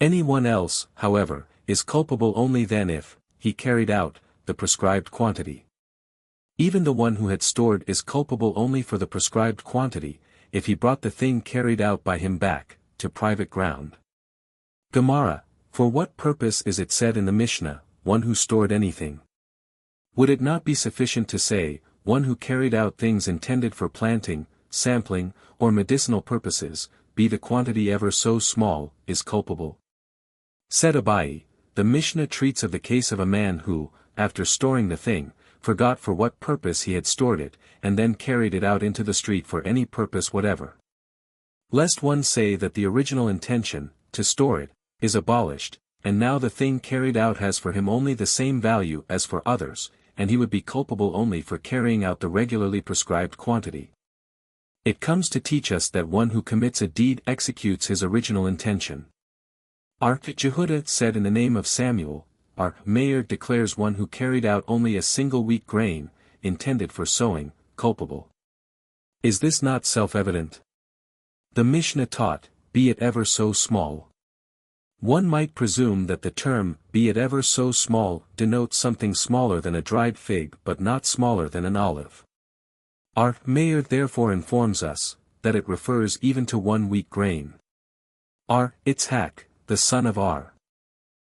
Anyone else, however, is culpable only then if he carried out the prescribed quantity. Even the one who had stored is culpable only for the prescribed quantity, if he brought the thing carried out by him back to private ground. Gemara, for what purpose is it said in the Mishnah, one who stored anything? Would it not be sufficient to say, one who carried out things intended for planting, sampling, or medicinal purposes, be the quantity ever so small, is culpable? Said Abai, the Mishnah treats of the case of a man who, after storing the thing, forgot for what purpose he had stored it, and then carried it out into the street for any purpose whatever. Lest one say that the original intention, to store it, is abolished, and now the thing carried out has for him only the same value as for others, and he would be culpable only for carrying out the regularly prescribed quantity. It comes to teach us that one who commits a deed executes his original intention. Our Jehudah said in the name of Samuel, our mayor declares one who carried out only a single wheat grain, intended for sowing, culpable. Is this not self-evident? The Mishnah taught, be it ever so small. One might presume that the term, be it ever so small, denotes something smaller than a dried fig but not smaller than an olive. Our mayor therefore informs us, that it refers even to 1 wheat grain. Our Itzhak, the son of our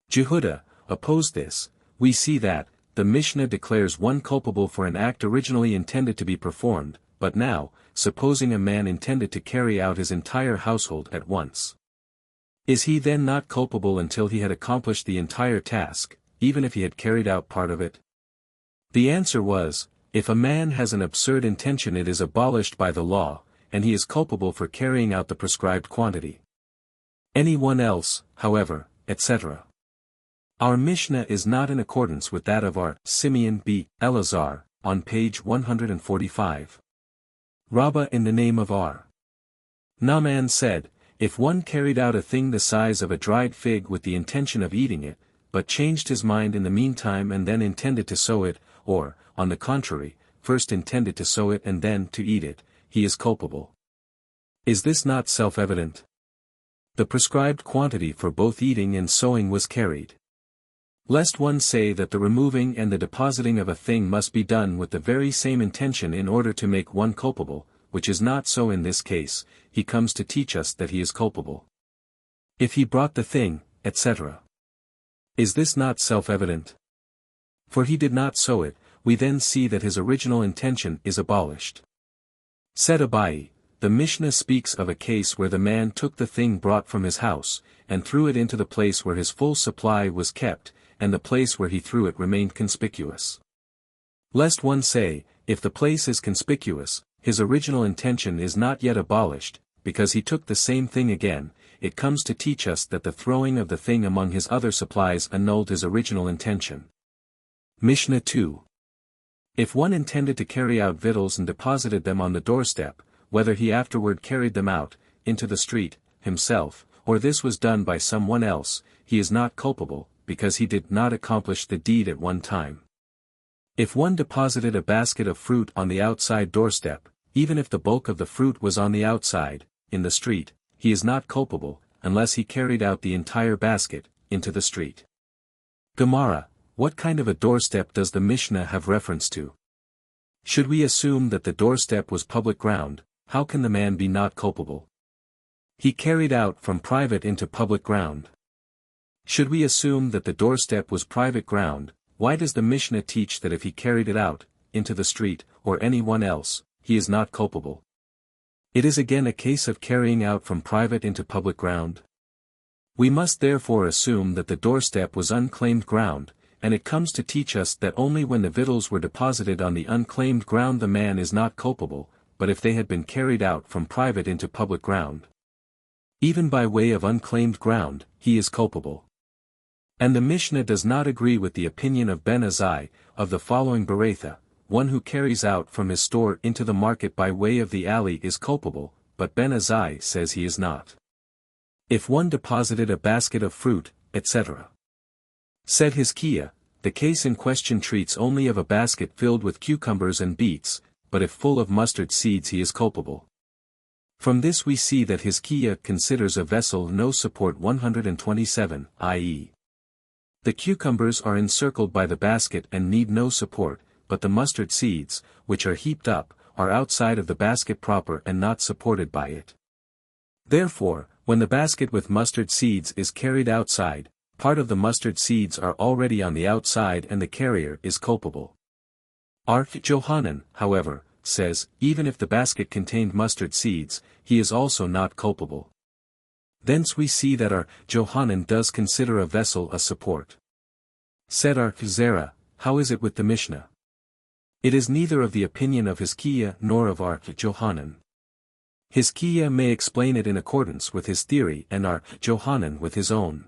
Jehudah, opposed this. We see that, the Mishnah declares one culpable for an act originally intended to be performed, but now, supposing a man intended to carry out his entire household at once. Is he then not culpable until he had accomplished the entire task, even if he had carried out part of it? The answer was, if a man has an absurd intention it is abolished by the law, and he is culpable for carrying out the prescribed quantity. Anyone else, however, etc. Our Mishnah is not in accordance with that of our Simeon b. Elazar, on page 145. Rabbi in the name of our Naaman said, if one carried out a thing the size of a dried fig with the intention of eating it, but changed his mind in the meantime and then intended to sow it, or, on the contrary, first intended to sow it and then to eat it, he is culpable. Is this not self-evident? The prescribed quantity for both eating and sowing was carried. Lest one say that the removing and the depositing of a thing must be done with the very same intention in order to make one culpable, which is not so in this case, he comes to teach us that he is culpable. If he brought the thing, etc. Is this not self-evident? For he did not sow it, we then see that his original intention is abolished. Said Abai, the Mishnah speaks of a case where the man took the thing brought from his house, and threw it into the place where his full supply was kept, and the place where he threw it remained conspicuous. Lest one say, if the place is conspicuous, his original intention is not yet abolished, because he took the same thing again, it comes to teach us that the throwing of the thing among his other supplies annulled his original intention. Mishnah 2. If one intended to carry out victuals and deposited them on the doorstep, whether he afterward carried them out, into the street, himself, or this was done by someone else, he is not culpable, because he did not accomplish the deed at one time. If one deposited a basket of fruit on the outside doorstep, even if the bulk of the fruit was on the outside, in the street, he is not culpable, unless he carried out the entire basket, into the street. Gemara, what kind of a doorstep does the Mishnah have reference to? Should we assume that the doorstep was public ground, how can the man be not culpable? He carried out from private into public ground. Should we assume that the doorstep was private ground, why does the Mishnah teach that if he carried it out, into the street, or anyone else, he is not culpable? It is again a case of carrying out from private into public ground. We must therefore assume that the doorstep was unclaimed ground, and it comes to teach us that only when the victuals were deposited on the unclaimed ground the man is not culpable, but if they had been carried out from private into public ground. Even by way of unclaimed ground, he is culpable. And the Mishnah does not agree with the opinion of Ben Azai, of the following Berakhot, one who carries out from his store into the market by way of the alley is culpable, but Ben Azai says he is not. If one deposited a basket of fruit, etc. Said Hizkiah, the case in question treats only of a basket filled with cucumbers and beets, but if full of mustard seeds he is culpable. From this we see that Hizkiah considers a vessel no support 127, i.e. the cucumbers are encircled by the basket and need no support, but the mustard seeds, which are heaped up, are outside of the basket proper and not supported by it. Therefore, when the basket with mustard seeds is carried outside, part of the mustard seeds are already on the outside and the carrier is culpable. Johanan, however, says, even if the basket contained mustard seeds, he is also not culpable. Thence we see that Johanan does consider a vessel a support. Said Zera, how is it with the Mishnah? It is neither of the opinion of Hizkiah nor of Johanan. Hizkiah may explain it in accordance with his theory and Johanan with his own.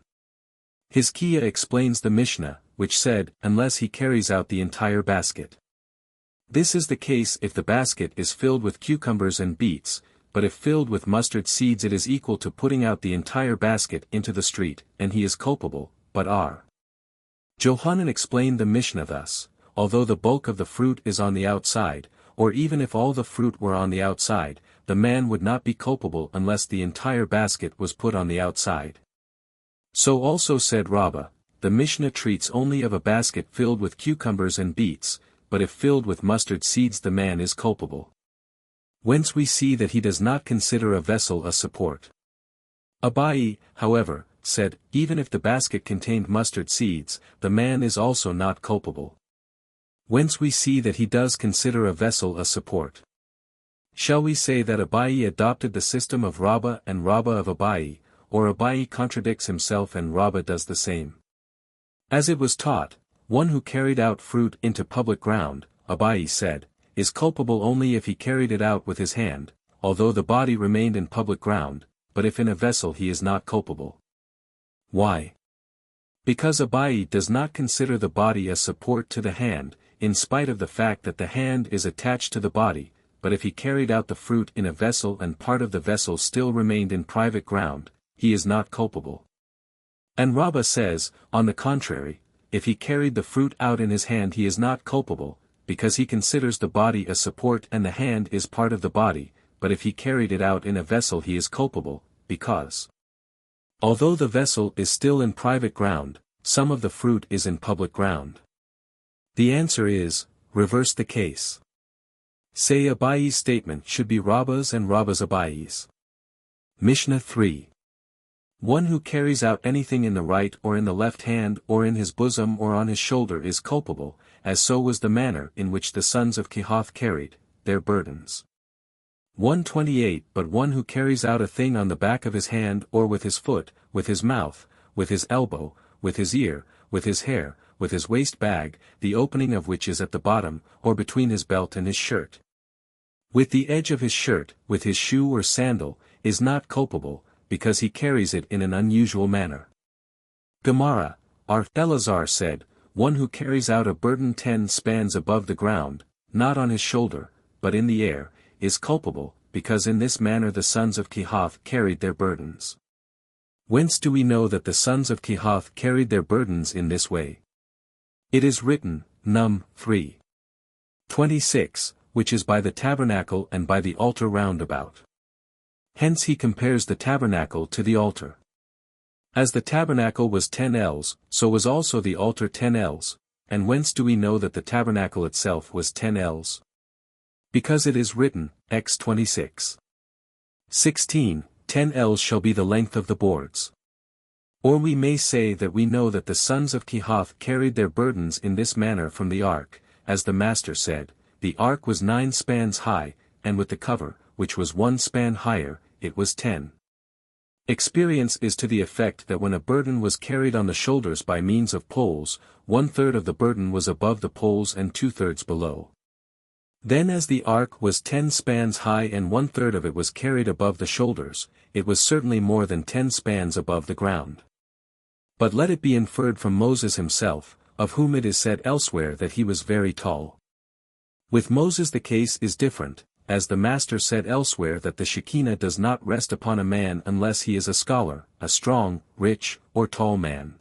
Hizkiah explains the Mishnah, which said, unless he carries out the entire basket. This is the case if the basket is filled with cucumbers and beets, but if filled with mustard seeds it is equal to putting out the entire basket into the street, and he is culpable, but Johanan explained the Mishnah thus, although the bulk of the fruit is on the outside, or even if all the fruit were on the outside, the man would not be culpable unless the entire basket was put on the outside. So also said Rabbi, the Mishnah treats only of a basket filled with cucumbers and beets, but if filled with mustard seeds the man is culpable. Whence we see that he does not consider a vessel a support. Abai, however, said, even if the basket contained mustard seeds, the man is also not culpable. Whence we see that he does consider a vessel a support. Shall we say that Abai adopted the system of Rabbi and Rabbi of Abai, or Abai contradicts himself and Rabbi does the same? As it was taught, one who carried out fruit into public ground, Abai said, is culpable only if he carried it out with his hand, although the body remained in public ground, but if in a vessel he is not culpable. Why? Because Abai does not consider the body a support to the hand, in spite of the fact that the hand is attached to the body, but if he carried out the fruit in a vessel and part of the vessel still remained in private ground, he is not culpable. And Rabbi says, on the contrary, if he carried the fruit out in his hand he is not culpable, because he considers the body a support and the hand is part of the body, but if he carried it out in a vessel he is culpable, because although the vessel is still in private ground, some of the fruit is in public ground. The answer is, reverse the case. Say Abai's statement should be Rabba's and Rabba's Abai's. Mishnah 3. One who carries out anything in the right or in the left hand or in his bosom or on his shoulder is culpable, as so was the manner in which the sons of Kehath carried their burdens. 128 But one who carries out a thing on the back of his hand or with his foot, with his mouth, with his elbow, with his ear, with his hair, with his waist bag, the opening of which is at the bottom, or between his belt and his shirt, with the edge of his shirt, with his shoe or sandal, is not culpable, because he carries it in an unusual manner. Gemara, Elazar said, one who carries out a burden 10 spans above the ground, not on his shoulder, but in the air, is culpable, because in this manner the sons of Kehath carried their burdens. Whence do we know that the sons of Kehath carried their burdens in this way? It is written, Num. 3. 26, which is by the tabernacle and by the altar round about. Hence he compares the tabernacle to the altar. As the tabernacle was 10 ells, so was also the altar 10 ells, and whence do we know that the tabernacle itself was 10 ells? Because it is written, Ex 26:16, 10 ells shall be the length of the boards. Or we may say that we know that the sons of Kehath carried their burdens in this manner from the ark, as the master said, the ark was 9 spans high, and with the cover, which was 1 span higher, it was 10. Experience is to the effect that when a burden was carried on the shoulders by means of poles, 1/3 of the burden was above the poles and 2/3 below. Then as the ark was 10 spans high and 1/3 of it was carried above the shoulders, it was certainly more than 10 spans above the ground. But let it be inferred from Moses himself, of whom it is said elsewhere that he was very tall. With Moses the case is different, as the master said elsewhere that the Shekinah does not rest upon a man unless he is a scholar, a strong, rich, or tall man.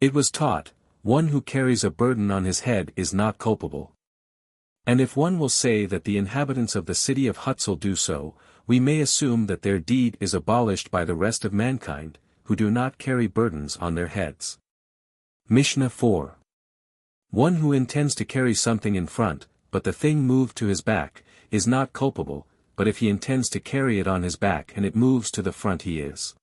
It was taught, one who carries a burden on his head is not culpable. And if one will say that the inhabitants of the city of Hutzal do so, we may assume that their deed is abolished by the rest of mankind, who do not carry burdens on their heads. Mishnah 4. One who intends to carry something in front, but the thing moved to his back, is not culpable, but if he intends to carry it on his back and it moves to the front he is.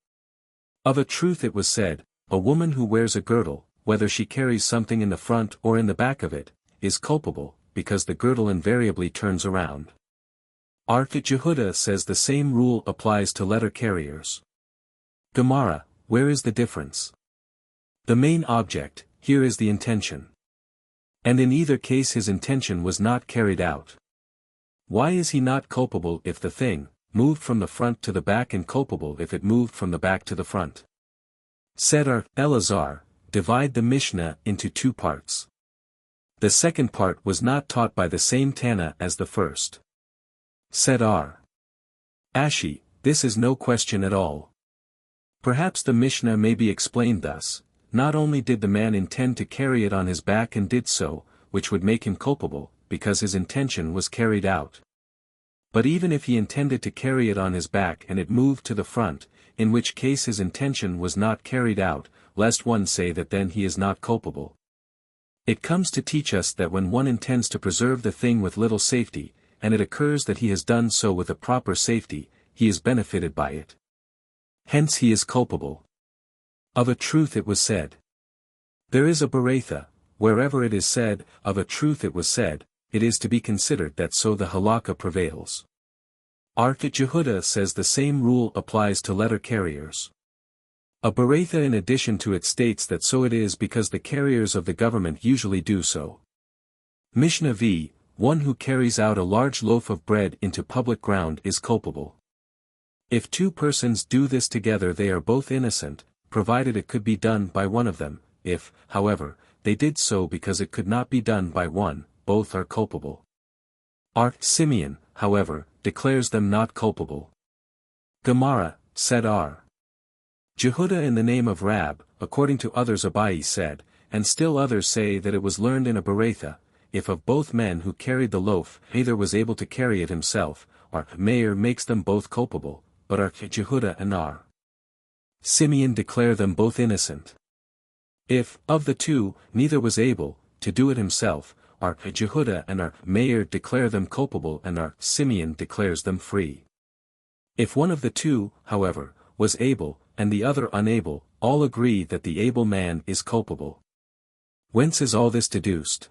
Of a truth it was said, a woman who wears a girdle, whether she carries something in the front or in the back of it, is culpable, because the girdle invariably turns around. Yehuda says the same rule applies to letter carriers. Gemara, where is the difference? The main object, here is the intention. And in either case his intention was not carried out. Why is he not culpable if the thing moved from the front to the back and culpable if it moved from the back to the front? Said Elazar, divide the Mishnah into 2 parts. The second part was not taught by the same Tana as the first. Said Ashi, this is no question at all. Perhaps the Mishnah may be explained thus, not only did the man intend to carry it on his back and did so, which would make him culpable, because his intention was carried out. But even if he intended to carry it on his back and it moved to the front, in which case his intention was not carried out, lest one say that then he is not culpable. It comes to teach us that when one intends to preserve the thing with little safety, and it occurs that he has done so with a proper safety, he is benefited by it. Hence he is culpable. Of a truth it was said. There is a Beratha, wherever it is said, of a truth it was said, it is to be considered that so the halakha prevails. Yehuda says the same rule applies to letter carriers. A Beratha in addition to it states that so it is because the carriers of the government usually do so. Mishnah v. One who carries out a large loaf of bread into public ground is culpable. If 2 persons do this together they are both innocent, provided it could be done by one of them. If, however, they did so because it could not be done by one, both are culpable. Simeon, however, declares them not culpable. Gemara, said Jehuda in the name of Rab, according to others Abai said, and still others say that it was learned in a Beratha, if of both men who carried the loaf either was able to carry it himself, Meir makes them both culpable, but Jehuda and Simeon declare them both innocent. If, of the 2, neither was able to do it himself, Jehuda and Meir declare them culpable and Simeon declares them free. If one of the 2, however, was able, and the other unable, all agree that the able man is culpable. Whence is all this deduced?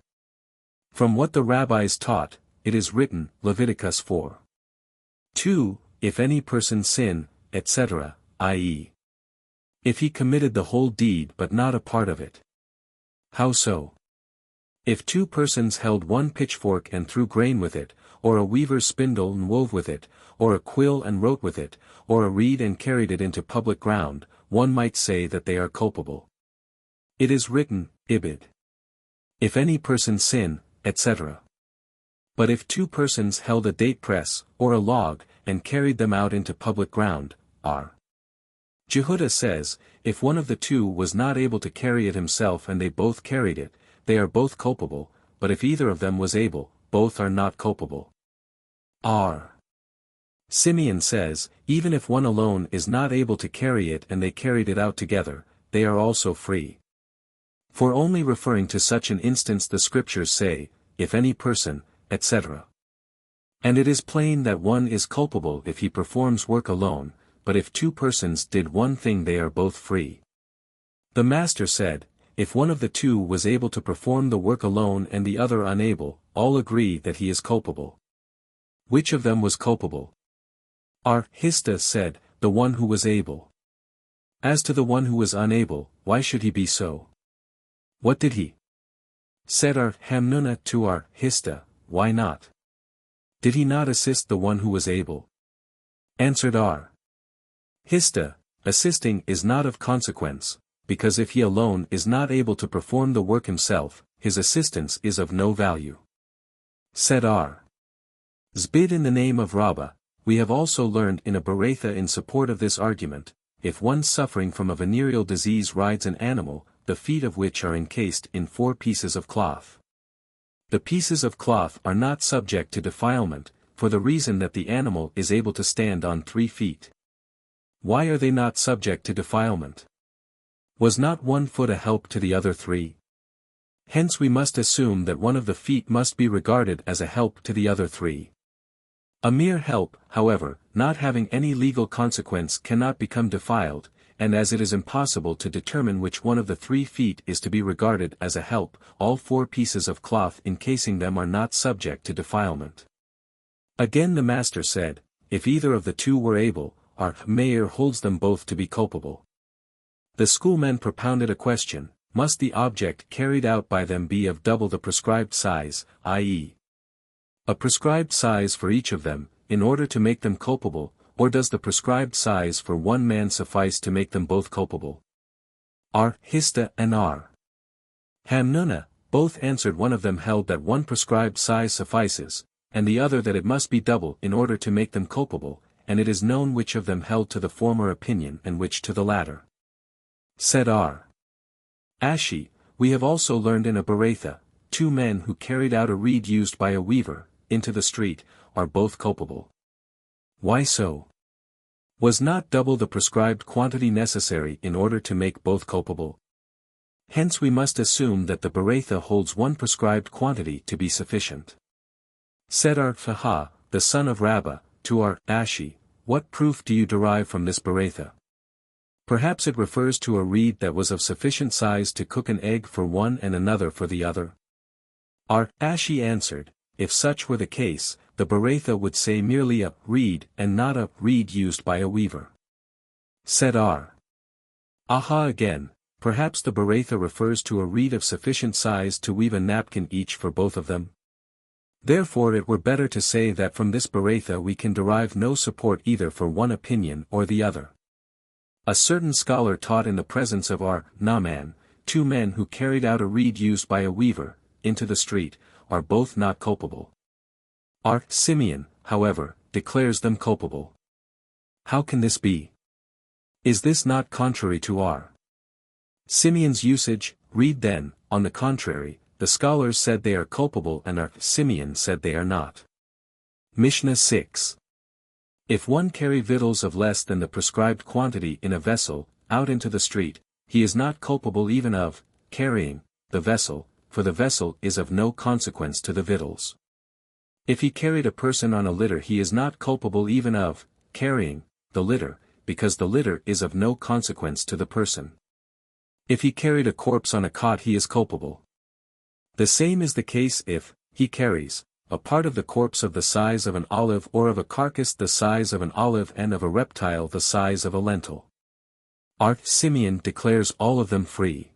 From what the rabbis taught, it is written, Leviticus 4:2, if any person sin, etc., i.e. if he committed the whole deed but not a part of it. How so? If 2 persons held one pitchfork and threw grain with it, or a weaver's spindle and wove with it, or a quill and wrote with it, or a reed and carried it into public ground, one might say that they are culpable. It is written, Ibid. If any person sin, etc. But if 2 persons held a date press, or a log, and carried them out into public ground, Jehuda says, if one of the 2 was not able to carry it himself and they both carried it, they are both culpable, but if either of them was able, both are not culpable. Simeon says, even if one alone is not able to carry it and they carried it out together, they are also free. For only referring to such an instance the scriptures say, if any person, etc. And it is plain that one is culpable if he performs work alone, but if two persons did one thing they are both free. The Master said, if one of the two was able to perform the work alone and the other unable, all agree that he is culpable. Which of them was culpable? Hista said, the one who was able. As to the one who was unable, why should he be so? What did he? Said Hanukah to Hista, why not? Did he not assist the one who was able? Answered Hista, assisting is not of consequence, because if he alone is not able to perform the work himself, his assistance is of no value. Said Zbid in the name of Rabbi, we have also learned in a Berakhot in support of this argument, if one suffering from a venereal disease rides an animal, the feet of which are encased in 4 pieces of cloth. The pieces of cloth are not subject to defilement, for the reason that the animal is able to stand on 3 feet. Why are they not subject to defilement? Was not one foot a help to the other 3? Hence we must assume that one of the feet must be regarded as a help to the other 3. A mere help, however, not having any legal consequence cannot become defiled, and as it is impossible to determine which one of the 3 feet is to be regarded as a help, all 4 pieces of cloth encasing them are not subject to defilement. Again the Master said, if either of the 2 were able, Meir holds them both to be culpable. The schoolmen propounded a question, must the object carried out by them be of double the prescribed size, i.e., a prescribed size for each of them, in order to make them culpable, or does the prescribed size for one man suffice to make them both culpable? Hista and Hanukah, both answered. One of them held that one prescribed size suffices, and the other that it must be double in order to make them culpable, and it is known which of them held to the former opinion and which to the latter. Said Ashi, we have also learned in a Berakhot, 2 men who carried out a reed used by a weaver, into the street, are both culpable. Why so? Was not double the prescribed quantity necessary in order to make both culpable? Hence we must assume that the Berakhot holds one prescribed quantity to be sufficient. Said Faha, the son of Rabbi, to Ashi, what proof do you derive from this Berakhot? Perhaps it refers to a reed that was of sufficient size to cook an egg for one and another for the other. Ashi answered, if such were the case, the Berakhot would say merely a reed and not a reed used by a weaver. Said Aha again, perhaps the Berakhot refers to a reed of sufficient size to weave a napkin each for both of them. Therefore it were better to say that from this Berakhot we can derive no support either for one opinion or the other. A certain scholar taught in the presence of Naaman, 2 men who carried out a reed used by a weaver, into the street, are both not culpable. Simeon, however, declares them culpable. How can this be? Is this not contrary to Simeon's usage? Read then, on the contrary, the scholars said they are culpable and Simeon said they are not. Mishnah 6. If one carry victuals of less than the prescribed quantity in a vessel, out into the street, he is not culpable even of carrying the vessel, for the vessel is of no consequence to the victuals. If he carried a person on a litter he is not culpable even of carrying the litter, because the litter is of no consequence to the person. If he carried a corpse on a cot he is culpable. The same is the case if he carries a part of the corpse of the size of an olive or of a carcass the size of an olive and of a reptile the size of a lentil. Simeon declares all of them free.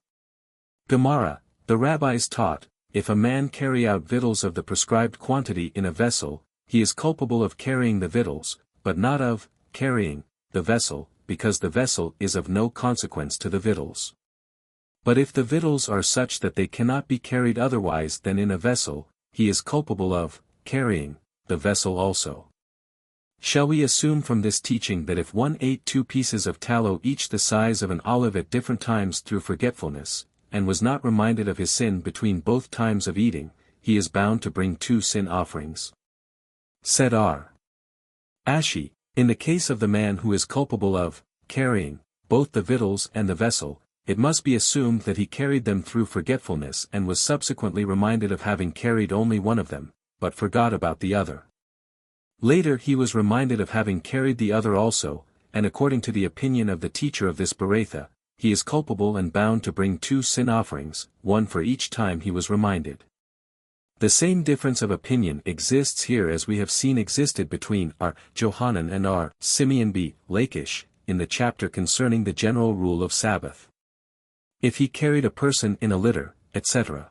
Gemara, the rabbis taught, if a man carry out victuals of the prescribed quantity in a vessel, he is culpable of carrying the victuals, but not of carrying the vessel, because the vessel is of no consequence to the victuals. But if the victuals are such that they cannot be carried otherwise than in a vessel, he is culpable of carrying the vessel also. Shall we assume from this teaching that if one ate 2 pieces of tallow each the size of an olive at different times through forgetfulness, and was not reminded of his sin between both times of eating, he is bound to bring 2 sin offerings? Said Ashi, in the case of the man who is culpable of carrying both the victuals and the vessel, it must be assumed that he carried them through forgetfulness and was subsequently reminded of having carried only one of them, but forgot about the other. Later he was reminded of having carried the other also, and according to the opinion of the teacher of this Berakhot, he is culpable and bound to bring 2 sin offerings, one for each time he was reminded. The same difference of opinion exists here as we have seen existed between our Johanan and our Simeon b. Lachish, in the chapter concerning the general rule of Sabbath. If he carried a person in a litter, etc.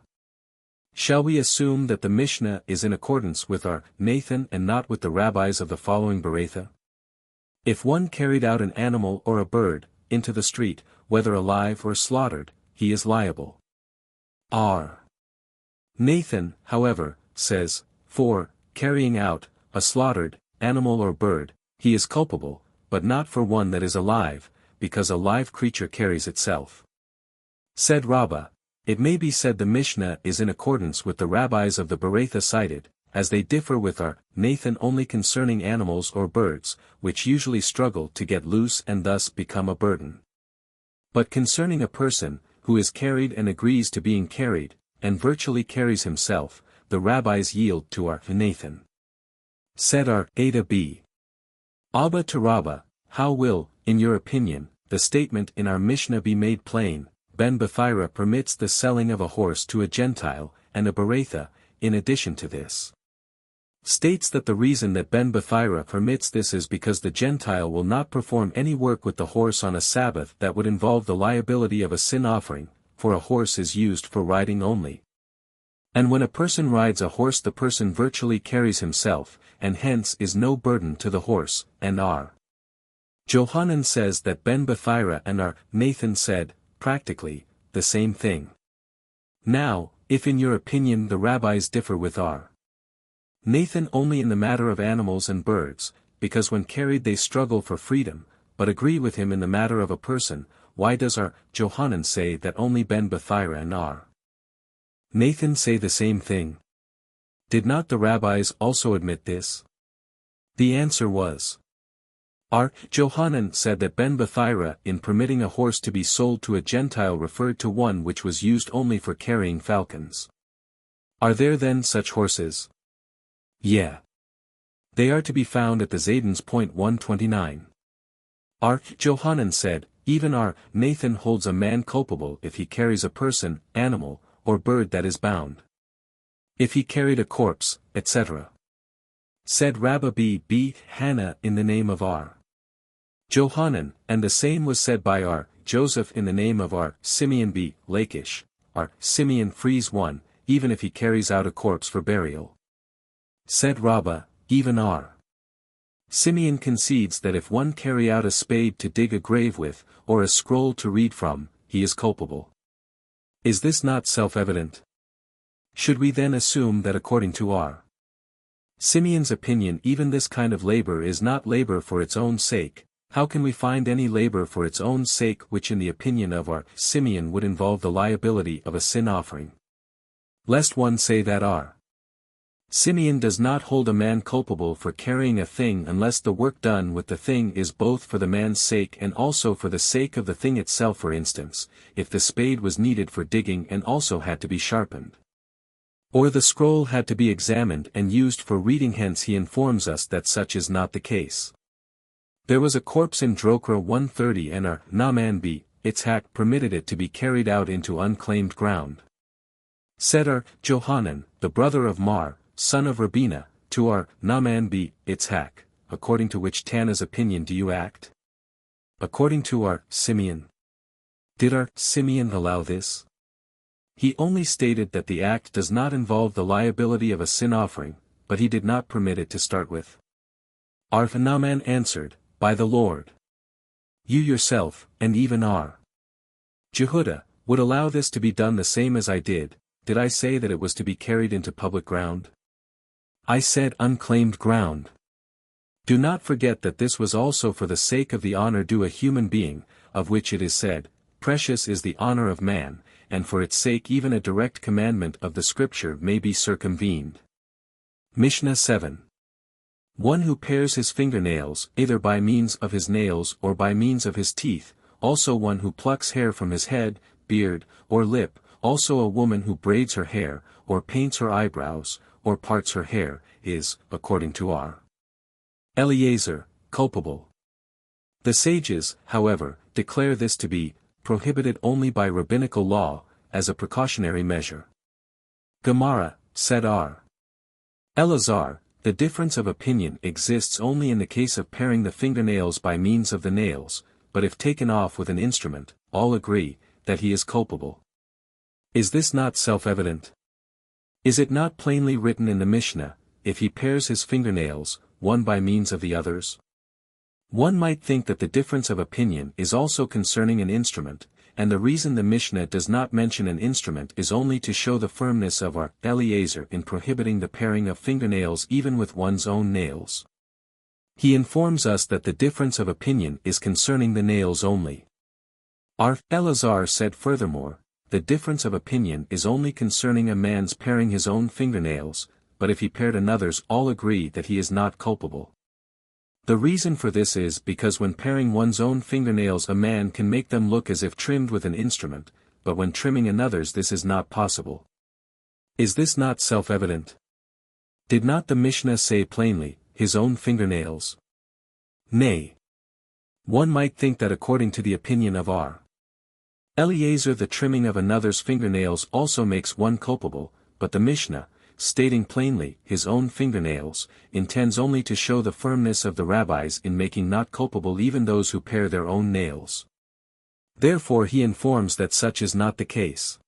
Shall we assume that the Mishnah is in accordance with our Nathan and not with the rabbis of the following Berakhot? If one carried out an animal or a bird into the street, whether alive or slaughtered, he is liable. R. Nathan, however, says, for carrying out a slaughtered animal or bird, he is culpable, but not for one that is alive, because a live creature carries itself. Said Rabbi, it may be said the Mishnah is in accordance with the rabbis of the Berakhot cited, as they differ with our Nathan only concerning animals or birds, which usually struggle to get loose and thus become a burden. But concerning a person, who is carried and agrees to being carried, and virtually carries himself, the rabbis yield to our Nathan. Said our Ada b. Abba to Rabbi, how will, in your opinion, the statement in our Mishnah be made plain? Ben Bethira permits the selling of a horse to a Gentile, and a Berakhot, in addition to this, states that the reason that Ben Bethira permits this is because the Gentile will not perform any work with the horse on a Sabbath that would involve the liability of a sin offering, for a horse is used for riding only. And when a person rides a horse the person virtually carries himself, and hence is no burden to the horse, and R. Johanan says that Ben Bethira and R. Nathan said, practically, the same thing. Now, if in your opinion the rabbis differ with R. Nathan only in the matter of animals and birds, because when carried they struggle for freedom, but agree with him in the matter of a person, why does R. Johanan say that only Ben Bethira and R. Nathan say the same thing? Did not the rabbis also admit this? The answer was, R. Johanan said that Ben Bethira in permitting a horse to be sold to a Gentile referred to one which was used only for carrying falcons. Are there then such horses? Yeah. They are to be found at the Zaydans. 129. R. Johanan said, even R. Nathan holds a man culpable if he carries a person, animal, or bird that is bound. If he carried a corpse, etc. Said Rabbi b. Hannah in the name of R. Johanan, and the same was said by R. Joseph in the name of R. Simeon b. Lachish, R. Simeon frees one, even if he carries out a corpse for burial. Said Rabbi, even R. Simeon concedes that if one carry out a spade to dig a grave with, or a scroll to read from, he is culpable. Is this not self-evident? Should we then assume that according to R. Simeon's opinion even this kind of labor is not labor for its own sake? How can we find any labor for its own sake which in the opinion of R. Simeon would involve the liability of a sin offering? Lest one say that R. Simeon does not hold a man culpable for carrying a thing unless the work done with the thing is both for the man's sake and also for the sake of the thing itself. For instance, if the spade was needed for digging and also had to be sharpened, or the scroll had to be examined and used for reading, hence he informs us that such is not the case. There was a corpse in Drokra 130 and R. Naaman b. Itzhak permitted it to be carried out into unclaimed ground. Said R. Johanan, the brother of Mar, son of Rabina, to R. Naaman b. Itzhak, according to which Tana's opinion do you act? According to R. Simeon. Did R. Simeon allow this? He only stated that the act does not involve the liability of a sin offering, but he did not permit it to start with. R. Naaman answered, by the Lord. You yourself, and even R. Jehuda, would allow this to be done the same as I did. Did I say that it was to be carried into public ground? I said unclaimed ground. Do not forget that this was also for the sake of the honor due a human being, of which it is said, precious is the honor of man, and for its sake even a direct commandment of the Scripture may be circumvened. Mishnah 7. One who pares his fingernails, either by means of his nails or by means of his teeth, also one who plucks hair from his head, beard, or lip, also a woman who braids her hair, or paints her eyebrows, or parts her hair, is, according to R. Eliezer, culpable. The sages, however, declare this to be prohibited only by rabbinical law, as a precautionary measure. Gemara, said R. Elazar, the difference of opinion exists only in the case of paring the fingernails by means of the nails, but if taken off with an instrument, all agree that he is culpable. Is this not self-evident? Is it not plainly written in the Mishnah, if he pares his fingernails, one by means of the others? One might think that the difference of opinion is also concerning an instrument, and the reason the Mishnah does not mention an instrument is only to show the firmness of our Eliezer in prohibiting the paring of fingernails even with one's own nails. He informs us that the difference of opinion is concerning the nails only. Our Elazar said furthermore, the difference of opinion is only concerning a man's paring his own fingernails, but if he pared another's all agree that he is not culpable. The reason for this is because when paring one's own fingernails a man can make them look as if trimmed with an instrument, but when trimming another's this is not possible. Is this not self-evident? Did not the Mishnah say plainly, his own fingernails? Nay. One might think that according to the opinion of R. Eliezer the trimming of another's fingernails also makes one culpable, but the Mishnah, stating plainly, his own fingernails, intends only to show the firmness of the rabbis in making not culpable even those who pare their own nails. Therefore he informs that such is not the case.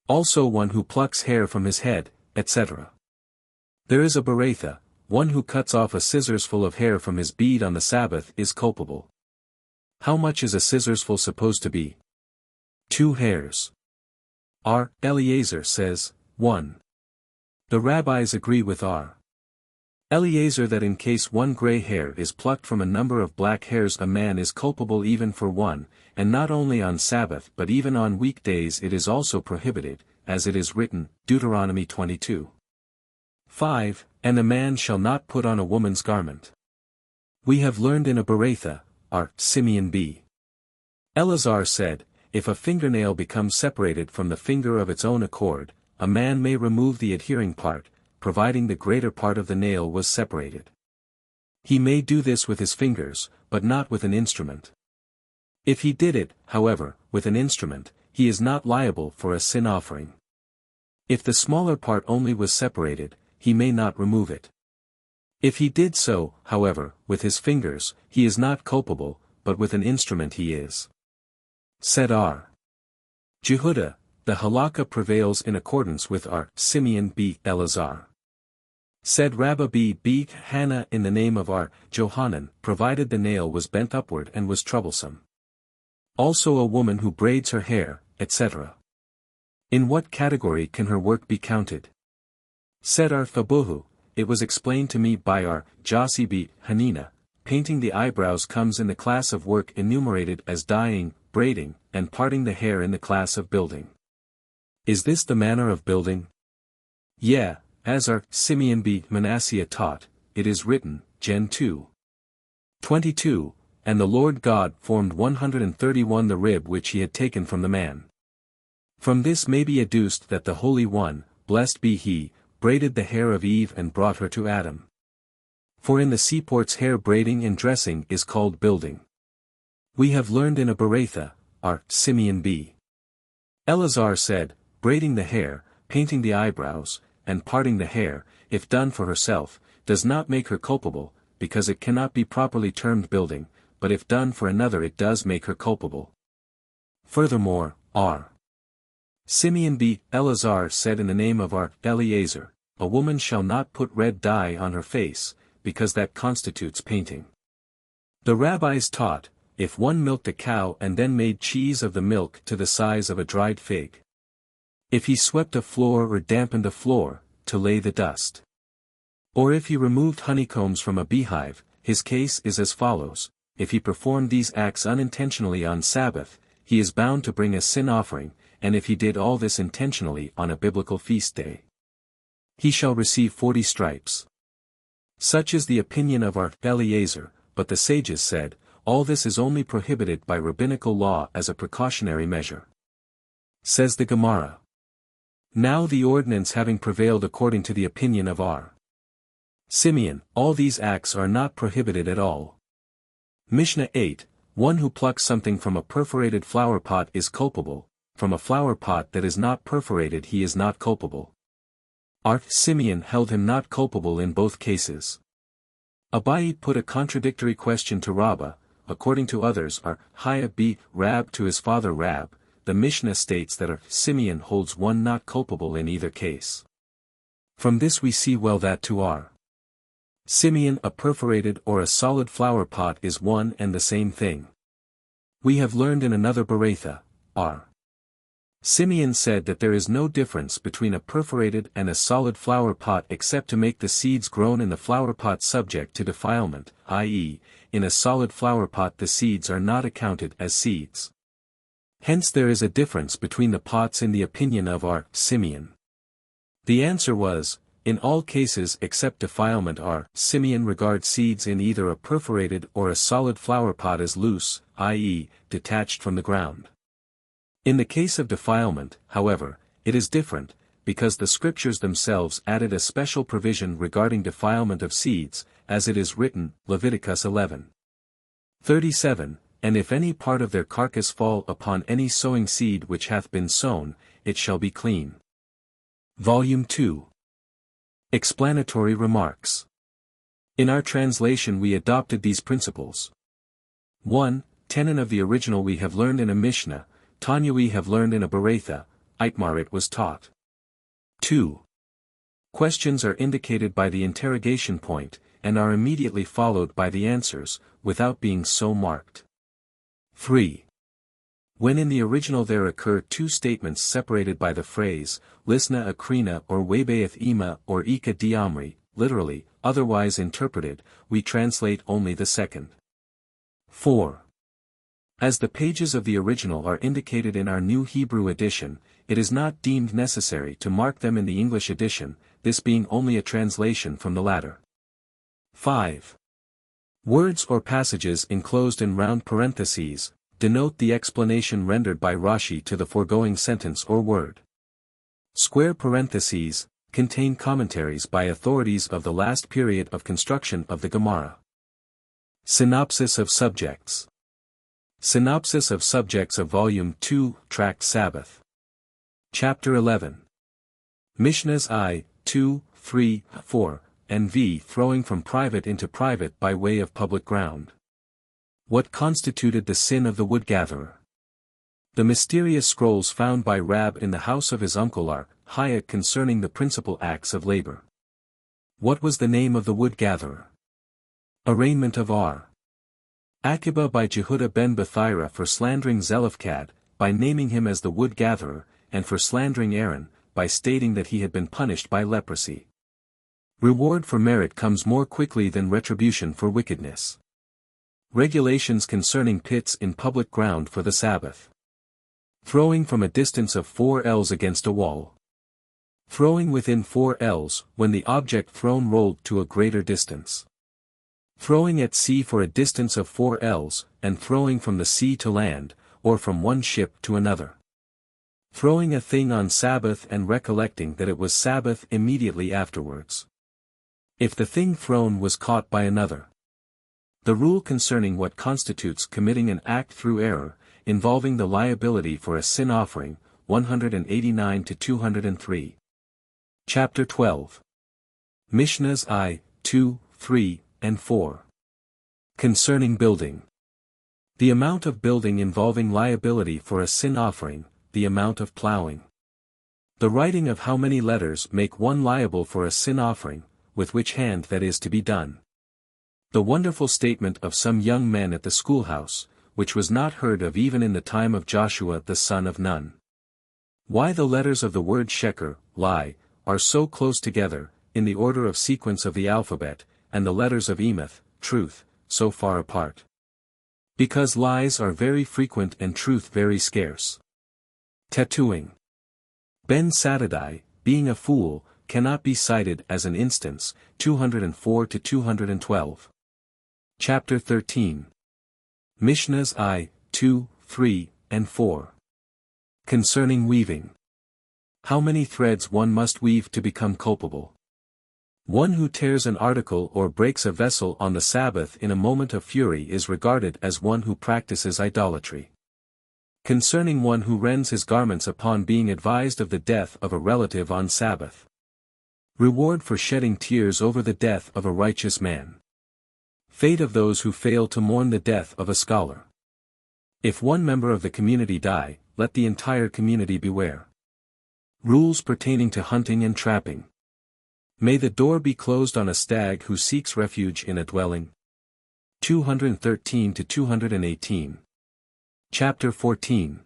Also one who plucks hair from his head, etc. There is a Berakhot, one who cuts off a scissorsful of hair from his bead on the Sabbath is culpable. How much is a scissorsful supposed to be? 2 hairs. R. Eliezer says, 1. The rabbis agree with R. Eliezer that in case one gray hair is plucked from a number of black hairs a man is culpable even for one, and not only on Sabbath but even on weekdays it is also prohibited, as it is written, Deuteronomy 22. 5. And a man shall not put on a woman's garment. We have learned in a Berakhot, R. Simeon B. Elazar said, if a fingernail becomes separated from the finger of its own accord, a man may remove the adhering part, providing the greater part of the nail was separated. He may do this with his fingers, but not with an instrument. If he did it, however, with an instrument, he is not liable for a sin offering. If the smaller part only was separated, he may not remove it. If he did so, however, with his fingers, he is not culpable, but with an instrument he is. Said R. Jehudah, the halakha prevails in accordance with R. Simeon b. Elazar. Said Rabbi b. Hannah in the name of R. Johanan, provided the nail was bent upward and was troublesome. Also a woman who braids her hair, etc. In what category can her work be counted? Said R. Fabuhu, it was explained to me by R. Jossi b. Hanina, painting the eyebrows comes in the class of work enumerated as dyeing, braiding, and parting the hair in the class of building. Is this the manner of building? Yeah, as our Simeon b. Manasseh taught, it is written, Gen 2. 22, and the Lord God formed 131 the rib which he had taken from the man. From this may be adduced that the Holy One, blessed be he, braided the hair of Eve and brought her to Adam. For in the seaports hair braiding and dressing is called building. We have learned in a Berakhot, R. Simeon b. Elazar said, braiding the hair, painting the eyebrows, and parting the hair, if done for herself, does not make her culpable, because it cannot be properly termed building, but if done for another it does make her culpable. Furthermore, R. Simeon b. Elazar said in the name of R. Eliezer, a woman shall not put red dye on her face, because that constitutes painting. The rabbis taught, if one milked a cow and then made cheese of the milk to the size of a dried fig. If he swept a floor or dampened a floor, to lay the dust. Or if he removed honeycombs from a beehive, his case is as follows, if he performed these acts unintentionally on Sabbath, he is bound to bring a sin offering, and if he did all this intentionally on a biblical feast day, he shall receive 40 stripes. Such is the opinion of our Eliezer, but the sages said, all this is only prohibited by rabbinical law as a precautionary measure. Says the Gemara. Now the ordinance having prevailed according to the opinion of our Simeon, all these acts are not prohibited at all. Mishnah 8, one who plucks something from a perforated flower pot is culpable, from a flower pot that is not perforated he is not culpable. Our Simeon held him not culpable in both cases. Abai put a contradictory question to Rabbi, according to others our Haya b. Rab to his father Rab, the Mishnah states that our Simeon holds one not culpable in either case. From this we see well that to our Simeon a perforated or a solid flower pot is one and the same thing. We have learned in another Berakhot, our Simeon said that there is no difference between a perforated and a solid flower pot except to make the seeds grown in the flower pot subject to defilement, i.e., in a solid flower pot the seeds are not accounted as seeds. Hence there is a difference between the pots in the opinion of our Simeon. The answer was, in all cases except defilement our Simeon regards seeds in either a perforated or a solid flower pot as loose, i.e., detached from the ground. In the case of defilement, however, it is different, because the scriptures themselves added a special provision regarding defilement of seeds, as it is written, Leviticus 11:37, and if any part of their carcass fall upon any sowing seed which hath been sown, it shall be clean. Volume 2. Explanatory Remarks. In our translation we adopted these principles. 1. Tenon of the original we have learned in a Mishnah, Tanya we have learned in a Berakhot, Itmar it was taught. 2. Questions are indicated by the interrogation point, and are immediately followed by the answers, without being so marked. 3. When in the original there occur two statements separated by the phrase, Lisna Akrina or Webeath Ima or Ika Diamri, literally, otherwise interpreted, we translate only the second. 4. As the pages of the original are indicated in our New Hebrew edition, it is not deemed necessary to mark them in the English edition, this being only a translation from the latter. 5. Words or passages enclosed in round parentheses denote the explanation rendered by Rashi to the foregoing sentence or word. Square parentheses contain commentaries by authorities of the last period of construction of the Gemara. Synopsis of Subjects. Synopsis of Subjects of Volume 2, Tract Sabbath. Chapter 11. Mishnahs I, 2, 3, 4, and v. Throwing from private into private by way of public ground. What constituted the sin of the wood-gatherer? The mysterious scrolls found by Rab in the house of his uncle are, Haya concerning the principal acts of labor. What was the name of the wood-gatherer? Arraignment of R. Aqiba by Jehuda ben Bethaira for slandering Zelophehad, by naming him as the wood-gatherer, and for slandering Aaron, by stating that he had been punished by leprosy. Reward for merit comes more quickly than retribution for wickedness. Regulations concerning pits in public ground for the Sabbath. Throwing from a distance of 4 ells against a wall. Throwing within 4 ells, when the object thrown rolled to a greater distance. Throwing at sea for a distance of 4 ells, and throwing from the sea to land, or from one ship to another. Throwing a thing on Sabbath and recollecting that it was Sabbath immediately afterwards. If the thing thrown was caught by another. The rule concerning what constitutes committing an act through error, involving the liability for a sin offering, 189-203. Chapter 12. Mishnahs I, 2, 3, and 4. Concerning building. The amount of building involving liability for a sin offering, the amount of ploughing. The writing of how many letters make one liable for a sin offering, with which hand that is to be done. The wonderful statement of some young men at the schoolhouse, which was not heard of even in the time of Joshua the son of Nun. Why the letters of the word sheker, lie, are so close together, in the order of sequence of the alphabet, and the letters of emeth, truth, so far apart. Because lies are very frequent and truth very scarce. Tattooing. Ben Sadadai, being a fool, cannot be cited as an instance, 204 to 212. Chapter 13. Mishnahs I, 2, 3, and 4. Concerning weaving. How many threads one must weave to become culpable. One who tears an article or breaks a vessel on the Sabbath in a moment of fury is regarded as one who practices idolatry. Concerning one who rends his garments upon being advised of the death of a relative on Sabbath. Reward for shedding tears over the death of a righteous man. Fate of those who fail to mourn the death of a scholar. If one member of the community die, let the entire community beware. Rules pertaining to hunting and trapping. May the door be closed on a stag who seeks refuge in a dwelling. 213 to 218. Chapter 14.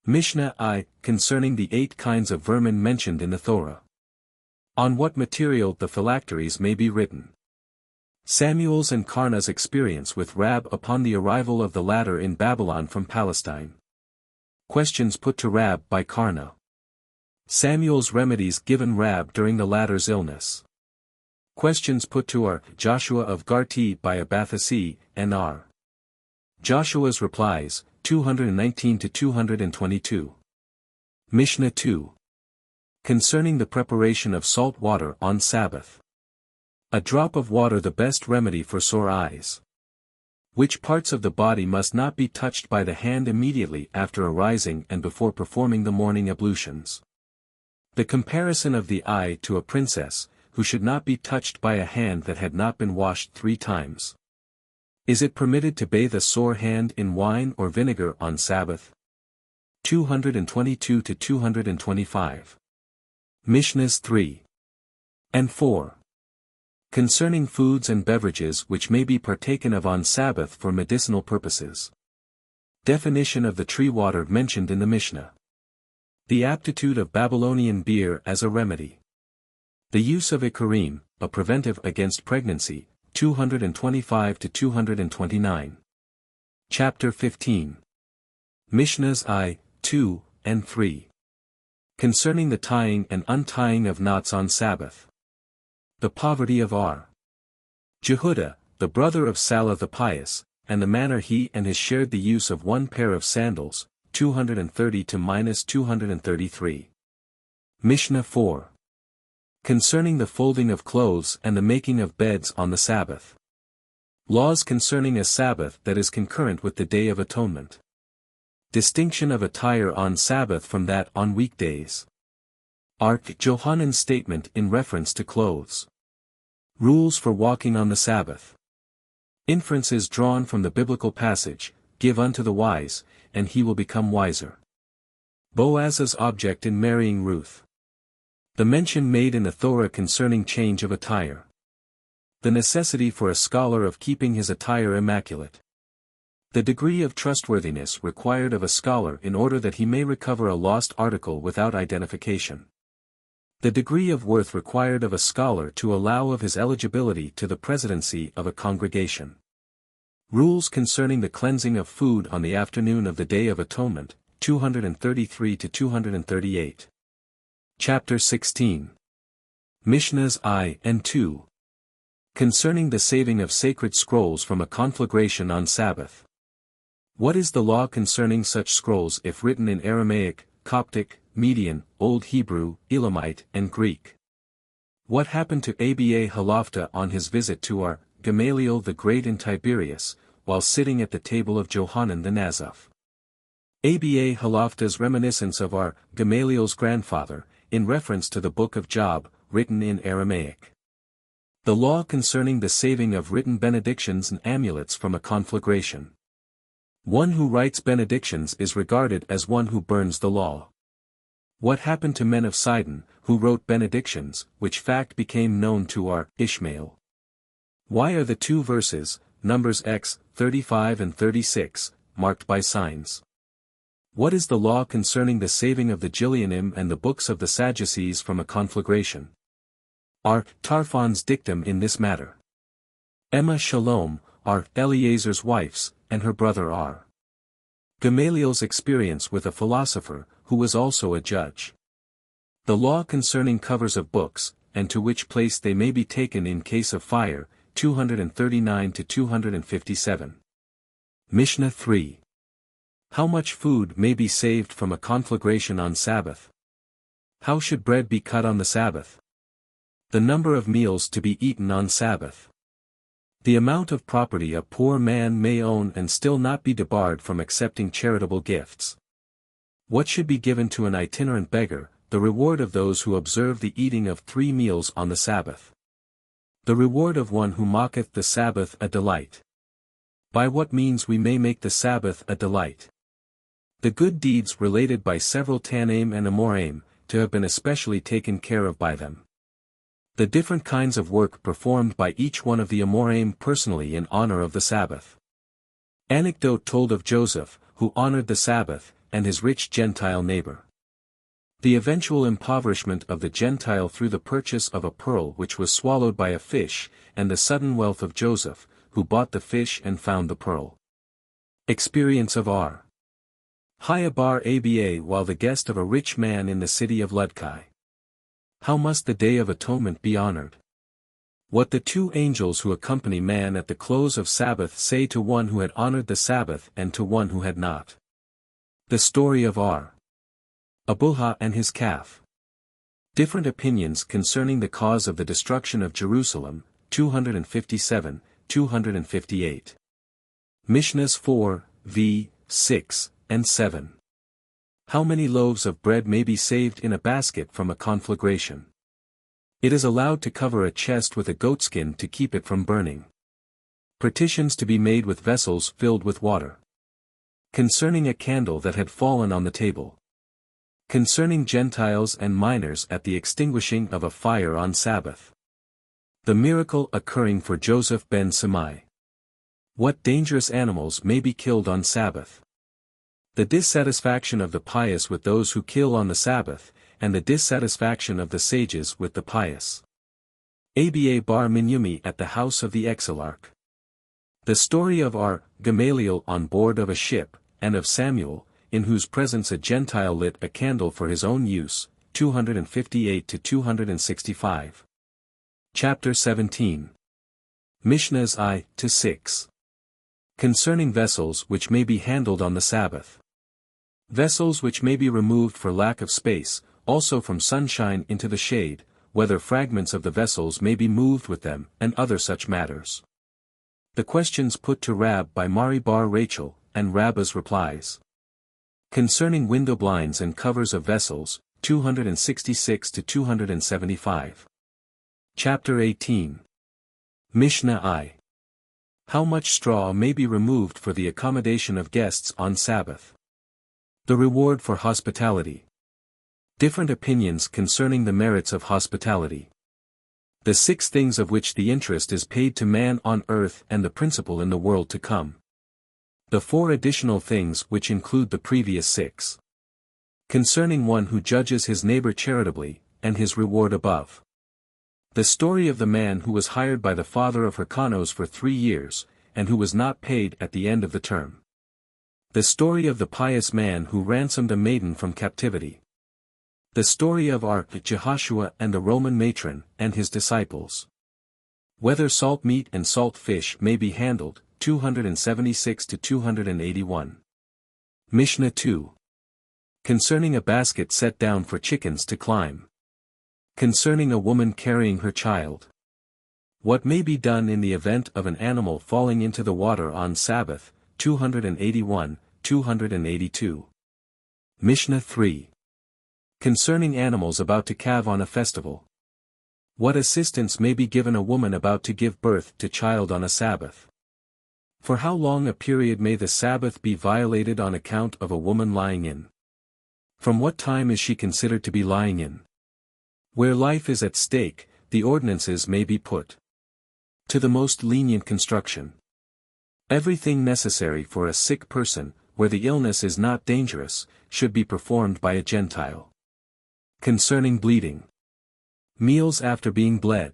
Mishnah I, concerning the 8 kinds of vermin mentioned in the Torah. On what material the phylacteries may be written. Samuel's and Karna's experience with Rab upon the arrival of the latter in Babylon from Palestine. Questions put to Rab by Karna. Samuel's remedies given Rab during the latter's illness. Questions put to R. Joshua of Garti by Abathasi, and R. Joshua's replies, 219 to 222. Mishnah 2. Concerning the preparation of salt water on Sabbath. A drop of water the best remedy for sore eyes. Which parts of the body must not be touched by the hand immediately after arising and before performing the morning ablutions. The comparison of the eye to a princess, who should not be touched by a hand that had not been washed 3 times. Is it permitted to bathe a sore hand in wine or vinegar on Sabbath? 222 to 225. Mishnahs 3 and 4. Concerning foods and beverages which may be partaken of on Sabbath for medicinal purposes. Definition of the tree water mentioned in the Mishnah. The aptitude of Babylonian beer as a remedy. The use of ikarim, a preventive against pregnancy, 225 to 229. Chapter 15. Mishnahs I, 2, and 3. Concerning the tying and untying of knots on Sabbath. The poverty of R. Jehudah, the brother of Salah the pious, and the manner he and his shared the use of 1 pair of sandals, 230 to -233. Mishnah 4. Concerning the folding of clothes and the making of beds on the Sabbath. Laws concerning a Sabbath that is concurrent with the Day of Atonement. Distinction of attire on Sabbath from that on weekdays. Johannan's statement in reference to clothes. Rules for walking on the Sabbath. Inferences drawn from the biblical passage, give unto the wise, and he will become wiser. Boaz's object in marrying Ruth. The mention made in the Torah concerning change of attire. The necessity for a scholar of keeping his attire immaculate. The degree of trustworthiness required of a scholar in order that he may recover a lost article without identification. The degree of worth required of a scholar to allow of his eligibility to the presidency of a congregation. Rules concerning the cleansing of food on the afternoon of the Day of Atonement, 233 to 238. Chapter 16. Mishnahs I and 2. Concerning the saving of sacred scrolls from a conflagration on Sabbath. What is the law concerning such scrolls if written in Aramaic, Coptic, Median, Old Hebrew, Elamite, and Greek? What happened to Aba Halafta on his visit to our Gamaliel the Great in Tiberias, while sitting at the table of Johanan the Nazaph? Aba Halafta's reminiscence of our Gamaliel's grandfather, in reference to the book of Job, written in Aramaic. The law concerning the saving of written benedictions and amulets from a conflagration. One who writes benedictions is regarded as one who burns the law. What happened to men of Sidon, who wrote benedictions, which fact became known to our Ishmael? Why are the 2 verses, Numbers X, 35 and 36, marked by signs? What is the law concerning the saving of the Gileanim and the books of the Sadducees from a conflagration? R. Tarfon's dictum in this matter. Emma Shalom, R. Eleazar's wives, and her brother R. Gamaliel's experience with a philosopher, who was also a judge. The law concerning covers of books, and to which place they may be taken in case of fire, 239 to 257. Mishnah 3. How much food may be saved from a conflagration on Sabbath? How should bread be cut on the Sabbath? The number of meals to be eaten on Sabbath. The amount of property a poor man may own and still not be debarred from accepting charitable gifts. What should be given to an itinerant beggar, the reward of those who observe the eating of 3 meals on the Sabbath. The reward of one who maketh the Sabbath a delight. By what means we may make the Sabbath a delight? The good deeds related by several Tanaim and Amoraim, to have been especially taken care of by them. The different kinds of work performed by each one of the Amoraim personally in honor of the Sabbath. Anecdote told of Joseph, who honored the Sabbath, and his rich Gentile neighbor. The eventual impoverishment of the Gentile through the purchase of a pearl which was swallowed by a fish, and the sudden wealth of Joseph, who bought the fish and found the pearl. Experience of R. Hayabar Aba while the guest of a rich man in the city of Ludkai. How must the Day of Atonement be honored? What the 2 angels who accompany man at the close of Sabbath say to one who had honored the Sabbath and to one who had not. The story of R. Abulha and his calf. Different opinions concerning the cause of the destruction of Jerusalem, 257, 258. Mishnahs 4, v. 6, and 7. How many loaves of bread may be saved in a basket from a conflagration? It is allowed to cover a chest with a goatskin to keep it from burning. Partitions to be made with vessels filled with water. Concerning a candle that had fallen on the table. Concerning Gentiles and minors at the extinguishing of a fire on Sabbath. The miracle occurring for Joseph ben Semai. What dangerous animals may be killed on Sabbath? The dissatisfaction of the pious with those who kill on the Sabbath, and the dissatisfaction of the sages with the pious. Aba bar Minyumi at the house of the Exilarch. The story of R. Gamaliel on board of a ship, and of Samuel, in whose presence a Gentile lit a candle for his own use, 258 to 265. Chapter 17. Mishnahs I to 6. Concerning vessels which may be handled on the Sabbath. Vessels which may be removed for lack of space, also from sunshine into the shade, whether fragments of the vessels may be moved with them, and other such matters. The questions put to Rab by Mari bar Rachel, and Rabba's replies. Concerning window blinds and covers of vessels, 266 to 275. Chapter 18. Mishnah I. How much straw may be removed for the accommodation of guests on Sabbath? The reward for hospitality. Different opinions concerning the merits of hospitality. The 6 things of which the interest is paid to man on earth and the principal in the world to come. The 4 additional things which include the previous 6. Concerning one who judges his neighbor charitably, and his reward above. The story of the man who was hired by the father of Hyrcanos for 3 years, and who was not paid at the end of the term. The story of the pious man who ransomed a maiden from captivity. The story of R. Jehoshua and the Roman matron, and his disciples. Whether salt meat and salt fish may be handled, 276 to 281. Mishnah 2. Concerning a basket set down for chickens to climb. Concerning a woman carrying her child. What may be done in the event of an animal falling into the water on Sabbath, 281, 282. Mishnah 3. Concerning animals about to calve on a festival. What assistance may be given a woman about to give birth to child on a Sabbath? For how long a period may the Sabbath be violated on account of a woman lying in? From what time is she considered to be lying in? Where life is at stake, the ordinances may be put to the most lenient construction. Everything necessary for a sick person, where the illness is not dangerous, should be performed by a Gentile. Concerning bleeding. Meals after being bled.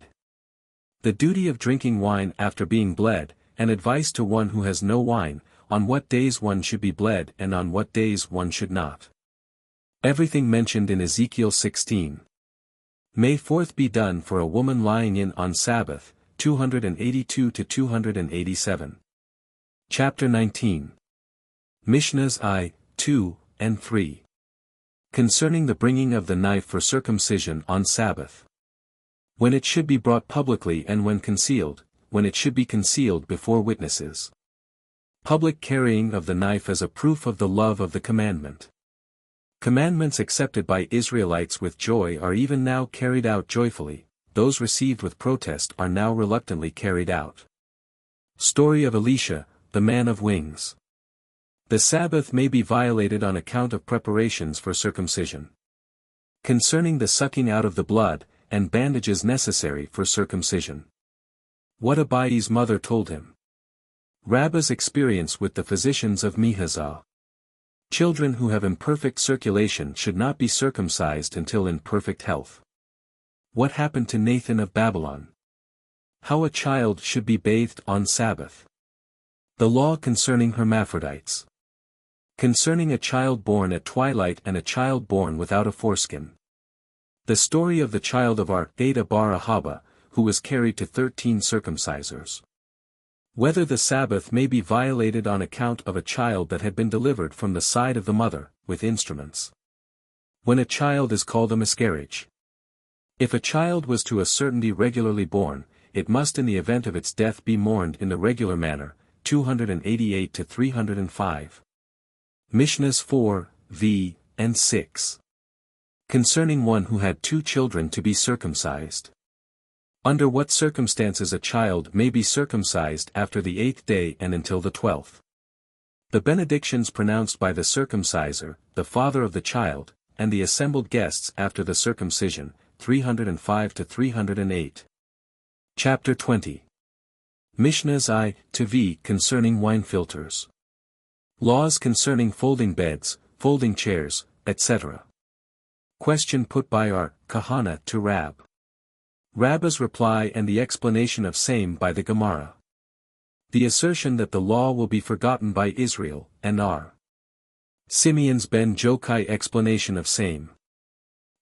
The duty of drinking wine after being bled, and advice to one who has no wine, on what days one should be bled and on what days one should not. Everything mentioned in Ezekiel 16. May fourth be done for a woman lying in on Sabbath, 282 to 287. Chapter 19. Mishnahs I, 2, and 3. Concerning the bringing of the knife for circumcision on Sabbath. When it should be brought publicly and when it should be concealed before witnesses. Public carrying of the knife as a proof of the love of the commandment. Commandments accepted by Israelites with joy are even now carried out joyfully, those received with protest are now reluctantly carried out. Story of Elisha, the man of wings. The Sabbath may be violated on account of preparations for circumcision. Concerning the sucking out of the blood, and bandages necessary for circumcision. What Abai's mother told him. Rabbi's experience with the physicians of Mihazah. Children who have imperfect circulation should not be circumcised until in perfect health. What happened to Nathan of Babylon? How a child should be bathed on Sabbath. The law concerning hermaphrodites. Concerning a child born at twilight and a child born without a foreskin. The story of the child of Ar-Ada bar Ahaba, who was carried to 13 circumcisers. Whether the Sabbath may be violated on account of a child that had been delivered from the side of the mother, with instruments. When a child is called a miscarriage. If a child was to a certainty regularly born, it must in the event of its death be mourned in the regular manner, 288 to 305. Mishnahs 4, v, and 6. Concerning one who had 2 children to be circumcised. Under what circumstances a child may be circumcised after the 8th day and until the 12th. The benedictions pronounced by the circumciser, the father of the child, and the assembled guests after the circumcision, 305 to 308. Chapter 20. Mishnahs I to V concerning wine filters. Laws concerning folding beds, folding chairs, etc. Question put by our Kahana to Rab. Rabbi's reply and the explanation of same by the Gemara. The assertion that the law will be forgotten by Israel, and R. Simeon's ben Jokai explanation of same.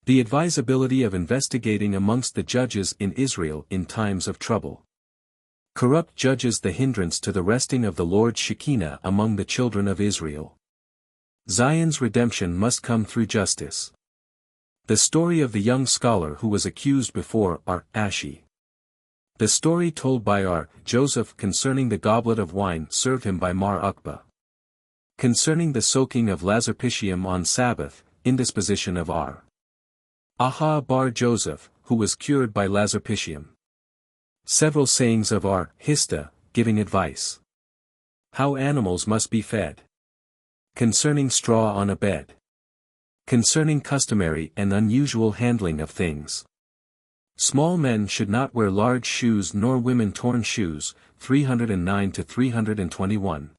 The advisability of investigating amongst the judges in Israel in times of trouble. Corrupt judges the hindrance to the resting of the Lord's Shekinah among the children of Israel. Zion's redemption must come through justice. The story of the young scholar who was accused before Ashi. The story told by Joseph concerning the goblet of wine served him by Mar Uqba. Concerning the soaking of Lazarpicium on Sabbath, indisposition of Aha bar Joseph, who was cured by Lazarpicium. Several sayings of Hista, giving advice. How animals must be fed. Concerning straw on a bed. Concerning customary and unusual handling of things. Small men should not wear large shoes nor women torn shoes, 309 to 321.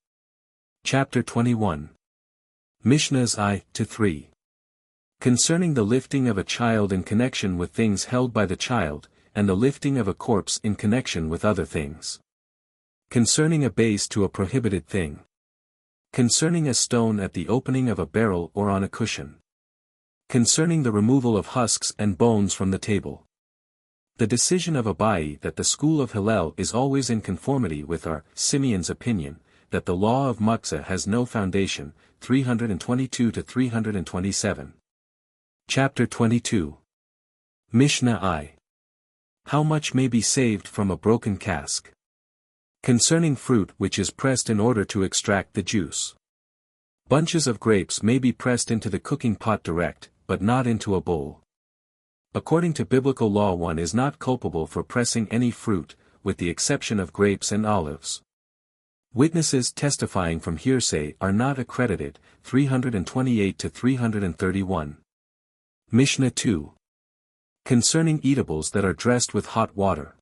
Chapter 21. Mishnahs I to 3. Concerning the lifting of a child in connection with things held by the child, and the lifting of a corpse in connection with other things. Concerning a base to a prohibited thing. Concerning a stone at the opening of a barrel or on a cushion. Concerning the removal of husks and bones from the table. The decision of Abai that the school of Hillel is always in conformity with Simeon's opinion, that the law of Muktzah has no foundation, 322 to 327. Chapter 22. Mishnah I. How much may be saved from a broken cask? Concerning fruit which is pressed in order to extract the juice. Bunches of grapes may be pressed into the cooking pot direct, but not into a bowl. According to biblical law, one is not culpable for pressing any fruit, with the exception of grapes and olives. Witnesses testifying from hearsay are not accredited, 328 to 331. Mishnah 2. Concerning eatables that are dressed with hot water.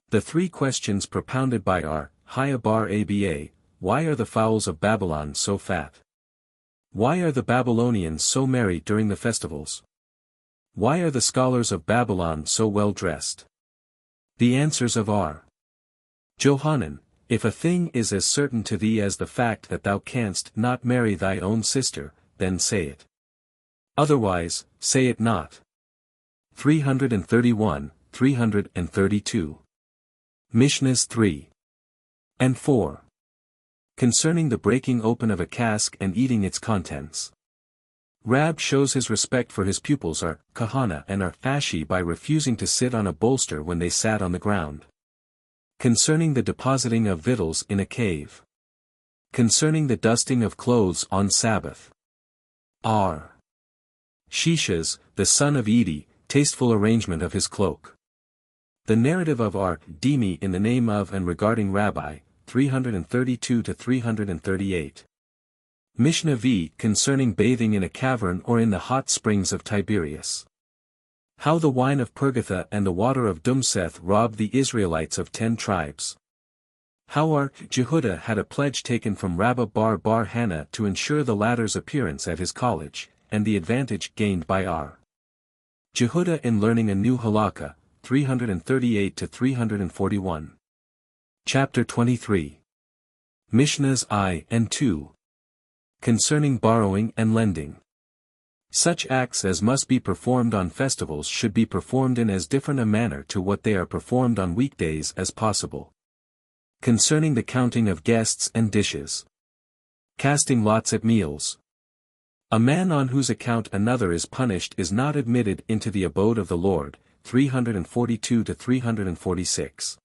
The 3 questions propounded by Haya bar Aba, why are the fowls of Babylon so fat? Why are the Babylonians so merry during the festivals? Why are the scholars of Babylon so well dressed? The answers of Johanan, if a thing is as certain to thee as the fact that thou canst not marry thy own sister, then say it. Otherwise, say it not. 331, 332. Mishnahs 3 and 4. Concerning the breaking open of a cask and eating its contents. Rab shows his respect for his pupils are kahana and are ashi by refusing to sit on a bolster when they sat on the ground. Concerning the depositing of victuals in a cave. Concerning the dusting of clothes on Sabbath. R. Shishas, the son of Edi, tasteful arrangement of his cloak. The narrative of R. Demai in the name of and regarding Rabbi, 332 to 338. Mishnah V concerning bathing in a cavern or in the hot springs of Tiberias. How the wine of Pergatha and the water of Dumseth robbed the Israelites of 10 tribes. How R. Jehudah had a pledge taken from Rabbi Bar Hannah to ensure the latter's appearance at his college, and the advantage gained by R. Jehudah in learning a new halakha, 338 to 341. Chapter 23. Mishnahs I and II. Concerning borrowing and lending. Such acts as must be performed on festivals should be performed in as different a manner to what they are performed on weekdays as possible. Concerning the counting of guests and dishes. Casting lots at meals. A man on whose account another is punished is not admitted into the abode of the Lord, 342 to 346.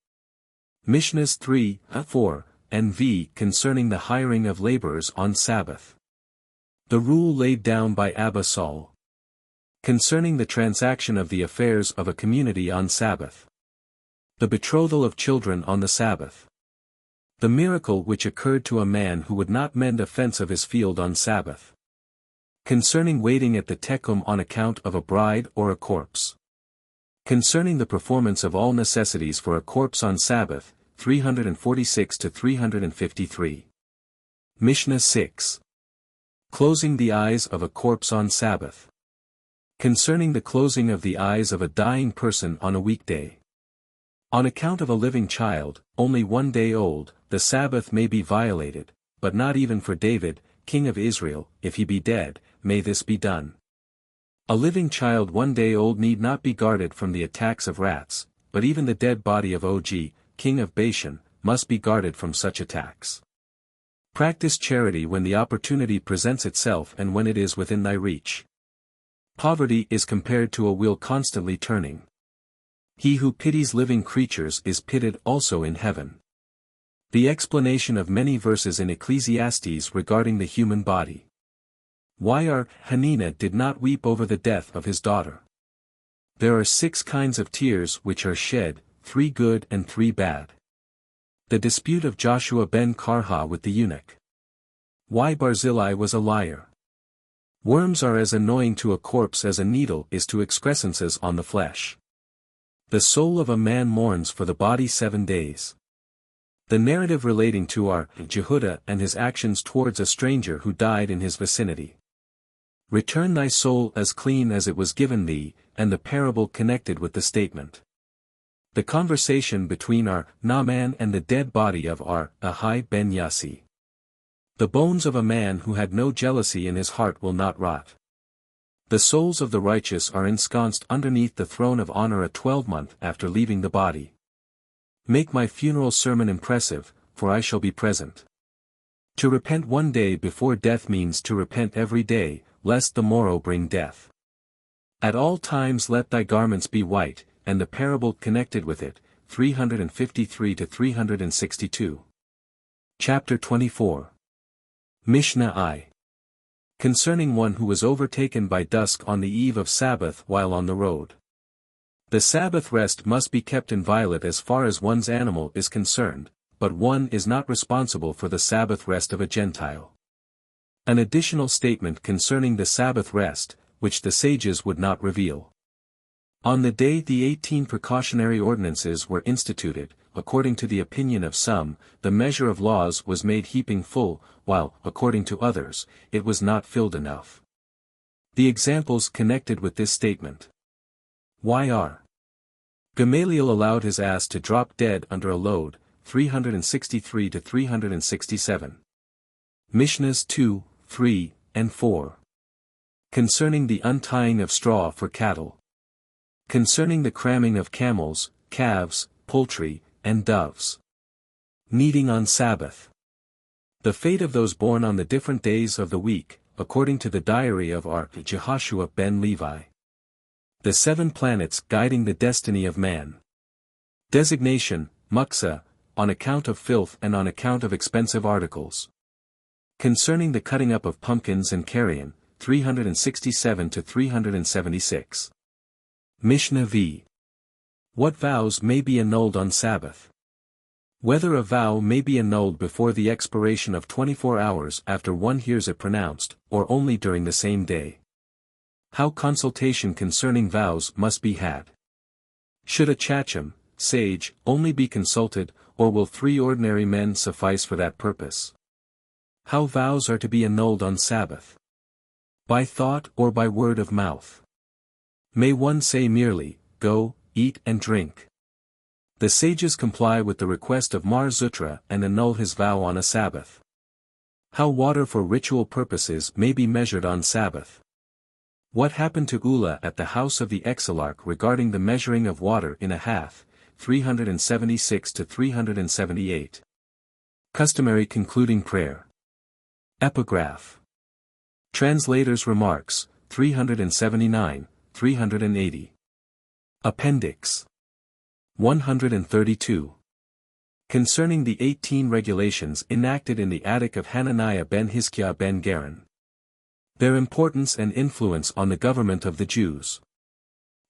Mishnahs 3, 4, and V concerning the hiring of laborers on Sabbath. The rule laid down by Abba Saul. Concerning the transaction of the affairs of a community on Sabbath. The betrothal of children on the Sabbath. The miracle which occurred to a man who would not mend a fence of his field on Sabbath. Concerning waiting at the Tekum on account of a bride or a corpse. Concerning the performance of all necessities for a corpse on Sabbath, 346 to 353. Mishnah 6. Closing the eyes of a corpse on Sabbath. Concerning the closing of the eyes of a dying person on a weekday. On account of a living child, only 1 day old, the Sabbath may be violated, but not even for David, king of Israel, if he be dead, may this be done. A living child 1 day old need not be guarded from the attacks of rats, but even the dead body of Og, king of Bashan, must be guarded from such attacks. Practice charity when the opportunity presents itself and when it is within thy reach. Poverty is compared to a wheel constantly turning. He who pities living creatures is pitied also in heaven. The explanation of many verses in Ecclesiastes regarding the human body. Why R. Hanina did not weep over the death of his daughter. There are 6 kinds of tears which are shed, 3 good and 3 bad. The dispute of Joshua ben Karha with the eunuch. Why Barzillai was a liar. Worms are as annoying to a corpse as a needle is to excrescences on the flesh. The soul of a man mourns for the body 7 days. The narrative relating to R. Jehudah and his actions towards a stranger who died in his vicinity. Return thy soul as clean as it was given thee, and the parable connected with the statement. The conversation between R. Naaman and the dead body of R. Ahai ben Yassi. The bones of a man who had no jealousy in his heart will not rot. The souls of the righteous are ensconced underneath the throne of honor a 12-month after leaving the body. Make my funeral sermon impressive, for I shall be present. To repent 1 day before death means to repent every day, lest the morrow bring death. At all times let thy garments be white, and the parable connected with it, 353 to 362. Chapter 24. Mishnah I. Concerning one who was overtaken by dusk on the eve of Sabbath while on the road. The Sabbath rest must be kept inviolate as far as one's animal is concerned, but one is not responsible for the Sabbath rest of a Gentile. An additional statement concerning the Sabbath rest, which the sages would not reveal. On the day the 18 precautionary ordinances were instituted, according to the opinion of some, the measure of laws was made heaping full, while, according to others, it was not filled enough. The examples connected with this statement. Y.R. Gamaliel allowed his ass to drop dead under a load, 363 to 367. Mishnahs 2, 3, and 4. Concerning the untying of straw for cattle. Concerning the cramming of camels, calves, poultry, and doves. Kneading on Sabbath. The fate of those born on the different days of the week, according to the diary of our Jehoshua ben Levi. The 7 planets guiding the destiny of man. Designation, Muksa, on account of filth and on account of expensive articles. Concerning the cutting up of pumpkins and carrion, 367 to 376. Mishnah v. What vows may be annulled on Sabbath? Whether a vow may be annulled before the expiration of 24 hours after one hears it pronounced, or only during the same day. How consultation concerning vows must be had. Should a chacham, sage, only be consulted, or will 3 ordinary men suffice for that purpose? How vows are to be annulled on Sabbath? By thought or by word of mouth? May one say merely, go, eat and drink? The sages comply with the request of Mar Zutra and annul his vow on a Sabbath. How water for ritual purposes may be measured on Sabbath? What happened to Ulla at the house of the Exilarch regarding the measuring of water in a hath, 376 to 378. Customary concluding prayer. Epigraph. Translator's Remarks, 379, 380. Appendix. 132. Concerning the 18 regulations enacted in the Attic of Hananiah ben Hizkiah ben Gerin. Their importance and influence on the government of the Jews.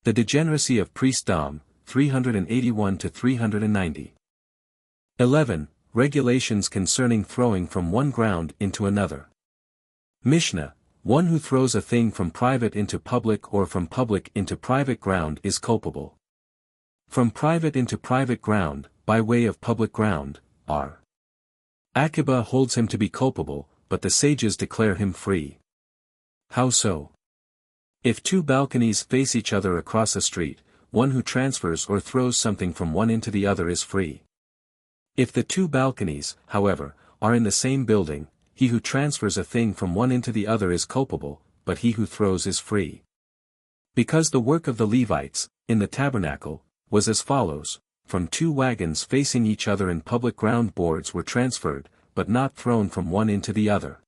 The degeneracy of priestdom, 381 to 390. 11. Regulations concerning throwing from one ground into another. Mishnah, one who throws a thing from private into public or from public into private ground is culpable. From private into private ground, by way of public ground, R. Aqiba holds him to be culpable, but the sages declare him free. How so? If 2 balconies face each other across a street, one who transfers or throws something from one into the other is free. If the 2 balconies, however, are in the same building, he who transfers a thing from one into the other is culpable, but he who throws is free. Because the work of the Levites, in the tabernacle, was as follows: from 2 wagons facing each other in public ground boards were transferred, but not thrown from one into the other.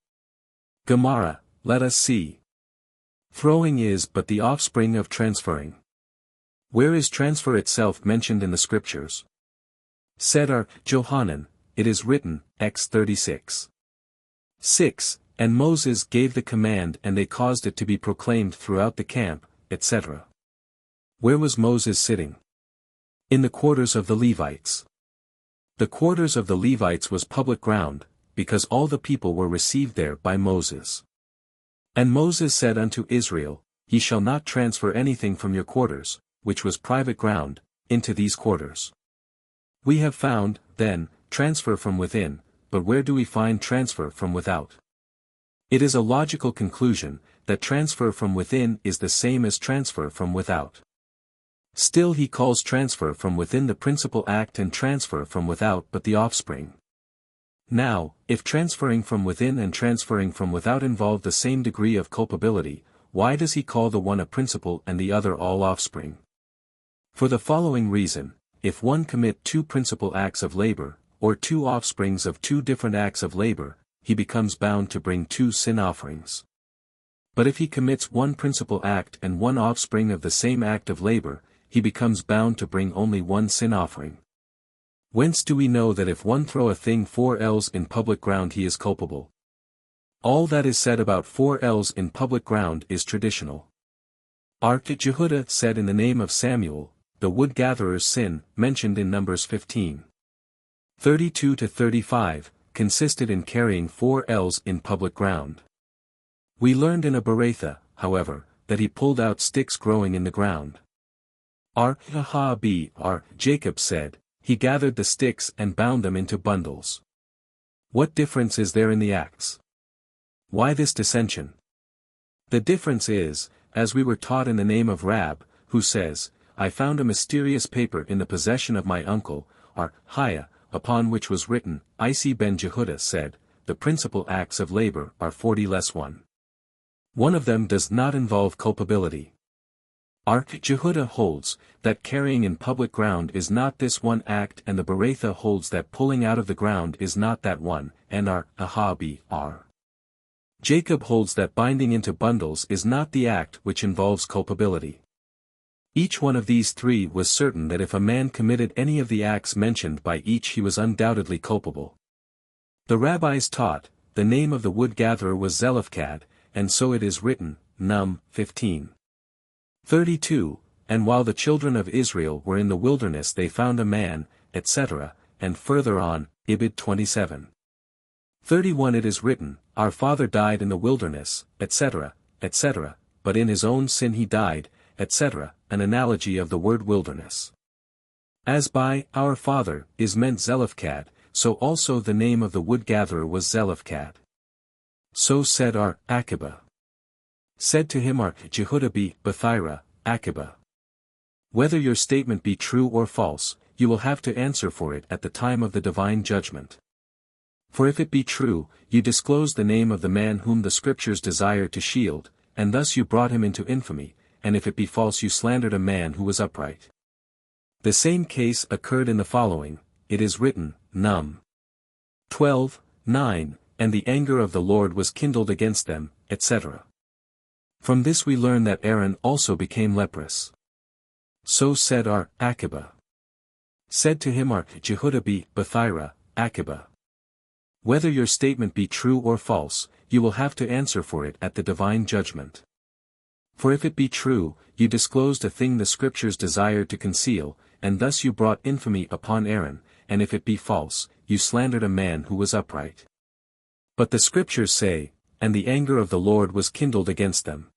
Gemara, let us see. Throwing is but the offspring of transferring. Where is transfer itself mentioned in the scriptures? Said our Johanan, it is written, X 36. 6. And Moses gave the command and they caused it to be proclaimed throughout the camp, etc. Where was Moses sitting? In the quarters of the Levites. The quarters of the Levites was public ground, because all the people were received there by Moses. And Moses said unto Israel, Ye shall not transfer anything from your quarters, which was private ground, into these quarters. We have found, then, transfer from within, but where do we find transfer from without? It is a logical conclusion, that transfer from within is the same as transfer from without. Still he calls transfer from within the principal act and transfer from without but the offspring. Now, if transferring from within and transferring from without involve the same degree of culpability, why does he call the one a principal and the other all offspring? For the following reason: if one commit 2 principal acts of labor, or 2 offsprings of 2 different acts of labor, he becomes bound to bring 2 sin offerings. But if he commits 1 principal act and 1 offspring of the same act of labor, he becomes bound to bring only 1 sin offering. Whence do we know that if one throw a thing 4 ells in public ground he is culpable? All that is said about 4 ells in public ground is traditional. Jehudah said in the name of Samuel, the wood-gatherer's sin, mentioned in Numbers 15. 32 to 35, consisted in carrying 4 ells in public ground. We learned in a Beratha, however, that he pulled out sticks growing in the ground. Jacob said, he gathered the sticks and bound them into bundles. What difference is there in the acts? Why this dissension? The difference is, as we were taught in the name of Rab, who says, I found a mysterious paper in the possession of my uncle, Haya, upon which was written, Isi ben Jehudah said, the principal acts of labor are 40 less 1. One of them does not involve culpability. Jehuda holds that carrying in public ground is not this one act, and the Berakhot holds that pulling out of the ground is not that one, and Ahabi. Jacob holds that binding into bundles is not the act which involves culpability. Each one of these three was certain that if a man committed any of the acts mentioned by each he was undoubtedly culpable. The rabbis taught, the name of the wood-gatherer was Zelophehad, and so it is written, Num. 15:32, and while the children of Israel were in the wilderness they found a man, etc., and further on, Ibid 27:31 it is written, Our father died in the wilderness, etc., etc., but in his own sin he died, etc., an analogy of the word wilderness. As by our father is meant Zelophehad, so also the name of the wood-gatherer was Zelophehad. So said Aqiba. Said to him Jehuda be Bethira, Aqiba. Whether your statement be true or false, you will have to answer for it at the time of the divine judgment. For if it be true, you disclose the name of the man whom the scriptures desire to shield, and thus you brought him into infamy, and if it be false you slandered a man who was upright. The same case occurred in the following, it is written, Num. 12:9, and the anger of the Lord was kindled against them, etc. From this we learn that Aaron also became leprous. So said Aqiba. Said to him Jehuda be Bethira, Aqiba. Whether your statement be true or false, you will have to answer for it at the divine judgment. For if it be true, you disclosed a thing the scriptures desired to conceal, and thus you brought infamy upon Aaron, and if it be false, you slandered a man who was upright. But the scriptures say, and the anger of the Lord was kindled against them.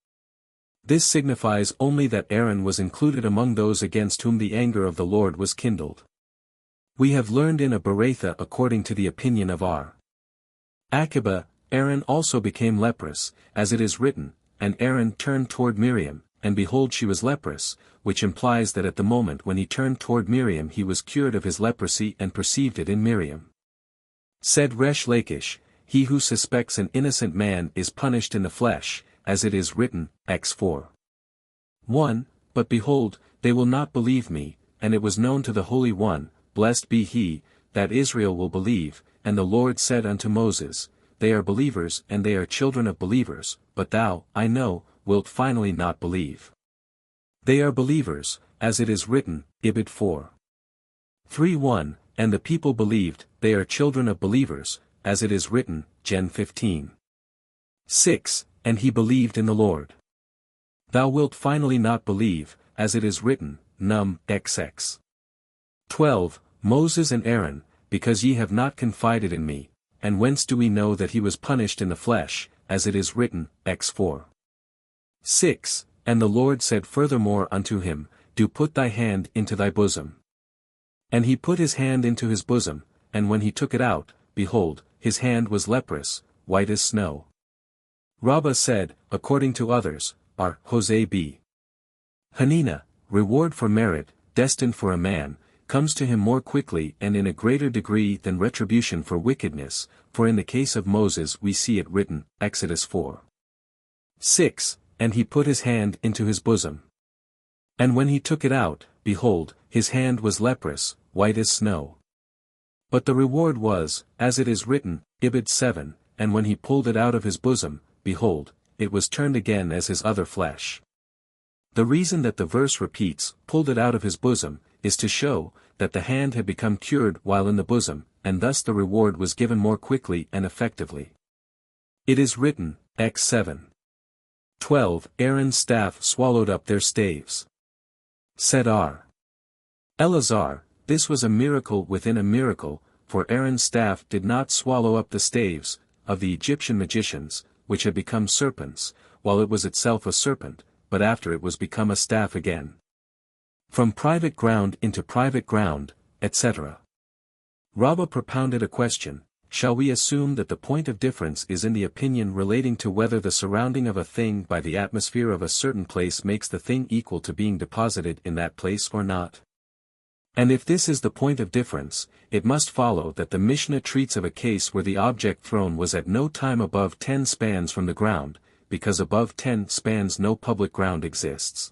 This signifies only that Aaron was included among those against whom the anger of the Lord was kindled. We have learned in a Berakhot according to the opinion of Aqiba, Aaron also became leprous, as it is written, and Aaron turned toward Miriam, and behold she was leprous, which implies that at the moment when he turned toward Miriam he was cured of his leprosy and perceived it in Miriam. Said Resh Lakish, he who suspects an innocent man is punished in the flesh, as it is written, X 4:1, but behold, they will not believe me, and it was known to the Holy One, blessed be he, that Israel will believe, and the Lord said unto Moses, They are believers and they are children of believers, but thou, I know, wilt finally not believe. They are believers, as it is written, Ibid 4:3-1, and the people believed, they are children of believers, as it is written, Gen 15:6, and he believed in the Lord. Thou wilt finally not believe, as it is written, Num. XX 12, Moses and Aaron, because ye have not confided in me, and whence do we know that he was punished in the flesh, as it is written, X 4:6, and the Lord said furthermore unto him, Do put thy hand into thy bosom. And he put his hand into his bosom, and when he took it out, behold, his hand was leprous, white as snow. Rabbi said, according to others, Jose b. Hanina, reward for merit, destined for a man, comes to him more quickly and in a greater degree than retribution for wickedness, for in the case of Moses we see it written, Exodus 4:6, and he put his hand into his bosom. And when he took it out, behold, his hand was leprous, white as snow. But the reward was, as it is written, Ibid 7, and when he pulled it out of his bosom, behold, it was turned again as his other flesh. The reason that the verse repeats, pulled it out of his bosom, is to show, that the hand had become cured while in the bosom, and thus the reward was given more quickly and effectively. It is written, X 7:12, Aaron's staff swallowed up their staves. Said Eleazar, this was a miracle within a miracle, for Aaron's staff did not swallow up the staves, of the Egyptian magicians, which had become serpents, while it was itself a serpent, but after it was become a staff again. From private ground into private ground, etc. Rabbi propounded a question, shall we assume that the point of difference is in the opinion relating to whether the surrounding of a thing by the atmosphere of a certain place makes the thing equal to being deposited in that place or not? And if this is the point of difference, it must follow that the Mishnah treats of a case where the object thrown was at no time above 10 spans from the ground, because above 10 spans no public ground exists.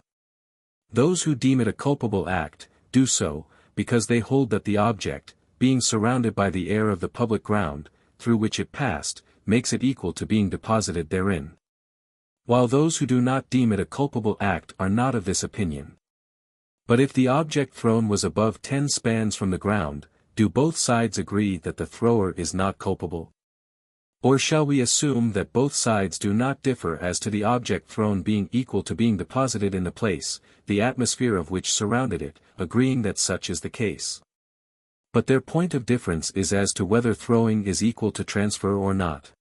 Those who deem it a culpable act, do so, because they hold that the object, being surrounded by the air of the public ground, through which it passed, makes it equal to being deposited therein. While those who do not deem it a culpable act are not of this opinion. But if the object thrown was above 10 spans from the ground, do both sides agree that the thrower is not culpable? Or shall we assume that both sides do not differ as to the object thrown being equal to being deposited in the place, the atmosphere of which surrounded it, agreeing that such is the case? But their point of difference is as to whether throwing is equal to transfer or not.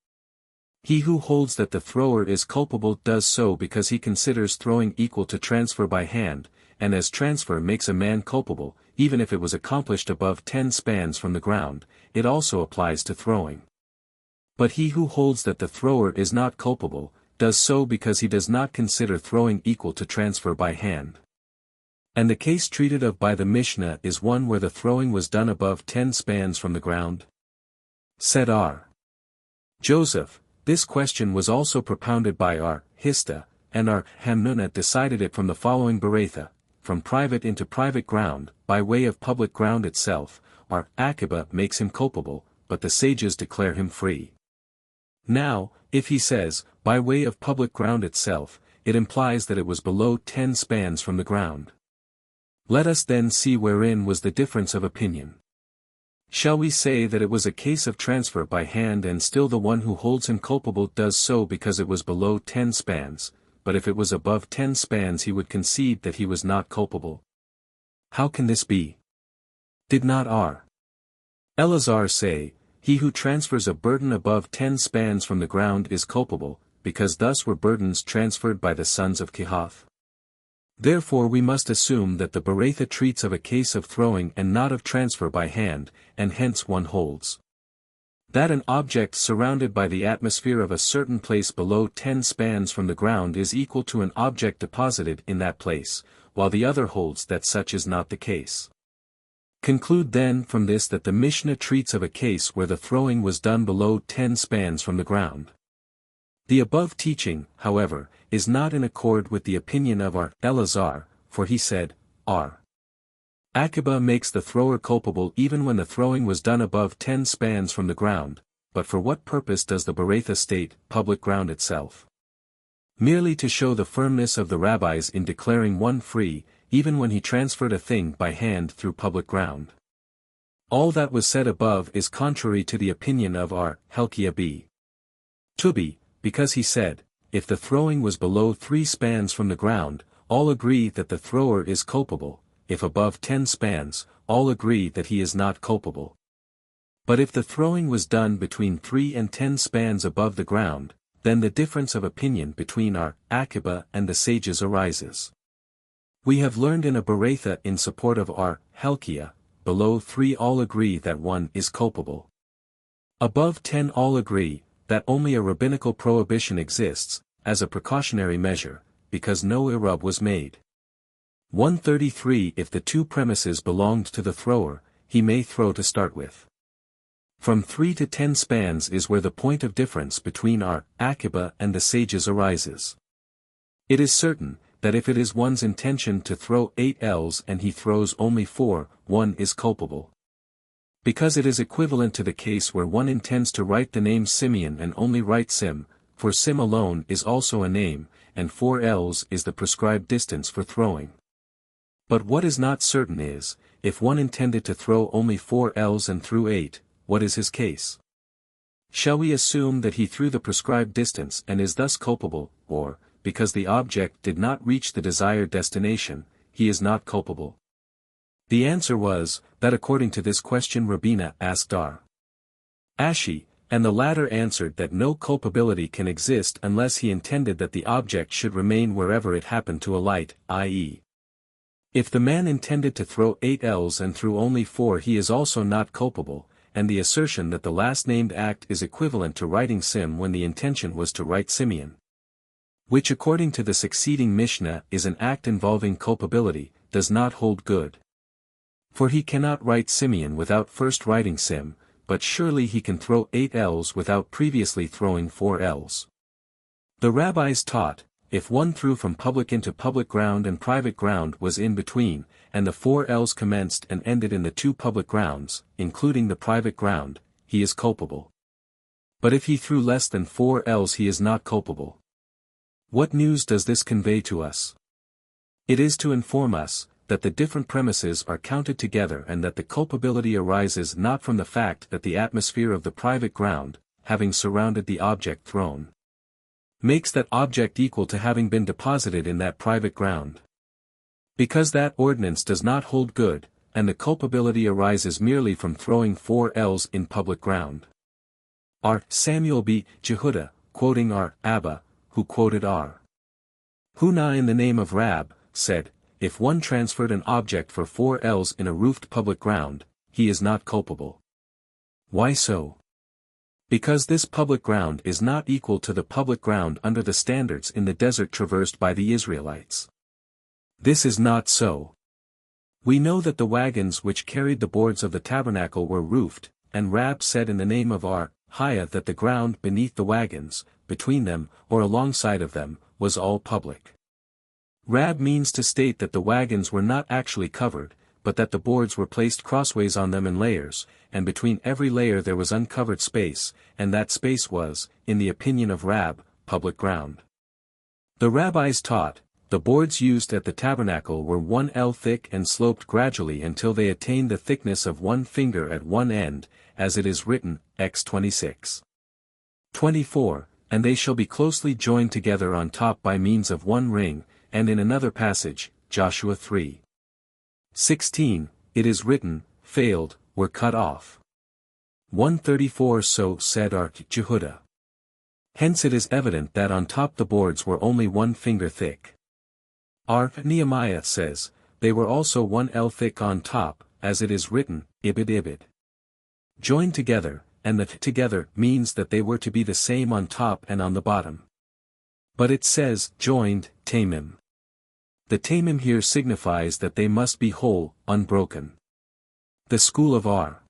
He who holds that the thrower is culpable does so because he considers throwing equal to transfer by hand, and as transfer makes a man culpable, even if it was accomplished above 10 spans from the ground, it also applies to throwing. But he who holds that the thrower is not culpable, does so because he does not consider throwing equal to transfer by hand. And the case treated of by the Mishnah is one where the throwing was done above 10 spans from the ground? Said R. Joseph, this question was also propounded by R. Hista, and R. Hanukah decided it from the following Berakhot: from private into private ground, by way of public ground itself, R. Aqiba makes him culpable, but the sages declare him free. Now, if he says, by way of public ground itself, it implies that it was below 10 spans from the ground. Let us then see wherein was the difference of opinion. Shall we say that it was a case of transfer by hand and still the one who holds him culpable does so because it was below 10 spans, but if it was above 10 spans he would concede that he was not culpable? How can this be? Did not R. Elazar say, he who transfers a burden above 10 spans from the ground is culpable, because thus were burdens transferred by the sons of Kehath? Therefore we must assume that the Berakhot treats of a case of throwing and not of transfer by hand, and hence one holds that an object surrounded by the atmosphere of a certain place below 10 spans from the ground is equal to an object deposited in that place, while the other holds that such is not the case. Conclude then from this that the Mishnah treats of a case where the throwing was done below 10 spans from the ground. The above teaching, however, is not in accord with the opinion of R. Elazar, for he said, R. Aqiba makes the thrower culpable even when the throwing was done above 10 spans from the ground, but for what purpose does the Berakhot state, public ground itself? Merely to show the firmness of the rabbis in declaring one free, even when he transferred a thing by hand through public ground. All that was said above is contrary to the opinion of R. Helkia b. Tubi, because he said, if the throwing was below 3 spans from the ground, all agree that the thrower is culpable, if above 10 spans, all agree that he is not culpable. But if the throwing was done between 3 and 10 spans above the ground, then the difference of opinion between R. Aqiba and the sages arises. We have learned in a Berakhot in support of R. Helkia, below 3 all agree that one is culpable. Above 10 all agree that only a rabbinical prohibition exists, as a precautionary measure, because no irub was made. 133 If the two premises belonged to the thrower, he may throw to start with. From 3 to 10 spans is where the point of difference between R. Aqiba and the sages arises. It is certain, that if it is one's intention to throw 8 ells and he throws only 4, one is culpable. Because it is equivalent to the case where one intends to write the name Simeon and only write Sim, for Sim alone is also a name, and 4 ells is the prescribed distance for throwing. But what is not certain is, if one intended to throw only 4 ells and threw 8, what is his case? Shall we assume that he threw the prescribed distance and is thus culpable, or, because the object did not reach the desired destination, he is not culpable? The answer was, that according to this question Rabina asked R. Ashi, and the latter answered that no culpability can exist unless he intended that the object should remain wherever it happened to alight, i.e. if the man intended to throw 8 ells and threw only 4 he is also not culpable, and the assertion that the last named act is equivalent to writing Sim when the intention was to write Simeon, which according to the succeeding Mishnah is an act involving culpability, does not hold good. For he cannot write Simeon without first writing Sim, but surely he can throw 8 ells without previously throwing 4 ells. The rabbis taught, if one threw from public into public ground and private ground was in between, and the 4 ells commenced and ended in the 2 public grounds, including the private ground, he is culpable. But if he threw less than 4 ells he is not culpable. What news does this convey to us? It is to inform us, that the different premises are counted together and that the culpability arises not from the fact that the atmosphere of the private ground, having surrounded the object thrown, makes that object equal to having been deposited in that private ground. Because that ordinance does not hold good, and the culpability arises merely from throwing 4 ells in public ground. R. Samuel B. Jehudah, quoting R. Abba, who quoted R. Hunah in the name of Rab, said, if one transferred an object for 4 ells in a roofed public ground, he is not culpable. Why so? Because this public ground is not equal to the public ground under the standards in the desert traversed by the Israelites. This is not so. We know that the wagons which carried the boards of the tabernacle were roofed, and Rab said in the name of our Hiah that the ground beneath the wagons, between them, or alongside of them, was all public. Rab means to state that the wagons were not actually covered, but that the boards were placed crossways on them in layers, and between every layer there was uncovered space, and that space was, in the opinion of Rab, public ground. The rabbis taught, the boards used at the tabernacle were 1 ell thick and sloped gradually until they attained the thickness of 1 finger at one end, as it is written, Ex 26:24, and they shall be closely joined together on top by means of 1 ring, and in another passage, Joshua 3:16, it is written, failed, were cut off. 134 So said R. Jehudah. Hence it is evident that on top the boards were only 1 finger thick. R. Nehemiah says, they were also 1 ell thick on top, as it is written, Ibid. Joined together, and the together means that they were to be the same on top and on the bottom. But it says, joined, tamim. The tamim here signifies that they must be whole, unbroken. The school of R.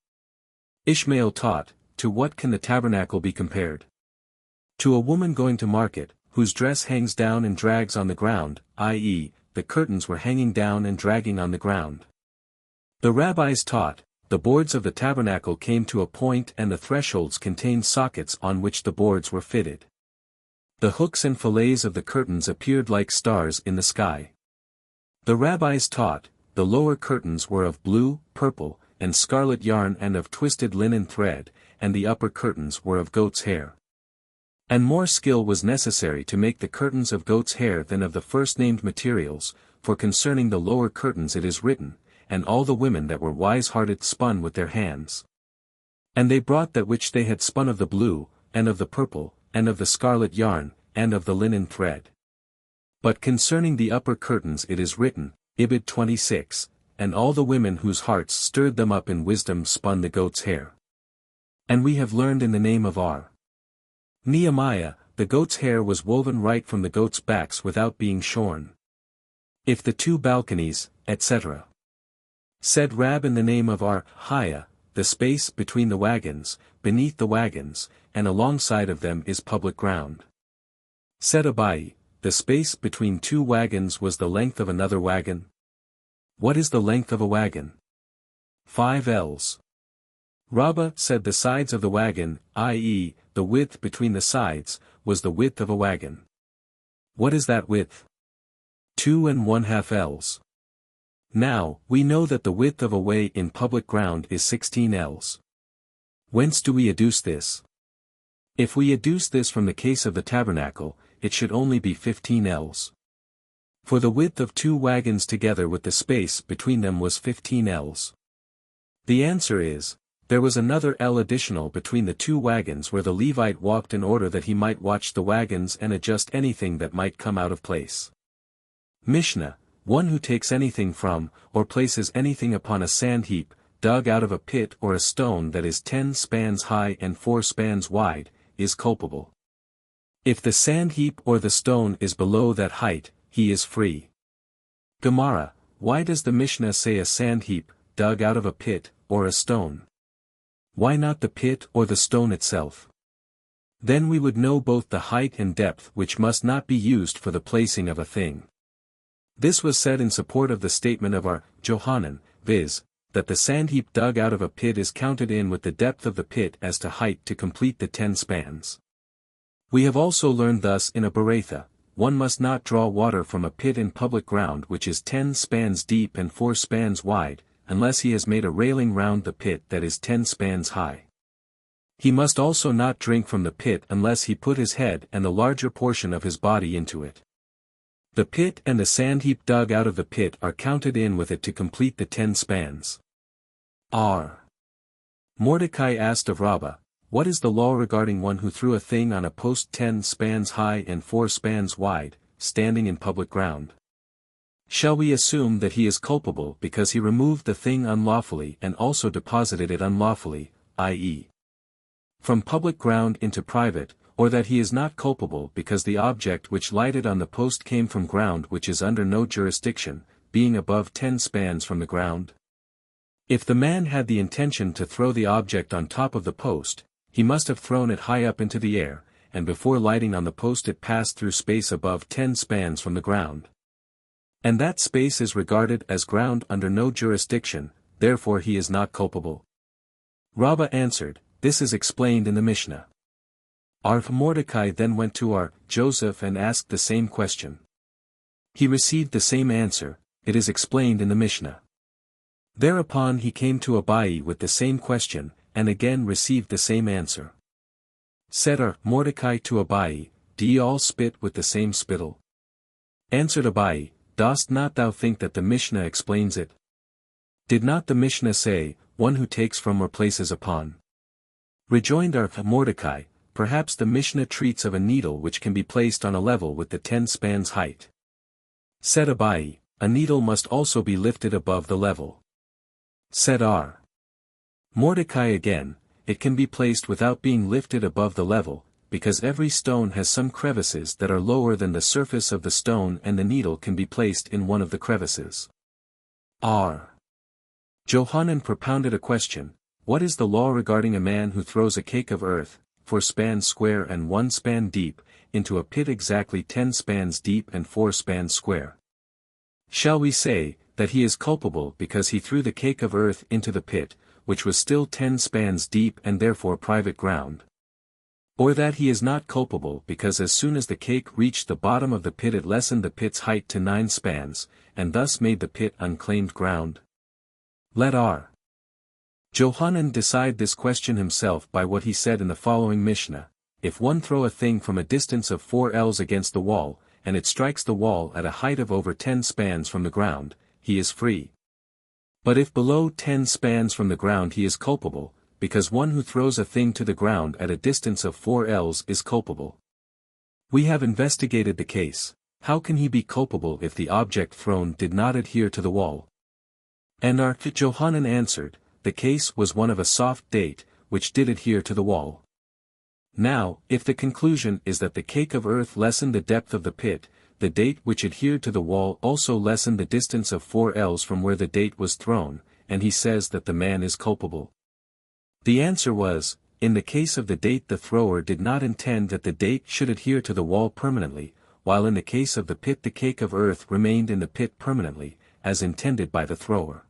Ishmael taught, to what can the tabernacle be compared? To a woman going to market, whose dress hangs down and drags on the ground, i.e., the curtains were hanging down and dragging on the ground. The rabbis taught, the boards of the tabernacle came to a point and the thresholds contained sockets on which the boards were fitted. The hooks and fillets of the curtains appeared like stars in the sky. The rabbis taught, the lower curtains were of blue, purple, and scarlet yarn and of twisted linen thread, and the upper curtains were of goat's hair. And more skill was necessary to make the curtains of goat's hair than of the first-named materials, for concerning the lower curtains it is written, and all the women that were wise-hearted spun with their hands. And they brought that which they had spun of the blue, and of the purple, and of the scarlet yarn, and of the linen thread. But concerning the upper curtains it is written, Ibid 26, and all the women whose hearts stirred them up in wisdom spun the goat's hair. And we have learned in the name of our Nehemiah, the goat's hair was woven right from the goats' backs without being shorn. If the 2 balconies, etc. Said Rab in the name of our Hiah, the space between the wagons, beneath the wagons, and alongside of them is public ground. Said Abai, the space between 2 wagons was the length of another wagon. What is the length of a wagon? 5 ells. Rabbah said the sides of the wagon, i.e., the width between the sides, was the width of a wagon. What is that width? 2 1/2 ells. Now, we know that the width of a way in public ground is 16 ells. Whence do we adduce this? If we adduce this from the case of the tabernacle, it should only be 15 ells. For the width of 2 wagons together with the space between them was 15 ells. The answer is, there was another ell additional between the 2 wagons where the Levite walked in order that he might watch the wagons and adjust anything that might come out of place. Mishnah, one who takes anything from, or places anything upon a sand heap, dug out of a pit or a stone that is 10 spans high and 4 spans wide, is culpable. If the sand heap or the stone is below that height, he is free. Gemara, why does the Mishnah say a sand heap, dug out of a pit, or a stone? Why not the pit or the stone itself? Then we would know both the height and depth which must not be used for the placing of a thing. This was said in support of the statement of our Johanan, viz., that the sand heap dug out of a pit is counted in with the depth of the pit as to height to complete the 10 spans. We have also learned thus in a Berakhot, one must not draw water from a pit in public ground which is 10 spans deep and 4 spans wide, unless he has made a railing round the pit that is 10 spans high. He must also not drink from the pit unless he put his head and the larger portion of his body into it. The pit and the sand heap dug out of the pit are counted in with it to complete the 10 spans. R. Mordecai asked of Rabbi, what is the law regarding one who threw a thing on a post 10 spans high and 4 spans wide, standing in public ground? Shall we assume that he is culpable because he removed the thing unlawfully and also deposited it unlawfully, i.e., from public ground into private, or that he is not culpable because the object which lighted on the post came from ground which is under no jurisdiction, being above 10 spans from the ground? If the man had the intention to throw the object on top of the post, he must have thrown it high up into the air, and before lighting on the post it passed through space above 10 spans from the ground. And that space is regarded as ground under no jurisdiction, therefore he is not culpable. Rabbi answered, this is explained in the Mishnah. Our Mordecai then went to our Joseph and asked the same question. He received the same answer, it is explained in the Mishnah. Thereupon he came to Abai with the same question, and again received the same answer. Said our Mordecai to Abai, do ye all spit with the same spittle? Answered Abai, dost not thou think that the Mishnah explains it? Did not the Mishnah say, one who takes from or places upon? Rejoined our Mordecai, perhaps the Mishnah treats of a needle which can be placed on a level with the 10 spans height. Said Abai, a needle must also be lifted above the level. Said our Mordecai again, it can be placed without being lifted above the level, because every stone has some crevices that are lower than the surface of the stone and the needle can be placed in one of the crevices. R. Johanan propounded a question, what is the law regarding a man who throws a cake of earth, 4 spans square and 1 span deep, into a pit exactly 10 spans deep and 4 spans square? Shall we say, that he is culpable because he threw the cake of earth into the pit, which was still 10 spans deep and therefore private ground? Or that he is not culpable because as soon as the cake reached the bottom of the pit it lessened the pit's height to 9 spans, and thus made the pit unclaimed ground? Let R. Johanan decide this question himself by what he said in the following Mishnah, if one throw a thing from a distance of 4 ells against the wall, and it strikes the wall at a height of over 10 spans from the ground, he is free. But if below 10 spans from the ground he is culpable, because one who throws a thing to the ground at a distance of 4 ells is culpable. We have investigated the case, how can he be culpable if the object thrown did not adhere to the wall? And our Johanan answered, the case was one of a soft date, which did adhere to the wall. Now, if the conclusion is that the cake of earth lessened the depth of the pit, the date which adhered to the wall also lessened the distance of 4 ells from where the date was thrown, and he says that the man is culpable. The answer was, in the case of the date the thrower did not intend that the date should adhere to the wall permanently, while in the case of the pit the cake of earth remained in the pit permanently, as intended by the thrower.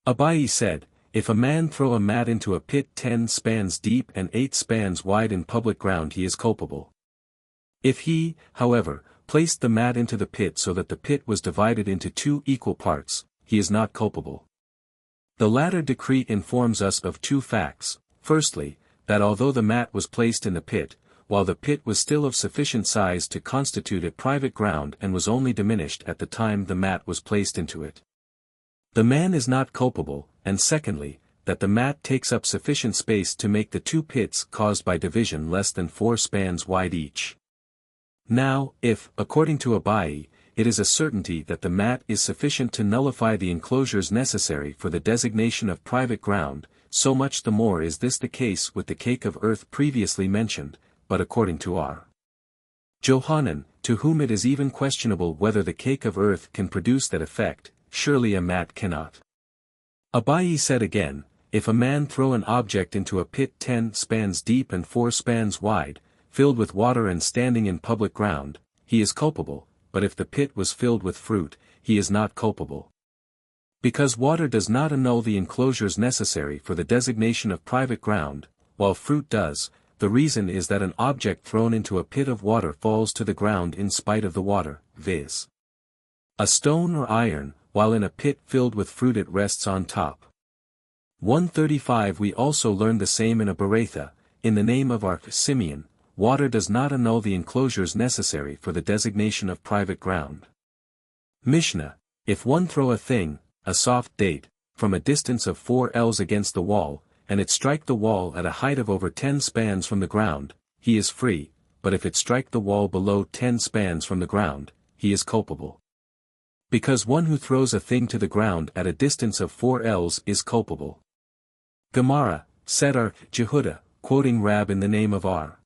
Abai said, if a man throw a mat into a pit 10 spans deep and 8 spans wide in public ground he is culpable. If he, however, placed the mat into the pit so that the pit was divided into 2 equal parts, he is not culpable. The latter decree informs us of 2 facts, firstly, that although the mat was placed in the pit, while the pit was still of sufficient size to constitute it private ground and was only diminished at the time the mat was placed into it, the man is not culpable, and secondly, that the mat takes up sufficient space to make the 2 pits caused by division less than 4 spans wide each. Now, if, according to Abai, it is a certainty that the mat is sufficient to nullify the enclosures necessary for the designation of private ground, so much the more is this the case with the cake of earth previously mentioned, but according to our Johanan, to whom it is even questionable whether the cake of earth can produce that effect, surely a mat cannot. Abai said again, if a man throw an object into a pit 10 spans deep and 4 spans wide, filled with water and standing in public ground, he is culpable, but if the pit was filled with fruit, he is not culpable. Because water does not annul the enclosures necessary for the designation of private ground, while fruit does, the reason is that an object thrown into a pit of water falls to the ground in spite of the water, viz. a stone or iron, while in a pit filled with fruit it rests on top. 135 We also learn the same in a Berakhot, in the name of our Simeon, water does not annul the enclosures necessary for the designation of private ground. Mishnah, if one throw a thing, a soft date, from a distance of 4 ells against the wall, and it strike the wall at a height of over 10 spans from the ground, he is free, but if it strike the wall below 10 spans from the ground, he is culpable. Because one who throws a thing to the ground at a distance of 4 ells is culpable. Gemara, said our Jehudah, quoting Rab in the name of our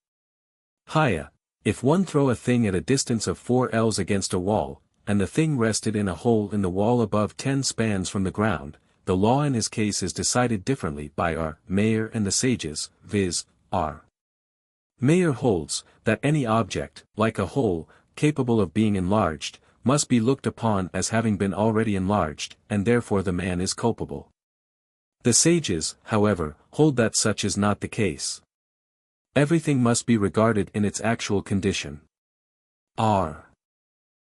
Haya, if one throw a thing at a distance of 4 ells against a wall, and the thing rested in a hole in the wall above 10 spans from the ground, the law in his case is decided differently by our Mayor and the sages, viz. our Mayor holds, that any object, like a hole, capable of being enlarged, must be looked upon as having been already enlarged, and therefore the man is culpable. The sages, however, hold that such is not the case. Everything must be regarded in its actual condition. R.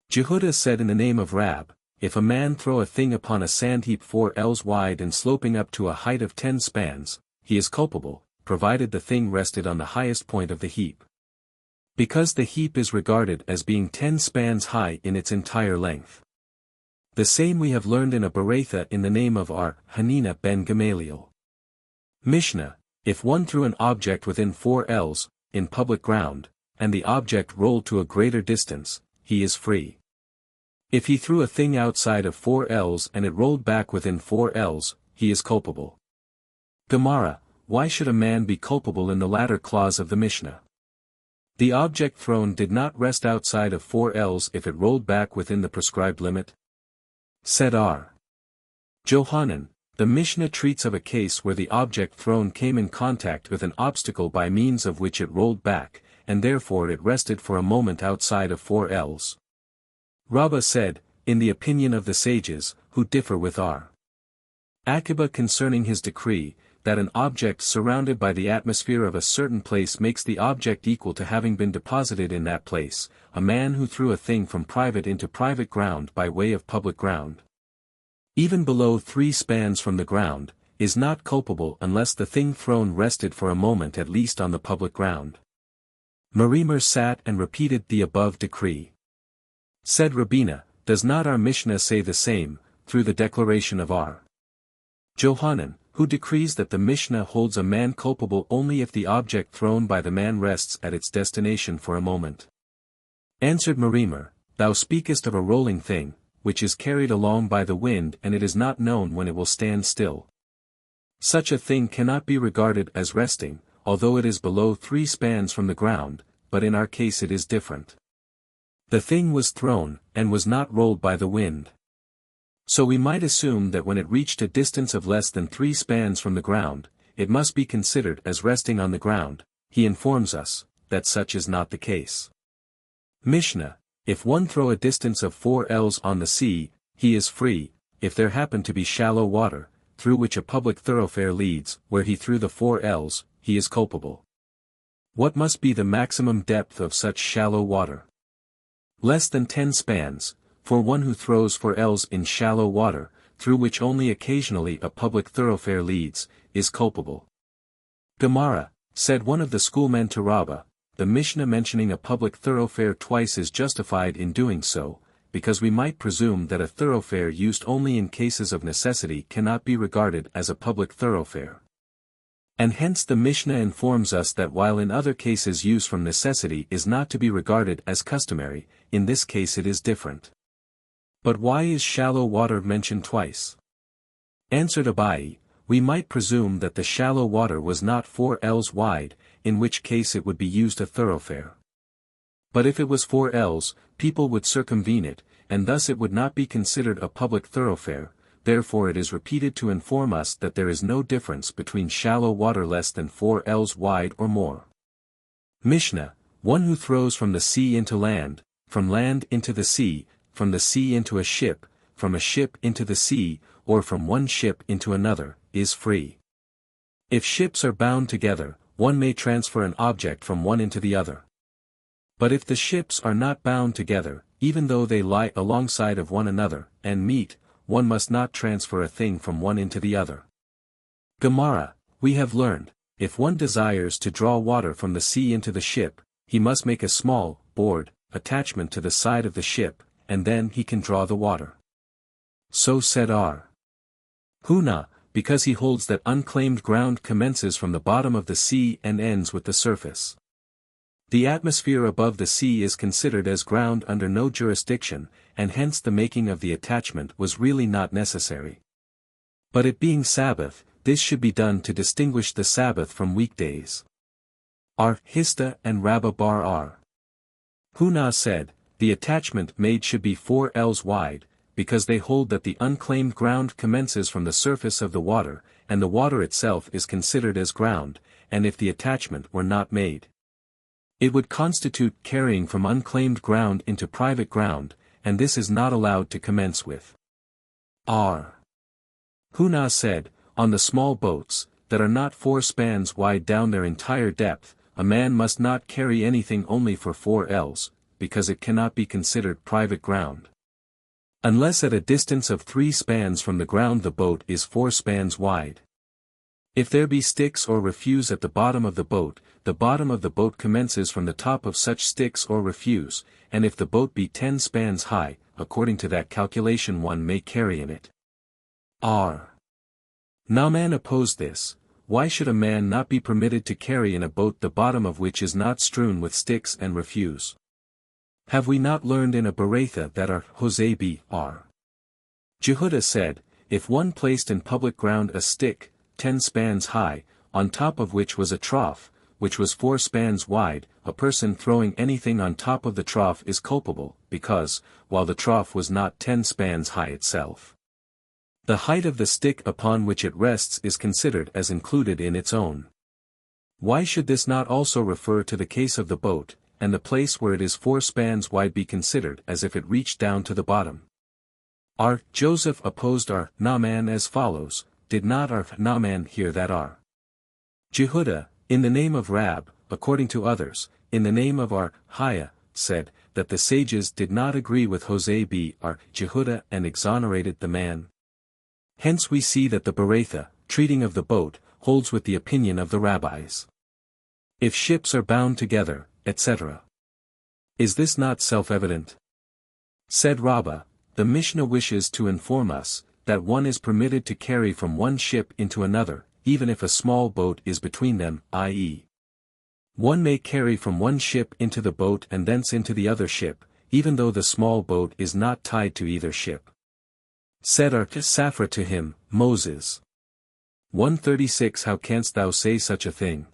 Jehudah said in the name of Rab, if a man throw a thing upon a sand heap 4 ells wide and sloping up to a height of 10 spans, he is culpable, provided the thing rested on the highest point of the heap. Because the heap is regarded as being 10 spans high in its entire length. The same we have learned in a Berakhot in the name of our Hanina ben Gamaliel. Mishnah, if one threw an object within 4 ells, in public ground, and the object rolled to a greater distance, he is free. If he threw a thing outside of 4 ells and it rolled back within 4 ells, he is culpable. Gemara, why should a man be culpable in the latter clause of the Mishnah? The object thrown did not rest outside of 4 ells if it rolled back within the prescribed limit. Said R. Johanan, the Mishnah treats of a case where the object thrown came in contact with an obstacle by means of which it rolled back, and therefore it rested for a moment outside of 4 ells. Rabbi said, in the opinion of the sages, who differ with R. Aqiba concerning his decree, that an object surrounded by the atmosphere of a certain place makes the object equal to having been deposited in that place, a man who threw a thing from private into private ground by way of public ground, even below 3 spans from the ground, is not culpable unless the thing thrown rested for a moment at least on the public ground. Marimer sat and repeated the above decree. Said Rabina, does not our Mishnah say the same, through the declaration of R. Johanan, who decrees that the Mishnah holds a man culpable only if the object thrown by the man rests at its destination for a moment? Answered Marimer, thou speakest of a rolling thing, which is carried along by the wind and it is not known when it will stand still. Such a thing cannot be regarded as resting, although it is below 3 spans from the ground, but in our case it is different. The thing was thrown, and was not rolled by the wind. So we might assume that when it reached a distance of less than 3 spans from the ground, it must be considered as resting on the ground. He informs us, that such is not the case. Mishnah, if one throw a distance of 4 ells on the sea, he is free, if there happen to be shallow water, through which a public thoroughfare leads, where he threw the 4 ells, he is culpable. What must be the maximum depth of such shallow water? Less than 10 spans, for one who throws 4 ells in shallow water, through which only occasionally a public thoroughfare leads, is culpable. Gemara, said one of the schoolmen to Rabbi, the Mishnah mentioning a public thoroughfare twice is justified in doing so, because we might presume that a thoroughfare used only in cases of necessity cannot be regarded as a public thoroughfare. And hence the Mishnah informs us that while in other cases use from necessity is not to be regarded as customary, in this case it is different. But why is shallow water mentioned twice? Answered Abai, we might presume that the shallow water was not 4 ells wide, in which case it would be used a thoroughfare. But if it was 4 ells, people would circumvene it, and thus it would not be considered a public thoroughfare, therefore it is repeated to inform us that there is no difference between shallow water less than 4 ells wide or more. Mishnah, one who throws from the sea into land, from land into the sea, from the sea into a ship, from a ship into the sea, or from one ship into another, is free. If ships are bound together, one may transfer an object from one into the other. But if the ships are not bound together, even though they lie alongside of one another, and meet, one must not transfer a thing from one into the other. Gemara, we have learned, if one desires to draw water from the sea into the ship, he must make a small, board, attachment to the side of the ship, and then he can draw the water. So said R. Huna, because he holds that unclaimed ground commences from the bottom of the sea and ends with the surface. The atmosphere above the sea is considered as ground under no jurisdiction, and hence the making of the attachment was really not necessary. But it being Sabbath, this should be done to distinguish the Sabbath from weekdays. R. Hista and Rabbi Bar R. Huna said, the attachment made should be 4 ells wide, because they hold that the unclaimed ground commences from the surface of the water, and the water itself is considered as ground, and if the attachment were not made, it would constitute carrying from unclaimed ground into private ground, and this is not allowed to commence with. R. Huna said, on the small boats, that are not 4 spans wide down their entire depth, a man must not carry anything only for 4 ells, because it cannot be considered private ground. Unless at a distance of 3 spans from the ground the boat is 4 spans wide. If there be sticks or refuse at the bottom of the boat commences from the top of such sticks or refuse, and if the boat be 10 spans high, according to that calculation one may carry in it. R. Naaman opposed this. Why should a man not be permitted to carry in a boat the bottom of which is not strewn with sticks and refuse? Have we not learned in a Berakhot that our Hosea b. R. Jehudah said, if one placed in public ground a stick, 10 spans high, on top of which was a trough, which was 4 spans wide, a person throwing anything on top of the trough is culpable, because, while the trough was not 10 spans high itself, the height of the stick upon which it rests is considered as included in its own. Why should this not also refer to the case of the boat, and the place where it is 4 spans wide be considered as if it reached down to the bottom? R. Joseph opposed R. Naaman as follows, did not R. Naaman hear that R. Jehudah, in the name of Rab, according to others, in the name of R. Hiah, said, that the sages did not agree with Hosea b. R. Jehudah and exonerated the man? Hence we see that the Berakhot, treating of the boat, holds with the opinion of the rabbis. If ships are bound together, etc. Is this not self-evident? Said Rabbi, the Mishnah wishes to inform us, that one is permitted to carry from one ship into another, even if a small boat is between them, i.e. one may carry from one ship into the boat and thence into the other ship, even though the small boat is not tied to either ship. Said Saphra to him, Moses. 136 How canst thou say such a thing?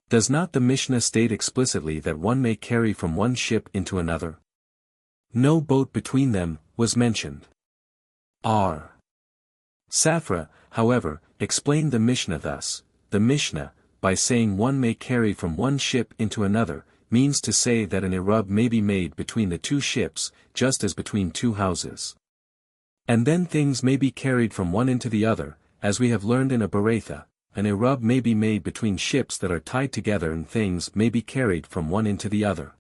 Does not the Mishnah state explicitly that one may carry from one ship into another? No boat between them was mentioned. R. Saphra, however, explained the Mishnah thus, the Mishnah, by saying one may carry from one ship into another, means to say that an erub may be made between the 2 ships, just as between 2 houses. And then things may be carried from one into the other, as we have learned in a Berakhot, an erub may be made between ships that are tied together and things may be carried from one into the other.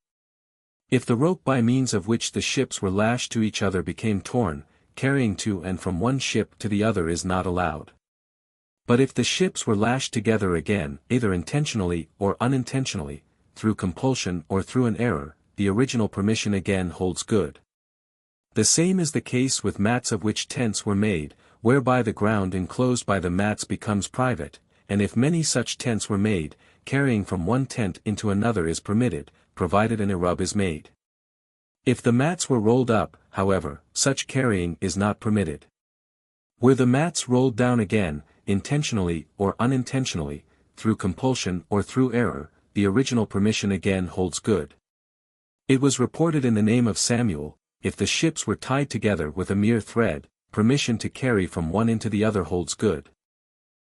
If the rope by means of which the ships were lashed to each other became torn, carrying to and from one ship to the other is not allowed. But if the ships were lashed together again, either intentionally or unintentionally, through compulsion or through an error, the original permission again holds good. The same is the case with mats of which tents were made, whereby the ground enclosed by the mats becomes private, and if many such tents were made, carrying from one tent into another is permitted, provided an erub is made. If the mats were rolled up, however, such carrying is not permitted. Were the mats rolled down again, intentionally or unintentionally, through compulsion or through error, the original permission again holds good. It was reported in the name of Samuel, if the ships were tied together with a mere thread, permission to carry from one into the other holds good.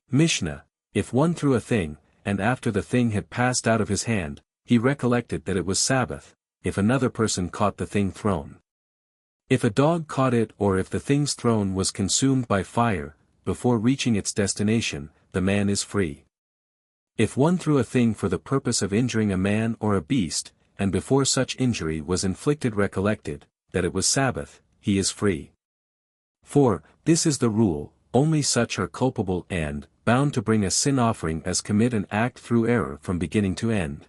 Mishnah, if one threw a thing, and after the thing had passed out of his hand, he recollected that it was Sabbath, if another person caught the thing thrown. If a dog caught it or if the things thrown was consumed by fire, before reaching its destination, the man is free. If one threw a thing for the purpose of injuring a man or a beast, and before such injury was inflicted recollected, that it was Sabbath, he is free. For, this is the rule, only such are culpable and, bound to bring a sin offering as commit an act through error from beginning to end.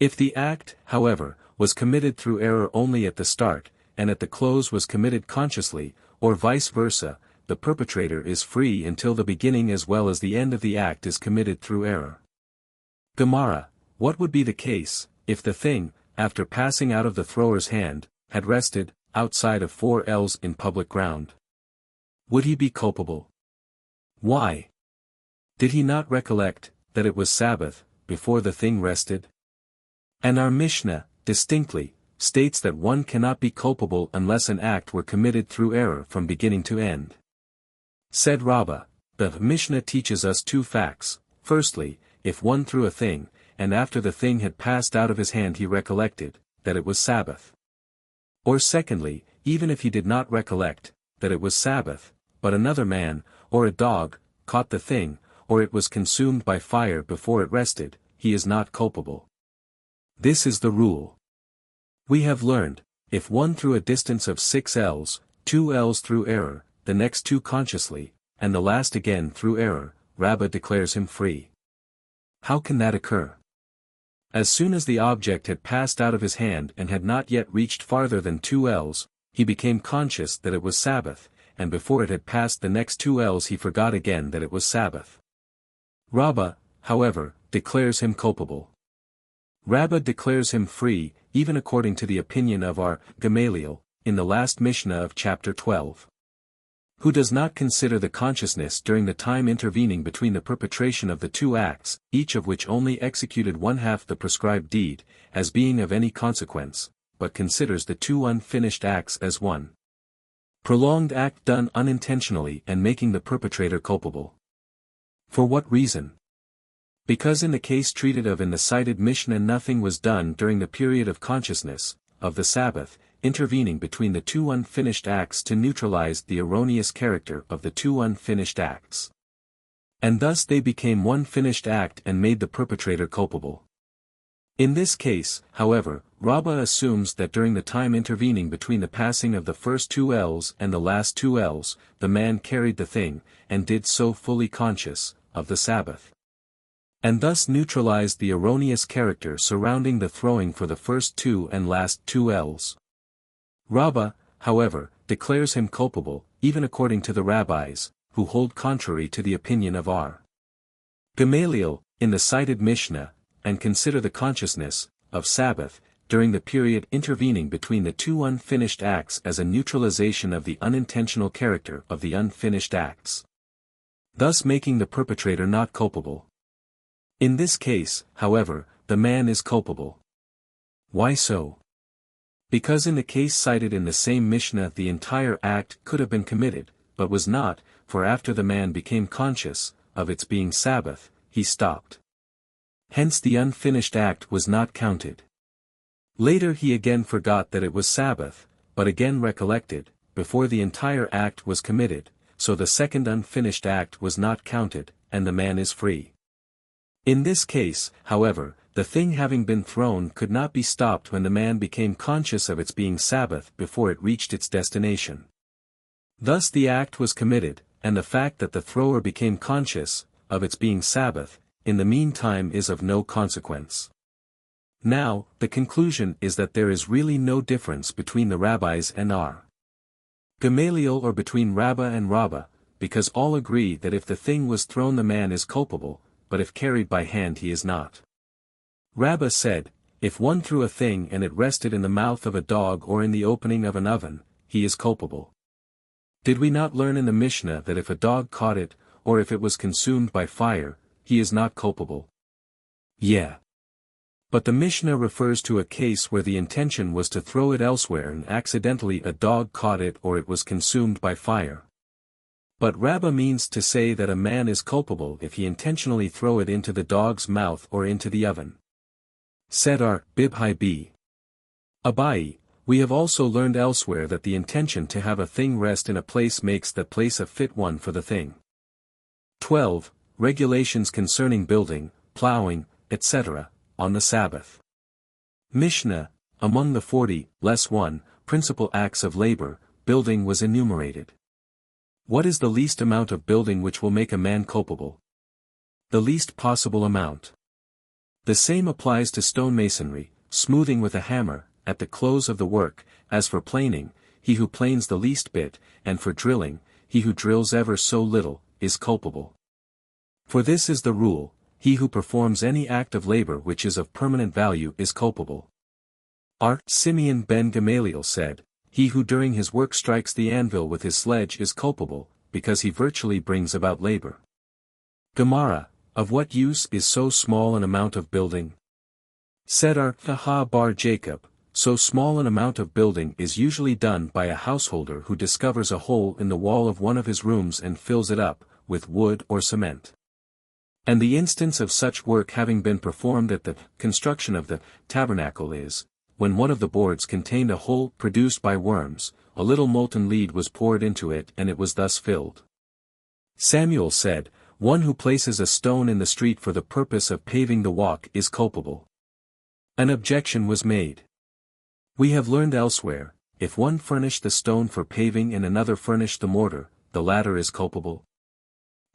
If the act, however, was committed through error only at the start, and at the close was committed consciously, or vice versa, the perpetrator is free until the beginning as well as the end of the act is committed through error. Gemara, what would be the case, if the thing, after passing out of the thrower's hand, had rested, outside of 4 ells in public ground? Would he be culpable? Why? Did he not recollect, that it was Sabbath, before the thing rested? And our Mishnah, distinctly, states that one cannot be culpable unless an act were committed through error from beginning to end. Said Rabbi, the Mishnah teaches us 2 facts. Firstly, if one threw a thing, and after the thing had passed out of his hand he recollected, that it was Sabbath. Or secondly, even if he did not recollect, that it was Sabbath, but another man, or a dog, caught the thing, or it was consumed by fire before it rested, he is not culpable. This is the rule. We have learned, if one threw a distance of 6 ells, 2 ells through error, the next 2 consciously, and the last again through error, Rabbi declares him free. How can that occur? As soon as the object had passed out of his hand and had not yet reached farther than 2 ells, he became conscious that it was Sabbath, and before it had passed the next 2 ells he forgot again that it was Sabbath. Rabbi, however, declares him culpable. Rabbi declares him free, even according to the opinion of our Gamaliel, in the last Mishnah of chapter 12. Who does not consider the consciousness during the time intervening between the perpetration of the 2 acts, each of which only executed 1/2 the prescribed deed, as being of any consequence, but considers the 2 unfinished acts as one prolonged act done unintentionally and making the perpetrator culpable. For what reason? Because in the case treated of in the cited Mishnah nothing was done during the period of consciousness, of the Sabbath, intervening between the 2 unfinished acts to neutralize the erroneous character of the 2 unfinished acts. And thus they became one finished act and made the perpetrator culpable. In this case, however, Rabbi assumes that during the time intervening between the passing of the first 2 ells and the last 2 ells, the man carried the thing, and did so fully conscious, of the Sabbath. And thus neutralized the erroneous character surrounding the throwing for the first 2 and last 2 ells. Rabbi, however, declares him culpable, even according to the rabbis, who hold contrary to the opinion of our Gamaliel, in the cited Mishnah, and consider the consciousness, of Sabbath, during the period intervening between the 2 unfinished acts as a neutralization of the unintentional character of the unfinished acts, thus making the perpetrator not culpable. In this case, however, the man is culpable. Why so? Because in the case cited in the same Mishnah the entire act could have been committed, but was not, for after the man became conscious, of its being Sabbath, he stopped. Hence the unfinished act was not counted. Later he again forgot that it was Sabbath, but again recollected, before the entire act was committed, so the second unfinished act was not counted, and the man is free. In this case, however, the thing having been thrown could not be stopped when the man became conscious of its being Sabbath before it reached its destination. Thus the act was committed, and the fact that the thrower became conscious, of its being Sabbath, in the meantime is of no consequence. Now, the conclusion is that there is really no difference between the rabbis and our Gamaliel or between Rabbi and Rabbi, because all agree that if the thing was thrown the man is culpable, but if carried by hand he is not. Rabbi said, if one threw a thing and it rested in the mouth of a dog or in the opening of an oven, he is culpable. Did we not learn in the Mishnah that if a dog caught it, or if it was consumed by fire, he is not culpable? Yeah. But the Mishnah refers to a case where the intention was to throw it elsewhere and accidentally a dog caught it or it was consumed by fire. But Rabbi means to say that a man is culpable if he intentionally throw it into the dog's mouth or into the oven. Said our Bibhi B. Abai, we have also learned elsewhere that the intention to have a thing rest in a place makes that place a fit one for the thing. 12. Regulations concerning building, ploughing, etc., on the Sabbath. Mishnah, among the 40, less 1, principal acts of labor, building was enumerated. What is the least amount of building which will make a man culpable? The least possible amount. The same applies to stonemasonry, smoothing with a hammer, at the close of the work, as for planing, he who planes the least bit, and for drilling, he who drills ever so little, is culpable. For this is the rule, he who performs any act of labor which is of permanent value is culpable. Our Simeon ben Gamaliel said, he who during his work strikes the anvil with his sledge is culpable, because he virtually brings about labor. Gemara, of what use is so small an amount of building? Said our Aha bar Jacob, so small an amount of building is usually done by a householder who discovers a hole in the wall of one of his rooms and fills it up, with wood or cement. And the instance of such work having been performed at the construction of the tabernacle is, when one of the boards contained a hole produced by worms, a little molten lead was poured into it and it was thus filled. Samuel said, one who places a stone in the street for the purpose of paving the walk is culpable. An objection was made. We have learned elsewhere, if one furnished the stone for paving and another furnished the mortar, the latter is culpable.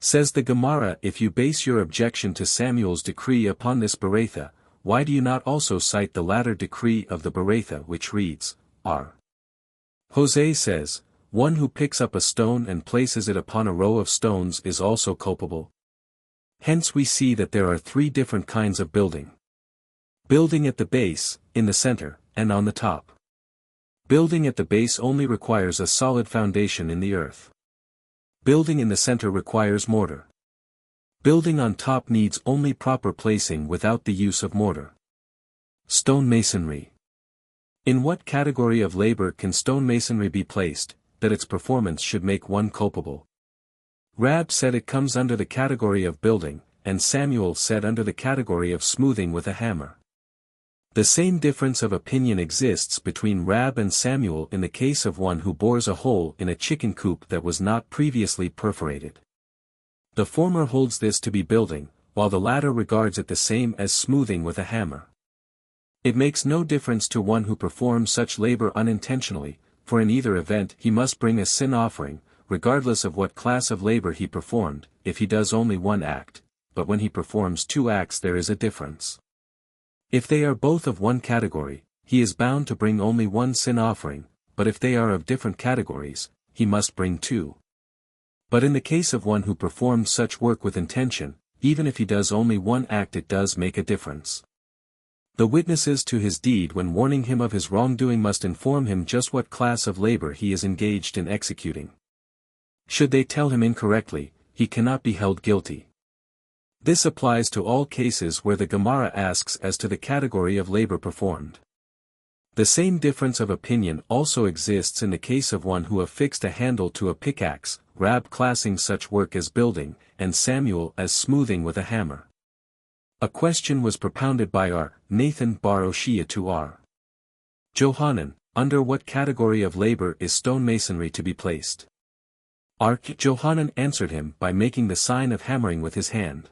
Says the Gemara, if you base your objection to Samuel's decree upon this Berakhot, why do you not also cite the latter decree of the Berakhot which reads, R. Jose says, one who picks up a stone and places it upon a row of stones is also culpable. Hence we see that there are 3 different kinds of building. Building at the base, in the center, and on the top. Building at the base only requires a solid foundation in the earth. Building in the center requires mortar. Building on top needs only proper placing without the use of mortar. Stonemasonry. In what category of labor can stonemasonry be placed, that its performance should make one culpable? Rab said it comes under the category of building, and Samuel said under the category of smoothing with a hammer. The same difference of opinion exists between Rab and Samuel in the case of one who bores a hole in a chicken coop that was not previously perforated. The former holds this to be building, while the latter regards it the same as smoothing with a hammer. It makes no difference to one who performs such labor unintentionally, for in either event he must bring a sin offering, regardless of what class of labor he performed, if he does only one act, but when he performs 2 acts there is a difference. If they are both of one category, he is bound to bring only one sin offering, but if they are of different categories, he must bring 2. But in the case of one who performed such work with intention, even if he does only one act it does make a difference. The witnesses to his deed when warning him of his wrongdoing must inform him just what class of labor he is engaged in executing. Should they tell him incorrectly, he cannot be held guilty. This applies to all cases where the Gemara asks as to the category of labor performed. The same difference of opinion also exists in the case of one who affixed a handle to a pickaxe, Rab classing such work as building, and Samuel as smoothing with a hammer. A question was propounded by our Nathan bar Oshia to our Johanan, under what category of labor is stonemasonry to be placed? Our Johanan answered him by making the sign of hammering with his hand.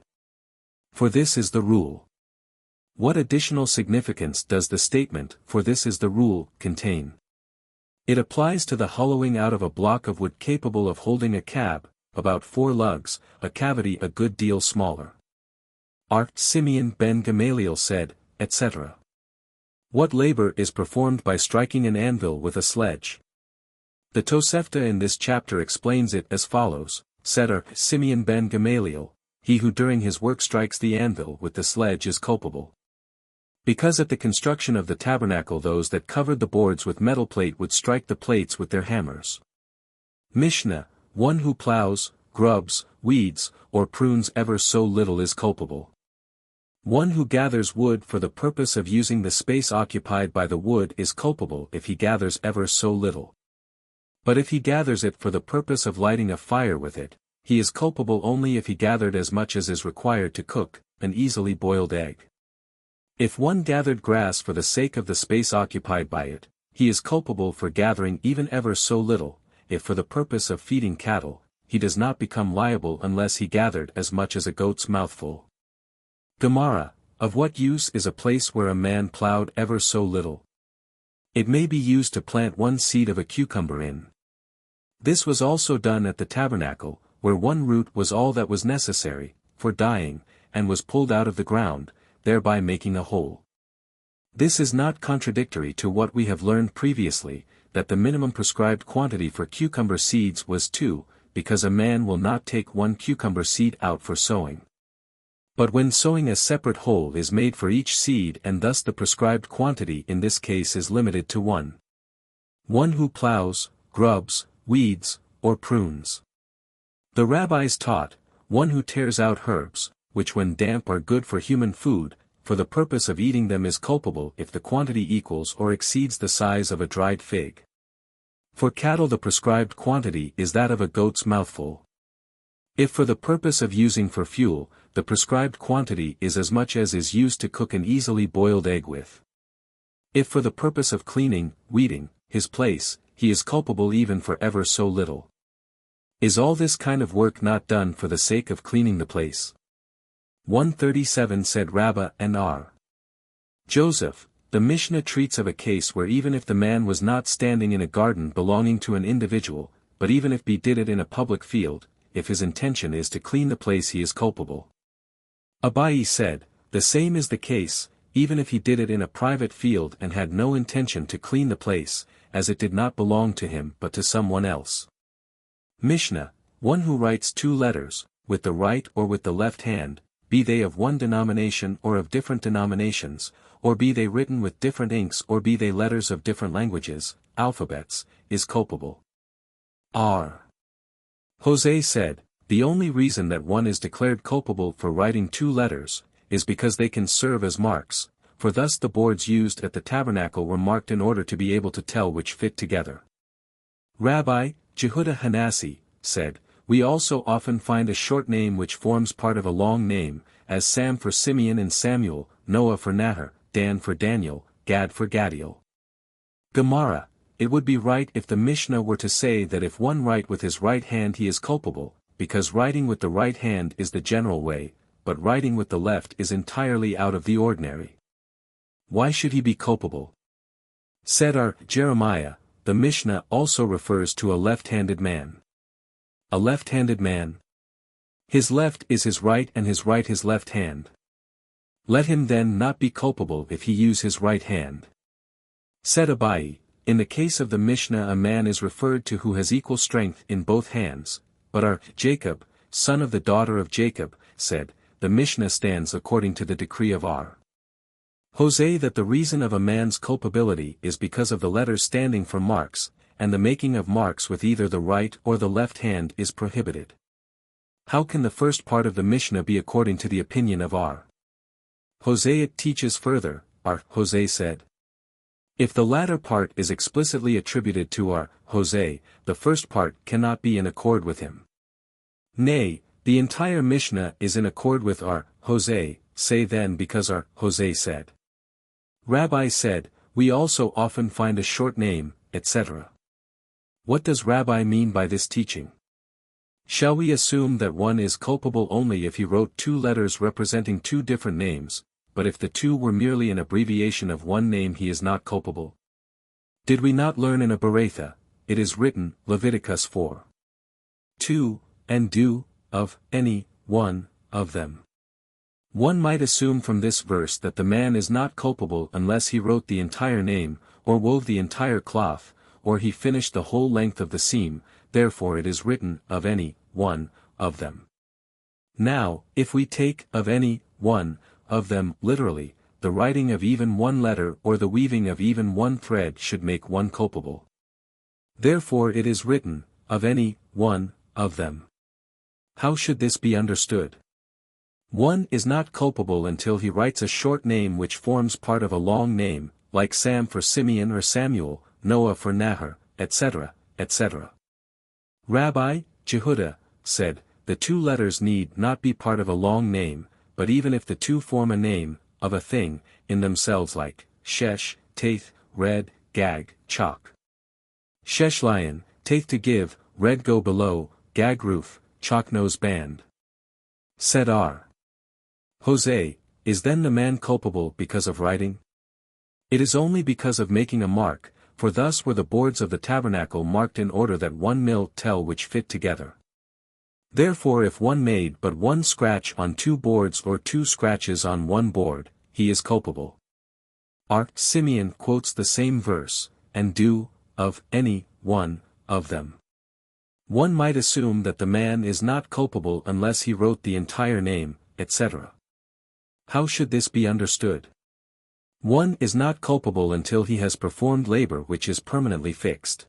For this is the rule. What additional significance does the statement, for this is the rule, contain? It applies to the hollowing out of a block of wood capable of holding a cab, about 4 lugs, a cavity a good deal smaller. Our Simeon ben Gamaliel said, etc. What labor is performed by striking an anvil with a sledge? The Tosefta in this chapter explains it as follows, said our Simeon ben Gamaliel, he who during his work strikes the anvil with the sledge is culpable. Because at the construction of the tabernacle those that covered the boards with metal plate would strike the plates with their hammers. Mishnah, one who plows, grubs, weeds, or prunes ever so little is culpable. One who gathers wood for the purpose of using the space occupied by the wood is culpable if he gathers ever so little. But if he gathers it for the purpose of lighting a fire with it, he is culpable only if he gathered as much as is required to cook an easily boiled egg. If one gathered grass for the sake of the space occupied by it, he is culpable for gathering even ever so little. If for the purpose of feeding cattle, he does not become liable unless he gathered as much as a goat's mouthful. Gemara, of what use is a place where a man plowed ever so little? It may be used to plant one seed of a cucumber in. This was also done at the tabernacle, where one root was all that was necessary, for dyeing, and was pulled out of the ground, thereby making a hole. This is not contradictory to what we have learned previously, that the minimum prescribed quantity for cucumber seeds was 2, because a man will not take one cucumber seed out for sowing. But when sowing a separate hole is made for each seed and thus the prescribed quantity in this case is limited to 1. One who plows, grubs, weeds, or prunes. The rabbis taught, one who tears out herbs, which when damp are good for human food, for the purpose of eating them is culpable if the quantity equals or exceeds the size of a dried fig. For cattle the prescribed quantity is that of a goat's mouthful. If for the purpose of using for fuel, the prescribed quantity is as much as is used to cook an easily boiled egg with. If for the purpose of cleaning, weeding, his place, he is culpable even for ever so little. Is all this kind of work not done for the sake of cleaning the place? 137 said Rabbi and R. Joseph, the Mishnah treats of a case where even if the man was not standing in a garden belonging to an individual, but even if he did it in a public field, if his intention is to clean the place he is culpable. Abai said, the same is the case, even if he did it in a private field and had no intention to clean the place, as it did not belong to him but to someone else. Mishnah, one who writes 2 letters, with the right or with the left hand, be they of one denomination or of different denominations, or be they written with different inks or be they letters of different languages, alphabets, is culpable. R. Jose said, the only reason that one is declared culpable for writing 2 letters, is because they can serve as marks, for thus the boards used at the tabernacle were marked in order to be able to tell which fit together. Rabbi Jehuda Hanassi said, we also often find a short name which forms part of a long name, as Sam for Simeon and Samuel, Noah for Nahor, Dan for Daniel, Gad for Gadiel. Gemara, it would be right if the Mishnah were to say that if one write with his right hand he is culpable, because writing with the right hand is the general way, but writing with the left is entirely out of the ordinary. Why should he be culpable? Said our Jeremiah, the Mishnah also refers to a left-handed man. A left-handed man? His left is his right and his right his left hand. Let him then not be culpable if he use his right hand. Said Abai, in the case of the Mishnah a man is referred to who has equal strength in both hands, but our Jacob, son of the daughter of Jacob, said, the Mishnah stands according to the decree of R. Jose that the reason of a man's culpability is because of the letters standing for marks, and the making of marks with either the right or the left hand is prohibited. How can the first part of the Mishnah be according to the opinion of R. Jose? It teaches further, R. Jose said. If the latter part is explicitly attributed to R. Jose, the first part cannot be in accord with him. Nay, the entire Mishnah is in accord with R. Jose, say then because R. Jose said. Rabbi said, we also often find a short name, etc. What does Rabbi mean by this teaching? Shall we assume that one is culpable only if he wrote 2 letters representing 2 different names, but if the 2 were merely an abbreviation of one name he is not culpable? Did we not learn in a Beretha, it is written, Leviticus 4. 2, and do, of, any, one, of them. One might assume from this verse that the man is not culpable unless he wrote the entire name, or wove the entire cloth, or he finished the whole length of the seam, therefore it is written, of any, one, of them. Now, if we take, of any, one, of them, literally, the writing of even one letter or the weaving of even one thread should make one culpable. Therefore it is written, of any, one, of them. How should this be understood? One is not culpable until he writes a short name which forms part of a long name, like Sam for Simeon or Samuel, Noah for Nahor, etc., etc. Rabbi Jehudah said, the two letters need not be part of a long name, but even if the two form a name, of a thing, in themselves like, Shesh, Taith, Red, Gag, Chalk. Shesh lion, Taith to give, Red go below, Gag roof, Chalk nose band. Said R. Jose, is then the man culpable because of writing? It is only because of making a mark, for thus were the boards of the tabernacle marked in order that one mill tell which fit together. Therefore if one made but one scratch on two boards or two scratches on one board, he is culpable. R. Simeon quotes the same verse, and do, of, any, one, of them. One might assume that the man is not culpable unless he wrote the entire name, etc. How should this be understood? One is not culpable until he has performed labor which is permanently fixed.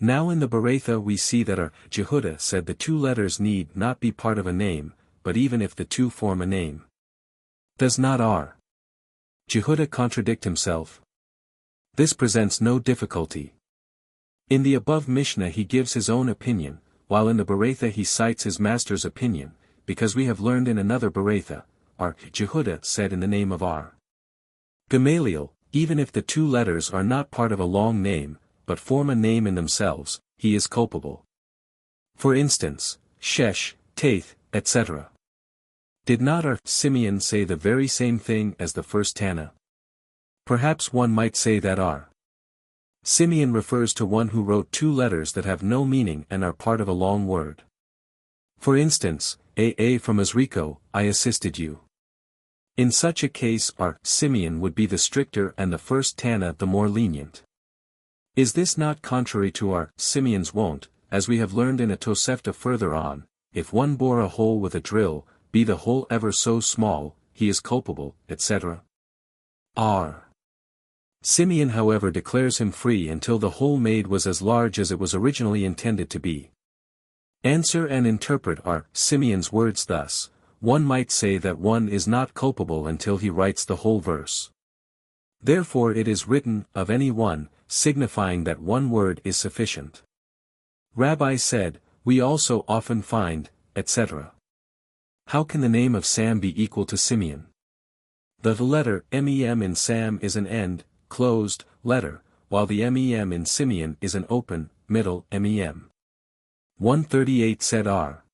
Now in the Berakhot we see that R. Jehudah said the two letters need not be part of a name, but even if the two form a name. Does not R. Jehudah contradict himself? This presents no difficulty. In the above Mishnah he gives his own opinion, while in the Berakhot he cites his master's opinion, because we have learned in another Berakhot, R. Jehudah said in the name of R. Gamaliel, even if the two letters are not part of a long name, but form a name in themselves, he is culpable. For instance, Shesh, Taith, etc. Did not R. Simeon say the very same thing as the first Tana? Perhaps one might say that R. Simeon refers to one who wrote two letters that have no meaning and are part of a long word. For instance, A from Azrico, I assisted you. In such a case R. Simeon would be the stricter and the first Tana the more lenient. Is this not contrary to R. Simeon's wont, as we have learned in a Tosefta further on, if one bore a hole with a drill, be the hole ever so small, he is culpable, etc. R. Simeon however declares him free until the hole made was as large as it was originally intended to be. Answer and interpret R. Simeon's words thus. One might say that one is not culpable until he writes the whole verse. Therefore it is written, of any one, signifying that one word is sufficient. Rabbi said, we also often find, etc. How can the name of Sam be equal to Simeon? The letter mem in Sam is an end, closed, letter, while the mem in Simeon is an open, middle, mem. 138 said R.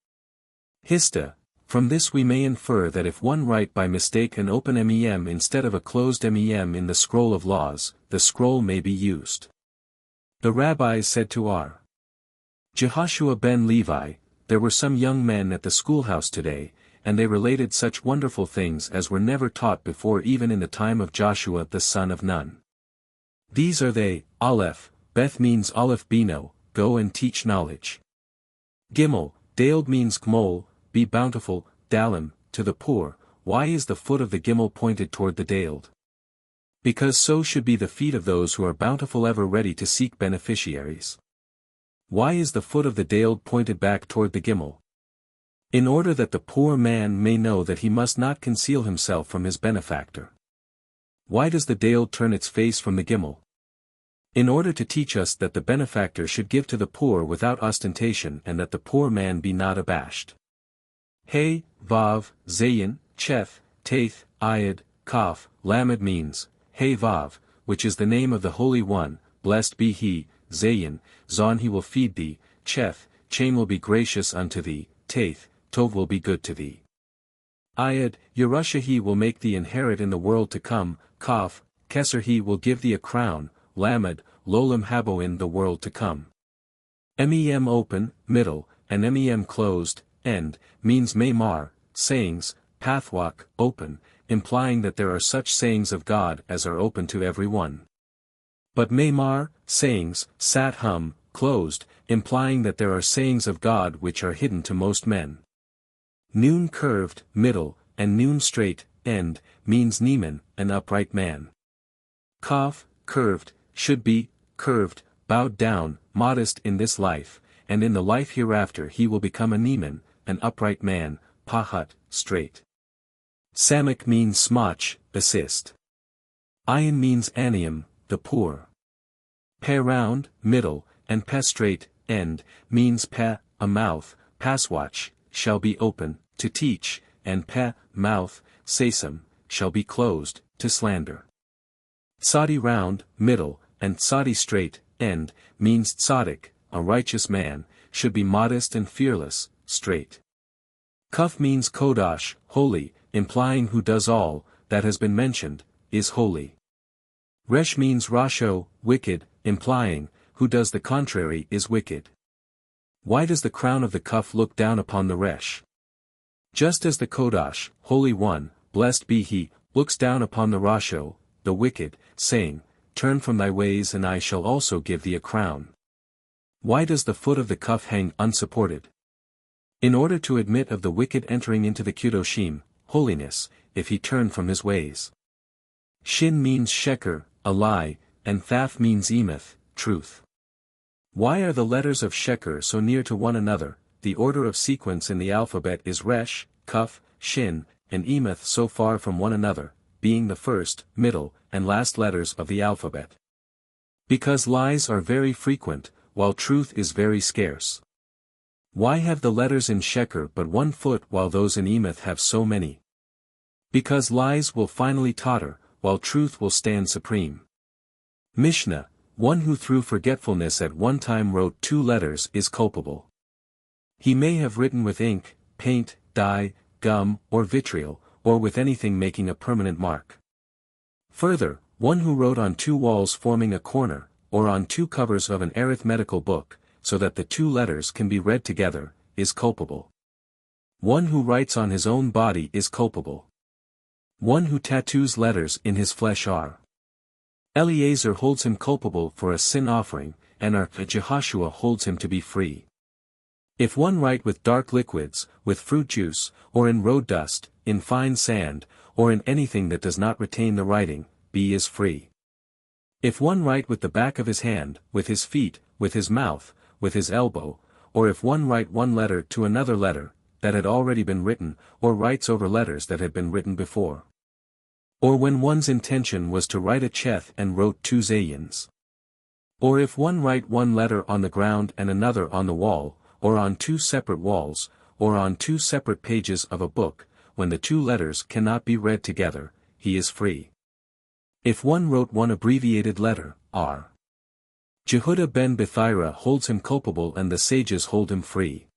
Hista. From this we may infer that if one write by mistake an open mem instead of a closed mem in the scroll of laws, the scroll may be used. The rabbis said to R. Jehoshua ben Levi, there were some young men at the schoolhouse today, and they related such wonderful things as were never taught before even in the time of Joshua the son of Nun. These are they, Aleph, Beth means Aleph Bino, go and teach knowledge. Gimel, Daled means Gmol, be bountiful, Dalim, to the poor. Why is the foot of the Gimel pointed toward the Daled? Because so should be the feet of those who are bountiful ever ready to seek beneficiaries. Why is the foot of the Daled pointed back toward the Gimel? In order that the poor man may know that he must not conceal himself from his benefactor. Why does the Daled turn its face from the Gimel? In order to teach us that the benefactor should give to the poor without ostentation and that the poor man be not abashed. Hey, Vav, Zayin, Cheth, Taith, Ayad, Kaf, Lamed means, Hey Vav, which is the name of the Holy One, blessed be he, Zayin, Zon he will feed thee, Cheth, Chain will be gracious unto thee, Taith, Tov will be good to thee. Ayad, Yerusha he will make thee inherit in the world to come, Kaf, Keser he will give thee a crown, Lamed, Lolam habo in the world to come. Mem open, middle, and mem closed, end, means Maymar, sayings, pathwalk, open, implying that there are such sayings of God as are open to every one. But Maymar, sayings, sat hum, closed, implying that there are sayings of God which are hidden to most men. Noon curved, middle, and noon straight, end, means Neman, an upright man. Kaf, curved, should be, curved, bowed down, modest in this life, and in the life hereafter he will become a Neman, an upright man, Pahat, straight. Samak means smach, assist. Ayin means anium, the poor. Peh round, middle, and peh straight, end, means peh, a mouth, paswatch, shall be open, to teach, and peh, mouth, sesam, shall be closed, to slander. Tzadi round, middle, and tzadi straight, end, means tzaddik, a righteous man, should be modest and fearless, straight. Kuf means kodash, holy, implying who does all, that has been mentioned, is holy. Resh means rasho, wicked, implying, who does the contrary is wicked. Why does the crown of the Kuf look down upon the Resh? Just as the Kodash, Holy One, blessed be he, looks down upon the Rasho, the wicked, saying, Turn from thy ways and I shall also give thee a crown. Why does the foot of the Kuf hang unsupported? In order to admit of the wicked entering into the Kedoshim, holiness, if he turn from his ways. Shin means sheker, a lie, and Thaf means emeth, truth. Why are the letters of sheker so near to one another? The order of sequence in the alphabet is Resh, Kuf, Shin, and Emeth so far from one another, being the first, middle, and last letters of the alphabet. Because lies are very frequent, while truth is very scarce. Why have the letters in sheker but 1 foot while those in Emeth have so many? Because lies will finally totter, while truth will stand supreme. Mishnah, one who through forgetfulness at one time wrote 2 letters is culpable. He may have written with ink, paint, dye, gum, or vitriol, or with anything making a permanent mark. Further, one who wrote on 2 walls forming a corner, or on 2 covers of an arithmetical book, so that the 2 letters can be read together, is culpable. One who writes on his own body is culpable. One who tattoos letters in his flesh are. Eliezer holds him culpable for a sin offering, and Jehoshua holds him to be free. If one write with dark liquids, with fruit juice, or in road dust, in fine sand, or in anything that does not retain the writing, B is free. If one write with the back of his hand, with his feet, with his mouth, with his elbow, or if one write one letter to another letter, that had already been written, or writes over letters that had been written before. Or when one's intention was to write a cheth and wrote 2 zayins. Or if one write one letter on the ground and another on the wall, or on 2 separate walls, or on 2 separate pages of a book, when the 2 letters cannot be read together, he is free. If one wrote one abbreviated letter, R. Jehudah ben Bethira holds him culpable and the sages hold him free.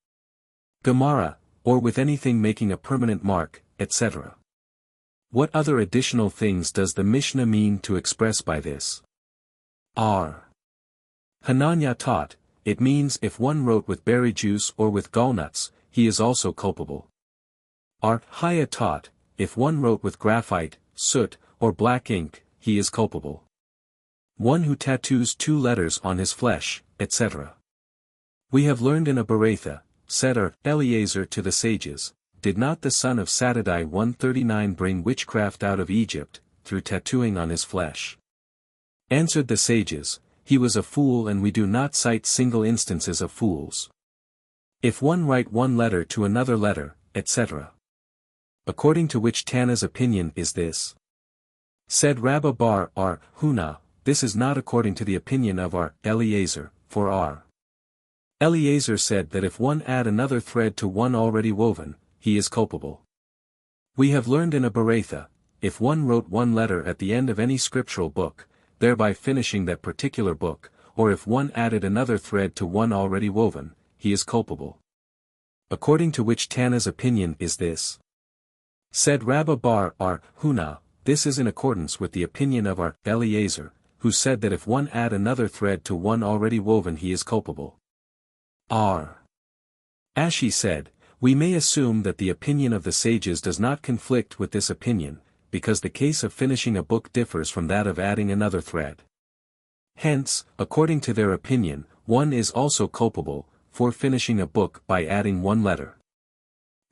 Gemara, or with anything making a permanent mark, etc. What other additional things does the Mishnah mean to express by this? R. Hananya taught, it means if one wrote with berry juice or with gallnuts, he is also culpable. R. Haya taught, if one wrote with graphite, soot, or black ink, he is culpable. One who tattoos 2 letters on his flesh, etc. We have learned in a Beratha, said Eliezer to the sages, did not the son of Sadadai 139 bring witchcraft out of Egypt, through tattooing on his flesh? Answered the sages, he was a fool and we do not cite single instances of fools. If one write one letter to another letter, etc. According to which Tana's opinion is this? Said Rabbi Bar Huna, this is not according to the opinion of Eliezer, for Eliezer said that if one add another thread to one already woven, he is culpable. We have learned in a Beratha, if one wrote one letter at the end of any scriptural book, thereby finishing that particular book, or if one added another thread to one already woven, he is culpable. According to which Tana's opinion is this? Said Rabbi Bar Huna, this is in accordance with the opinion of Eliezer, who said that if one add another thread to one already woven he is culpable. Ashi said, we may assume that the opinion of the sages does not conflict with this opinion, because the case of finishing a book differs from that of adding another thread. Hence, according to their opinion, one is also culpable, for finishing a book by adding one letter.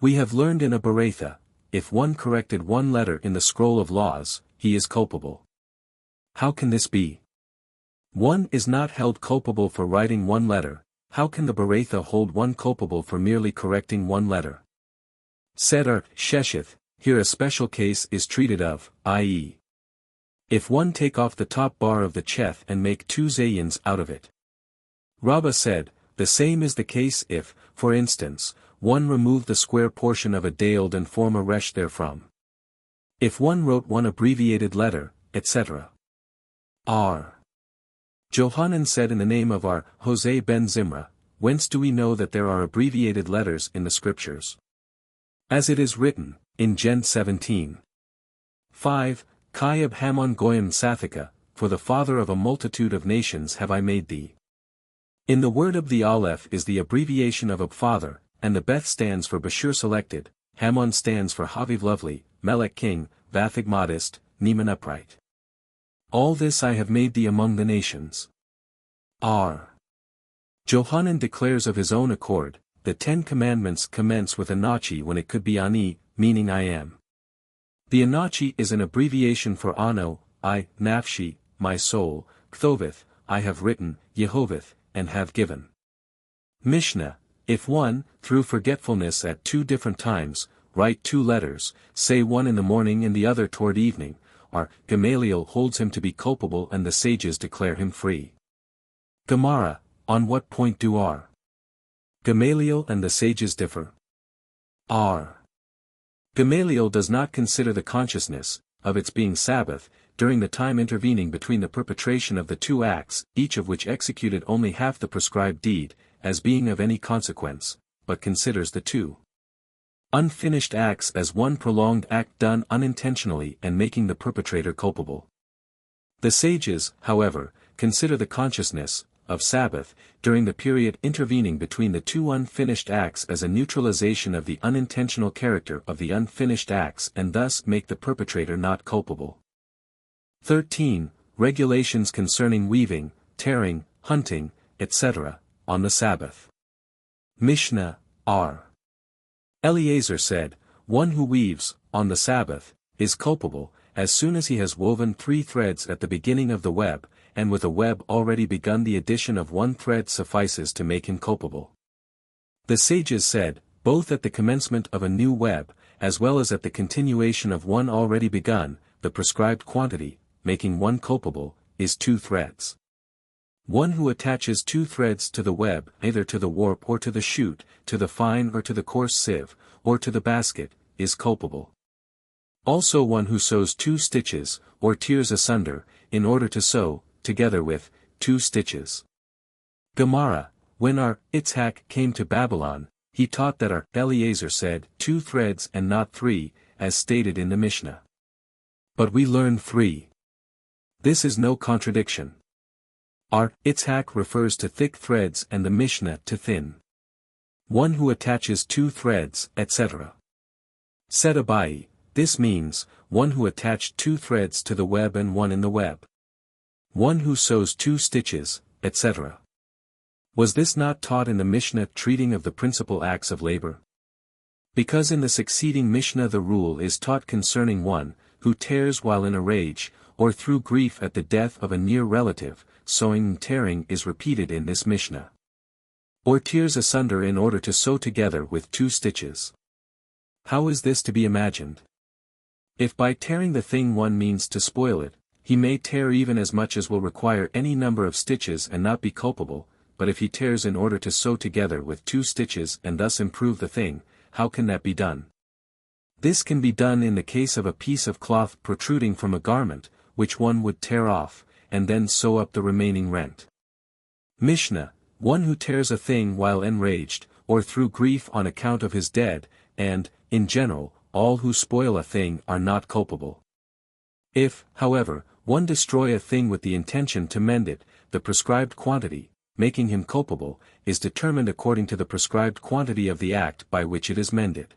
We have learned in a Beratha, if one corrected one letter in the scroll of laws, he is culpable. How can this be? One is not held culpable for writing one letter, how can the Beratha hold one culpable for merely correcting one letter? Said Shesheth, here a special case is treated of, i.e. if one take off the top bar of the cheth and make 2 zayins out of it. Rabbi said, the same is the case if, for instance, one remove the square portion of a daled and form a resh therefrom. If one wrote one abbreviated letter, etc. R. Johanan said in the name of our Jose ben Zimra, whence do we know that there are abbreviated letters in the scriptures? As it is written, in Gen 17. 5, Kayab Hamon Goyim Sathika, for the father of a multitude of nations have I made thee. In the word of the Aleph is the abbreviation of a father, and the Beth stands for Bashur selected, Hamon stands for Haviv lovely, Melech king, Vathig modest, Neman upright. All this I have made thee among the nations. R. Johanan declares of his own accord, the 10 commandments commence with Anachi when it could be Ani, meaning I am. The Anachi is an abbreviation for Ano, I, Nafshi, my soul, Ktovith, I have written, Yehovith, and have given. Mishnah, if one, through forgetfulness at 2 different times, write 2 letters, say one in the morning and the other toward evening, or Gamaliel holds him to be culpable and the sages declare him free. Gemara, on what point do R. Gamaliel and the sages differ? R. Gamaliel does not consider the consciousness, of its being Sabbath, during the time intervening between the perpetration of the 2 acts, each of which executed only half the prescribed deed, as being of any consequence, but considers the 2 unfinished acts as one prolonged act done unintentionally and making the perpetrator culpable. The sages, however, consider the consciousness, of Sabbath, during the period intervening between the 2 unfinished acts as a neutralization of the unintentional character of the unfinished acts and thus make the perpetrator not culpable. 13. Regulations concerning weaving, tearing, hunting, etc., on the Sabbath. Mishnah, R. Eliezer said, one who weaves, on the Sabbath, is culpable, as soon as he has woven 3 threads at the beginning of the web, and with a web already begun the addition of 1 thread suffices to make him culpable. The sages said, both at the commencement of a new web, as well as at the continuation of one already begun, the prescribed quantity, making one culpable, is 2 threads. One who attaches 2 threads to the web, either to the warp or to the shoot, to the fine or to the coarse sieve, or to the basket, is culpable. Also one who sews 2 stitches, or tears asunder, in order to sew, together with, 2 stitches. Gemara, when our Itzhak came to Babylon, he taught that our Eliezer said 2 threads and not 3, as stated in the Mishnah. But we learn 3. This is no contradiction. Our Itzhak refers to thick threads and the Mishnah to thin. One who attaches 2 threads, etc. Said Abai, this means, one who attached 2 threads to the web and 1 in the web. One who sews 2 stitches, etc. Was this not taught in the Mishnah treating of the principal acts of labor? Because in the succeeding Mishnah the rule is taught concerning one, who tears while in a rage, or through grief at the death of a near relative, sewing and tearing is repeated in this Mishnah. Or tears asunder in order to sew together with 2 stitches. How is this to be imagined? If by tearing the thing one means to spoil it, he may tear even as much as will require any number of stitches and not be culpable, but if he tears in order to sew together with 2 stitches and thus improve the thing, how can that be done? This can be done in the case of a piece of cloth protruding from a garment, which one would tear off, and then sew up the remaining rent. Mishnah, one who tears a thing while enraged, or through grief on account of his dead, and, in general, all who spoil a thing are not culpable. If, however, one destroy a thing with the intention to mend it, the prescribed quantity, making him culpable, is determined according to the prescribed quantity of the act by which it is mended.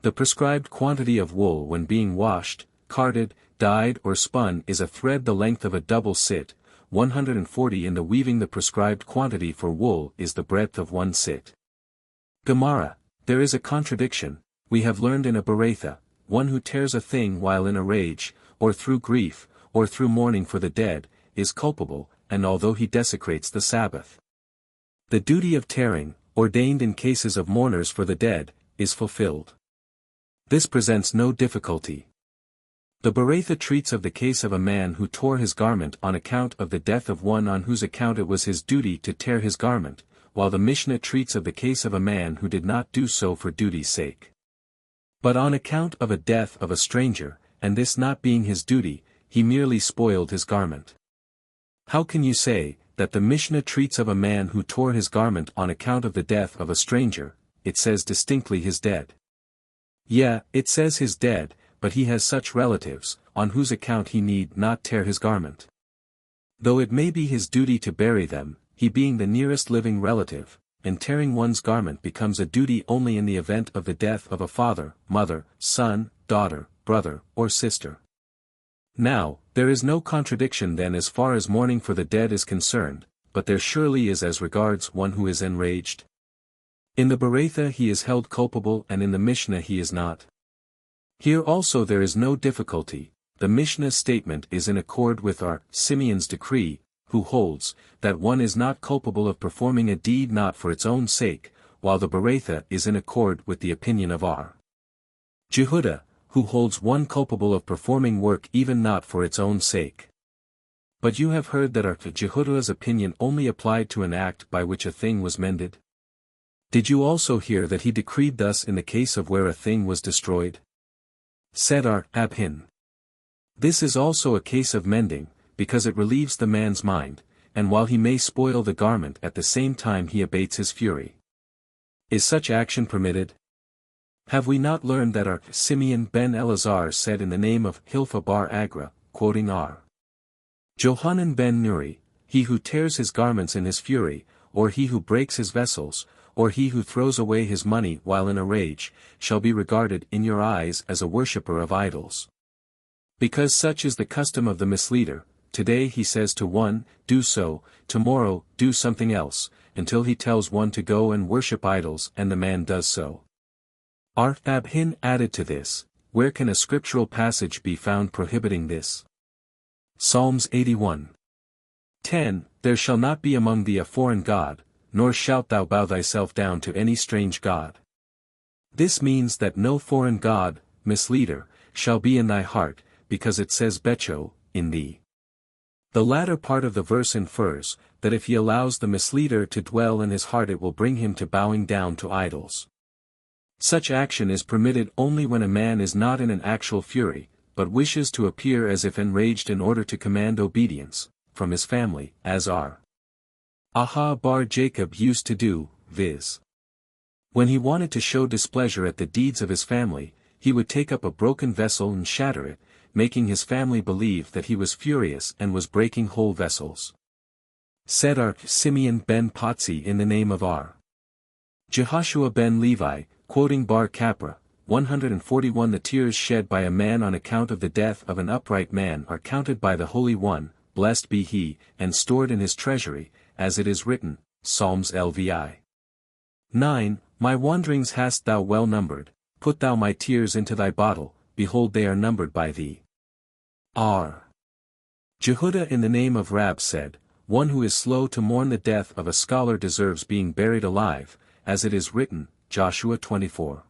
The prescribed quantity of wool when being washed, carded, dyed or spun is a thread the length of a double sit, 140 in the weaving. The prescribed quantity for wool is the breadth of 1 sit. Gemara, there is a contradiction, we have learned in a Beretha, one who tears a thing while in a rage, or through grief, or through mourning for the dead, is culpable, and although he desecrates the Sabbath. The duty of tearing, ordained in cases of mourners for the dead, is fulfilled. This presents no difficulty. The Berakhot treats of the case of a man who tore his garment on account of the death of one on whose account it was his duty to tear his garment, while the Mishnah treats of the case of a man who did not do so for duty's sake, but on account of a death of a stranger, and this not being his duty, he merely spoiled his garment. How can you say, that the Mishnah treats of a man who tore his garment on account of the death of a stranger? It says distinctly his dead. Yeah, it says his dead, but he has such relatives, on whose account he need not tear his garment. Though it may be his duty to bury them, he being the nearest living relative, and tearing one's garment becomes a duty only in the event of the death of a father, mother, son, daughter, brother, or sister. Now, there is no contradiction then as far as mourning for the dead is concerned, but there surely is as regards one who is enraged. In the Berakhot he is held culpable and in the Mishnah he is not. Here also there is no difficulty, the Mishnah's statement is in accord with our Simeon's decree, who holds, that one is not culpable of performing a deed not for its own sake, while the Berakhot is in accord with the opinion of our Jehudah, who holds one culpable of performing work even not for its own sake. But you have heard that our Jehudah's opinion only applied to an act by which a thing was mended? Did you also hear that he decreed thus in the case of where a thing was destroyed? Said our Abhin. This is also a case of mending, because it relieves the man's mind, and while he may spoil the garment at the same time he abates his fury. Is such action permitted? Have we not learned that our Simeon ben Elazar said in the name of Hilpha bar Agra, quoting our Johanan ben Nuri, he who tears his garments in his fury, or he who breaks his vessels, or he who throws away his money while in a rage, shall be regarded in your eyes as a worshipper of idols. Because such is the custom of the misleader, today he says to one, do so, tomorrow, do something else, until he tells one to go and worship idols and the man does so. Our Abhin added to this, where can a scriptural passage be found prohibiting this? Psalms 81. 10. There shall not be among thee a foreign god, nor shalt thou bow thyself down to any strange god. This means that no foreign god, misleader, shall be in thy heart, because it says Becho, in thee. The latter part of the verse infers, that if he allows the misleader to dwell in his heart it will bring him to bowing down to idols. Such action is permitted only when a man is not in an actual fury, but wishes to appear as if enraged in order to command obedience, from his family, as our Aha bar Jacob used to do, viz. When he wanted to show displeasure at the deeds of his family, he would take up a broken vessel and shatter it, making his family believe that he was furious and was breaking whole vessels. Said our Simeon ben Potzi in the name of our Jehoshua ben Levi, quoting Bar Capra, 141. The tears shed by a man on account of the death of an upright man are counted by the Holy One, blessed be he, and stored in his treasury, as it is written, Psalms LVI. 9. My wanderings hast thou well numbered, put thou my tears into thy bottle, behold they are numbered by thee. R. Jehudah in the name of Rab said, one who is slow to mourn the death of a scholar deserves being buried alive, as it is written, Joshua 24.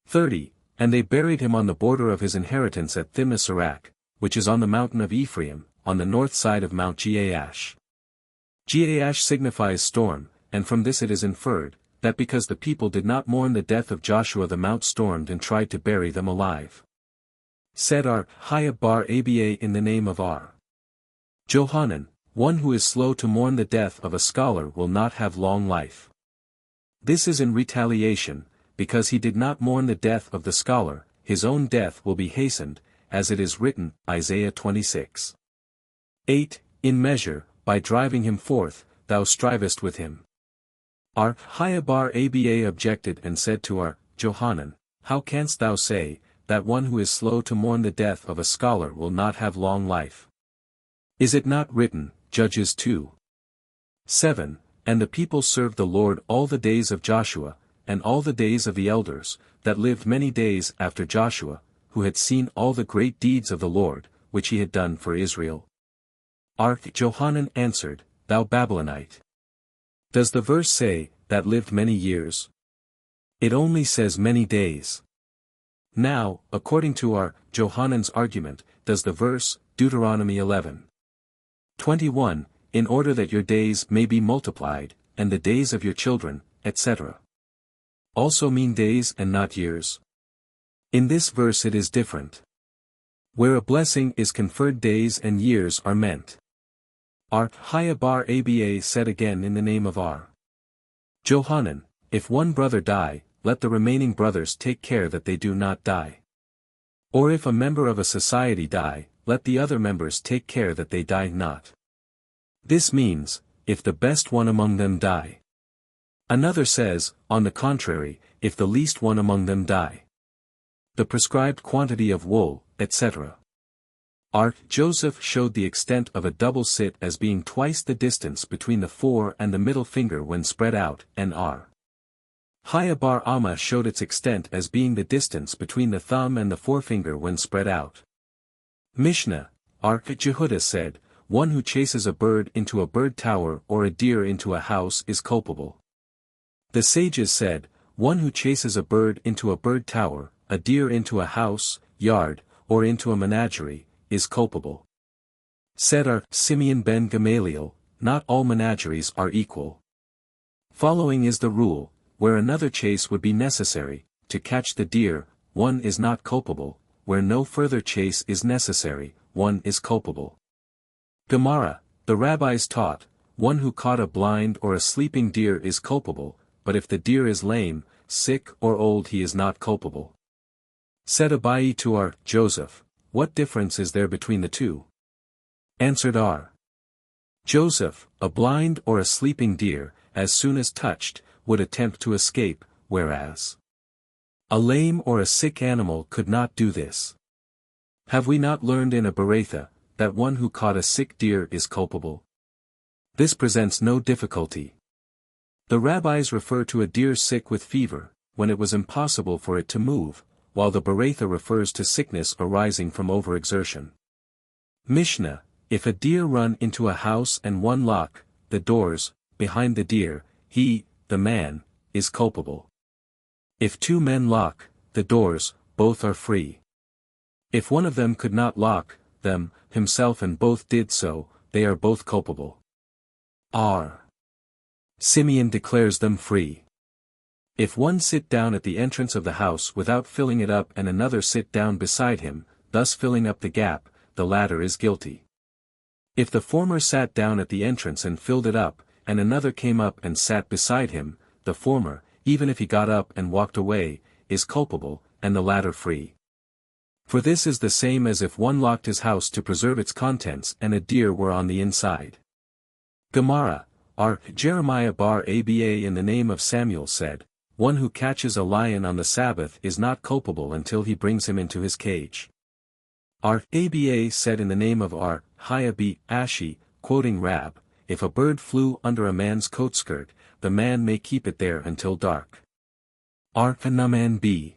30. And they buried him on the border of his inheritance at Thimna-Serach, which is on the mountain of Ephraim, on the north side of Mount Jaash. Jaash signifies storm, and from this it is inferred, that because the people did not mourn the death of Joshua the mount stormed and tried to bury them alive. Said our Hayab bar Aba in the name of our Johanan, one who is slow to mourn the death of a scholar will not have long life. This is in retaliation, because he did not mourn the death of the scholar, his own death will be hastened, as it is written, Isaiah 26. 8. In measure, by driving him forth, thou strivest with him. Our Hayabar Aba objected and said to our Johanan, how canst thou say, that one who is slow to mourn the death of a scholar will not have long life? Is it not written, Judges 2. 7, and the people served the Lord all the days of Joshua, and all the days of the elders, that lived many days after Joshua, who had seen all the great deeds of the Lord, which he had done for Israel. Our Johanan answered, thou Babylonite. Does the verse say, that lived many years? It only says many days. Now, according to our Johannan's argument, does the verse, Deuteronomy 11:21, in order that your days may be multiplied, and the days of your children, etc. also mean days and not years? In this verse it is different. Where a blessing is conferred, days and years are meant. Our Chaya bar Aba said again in the name of our Johanan, if one brother die, let the remaining brothers take care that they do not die. Or if a member of a society die, let the other members take care that they die not. This means, if the best one among them die. Another says, on the contrary, if the least one among them die. The prescribed quantity of wool, etc. Our Joseph showed the extent of a double sit as being twice the distance between the fore and the middle finger when spread out, and our Chaya bar Amma showed its extent as being the distance between the thumb and the forefinger when spread out. Mishnah, our Jehudah said, one who chases a bird into a bird tower or a deer into a house is culpable. The sages said, one who chases a bird into a bird tower, a deer into a house, yard, or into a menagerie, is culpable. Said our Simeon ben Gamaliel, not all menageries are equal. Following is the rule, where another chase would be necessary, to catch the deer, one is not culpable, where no further chase is necessary, one is culpable. Gemara, the rabbis taught, one who caught a blind or a sleeping deer is culpable, but if the deer is lame, sick or old he is not culpable. Said Abai to our Joseph, what difference is there between the two? Answered our Joseph, a blind or a sleeping deer, as soon as touched, would attempt to escape, whereas a lame or a sick animal could not do this. Have we not learned in a Berakhot, that one who caught a sick deer is culpable? This presents no difficulty. The rabbis refer to a deer sick with fever, when it was impossible for it to move, while the Berakhot refers to sickness arising from overexertion. Mishnah, if a deer run into a house and one lock the doors behind the deer, he, the man, is culpable. If two men lock the doors, both are free. If one of them could not lock them himself and both did so, they are both culpable. R. Simeon declares them free. If one sit down at the entrance of the house without filling it up and another sit down beside him, thus filling up the gap, the latter is guilty. If the former sat down at the entrance and filled it up, and another came up and sat beside him, the former, even if he got up and walked away, is culpable, and the latter free. For this is the same as if one locked his house to preserve its contents and a deer were on the inside. Gemara, our Jeremiah bar Aba in the name of Samuel said, one who catches a lion on the Sabbath is not culpable until he brings him into his cage. Our Aba said in the name of our Chaya b Ashi, quoting Rab, if a bird flew under a man's coat skirt, the man may keep it there until dark. Our Naman b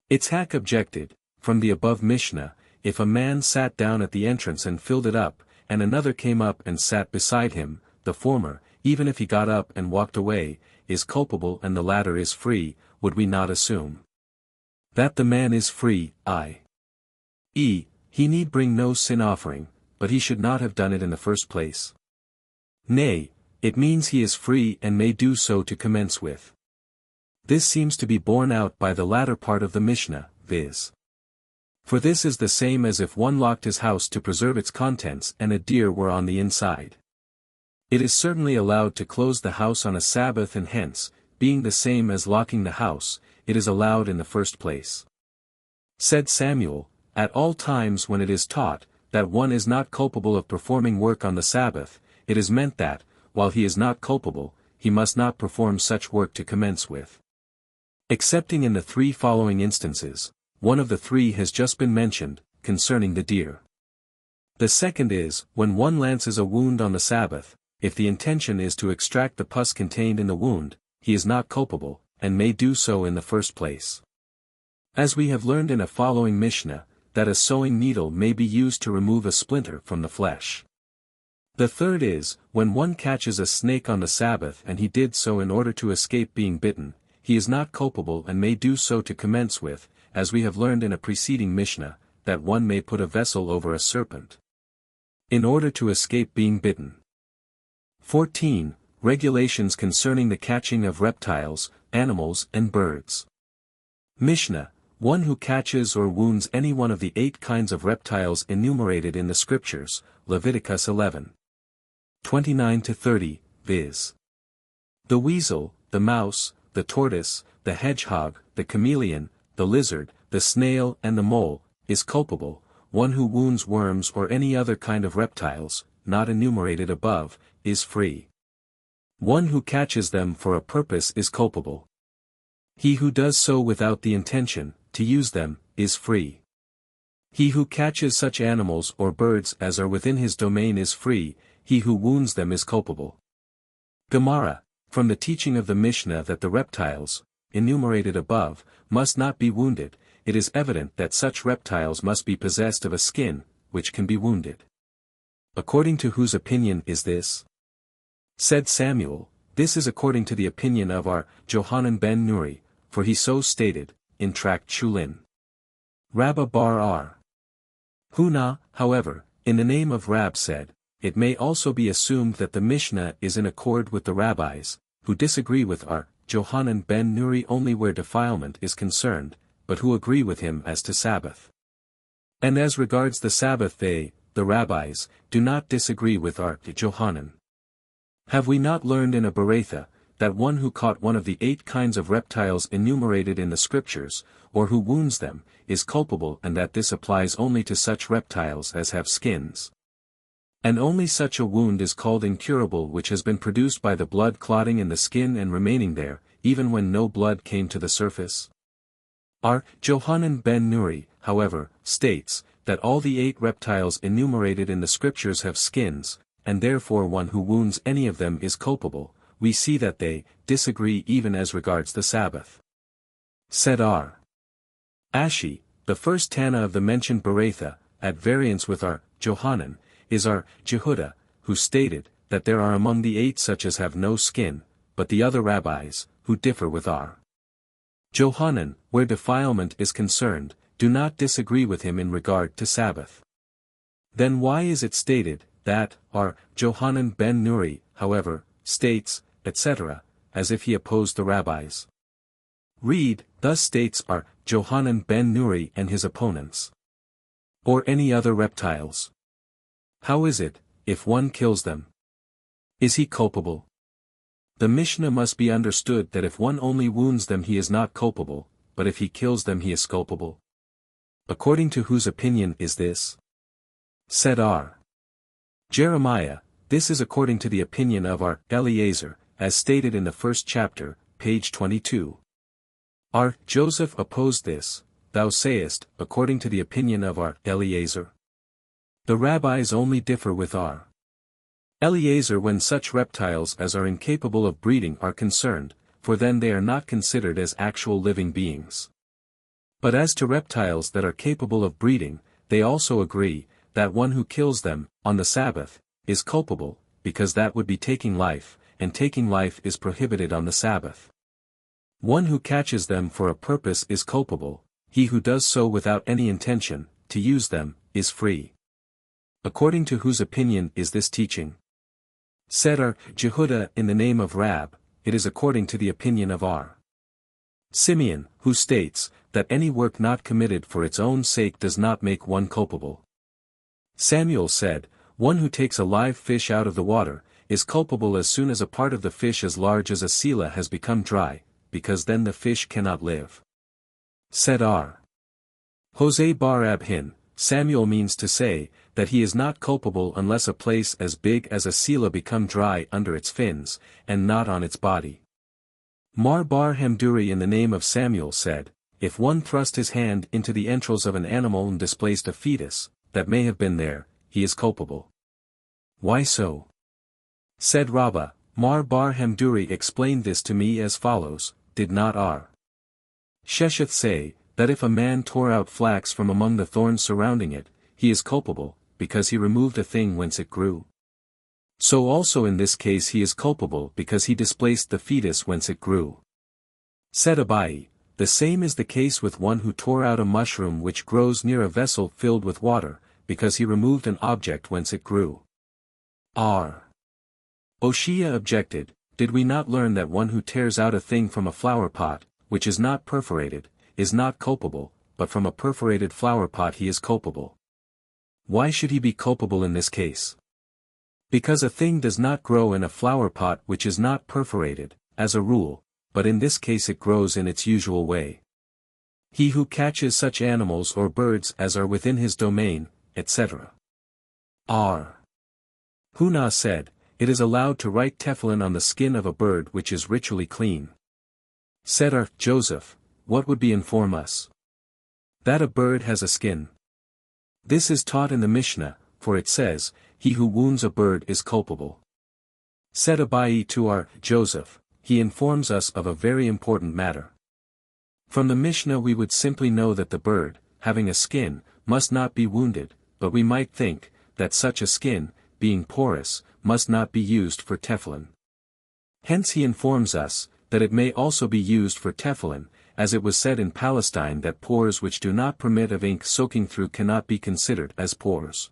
Itzhak objected, from the above Mishnah, if a man sat down at the entrance and filled it up, and another came up and sat beside him, the former, even if he got up and walked away, is culpable and the latter is free, would we not assume that the man is free, i.e., he need bring no sin offering, but he should not have done it in the first place? Nay, it means he is free and may do so to commence with. This seems to be borne out by the latter part of the Mishnah, viz. For this is the same as if one locked his house to preserve its contents and a deer were on the inside. It is certainly allowed to close the house on a Sabbath and hence, being the same as locking the house, it is allowed in the first place. Said Samuel, at all times when it is taught, that one is not culpable of performing work on the Sabbath, it is meant that, while he is not culpable, he must not perform such work to commence with. Excepting in the three following instances, one of the three has just been mentioned, concerning the deer. The second is, when one lances a wound on the Sabbath, if the intention is to extract the pus contained in the wound, he is not culpable, and may do so in the first place. As we have learned in a following Mishnah, that a sewing needle may be used to remove a splinter from the flesh. The third is, when one catches a snake on the Sabbath and he did so in order to escape being bitten, he is not culpable and may do so to commence with, as we have learned in a preceding Mishnah, that one may put a vessel over a serpent in order to escape being bitten. 14. Regulations concerning the catching of reptiles, animals and birds. Mishnah: one who catches or wounds any one of the 8 kinds of reptiles enumerated in the Scriptures, Leviticus 11. 29-30, viz. the weasel, the mouse, the tortoise, the hedgehog, the chameleon, the lizard, the snail and the mole, is culpable. One who wounds worms or any other kind of reptiles, not enumerated above, is free. One who catches them for a purpose is culpable. He who does so without the intention to use them is free. He who catches such animals or birds as are within his domain is free. He who wounds them is culpable. Gemara: from the teaching of the Mishnah that the reptiles, enumerated above, must not be wounded, it is evident that such reptiles must be possessed of a skin, which can be wounded. According to whose opinion is this? Said Samuel, this is according to the opinion of our Johanan ben Nuri, for he so stated, in Tract Shulin. Rabbi bar R. Huna, however, in the name of Rab said, it may also be assumed that the Mishnah is in accord with the rabbis, who disagree with our Johanan ben Nuri only where defilement is concerned, but who agree with him as to Sabbath. And as regards the Sabbath they, the rabbis, do not disagree with our Johanan. Have we not learned in a Berakhot, that one who caught one of the 8 kinds of reptiles enumerated in the Scriptures, or who wounds them, is culpable, and that this applies only to such reptiles as have skins? And only such a wound is called incurable which has been produced by the blood clotting in the skin and remaining there, even when no blood came to the surface? Our Johanan ben Nuri, however, states, that all the 8 reptiles enumerated in the Scriptures have skins, and therefore one who wounds any of them is culpable. We see that they disagree even as regards the Sabbath. Said R. Ashi, the first Tana of the mentioned Berakhot, at variance with our Johanan, is our Jehuda, who stated, that there are among the 8 such as have no skin, but the other rabbis, who differ with our Johanan, where defilement is concerned, do not disagree with him in regard to Sabbath. Then why is it stated, that our Johanan ben Nuri, however, states, etc., as if he opposed the rabbis? Read, thus states our Johanan ben Nuri and his opponents. Or any other reptiles. How is it, if one kills them? Is he culpable? The Mishnah must be understood that if one only wounds them he is not culpable, but if he kills them he is culpable. According to whose opinion is this? Said R. Jeremiah, this is according to the opinion of our Eliezer, as stated in the first chapter, page 22. R. Joseph opposed this, thou sayest, according to the opinion of our Eliezer. The rabbis only differ with R. Eliezer when such reptiles as are incapable of breeding are concerned, for then they are not considered as actual living beings. But as to reptiles that are capable of breeding, they also agree, that one who kills them, on the Sabbath, is culpable, because that would be taking life, and taking life is prohibited on the Sabbath. One who catches them for a purpose is culpable. He who does so without any intention, to use them, is free. According to whose opinion is this teaching? Said our Jehuda in the name of Rab, it is according to the opinion of our Simeon, who states, that any work not committed for its own sake does not make one culpable. Samuel said, one who takes a live fish out of the water, is culpable as soon as a part of the fish as large as a sela has become dry, because then the fish cannot live. Said R. Jose bar Abhin, Samuel means to say, that he is not culpable unless a place as big as a sela become dry under its fins, and not on its body. Mar bar Hamduri in the name of Samuel said, if one thrust his hand into the entrails of an animal and displaced a fetus, that may have been there, he is culpable. Why so? Said Rabbi, Mar bar Hamduri explained this to me as follows, did not R. Shesheth say, that if a man tore out flax from among the thorns surrounding it, he is culpable, because he removed a thing whence it grew. So also in this case he is culpable because he displaced the fetus whence it grew. Said Abai, The same is the case with one who tore out a mushroom which grows near a vessel filled with water, because he removed an object whence it grew. R. Oshia objected, did we not learn that one who tears out a thing from a flower pot, which is not perforated, is not culpable, but from a perforated flower pot he is culpable? Why should he be culpable in this case? Because a thing does not grow in a flower pot which is not perforated, as a rule, but in this case it grows in its usual way. He who catches such animals or birds as are within his domain, etc. R. Huna said, it is allowed to write tefillin on the skin of a bird which is ritually clean. Said R. Joseph, what would be inform us? That a bird has a skin. This is taught in the Mishnah, for it says, he who wounds a bird is culpable. Said Abai to R. Joseph, he informs us of a very important matter. From the Mishnah we would simply know that the bird, having a skin, must not be wounded, but we might think, that such a skin, being porous, must not be used for tefillin. Hence he informs us, that it may also be used for tefillin, as it was said in Palestine that pores which do not permit of ink soaking through cannot be considered as pores.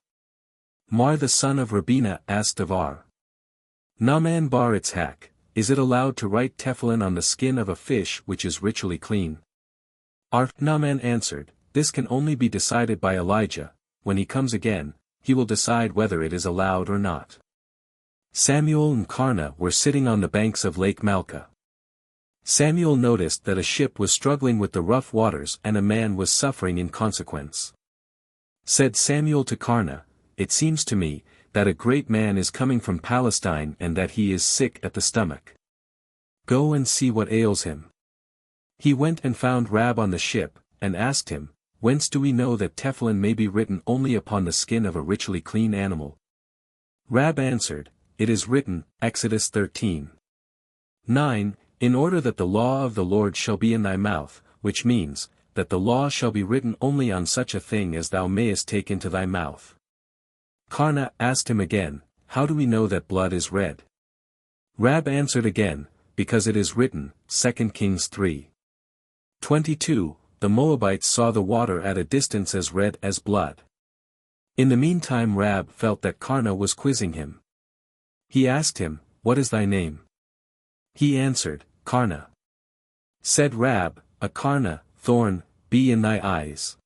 Mar the son of Rabina asked of R. Naaman bar Itzhak, is it allowed to write tefillin on the skin of a fish which is ritually clean? R. Naaman answered, this can only be decided by Elijah, when he comes again, he will decide whether it is allowed or not. Samuel and Karna were sitting on the banks of Lake Malka. Samuel noticed that a ship was struggling with the rough waters and a man was suffering in consequence. Said Samuel to Karna, it seems to me, that a great man is coming from Palestine and that he is sick at the stomach. Go and see what ails him. He went and found Rab on the ship, and asked him, whence do we know that tefillin may be written only upon the skin of a ritually clean animal? Rab answered, it is written, Exodus 13:9, in order that the law of the Lord shall be in thy mouth, which means, that the law shall be written only on such a thing as thou mayest take into thy mouth. Karna asked him again, how do we know that blood is red? Rab answered again, because it is written, 2 Kings 3:22, the Moabites saw the water at a distance as red as blood. In the meantime Rab felt that Karna was quizzing him. He asked him, what is thy name? He answered, Karna. Said Rab, a Karna, thorn, be in thy eyes.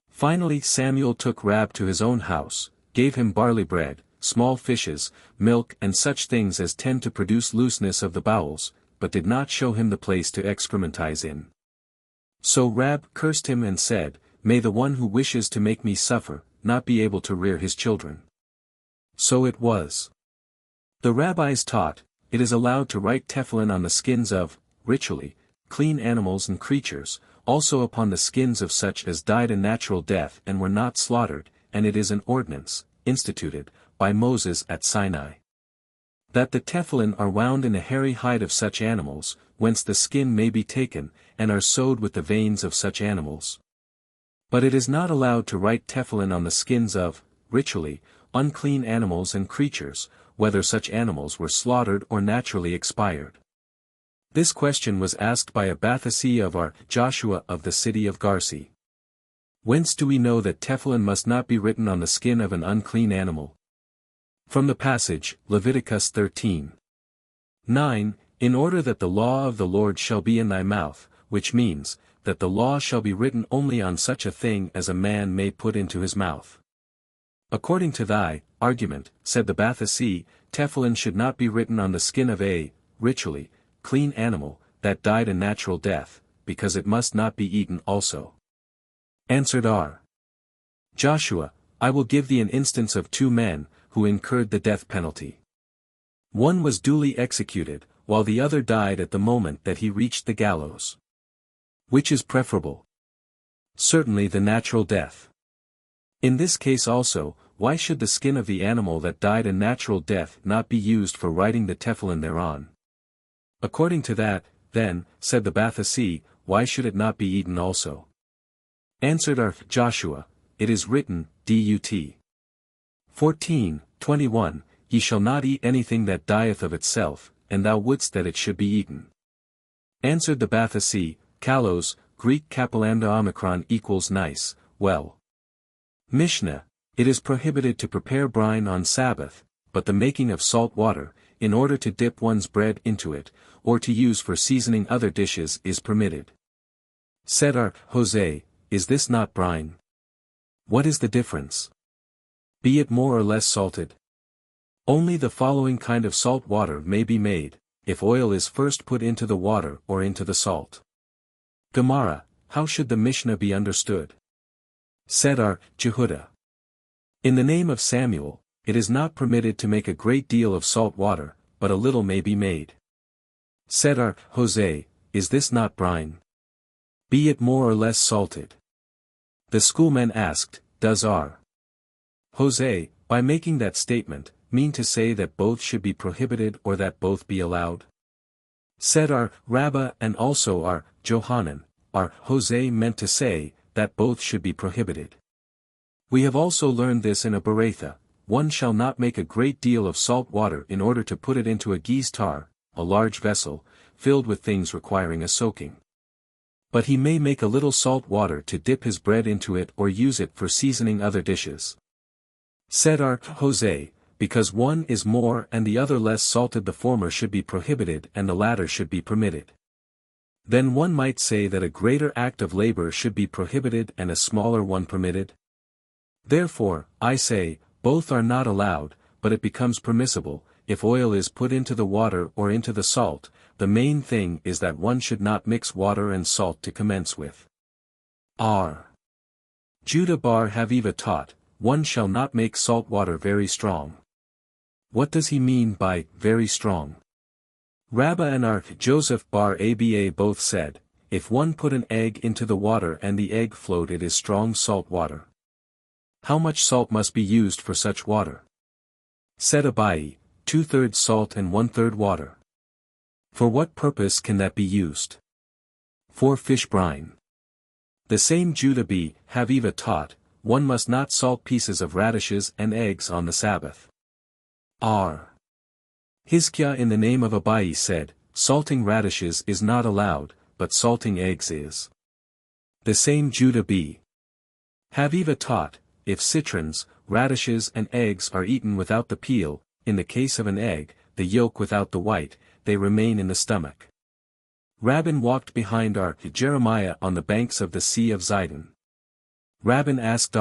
Finally Samuel took Rab to his own house, gave him barley bread, small fishes, milk and such things as tend to produce looseness of the bowels, but did not show him the place to excrementize in. So Rab cursed him and said, may the one who wishes to make me suffer, not be able to rear his children. So it was. The rabbis taught, it is allowed to write tefillin on the skins of, ritually, clean animals and creatures, also upon the skins of such as died a natural death and were not slaughtered, and it is an ordinance, instituted, by Moses at Sinai. That the tefillin are wound in a hairy hide of such animals, whence the skin may be taken, and are sewed with the veins of such animals. But it is not allowed to write tefillin on the skins of, ritually, unclean animals and creatures, whether such animals were slaughtered or naturally expired. This question was asked by a Bathasi of our Joshua of the city of Garsi. Whence do we know that tefillin must not be written on the skin of an unclean animal? From the passage, Leviticus 13:9, in order that the law of the Lord shall be in thy mouth, which means, that the law shall be written only on such a thing as a man may put into his mouth. According to thy argument, said the Bathasi, tefillin should not be written on the skin of a, ritually, clean animal, that died a natural death, because it must not be eaten also. Answered R. Joshua, I will give thee an instance of two men, who incurred the death penalty. One was duly executed, while the other died at the moment that he reached the gallows. Which is preferable? Certainly the natural death. In this case also, why should the skin of the animal that died a natural death not be used for writing the tefillin thereon? According to that, then, said the Bathasi, why should it not be eaten also? Answered our Joshua, it is written, Dut. 14:21, ye shall not eat anything that dieth of itself, and thou wouldst that it should be eaten. Answered the Bathasi, Kalos, Greek kapalanda omicron equals nice, well. Mishnah, it is prohibited to prepare brine on Sabbath, but the making of salt water, in order to dip one's bread into it, or to use for seasoning other dishes is permitted. Said Jose, is this not brine? What is the difference? Be it more or less salted? Only the following kind of salt water may be made, if oil is first put into the water or into the salt. Gemara, how should the Mishnah be understood? Said Jehudah. In the name of Samuel, it is not permitted to make a great deal of salt water, but a little may be made. Said Jose, is this not brine? Be it more or less salted? The schoolmen asked, does Jose, by making that statement, mean to say that both should be prohibited or that both be allowed? Said Rabbi and also Johanan, Jose meant to say, that both should be prohibited. We have also learned this in a Berakhot, one shall not make a great deal of salt water in order to put it into a giztar, a large vessel, filled with things requiring a soaking. But he may make a little salt water to dip his bread into it or use it for seasoning other dishes. Said Jose, because one is more and the other less salted, the former should be prohibited and the latter should be permitted. Then one might say that a greater act of labor should be prohibited and a smaller one permitted. Therefore, I say, both are not allowed, but it becomes permissible, if oil is put into the water or into the salt. The main thing is that one should not mix water and salt to commence with. Judah bar Haviva taught, one shall not make salt water very strong. What does he mean by very strong? Rabbi and Joseph bar Aba both said, if one put an egg into the water and the egg flowed, it is strong salt water. How much salt must be used for such water? Said Abai, 2/3 salt and 1/3 water. For what purpose can that be used? For fish brine. The same Judah b. Haviva taught, one must not salt pieces of radishes and eggs on the Sabbath. Hizkiah in the name of Abai said, salting radishes is not allowed, but salting eggs is. The same Judah b. Haviva taught, if citrons, radishes and eggs are eaten without the peel, in the case of an egg, the yolk without the white, they remain in the stomach. Rabbin walked behind Jeremiah on the banks of the Sea of Zidon. Rabbin asked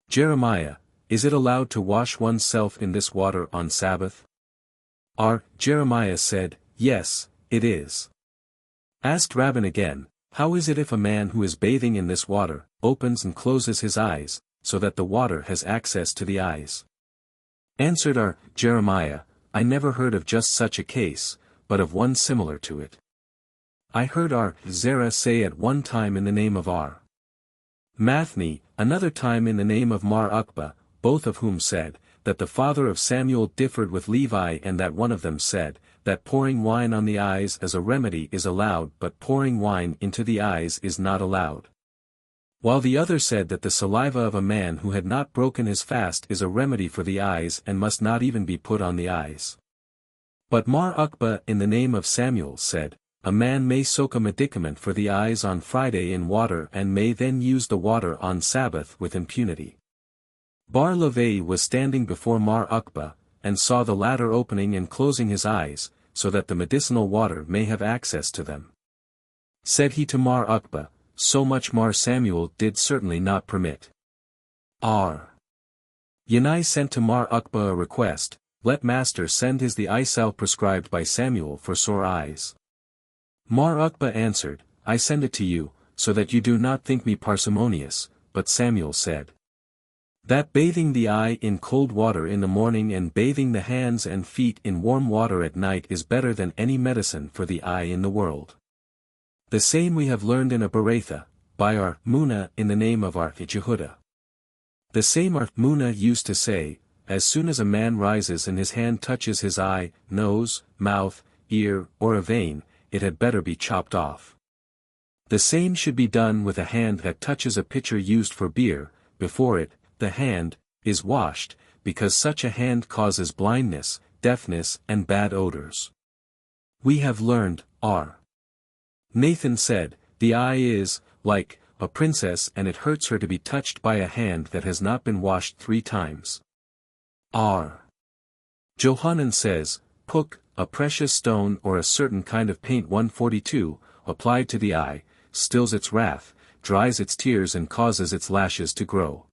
Jeremiah, is it allowed to wash oneself in this water on Sabbath? Jeremiah said, yes, it is. Asked Rabbin again, how is it if a man who is bathing in this water, opens and closes his eyes, so that the water has access to the eyes? Answered Jeremiah, I never heard of just such a case, but of one similar to it. I heard Zerah say at one time in the name of Mathni, another time in the name of Mar Aqiba, both of whom said, that the father of Samuel differed with Levi, and that one of them said, that pouring wine on the eyes as a remedy is allowed but pouring wine into the eyes is not allowed. While the other said that the saliva of a man who had not broken his fast is a remedy for the eyes and must not even be put on the eyes. But Mar Aqiba in the name of Samuel said, a man may soak a medicament for the eyes on Friday in water and may then use the water on Sabbath with impunity. Bar Levei was standing before Mar Aqiba, and saw the latter opening and closing his eyes, so that the medicinal water may have access to them. Said he to Mar Aqiba, so much Mar Samuel did certainly not permit. Yanai sent to Mar Aqiba a request, let master send his the eye salve prescribed by Samuel for sore eyes. Mar Aqiba answered, I send it to you, so that you do not think me parsimonious, but Samuel said, that bathing the eye in cold water in the morning and bathing the hands and feet in warm water at night is better than any medicine for the eye in the world. The same we have learned in a Berakhot, by Munah in the name of Jehudah. The same Munah used to say, as soon as a man rises and his hand touches his eye, nose, mouth, ear, or a vein, it had better be chopped off. The same should be done with a hand that touches a pitcher used for beer, before it, the hand, is washed, because such a hand causes blindness, deafness and bad odors. We have learned, Nathan said, "The eye is, like, a princess and it hurts her to be touched by a hand that has not been washed 3 times. R. Johanan says, Puk, a precious stone or a certain kind of paint 142, applied to the eye, stills its wrath, dries its tears and causes its lashes to grow.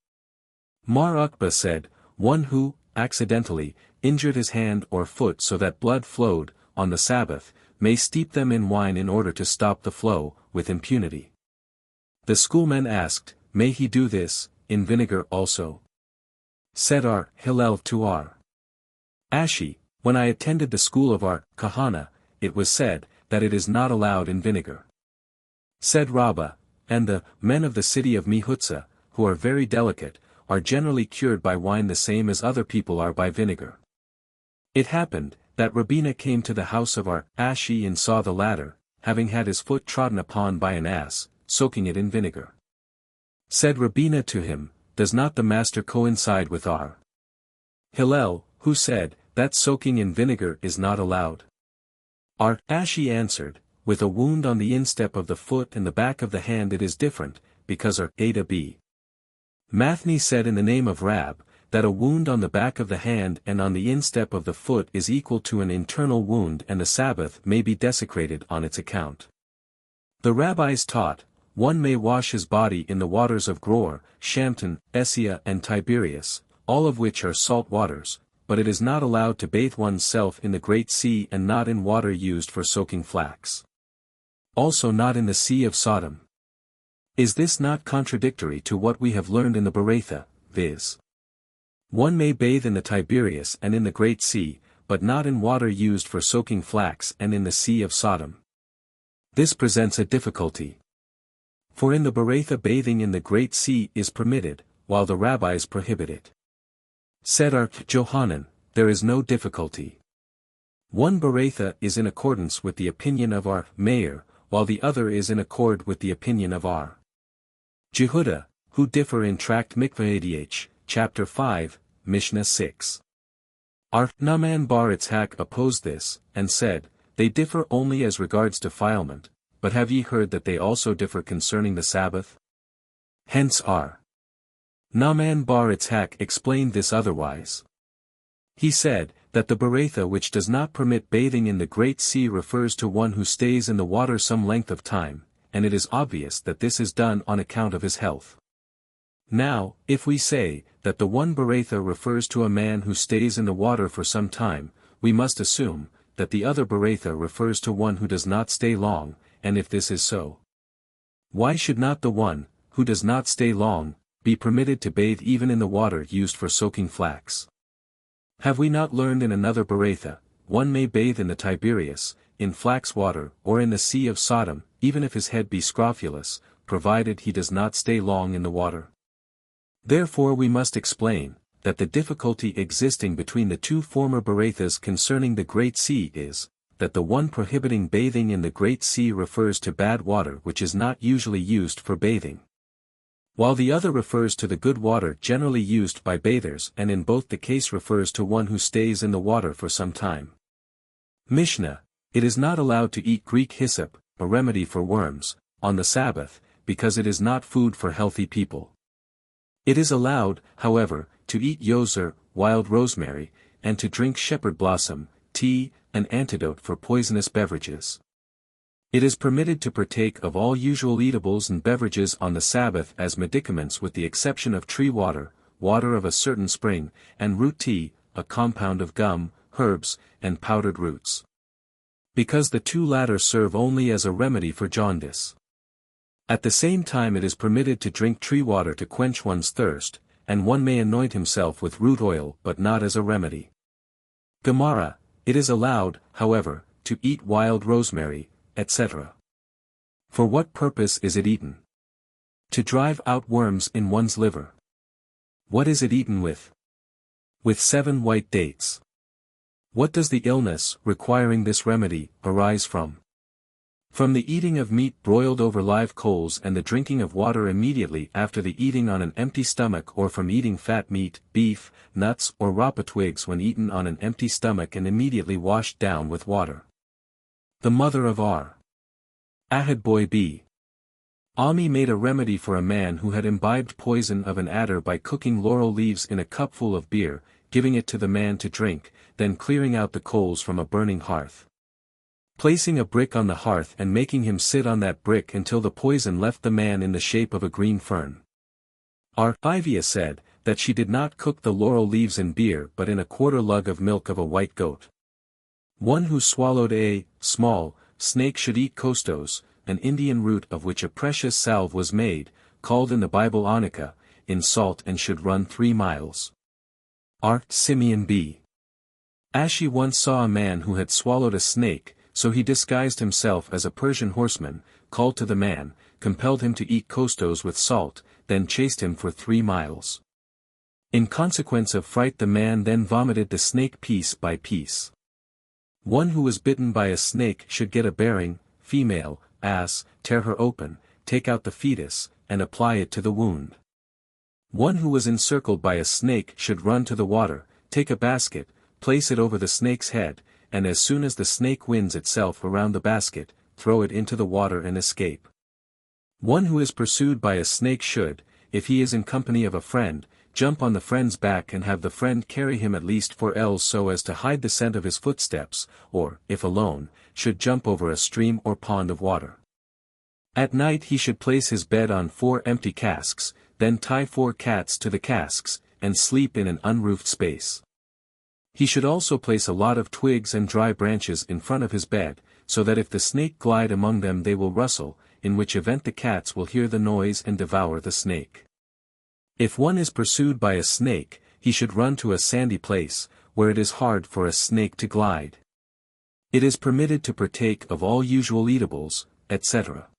Mar Uqba said, one who, accidentally, injured his hand or foot so that blood flowed, on the Sabbath, may steep them in wine in order to stop the flow, with impunity. The schoolmen asked, may he do this, in vinegar also? Said R. Hillel to R. Ashi, when I attended the school of R. Kahana, it was said, that it is not allowed in vinegar. Said Rabbi, and the men of the city of Mehutza, who are very delicate, are generally cured by wine the same as other people are by vinegar. It happened, that Rabina came to the house of R. Ashi and saw the latter, having had his foot trodden upon by an ass, soaking it in vinegar. Said Rabina to him, does not the master coincide with R. Hillel, who said, that soaking in vinegar is not allowed? R. Ashi answered, with a wound on the instep of the foot and the back of the hand it is different, because R. Ada B. Mathni said in the name of Rab, that a wound on the back of the hand and on the instep of the foot is equal to an internal wound and the Sabbath may be desecrated on its account. The rabbis taught, one may wash his body in the waters of Gror, Shamton, Essia and Tiberias, all of which are salt waters, but it is not allowed to bathe one's self in the Great Sea and not in water used for soaking flax. Also not in the Sea of Sodom. Is this not contradictory to what we have learned in the Beretha, viz. One may bathe in the Tiberias and in the Great Sea, but not in water used for soaking flax and in the Sea of Sodom. This presents a difficulty. For in the Beretha bathing in the Great Sea is permitted, while the rabbis prohibit it. Said R. Johanan, there is no difficulty. One Beretha is in accordance with the opinion of R. Meir, while the other is in accord with the opinion of R. Jehuda, who differ in Tract Mikvah chapter 5, Mishnah 6. R. Naaman bar Itzhak opposed this, and said, they differ only as regards defilement, but have ye heard that they also differ concerning the Sabbath? Hence R. Naaman bar Itzhak explained this otherwise. He said, that the Beretha which does not permit bathing in the Great Sea refers to one who stays in the water some length of time, and it is obvious that this is done on account of his health. Now, if we say, that the one Beretha refers to a man who stays in the water for some time, we must assume, that the other Beretha refers to one who does not stay long, and if this is so, why should not the one, who does not stay long, be permitted to bathe even in the water used for soaking flax? Have we not learned in another Beretha, one may bathe in the Tiberias, in flax water or in the Sea of Sodom, even if his head be scrofulous, provided he does not stay long in the water? Therefore we must explain, that the difficulty existing between the two former Berethas concerning the Great Sea is, that the one prohibiting bathing in the Great Sea refers to bad water which is not usually used for bathing, while the other refers to the good water generally used by bathers and in both the case refers to one who stays in the water for some time. Mishnah, it is not allowed to eat Greek hyssop, a remedy for worms, on the Sabbath, because it is not food for healthy people. It is allowed, however, to eat yozer, wild rosemary, and to drink shepherd blossom, tea, an antidote for poisonous beverages. It is permitted to partake of all usual eatables and beverages on the Sabbath as medicaments with the exception of tree water, water of a certain spring, and root tea, a compound of gum, herbs, and powdered roots. Because the two latter serve only as a remedy for jaundice. At the same time it is permitted to drink tree water to quench one's thirst, and one may anoint himself with root oil but not as a remedy. Gemara, it is allowed, however, to eat wild rosemary, etc. For what purpose is it eaten? To drive out worms in one's liver. What is it eaten with? With 7 white dates. What does the illness, requiring this remedy, arise from? From the eating of meat broiled over live coals and the drinking of water immediately after the eating on an empty stomach, or from eating fat meat, beef, nuts or rapa twigs when eaten on an empty stomach and immediately washed down with water. The mother of R. Ahad boy b. Ami made a remedy for a man who had imbibed poison of an adder by cooking laurel leaves in a cupful of beer, giving it to the man to drink, then clearing out the coals from a burning hearth. Placing a brick on the hearth and making him sit on that brick until the poison left the man in the shape of a green fern. Ivia said, that she did not cook the laurel leaves in beer but in a quarter lug of milk of a white goat. One who swallowed a small snake should eat kostos, an Indian root of which a precious salve was made, called in the Bible Hanukah, in salt and should run 3 miles. Simeon b. Ashi once saw a man who had swallowed a snake, so he disguised himself as a Persian horseman, called to the man, compelled him to eat kostos with salt, then chased him for 3 miles. In consequence of fright the man then vomited the snake piece by piece. One who was bitten by a snake should get a bearing, female, ass, tear her open, take out the fetus, and apply it to the wound. One who was encircled by a snake should run to the water, take a basket, place it over the snake's head, and as soon as the snake winds itself around the basket, throw it into the water and escape. One who is pursued by a snake should, if he is in company of a friend, jump on the friend's back and have the friend carry him at least 4 ells so as to hide the scent of his footsteps, or, if alone, should jump over a stream or pond of water. At night he should place his bed on 4 empty casks, then tie 4 cats to the casks, and sleep in an unroofed space. He should also place a lot of twigs and dry branches in front of his bed, so that if the snake glide among them they will rustle, in which event the cats will hear the noise and devour the snake. If one is pursued by a snake, he should run to a sandy place, where it is hard for a snake to glide. It is permitted to partake of all usual eatables, etc.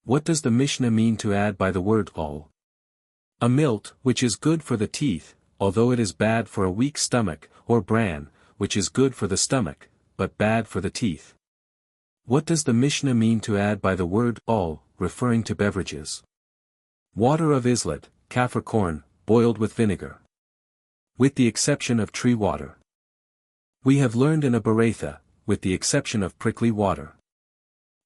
What does the Mishnah mean to add by the word all? A milt, which is good for the teeth, although it is bad for a weak stomach, or bran, which is good for the stomach, but bad for the teeth. What does the Mishnah mean to add by the word all, referring to beverages? Water of islet, kaffir corn, boiled with vinegar. With the exception of tree water. We have learned in a Beratha, with the exception of prickly water.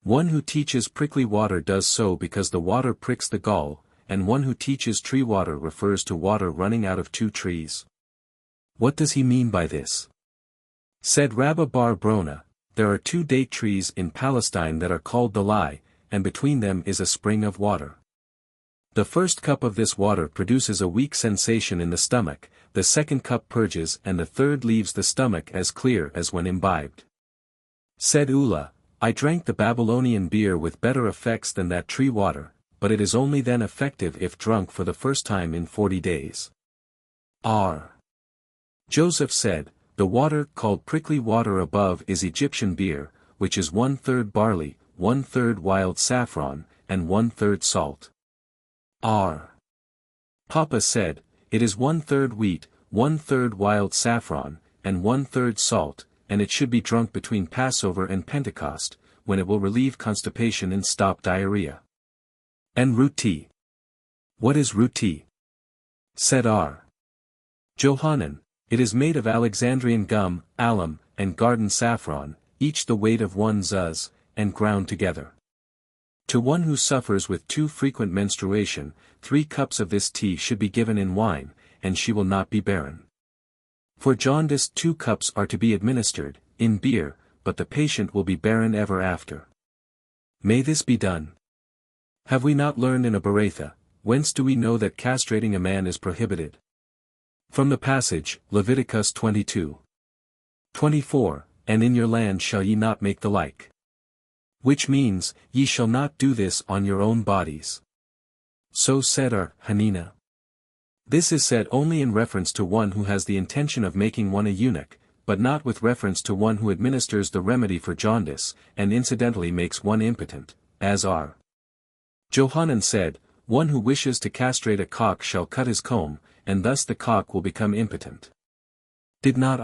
One who teaches prickly water does so because the water pricks the gall, and one who teaches tree water refers to water running out of 2 trees. What does he mean by this? Said Rabbi Bar Brona, there are 2 date trees in Palestine that are called Dalai, and between them is a spring of water. The first cup of this water produces a weak sensation in the stomach, the second cup purges and the third leaves the stomach as clear as when imbibed. Said Ula, I drank the Babylonian beer with better effects than that tree water, but it is only then effective if drunk for the first time in 40 days. Joseph said, the water called prickly water above is Egyptian beer, which is 1/3 barley, 1/3 wild saffron, and 1/3 salt. Papa said, it is 1/3 wheat, 1/3 wild saffron, and 1/3 salt, and it should be drunk between Passover and Pentecost, when it will relieve constipation and stop diarrhea. And root tea. What is root tea? Said Johanan, it is made of Alexandrian gum, alum, and garden saffron, each the weight of 1 zuz, and ground together. To one who suffers with too frequent menstruation, 3 cups of this tea should be given in wine, and she will not be barren. For jaundice 2 cups are to be administered, in beer, but the patient will be barren ever after. May this be done? Have we not learned in a Beratha, whence do we know that castrating a man is prohibited? From the passage, Leviticus 22:24, and in your land shall ye not make the like. Which means, ye shall not do this on your own bodies. So said Hanina. This is said only in reference to one who has the intention of making one a eunuch, but not with reference to one who administers the remedy for jaundice, and incidentally makes one impotent, as Johanan said, one who wishes to castrate a cock shall cut his comb, and thus the cock will become impotent. Did not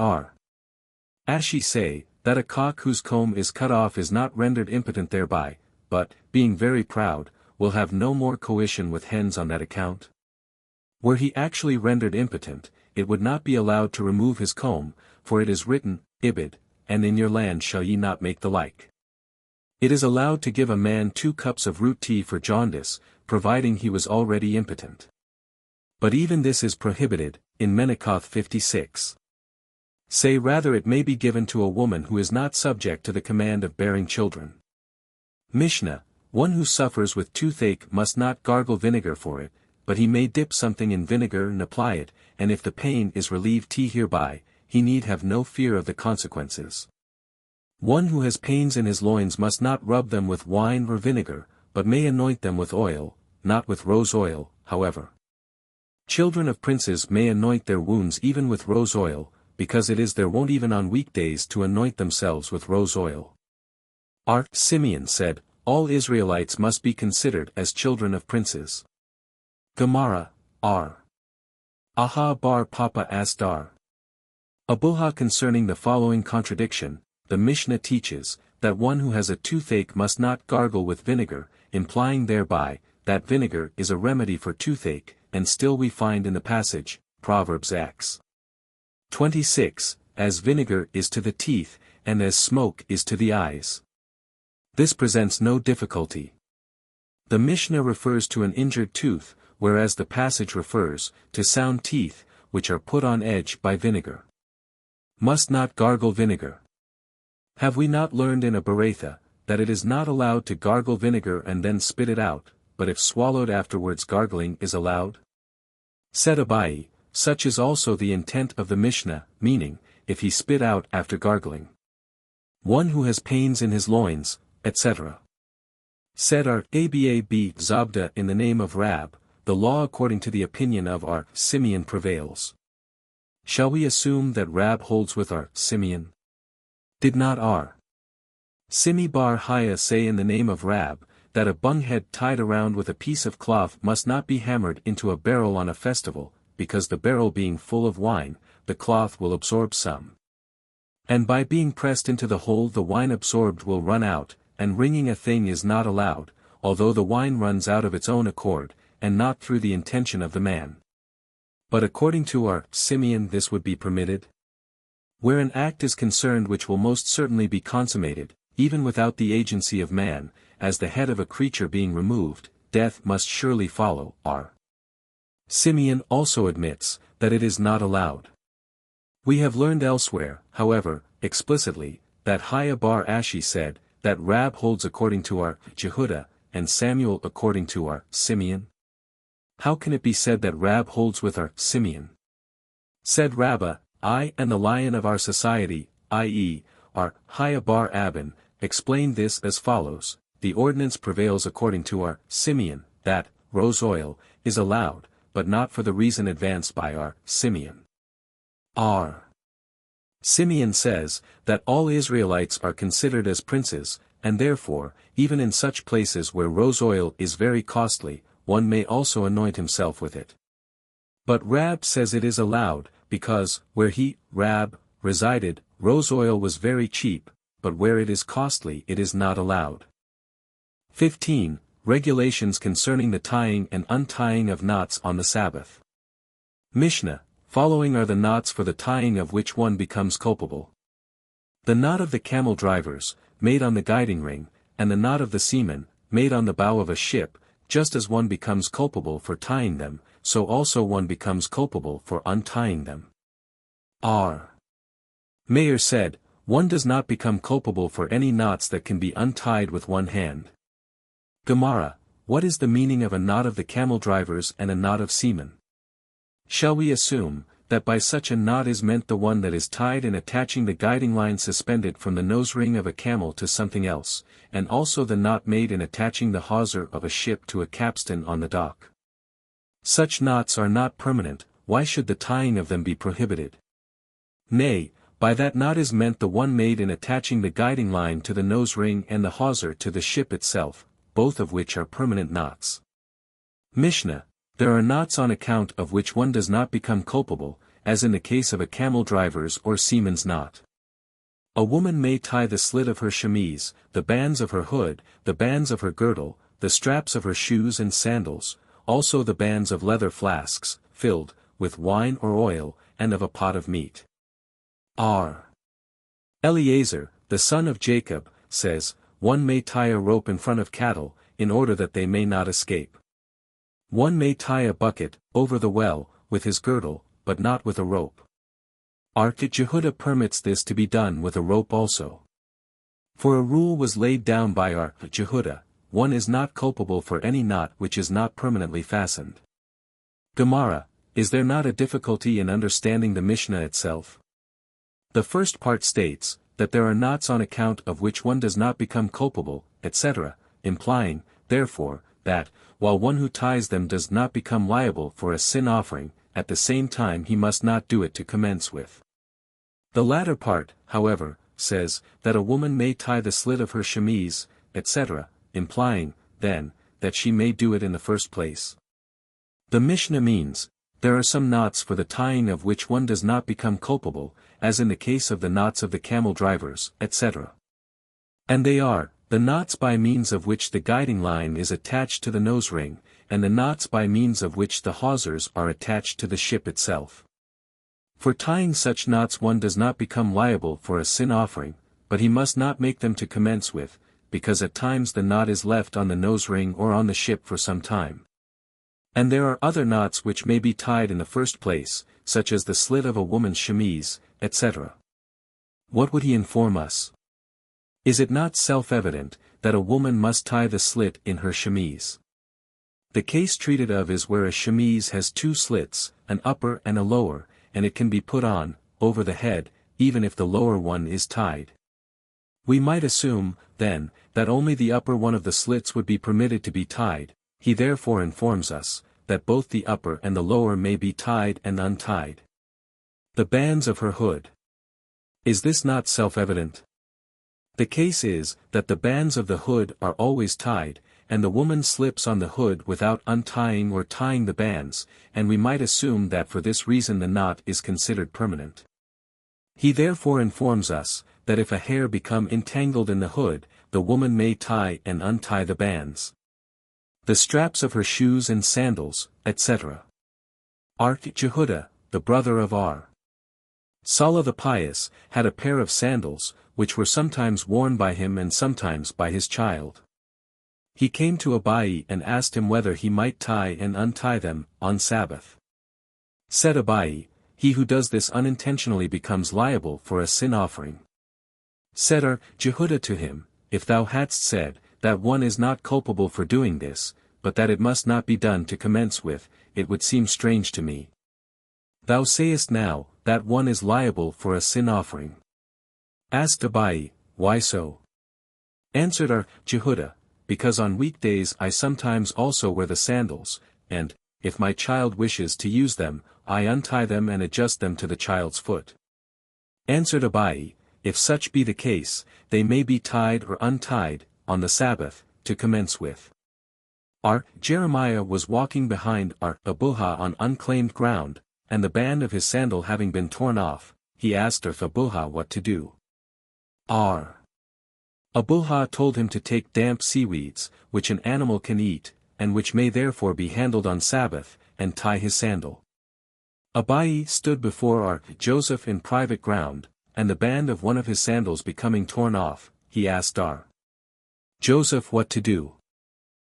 Ashi say, that a cock whose comb is cut off is not rendered impotent thereby, but, being very proud, will have no more coition with hens on that account? Were he actually rendered impotent, it would not be allowed to remove his comb, for it is written, Ibid, and in your land shall ye not make the like. It is allowed to give a man 2 cups of root tea for jaundice, providing he was already impotent. But even this is prohibited, in Menachot 56. Say rather it may be given to a woman who is not subject to the command of bearing children. Mishnah, one who suffers with toothache must not gargle vinegar for it, but he may dip something in vinegar and apply it, and if the pain is relieved hereby, he need have no fear of the consequences. One who has pains in his loins must not rub them with wine or vinegar, but may anoint them with oil, not with rose oil, however. Children of princes may anoint their wounds even with rose oil, because it is their wont even on weekdays to anoint themselves with rose oil. R. Simeon said, all Israelites must be considered as children of princes. Gemara, R. Aha bar Papa Asdar. Abuha concerning the following contradiction, the Mishnah teaches, that one who has a toothache must not gargle with vinegar, implying thereby, that vinegar is a remedy for toothache, and still we find in the passage, Proverbs X. 26, as vinegar is to the teeth, and as smoke is to the eyes. This presents no difficulty. The Mishnah refers to an injured tooth, whereas the passage refers, to sound teeth, which are put on edge by vinegar. Must not gargle vinegar. Have we not learned in a Beretha, that it is not allowed to gargle vinegar and then spit it out, but if swallowed afterwards gargling is allowed? Said Abai, such is also the intent of the Mishnah, meaning, if he spit out after gargling. One who has pains in his loins, etc. Said our Abab Zabda in the name of Rab, the law according to the opinion of our Simeon prevails. Shall we assume that Rab holds with our Simeon? Did not our Simi bar Haya say in the name of Rab, that a bunghead tied around with a piece of cloth must not be hammered into a barrel on a festival, because the barrel being full of wine, the cloth will absorb some. And by being pressed into the hole the wine absorbed will run out, and wringing a thing is not allowed, although the wine runs out of its own accord, and not through the intention of the man. But according to our Simeon this would be permitted? Where an act is concerned which will most certainly be consummated, even without the agency of man, as the head of a creature being removed, death must surely follow. R. Simeon also admits, that it is not allowed. We have learned elsewhere, however, explicitly, that Haya bar Ashi said, that Rab holds according to our Jehudah, and Samuel according to our Simeon. How can it be said that Rab holds with our Simeon? Said Rabbah, I and the lion of our society, i.e., our Haya bar Abin, explained this as follows, the ordinance prevails according to our Simeon, that rose oil is allowed, but not for the reason advanced by our Simeon. R. Simeon says, that all Israelites are considered as princes, and therefore, even in such places where rose oil is very costly, one may also anoint himself with it. But Rab says it is allowed, because, where he, Rab, resided, rose oil was very cheap, but where it is costly it is not allowed. 15. Regulations concerning the tying and untying of knots on the Sabbath. Mishnah, following are the knots for the tying of which one becomes culpable. The knot of the camel drivers, made on the guiding ring, and the knot of the seamen, made on the bow of a ship, just as one becomes culpable for tying them, so also one becomes culpable for untying them. R. Meir said, one does not become culpable for any knots that can be untied with one hand. Gemara, what is the meaning of a knot of the camel drivers and a knot of seamen? Shall we assume, that by such a knot is meant the one that is tied in attaching the guiding line suspended from the nose ring of a camel to something else, and also the knot made in attaching the hawser of a ship to a capstan on the dock? Such knots are not permanent, why should the tying of them be prohibited? Nay, by that knot is meant the one made in attaching the guiding line to the nose ring and the hawser to the ship itself, both of which are permanent knots. Mishnah, there are knots on account of which one does not become culpable, as in the case of a camel driver's or seaman's knot. A woman may tie the slit of her chemise, the bands of her hood, the bands of her girdle, the straps of her shoes and sandals, also the bands of leather flasks, filled, with wine or oil, and of a pot of meat. R. Eliezer, the son of Jacob, says, one may tie a rope in front of cattle, in order that they may not escape. One may tie a bucket, over the well, with his girdle, but not with a rope. Jehudah permits this to be done with a rope also. For a rule was laid down by Jehudah, one is not culpable for any knot which is not permanently fastened. Gemara, is there not a difficulty in understanding the Mishnah itself? The first part states, that there are knots on account of which one does not become culpable, etc., implying, therefore, that, while one who ties them does not become liable for a sin offering, at the same time he must not do it to commence with. The latter part, however, says, that a woman may tie the slit of her chemise, etc., implying, then, that she may do it in the first place. The Mishnah means, there are some knots for the tying of which one does not become culpable, as in the case of the knots of the camel drivers, etc. And they are, the knots by means of which the guiding line is attached to the nose ring, and the knots by means of which the hawsers are attached to the ship itself. For tying such knots one does not become liable for a sin offering, but he must not make them to commence with, because at times the knot is left on the nose ring or on the ship for some time. And there are other knots which may be tied in the first place, such as the slit of a woman's chemise, etc. What would he inform us? Is it not self-evident, that a woman must tie the slit in her chemise? The case treated of is where a chemise has two slits, an upper and a lower, and it can be put on, over the head, even if the lower one is tied. We might assume, then, that only the upper one of the slits would be permitted to be tied. He therefore informs us, that both the upper and the lower may be tied and untied. The bands of her hood. Is this not self-evident? The case is, that the bands of the hood are always tied, and the woman slips on the hood without untying or tying the bands, and we might assume that for this reason the knot is considered permanent. He therefore informs us, that if a hair become entangled in the hood, the woman may tie and untie the bands. The straps of her shoes and sandals, etc. Jehudah, the brother of Salah the pious, had a pair of sandals, which were sometimes worn by him and sometimes by his child. He came to Abai and asked him whether he might tie and untie them, on Sabbath. Said Abai, he who does this unintentionally becomes liable for a sin offering. Said Jehudah to him, if thou hadst said, that one is not culpable for doing this, but that it must not be done to commence with, it would seem strange to me. Thou sayest now, that one is liable for a sin offering. Asked Abai, why so? Answered Jehudah, because on weekdays I sometimes also wear the sandals, and, if my child wishes to use them, I untie them and adjust them to the child's foot. Answered Abai, if such be the case, they may be tied or untied, on the Sabbath, to commence with. Jeremiah was walking behind Abuha on unclaimed ground, and the band of his sandal having been torn off, he asked Abuha what to do. Abuha told him to take damp seaweeds, which an animal can eat, and which may therefore be handled on Sabbath, and tie his sandal. Abai stood before Joseph in private ground, and the band of one of his sandals becoming torn off, he asked Joseph what to do.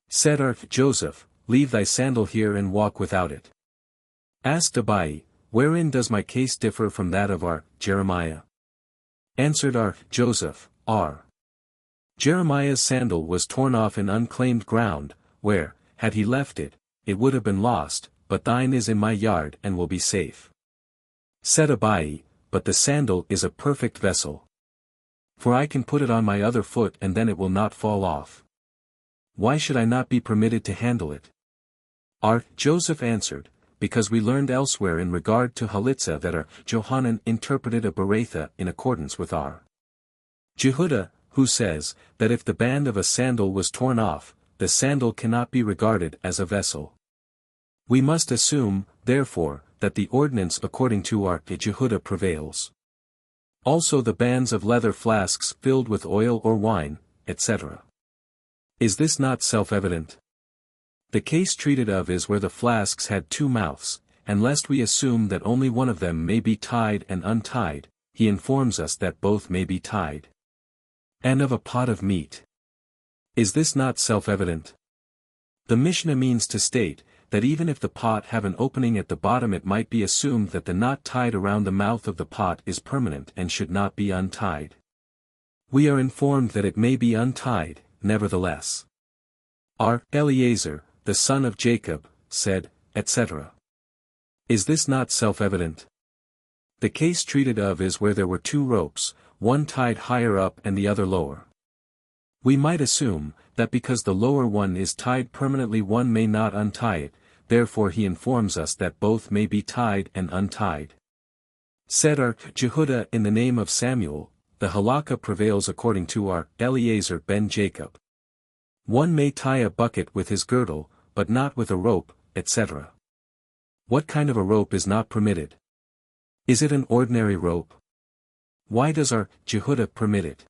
Said Joseph, leave thy sandal here and walk without it. Asked Abai, wherein does my case differ from that of Jeremiah? Answered Joseph, Jeremiah's sandal was torn off in unclaimed ground, where, had he left it, it would have been lost, but thine is in my yard and will be safe. Said Abai, but the sandal is a perfect vessel. For I can put it on my other foot and then it will not fall off. Why should I not be permitted to handle it? Joseph answered, because we learned elsewhere in regard to Halitzah that Johanan interpreted a Beretha in accordance with Jehudah, who says, that if the band of a sandal was torn off, the sandal cannot be regarded as a vessel. We must assume, therefore, that the ordinance according to Jehudah prevails. Also the bands of leather flasks filled with oil or wine, etc. Is this not self-evident? The case treated of is where the flasks had two mouths, and lest we assume that only one of them may be tied and untied, he informs us that both may be tied. And of a pot of meat. Is this not self-evident? The Mishnah means to state, that even if the pot have an opening at the bottom, it might be assumed that the knot tied around the mouth of the pot is permanent and should not be untied. We are informed that it may be untied, nevertheless. Eliezer, the son of Jacob, said, etc. Is this not self-evident? The case treated of is where there were two ropes, one tied higher up and the other lower. We might assume, that because the lower one is tied permanently one may not untie it, therefore he informs us that both may be tied and untied. Said Jehudah in the name of Samuel, the halakha prevails according to Eliezer ben Jacob. One may tie a bucket with his girdle, but not with a rope, etc. What kind of a rope is not permitted? Is it an ordinary rope? Why does Jehudah permit it?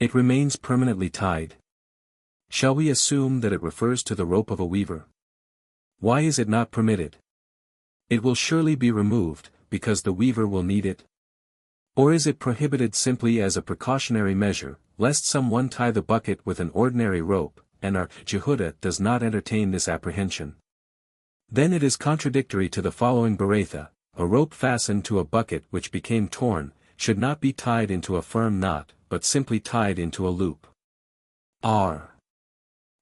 It remains permanently tied. Shall we assume that it refers to the rope of a weaver? Why is it not permitted? It will surely be removed, because the weaver will need it. Or is it prohibited simply as a precautionary measure, lest someone tie the bucket with an ordinary rope, and Jehudah does not entertain this apprehension? Then it is contradictory to the following Berakhot: a rope fastened to a bucket which became torn, should not be tied into a firm knot, but simply tied into a loop.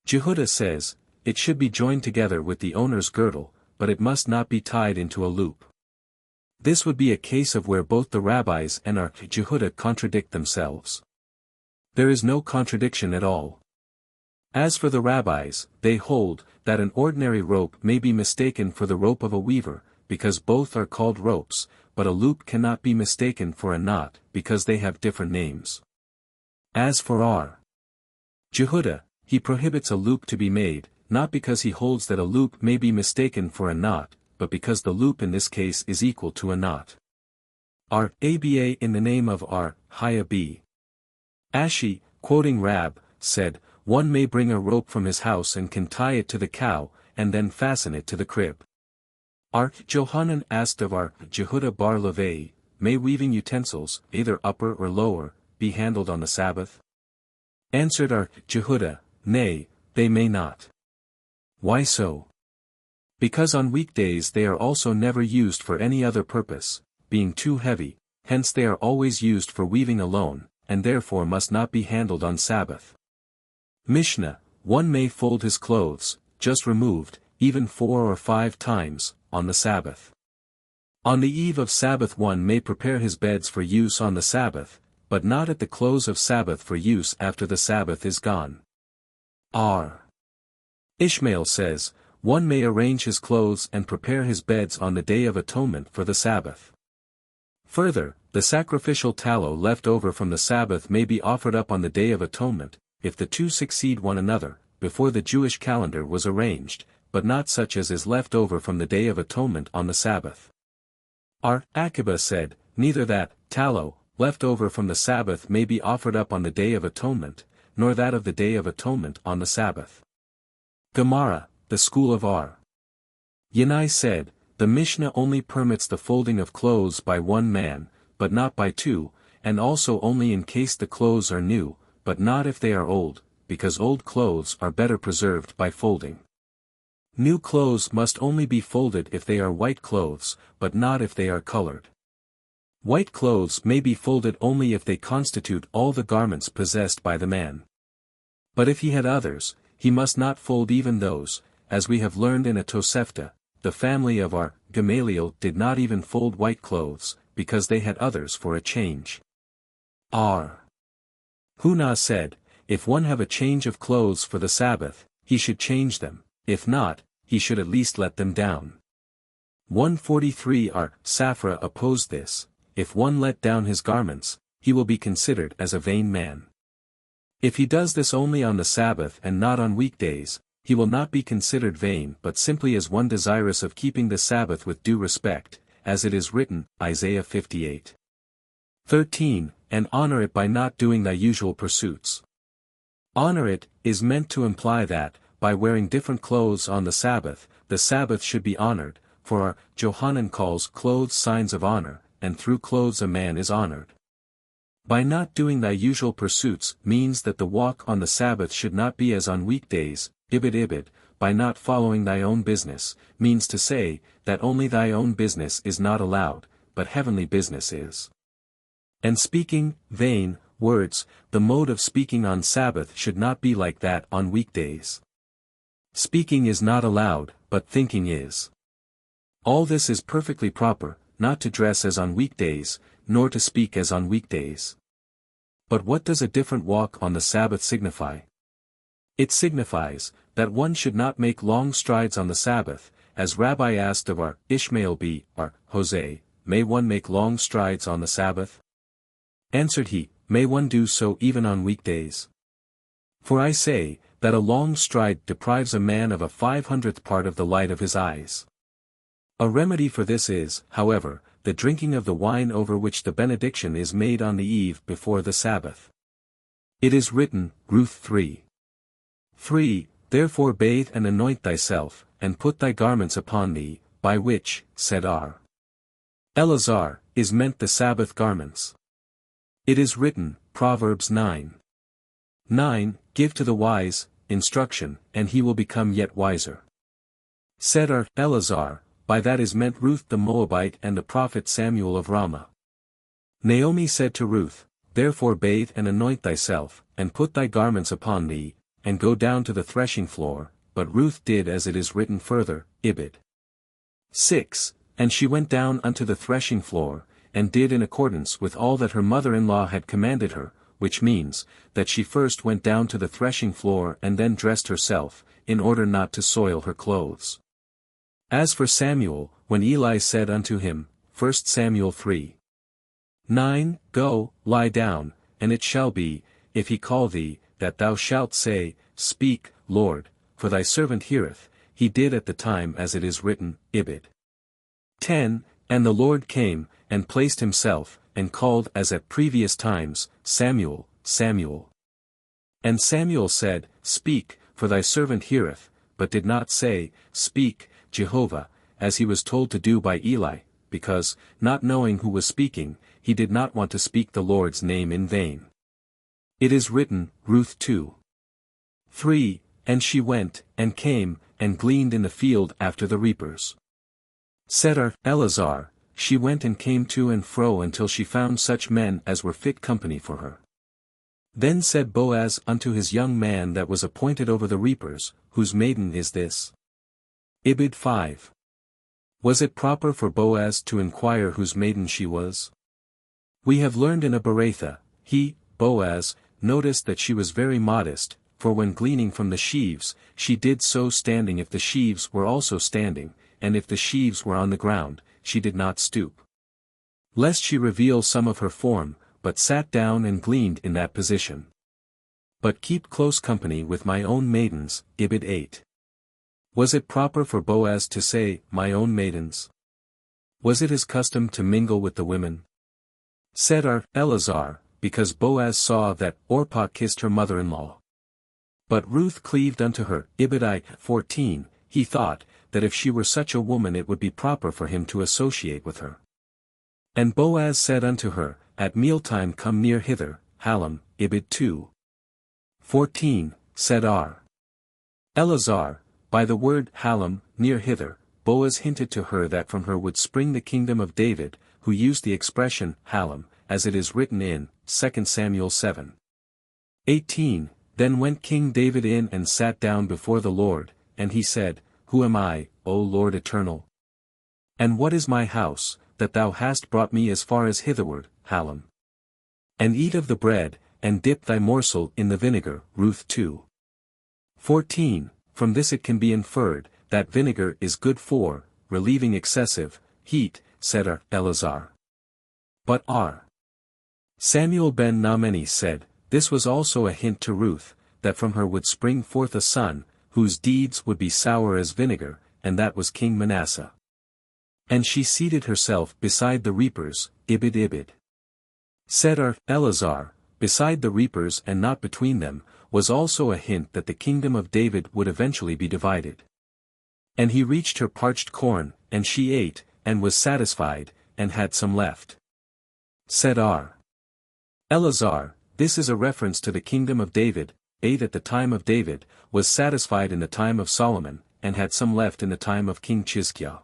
Jehudah says, it should be joined together with the owner's girdle, but it must not be tied into a loop. This would be a case of where both the rabbis and Jehudah contradict themselves. There is no contradiction at all. As for the rabbis, they hold, that an ordinary rope may be mistaken for the rope of a weaver, because both are called ropes, but a loop cannot be mistaken for a knot, because they have different names. As for Jehudah, he prohibits a loop to be made, not because he holds that a loop may be mistaken for a knot, but because the loop in this case is equal to a knot. Aba in the name of Hiya. Ashi, quoting Rab, said, one may bring a rope from his house and can tie it to the cow, and then fasten it to the crib. Johanan asked of Jehudah bar Levi, may weaving utensils, either upper or lower, be handled on the Sabbath? Answered Jehudah, nay, they may not. Why so? Because on weekdays they are also never used for any other purpose, being too heavy, hence they are always used for weaving alone, and therefore must not be handled on Sabbath. Mishnah, one may fold his clothes, just removed, even 4 or 5 times, on the Sabbath. On the eve of Sabbath one may prepare his beds for use on the Sabbath, but not at the close of Sabbath for use after the Sabbath is gone. Ishmael says, one may arrange his clothes and prepare his beds on the Day of Atonement for the Sabbath. Further, the sacrificial tallow left over from the Sabbath may be offered up on the Day of Atonement, if the two succeed one another, before the Jewish calendar was arranged, but not such as is left over from the Day of Atonement on the Sabbath. Aqiba said, neither that tallow, left over from the Sabbath may be offered up on the Day of Atonement, nor that of the Day of Atonement on the Sabbath. Gemara, the school of Yanai said, the Mishnah only permits the folding of clothes by one man, but not by two, and also only in case the clothes are new, but not if they are old, because old clothes are better preserved by folding. New clothes must only be folded if they are white clothes, but not if they are colored. White clothes may be folded only if they constitute all the garments possessed by the man. But if he had others, he must not fold even those, as we have learned in a Tosefta. The family of Gamaliel did not even fold white clothes, because they had others for a change. Huna said, if one have a change of clothes for the Sabbath, he should change them, if not, he should at least let them down. 143 Safra opposed this, if one let down his garments, he will be considered as a vain man. If he does this only on the Sabbath and not on weekdays, he will not be considered vain but simply as one desirous of keeping the Sabbath with due respect, as it is written, Isaiah 58. 13, and honor it by not doing thy usual pursuits. Honor it, is meant to imply that, by wearing different clothes on the Sabbath should be honored, for Johanan calls clothes signs of honor, and through clothes a man is honored. By not doing thy usual pursuits means that the walk on the Sabbath should not be as on weekdays, ibid. By not following thy own business, means to say, that only thy own business is not allowed, but heavenly business is. And speaking, vain, words, the mode of speaking on Sabbath should not be like that on weekdays. Speaking is not allowed, but thinking is. All this is perfectly proper, not to dress as on weekdays, nor to speak as on weekdays. But what does a different walk on the Sabbath signify? It signifies, that one should not make long strides on the Sabbath, as Rabbi asked of our Ishmael b. our Jose, may one make long strides on the Sabbath? Answered he, may one do so even on weekdays? For I say, that a long stride deprives a man of a 500th part of the light of his eyes. A remedy for this is, however, the drinking of the wine over which the benediction is made on the eve before the Sabbath. It is written, Ruth 3. 3. Therefore bathe and anoint thyself, and put thy garments upon thee, by which, said R. Eleazar, is meant the Sabbath garments. It is written, Proverbs 9. 9. Give to the wise instruction, and he will become yet wiser. Said R. Eleazar, by that is meant Ruth the Moabite and the prophet Samuel of Ramah. Naomi said to Ruth, therefore bathe and anoint thyself, and put thy garments upon thee, and go down to the threshing floor, but Ruth did as it is written further, Ibid. 6. And she went down unto the threshing floor, and did in accordance with all that her mother-in-law had commanded her, which means, that she first went down to the threshing floor and then dressed herself, in order not to soil her clothes. As for Samuel, when Eli said unto him, 1 Samuel 3. 9, Go, lie down, and it shall be, if he call thee, that thou shalt say, Speak, Lord, for thy servant heareth, he did at the time as it is written, Ibid. 10. And the Lord came, and placed himself, and called as at previous times, Samuel, Samuel. And Samuel said, Speak, for thy servant heareth, but did not say, Speak, Jehovah, as he was told to do by Eli, because, not knowing who was speaking, he did not want to speak the Lord's name in vain. It is written, Ruth 2. 3. And she went, and came, and gleaned in the field after the reapers. Said R. Eleazar, she went and came to and fro until she found such men as were fit company for her. Then said Boaz unto his young man that was appointed over the reapers, whose maiden is this? Ibid 5. Was it proper for Boaz to inquire whose maiden she was? We have learned in a Beratha, he, Boaz, noticed that she was very modest, for when gleaning from the sheaves, she did so standing if the sheaves were also standing, and if the sheaves were on the ground, she did not stoop. Lest she reveal some of her form, but sat down and gleaned in that position. But keep close company with my own maidens, Ibid 8. Was it proper for Boaz to say, my own maidens? Was it his custom to mingle with the women? Said R. Eleazar, because Boaz saw that Orpah kissed her mother-in-law. But Ruth cleaved unto her, Ibid 14, he thought, that if she were such a woman it would be proper for him to associate with her. And Boaz said unto her, At mealtime come near hither, Hallam, Ibid 2. 14, said R. Eleazar, by the word Hallam, near hither, Boaz hinted to her that from her would spring the kingdom of David, who used the expression, Hallam, as it is written in 2 Samuel 7. 18, Then went King David in and sat down before the Lord, and he said, Who am I, O Lord eternal? And what is my house, that thou hast brought me as far as hitherward, Hallam? And eat of the bread, and dip thy morsel in the vinegar, Ruth 2. 14, From this it can be inferred, that vinegar is good for, relieving excessive, heat, said R. Eleazar. But R. Samuel ben Naamani said, This was also a hint to Ruth, that from her would spring forth a son, whose deeds would be sour as vinegar, and that was King Manasseh. And she seated herself beside the reapers, Ibid. Said R. Eleazar, beside the reapers and not between them, was also a hint that the kingdom of David would eventually be divided. And he reached her parched corn, and she ate, and was satisfied, and had some left. Said R. Eleazar, this is a reference to the kingdom of David. 8 At the time of David, was satisfied in the time of Solomon, and had some left in the time of King Chizkiah.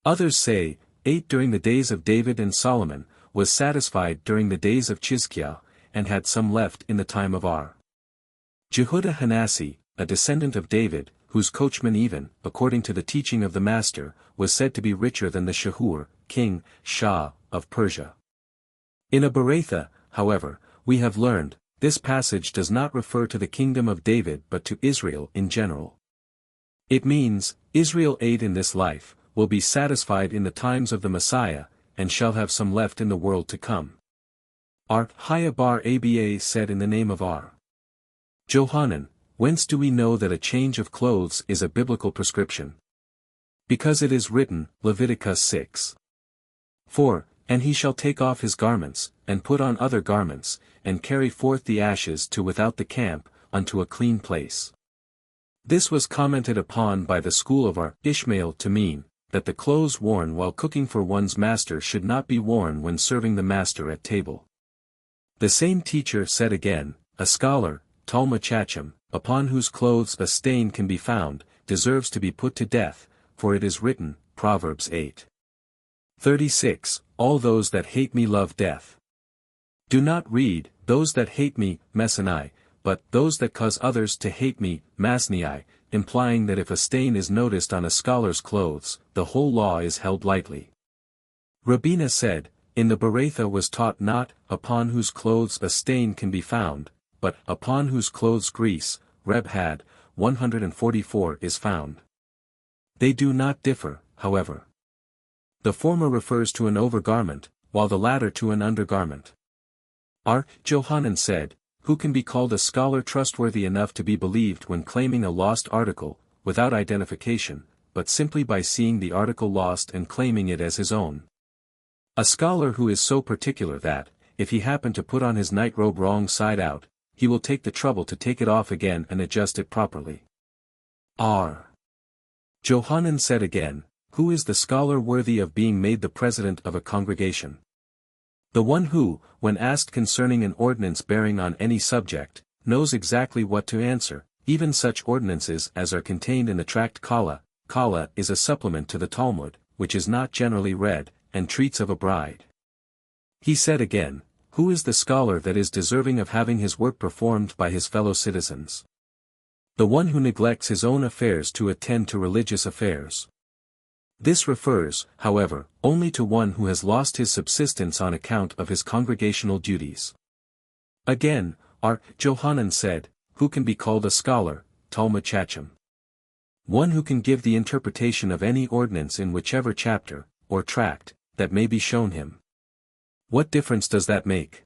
Others say, 8 During the days of David and Solomon, was satisfied during the days of Chizkiah, and had some left in the time of Jehudah Hanassi, a descendant of David, whose coachman even, according to the teaching of the master, was said to be richer than the Shahur, king, Shah, of Persia. In a Beratha, however, we have learned, this passage does not refer to the kingdom of David but to Israel in general. It means, Israel ate in this life, will be satisfied in the times of the Messiah, and shall have some left in the world to come. Haya bar Aba said in the name of Johanan, whence do we know that a change of clothes is a biblical prescription? Because it is written, Leviticus 6:4, And he shall take off his garments, and put on other garments, and carry forth the ashes to without the camp, unto a clean place. This was commented upon by the school of Ishmael to mean, that the clothes worn while cooking for one's master should not be worn when serving the master at table. The same teacher said again, a scholar, Talmud Chacham, upon whose clothes a stain can be found, deserves to be put to death, for it is written, Proverbs 8:36, All those that hate me love death. Do not read, those that hate me, Messanai, but those that cause others to hate me, Masnei, implying that if a stain is noticed on a scholar's clothes, the whole law is held lightly. Rabina said, in the Beratha was taught not, upon whose clothes a stain can be found, but, upon whose clothes grease, Reb had, 144 is found. They do not differ, however. The former refers to an overgarment, while the latter to an undergarment. Johanan said, who can be called a scholar trustworthy enough to be believed when claiming a lost article, without identification, but simply by seeing the article lost and claiming it as his own? A scholar who is so particular that, if he happen to put on his night robe wrong side out, he will take the trouble to take it off again and adjust it properly. Johanan said again, who is the scholar worthy of being made the president of a congregation? The one who, when asked concerning an ordinance bearing on any subject, knows exactly what to answer, even such ordinances as are contained in the tract Kala. Kala is a supplement to the Talmud, which is not generally read, and treats of a bride. He said again, who is the scholar that is deserving of having his work performed by his fellow citizens? The one who neglects his own affairs to attend to religious affairs. This refers, however, only to one who has lost his subsistence on account of his congregational duties. Again, Johanan said, who can be called a scholar, Talmud Chacham? One who can give the interpretation of any ordinance in whichever chapter, or tract, that may be shown him. What difference does that make?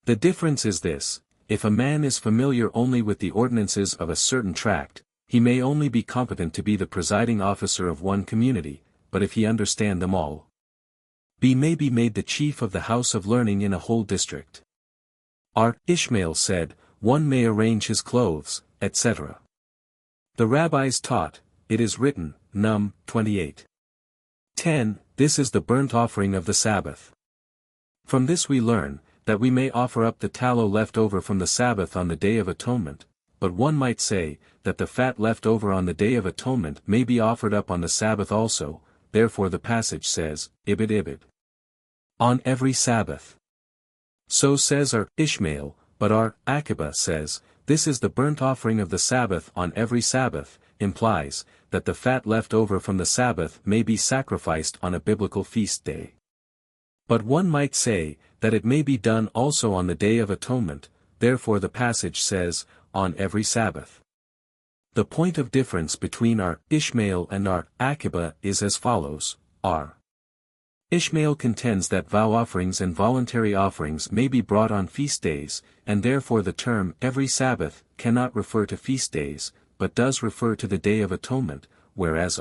The difference is this, if a man is familiar only with the ordinances of a certain tract, he may only be competent to be the presiding officer of one community, but if he understand them all, he may be made the chief of the house of learning in a whole district. Ishmael said, one may arrange his clothes, etc. The rabbis taught, it is written, Num. 28:10, this is the burnt offering of the Sabbath. From this we learn, that we may offer up the tallow left over from the Sabbath on the Day of Atonement, but one might say, that the fat left over on the Day of Atonement may be offered up on the Sabbath also, therefore the passage says, Ibid. On every Sabbath. So says Ishmael, but Aqiba says, this is the burnt offering of the Sabbath on every Sabbath, implies, that the fat left over from the Sabbath may be sacrificed on a biblical feast day. But one might say, that it may be done also on the Day of Atonement, therefore the passage says, on every Sabbath. The point of difference between Ishmael and Aqiba is as follows, Ishmael contends that vow offerings and voluntary offerings may be brought on feast days, and therefore the term every Sabbath cannot refer to feast days, but does refer to the Day of Atonement, whereas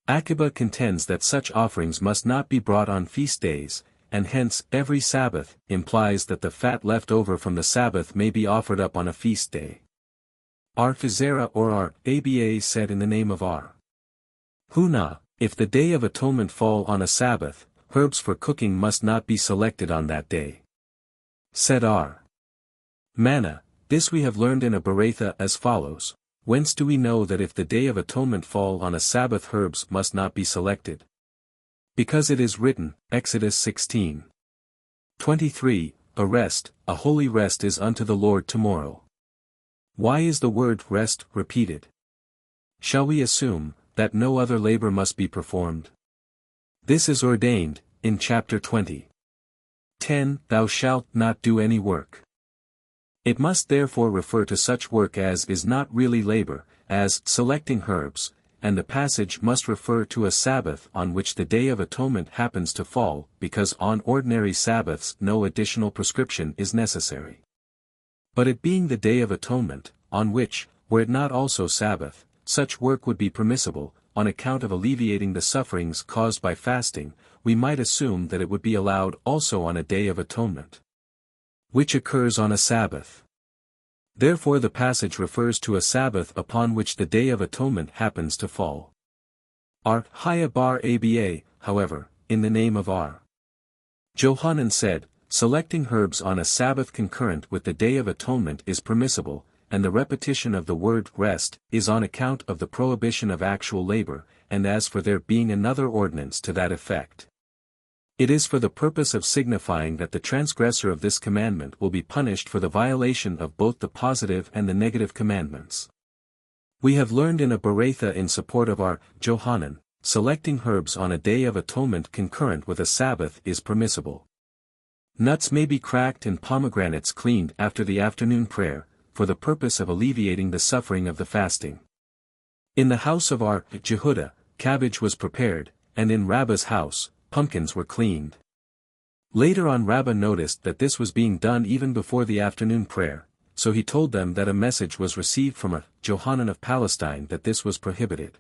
Aqiba contends that such offerings must not be brought on feast days, and hence every Sabbath implies that the fat left over from the Sabbath may be offered up on a feast day. Fizera or Aba said in the name of Huna, if the Day of Atonement fall on a Sabbath, herbs for cooking must not be selected on that day. Said R. Manna, this we have learned in a Berakhot as follows. Whence do we know that if the Day of Atonement fall on a Sabbath herbs must not be selected? Because it is written, Exodus 16:23, a rest, a holy rest is unto the Lord tomorrow. Why is the word rest repeated? Shall we assume that no other labor must be performed? This is ordained, in chapter 20:10, thou shalt not do any work. It must therefore refer to such work as is not really labor, as selecting herbs, and the passage must refer to a Sabbath on which the Day of Atonement happens to fall, because on ordinary Sabbaths no additional prescription is necessary. But it being the Day of Atonement, on which, were it not also Sabbath, such work would be permissible, on account of alleviating the sufferings caused by fasting, we might assume that it would be allowed also on a Day of Atonement, which occurs on a Sabbath. Therefore the passage refers to a Sabbath upon which the Day of Atonement happens to fall. R. Haya bar Aba, however, in the name of R. Johanan said, selecting herbs on a Sabbath concurrent with the Day of Atonement is permissible, and the repetition of the word rest is on account of the prohibition of actual labor, and as for there being another ordinance to that effect, it is for the purpose of signifying that the transgressor of this commandment will be punished for the violation of both the positive and the negative commandments. We have learned in a Berakhot in support of our Johanan, selecting herbs on a Day of Atonement concurrent with a Sabbath is permissible. Nuts may be cracked and pomegranates cleaned after the afternoon prayer, for the purpose of alleviating the suffering of the fasting. In the house of our Jehudah, cabbage was prepared, and in Rabbah's house, pumpkins were cleaned. Later on Rabbi noticed that this was being done even before the afternoon prayer, so he told them that a message was received from a Johanan of Palestine that this was prohibited.